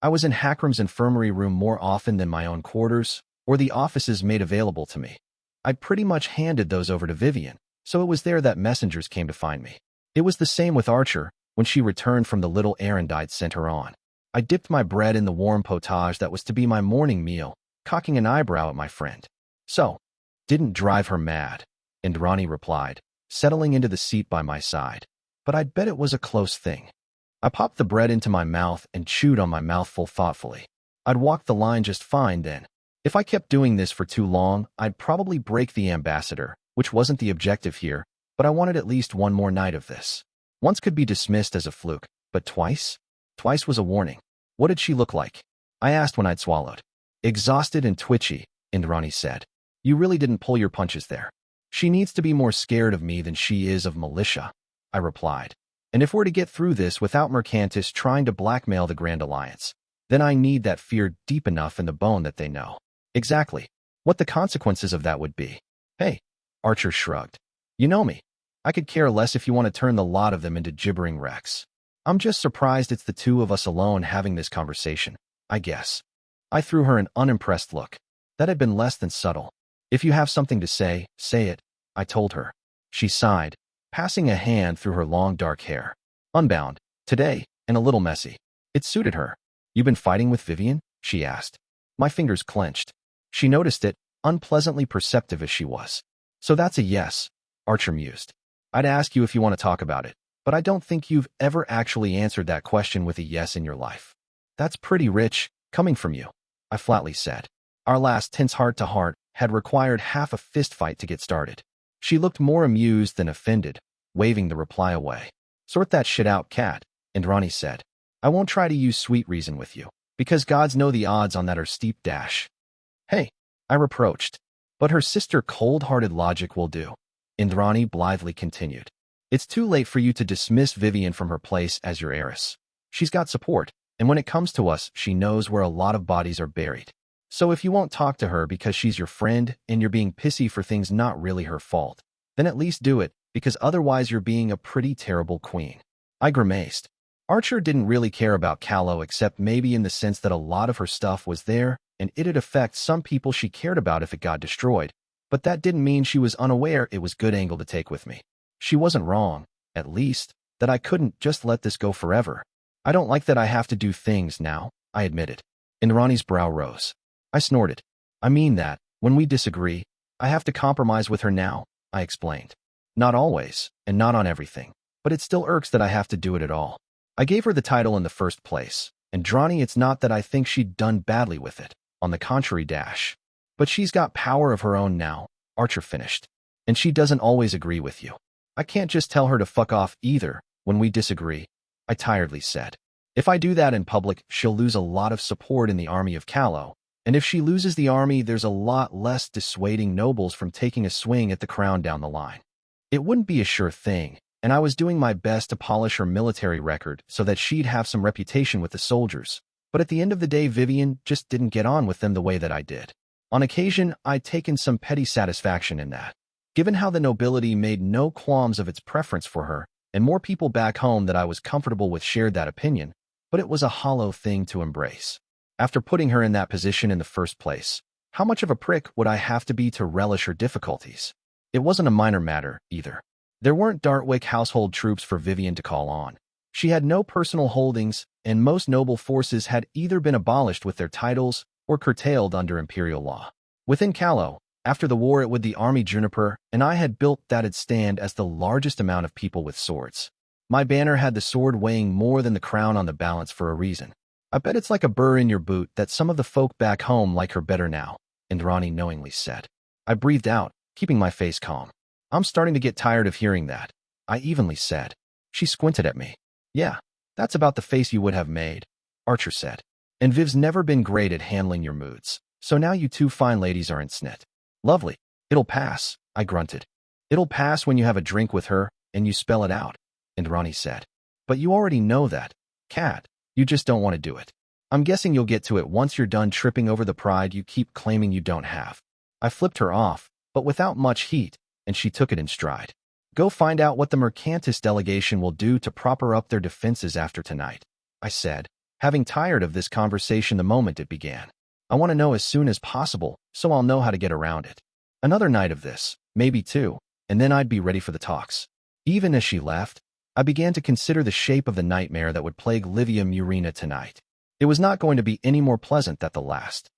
I was in Hakram's infirmary room more often than my own quarters, or the offices made available to me. I'd pretty much handed those over to Vivian, so it was there that messengers came to find me. It was the same with Archer when she returned from the little errand I'd sent her on. I dipped my bread in the warm potage that was to be my morning meal, cocking an eyebrow at my friend. "So, didn't drive her mad," Indrani replied, settling into the seat by my side. "But I'd bet it was a close thing." I popped the bread into my mouth and chewed on my mouthful thoughtfully. I'd walked the line just fine then. If I kept doing this for too long, I'd probably break the ambassador, which wasn't the objective here, but I wanted at least one more night of this. Once could be dismissed as a fluke, but twice? Twice was a warning. "What did she look like?" I asked when I'd swallowed. "Exhausted and twitchy," Indrani said. "You really didn't pull your punches there." "She needs to be more scared of me than she is of militia," I replied. "And if we're to get through this without Mercantis trying to blackmail the Grand Alliance, then I need that fear deep enough in the bone that they know exactly what the consequences of that would be." "Hey," Archer shrugged. "You know me. I could care less if you want to turn the lot of them into gibbering wrecks. I'm just surprised it's the two of us alone having this conversation, I guess." I threw her an unimpressed look. That had been less than subtle. "If you have something to say, say it," I told her. She sighed, passing a hand through her long dark hair. "Unbound, today, and a little messy." It suited her. "You been fighting with Vivian?" she asked. My fingers clenched. She noticed it, unpleasantly perceptive as she was. So that's a yes, Archer mused. I'd ask you if you want to talk about it, but I don't think you've ever actually answered that question with a yes in your life. That's pretty rich, coming from you, I flatly said. Our last tense heart-to-heart had required half a fistfight to get started. She looked more amused than offended, waving the reply away. Sort that shit out, Cat, Indrani said. I won't try to use sweet reason with you, because gods know the odds on that are steep dash. Hey, I reproached. But her sister cold-hearted logic will do, Indrani blithely continued. It's too late for you to dismiss Vivian from her place as your heiress. She's got support, and when it comes to us, she knows where a lot of bodies are buried. So if you won't talk to her because she's your friend and you're being pissy for things not really her fault, then at least do it, because otherwise you're being a pretty terrible queen. I grimaced. Archer didn't really care about Callow except maybe in the sense that a lot of her stuff was there, and it'd affect some people she cared about if it got destroyed, but that didn't mean she was unaware it was good angle to take with me. She wasn't wrong, at least, that I couldn't just let this go forever. I don't like that I have to do things now, I admitted. Indrani's brow rose. I snorted. I mean that, when we disagree, I have to compromise with her now, I explained. Not always, and not on everything, but it still irks that I have to do it at all. I gave her the title in the first place, and Indrani, it's not that I think she'd done badly with it, on the contrary dash. But she's got power of her own now, Archer finished. And she doesn't always agree with you. I can't just tell her to fuck off either, when we disagree, I tiredly said. If I do that in public, she'll lose a lot of support in the army of Callow, and if she loses the army, there's a lot less dissuading nobles from taking a swing at the crown down the line. It wouldn't be a sure thing, and I was doing my best to polish her military record so that she'd have some reputation with the soldiers, but at the end of the day, Vivian just didn't get on with them the way that I did. On occasion, I'd taken some petty satisfaction in that. Given how the nobility made no qualms of its preference for her, and more people back home that I was comfortable with shared that opinion, but it was a hollow thing to embrace. After putting her in that position in the first place, how much of a prick would I have to be to relish her difficulties? It wasn't a minor matter, either. There weren't Dartwick household troops for Vivian to call on. She had no personal holdings, and most noble forces had either been abolished with their titles or curtailed under imperial law. Within Callow, after the war with the army Juniper, and I had built that'd stand as the largest amount of people with swords. My banner had the sword weighing more than the crown on the balance for a reason. I bet it's like a burr in your boot that some of the folk back home like her better now, Indrani knowingly said. I breathed out, keeping my face calm. I'm starting to get tired of hearing that, I evenly said. She squinted at me. Yeah, that's about the face you would have made, Archer said. And Viv's never been great at handling your moods, so now you two fine ladies are in snit. Lovely. It'll pass, I grunted. It'll pass when you have a drink with her and you spell it out, Indrani said. But you already know that, Cat. You just don't want to do it. I'm guessing you'll get to it once you're done tripping over the pride you keep claiming you don't have. I flipped her off, but without much heat, and she took it in stride. Go find out what the Mercantis delegation will do to proper up their defenses after tonight, I said, having tired of this conversation the moment it began. I want to know as soon as possible, so I'll know how to get around it. Another night of this, maybe two, and then I'd be ready for the talks. Even as she left, I began to consider the shape of the nightmare that would plague Livia Murina tonight. It was not going to be any more pleasant than the last.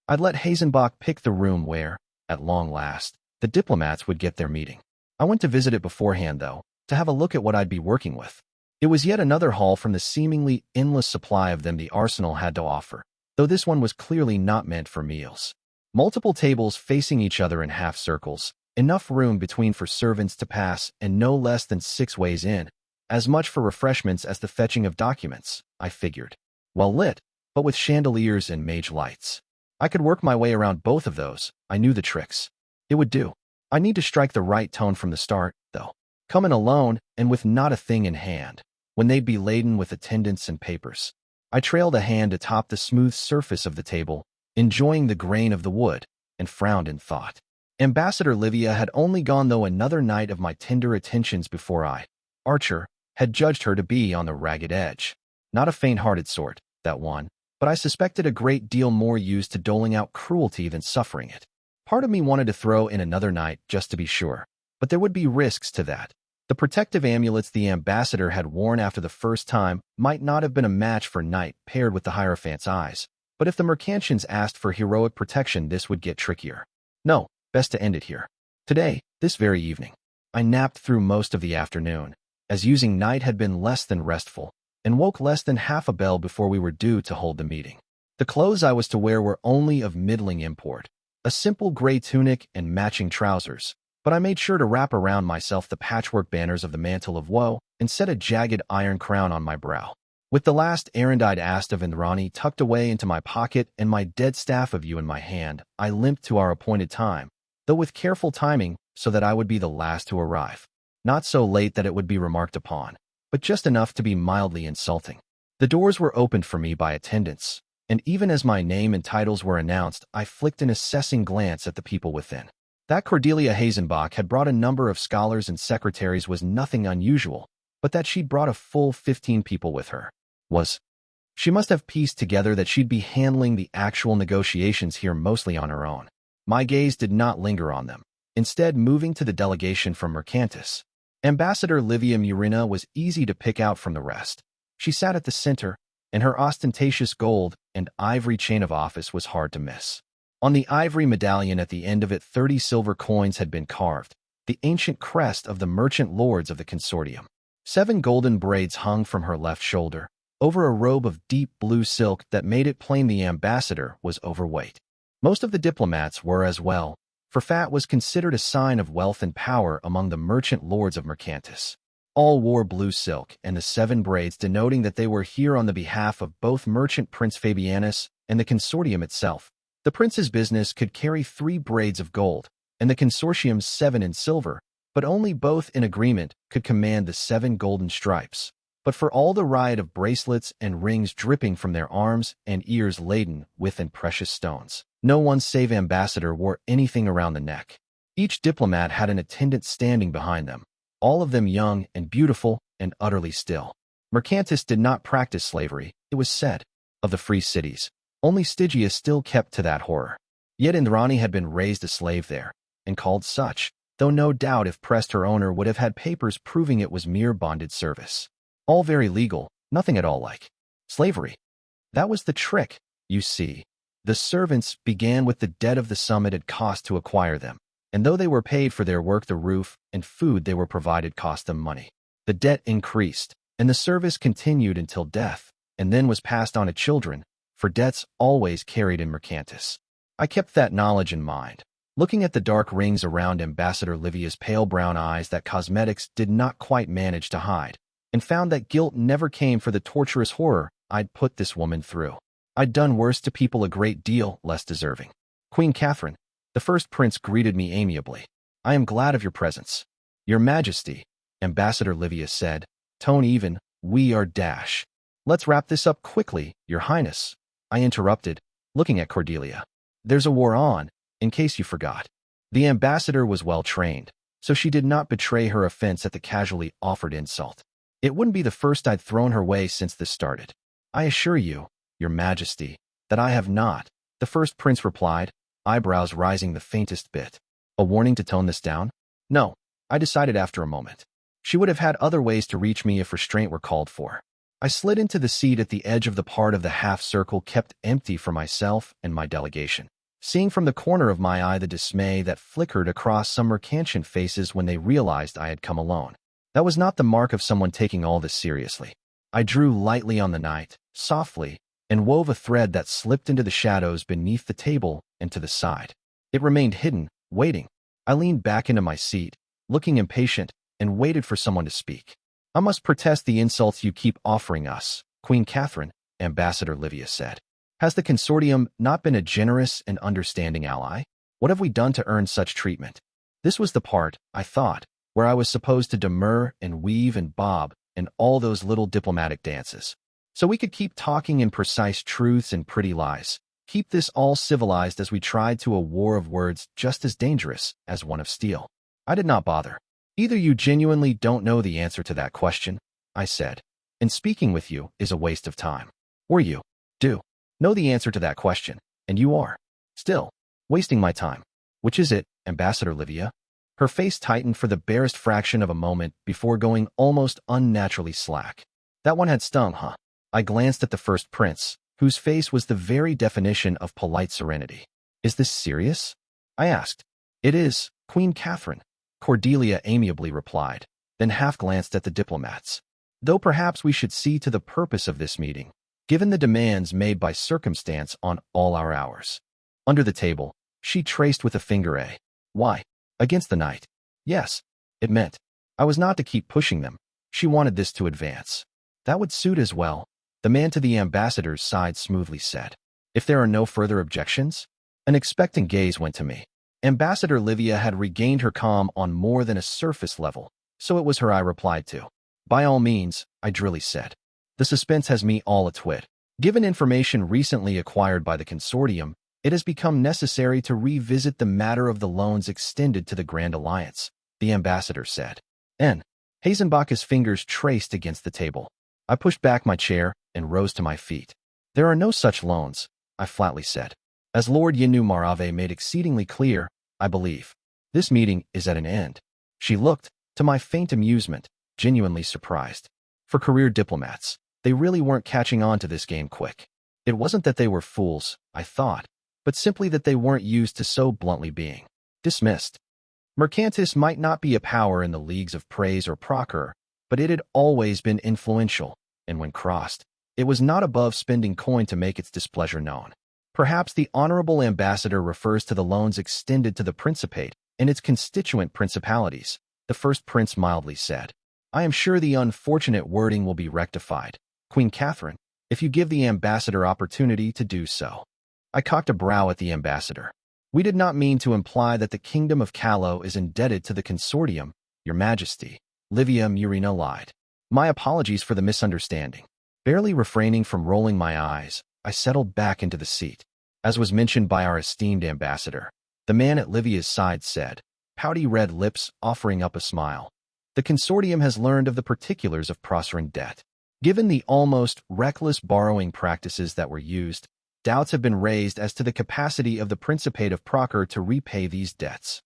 I'd let Hazenbach pick the room where, at long last, the diplomats would get their meeting. I went to visit it beforehand, though, to have a look at what I'd be working with. It was yet another haul from the seemingly endless supply of them the arsenal had to offer, though this one was clearly not meant for meals. Multiple tables facing each other in half circles, enough room between for servants to pass, and no less than 6 ways in. As much for refreshments as the fetching of documents, I figured. Well lit, but with chandeliers and mage lights. I could work my way around both of those. I knew the tricks. It would do. I need to strike the right tone from the start, though. Coming alone and with not a thing in hand, when they'd be laden with attendants and papers. I trailed a hand atop the smooth surface of the table, enjoying the grain of the wood, and frowned in thought. Ambassador Livia had only gone though another night of my tender attentions before I, Archer, had judged her to be on the ragged edge. Not a faint-hearted sort, that one, but I suspected a great deal more used to doling out cruelty than suffering it. Part of me wanted to throw in another night just to be sure, but there would be risks to that. The protective amulets the ambassador had worn after the first time might not have been a match for Night paired with the Hierophant's eyes, But if the Mercantians asked for heroic protection, this would get trickier. No, best to end it here. Today, this very evening, I napped through most of the afternoon, as using night had been less than restful, and woke less than half a bell before we were due to hold the meeting. The clothes I was to wear were only of middling import, a simple gray tunic and matching trousers, but I made sure to wrap around myself the patchwork banners of the mantle of woe and set a jagged iron crown on my brow. With the last errand I'd asked of Indrani tucked away into my pocket and my dead staff of you in my hand, I limped to our appointed time, though with careful timing so that I would be the last to arrive. Not so late that it would be remarked upon, but just enough to be mildly insulting. The doors were opened for me by attendants, and even as my name and titles were announced, I flicked an assessing glance at the people within. That Cordelia Hazenbach had brought a number of scholars and secretaries was nothing unusual, but that she'd brought a full 15 people with her she must have pieced together that she'd be handling the actual negotiations here mostly on her own. My gaze did not linger on them, instead moving to the delegation from Mercantis. Ambassador Livia Murina was easy to pick out from the rest. She sat at the center, and her ostentatious gold and ivory chain of office was hard to miss. On the ivory medallion at the end of it 30 silver coins had been carved, the ancient crest of the merchant lords of the consortium. 7 golden braids hung from her left shoulder, over a robe of deep blue silk that made it plain the ambassador was overweight. Most of the diplomats were as well, for fat was considered a sign of wealth and power among the merchant lords of Mercantis. All wore blue silk, and the 7 braids denoting that they were here on the behalf of both merchant Prince Fabianus and the consortium itself. The prince's business could carry 3 braids of gold, and the consortium's 7 in silver, but only both in agreement could command the 7 golden stripes. But for all the riot of bracelets and rings dripping from their arms and ears laden with precious stones, no one save Ambassador wore anything around the neck. Each diplomat had an attendant standing behind them, all of them young and beautiful and utterly still. Mercantis did not practice slavery, it was said, of the free cities. Only Stygia still kept to that horror. Yet Indrani had been raised a slave there, and called such, though no doubt if pressed her owner would have had papers proving it was mere bonded service. All very legal, nothing at all like slavery. That was the trick, you see. The servants began with the debt of the sum it had cost to acquire them, and though they were paid for their work, the roof and food they were provided cost them money. The debt increased, and the service continued until death, and then was passed on to children, for debts always carried in Mercantis. I kept that knowledge in mind, looking at the dark rings around Ambassador Livia's pale brown eyes that cosmetics did not quite manage to hide, and found that guilt never came for the torturous horror I'd put this woman through. I'd done worse to people a great deal less deserving. Queen Catherine, the first prince, greeted me amiably. I am glad of your presence. Your Majesty, Ambassador Livia said, tone even, we are dash. Let's wrap this up quickly, Your Highness, I interrupted, looking at Cordelia. There's a war on, in case you forgot. The ambassador was well trained, so she did not betray her offense at the casually offered insult. It wouldn't be the first I'd thrown her way since this started. I assure you, Your Majesty, that I have not, the first prince replied, eyebrows rising the faintest bit. A warning to tone this down? No, I decided after a moment. She would have had other ways to reach me if restraint were called for. I slid into the seat at the edge of the part of the half-circle kept empty for myself and my delegation, seeing from the corner of my eye the dismay that flickered across some Mercantian faces when they realized I had come alone. That was not the mark of someone taking all this seriously. I drew lightly on the night, softly, and wove a thread that slipped into the shadows beneath the table and to the side. It remained hidden, waiting. I leaned back into my seat, looking impatient, and waited for someone to speak. I must protest the insults you keep offering us, Queen Catherine, Ambassador Livia said. Has the consortium not been a generous and understanding ally? What have we done to earn such treatment? This was the part, I thought, where I was supposed to demur and weave and bob and all those little diplomatic dances. So we could keep talking in precise truths and pretty lies, keep this all civilized as we tried to a war of words just as dangerous as one of steel. I did not bother. Either you genuinely don't know the answer to that question, I said, and speaking with you is a waste of time. Or you do know the answer to that question, and you are still wasting my time. Which is it, Ambassador Livia? Her face tightened for the barest fraction of a moment before going almost unnaturally slack. That one had stung, huh? I glanced at the first prince, whose face was the very definition of polite serenity. "Is this serious?" I asked. "It is, Queen Catherine," Cordelia amiably replied, then half-glanced at the diplomats. "Though perhaps we should see to the purpose of this meeting, given the demands made by circumstance on all our hours." Under the table, she traced with a finger a "Y" against the knight. Yes, it meant I was not to keep pushing them. She wanted this to advance. "That would suit as well," the man to the ambassador's side smoothly said. "If there are no further objections?" An expectant gaze went to me. Ambassador Livia had regained her calm on more than a surface level, so it was her I replied to. "By all means," I drily said. "The suspense has me all a-twit. Given information recently acquired by the consortium, it has become necessary to revisit the matter of the loans extended to the Grand Alliance," the ambassador said. Hazenbach's fingers traced against the table. I pushed back my chair and rose to my feet. "There are no such loans," I flatly said. "As Lord Yinu Marave made exceedingly clear, I believe. This meeting is at an end." She looked, to my faint amusement, genuinely surprised. For career diplomats, they really weren't catching on to this game quick. It wasn't that they were fools, I thought, but simply that they weren't used to so bluntly being dismissed. Mercantis might not be a power in the leagues of praise or procure, but it had always been influential, and when crossed, it was not above spending coin to make its displeasure known. Perhaps the honorable ambassador refers to the loans extended to the Principate and its constituent principalities, the first prince mildly said. "I am sure the unfortunate wording will be rectified, Queen Catherine, if you give the ambassador opportunity to do so." I cocked a brow at the ambassador. "We did not mean to imply that the Kingdom of Callo is indebted to the consortium, Your Majesty," Livia Murina lied. "My apologies for the misunderstanding." Barely refraining from rolling my eyes, I settled back into the seat. As was mentioned by our esteemed ambassador, the man at Livia's side said, pouty red lips offering up a smile. "The consortium has learned of the particulars of Proserpine debt. Given the almost reckless borrowing practices that were used, doubts have been raised as to the capacity of the Principate of Procure to repay these debts."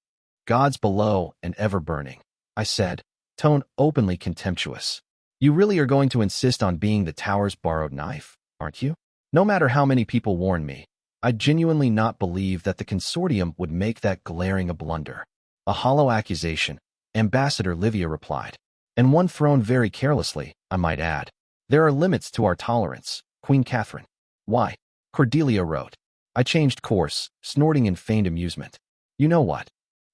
"Gods below and ever burning," I said, tone openly contemptuous. "You really are going to insist on being the tower's borrowed knife, aren't you?" No matter how many people warned me, I genuinely not believe that the consortium would make that glaring a blunder. "A hollow accusation," Ambassador Livia replied, "and one thrown very carelessly, I might add. There are limits to our tolerance, Queen Catherine." "Why?" Cordelia wrote. I changed course, snorting in feigned amusement. "You know what?"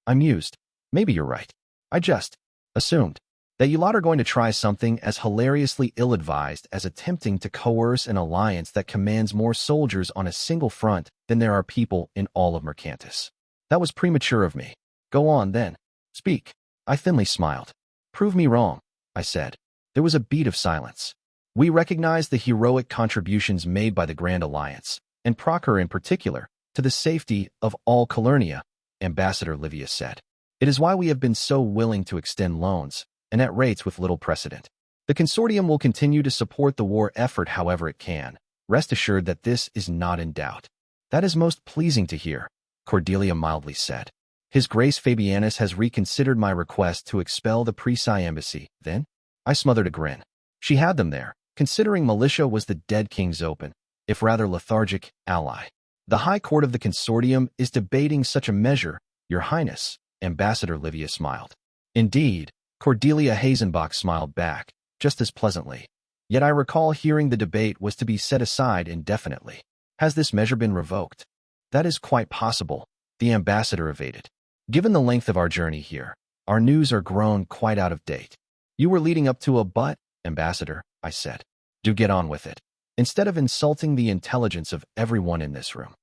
I mused. "Maybe you're right. I just assumed that you lot are going to try something as hilariously ill-advised as attempting to coerce an alliance that commands more soldiers on a single front than there are people in all of Mercantis. That was premature of me. Go on, then. Speak." I thinly smiled. "Prove me wrong," I said. There was a beat of silence. "We recognize the heroic contributions made by the Grand Alliance, and Procure in particular, to the safety of all Calernia," Ambassador Livia said. "It is why we have been so willing to extend loans, and at rates with little precedent. The consortium will continue to support the war effort however it can. Rest assured that this is not in doubt." "That is most pleasing to hear," Cordelia mildly said. "His Grace Fabianus has reconsidered my request to expel the Presi embassy, then?" I smothered a grin. She had them there, considering militia was the dead king's open, if rather lethargic, ally. "The High Court of the Consortium is debating such a measure, Your Highness," Ambassador Livia smiled. "Indeed," Cordelia Hazenbach smiled back, just as pleasantly. "Yet I recall hearing the debate was to be set aside indefinitely. Has this measure been revoked?" "That is quite possible," the ambassador evaded. "Given the length of our journey here, our news are grown quite out of date." "You were leading up to a but, Ambassador," I said. "Do get on with it, instead of insulting the intelligence of everyone in this room."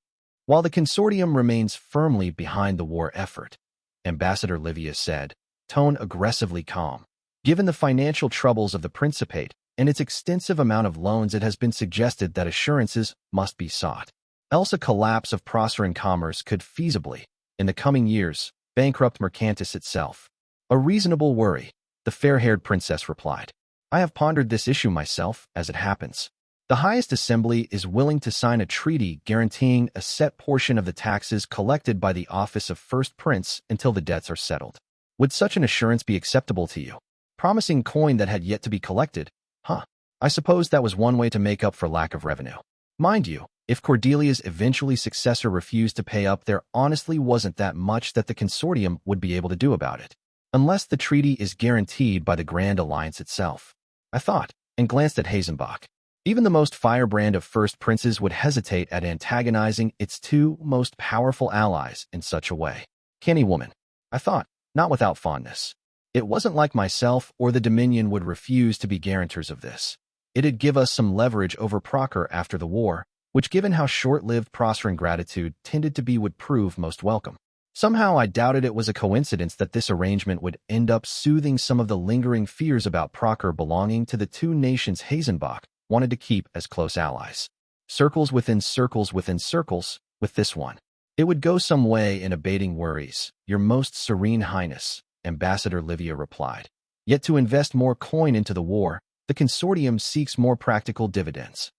"While the consortium remains firmly behind the war effort," Ambassador Livia said, tone aggressively calm. "Given the financial troubles of the Principate and its extensive amount of loans, it has been suggested that assurances must be sought. Else a collapse of Proserpine commerce could feasibly, in the coming years, bankrupt Mercantis itself." "A reasonable worry," the fair-haired princess replied. "I have pondered this issue myself, as it happens. The highest assembly is willing to sign a treaty guaranteeing a set portion of the taxes collected by the office of First Prince until the debts are settled. Would such an assurance be acceptable to you? Promising coin that had yet to be collected? Huh. I suppose that was one way to make up for lack of revenue." Mind you, if Cordelia's eventually successor refused to pay up, there honestly wasn't that much that the consortium would be able to do about it. Unless the treaty is guaranteed by the Grand Alliance itself. I thought, and glanced at Hazenbach. Even the most firebrand of First Princes would hesitate at antagonizing its two most powerful allies in such a way. Canny woman, I thought, not without fondness. It wasn't like myself or the Dominion would refuse to be guarantors of this. It'd give us some leverage over Proctor after the war, which given how short-lived Prosper gratitude tended to be would prove most welcome. Somehow I doubted it was a coincidence that this arrangement would end up soothing some of the lingering fears about Proctor belonging to the two nations Hazenbach wanted to keep as close allies. Circles within circles within circles, with this one. It would go some way in abating worries, Your Most Serene Highness, Ambassador Livia replied. Yet to invest more coin into the war, the consortium seeks more practical dividends.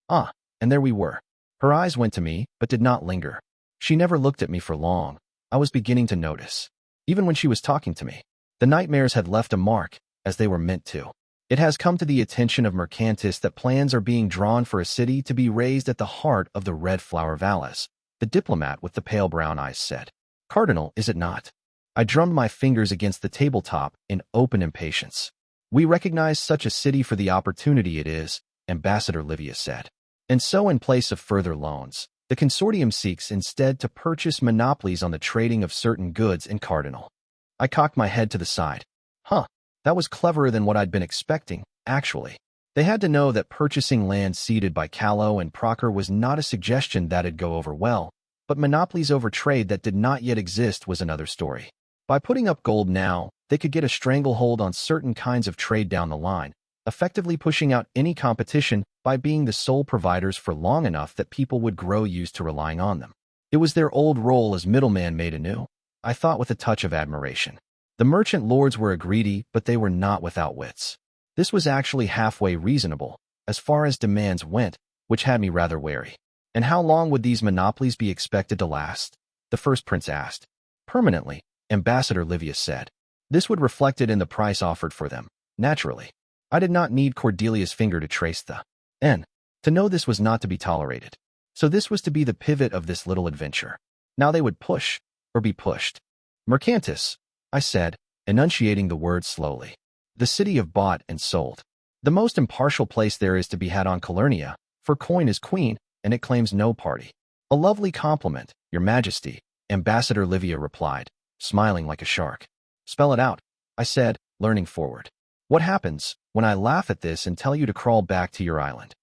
Ah, and there we were. Her eyes went to me, but did not linger. She never looked at me for long. I was beginning to notice. Even when she was talking to me, the nightmares had left a mark, as they were meant to. It has come to the attention of Mercantis that plans are being drawn for a city to be raised at the heart of the Red Flower Valles, the diplomat with the pale brown eyes said. Cardinal, is it not? I drummed my fingers against the tabletop in open impatience. We recognize such a city for the opportunity it is, Ambassador Livia said. And so in place of further loans, the consortium seeks instead to purchase monopolies on the trading of certain goods in Cardinal. I cocked my head to the side. Huh, that was cleverer than what I'd been expecting, actually. They had to know that purchasing land ceded by Callow and Proctor was not a suggestion that'd go over well, but monopolies over trade that did not yet exist was another story. By putting up gold now, they could get a stranglehold on certain kinds of trade down the line, effectively pushing out any competition by being the sole providers for long enough that people would grow used to relying on them. It was their old role as middleman made anew, I thought with a touch of admiration. The merchant lords were greedy, but they were not without wits. This was actually halfway reasonable, as far as demands went, which had me rather wary. And how long would these monopolies be expected to last? The first prince asked. Permanently, Ambassador Livia said. This would reflect it in the price offered for them, naturally. I did not need Cordelia's finger to trace the N, to know this was not to be tolerated. So this was to be the pivot of this little adventure. Now they would push, or be pushed. Mercantis, I said, enunciating the words slowly. The city of bought and sold. The most impartial place there is to be had on Calernia, for coin is queen, and it claims no party. A lovely compliment, Your Majesty, Ambassador Livia replied, smiling like a shark. Spell it out, I said, leaning forward. What happens when I laugh at this and tell you to crawl back to your island?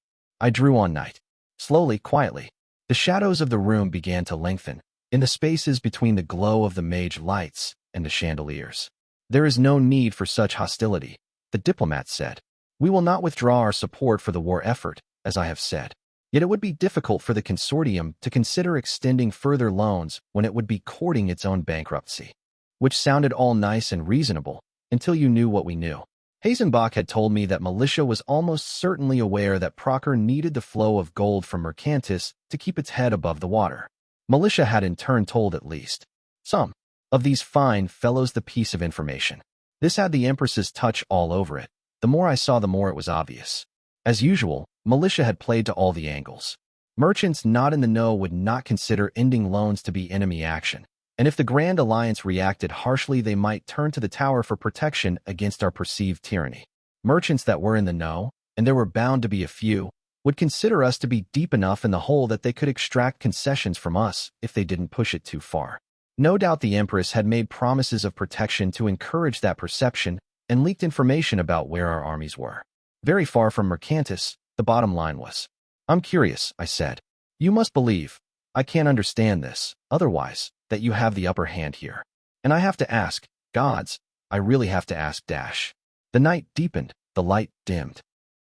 I drew on night. Slowly, quietly. The shadows of the room began to lengthen, in the spaces between the glow of the mage lights and the chandeliers. There is no need for such hostility, the diplomat said. We will not withdraw our support for the war effort, as I have said. Yet it would be difficult for the consortium to consider extending further loans when it would be courting its own bankruptcy. Which sounded all nice and reasonable, until you knew what we knew. Hazenbach had told me that militia was almost certainly aware that Proctor needed the flow of gold from Mercantis to keep its head above the water. Militia had in turn told at least some of these fine fellows the piece of information. This had the Empress's touch all over it. The more I saw, the more it was obvious. As usual, militia had played to all the angles. Merchants not in the know would not consider ending loans to be enemy action. And if the Grand Alliance reacted harshly, they might turn to the Tower for protection against our perceived tyranny. Merchants that were in the know, and there were bound to be a few, would consider us to be deep enough in the hole that they could extract concessions from us if they didn't push it too far. No doubt the Empress had made promises of protection to encourage that perception and leaked information about where our armies were. Very far from Mercantis, the bottom line was. I'm curious, I said. You must believe. I can't understand this, otherwise, that you have the upper hand here. And I have to ask, gods, I really have to ask dash. The night deepened, the light dimmed.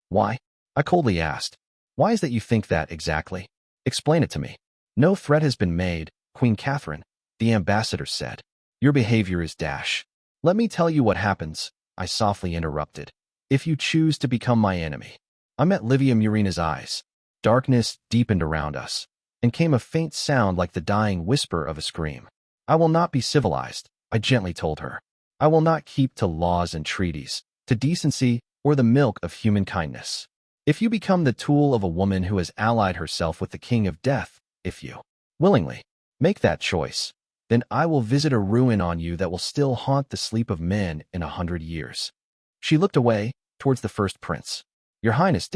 Why? I coldly asked. Why is that you think that exactly? Explain it to me. No threat has been made, Queen Catherine, the ambassador said. Your behavior is dash. Let me tell you what happens, I softly interrupted. If you choose to become my enemy. I met Livia Murina's eyes. Darkness deepened around us, and came a faint sound like the dying whisper of a scream. I will not be civilized, I gently told her. I will not keep to laws and treaties, to decency, or the milk of human kindness. If you become the tool of a woman who has allied herself with the king of death, if you willingly make that choice, then I will visit a ruin on you that will still haunt the sleep of men in 100 years. She looked away, towards the first prince. Your Highness,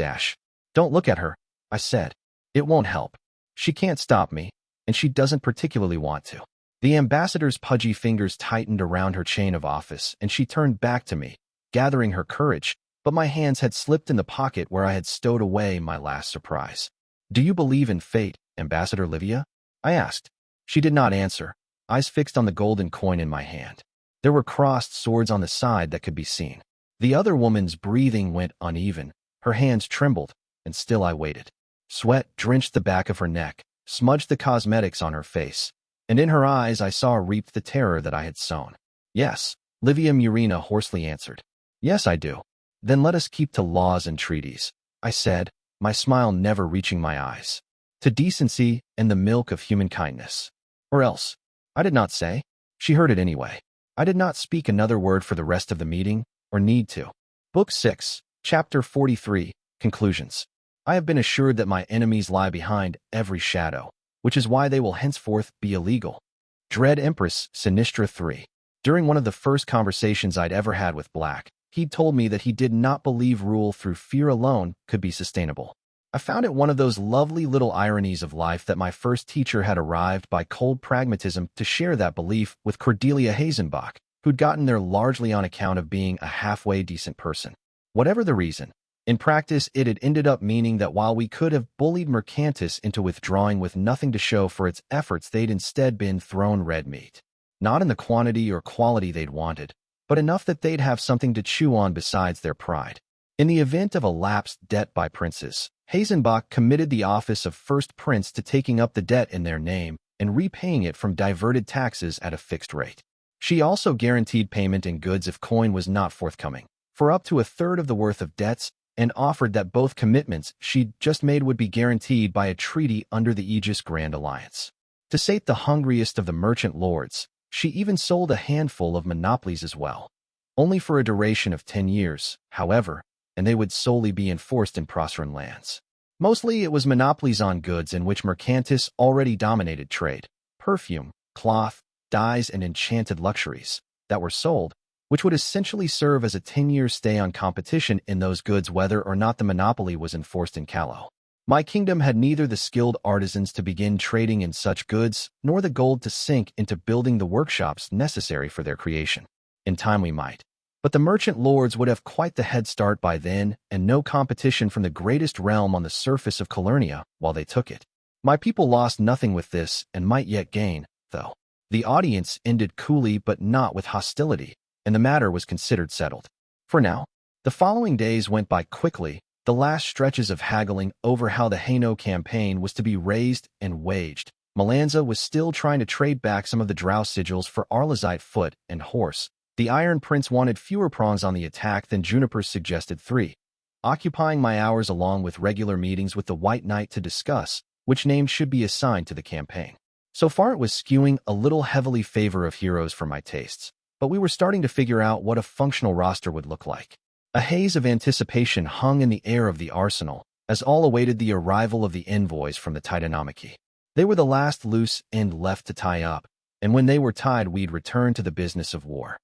don't look at her, I said. It won't help. She can't stop me, and she doesn't particularly want to. The ambassador's pudgy fingers tightened around her chain of office, and she turned back to me, gathering her courage, but my hands had slipped in the pocket where I had stowed away my last surprise. Do you believe in fate, Ambassador Livia? I asked. She did not answer, eyes fixed on the golden coin in my hand. There were crossed swords on the side that could be seen. The other woman's breathing went uneven, her hands trembled, and still I waited. Sweat drenched the back of her neck, smudged the cosmetics on her face, and in her eyes I saw reaped the terror that I had sown. Yes, Livia Murina hoarsely answered. Yes, I do. Then let us keep to laws and treaties, I said, my smile never reaching my eyes. To decency and the milk of human kindness. Or else. I did not say. She heard it anyway. I did not speak another word for the rest of the meeting, or need to. Book 6, Chapter 43, Conclusions. I have been assured that my enemies lie behind every shadow, which is why they will henceforth be illegal. Dread Empress Sinistra III. During one of the first conversations I'd ever had with Black, he'd told me that he did not believe rule through fear alone could be sustainable. I found it one of those lovely little ironies of life that my first teacher had arrived by cold pragmatism to share that belief with Cordelia Hazenbach, who'd gotten there largely on account of being a halfway decent person. Whatever the reason, in practice it had ended up meaning that while we could have bullied Mercantis into withdrawing with nothing to show for its efforts, they'd instead been thrown red meat. Not in the quantity or quality they'd wanted, but enough that they'd have something to chew on besides their pride. In the event of a lapsed debt by princes, Hazenbach committed the office of first prince to taking up the debt in their name and repaying it from diverted taxes at a fixed rate. She also guaranteed payment in goods if coin was not forthcoming, for up to a third of the worth of debts, and offered that both commitments she'd just made would be guaranteed by a treaty under the Aegis Grand Alliance. To sate the hungriest of the merchant lords, she even sold a handful of monopolies as well. Only for a duration of 10 years, however, and they would solely be enforced in Proserpine lands. Mostly it was monopolies on goods in which Mercantis already dominated trade, perfume, cloth, dyes, and enchanted luxuries, that were sold, which would essentially serve as a 10-year stay on competition in those goods whether or not the monopoly was enforced in Callow. My kingdom had neither the skilled artisans to begin trading in such goods, nor the gold to sink into building the workshops necessary for their creation. In time we might. But the merchant lords would have quite the head start by then, and no competition from the greatest realm on the surface of Calernia while they took it. My people lost nothing with this, and might yet gain, though. The audience ended coolly but not with hostility, and the matter was considered settled. For now. The following days went by quickly, the last stretches of haggling over how the Hainaut campaign was to be raised and waged. Melanza was still trying to trade back some of the drow sigils for Arlazite foot and horse. The Iron Prince wanted fewer prongs on the attack than Juniper's suggested 3, occupying my hours along with regular meetings with the White Knight to discuss which names should be assigned to the campaign. So far it was skewing a little heavily favor of heroes for my tastes, but we were starting to figure out what a functional roster would look like. A haze of anticipation hung in the air of the arsenal, as all awaited the arrival of the envoys from the Titanomachy. They were the last loose end left to tie up, and when they were tied we'd return to the business of war.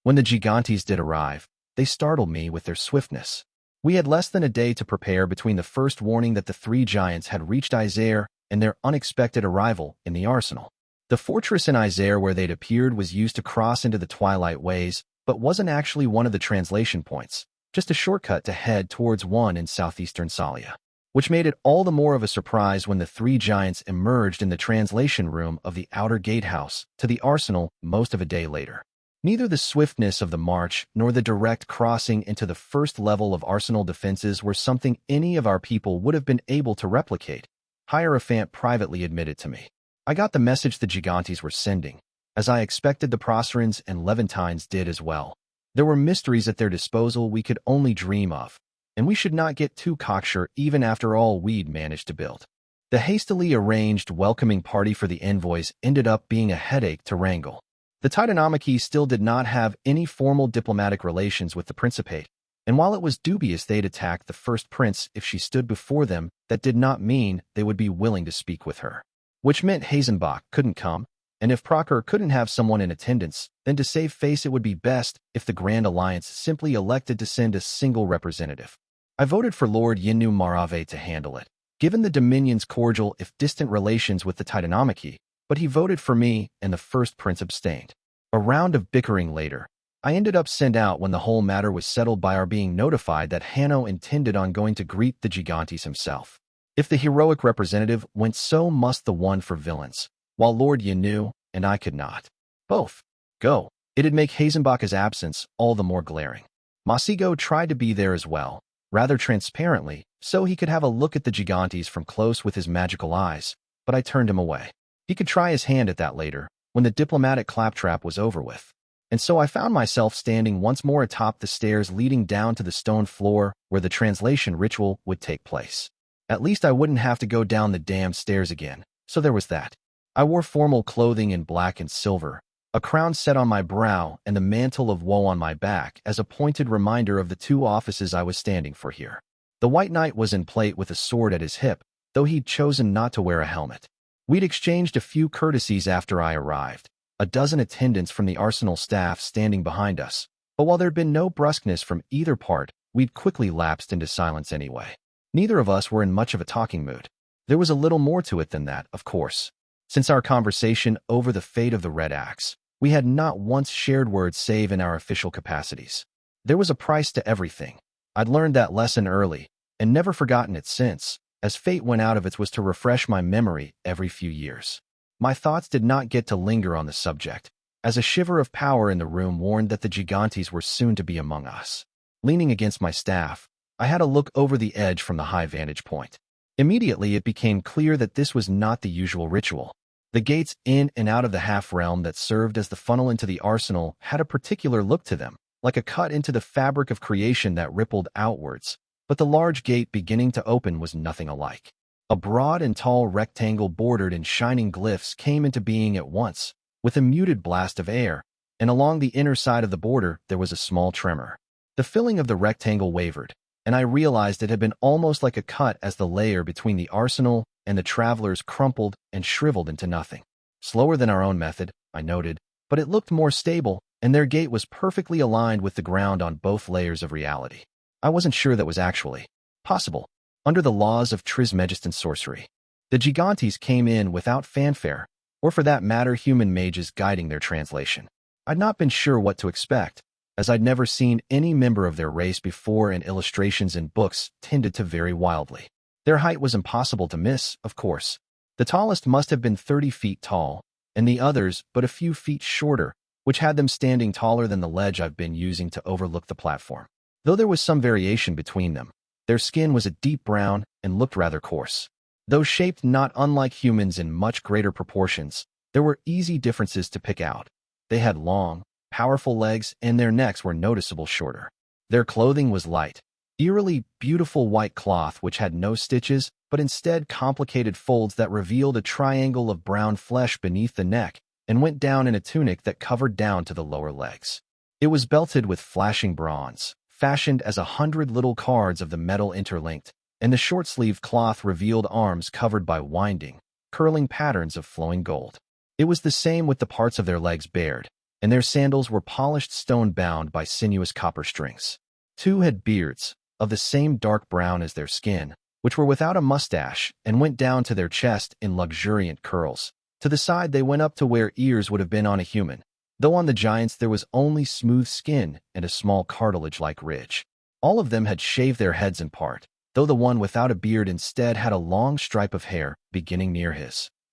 When the Gigantes did arrive, they startled me with their swiftness. We had less than a day to prepare between the first warning that the 3 giants had reached Isère and their unexpected arrival in the arsenal. The fortress in Isère where they'd appeared was used to cross into the Twilight Ways, but wasn't actually one of the translation points, just a shortcut to head towards one in southeastern Salia, which made it all the more of a surprise when the 3 giants emerged in the translation room of the outer gatehouse to the arsenal most of a day later. Neither the swiftness of the march nor the direct crossing into the first level of arsenal defenses were something any of our people would have been able to replicate, Hierophant privately admitted to me. I got the message the Gigantes were sending, as I expected the Proserpines and Levantines did as well. There were mysteries at their disposal we could only dream of, and we should not get too cocksure even after all we'd managed to build. The hastily arranged welcoming party for the envoys ended up being a headache to wrangle. The Titanomachy still did not have any formal diplomatic relations with the Principate, And while it was dubious they'd attack the first prince if she stood before them, that did not mean they would be willing to speak with her. Which meant Hazenbach couldn't come, and if Procker couldn't have someone in attendance, then to save face it would be best if the Grand Alliance simply elected to send a single representative. I voted for Lord Yinu Marave to handle it, given the Dominion's cordial if distant relations with the Titanomachy, but he voted for me and the first prince abstained. A round of bickering later, I ended up sent out when the whole matter was settled by our being notified that Hanno intended on going to greet the Gigantes himself. If the heroic representative went, so must the one for villains, while Lord Yanu and I could not. Both go. It'd make Hazenbach's absence all the more glaring. Masigo tried to be there as well, rather transparently, so he could have a look at the Gigantes from close with his magical eyes, but I turned him away. He could try his hand at that later, when the diplomatic claptrap was over with. And so I found myself standing once more atop the stairs leading down to the stone floor where the translation ritual would take place. At least I wouldn't have to go down the damn stairs again, so there was that. I wore formal clothing in black and silver, a crown set on my brow and the mantle of woe on my back as a pointed reminder of the two offices I was standing for here. The White Knight was in plate with a sword at his hip, though he'd chosen not to wear a helmet. We'd exchanged a few courtesies after I arrived, a dozen attendants from the arsenal staff standing behind us, but while there'd been no brusqueness from either part, we'd quickly lapsed into silence anyway. Neither of us were in much of a talking mood. There was a little more to it than that, of course. Since our conversation over the fate of the Red Axe, we had not once shared words save in our official capacities. There was a price to everything. I'd learned that lesson early, and never forgotten it since, as fate went out of its was to refresh my memory every few years. My thoughts did not get to linger on the subject, as a shiver of power in the room warned that the Gigantes were soon to be among us. Leaning against my staff, I had a look over the edge from the high vantage point. Immediately it became clear that this was not the usual ritual. The gates in and out of the half-realm that served as the funnel into the arsenal had a particular look to them, like a cut into the fabric of creation that rippled outwards, but the large gate beginning to open was nothing alike. A broad and tall rectangle bordered in shining glyphs came into being at once, with a muted blast of air, and along the inner side of the border there was a small tremor. The filling of the rectangle wavered, and I realized it had been almost like a cut as the layer between the arsenal and the travelers crumpled and shriveled into nothing. Slower than our own method, I noted, but it looked more stable, and their gate was perfectly aligned with the ground on both layers of reality. I wasn't sure that was actually possible. Under the laws of Trismegistan sorcery, the Gigantes came in without fanfare, or for that matter human mages guiding their translation. I'd not been sure what to expect, as I'd never seen any member of their race before, and illustrations in books tended to vary wildly. Their height was impossible to miss, of course. The tallest must have been 30 feet tall, and the others but a few feet shorter, which had them standing taller than the ledge I've been using to overlook the platform. Though there was some variation between them, their skin was a deep brown and looked rather coarse. Though shaped not unlike humans in much greater proportions, there were easy differences to pick out. They had long, powerful legs, and their necks were noticeably shorter. Their clothing was light, eerily beautiful white cloth which had no stitches, but instead complicated folds that revealed a triangle of brown flesh beneath the neck and went down in a tunic that covered down to the lower legs. It was belted with flashing bronze, fashioned as 100 little cards of the metal interlinked, and the short-sleeved cloth revealed arms covered by winding, curling patterns of flowing gold. It was the same with the parts of their legs bared, and their sandals were polished stone bound by sinuous copper strings. Two had beards, of the same dark brown as their skin, which were without a mustache and went down to their chest in luxuriant curls. To the side they went up to where ears would have been on a human, though on the giants there was only smooth skin and a small cartilage-like ridge. All of them had shaved their heads in part, though the one without a beard instead had a long stripe of hair beginning near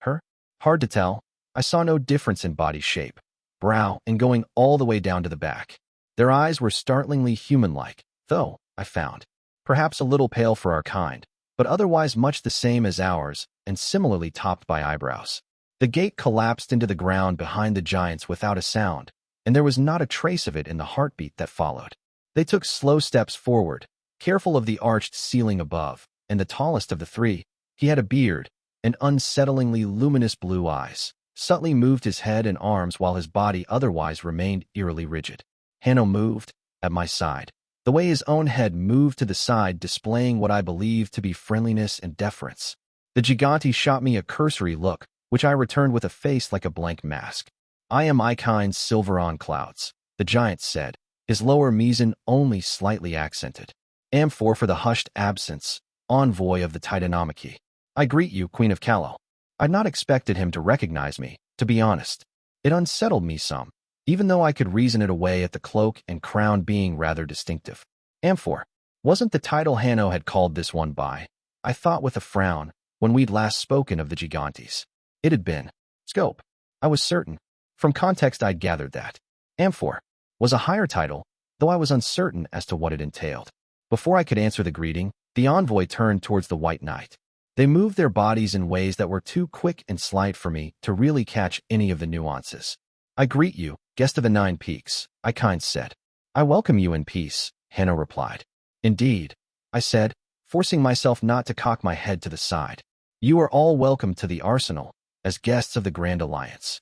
her. Hard to tell. I saw no difference in body shape, brow, and going all the way down to the back. Their eyes were startlingly human-like, though, I found, perhaps a little pale for our kind, but otherwise much the same as ours, and similarly topped by eyebrows. The gate collapsed into the ground behind the giants without a sound, and there was not a trace of it in the heartbeat that followed. They took slow steps forward, careful of the arched ceiling above, and the tallest of the three, he had a beard and unsettlingly luminous blue eyes, subtly moved his head and arms while his body otherwise remained eerily rigid. Hanno moved, at my side. The the way his own head moved to the side, displaying what I believed to be friendliness and deference. The Gigante shot me a cursory look, which I returned with a face like a blank mask. "I am Ikine's silver on clouds," the giant said, his lower meson only slightly accented. "Am4 for the hushed absence, envoy of the Titanomachy. I greet you, Queen of Callow." I'd not expected him to recognize me, to be honest. It unsettled me some, even though I could reason it away at the cloak and crown being rather distinctive. Am4 wasn't the title Hanno had called this one by, I thought with a frown, when we'd last spoken of the Gigantes. It had been Scope. I was certain. From context I'd gathered that Am4 was a higher title, though I was uncertain as to what it entailed. Before I could answer the greeting, the envoy turned towards the White Knight. They moved their bodies in ways that were too quick and slight for me to really catch any of the nuances. "I greet you, guest of the Nine Peaks," Ikine said. "I welcome you in peace," Hanno replied. "Indeed," I said, forcing myself not to cock my head to the side. "You are all welcome to the Arsenal, as guests of the Grand Alliance.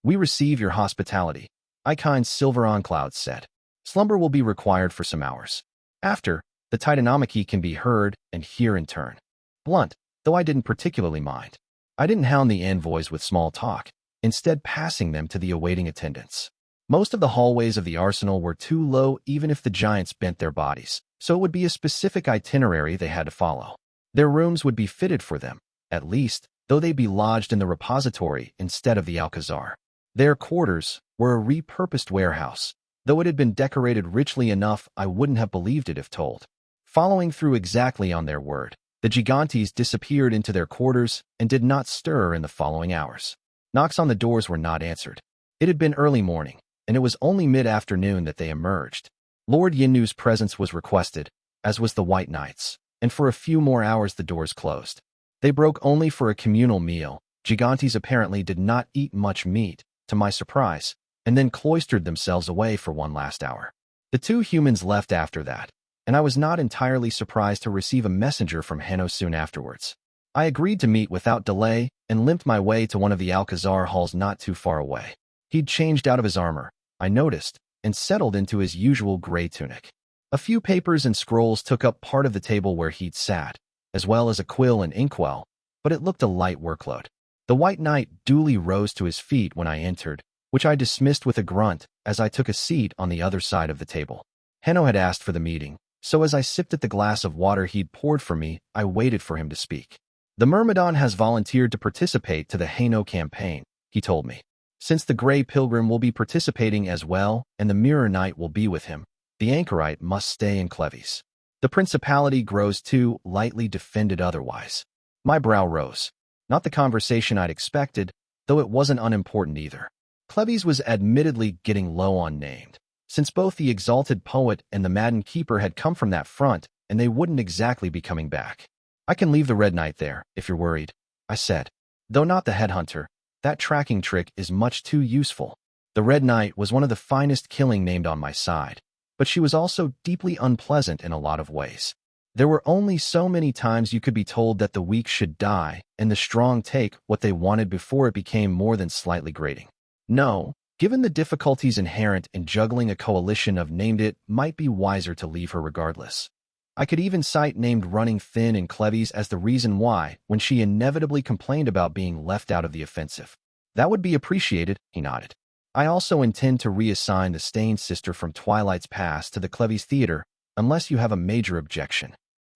We receive your hospitality," Ikine's silver on clouds said. "Slumber will be required for some hours. After, the Titanomachy can be heard and hear in turn." Blunt, though I didn't particularly mind. I didn't hound the envoys with small talk, instead passing them to the awaiting attendants. Most of the hallways of the arsenal were too low even if the giants bent their bodies, so it would be a specific itinerary they had to follow. Their rooms would be fitted for them, at least, though they'd be lodged in the repository instead of the Alcazar. Their quarters were a repurposed warehouse, though it had been decorated richly enough I wouldn't have believed it if told. Following through exactly on their word, the Gigantes disappeared into their quarters and did not stir in the following hours. Knocks on the doors were not answered. It had been early morning, and it was only mid-afternoon that they emerged. Lord Yinnu's presence was requested, as was the White Knight's, and for a few more hours the doors closed. They broke only for a communal meal. Gigantes apparently did not eat much meat, to my surprise, and then cloistered themselves away for one last hour. The two humans left after that, and I was not entirely surprised to receive a messenger from Hanno soon afterwards. I agreed to meet without delay and limped my way to one of the Alcazar halls not too far away. He'd changed out of his armor, I noticed, and settled into his usual gray tunic. A few papers and scrolls took up part of the table where he'd sat, as well as a quill and inkwell, but it looked a light workload. The White Knight duly rose to his feet when I entered, which I dismissed with a grunt as I took a seat on the other side of the table. Hanno had asked for the meeting, so as I sipped at the glass of water he'd poured for me, I waited for him to speak. "The Myrmidon has volunteered to participate to the Hanno campaign," he told me. "Since the Grey Pilgrim will be participating as well, and the Mirror Knight will be with him, the anchorite must stay in Cleves. The Principality grows too lightly defended otherwise." My brow rose. Not the conversation I'd expected, though it wasn't unimportant either. Cleves was admittedly getting low on named, since both the Exalted Poet and the Madden Keeper had come from that front, and they wouldn't exactly be coming back. "I can leave the Red Knight there, if you're worried," I said. "Though not the headhunter, that tracking trick is much too useful." The Red Knight was one of the finest killing named on my side, but she was also deeply unpleasant in a lot of ways. There were only so many times you could be told that the weak should die and the strong take what they wanted before it became more than slightly grating. No, given the difficulties inherent in juggling a coalition of named, it might be wiser to leave her regardless. I could even cite named running thin in Cleves as the reason why, when she inevitably complained about being left out of the offensive. "That would be appreciated," he nodded. "I also intend to reassign the Stained Sister from Twilight's Pass to the Cleves Theater, unless you have a major objection."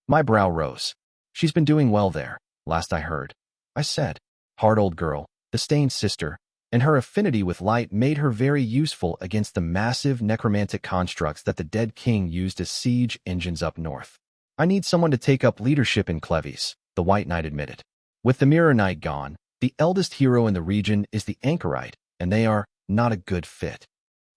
My brow rose. "She's been doing well there, last I heard," I said. "Hard old girl, the Stained Sister, and her affinity with light made her very useful against the massive necromantic constructs that the dead king used as siege engines up north. I need someone to take up leadership in Cleves," the White Knight admitted. "With the Mirror Knight gone, the eldest hero in the region is the anchorite, and they are not a good fit.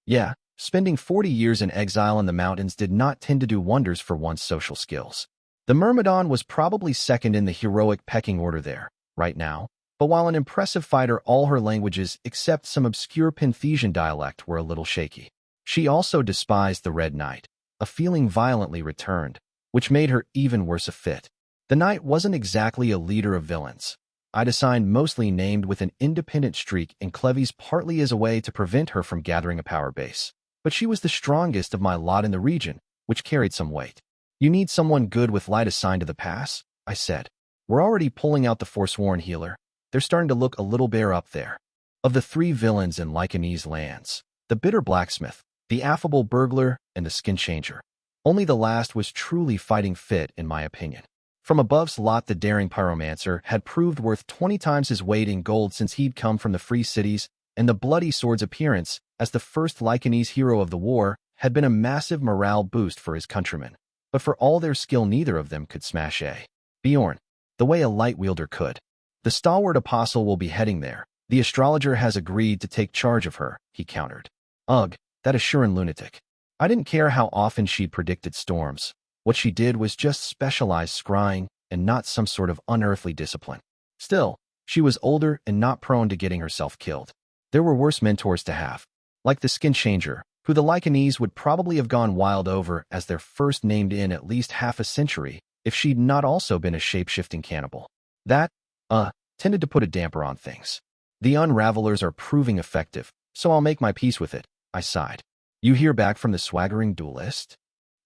Yeah, spending 40 years in exile in the mountains did not tend to do wonders for one's social skills. The Myrmidon was probably second in the heroic pecking order there, right now, but while an impressive fighter, all her languages except some obscure Penthesian dialect were a little shaky. She also despised the Red Knight, a feeling violently returned, which made her even worse a fit. The Knight wasn't exactly a leader of villains. I'd assigned mostly named with an independent streak in Cleves partly as a way to prevent her from gathering a power base. But she was the strongest of my lot in the region, which carried some weight. You need someone good with light assigned to the pass, I said. We're already pulling out the Forsworn healer. They're starting to look a little bare up there. Of the three villains in Lycanese lands, the bitter blacksmith, the affable burglar, and the skin changer, only the last was truly fighting fit, in my opinion. From above's lot, the daring pyromancer had proved worth 20 times his weight in gold since he'd come from the free cities, and the bloody sword's appearance as the first Lycanese hero of the war had been a massive morale boost for his countrymen. But for all their skill, neither of them could smash Bjorn the way a light wielder could. The stalwart apostle will be heading there. The astrologer has agreed to take charge of her, he countered. Ugh, that Assuran lunatic. I didn't care how often she'd predicted storms. What she did was just specialized scrying and not some sort of unearthly discipline. Still, she was older and not prone to getting herself killed. There were worse mentors to have, like the skin changer, who the Lycanese would probably have gone wild over as their first named in at least half a century if she'd not also been a shape-shifting cannibal. That, tended to put a damper on things. The unravelers are proving effective, so I'll make my peace with it, I sighed. You hear back from the swaggering duelist?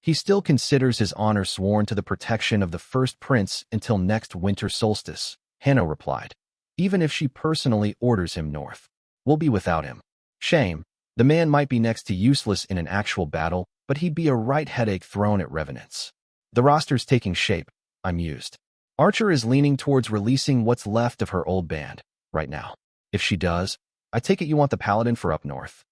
He still considers his honor sworn to the protection of the first prince until next winter solstice, Hanno replied. Even if she personally orders him north, we'll be without him. Shame. The man might be next to useless in an actual battle, but he'd be a right headache thrown at revenants. The roster's taking shape, I mused. Archer is leaning towards releasing what's left of her old band, right now. If she does, I take it you want the paladin for up north.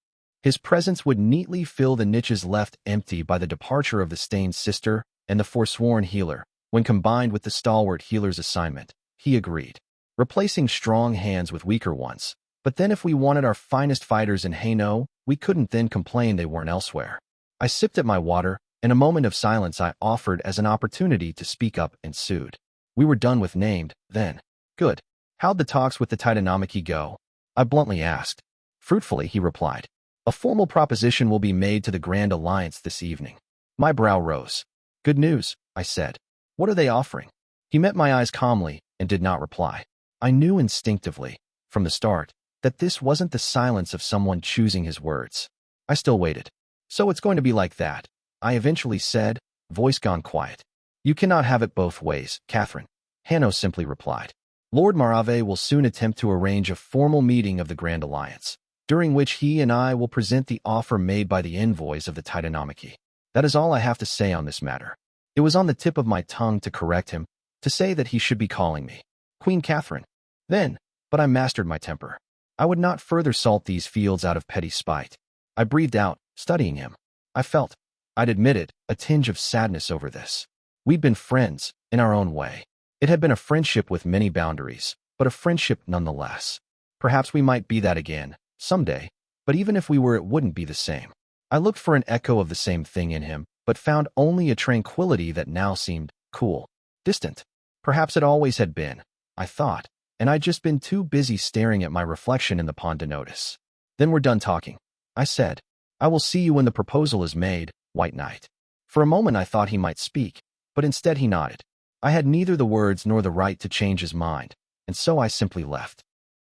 His presence would neatly fill the niches left empty by the departure of the stained sister and the forsworn healer, when combined with the stalwart healer's assignment, he agreed, replacing strong hands with weaker ones. But then if we wanted our finest fighters in Haino, we couldn't then complain they weren't elsewhere. I sipped at my water, and a moment of silence I offered as an opportunity to speak up ensued. We were done with named, then. Good. How'd the talks with the Titanomachy go? I bluntly asked. Fruitfully, he replied. A formal proposition will be made to the Grand Alliance this evening. My brow rose. Good news, I said. What are they offering? He met my eyes calmly and did not reply. I knew instinctively, from the start, that this wasn't the silence of someone choosing his words. I still waited. So it's going to be like that, I eventually said, voice gone quiet. You cannot have it both ways, Catherine, Hanno simply replied. Lord Marave will soon attempt to arrange a formal meeting of the Grand Alliance, during which he and I will present the offer made by the envoys of the Titanomachy. That is all I have to say on this matter. It was on the tip of my tongue to correct him, to say that he should be calling me Queen Catherine. Then, but I mastered my temper. I would not further salt these fields out of petty spite. I breathed out, studying him. I felt, I'd admit it, a tinge of sadness over this. We'd been friends, in our own way. It had been a friendship with many boundaries, but a friendship nonetheless. Perhaps we might be that again, someday, but even if we were, it wouldn't be the same. I looked for an echo of the same thing in him, but found only a tranquility that now seemed cool, distant. Perhaps it always had been, I thought, and I'd just been too busy staring at my reflection in the pond to notice. Then we're done talking, I said. I will see you when the proposal is made, White Knight. For a moment I thought he might speak, but instead he nodded. I had neither the words nor the right to change his mind, and so I simply left.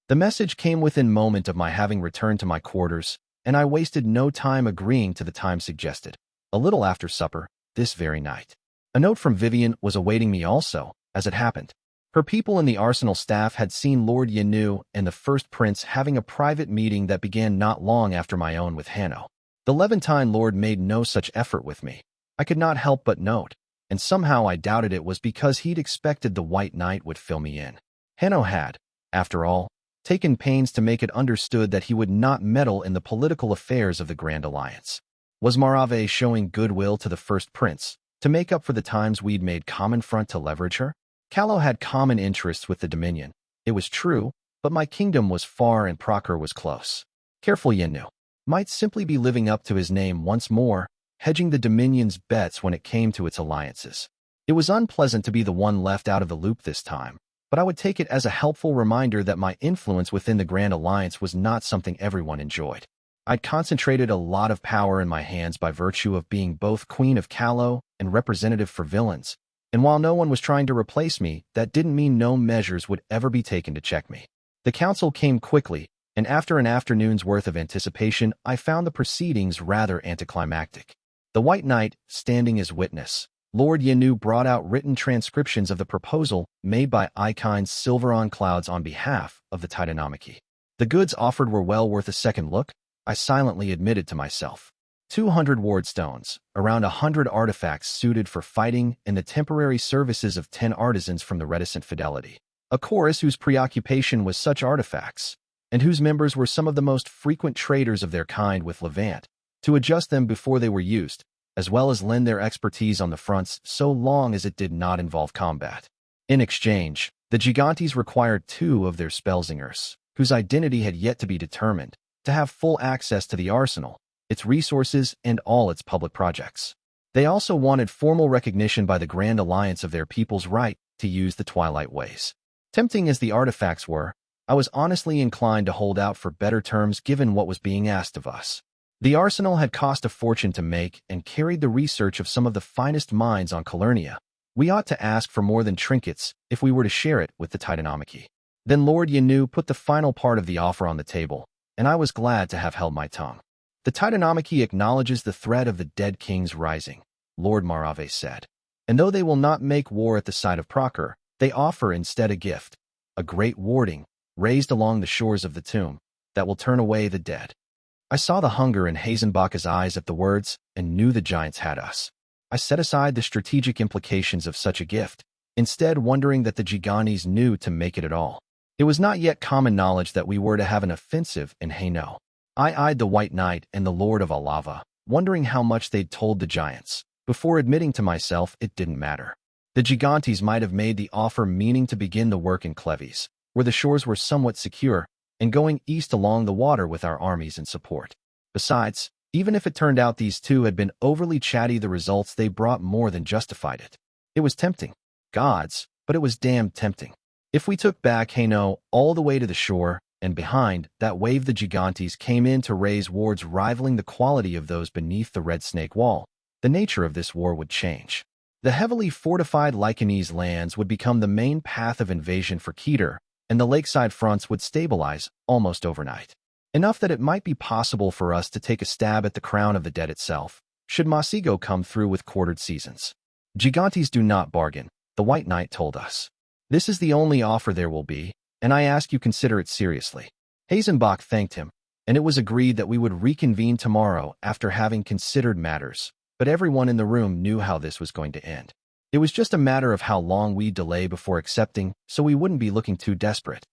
The message came within moment of my having returned to my quarters, and I wasted no time agreeing to the time suggested. A little after supper, this very night. A note from Vivian was awaiting me also, as it happened. Her people in the arsenal staff had seen Lord Yanu and the first prince having a private meeting that began not long after my own with Hanno. The Levantine lord made no such effort with me. I could not help but note, and somehow I doubted it was because he'd expected the White Knight would fill me in. Hanno had, after all, taken pains to make it understood that he would not meddle in the political affairs of the Grand Alliance. Was Marave showing goodwill to the first prince, to make up for the times we'd made common front to leverage her? Callow had common interests with the Dominion, it was true, but my kingdom was far and Procker was close. Careful Yenu might simply be living up to his name once more, hedging the Dominion's bets when it came to its alliances. It was unpleasant to be the one left out of the loop this time, but I would take it as a helpful reminder that my influence within the Grand Alliance was not something everyone enjoyed. I'd concentrated a lot of power in my hands by virtue of being both Queen of Callow and representative for villains, and while no one was trying to replace me, that didn't mean no measures would ever be taken to check me. The council came quickly, and after an afternoon's worth of anticipation, I found the proceedings rather anticlimactic. The White Knight, standing as witness, Lord Yanu brought out written transcriptions of the proposal made by Icons Silveron Clouds on behalf of the Titanomachy. The goods offered were well worth a second look, I silently admitted to myself. 200 ward stones, around 100 artifacts suited for fighting, and the temporary services of 10 artisans from the reticent fidelity. A chorus whose preoccupation was such artifacts, and whose members were some of the most frequent traders of their kind with Levant, to adjust them before they were used, as well as lend their expertise on the fronts so long as it did not involve combat. In exchange, the Gigantes required 2 of their Spellsingers, whose identity had yet to be determined, to have full access to the arsenal, its resources, and all its public projects. They also wanted formal recognition by the Grand Alliance of their people's right to use the Twilight Ways. Tempting as the artifacts were, I was honestly inclined to hold out for better terms given what was being asked of us. The arsenal had cost a fortune to make and carried the research of some of the finest minds on Calernia. We ought to ask for more than trinkets if we were to share it with the Titanomachy. Then Lord Yanu put the final part of the offer on the table, and I was glad to have held my tongue. The Titanomachy acknowledges the threat of the dead king's rising, Lord Marave said. And though they will not make war at the sight of Procor, they offer instead a gift, a great warding, raised along the shores of the tomb, that will turn away the dead. I saw the hunger in Hazenbach's eyes at the words and knew the giants had us. I set aside the strategic implications of such a gift, instead wondering that the Gigantes knew to make it at all. It was not yet common knowledge that we were to have an offensive in Hainaut. I eyed the White Knight and the Lord of Alava, wondering how much they'd told the giants, before admitting to myself it didn't matter. The Gigantes might have made the offer meaning to begin the work in Cleves, where the shores were somewhat secure, and going east along the water with our armies in support. Besides, even if it turned out these 2 had been overly chatty, the results they brought more than justified it. It was tempting. Gods, but it was damned tempting. If we took back Hainaut all the way to the shore, and behind that wave the Gigantes came in to raise wards rivaling the quality of those beneath the Red Snake Wall, the nature of this war would change. The heavily fortified Lycanese lands would become the main path of invasion for Keter, and the lakeside fronts would stabilize almost overnight. Enough that it might be possible for us to take a stab at the crown of the dead itself, should Masigo come through with quartered seasons. Gigantes do not bargain, the White Knight told us. This is the only offer there will be, and I ask you consider it seriously. Hazenbach thanked him, and it was agreed that we would reconvene tomorrow after having considered matters, but everyone in the room knew how this was going to end. It was just a matter of how long we'd delay before accepting, so we wouldn't be looking too desperate.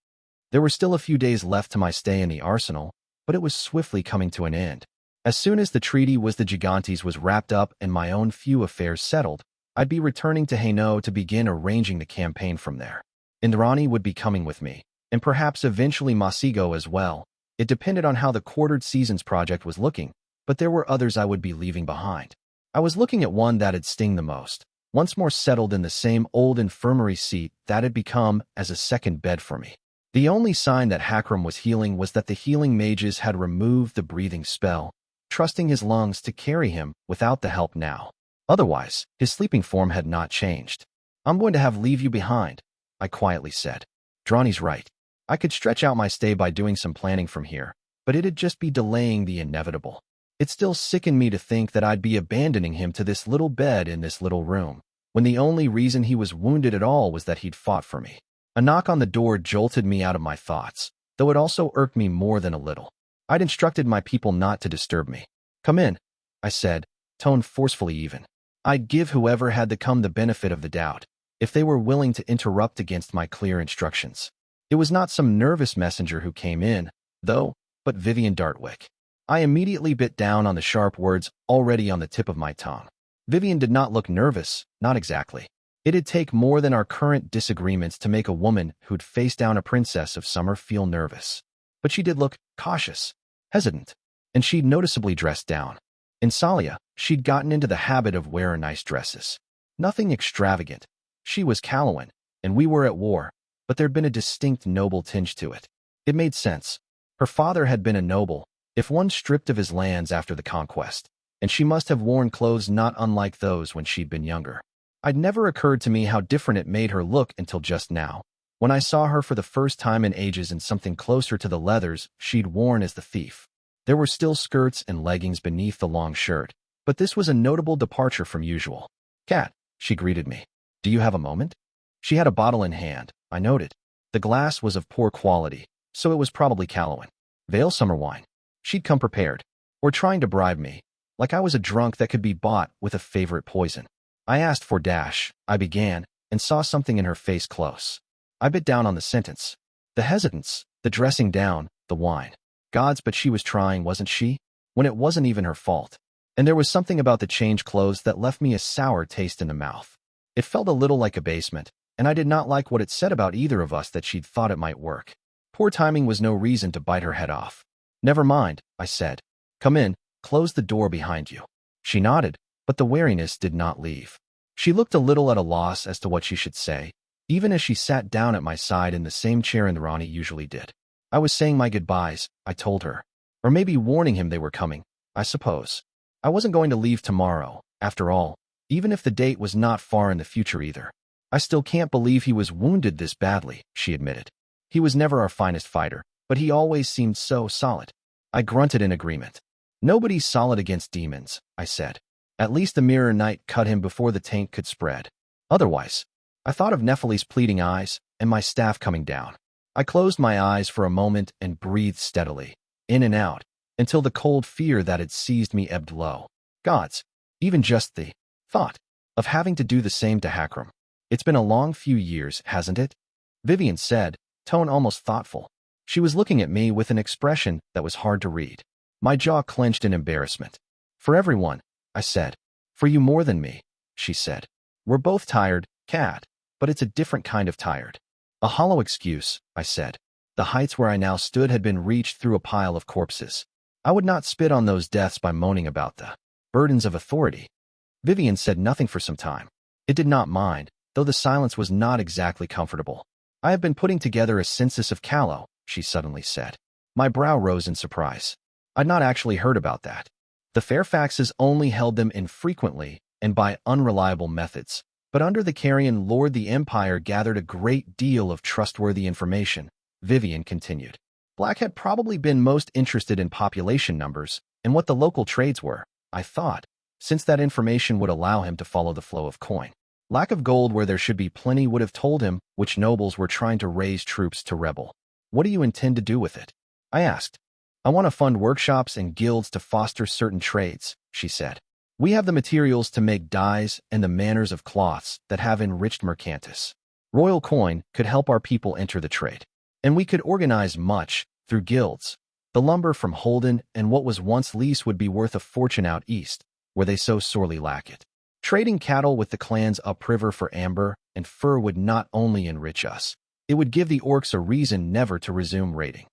There were still a few days left to my stay in the arsenal, but it was swiftly coming to an end. As soon as the treaty with the Gigantes was wrapped up and my own few affairs settled, I'd be returning to Hainaut to begin arranging the campaign from there. Indrani would be coming with me, and perhaps eventually Masigo as well. It depended on how the quartered seasons project was looking, but there were others I would be leaving behind. I was looking at one that'd sting the most, once more settled in the same old infirmary seat that had become as a second bed for me. The only sign that Hakram was healing was that the healing mages had removed the breathing spell, trusting his lungs to carry him without the help now. Otherwise, his sleeping form had not changed. I'm going to have leave you behind, I quietly said. Drani's right. I could stretch out my stay by doing some planning from here, but it'd just be delaying the inevitable. It still sickened me to think that I'd be abandoning him to this little bed in this little room, when the only reason he was wounded at all was that he'd fought for me. A knock on the door jolted me out of my thoughts, though it also irked me more than a little. I'd instructed my people not to disturb me. Come in, I said, tone forcefully even. I'd give whoever had to come the benefit of the doubt, if they were willing to interrupt against my clear instructions. It was not some nervous messenger who came in, though, but Vivian Dartwick. I immediately bit down on the sharp words already on the tip of my tongue. Vivian did not look nervous, not exactly. It'd take more than our current disagreements to make a woman who'd face down a princess of summer feel nervous. But she did look cautious, hesitant, and she'd noticeably dressed down. In Salia, she'd gotten into the habit of wearing nice dresses. Nothing extravagant. She was Calawan, and we were at war, but there'd been a distinct noble tinge to it. It made sense. Her father had been a noble, if one stripped of his lands after the conquest, and she must have worn clothes not unlike those when she'd been younger. I'd never occurred to me how different it made her look until just now, when I saw her for the first time in ages in something closer to the leathers she'd worn as the thief. There were still skirts and leggings beneath the long shirt, But this was a notable departure from usual. "Cat," she greeted me. "Do you have a moment?" She had a bottle in hand, I noted. The glass was of poor quality, so it was probably Callaway Vale summer wine. She'd come prepared, or trying to bribe me, like I was a drunk that could be bought with a favorite poison. "I asked for dash," I began, and saw something in her face close. I bit down on the sentence. The hesitance, the dressing down, the wine. Gods, but she was trying, wasn't she? When it wasn't even her fault. And there was something about the changed clothes that left me a sour taste in the mouth. It felt a little like abasement, and I did not like what it said about either of us that she'd thought it might work. Poor timing was no reason to bite her head off. "Never mind," I said. "Come in, close the door behind you." She nodded, but the wariness did not leave. She looked a little at a loss as to what she should say, even as she sat down at my side in the same chair Ronnie usually did. "I was saying my goodbyes," I told her. Or maybe warning him they were coming, I suppose. I wasn't going to leave tomorrow, after all, even if the date was not far in the future either. "I still can't believe he was wounded this badly," she admitted. "He was never our finest fighter, but he always seemed so solid." I grunted in agreement. "Nobody's solid against demons," I said. "At least the Mirror Knight cut him before the taint could spread. Otherwise." I thought of Nephili's pleading eyes and my staff coming down. I closed my eyes for a moment and breathed steadily, in and out, until the cold fear that had seized me ebbed low. Gods, even just the thought of having to do the same to Hakram. "It's been a long few years, hasn't it?" Vivian said, tone almost thoughtful. She was looking at me with an expression that was hard to read. My jaw clenched in embarrassment. "For everyone," I said. "For you more than me," she said. "We're both tired, Cat, but it's a different kind of tired." "A hollow excuse," I said. The heights where I now stood had been reached through a pile of corpses. I would not spit on those deaths by moaning about the burdens of authority. Vivian said nothing for some time. It did not mind, though the silence was not exactly comfortable. "I have been putting together a census of Callow," she suddenly said. My brow rose in surprise. I'd not actually heard about that. The Fairfaxes only held them infrequently and by unreliable methods. But under the Carrion Lord the Empire gathered a great deal of trustworthy information, Vivian continued. Black had probably been most interested in population numbers and what the local trades were, I thought, since that information would allow him to follow the flow of coin. Lack of gold where there should be plenty would have told him which nobles were trying to raise troops to rebel. "What do you intend to do with it?" I asked. "I want to fund workshops and guilds to foster certain trades," she said. "We have the materials to make dyes and the manners of cloths that have enriched Mercantis. Royal coin could help our people enter the trade. And we could organize much through guilds. The lumber from Holden and what was once leased would be worth a fortune out east, where they so sorely lack it. Trading cattle with the clans upriver for amber and fur would not only enrich us, it would give the orcs a reason never to resume raiding."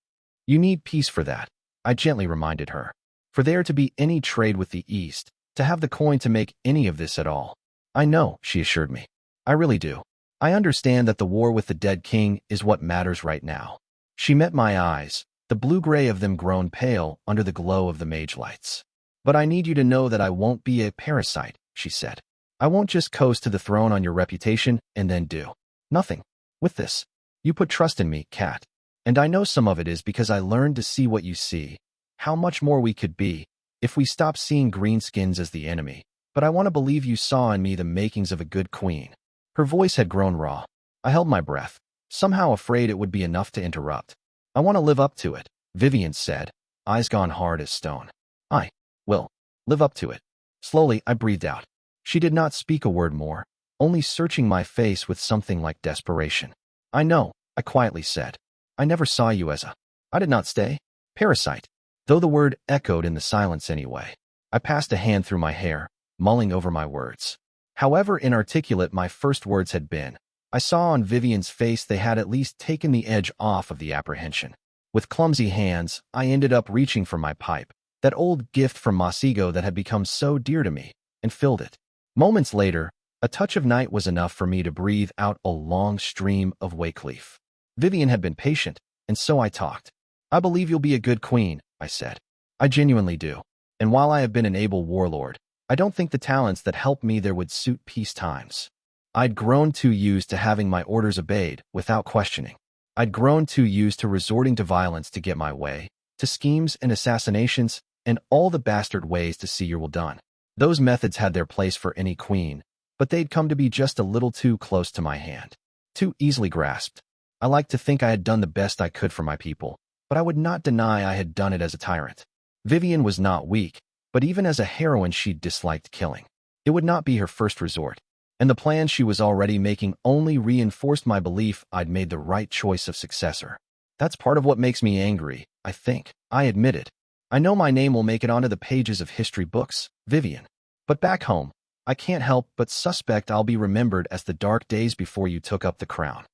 "You need peace for that," I gently reminded her. "For there to be any trade with the East, to have the coin to make any of this at all." "I know," she assured me. "I really do. I understand that the war with the dead king is what matters right now." She met my eyes, the blue-gray of them grown pale under the glow of the mage lights. "But I need you to know that I won't be a parasite," she said. "I won't just coast to the throne on your reputation and then do nothing with this. You put trust in me, Cat. And I know some of it is because I learned to see what you see, how much more we could be, if we stop seeing greenskins as the enemy. But I want to believe you saw in me the makings of a good queen." Her voice had grown raw. I held my breath, somehow afraid it would be enough to interrupt. "I want to live up to it," Vivian said, eyes gone hard as stone. "I will live up to it." Slowly, I breathed out. She did not speak a word more, only searching my face with something like desperation. "I know," I quietly said. "I never saw you as a I did not stay parasite," though the word echoed in the silence anyway. I passed a hand through my hair, mulling over my words. However inarticulate my first words had been, I saw on Vivian's face they had at least taken the edge off of the apprehension. With clumsy hands, I ended up reaching for my pipe, that old gift from Masigo that had become so dear to me, and filled it. Moments later, a touch of night was enough for me to breathe out a long stream of wakeleaf. Vivian had been patient, and so I talked. "I believe you'll be a good queen," I said. "I genuinely do. And while I have been an able warlord, I don't think the talents that helped me there would suit peace times. I'd grown too used to having my orders obeyed without questioning. I'd grown too used to resorting to violence to get my way, to schemes and assassinations, and all the bastard ways to see your will done. Those methods had their place for any queen, but they'd come to be just a little too close to my hand. Too easily grasped. I liked to think I had done the best I could for my people, but I would not deny I had done it as a tyrant. Vivian was not weak, but even as a heroine she disliked killing. It would not be her first resort, and the plans she was already making only reinforced my belief I'd made the right choice of successor. That's part of what makes me angry, I think. I admitted. I know my name will make it onto the pages of history books, Vivian. But back home, I can't help but suspect I'll be remembered as the dark days before you took up the crown.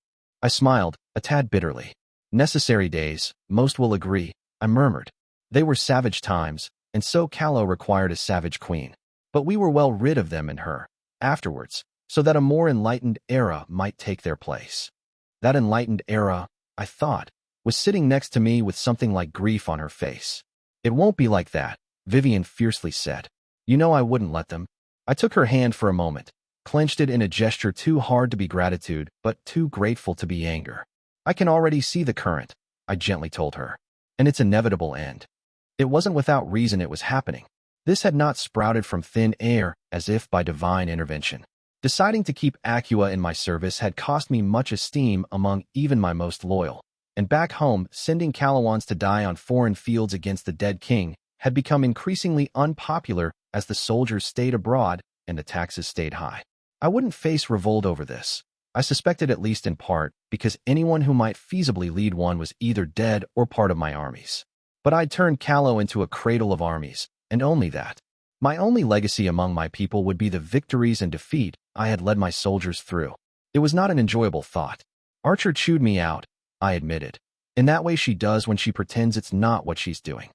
I smiled, a tad bitterly. Necessary days, most will agree, I murmured. They were savage times, and so Callow required a savage queen. But we were well rid of them and her, afterwards, so that a more enlightened era might take their place. That enlightened era, I thought, was sitting next to me with something like grief on her face. It won't be like that, Vivian fiercely said. You know I wouldn't let them. I took her hand for a moment, clenched it in a gesture too hard to be gratitude, but too grateful to be anger. I can already see the current, I gently told her, and its inevitable end. It wasn't without reason it was happening. This had not sprouted from thin air, as if by divine intervention. Deciding to keep Acqua in my service had cost me much esteem among even my most loyal. And back home, sending Callowans to die on foreign fields against the dead king had become increasingly unpopular as the soldiers stayed abroad and the taxes stayed high. I wouldn't face revolt over this. I suspected, at least in part, because anyone who might feasibly lead one was either dead or part of my armies. But I'd turned Callow into a cradle of armies, and only that. My only legacy among my people would be the victories and defeat I had led my soldiers through. It was not an enjoyable thought. Archer chewed me out, I admitted. In that way she does when she pretends it's not what she's doing.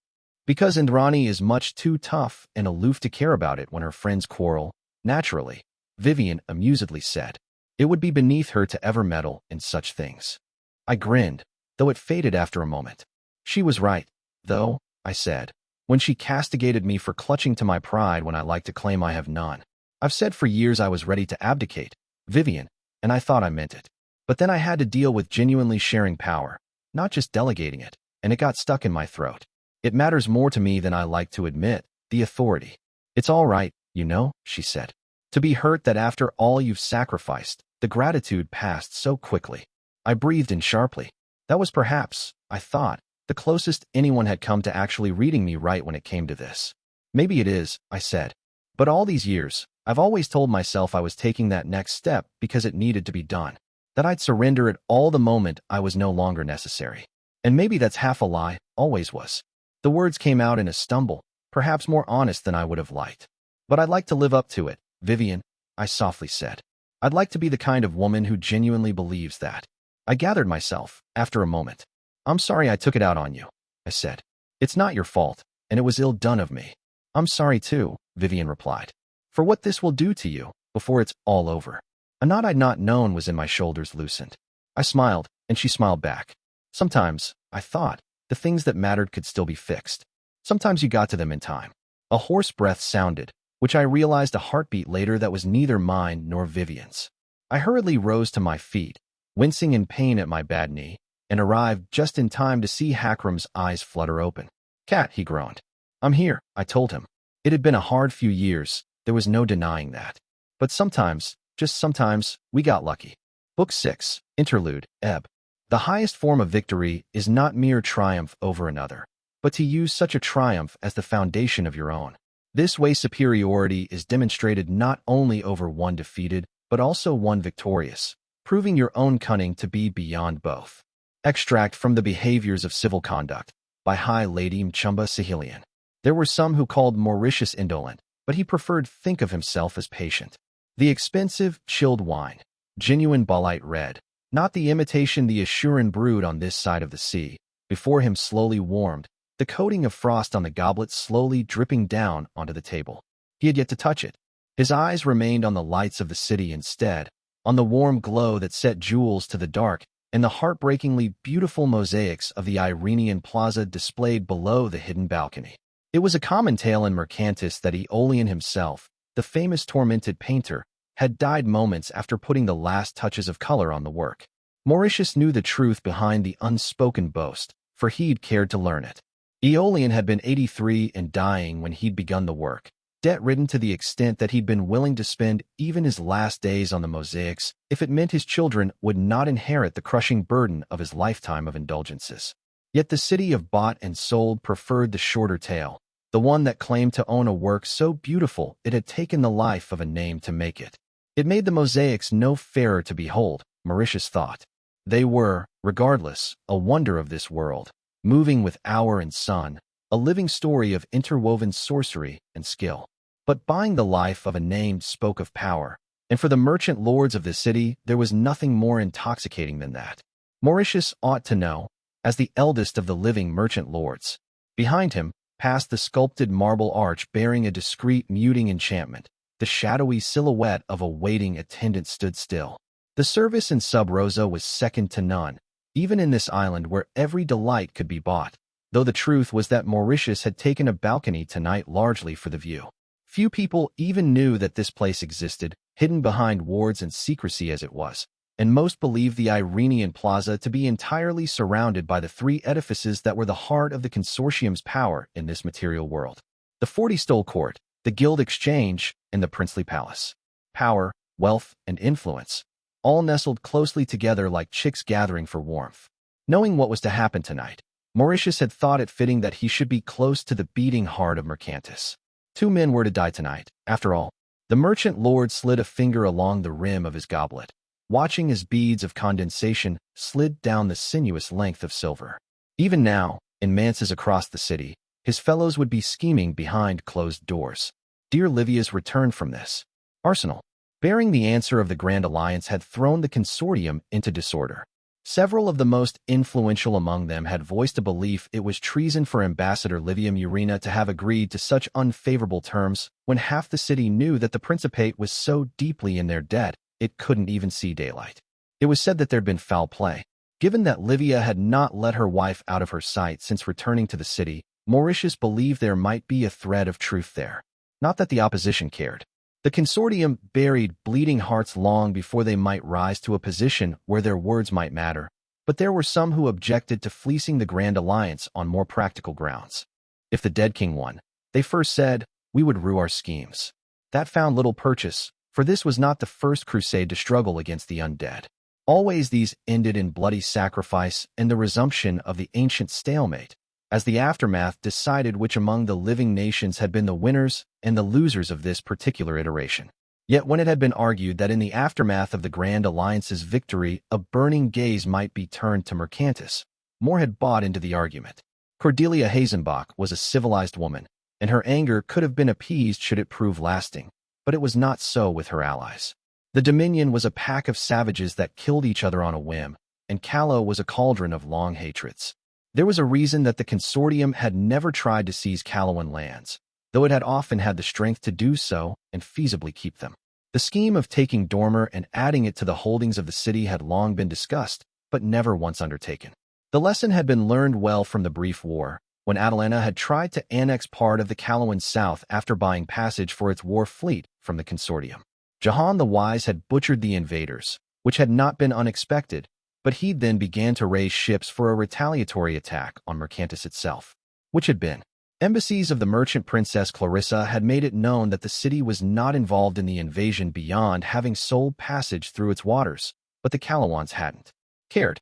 Because Indrani is much too tough and aloof to care about it when her friends quarrel, naturally, Vivian amusedly said. It would be beneath her to ever meddle in such things. I grinned, though it faded after a moment. She was right, though, I said, when she castigated me for clutching to my pride when I like to claim I have none. I've said for years I was ready to abdicate, Vivian, and I thought I meant it. But then I had to deal with genuinely sharing power, not just delegating it, and it got stuck in my throat. It matters more to me than I like to admit, the authority. It's all right, you know, she said. To be hurt that after all you've sacrificed, the gratitude passed so quickly. I breathed in sharply. That was perhaps, I thought, the closest anyone had come to actually reading me right when it came to this. Maybe it is, I said. But all these years, I've always told myself I was taking that next step because it needed to be done. That I'd surrender it all the moment I was no longer necessary. And maybe that's half a lie, always was. The words came out in a stumble, perhaps more honest than I would have liked. But I'd like to live up to it, Vivian, I softly said. I'd like to be the kind of woman who genuinely believes that. I gathered myself, after a moment. I'm sorry I took it out on you, I said. It's not your fault, and it was ill done of me. I'm sorry too, Vivian replied, for what this will do to you, before it's all over. A knot I'd not known was in my shoulders loosened. I smiled, and she smiled back. Sometimes, I thought, the things that mattered could still be fixed. Sometimes you got to them in time. A hoarse breath sounded, which I realized a heartbeat later that was neither mine nor Vivian's. I hurriedly rose to my feet, wincing in pain at my bad knee, and arrived just in time to see Hakram's eyes flutter open. Cat, he groaned. I'm here, I told him. It had been a hard few years, there was no denying that. But sometimes, just sometimes, we got lucky. Book 6, Interlude, Ebb. The highest form of victory is not mere triumph over another, but to use such a triumph as the foundation of your own. This way superiority is demonstrated not only over one defeated, but also one victorious, proving your own cunning to be beyond both. Extract from the Behaviors of Civil Conduct, by High Lady Mchumba Sahilian. There were some who called Mauritius indolent, but he preferred think of himself as patient. The expensive, chilled wine, genuine Balite red, not the imitation the Assuran brewed on this side of the sea, before him slowly warmed, the coating of frost on the goblet slowly dripping down onto the table. He had yet to touch it. His eyes remained on the lights of the city instead, on the warm glow that set jewels to the dark, and the heartbreakingly beautiful mosaics of the Irenian plaza displayed below the hidden balcony. It was a common tale in Mercantis that Aeolian himself, the famous tormented painter, had died moments after putting the last touches of color on the work. Mauritius knew the truth behind the unspoken boast, for he'd cared to learn it. Aeolian had been 83 and dying when he'd begun the work, debt-ridden to the extent that he'd been willing to spend even his last days on the mosaics if it meant his children would not inherit the crushing burden of his lifetime of indulgences. Yet the city of bought and sold preferred the shorter tale, the one that claimed to own a work so beautiful it had taken the life of a name to make it. It made the mosaics no fairer to behold, Mauritius thought. They were, regardless, a wonder of this world, moving with hour and sun, a living story of interwoven sorcery and skill. But buying the life of a name spoke of power, and for the merchant lords of the city there was nothing more intoxicating than that. Mauritius ought to know, as the eldest of the living merchant lords. Behind him, past the sculpted marble arch bearing a discreet muting enchantment, the shadowy silhouette of a waiting attendant stood still. The service in Sub Rosa was second to none, even in this island where every delight could be bought, though the truth was that Mauritius had taken a balcony tonight largely for the view. Few people even knew that this place existed, hidden behind wards and secrecy as it was, and most believed the Irenian Plaza to be entirely surrounded by the three edifices that were the heart of the consortium's power in this material world. The 40-stole court, the Guild Exchange, and the Princely Palace. Power, wealth, and influence, all nestled closely together like chicks gathering for warmth. Knowing what was to happen tonight, Mauritius had thought it fitting that he should be close to the beating heart of Mercantis. 2 men were to die tonight, after all. The merchant lord slid a finger along the rim of his goblet, watching as beads of condensation slid down the sinuous length of silver. Even now, in manses across the city, his fellows would be scheming behind closed doors. Dear Livia's return from this arsenal, bearing the answer of the Grand Alliance, had thrown the consortium into disorder. Several of the most influential among them had voiced a belief it was treason for Ambassador Livia Murena to have agreed to such unfavorable terms when half the city knew that the Principate was so deeply in their debt it couldn't even see daylight. It was said that there'd been foul play. Given that Livia had not let her wife out of her sight since returning to the city, Mauritius believed there might be a thread of truth there. Not that the opposition cared. The consortium buried bleeding hearts long before they might rise to a position where their words might matter, but there were some who objected to fleecing the Grand Alliance on more practical grounds. If the dead king won, they first said, we would rue our schemes. That found little purchase, for this was not the first crusade to struggle against the undead. Always these ended in bloody sacrifice and the resumption of the ancient stalemate, as the aftermath decided which among the living nations had been the winners and the losers of this particular iteration. Yet when it had been argued that in the aftermath of the Grand Alliance's victory a burning gaze might be turned to Mercantis, more had bought into the argument. Cordelia Hazenbach was a civilized woman, and her anger could have been appeased should it prove lasting, but it was not so with her allies. The Dominion was a pack of savages that killed each other on a whim, and Callow was a cauldron of long hatreds. There was a reason that the consortium had never tried to seize Callowan lands, though it had often had the strength to do so and feasibly keep them. The scheme of taking Dormer and adding it to the holdings of the city had long been discussed, but never once undertaken. The lesson had been learned well from the brief war, when Atalanta had tried to annex part of the Callowan south after buying passage for its war fleet from the consortium. Jahan the Wise had butchered the invaders, which had not been unexpected, but he then began to raise ships for a retaliatory attack on Mercantis itself, which had been. Embassies of the merchant princess Clarissa had made it known that the city was not involved in the invasion beyond having sold passage through its waters, but the Callowans hadn't cared.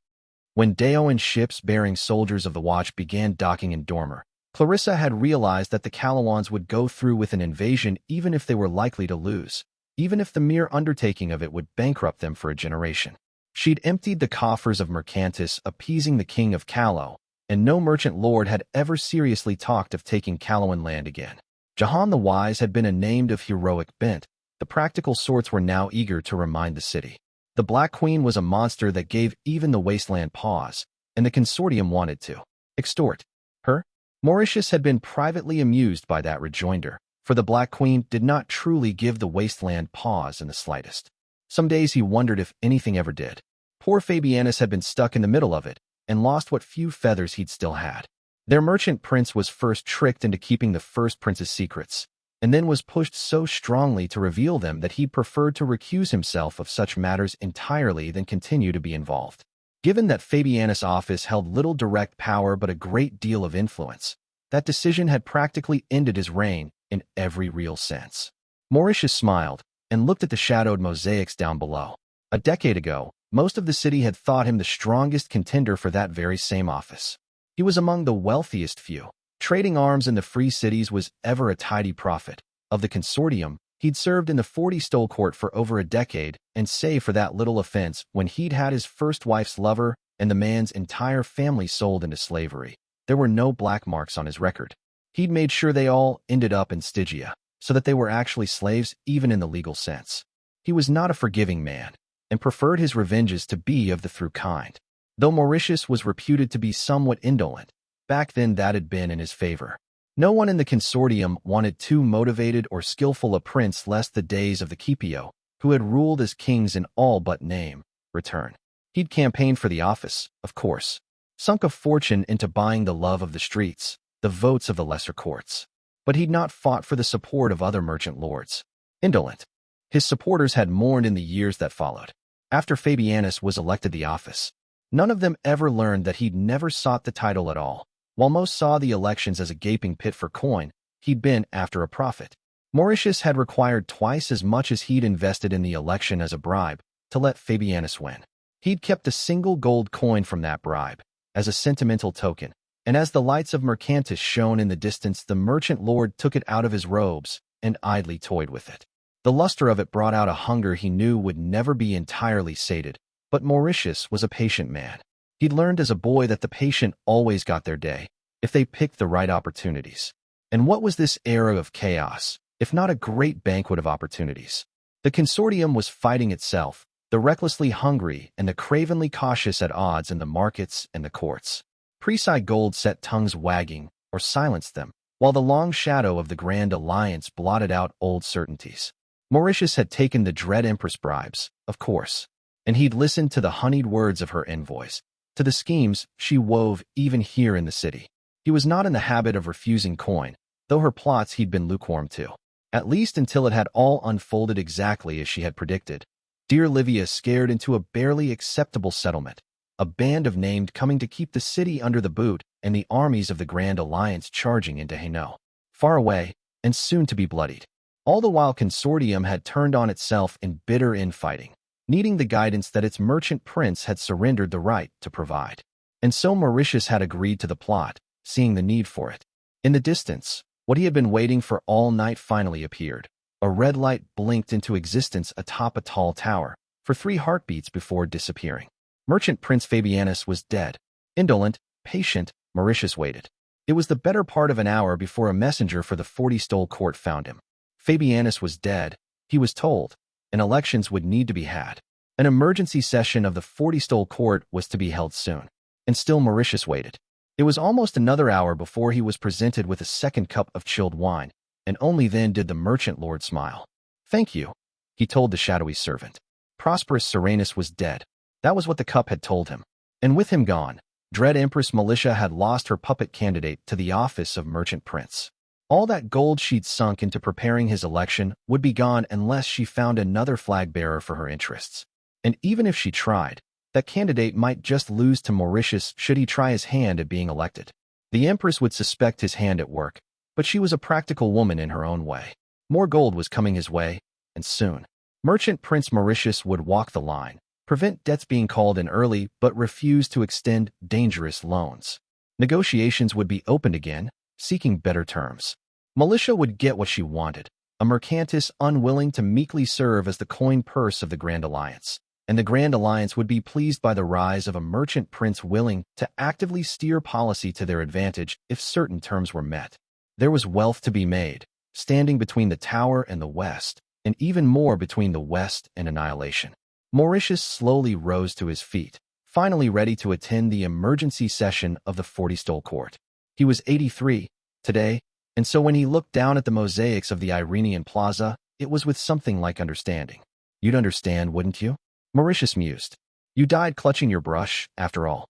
When Daoan ships bearing soldiers of the Watch began docking in Dormer, Clarissa had realized that the Callowans would go through with an invasion even if they were likely to lose, even if the mere undertaking of it would bankrupt them for a generation. She'd emptied the coffers of Mercantis, appeasing the king of Callow, and no merchant lord had ever seriously talked of taking Callowan land again. Jahan the Wise had been a name of heroic bent. The practical sorts were now eager to remind the city. The Black Queen was a monster that gave even the wasteland pause, and the consortium wanted to extort her. Mauritius had been privately amused by that rejoinder, for the Black Queen did not truly give the wasteland pause in the slightest. Some days he wondered if anything ever did. Poor Fabianus had been stuck in the middle of it, and lost what few feathers he'd still had. Their merchant prince was first tricked into keeping the first prince's secrets, and then was pushed so strongly to reveal them that he preferred to recuse himself of such matters entirely than continue to be involved. Given that Fabianus' office held little direct power but a great deal of influence, that decision had practically ended his reign in every real sense. Mauritius smiled and looked at the shadowed mosaics down below. A decade ago, most of the city had thought him the strongest contender for that very same office. He was among the wealthiest few. Trading arms in the free cities was ever a tidy profit. Of the consortium, he'd served in the 40 Stole Court for over a decade, and save for that little offense when he'd had his first wife's lover and the man's entire family sold into slavery. There were no black marks on his record. He'd made sure they all ended up in Stygia, so that they were actually slaves even in the legal sense. He was not a forgiving man, and preferred his revenges to be of the through kind. Though Mauritius was reputed to be somewhat indolent, back then that had been in his favor. No one in the consortium wanted too motivated or skillful a prince lest the days of the Scipio, who had ruled as kings in all but name, return. He'd campaigned for the office, of course, sunk a fortune into buying the love of the streets, the votes of the lesser courts. But he'd not fought for the support of other merchant lords. Indolent. His supporters had mourned in the years that followed. After Fabianus was elected the office, none of them ever learned that he'd never sought the title at all. While most saw the elections as a gaping pit for coin, he'd been after a profit. Mauritius had required twice as much as he'd invested in the election as a bribe to let Fabianus win. He'd kept a single gold coin from that bribe as a sentimental token, and as the lights of Mercantis shone in the distance, the merchant lord took it out of his robes and idly toyed with it. The luster of it brought out a hunger he knew would never be entirely sated, but Mauritius was a patient man. He'd learned as a boy that the patient always got their day, if they picked the right opportunities. And what was this era of chaos, if not a great banquet of opportunities? The consortium was fighting itself, the recklessly hungry and the cravenly cautious at odds in the markets and the courts. Preside gold set tongues wagging or silenced them, while the long shadow of the Grand Alliance blotted out old certainties. Mauritius had taken the dread Empress bribes, of course, and he'd listened to the honeyed words of her envoys, to the schemes she wove even here in the city. He was not in the habit of refusing coin, though her plots he'd been lukewarm to, at least until it had all unfolded exactly as she had predicted. Dear Livia scared into a barely acceptable settlement, a band of named coming to keep the city under the boot, and the armies of the Grand Alliance charging into Hainaut, far away and soon to be bloodied. All the while consortium had turned on itself in bitter infighting, needing the guidance that its merchant prince had surrendered the right to provide. And so Mauritius had agreed to the plot, seeing the need for it. In the distance, what he had been waiting for all night finally appeared. A red light blinked into existence atop a tall tower, for 3 heartbeats before disappearing. Merchant Prince Fabianus was dead. Indolent, patient, Mauritius waited. It was the better part of an hour before a messenger for the 40 Stole Court found him. Fabianus was dead, he was told, and elections would need to be had. An emergency session of the 40 Stole Court was to be held soon. And still Mauritius waited. It was almost another hour before he was presented with a second cup of chilled wine, and only then did the merchant lord smile. "Thank you," he told the shadowy servant. Prosperous Serenus was dead. That was what the cup had told him. And with him gone, dread Empress Militia had lost her puppet candidate to the office of merchant prince. All that gold she'd sunk into preparing his election would be gone unless she found another flag-bearer for her interests. And even if she tried, that candidate might just lose to Mauritius should he try his hand at being elected. The Empress would suspect his hand at work, but she was a practical woman in her own way. More gold was coming his way, and soon. Merchant Prince Mauritius would walk the line, prevent debts being called in early, but refuse to extend dangerous loans. Negotiations would be opened again, seeking better terms. Militia would get what she wanted, a Mercantis unwilling to meekly serve as the coin purse of the Grand Alliance, and the Grand Alliance would be pleased by the rise of a merchant prince willing to actively steer policy to their advantage if certain terms were met. There was wealth to be made, standing between the Tower and the West, and even more between the West and annihilation. Mauritius slowly rose to his feet, finally ready to attend the emergency session of the 40 Stole Court. He was 83 today, and so when he looked down at the mosaics of the Irenian Plaza, it was with something like understanding. "You'd understand, wouldn't you?" Mauritius mused. "You died clutching your brush, after all."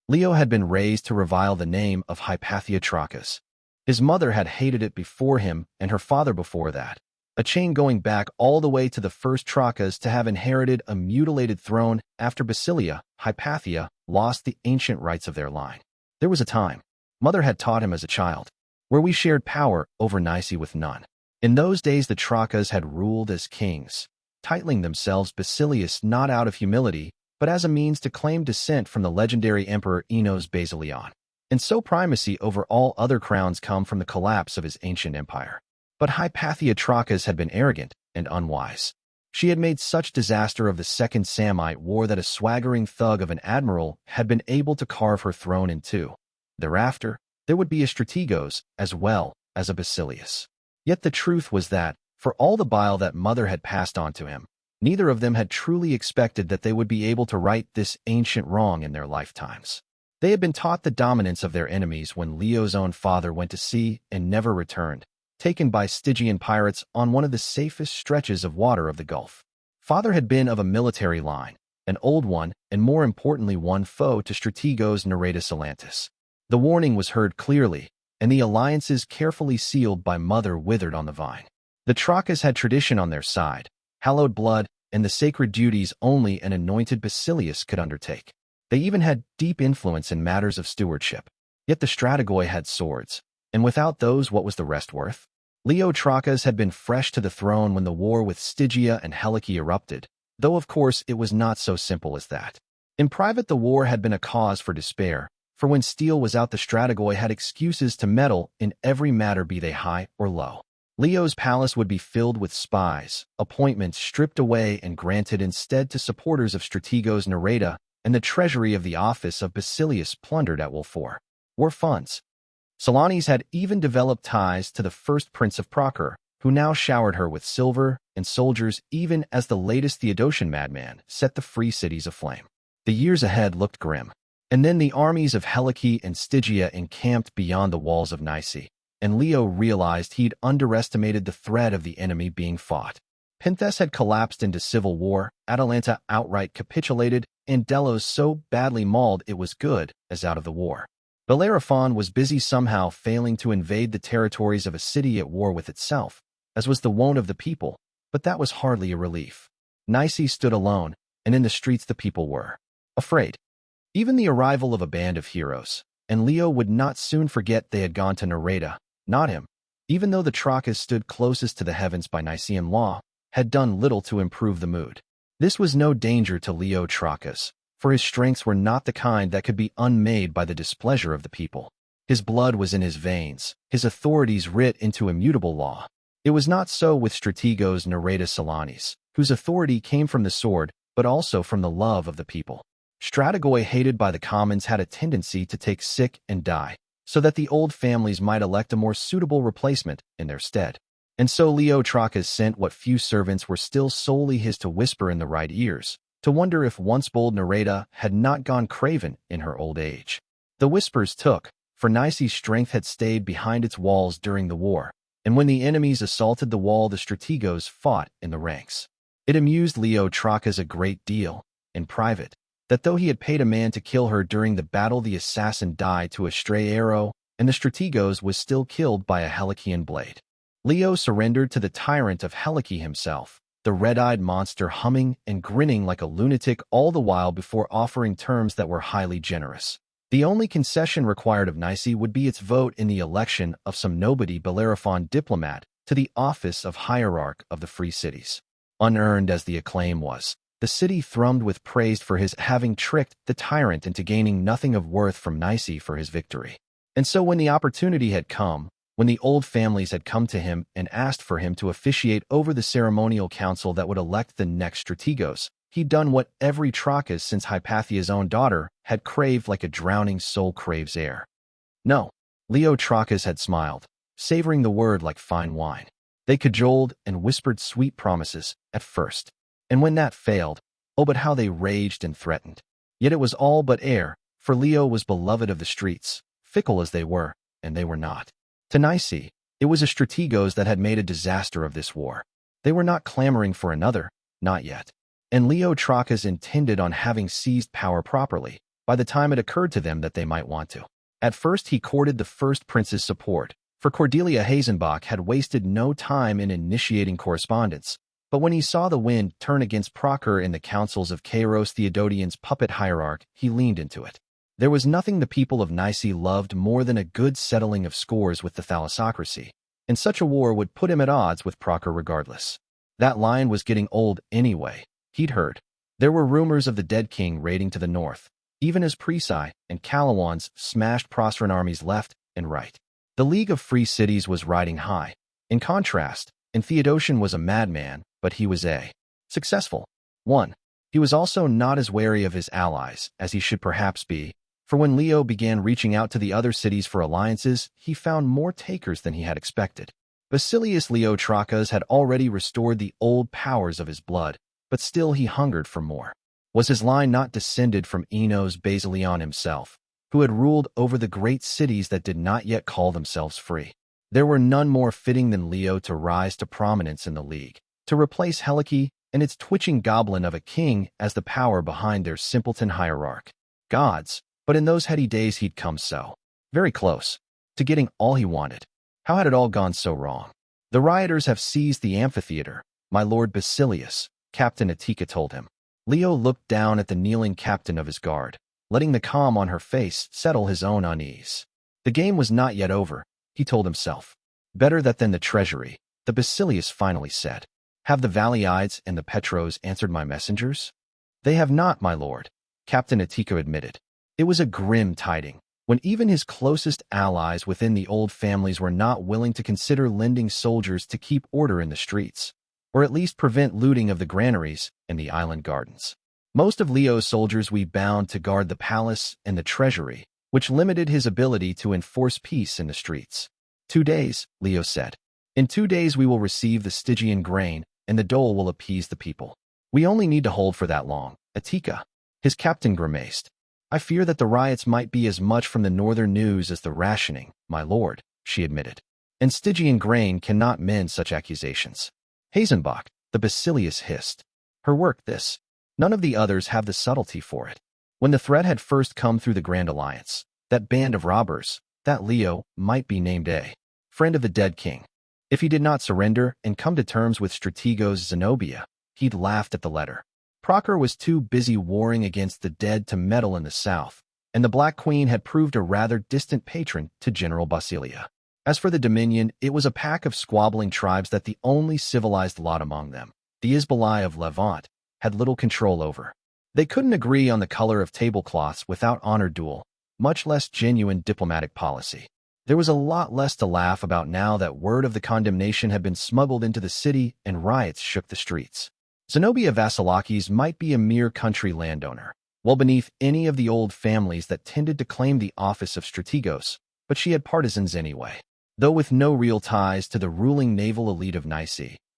Leo had been raised to revile the name of Hypatia Trachas. His mother had hated it before him and her father before that, a chain going back all the way to the first Trachas to have inherited a mutilated throne after Basilia, Hypatia, lost the ancient rights of their line. There was a time. Mother had taught him as a child. where we shared power over Nicaea with none. In those days the Trachas had ruled as kings, titling themselves Basilius not out of humility, but as a means to claim descent from the legendary Emperor Enos Basilion. And so primacy over all other crowns come from the collapse of his ancient empire. But Hypatia Trachas had been arrogant and unwise. She had made such disaster of the Second Samnite War that a swaggering thug of an admiral had been able to carve her throne in two. Thereafter, there would be a Strategos as well as a Basilius. Yet the truth was that, for all the bile that Mother had passed on to him, neither of them had truly expected that they would be able to right this ancient wrong in their lifetimes. They had been taught the dominance of their enemies when Leo's own father went to sea and never returned, taken by Stygian pirates on one of the safest stretches of water of the Gulf. Father had been of a military line, an old one, and more importantly one foe to Strategos Nereidus Atlantis. The warning was heard clearly, and the alliances carefully sealed by Mother withered on the vine. The Trachas had tradition on their side, hallowed blood, and the sacred duties only an anointed Basilius could undertake. They even had deep influence in matters of stewardship. Yet the Strategoi had swords, and without those what was the rest worth? Leo Trachas had been fresh to the throne when the war with Stygia and Helice erupted, though of course it was not so simple as that. In private the war had been a cause for despair, for when steel was out the Strategoi had excuses to meddle in every matter be they high or low. Leo's palace would be filled with spies, appointments stripped away and granted instead to supporters of Strategos Nereida, and the treasury of the office of Basilius plundered at will for war funds. Salanes had even developed ties to the first prince of Procure, who now showered her with silver and soldiers even as the latest Theodosian madman set the free cities aflame. The years ahead looked grim. And then the armies of Helice and Stygia encamped beyond the walls of Nicaea, and Leo realized he'd underestimated the threat of the enemy being fought. Pinthes had collapsed into civil war, Atalanta outright capitulated, and Delos so badly mauled it was good as out of the war. Bellerophon was busy somehow failing to invade the territories of a city at war with itself, as was the wont of the people, but that was hardly a relief. Nicaea stood alone, and in the streets the people were afraid. Even the arrival of a band of heroes, and Leo would not soon forget they had gone to Nereida, not him, even though the Trachas stood closest to the heavens by Nicaean law, had done little to improve the mood. This was no danger to Leo Trachas, for his strengths were not the kind that could be unmade by the displeasure of the people. His blood was in his veins, his authorities writ into immutable law. It was not so with Strategos Nereidus Salanes, whose authority came from the sword, but also from the love of the people. Strategoi hated by the commons had a tendency to take sick and die, so that the old families might elect a more suitable replacement in their stead. And so Leo Trachas sent what few servants were still solely his to whisper in the right ears, to wonder if once bold Nereida had not gone craven in her old age. The whispers took, for Nicaea's strength had stayed behind its walls during the war, and when the enemies assaulted the wall the Strategos fought in the ranks. It amused Leo Trachas a great deal, in private, that though he had paid a man to kill her during the battle the assassin died to a stray arrow, and the Strategos was still killed by a Helician blade. Leo surrendered to the tyrant of Helice himself, the red-eyed monster humming and grinning like a lunatic all the while before offering terms that were highly generous. The only concession required of Nicaea would be its vote in the election of some nobody Bellerophon diplomat to the office of hierarch of the free cities. Unearned as the acclaim was, the city thrummed with praise for his having tricked the tyrant into gaining nothing of worth from Nicaea for his victory. And so when the opportunity had come, when the old families had come to him and asked for him to officiate over the ceremonial council that would elect the next Strategos, he'd done what every Trachas since Hypathia's own daughter had craved like a drowning soul craves air. No, Leo Trachas had smiled, savoring the word like fine wine. They cajoled and whispered sweet promises, at first. And when that failed, oh but how they raged and threatened. Yet it was all but air, for Leo was beloved of the streets, fickle as they were, and they were not. To Nicaea, it was a Strategos that had made a disaster of this war. They were not clamoring for another, not yet. And Leo Trachas intended on having seized power properly, by the time it occurred to them that they might want to. At first he courted the first prince's support, for Cordelia Hazenbach had wasted no time in initiating correspondence, but when he saw the wind turn against Procure in the councils of Kairos Theodosian's puppet hierarch, he leaned into it. There was nothing the people of Nice loved more than a good settling of scores with the thalassocracy, and such a war would put him at odds with Procter regardless. That line was getting old anyway, he'd heard. There were rumors of the dead king raiding to the north, even as Presi and Calawans smashed Prosperan armies left and right. The League of Free Cities was riding high. In contrast, and Theodosian was a madman, but he was a successful one. He was also not as wary of his allies as he should perhaps be, for when Leo began reaching out to the other cities for alliances, he found more takers than he had expected. Basilius Leo Trachas had already restored the old powers of his blood, but still he hungered for more. Was his line not descended from Enos Basilion himself, who had ruled over the great cities that did not yet call themselves free? There were none more fitting than Leo to rise to prominence in the League, to replace Helice and its twitching goblin of a king as the power behind their simpleton hierarch. Gods, but in those heady days he'd come so very close to getting all he wanted. How had it all gone so wrong? The rioters have seized the amphitheater, my lord Basilius, Captain Atika told him. Leo looked down at the kneeling captain of his guard, letting the calm on her face settle his own unease. The game was not yet over, he told himself. Better that than the treasury, the Basilius finally said. Have the Valleides and the Petros answered my messengers? They have not, my lord, Captain Atika admitted. It was a grim tiding, when even his closest allies within the old families were not willing to consider lending soldiers to keep order in the streets, or at least prevent looting of the granaries and the island gardens. Most of Leo's soldiers we bound to guard the palace and the treasury, which limited his ability to enforce peace in the streets. 2 days, Leo said. In 2 days we will receive the Stygian grain, and the dole will appease the people. We only need to hold for that long, Atika. His captain grimaced. I fear that the riots might be as much from the northern news as the rationing, my lord, she admitted. And Stygian grain cannot mend such accusations. Hazenbach, the Basilius hissed. Her work this. None of the others have the subtlety for it. When the threat had first come through the Grand Alliance, that band of robbers, that Leo might be named a friend of the dead king. If he did not surrender and come to terms with Strategos Zenobia, he'd laughed at the letter. Procter was too busy warring against the dead to meddle in the south, and the Black Queen had proved a rather distant patron to General Basilia. As for the Dominion, it was a pack of squabbling tribes that the only civilized lot among them, the Isbalai of Levant, had little control over. They couldn't agree on the color of tablecloths without honor duel, much less genuine diplomatic policy. There was a lot less to laugh about now that word of the condemnation had been smuggled into the city and riots shook the streets. Zenobia Vasilakis might be a mere country landowner, well beneath any of the old families that tended to claim the office of strategos, but she had partisans anyway. Though with no real ties to the ruling naval elite of Nice,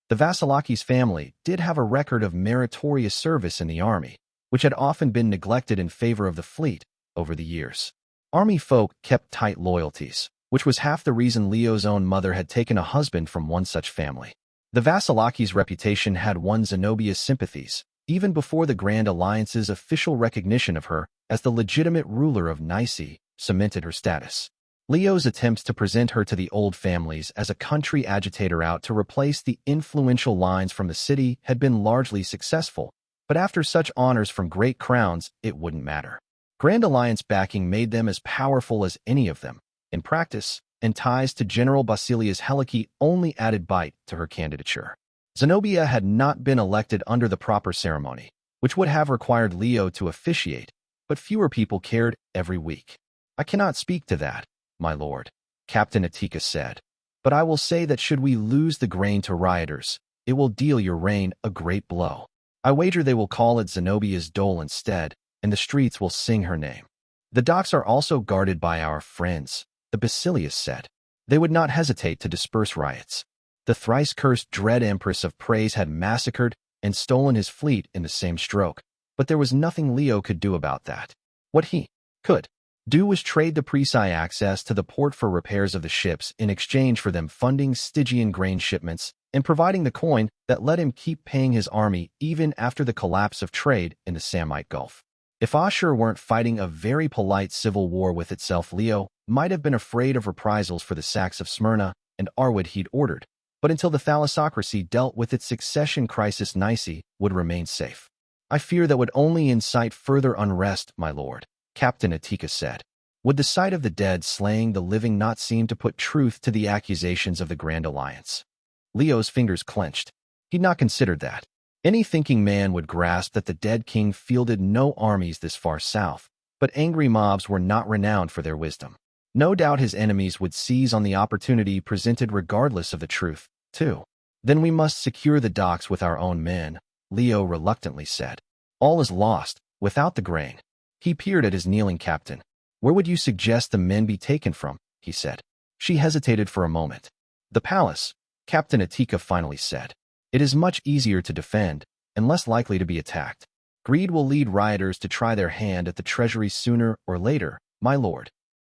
the Vasilakis family did have a record of meritorious service in the army, which had often been neglected in favor of the fleet over the years. Army folk kept tight loyalties, which was half the reason Leo's own mother had taken a husband from one such family. The Vasilakis' reputation had won Zenobia's sympathies, even before the Grand Alliance's official recognition of her as the legitimate ruler of Nice cemented her status. Leo's attempts to present her to the old families as a country agitator out to replace the influential lines from the city had been largely successful, but after such honors from great crowns, it wouldn't matter. Grand Alliance backing made them as powerful as any of them. In practice, and ties to General Basilius Helice only added bite to her candidature. Zenobia had not been elected under the proper ceremony, which would have required Leo to officiate, but fewer people cared every week. I cannot speak to that, my lord, Captain Atika said, but I will say that should we lose the grain to rioters, it will deal your reign a great blow. I wager they will call it Zenobia's dole instead, and the streets will sing her name. The docks are also guarded by our friends, the Basilius said. They would not hesitate to disperse riots. The thrice-cursed dread Empress of Praise had massacred and stolen his fleet in the same stroke, but there was nothing Leo could do about that. What he could do was trade the Presi access to the port for repairs of the ships in exchange for them funding Stygian grain shipments and providing the coin that let him keep paying his army even after the collapse of trade in the Samite Gulf. If Ashur weren't fighting a very polite civil war with itself, Leo might have been afraid of reprisals for the sacks of Smyrna and Arwood he'd ordered, but until the thalassocracy dealt with its succession crisis, Nice would remain safe. I fear that would only incite further unrest, my lord, Captain Atika said. Would the sight of the dead slaying the living not seem to put truth to the accusations of the Grand Alliance? Leo's fingers clenched. He'd not considered that. Any thinking man would grasp that the dead king fielded no armies this far south, but angry mobs were not renowned for their wisdom. No doubt his enemies would seize on the opportunity presented regardless of the truth, too. Then we must secure the docks with our own men, Leo reluctantly said. All is lost, without the grain. He peered at his kneeling captain. Where would you suggest the men be taken from? He said. She hesitated for a moment. The palace, Captain Atika finally said. It is much easier to defend, and less likely to be attacked. Greed will lead rioters to try their hand at the treasury sooner or later, my lord.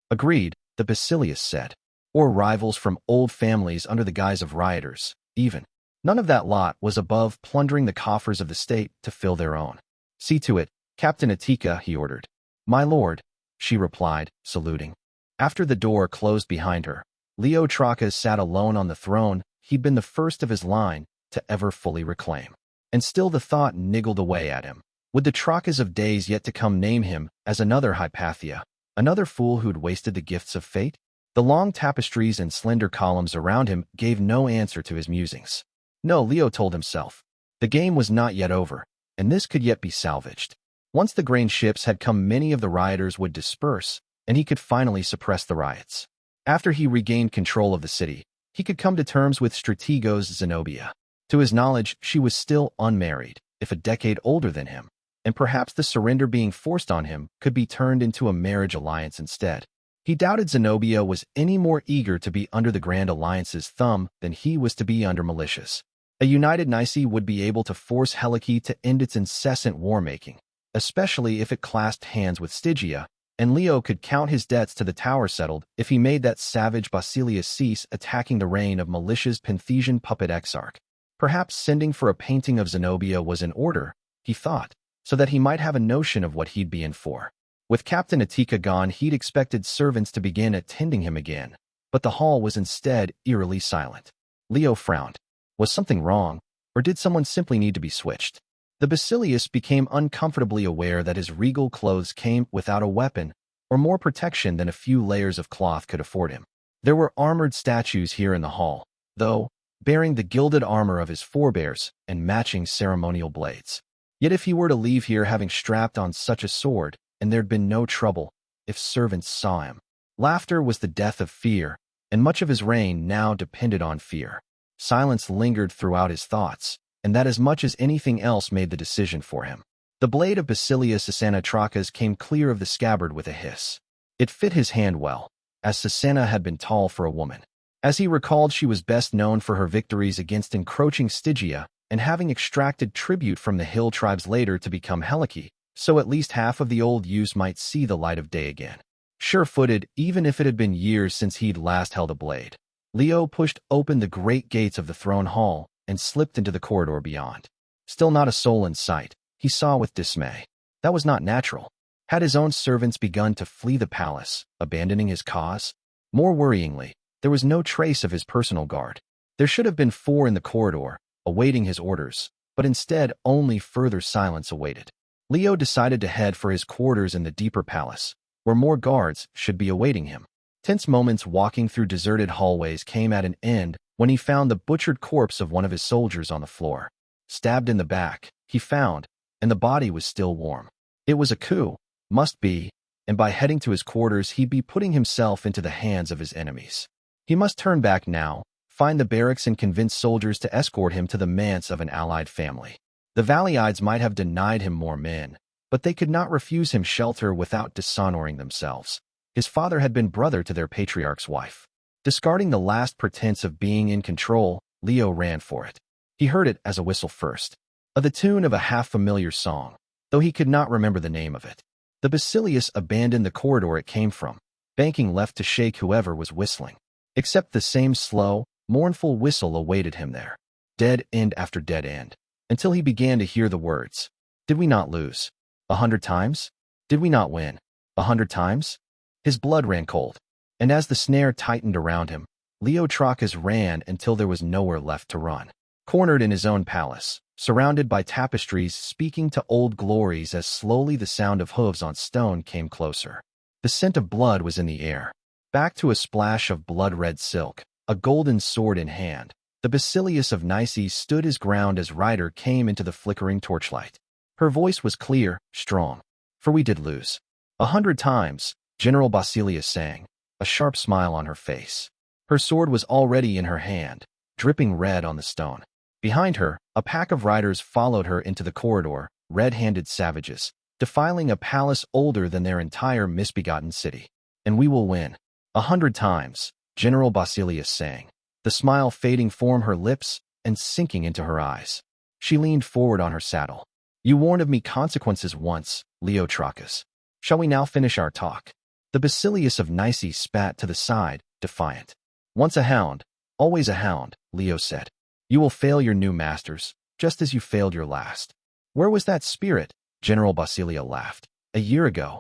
Agreed, the Basilius said. Or rivals from old families under the guise of rioters, even. None of that lot was above plundering the coffers of the state to fill their own. See to it, Captain Atika, he ordered. My lord, she replied, saluting. After the door closed behind her, Leo Trachas sat alone on the throne he'd been the first of his line to ever fully reclaim. And still the thought niggled away at him. Would the Trachas of days yet to come name him as another Hypatia, another fool who'd wasted the gifts of fate? The long tapestries and slender columns around him gave no answer to his musings. No, Leo told himself. The game was not yet over, and this could yet be salvaged. Once the grain ships had come, many of the rioters would disperse, and he could finally suppress the riots. After he regained control of the city, he could come to terms with Strategos Zenobia. To his knowledge, she was still unmarried, if a decade older than him, and perhaps the surrender being forced on him could be turned into a marriage alliance instead. He doubted Zenobia was any more eager to be under the Grand Alliance's thumb than he was to be under Militia's. A united Nice would be able to force Helike to end its incessant war-making, especially if it clasped hands with Stygia, and Leo could count his debts to the Tower settled if he made that savage Basilius cease attacking the reign of Militia's Penthesian puppet exarch. Perhaps sending for a painting of Zenobia was in order, he thought, so that he might have a notion of what he'd be in for. With Captain Atika gone, he'd expected servants to begin attending him again, but the hall was instead eerily silent. Leo frowned. Was something wrong, or did someone simply need to be switched? The Basilius became uncomfortably aware that his regal clothes came without a weapon, or more protection than a few layers of cloth could afford him. There were armored statues here in the hall, though, bearing the gilded armor of his forebears and matching ceremonial blades. Yet if he were to leave here having strapped on such a sword, and there'd been no trouble, if servants saw him. Laughter was the death of fear, and much of his reign now depended on fear. Silence lingered throughout his thoughts, and that as much as anything else made the decision for him. The blade of Basilius Asanatrachas came clear of the scabbard with a hiss. It fit his hand well, as Susanna had been tall for a woman. As he recalled, she was best known for her victories against encroaching Stygia and having extracted tribute from the hill tribes later to become Helike, so at least half of the old use might see the light of day again. Sure-footed, even if it had been years since he'd last held a blade, Leo pushed open the great gates of the throne hall and slipped into the corridor beyond. Still not a soul in sight, he saw with dismay. That was not natural. Had his own servants begun to flee the palace, abandoning his cause? More worryingly, there was no trace of his personal guard. There should have been 4 in the corridor, awaiting his orders, but instead only further silence awaited. Leo decided to head for his quarters in the deeper palace, where more guards should be awaiting him. Tense moments walking through deserted hallways came at an end when he found the butchered corpse of one of his soldiers on the floor. Stabbed in the back, he found, and the body was still warm. It was a coup, must be, and by heading to his quarters he'd be putting himself into the hands of his enemies. He must turn back now, find the barracks and convince soldiers to escort him to the manse of an allied family. The Valleides might have denied him more men, but they could not refuse him shelter without dishonoring themselves. His father had been brother to their patriarch's wife. Discarding the last pretense of being in control, Leo ran for it. He heard it as a whistle first, of the tune of a half-familiar song, though he could not remember the name of it. The Basilius abandoned the corridor it came from, banking left to shake whoever was whistling. Except the same slow, mournful whistle awaited him there. Dead end after dead end, until he began to hear the words. Did we not lose? 100 times? Did we not win? 100 times? His blood ran cold, and as the snare tightened around him, Leo Trachas ran until there was nowhere left to run. Cornered in his own palace, surrounded by tapestries speaking to old glories as slowly the sound of hooves on stone came closer. The scent of blood was in the air. Back to a splash of blood-red silk, a golden sword in hand, the Basilius of Nice stood his ground as Ryder came into the flickering torchlight. Her voice was clear, strong. For we did lose. 100 times, General Basilius sang, a sharp smile on her face. Her sword was already in her hand, dripping red on the stone. Behind her, a pack of riders followed her into the corridor, red-handed savages, defiling a palace older than their entire misbegotten city. And we will win. 100 times, General Basilius sang, the smile fading from her lips and sinking into her eyes. She leaned forward on her saddle. You warned of me consequences once, Leotrachus. Shall we now finish our talk? The Basilius of Nice spat to the side, defiant. Once a hound, always a hound, Leo said. You will fail your new masters, just as you failed your last. Where was that spirit? General Basilia laughed. A year ago.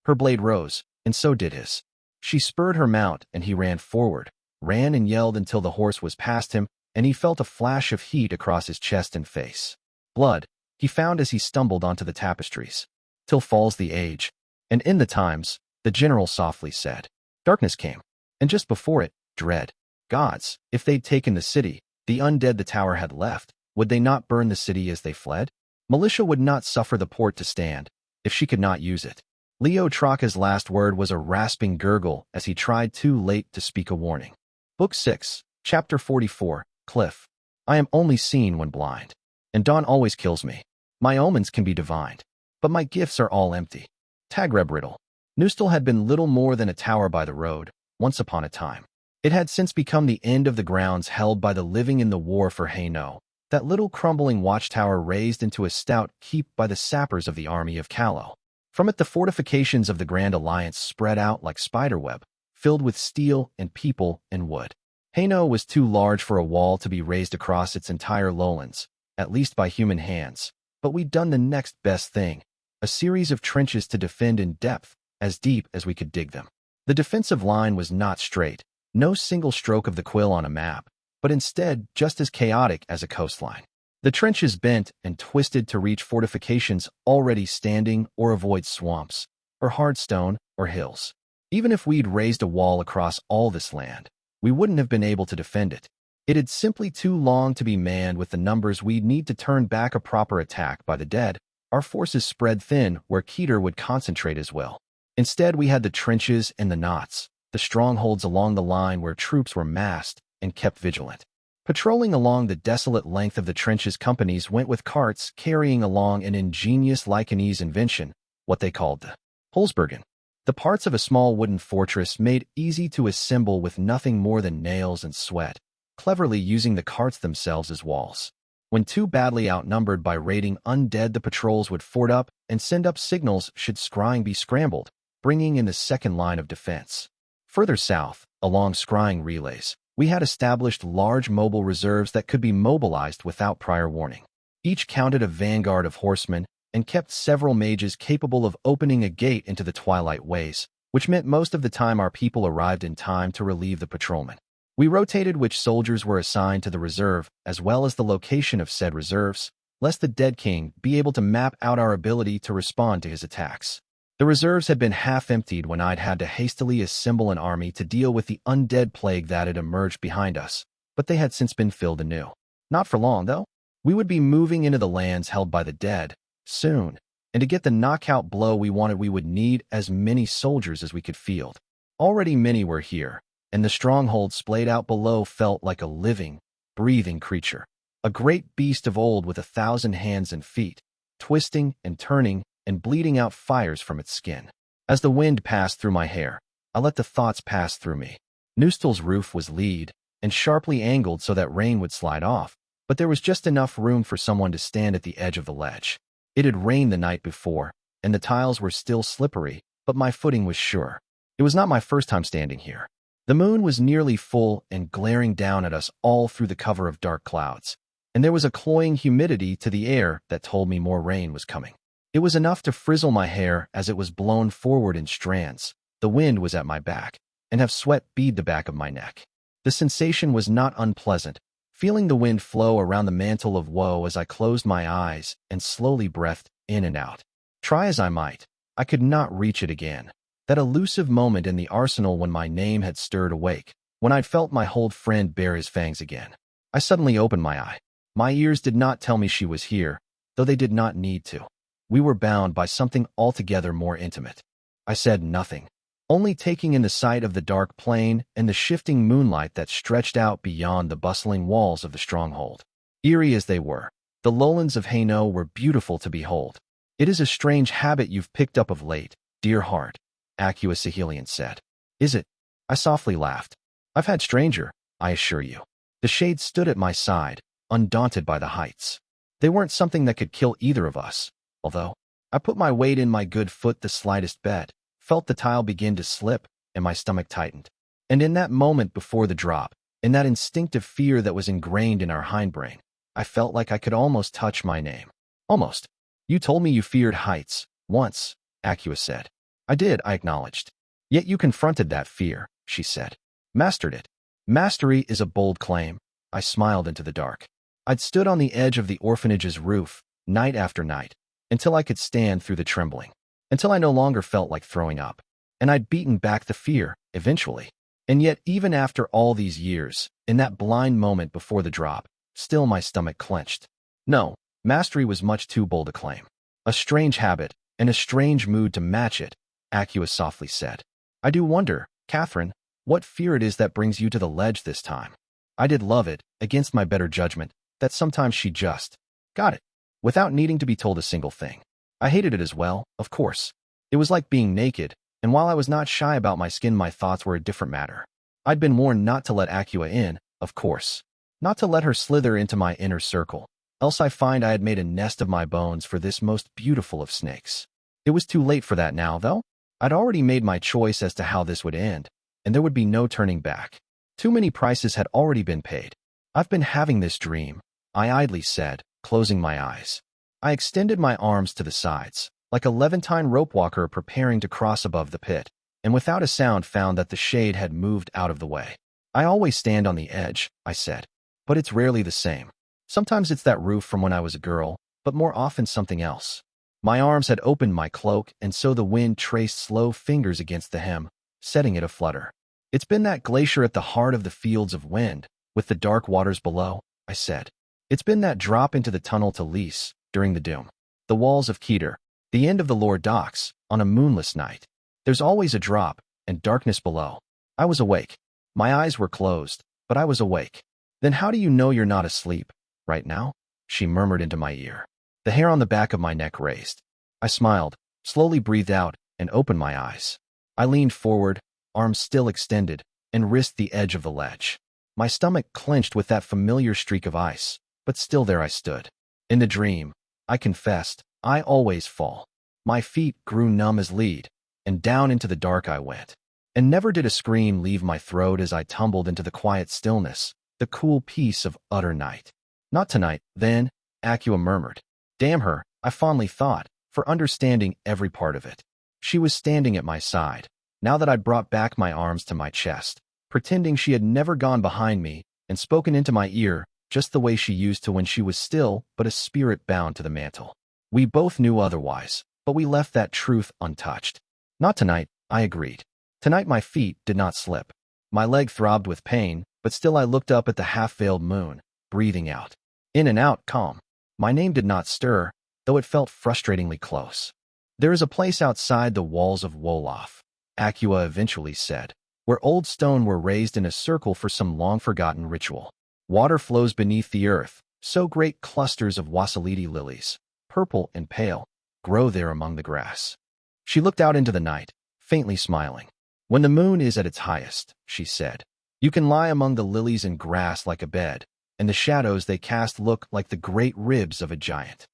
Her blade rose, and so did his. She spurred her mount, and he ran forward, ran and yelled until the horse was past him, and he felt a flash of heat across his chest and face. Blood, he found as he stumbled onto the tapestries. Till falls the age. And in the times, the general softly said. Darkness came, and just before it, dread. Gods, if they'd taken the city, the undead the tower had left, would they not burn the city as they fled? Militia would not suffer the port to stand, if she could not use it. Leotrachus' last word was a rasping gurgle as he tried too late to speak a warning. Book 6, Chapter 44, Cliff. I am only seen when blind, and dawn always kills me. My omens can be divined, but my gifts are all empty. Tagreb Riddle. Nustal had been little more than a tower by the road, once upon a time. It had since become the end of the grounds held by the living in the war for Hainaut, that little crumbling watchtower raised into a stout keep by the sappers of the army of Callow. From it the fortifications of the Grand Alliance spread out like spiderweb, filled with steel and people and wood. Hainaut was too large for a wall to be raised across its entire lowlands, at least by human hands, but we'd done the next best thing, a series of trenches to defend in depth, as deep as we could dig them. The defensive line was not straight, no single stroke of the quill on a map, but instead just as chaotic as a coastline. The trenches bent and twisted to reach fortifications already standing or avoid swamps, or hard stone, or hills. Even if we'd raised a wall across all this land, we wouldn't have been able to defend it. It had simply too long to be manned with the numbers we'd need to turn back a proper attack by the dead. Our forces spread thin where Keter would concentrate as well. Instead, we had the trenches and the knots, the strongholds along the line where troops were massed and kept vigilant. Patrolling along the desolate length of the trenches, companies went with carts carrying along an ingenious Lycanese invention, what they called the Holzbergen. The parts of a small wooden fortress made easy to assemble with nothing more than nails and sweat, cleverly using the carts themselves as walls. When too badly outnumbered by raiding undead, the patrols would fort up and send up signals should scrying be scrambled, bringing in the second line of defense. Further south, along scrying relays, we had established large mobile reserves that could be mobilized without prior warning. Each counted a vanguard of horsemen and kept several mages capable of opening a gate into the twilight ways, which meant most of the time our people arrived in time to relieve the patrolmen. We rotated which soldiers were assigned to the reserve, as well as the location of said reserves, lest the dead king be able to map out our ability to respond to his attacks. The reserves had been half emptied when I'd had to hastily assemble an army to deal with the undead plague that had emerged behind us, but they had since been filled anew. Not for long, though. We would be moving into the lands held by the dead, soon, and to get the knockout blow we wanted we would need as many soldiers as we could field. Already many were here, and the stronghold splayed out below felt like a living, breathing creature, a great beast of old with 1,000 hands and feet, twisting and turning and bleeding out fires from its skin. As the wind passed through my hair, I let the thoughts pass through me. Nustal's roof was lead and sharply angled so that rain would slide off, but there was just enough room for someone to stand at the edge of the ledge. It had rained the night before, and the tiles were still slippery, but my footing was sure. It was not my first time standing here. The moon was nearly full and glaring down at us all through the cover of dark clouds, and there was a cloying humidity to the air that told me more rain was coming. It was enough to frizzle my hair as it was blown forward in strands. The wind was at my back, and have sweat bead the back of my neck. The sensation was not unpleasant, feeling the wind flow around the mantle of woe as I closed my eyes and slowly breathed in and out. Try as I might, I could not reach it again. That elusive moment in the arsenal when my name had stirred awake, when I'd felt my old friend bare his fangs again. I suddenly opened my eye. My ears did not tell me she was here, though they did not need to. We were bound by something altogether more intimate. I said nothing, only taking in the sight of the dark plain and the shifting moonlight that stretched out beyond the bustling walls of the stronghold. Eerie as they were, the lowlands of Hainaut were beautiful to behold. "It is a strange habit you've picked up of late, dear heart," Acua Sahelian said. "Is it?" I softly laughed. "I've had stranger, I assure you." The shade stood at my side, undaunted by the heights. They weren't something that could kill either of us, although I put my weight in my good foot the slightest bit, felt the tile begin to slip, and my stomach tightened. And in that moment before the drop, in that instinctive fear that was ingrained in our hindbrain, I felt like I could almost touch my name. Almost. "You told me you feared heights, once," Acua said. "I did," I acknowledged. "Yet you confronted that fear," she said. "Mastered it." "Mastery is a bold claim." I smiled into the dark. I'd stood on the edge of the orphanage's roof, night after night, until I could stand through the trembling, until I no longer felt like throwing up. And I'd beaten back the fear, eventually. And yet, even after all these years, in that blind moment before the drop, still my stomach clenched. No, mastery was much too bold a claim. "A strange habit, and a strange mood to match it," Acua softly said. "I do wonder, Catherine, what fear it is that brings you to the ledge this time." I did love it, against my better judgment, that sometimes she just got it, without needing to be told a single thing. I hated it as well, of course. It was like being naked, and while I was not shy about my skin, my thoughts were a different matter. I'd been warned not to let Acua in, of course, not to let her slither into my inner circle, else I find I had made a nest of my bones for this most beautiful of snakes. It was too late for that now, though. I'd already made my choice as to how this would end, and there would be no turning back. Too many prices had already been paid. "I've been having this dream," I idly said, closing my eyes. I extended my arms to the sides, like a Levantine rope walker preparing to cross above the pit, and without a sound found that the shade had moved out of the way. "I always stand on the edge," I said, "but it's rarely the same. Sometimes it's that roof from when I was a girl, but more often something else." My arms had opened my cloak, and so the wind traced slow fingers against the hem, setting it aflutter. "It's been that glacier at the heart of the fields of wind, with the dark waters below," I said. "It's been that drop into the tunnel to Lys, during the doom. The walls of Coterie, the end of the lower docks, on a moonless night. There's always a drop, and darkness below." I was awake. My eyes were closed, but I was awake. "Then how do you know you're not asleep, right now?" she murmured into my ear. The hair on the back of my neck raised. I smiled, slowly breathed out, and opened my eyes. I leaned forward, arms still extended, and risked the edge of the ledge. My stomach clenched with that familiar streak of ice, but still there I stood. In the dream, I confessed, I always fall. My feet grew numb as lead, and down into the dark I went. And never did a scream leave my throat as I tumbled into the quiet stillness, the cool peace of utter night. "Not tonight, then," Acua murmured. Damn her, I fondly thought, for understanding every part of it. She was standing at my side, now that I'd brought back my arms to my chest, pretending she had never gone behind me and spoken into my ear just the way she used to when she was still but a spirit bound to the mantle. We both knew otherwise, but we left that truth untouched. "Not tonight," I agreed. Tonight my feet did not slip. My leg throbbed with pain, but still I looked up at the half-veiled moon, breathing out. In and out, calm. My name did not stir, though it felt frustratingly close. "There is a place outside the walls of Wolof," Acua eventually said, "where old stone were raised in a circle for some long-forgotten ritual. Water flows beneath the earth, so great clusters of wasilidi lilies, purple and pale, grow there among the grass." She looked out into the night, faintly smiling. "When the moon is at its highest," she said, "you can lie among the lilies and grass like a bed, and the shadows they cast look like the great ribs of a giant."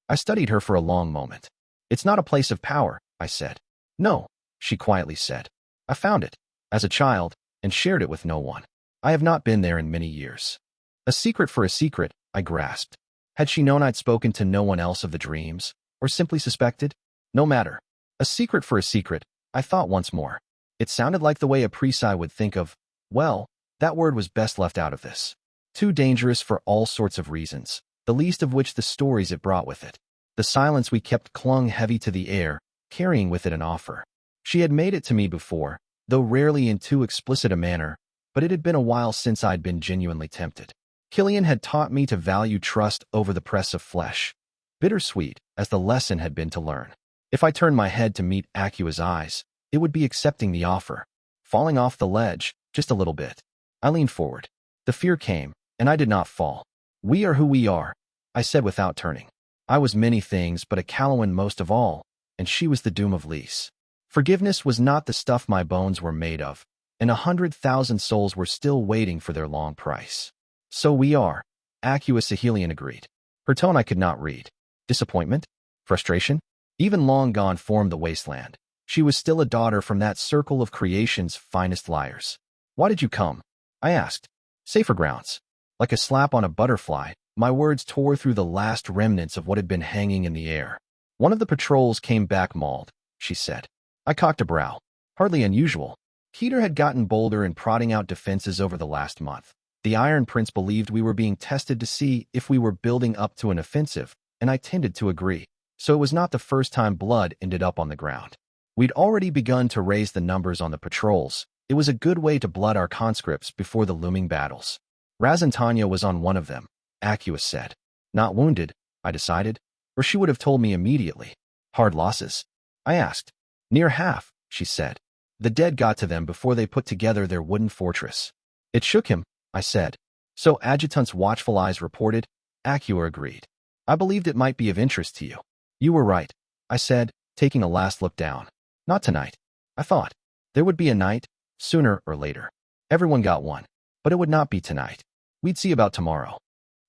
I studied her for a long moment. "It's not a place of power," I said. "No," she quietly said. "I found it, as a child, and shared it with no one. I have not been there in many years." "A secret for a secret," I grasped. Had she known I'd spoken to no one else of the dreams, or simply suspected? No matter. "A secret for a secret," I thought once more. It sounded like the way a priest would think of, well, that word was best left out of this. Too dangerous for all sorts of reasons, the least of which the stories it brought with it. The silence we kept clung heavy to the air, carrying with it an offer. She had made it to me before, though rarely in too explicit a manner, but it had been a while since I'd been genuinely tempted. Killian had taught me to value trust over the press of flesh. Bittersweet, as the lesson had been to learn. If I turned my head to meet Acua's eyes, it would be accepting the offer. Falling off the ledge, just a little bit. I leaned forward. The fear came, and I did not fall. We are who we are, I said without turning. I was many things, but a Calawan most of all, and she was the doom of Lys. Forgiveness was not the stuff my bones were made of, and 100,000 souls were still waiting for their long price. So we are, Acua Sahelian agreed. Her tone I could not read. Disappointment? Frustration? Even long gone formed the wasteland. She was still a daughter from that circle of creation's finest liars. Why did you come? I asked. Safer grounds. Like a slap on a butterfly, my words tore through the last remnants of what had been hanging in the air. One of the patrols came back mauled, she said. I cocked a brow. Hardly unusual. Keter had gotten bolder in prodding out defenses over the last month. The Iron Prince believed we were being tested to see if we were building up to an offensive, and I tended to agree. So it was not the first time blood ended up on the ground. We'd already begun to raise the numbers on the patrols. It was a good way to blood our conscripts before the looming battles. Razantanya was on one of them, Acua said. Not wounded, I decided, or she would have told me immediately. Hard losses? I asked. Near half, she said. The dead got to them before they put together their wooden fortress. It shook him, I said. So Adjutant's watchful eyes reported. Acua agreed. I believed it might be of interest to you. You were right, I said, taking a last look down. Not tonight. I thought. There would be a night, sooner or later. Everyone got one. But it would not be tonight. We'd see about tomorrow.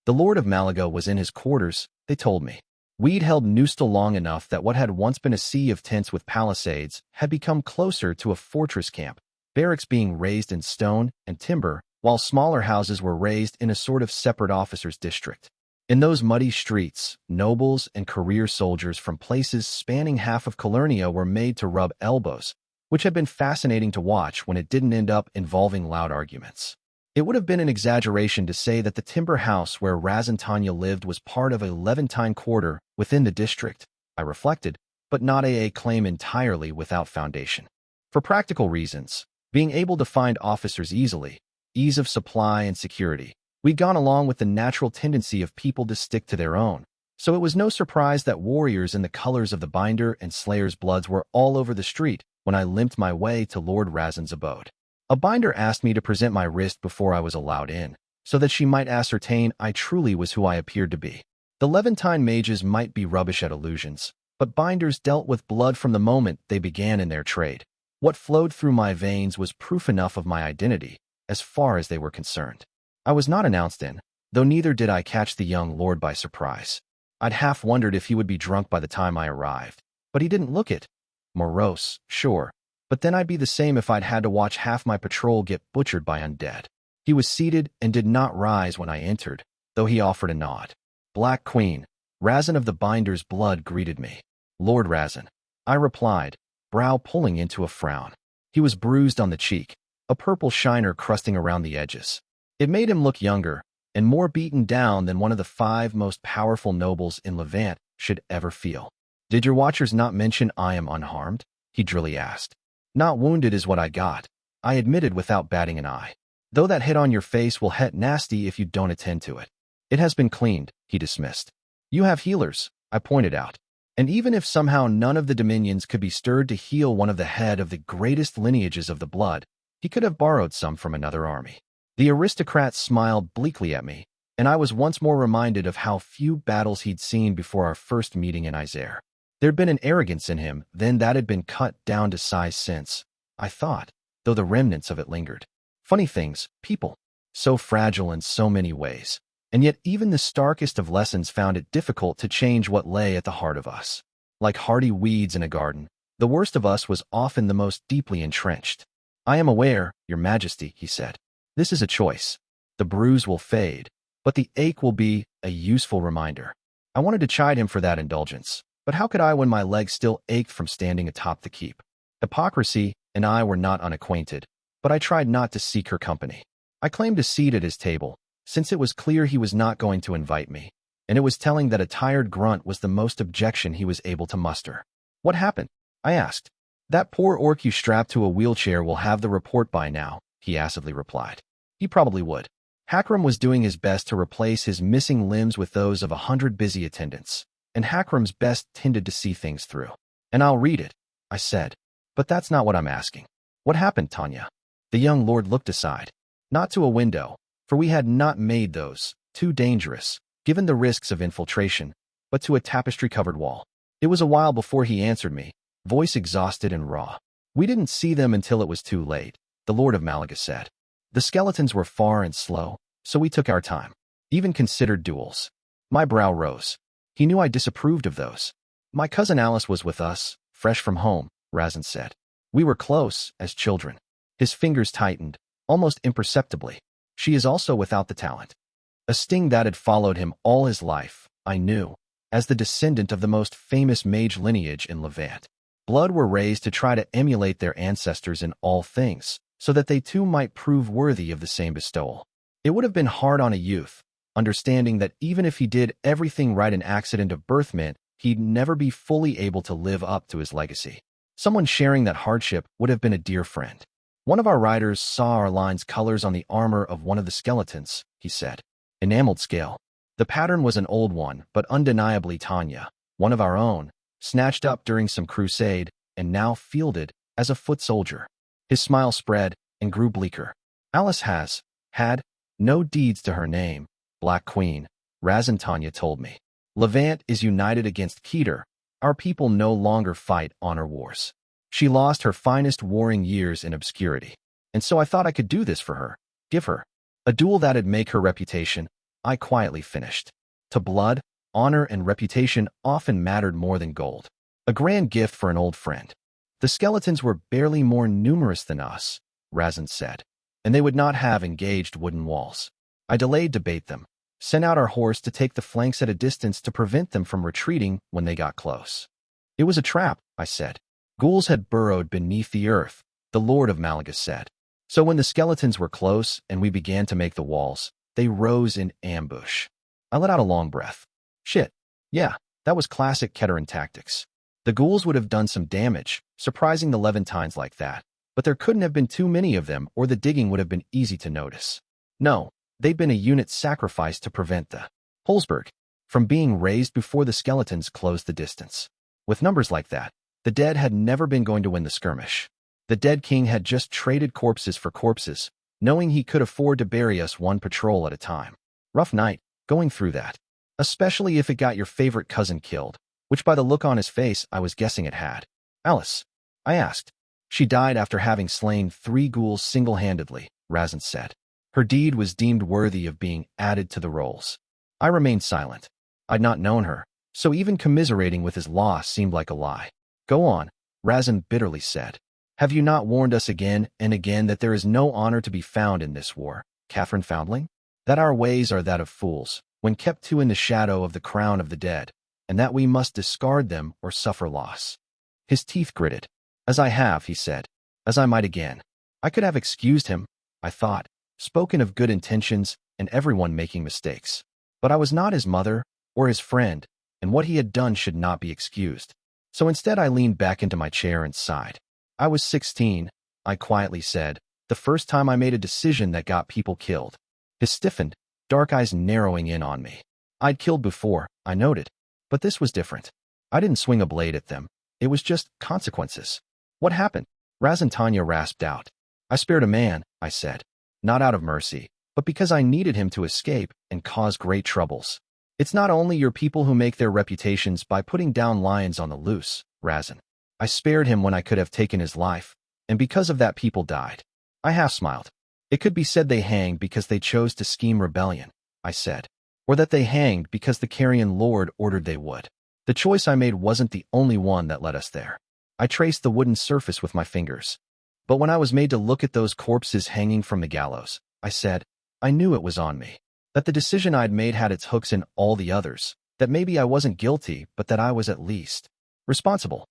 The Lord of Malaga was in his quarters, they told me. We'd held Nustal long enough that what had once been a sea of tents with palisades had become closer to a fortress camp, barracks being raised in stone and timber, while smaller houses were raised in a sort of separate officers' district. In those muddy streets, nobles and career soldiers from places spanning half of Calernia were made to rub elbows, which had been fascinating to watch when it didn't end up involving loud arguments. It would have been an exaggeration to say that the timber house where Razantanya lived was part of a Levantine quarter within the district, I reflected, but not a claim entirely without foundation. For practical reasons, being able to find officers easily, ease of supply and security, we'd gone along with the natural tendency of people to stick to their own, so it was no surprise that warriors in the colors of the Binder and Slayer's bloods were all over the street when I limped my way to Lord Razan's abode. A Binder asked me to present my wrist before I was allowed in, so that she might ascertain I truly was who I appeared to be. The Levantine mages might be rubbish at illusions, but Binders dealt with blood from the moment they began in their trade. What flowed through my veins was proof enough of my identity, as far as they were concerned. I was not announced in, though neither did I catch the young lord by surprise. I'd half wondered if he would be drunk by the time I arrived, but he didn't look it. Morose, sure, but then I'd be the same if I'd had to watch half my patrol get butchered by undead. He was seated and did not rise when I entered, though he offered a nod. Black Queen, Razan of the Binder's blood greeted me. Lord Razan, I replied, brow pulling into a frown. He was bruised on the cheek, a purple shiner crusting around the edges. It made him look younger and more beaten down than one of the 5 most powerful nobles in Levant should ever feel. Did your watchers not mention I am unharmed? He drily asked. Not wounded is what I got, I admitted without batting an eye. Though that hit on your face will het nasty if you don't attend to it. It has been cleaned, he dismissed. You have healers, I pointed out. And even if somehow none of the dominions could be stirred to heal one of the head of the greatest lineages of the blood, he could have borrowed some from another army. The aristocrat smiled bleakly at me, and I was once more reminded of how few battles he'd seen before our first meeting in Isère. There'd been an arrogance in him then that had been cut down to size since, I thought, though the remnants of it lingered. Funny things, people. So fragile in so many ways. And yet even the starkest of lessons found it difficult to change what lay at the heart of us. Like hardy weeds in a garden, the worst of us was often the most deeply entrenched. I am aware, Your Majesty, he said. This is a choice. The bruise will fade, but the ache will be a useful reminder. I wanted to chide him for that indulgence. But how could I when my legs still ached from standing atop the keep? Hypocrisy and I were not unacquainted, but I tried not to seek her company. I claimed a seat at his table, since it was clear he was not going to invite me, and it was telling that a tired grunt was the most objection he was able to muster. What happened? I asked. That poor orc you strapped to a wheelchair will have the report by now, he acidly replied. He probably would. Hakram was doing his best to replace his missing limbs with those of 100 busy attendants, and Hakram's best tended to see things through. And I'll read it, I said. But that's not what I'm asking. What happened, Tanya? The young lord looked aside. Not to a window, for we had not made those, too dangerous, given the risks of infiltration, but to a tapestry-covered wall. It was a while before he answered me, voice exhausted and raw. We didn't see them until it was too late, the Lord of Malaga said. The skeletons were far and slow, so we took our time. Even considered duels. My brow rose. He knew I disapproved of those. My cousin Alice was with us, fresh from home, Razin said. We were close, as children. His fingers tightened, almost imperceptibly. She is also without the talent. A sting that had followed him all his life, I knew, as the descendant of the most famous mage lineage in Levant. Blood were raised to try to emulate their ancestors in all things, so that they too might prove worthy of the same bestowal. It would have been hard on a youth, understanding that even if he did everything right, an accident of birth meant he'd never be fully able to live up to his legacy. Someone sharing that hardship would have been a dear friend. One of our riders saw our line's colors on the armor of one of the skeletons, he said. Enameled scale. The pattern was an old one, but undeniably Tanya, one of our own, snatched up during some crusade, and now fielded as a foot soldier. His smile spread and grew bleaker. Alice had, no deeds to her name, Black Queen, Razin Tanya told me. Levant is united against Keter. Our people no longer fight honor wars. She lost her finest warring years in obscurity, and so I thought I could do this for her, give her a duel that'd make her reputation. I quietly finished. To blood, honor, and reputation often mattered more than gold. A grand gift for an old friend. The skeletons were barely more numerous than us, Razin said, and they would not have engaged wooden walls. I delayed to bait them, sent out our horse to take the flanks at a distance to prevent them from retreating when they got close. It was a trap, I said. Ghouls had burrowed beneath the earth, the Lord of Malaga said. So when the skeletons were close and we began to make the walls, they rose in ambush. I let out a long breath. Shit. Yeah, that was classic Keteran tactics. The ghouls would have done some damage, surprising the Levantines like that, but there couldn't have been too many of them or the digging would have been easy to notice. No, they'd been a unit sacrificed to prevent the Holzberg from being raised before the skeletons closed the distance. With numbers like that, the dead had never been going to win the skirmish. The dead king had just traded corpses for corpses, knowing he could afford to bury us one patrol at a time. Rough night, going through that. Especially if it got your favorite cousin killed, which by the look on his face I was guessing it had. Alice? I asked. She died after having slain 3 ghouls single-handedly, Razin said. Her deed was deemed worthy of being added to the rolls. I remained silent. I'd not known her, so even commiserating with his loss seemed like a lie. Go on, Razin bitterly said. Have you not warned us again and again that there is no honor to be found in this war, Catherine Foundling? That our ways are that of fools, when kept to in the shadow of the crown of the dead, and that we must discard them or suffer loss. His teeth gritted. As I have, he said. As I might again. I could have excused him, I thought, spoken of good intentions and everyone making mistakes. But I was not his mother or his friend, and what he had done should not be excused. So instead I leaned back into my chair and sighed. I was 16, I quietly said, the first time I made a decision that got people killed. His stiffened, dark eyes narrowing in on me. I'd killed before, I noted. But this was different. I didn't swing a blade at them. It was just consequences. What happened? Razin Tanya rasped out. I spared a man, I said. Not out of mercy, but because I needed him to escape and cause great troubles. It's not only your people who make their reputations by putting down lions on the loose, Razin. I spared him when I could have taken his life, and because of that people died. I half smiled. It could be said they hanged because they chose to scheme rebellion, I said. Or that they hanged because the Carrion Lord ordered they would. The choice I made wasn't the only one that led us there. I traced the wooden surface with my fingers. But when I was made to look at those corpses hanging from the gallows, I said, I knew it was on me. That the decision I'd made had its hooks in all the others. That maybe I wasn't guilty, but that I was at least responsible.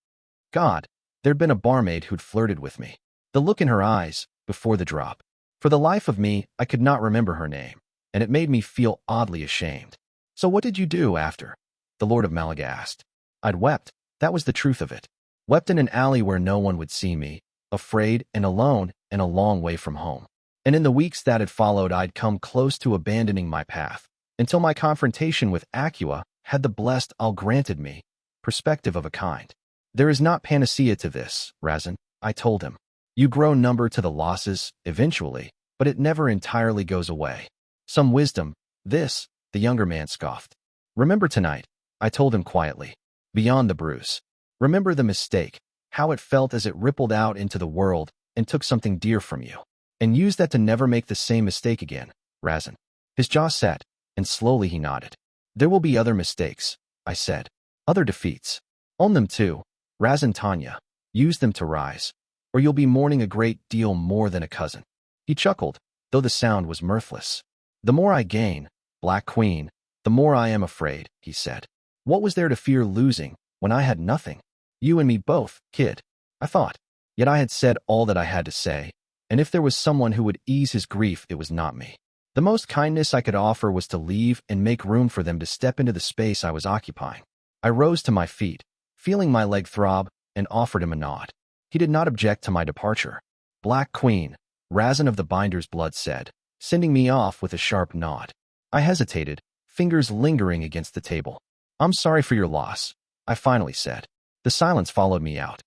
God, there'd been a barmaid who'd flirted with me. The look in her eyes, before the drop. For the life of me, I could not remember her name. and it made me feel oddly ashamed. So what did you do after? The Lord of Malaga asked. I'd wept. That was the truth of it. Wept in an alley where no one would see me, afraid and alone and a long way from home. And in the weeks that had followed, I'd come close to abandoning my path, until my confrontation with Aqua had the blessed all granted me, perspective of a kind. There is not panacea to this, Razan, I told him. You grow number to the losses, eventually, but it never entirely goes away. Some wisdom, this, the younger man scoffed. Remember tonight, I told him quietly, beyond the bruise. Remember the mistake, how it felt as it rippled out into the world and took something dear from you. And use that to never make the same mistake again, Razan. His jaw set, and slowly he nodded. There will be other mistakes, I said. Other defeats. Own them too, Razan Tanya. Use them to rise, or you'll be mourning a great deal more than a cousin. He chuckled, though the sound was mirthless. The more I gain, Black Queen, the more I am afraid, he said. What was there to fear losing when I had nothing? You and me both, kid, I thought. Yet I had said all that I had to say, and if there was someone who would ease his grief, it was not me. The most kindness I could offer was to leave and make room for them to step into the space I was occupying. I rose to my feet, feeling my leg throb, and offered him a nod. He did not object to my departure. Black Queen, Razan of the Binder's blood said, sending me off with a sharp nod. I hesitated, fingers lingering against the table. I'm sorry for your loss, I finally said. The silence followed me out.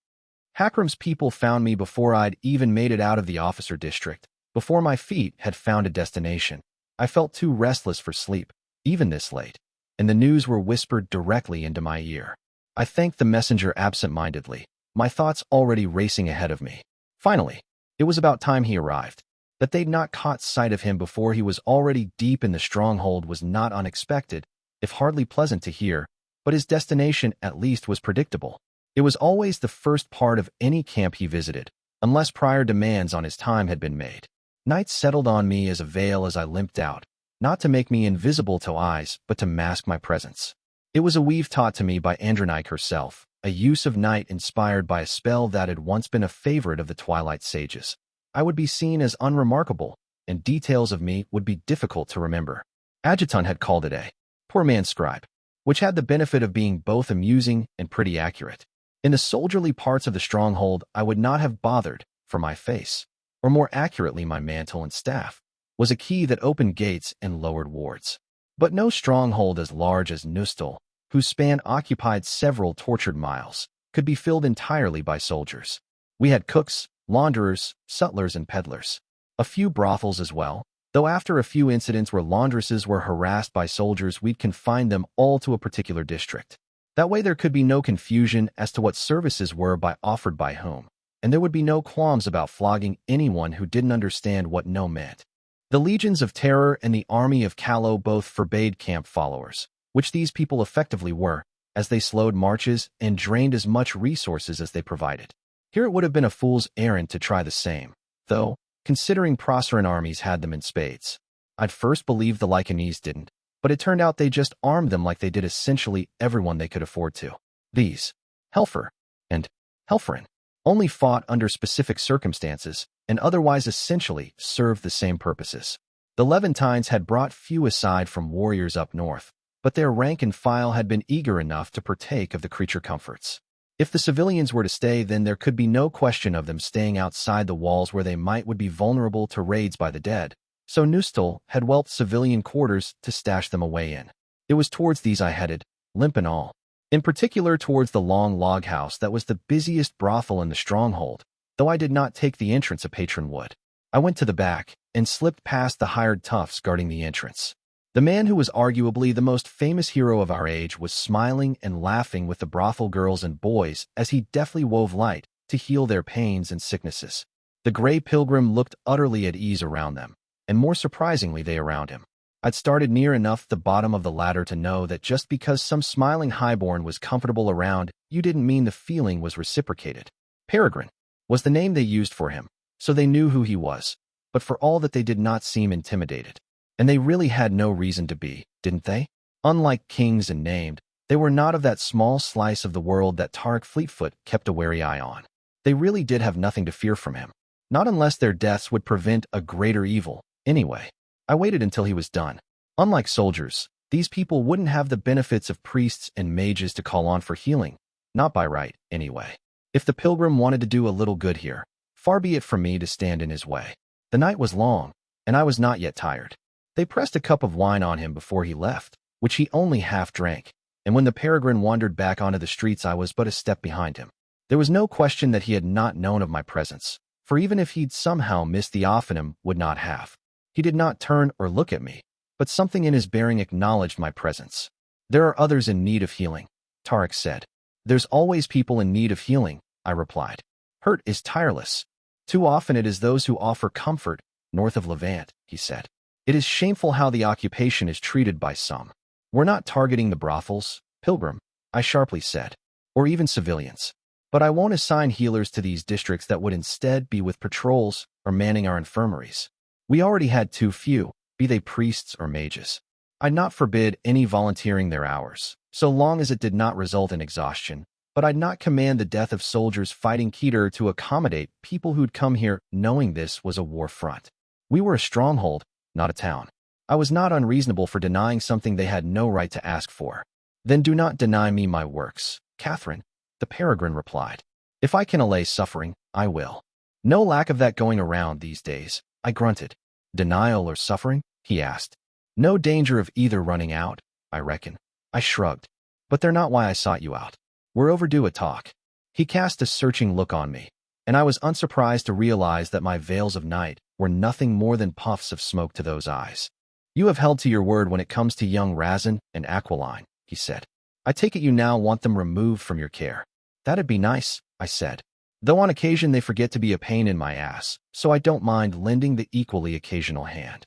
Hakram's people found me before I'd even made it out of the officer district, before my feet had found a destination. I felt too restless for sleep, even this late, and the news were whispered directly into my ear. I thanked the messenger absent-mindedly, my thoughts already racing ahead of me. Finally, it was about time he arrived. That they'd not caught sight of him before he was already deep in the stronghold was not unexpected, if hardly pleasant to hear, but his destination at least was predictable. It was always the first part of any camp he visited, unless prior demands on his time had been made. Night settled on me as a veil as I limped out, not to make me invisible to eyes, but to mask my presence. It was a weave taught to me by Andronike herself, a use of night inspired by a spell that had once been a favorite of the Twilight Sages. I would be seen as unremarkable, and details of me would be difficult to remember. Adjutant had called it a poor man's scribe, which had the benefit of being both amusing and pretty accurate. In the soldierly parts of the stronghold, I would not have bothered, for my face, or more accurately my mantle and staff, was a key that opened gates and lowered wards. But no stronghold as large as Nustal, whose span occupied several tortured miles, could be filled entirely by soldiers. We had cooks, launderers, sutlers, and peddlers. A few brothels as well, though after a few incidents where laundresses were harassed by soldiers, we'd confine them all to a particular district. That way there could be no confusion as to what services were offered by whom, and there would be no qualms about flogging anyone who didn't understand what no meant. The Legions of Terror and the Army of Callow both forbade camp followers, which these people effectively were, as they slowed marches and drained as much resources as they provided. Here it would have been a fool's errand to try the same, though, considering Proceran armies had them in spades. I'd first believed the Lycanese didn't, but it turned out they just armed them like they did essentially everyone they could afford to. These, Helfer and Helferin, only fought under specific circumstances and otherwise essentially served the same purposes. The Levantines had brought few aside from warriors up north, but their rank and file had been eager enough to partake of the creature comforts. If the civilians were to stay, then there could be no question of them staying outside the walls where they would be vulnerable to raids by the dead. So Nustal had whelped civilian quarters to stash them away in. It was towards these I headed, limp and all. In particular towards the long log house that was the busiest brothel in the stronghold, though I did not take the entrance a patron would. I went to the back and slipped past the hired toughs guarding the entrance. The man who was arguably the most famous hero of our age was smiling and laughing with the brothel girls and boys as he deftly wove light to heal their pains and sicknesses. The gray pilgrim looked utterly at ease around them, and more surprisingly they around him. I'd started near enough the bottom of the ladder to know that just because some smiling highborn was comfortable around, you didn't mean the feeling was reciprocated. Peregrine was the name they used for him, so they knew who he was, but for all that they did not seem intimidated. And they really had no reason to be, didn't they? Unlike kings and named, they were not of that small slice of the world that Tarek Fleetfoot kept a wary eye on. They really did have nothing to fear from him. Not unless their deaths would prevent a greater evil, anyway. I waited until he was done. Unlike soldiers, these people wouldn't have the benefits of priests and mages to call on for healing. Not by right, anyway. If the pilgrim wanted to do a little good here, far be it from me to stand in his way. The night was long, and I was not yet tired. They pressed a cup of wine on him before he left, which he only half drank, and when the peregrine wandered back onto the streets I was but a step behind him. There was no question that he had not known of my presence, for even if he'd somehow missed the Ophanim, would not have. He did not turn or look at me, but something in his bearing acknowledged my presence. There are others in need of healing, Tarek said. There's always people in need of healing, I replied. Hurt is tireless. Too often it is those who offer comfort, north of Levant, he said. It is shameful how the occupation is treated by some. We're not targeting the brothels, pilgrim, I sharply said, or even civilians. But I won't assign healers to these districts that would instead be with patrols or manning our infirmaries. We already had too few, be they priests or mages. I'd not forbid any volunteering their hours, so long as it did not result in exhaustion, but I'd not command the death of soldiers fighting Coterie to accommodate people who'd come here knowing this was a war front. We were a stronghold, not a town. I was not unreasonable for denying something they had no right to ask for. Then do not deny me my works, Catherine, the peregrine replied. If I can allay suffering, I will. No lack of that going around these days, I grunted. Denial or suffering? He asked. No danger of either running out, I reckon. I shrugged. But they're not why I sought you out. We're overdue a talk. He cast a searching look on me, and I was unsurprised to realize that my veils of night were nothing more than puffs of smoke to those eyes. You have held to your word when it comes to young Razin and Aquiline, he said. I take it you now want them removed from your care. That'd be nice, I said. Though on occasion they forget to be a pain in my ass, so I don't mind lending the equally occasional hand.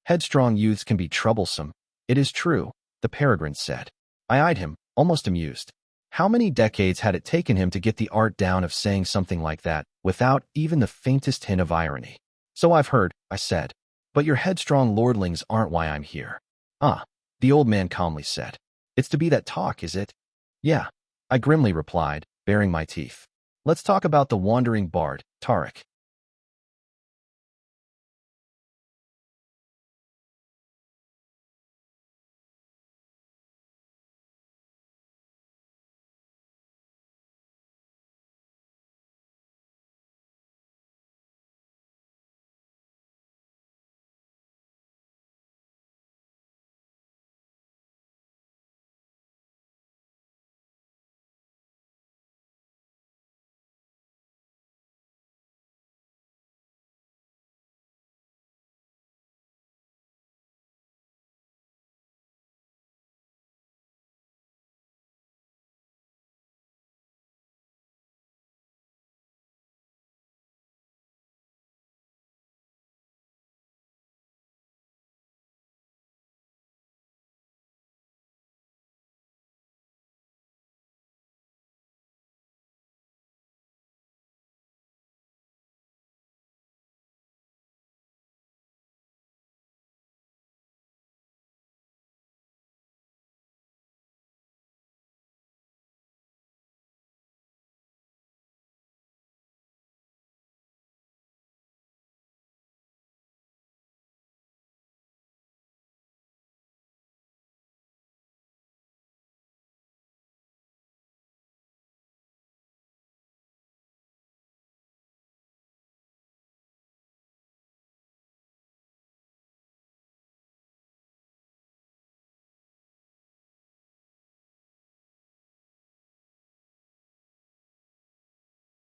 Headstrong youths can be troublesome. It is true, the peregrine said. I eyed him, almost amused. How many decades had it taken him to get the art down of saying something like that, without even the faintest hint of irony? So I've heard, I said. But your headstrong lordlings aren't why I'm here. Ah, the old man calmly said. It's to be that talk, is it? Yeah, I grimly replied, baring my teeth. Let's talk about the wandering bard, Tarek.